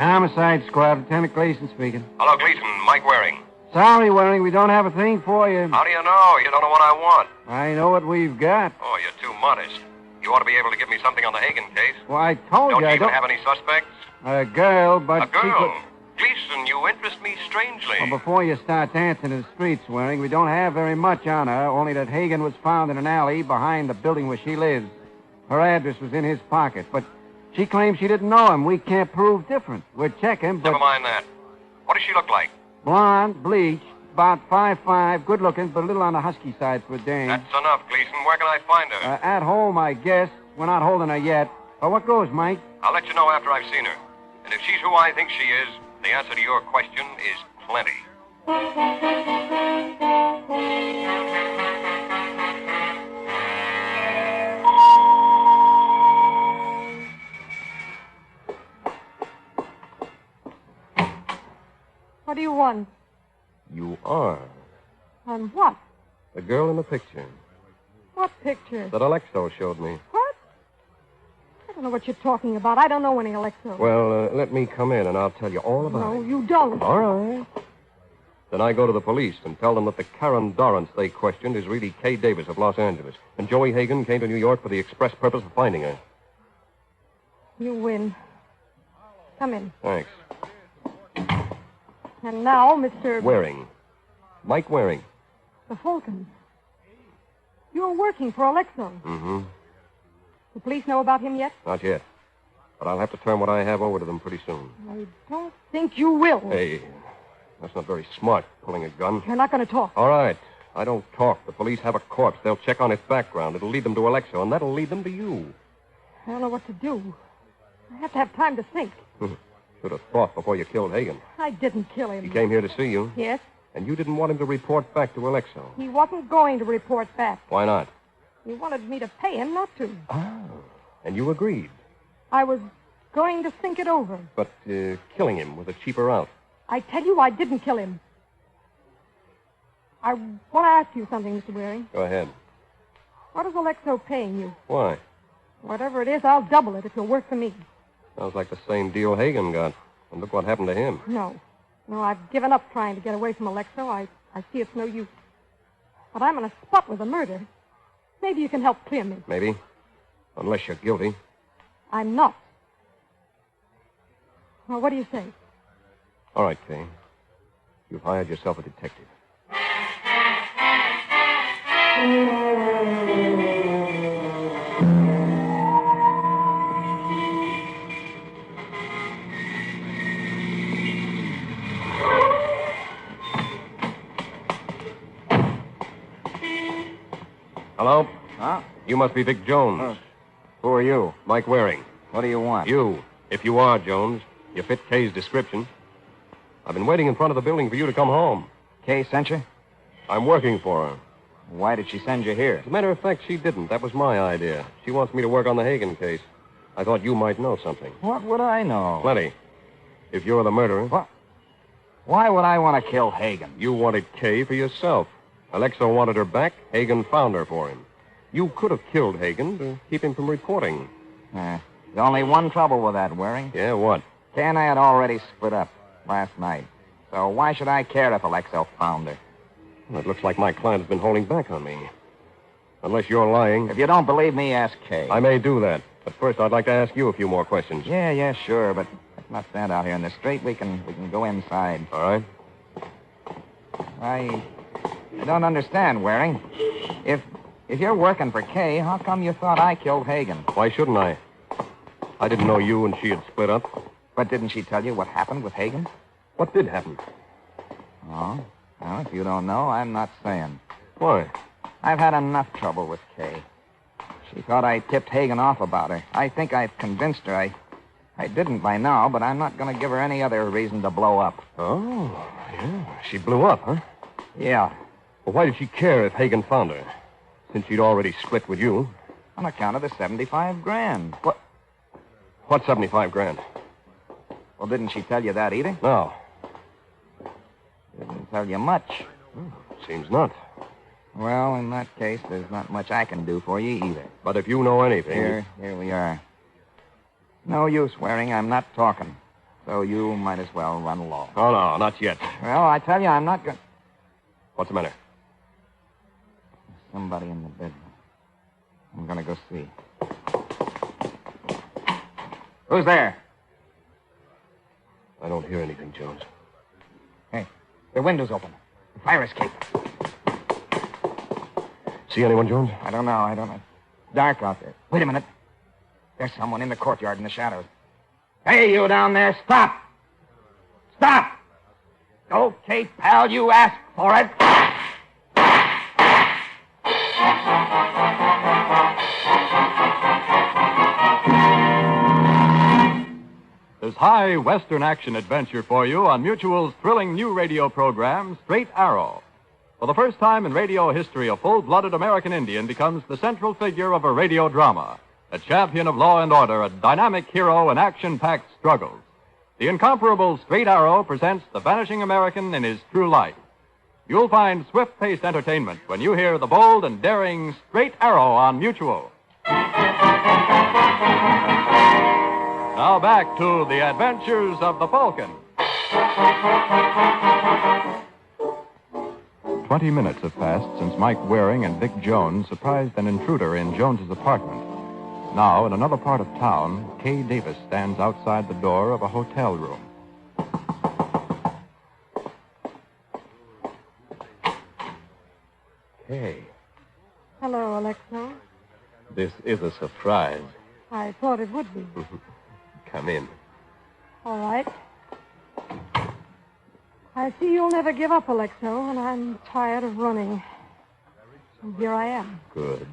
Homicide Squad, Lieutenant Gleason speaking. Hello, Gleason. Mike Waring. Sorry, Waring, we don't have a thing for you. How do you know? You don't know what I want. I know what we've got. Oh, you're too modest. You ought to be able to give me something on the Hagen case. Well, I told Don't you you I even don't... have any suspects? A girl, but... A girl? Gleason, you interest me strangely. Well, before you start dancing in the streets, Waring, we don't have very much on her, only that Hagen was found in an alley behind the building where she lives. Her address was in his pocket, but she claims she didn't know him. We can't prove different. We're checking, but... Never mind that. What does she look like? Blonde, bleached, about 5'5", good-looking, but a little on the husky side for a dame. That's enough, Gleason. Where can I find her? At home, I guess. We're not holding her yet. But what goes, Mike? I'll let you know after I've seen her. And if she's who I think she is, the answer to your question is plenty. What do you want? You are On what? the girl in the picture What picture? that Alexo showed me. What? I don't know what you're talking about. I don't know any Alexo. Well, let me come in and I'll tell you all about No, it. you don't. All right. Then I go to the police and tell them that the Karen Dorrance they questioned is really Kay Davis of Los Angeles. And Joey Hagen came to New York for the express purpose of finding her. You win. Come in. Thanks. And now, Mr. Waring. Mike Waring. The Falcons. You're working for Alexo. Mm-hmm. The police know about him yet? Not yet. But I'll have to turn what I have over to them pretty soon. I don't think you will. Hey, that's not very smart, pulling a gun. You're not going to talk. All right. I don't talk. The police have a corpse. They'll check on its background. It'll lead them to Alexo, and that'll lead them to you. I don't know what to do. I have to have time to think. Should have thought before you killed Hagen. I didn't kill him. He came here to see you, Yes? and you didn't want him to report back to Alexo. He wasn't going to report back. Why not? He wanted me to pay him not to. And you agreed. I was going to think it over. But killing him was a cheaper route. I tell you, I didn't kill him. I want to ask you something, Mr. Waring. Go ahead. What is Alexo paying you? Why? Whatever it is, I'll double it if you'll work for me. Sounds like the same deal Hagen got. And look what happened to him. No, I've given up trying to get away from Alexo. I see it's no use. But I'm on a spot with a murder. Maybe you can help clear me. Maybe. Unless you're guilty. I'm not. Well, what do you say? All right, Kay. You've hired yourself a detective. Hello? Huh? You must be Vic Jones. Who are you? Mike Waring. What do you want? You. If you are Jones, you fit Kay's description. I've been waiting in front of the building for you to come home. Kay sent you? I'm working for her. Why did she send you here? As a matter of fact, she didn't. That was my idea. She wants me to work on the Hagen case. I thought you might know something. What would I know? Plenty. If you're the murderer. What? Why would I want to kill Hagen? You wanted Kay for yourself. Alexo wanted her back. Hagen found her for him. You could have killed Hagen to keep him from reporting. There's only one trouble with that, Waring. Yeah, what? Kay and I had already split up last night. So why should I care if Alexo found her? Well, it looks like my client has been holding back on me. Unless you're lying. If you don't believe me, ask Kay. I may do that. But first, I'd like to ask you a few more questions. Yeah, sure. But let's not stand out here in the street. We can go inside. All right. I don't understand, Waring. If you're working for Kay, how come you thought I killed Hagen? Why shouldn't I? I didn't know you and she had split up. But didn't she tell you what happened with Hagen? What did happen? Oh, well, if you don't know, I'm not saying. Why? I've had enough trouble with Kay. She thought I tipped Hagen off about her. I think I've convinced her. I didn't by now, but I'm not going to give her any other reason to blow up. Oh, yeah. She blew up, huh? Yeah. Well, why did she care if Hagen found her? Since she'd already split with you. On account of the $75,000. What? What $75,000? Well, didn't she tell you that either? No. Didn't tell you much. Seems not. Well, in that case, there's not much I can do for you either. But if you know anything... Here we are. No use, Waring. I'm not talking. So you might as well run along. Oh, no, not yet. Well, I tell you, I'm not going... What's the matter? Somebody in the bedroom. I'm going to go see. Who's there? I don't hear anything, Jones. Hey, the window's open. The fire escape. See anyone, Jones? I don't know. It's dark out there. Wait a minute. There's someone in the courtyard in the shadows. Hey, you down there, stop! Stop! Okay, pal, you asked for it. There's high Western action adventure for you on Mutual's thrilling new radio program, Straight Arrow. For the first time in radio history, a full-blooded American Indian becomes the central figure of a radio drama, a champion of law and order, a dynamic hero in action-packed struggles. The incomparable Straight Arrow presents the vanishing American in his true light. You'll find swift-paced entertainment when you hear the bold and daring Straight Arrow on Mutual. Now back to the adventures of the Falcon. 20 minutes have passed since Mike Waring and Vic Jones surprised an intruder in Jones's apartment. Now, in another part of town, Kay Davis stands outside the door of a hotel room. Kay, Hello, Alexo. this is a surprise. I thought it would be. Come in. All right. I see you'll never give up, Alexo, and I'm tired of running. And here I am. Good.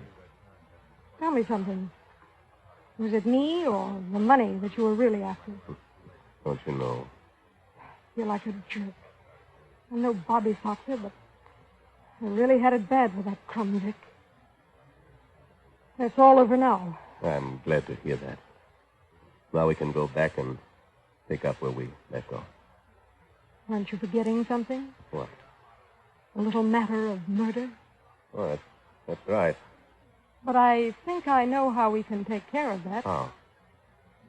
Tell me something. Was it me or the money that you were really after? Don't you know? I feel like a jerk. I know Bobby Foxer, but I really had it bad with that crumb Vic. It's all over now. I'm glad to hear that. Now we can go back and pick up where we left off. Aren't you forgetting something? What? A little matter of murder? Oh, that's right. But I think I know how we can take care of that. How?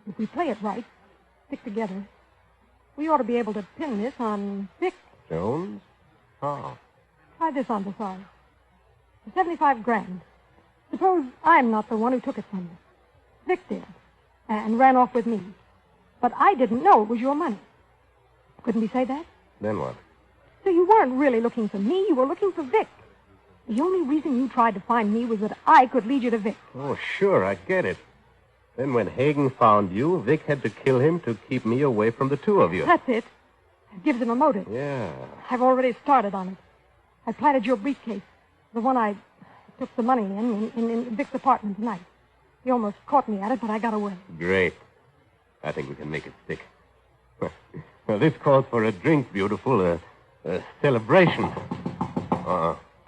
If we play it right, stick together, we ought to be able to pin this on Vic. Jones? How? Try this on the side. For 75 grand. Suppose I'm not the one who took it from you. Vic did. And ran off with me. But I didn't know it was your money. Couldn't we say that? Then what? So you weren't really looking for me. You were looking for Vic. The only reason you tried to find me was that I could lead you to Vic. Oh, sure, I get it. Then when Hagen found you, Vic had to kill him to keep me away from the two of you. That's it. It gives him a motive. Yeah. I've already started on it. I planted your briefcase, the one I took the money in Vic's apartment tonight. He almost caught me at it, but I got away. Great. I think we can make it stick. Well, this calls for a drink, beautiful. A celebration.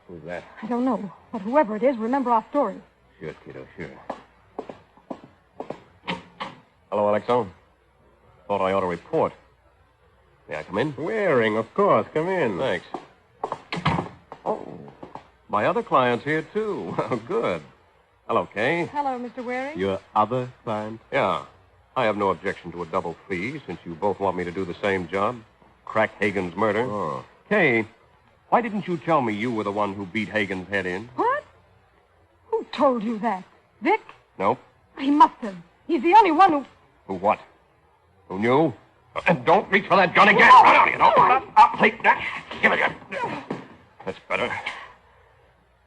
Who's that? I don't know. But whoever it is, remember our story. Sure, kiddo, sure. Hello, Alexo. Thought I ought to report. May I come in? Waring, of course. Come in. Thanks. Oh, my other client's here, too. Oh, good. Hello, Kay. Hello, Mr. Waring. Your other client? Yeah. I have no objection to a double fee, since you both want me to do the same job. Crack Hagen's murder. Oh. Kay, why didn't you tell me you were the one who beat Hagen's head in? What? Who told you that? Vic? Nope. He must have. He's the only one who... Who what? Who knew? And don't reach for that gun again. Run out of here. Don't. Take that. Give it here. That's better. As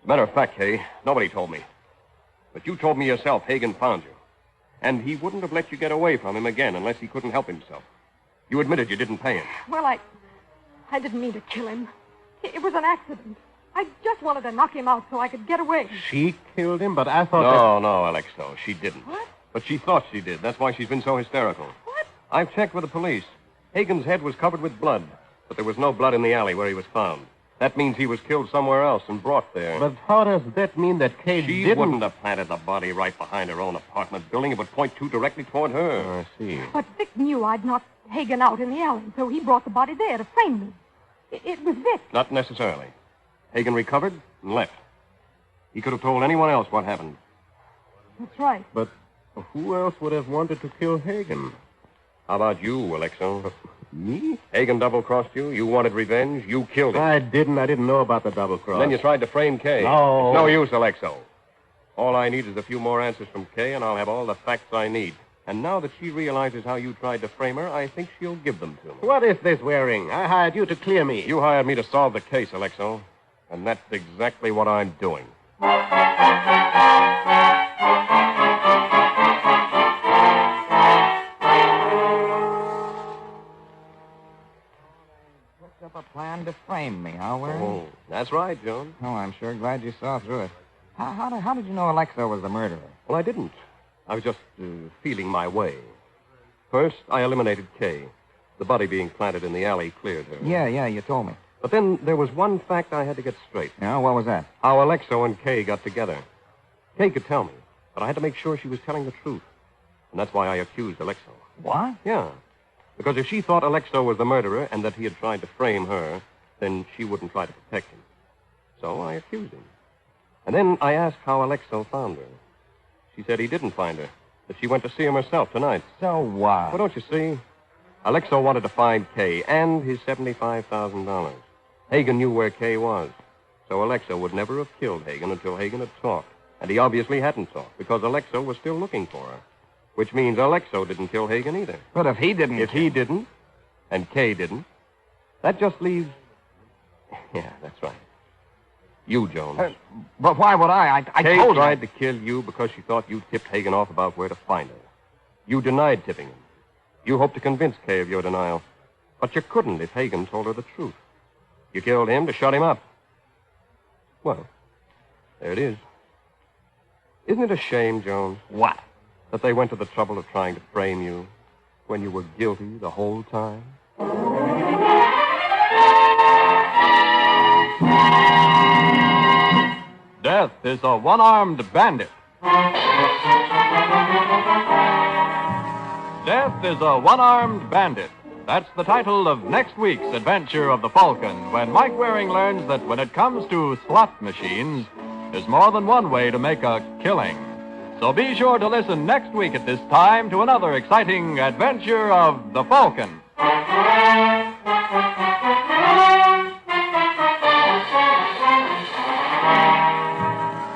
a matter of fact, Kay, nobody told me. But you told me yourself Hagen found you. And he wouldn't have let you get away from him again unless he couldn't help himself. You admitted you didn't pay him. Well, I didn't mean to kill him. It was an accident. I just wanted to knock him out so I could get away. She killed him, but I thought No, Alex, no. She didn't. What? But she thought she did. That's why she's been so hysterical. What? I've checked with the police. Hagen's head was covered with blood, but there was no blood in the alley where he was found. That means he was killed somewhere else and brought there. But how does that mean that Kay She wouldn't have planted the body right behind her own apartment building. It would point directly toward her. Oh, I see. But Vic knew I'd knocked Hagen out in the alley, so he brought the body there to frame me. It was Vic. Not necessarily. Hagen recovered and left. He could have told anyone else what happened. That's right. But who else would have wanted to kill Hagen? How about you, Alexo? Me? Hagen double-crossed you. You wanted revenge. You killed him. I didn't. I didn't know about the double cross. And then you tried to frame Kay. No. It's no use, Alexo. All I need is a few more answers from Kay, and I'll have all the facts I need. And now that she realizes how you tried to frame her, I think she'll give them to me. What is this, Waring? I hired you to clear me. You hired me to solve the case, Alexo. And that's exactly what I'm doing. Up a plan to frame me, huh, Waring? Oh, that's right, Jones. Oh, I'm sure glad you saw through it. How did you know Alexa was the murderer? Well, I didn't. I was just feeling my way. First, I eliminated Kay. The body being planted in the alley cleared her. Yeah, you told me. But then there was one fact I had to get straight. Yeah, what was that? How Alexo and Kay got together. Kay could tell me, but I had to make sure she was telling the truth. And that's why I accused Alexo. What? Yeah. Because if she thought Alexo was the murderer and that he had tried to frame her, then she wouldn't try to protect him. So I accused him. And then I asked how Alexo found her. She said he didn't find her, that she went to see him herself tonight. So what? Well, don't you see? Alexo wanted to find Kay and his $75,000. Hagen knew where Kay was. So Alexo would never have killed Hagen until Hagen had talked. And he obviously hadn't talked, because Alexo was still looking for her. Which means Alexo didn't kill Hagen either. But if he didn't... If he didn't, and Kay didn't, that just leaves... Yeah, that's right. You, Jones. But why would I? I Kay told tried to kill you because she thought you tipped Hagen off about where to find her. You denied tipping him. You hoped to convince Kay of your denial. But you couldn't if Hagen told her the truth. You killed him to shut him up. Well, there it is. Isn't it a shame, Jones? What? That they went to the trouble of trying to frame you when you were guilty the whole time? Death is a one-armed bandit. Death is a one-armed bandit. That's the title of next week's adventure of the Falcon, when Mike Waring learns that when it comes to slot machines, there's more than one way to make a killing. So be sure to listen next week at this time to another exciting adventure of the Falcon.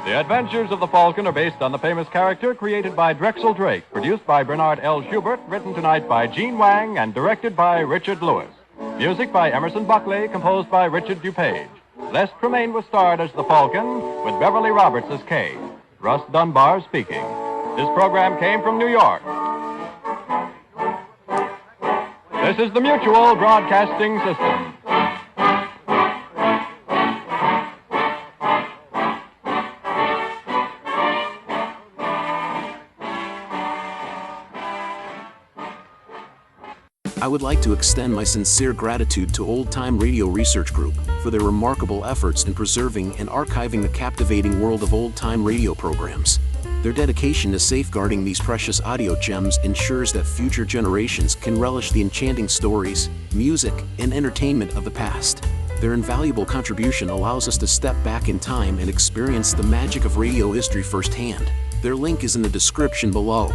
The Adventures of the Falcon are based on the famous character created by Drexel Drake, produced by Bernard L. Schubert, written tonight by Gene Wang, and directed by Richard Lewis. Music by Emerson Buckley, composed by Richard DuPage. Les Tremaine was starred as the Falcon, with Beverly Roberts as Kay. Russ Dunbar speaking. This program came from New York. This is the Mutual Broadcasting System. I would like to extend my sincere gratitude to Old Time Radio Research Group for their remarkable efforts in preserving and archiving the captivating world of old time radio programs. Their dedication to safeguarding these precious audio gems ensures that future generations can relish the enchanting stories, music, and entertainment of the past. Their invaluable contribution allows us to step back in time and experience the magic of radio history firsthand. Their link is in the description below.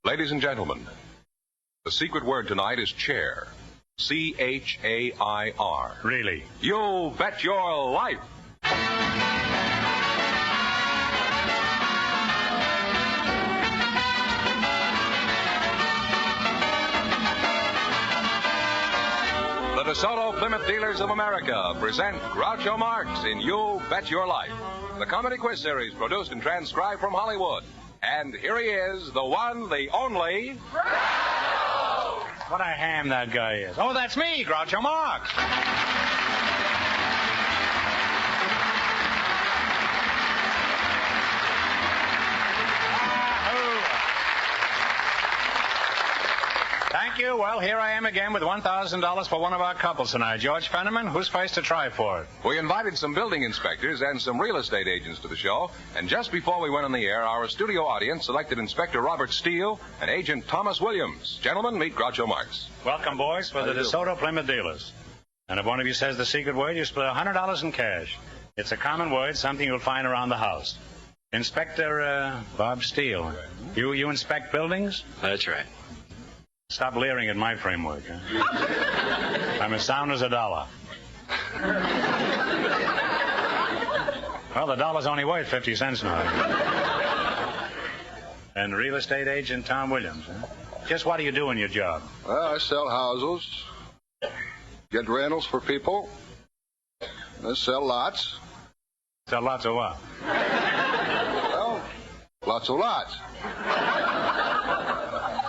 Ladies and gentlemen, the secret word tonight is chair. C-H-A-I-R. Really? You bet your life. The DeSoto Plymouth Dealers of America present Groucho Marx in You Bet Your Life, the comedy quiz series produced and transcribed from Hollywood. And here he is, the one, the only... What a ham that guy is. Oh, that's me, Groucho Marx. Thank you. Well, here I am again with $1,000 for one of our couples tonight. George Fenneman, who's first to try for it? We invited some building inspectors and some real estate agents to the show, and just before we went on the air, our studio audience selected Inspector Robert Steele and Agent Thomas Williams. Gentlemen, meet Groucho Marx. Welcome, boys, for the DeSoto Plymouth Dealers. And if one of you says the secret word, you split $100 in cash. It's a common word, something you'll find around the house. Inspector Bob Steele. You inspect buildings? That's right. Stop leering at my framework. Huh? I'm as sound as a dollar. Well, the dollar's only worth 50 cents now. And real estate agent Tom Williams. Huh? Just what do you do in your job? Well, I sell houses, get rentals for people, I sell lots. Sell lots of what? Well, lots of lots.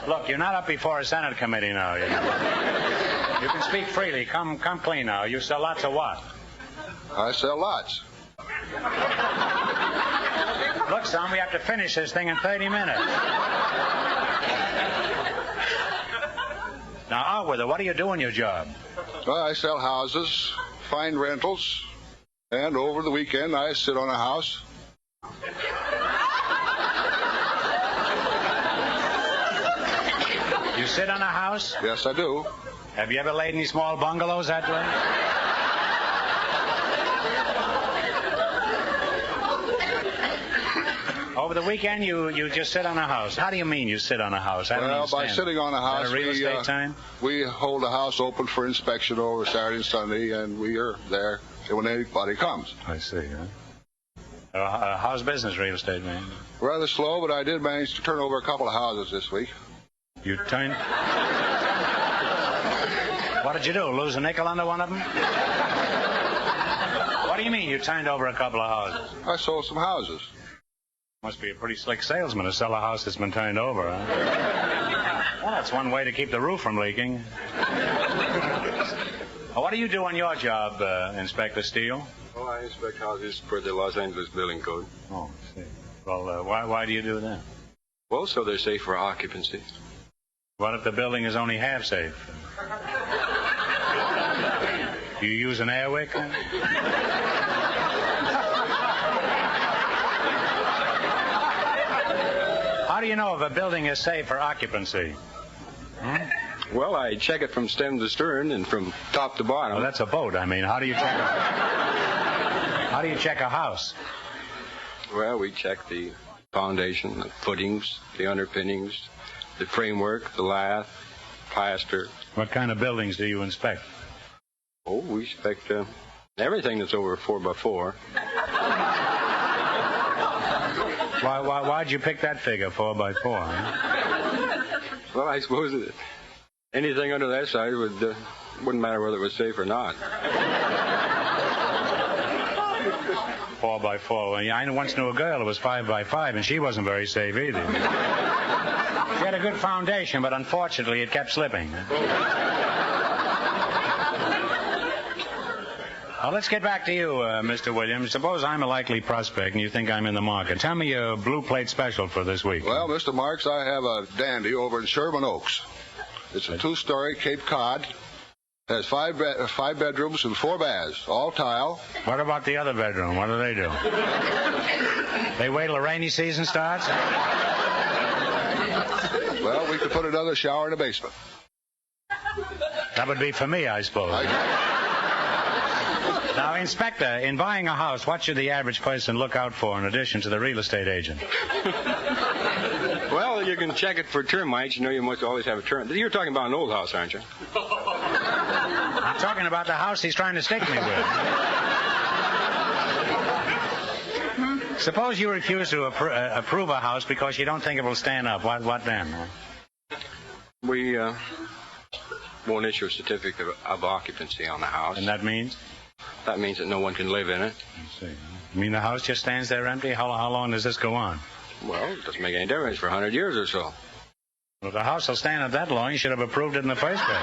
Look, you're not up before a Senate committee now. You can speak freely. Come clean now. You sell lots of what? I sell lots. Look, son, we have to finish this thing in 30 minutes. Now, out with it. What do you do in your job? Well, I sell houses, find rentals, and over the weekend I sit on a house. You sit on a house? Yes, I do. Have you ever laid any small bungalows that way? Over the weekend, you just sit on a house. How do you mean you sit on a house? I don't Well, by understand. sitting on a house, Is that a real estate time? we hold a house open for inspection over Saturday and Sunday, and we are there when anybody comes. I see, huh? How's business, real estate, man? Rather slow, but I did manage to turn over a couple of houses this week. You turned... What did you do, lose a nickel under one of them? What do you mean you turned over a couple of houses? I sold some houses. Must be a pretty slick salesman to sell a house that's been turned over, huh? Well, that's one way to keep the roof from leaking. Well, what do you do on your job, Inspector Steele? Well, I inspect houses per the Los Angeles Building Code. Oh, I see. Well, why do you do that? Well, so they're safe for occupancy. What if the building is only half safe? Do you use an air wick? How do you know if a building is safe for occupancy? Well, I check it from stem to stern and from top to bottom. Well, that's a boat. I mean, how do you check a house? Well, we check the foundation, the footings, the underpinnings, the framework, the lath, plaster. What kind of buildings do you inspect? Oh, we inspect everything that's over 4x4. Why'd you pick that figure, 4x4? Huh? Well, I suppose anything under that size wouldn't matter whether it was safe or not. 4x4. Well, I once knew a girl who was 5x5, and she wasn't very safe either. She had a good foundation, but unfortunately it kept slipping. Now, let's get back to you, Mr. Williams. Suppose I'm a likely prospect and you think I'm in the market. Tell me your blue plate special for this week. Well, Mr. Marks, I have a dandy over in Sherman Oaks. It's a two-story Cape Cod. Has five bedrooms and 4 baths, all tile. What about the other bedroom? What do they do? They wait till the rainy season starts? Well, we could put another shower in the basement. That would be for me, I suppose. Now, Inspector, in buying a house, what should the average person look out for in addition to the real estate agent? Well, you can check it for termites. You know you must always have a termite. You're talking about an old house, aren't you? I'm talking about the house he's trying to stick me with. Suppose you refuse to approve a house because you don't think it will stand up. What then? We won't issue a certificate of occupancy on the house. And that means? That means that no one can live in it. I see. You mean the house just stands there empty? How long does this go on? Well, it doesn't make any difference for 100 years or so. Well, if the house will stand it that long, you should have approved it in the first place.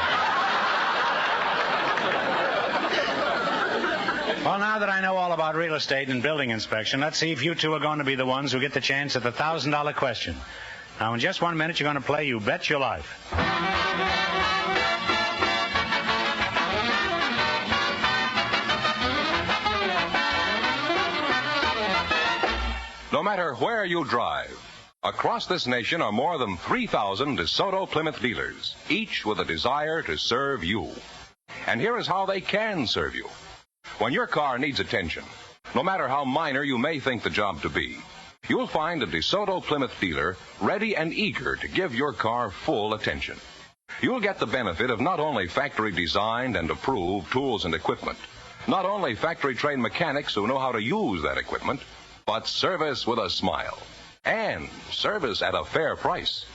Well, now that I know all about real estate and building inspection, let's see if you two are going to be the ones who get the chance at the $1,000 question. Now, in just 1 minute, you're going to play You Bet Your Life. No matter where you drive, across this nation are more than 3,000 DeSoto Plymouth dealers, each with a desire to serve you. And here is how they can serve you. When your car needs attention, no matter how minor you may think the job to be, you'll find a DeSoto Plymouth dealer ready and eager to give your car full attention. You'll get the benefit of not only factory-designed and approved tools and equipment, not only factory-trained mechanics who know how to use that equipment, but service with a smile. And service at a fair price.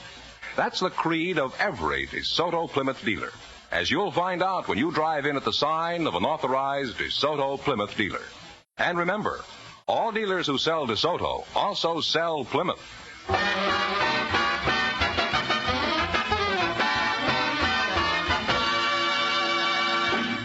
That's the creed of every DeSoto Plymouth dealer, as you'll find out when you drive in at the sign of an authorized DeSoto Plymouth dealer. And remember, all dealers who sell DeSoto also sell Plymouth.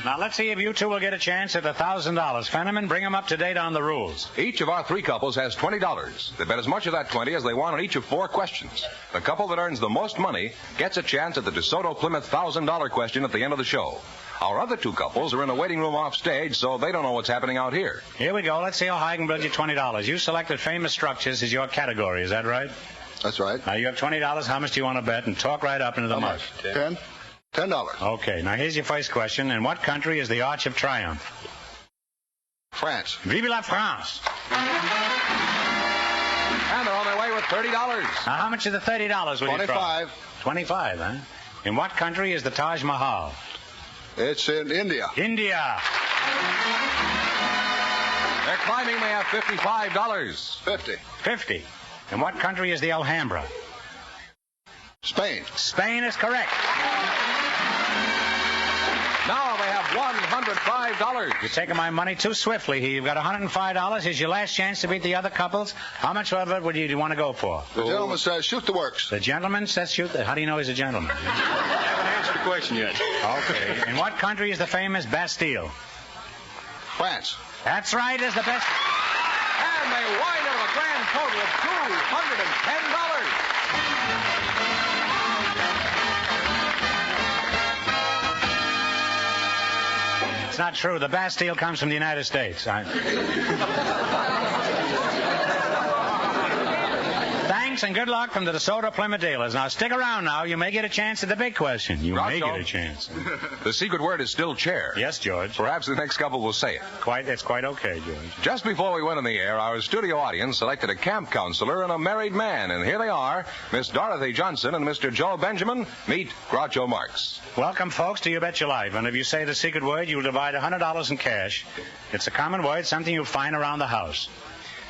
Now, let's see if you two will get a chance at $1,000. Fenneman, bring them up to date on the rules. Each of our three couples has $20. They bet as much of that 20 as they want on each of 4 questions. The couple that earns the most money gets a chance at the DeSoto Plymouth $1,000 question at the end of the show. Our other 2 couples are in a waiting room off stage, so they don't know what's happening out here. Here we go. Let's see how high I can build you $20. You selected famous structures as your category. Is that right? That's right. Now, you have $20. How much do you want to bet? And talk right up into the mic. $10. Okay, now here's your first question. In what country is the Arch of Triumph? France. Vive la France. And they're on their way with $30. Now, how much of the $30 will you try? 25. $25, huh? In what country is the Taj Mahal? It's in India. India. They're climbing. They have $55. 50. In what country is the Alhambra? Spain. Spain is correct. Now they have $105. You're taking my money too swiftly here. You've got $105. Here's your last chance to beat the other couples. How much of it do you want to go for? The gentleman says shoot the works. The gentleman says shoot the... How do you know he's a gentleman? I haven't answered the question yet. Okay. In what country is the famous Bastille? France. That's right, is the best... And they wind up a grand total of $210. It's not true. The Bastille comes from the United States. Thanks and good luck from the DeSoto Plymouth dealers. Now, stick around now. You may get a chance at the big question. You may get a chance. The secret word is still chair. Yes, George. Perhaps the next couple will say it. It's quite okay, George. Just before we went on the air, our studio audience selected a camp counselor and a married man. And here they are, Miss Dorothy Johnson and Mr. Joe Benjamin. Meet Groucho Marx. Welcome, folks, to You Bet Your Life. And if you say the secret word, you'll divide $100 in cash. It's a common word, something you'll find around the house.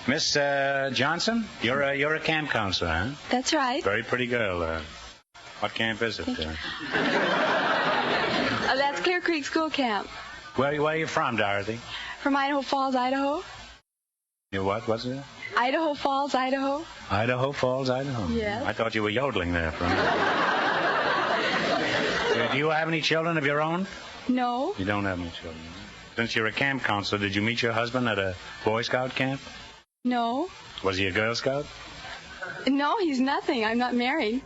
Miss Johnson, you're a camp counselor, huh? That's right. Very pretty girl. What camp is it? That's Clear Creek School Camp. Where are you from, Dorothy? From Idaho Falls, Idaho. You what? What's it? Idaho Falls, Idaho. Idaho Falls, Idaho. Yes. I thought you were yodeling there for a minute. Do you have any children of your own? No. You don't have any children. Since you're a camp counselor, did you meet your husband at a Boy Scout camp? No. Was he a Girl Scout? No, he's nothing. I'm not married.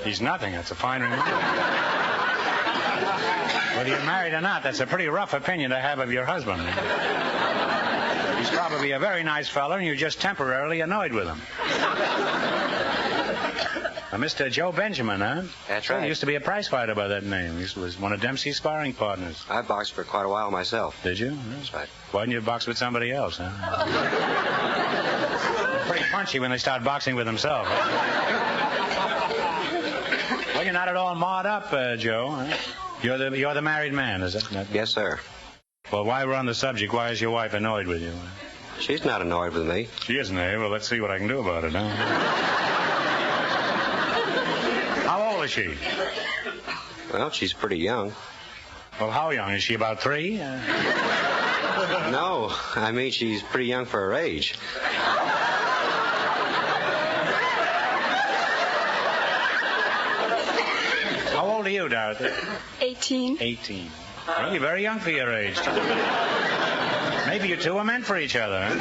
He's nothing. That's a fine remark. Whether you're married or not, that's a pretty rough opinion to have of your husband. He's probably a very nice fellow, and you're just temporarily annoyed with him. Mr. Joe Benjamin, huh? That's right. He used to be a prize fighter by that name. He was one of Dempsey's sparring partners. I boxed for quite a while myself. Did you? That's right. Why didn't you box with somebody else, huh? Pretty punchy when they start boxing with themselves. Well, you're not at all marred up, Joe. Huh? You're the married man, is that? Yes, sir. Well, while we're on the subject, why is your wife annoyed with you? She's not annoyed with me. She isn't, eh? Well, let's see what I can do about it, huh? How old is she? Well, she's pretty young. Well, how young? Is she about 3? No, I mean she's pretty young for her age. How old are you, Dorothy? 18. 18. Well, you're very young for your age. Maybe you two are meant for each other. Huh?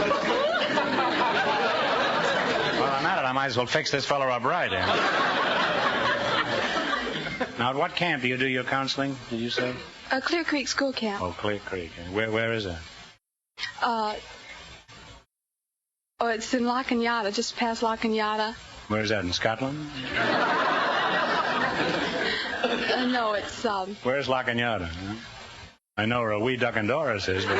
Well, I'm at it. I might as well fix this fellow up right, eh? Now, at what camp do you do your counseling, did you say? Clear Creek School Camp. Oh, Clear Creek. Where is it? It's in Lochanyata, just past Lochanyata. Where is that, in Scotland? No, it's, Where's Lochanyata? Huh? I know where a wee duck and Doris is, but...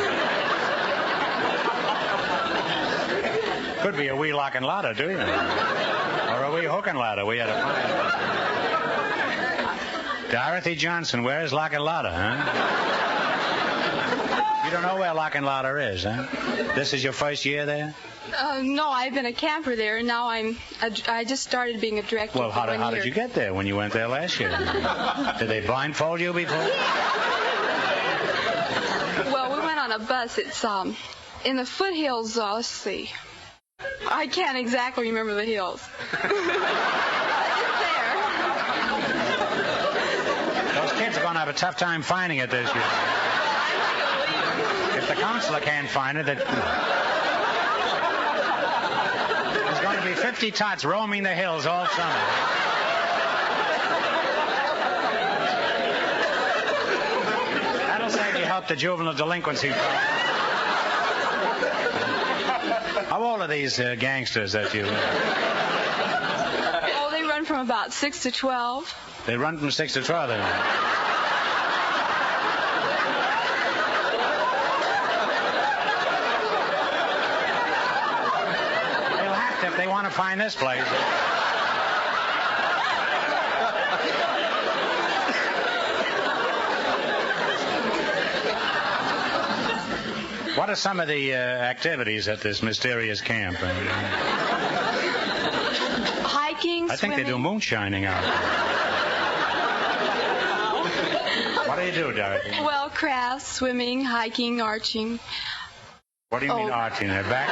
Could be a wee lock and ladder, too, you know. Or a wee hook and ladder. We had to find. Dorothy Johnson, where's Lock and Ladder, huh? You don't know where Lock and Ladder is, huh? This is your first year there? No, I've been a camper there, and now I just started being a director. Well, how did you get there when you went there last year? Did they blindfold you before? Well, we went on a bus. It's in the foothills. Let's see. I can't exactly remember the hills. Those kids are going to have a tough time finding it this year. If the counselor can't find it, there's going to be 50 tots roaming the hills all summer. That'll save you help the juvenile delinquency problem. How old are these gangsters that you... Oh, they run from about 6 to 12. They run from 6 to 12, then. If they want to find this place. What are some of the activities at this mysterious camp? Hiking, I think swimming. they do moonshining out there. What do you do, Dorothy? Well, crafts, swimming, hiking, arching. What do you mean arching their back?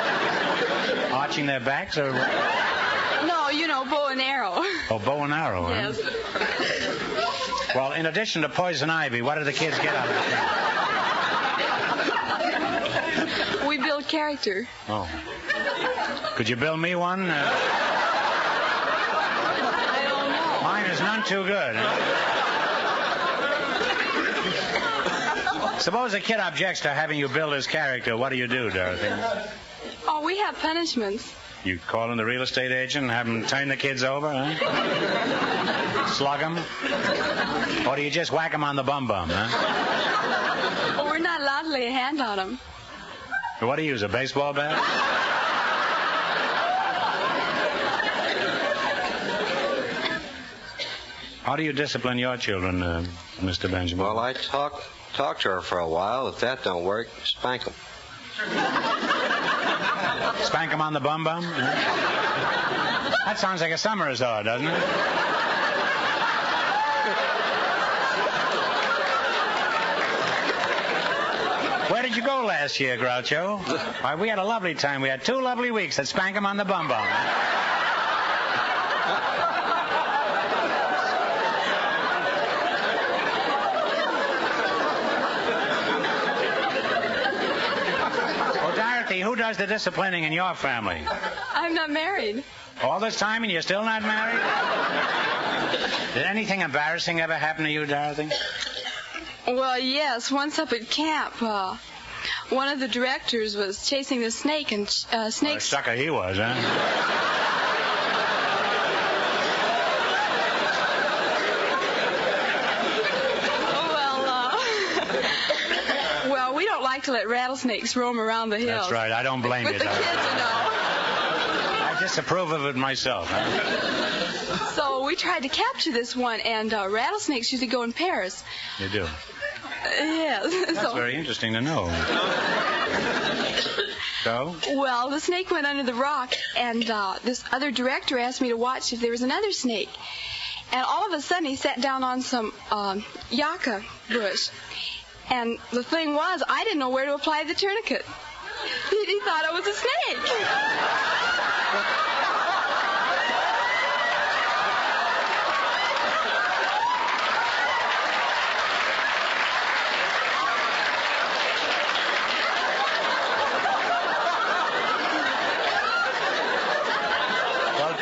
Arching their backs or... No, you know, bow and arrow. Oh, bow and arrow, huh? Yes. Well, in addition to poison ivy, what do the kids get out of it? We build character. Oh. Could you build me one? I don't know. Mine is none too good. Suppose a kid objects to having you build his character. What do you do, Dorothy? Oh, we have punishments. You call in the real estate agent and have him turn the kids over, huh? Slug them? Or do you just whack them on the bum-bum, huh? Oh, we're not allowed to lay a hand on them. What do you use, a baseball bat? How do you discipline your children, Mr. Benjamin? Well, I talk to her for a while. If that don't work, spank them. Spank them on the bum-bum? That sounds like a summer resort, doesn't it? Where did you go last year, Groucho? Why, we had a lovely time. We had 2 lovely weeks at Spank 'em on the bum-bum. Who does the disciplining in your family? I'm not married. All this time and you're still not married? Did anything embarrassing ever happen to you, Dorothy? Well, yes. Once up at camp, one of the directors was chasing the snake, and snakes... Well, sucker he was, huh? To let rattlesnakes roam around the hills. That's right. I don't blame you. With the kids, you know. I disapprove of it myself. Huh? So we tried to capture this one, and rattlesnakes usually go in pairs. You do? Yes. That's very interesting to know. So? Well, the snake went under the rock, and this other director asked me to watch if there was another snake. And all of a sudden, he sat down on some yucca bush. And the thing was, I didn't know where to apply the tourniquet. He thought it was a snake. Well,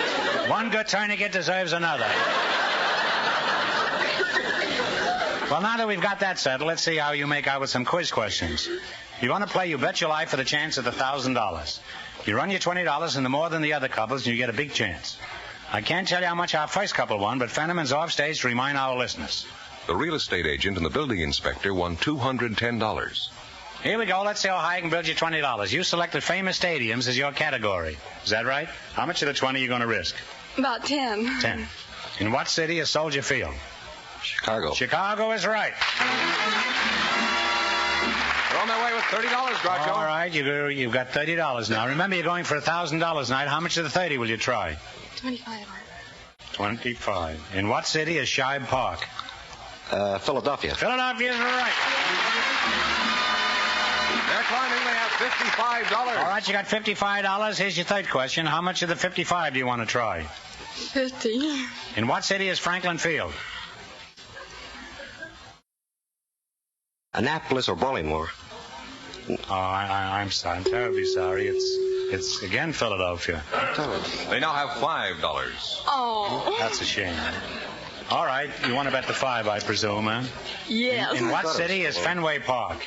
one good tourniquet deserves another. Well, now that we've got that settled, let's see how you make out with some quiz questions. You want to play You Bet Your Life for the chance at $1,000. You run your $20 into more than the other couples, and you get a big chance. I can't tell you how much our first couple won, but Fenneman's off stage to remind our listeners. The real estate agent and the building inspector won $210. Here we go. Let's see how high I can build you $20. You selected famous stadiums as your category. Is that right? How much of the 20 are you going to risk? About 10. 10. In what city is Soldier Field? Chicago. Chicago is right. You're on their way with $30, Groucho. All right, you've got $30 now. Remember, you're going for $1,000 tonight. How much of the 30 will you try? 25. 25. In what city is Shibe Park? Philadelphia. Philadelphia is right. They're climbing. They have $55. All right, you got $55. Here's your third question. How much of the 55 do you want to try? 50. In what city is Franklin Field? Annapolis or Baltimore. Oh, I'm terribly sorry. It's again Philadelphia. They now have $5. Oh. That's a shame. All right, you want to bet the 5, I presume, huh? Yes. In what city is Fenway Park?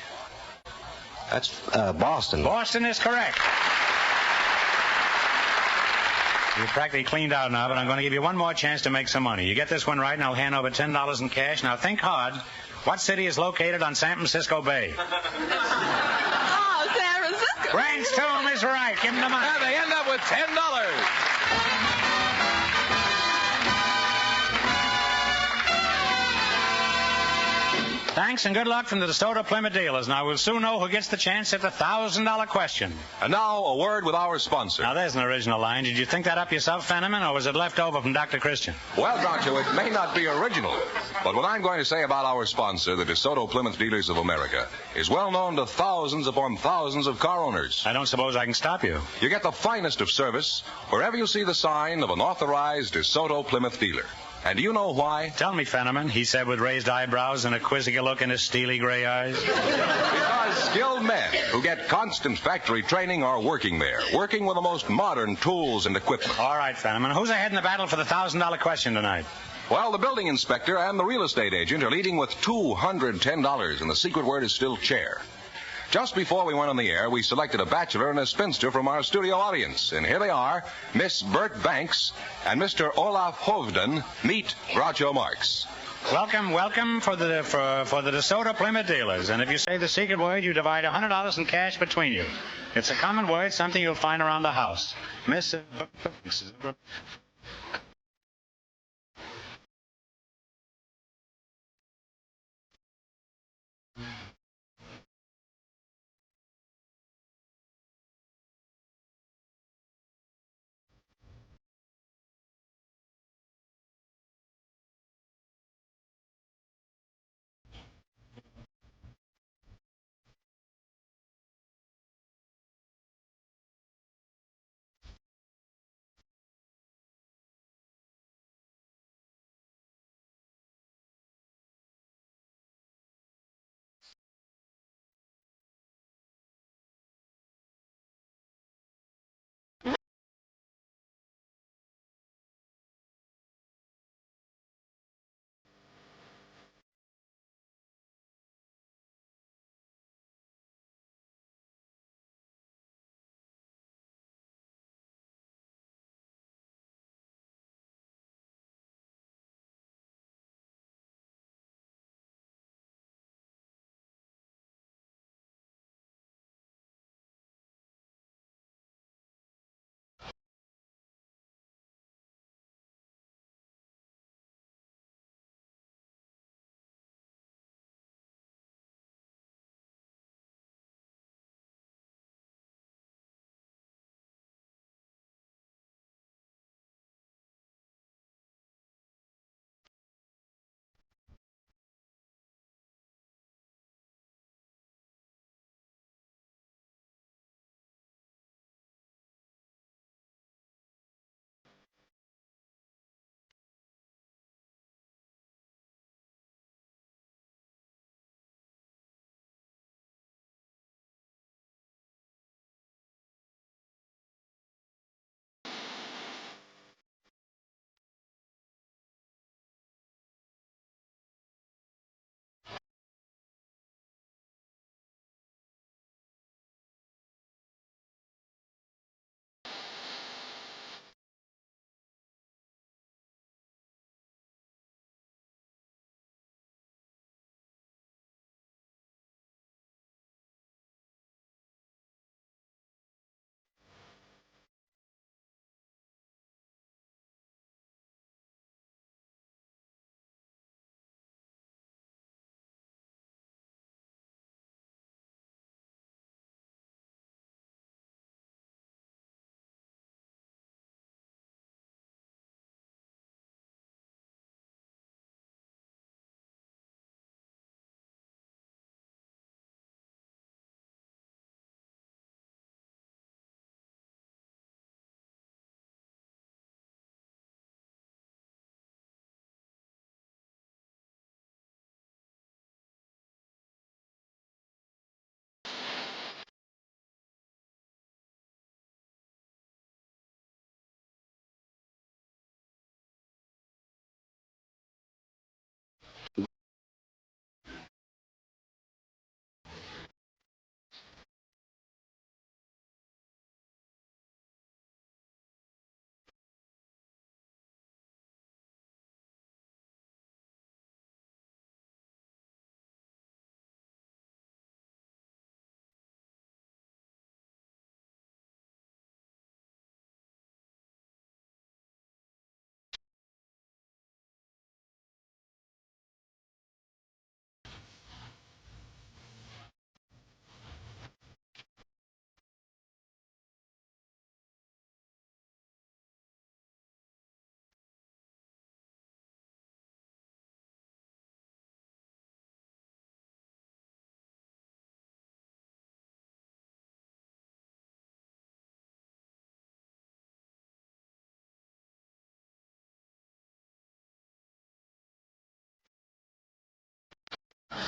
That's Boston. Boston is correct. You're practically cleaned out now, but I'm going to give you one more chance to make some money. You get this one right, and I'll hand over $10 in cash. Now think hard. What city is located on San Francisco Bay? Oh, San Francisco. Brainstorm is right. Give them the money. And they end up with $10. Thanks and good luck from the DeSoto Plymouth dealers. Now we'll soon know who gets the chance at the $1,000 question. And now a word with our sponsor. Now there's an original line. Did you think that up yourself, Fenneman, or was it left over from Dr. Christian? Well, Groucho, it may not be original, but what I'm going to say about our sponsor, the DeSoto Plymouth Dealers of America, is well known to thousands upon thousands of car owners. I don't suppose I can stop you. You get the finest of service wherever you see the sign of an authorized DeSoto Plymouth dealer. And do you know why? Tell me, Fenneman, he said with raised eyebrows and a quizzical look in his steely gray eyes. Because skilled men who get constant factory training are working there, working with the most modern tools and equipment. All right, Fenneman, who's ahead in the battle for the $1,000 question tonight? Well, the building inspector and the real estate agent are leading with $210, and the secret word is still chair. Just before we went on the air, we selected a bachelor and a spinster from our studio audience. And here they are, Miss Bert Banks and Mr. Olaf Hovden. Meet Groucho Marx. Welcome for the DeSoto Plymouth dealers. And if you say the secret word, you divide $100 in cash between you. It's a common word, something you'll find around the house. Miss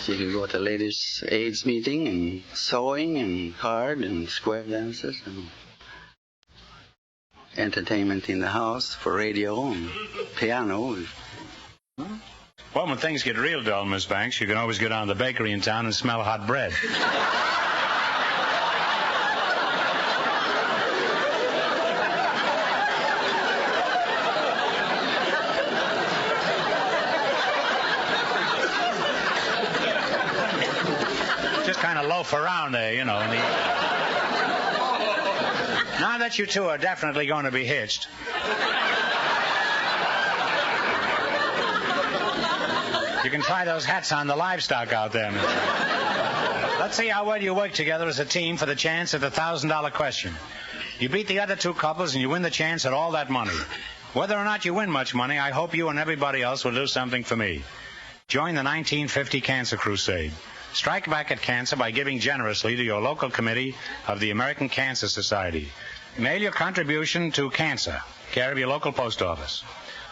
You can go to ladies' aids meeting and sewing and card and square dances and entertainment in the house for radio and piano. Well, when things get real dull, Miss Banks, you can always go down to the bakery in town and smell hot bread. Just kind of loaf around there, you know. Now that you two are definitely going to be hitched, you can try those hats on the livestock out there. Let's see how well you work together as a team for the chance at the $1,000 question. You beat the other two couples and you win the chance at all that money. Whether or not you win much money, I hope you and everybody else will do something for me. Join the 1950 Cancer Crusade. Strike back at cancer by giving generously to your local committee of the American Cancer Society. Mail your contribution to Cancer, care of your local post office.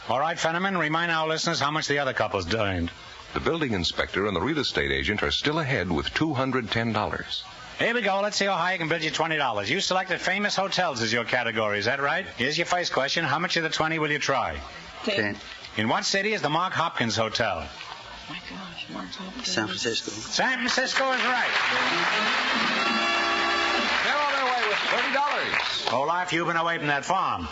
All right, Fenneman, remind our listeners how much the other couples earned. The building inspector and the real estate agent are still ahead with $210. Here we go. Let's see how high I can bid you $20. You selected famous hotels as your category. Is that right? Here's your first question. How much of the 20 will you try? 10. In what city is the Mark Hopkins Hotel? My gosh, Mark Hopkins. San Francisco. San Francisco is right. They're on their way with $30. Whole life you've been away from that farm.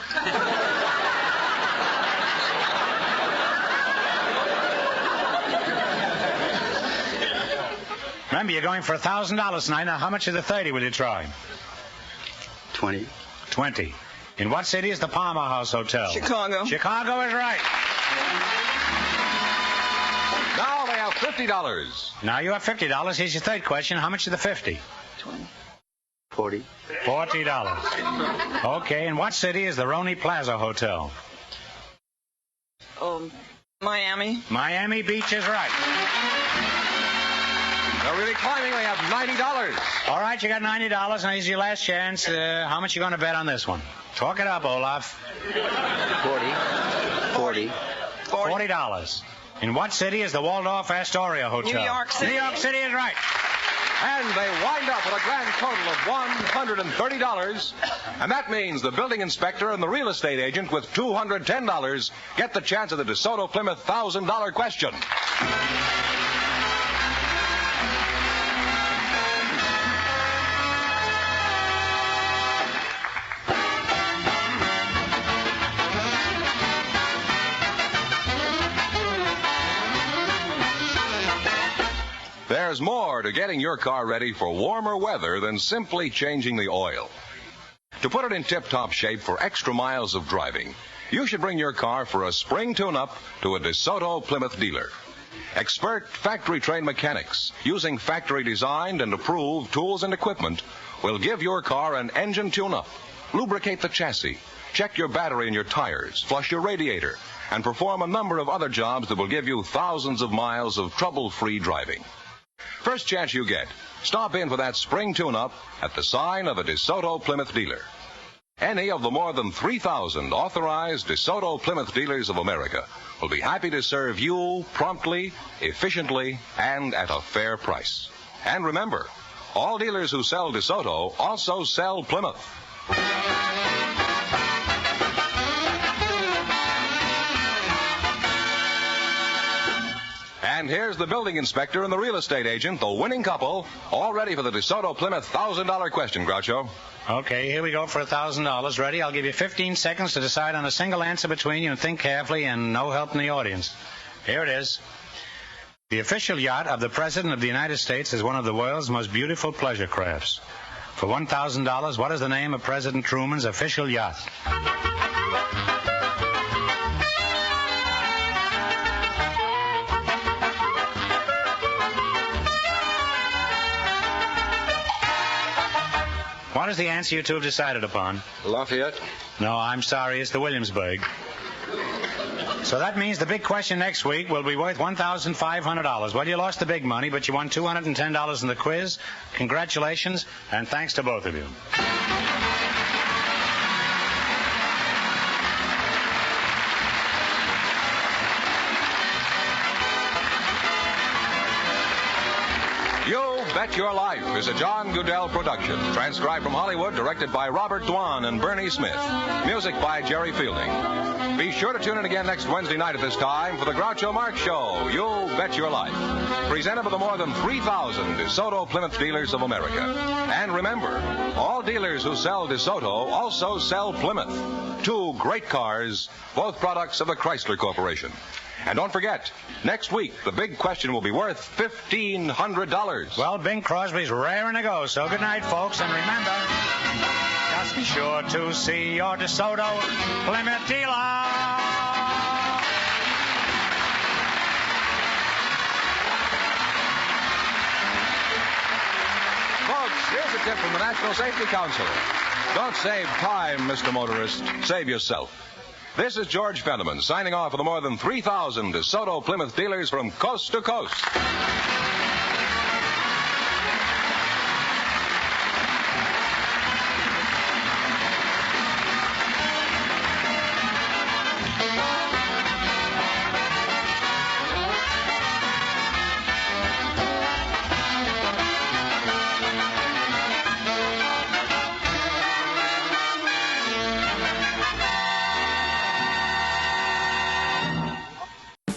Remember, you're going for $1,000 tonight. Now, how much of the 30 will you try? 20. 20. In what city is the Palmer House Hotel? Chicago. Chicago is right. Now they have $50. Now you have $50. Here's your third question. How much of the 50? 20. 40. $40. Okay. In what city is the Roney Plaza Hotel? Miami. Miami Beach is right. They're really climbing. They have $90. All right, you got $90. Now here's your last chance. How much you going to bet on this one? Talk it up, Olaf. 40. $40. In what city is the Waldorf Astoria Hotel? New York City. New York City is right. And they wind up with a grand total of $130. And that means the building inspector and the real estate agent with $210 get the chance of the DeSoto Plymouth $1,000 question. There's more to getting your car ready for warmer weather than simply changing the oil. To put it in tip-top shape for extra miles of driving, you should bring your car for a spring tune-up to a DeSoto Plymouth dealer. Expert factory-trained mechanics using factory-designed and approved tools and equipment will give your car an engine tune-up, lubricate the chassis, check your battery and your tires, flush your radiator, and perform a number of other jobs that will give you thousands of miles of trouble-free driving. First chance you get, stop in for that spring tune-up at the sign of a DeSoto Plymouth dealer. Any of the more than 3,000 authorized DeSoto Plymouth dealers of America will be happy to serve you promptly, efficiently, and at a fair price. And remember, all dealers who sell DeSoto also sell Plymouth. And here's the building inspector and the real estate agent, the winning couple, all ready for the DeSoto Plymouth $1,000 question, Groucho. Okay, here we go for $1,000. Ready? I'll give you 15 seconds to decide on a single answer between you and think carefully and no help in the audience. Here it is. The official yacht of the President of the United States is one of the world's most beautiful pleasure crafts. For $1,000, what is the name of President Truman's official yacht? What is the answer you two have decided upon? Lafayette? No, I'm sorry. It's the Williamsburg. So that means the big question next week will be worth $1,500. Well, you lost the big money, but you won $210 in the quiz. Congratulations, and thanks to both of you. Bet Your Life is a John Goodell production. Transcribed from Hollywood, directed by Robert Dwan and Bernie Smith. Music by Jerry Fielding. Be sure to tune in again next Wednesday night at this time for the Groucho Marx Show, You Bet Your Life. Presented by the more than 3,000 DeSoto Plymouth dealers of America. And remember, all dealers who sell DeSoto also sell Plymouth. Two great cars, both products of the Chrysler Corporation. And don't forget, next week, the big question will be worth $1,500. Well, Bing Crosby's raring to go, so good night, folks. And remember, just be sure to see your DeSoto Plymouth dealer. Folks, here's a tip from the National Safety Council. Don't save time, Mr. Motorist. Save yourself. This is George Fenneman signing off for the more than 3,000 DeSoto Plymouth dealers from coast to coast.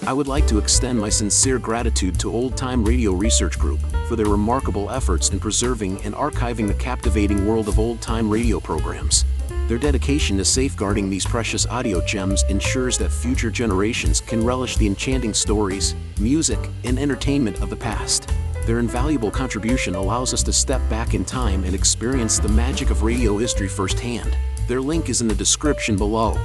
I would like to extend my sincere gratitude to Old Time Radio Research Group for their remarkable efforts in preserving and archiving the captivating world of old time radio programs. Their dedication to safeguarding these precious audio gems ensures that future generations can relish the enchanting stories, music, and entertainment of the past. Their invaluable contribution allows us to step back in time and experience the magic of radio history firsthand. Their link is in the description below.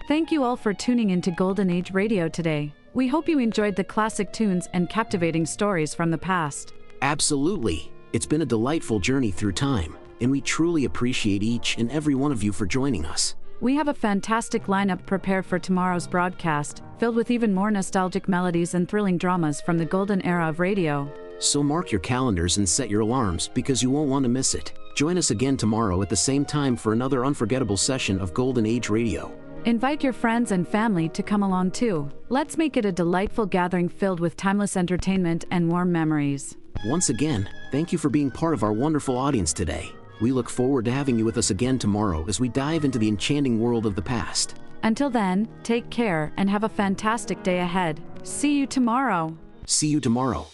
Thank you all for tuning into Golden Age Radio today. We hope you enjoyed the classic tunes and captivating stories from the past. Absolutely. It's been a delightful journey through time, and we truly appreciate each and every one of you for joining us. We have a fantastic lineup prepared for tomorrow's broadcast, filled with even more nostalgic melodies and thrilling dramas from the golden era of radio. So mark your calendars and set your alarms because you won't want to miss it. Join us again tomorrow at the same time for another unforgettable session of Golden Age Radio. Invite your friends and family to come along too. Let's make it a delightful gathering filled with timeless entertainment and warm memories. Once again, thank you for being part of our wonderful audience today. We look forward to having you with us again tomorrow as we dive into the enchanting world of the past. Until then, take care and have a fantastic day ahead. See you tomorrow. See you tomorrow.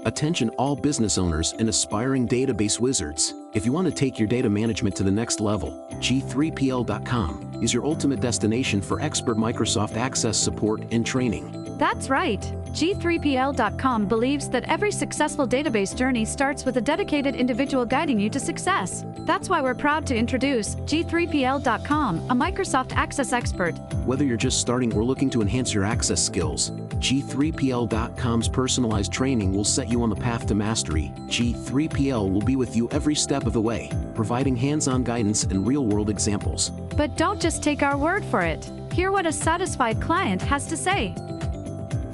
Attention all business owners and aspiring database wizards. If you want to take your data management to the next level, G3PL.com is your ultimate destination for expert Microsoft Access support and training. That's right. G3PL.com believes that every successful database journey starts with a dedicated individual guiding you to success. That's why we're proud to introduce G3PL.com, a Microsoft Access expert. Whether you're just starting or looking to enhance your access skills, G3PL.com's personalized training will set you on the path to mastery. G3PL will be with you every step of the way, providing hands-on guidance and real-world examples. But don't just take our word for it. Hear what a satisfied client has to say.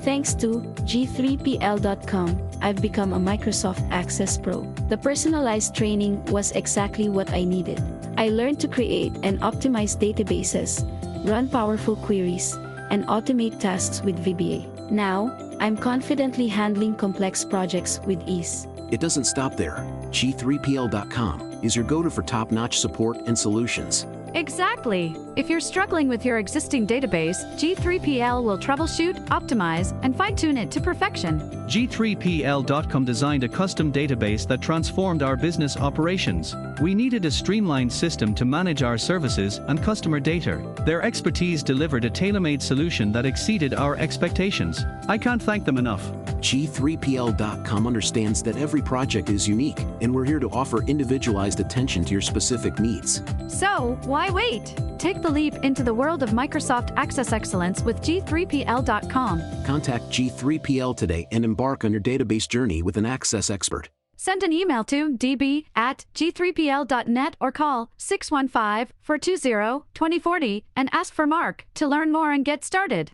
Thanks to G3PL.com, I've become a Microsoft Access Pro. The personalized training was exactly what I needed. I learned to create and optimize databases, run powerful queries, and automate tasks with VBA. Now, I'm confidently handling complex projects with ease. It doesn't stop there. G3PL.com is your go-to for top-notch support and solutions. Exactly. If you're struggling with your existing database, G3PL will troubleshoot, optimize, and fine-tune it to perfection. G3PL.com designed a custom database that transformed our business operations. We needed a streamlined system to manage our services and customer data. Their expertise delivered a tailor-made solution that exceeded our expectations. I can't thank them enough. G3PL.com understands that every project is unique, and we're here to offer individualized attention to your specific needs. So, why wait? Take the leap into the world of Microsoft Access Excellence with G3PL.com. Contact G3PL today and embark on your database journey with an Access expert. Send an email to db@g3pl.net or call 615-420-2040 and ask for Mark to learn more and get started.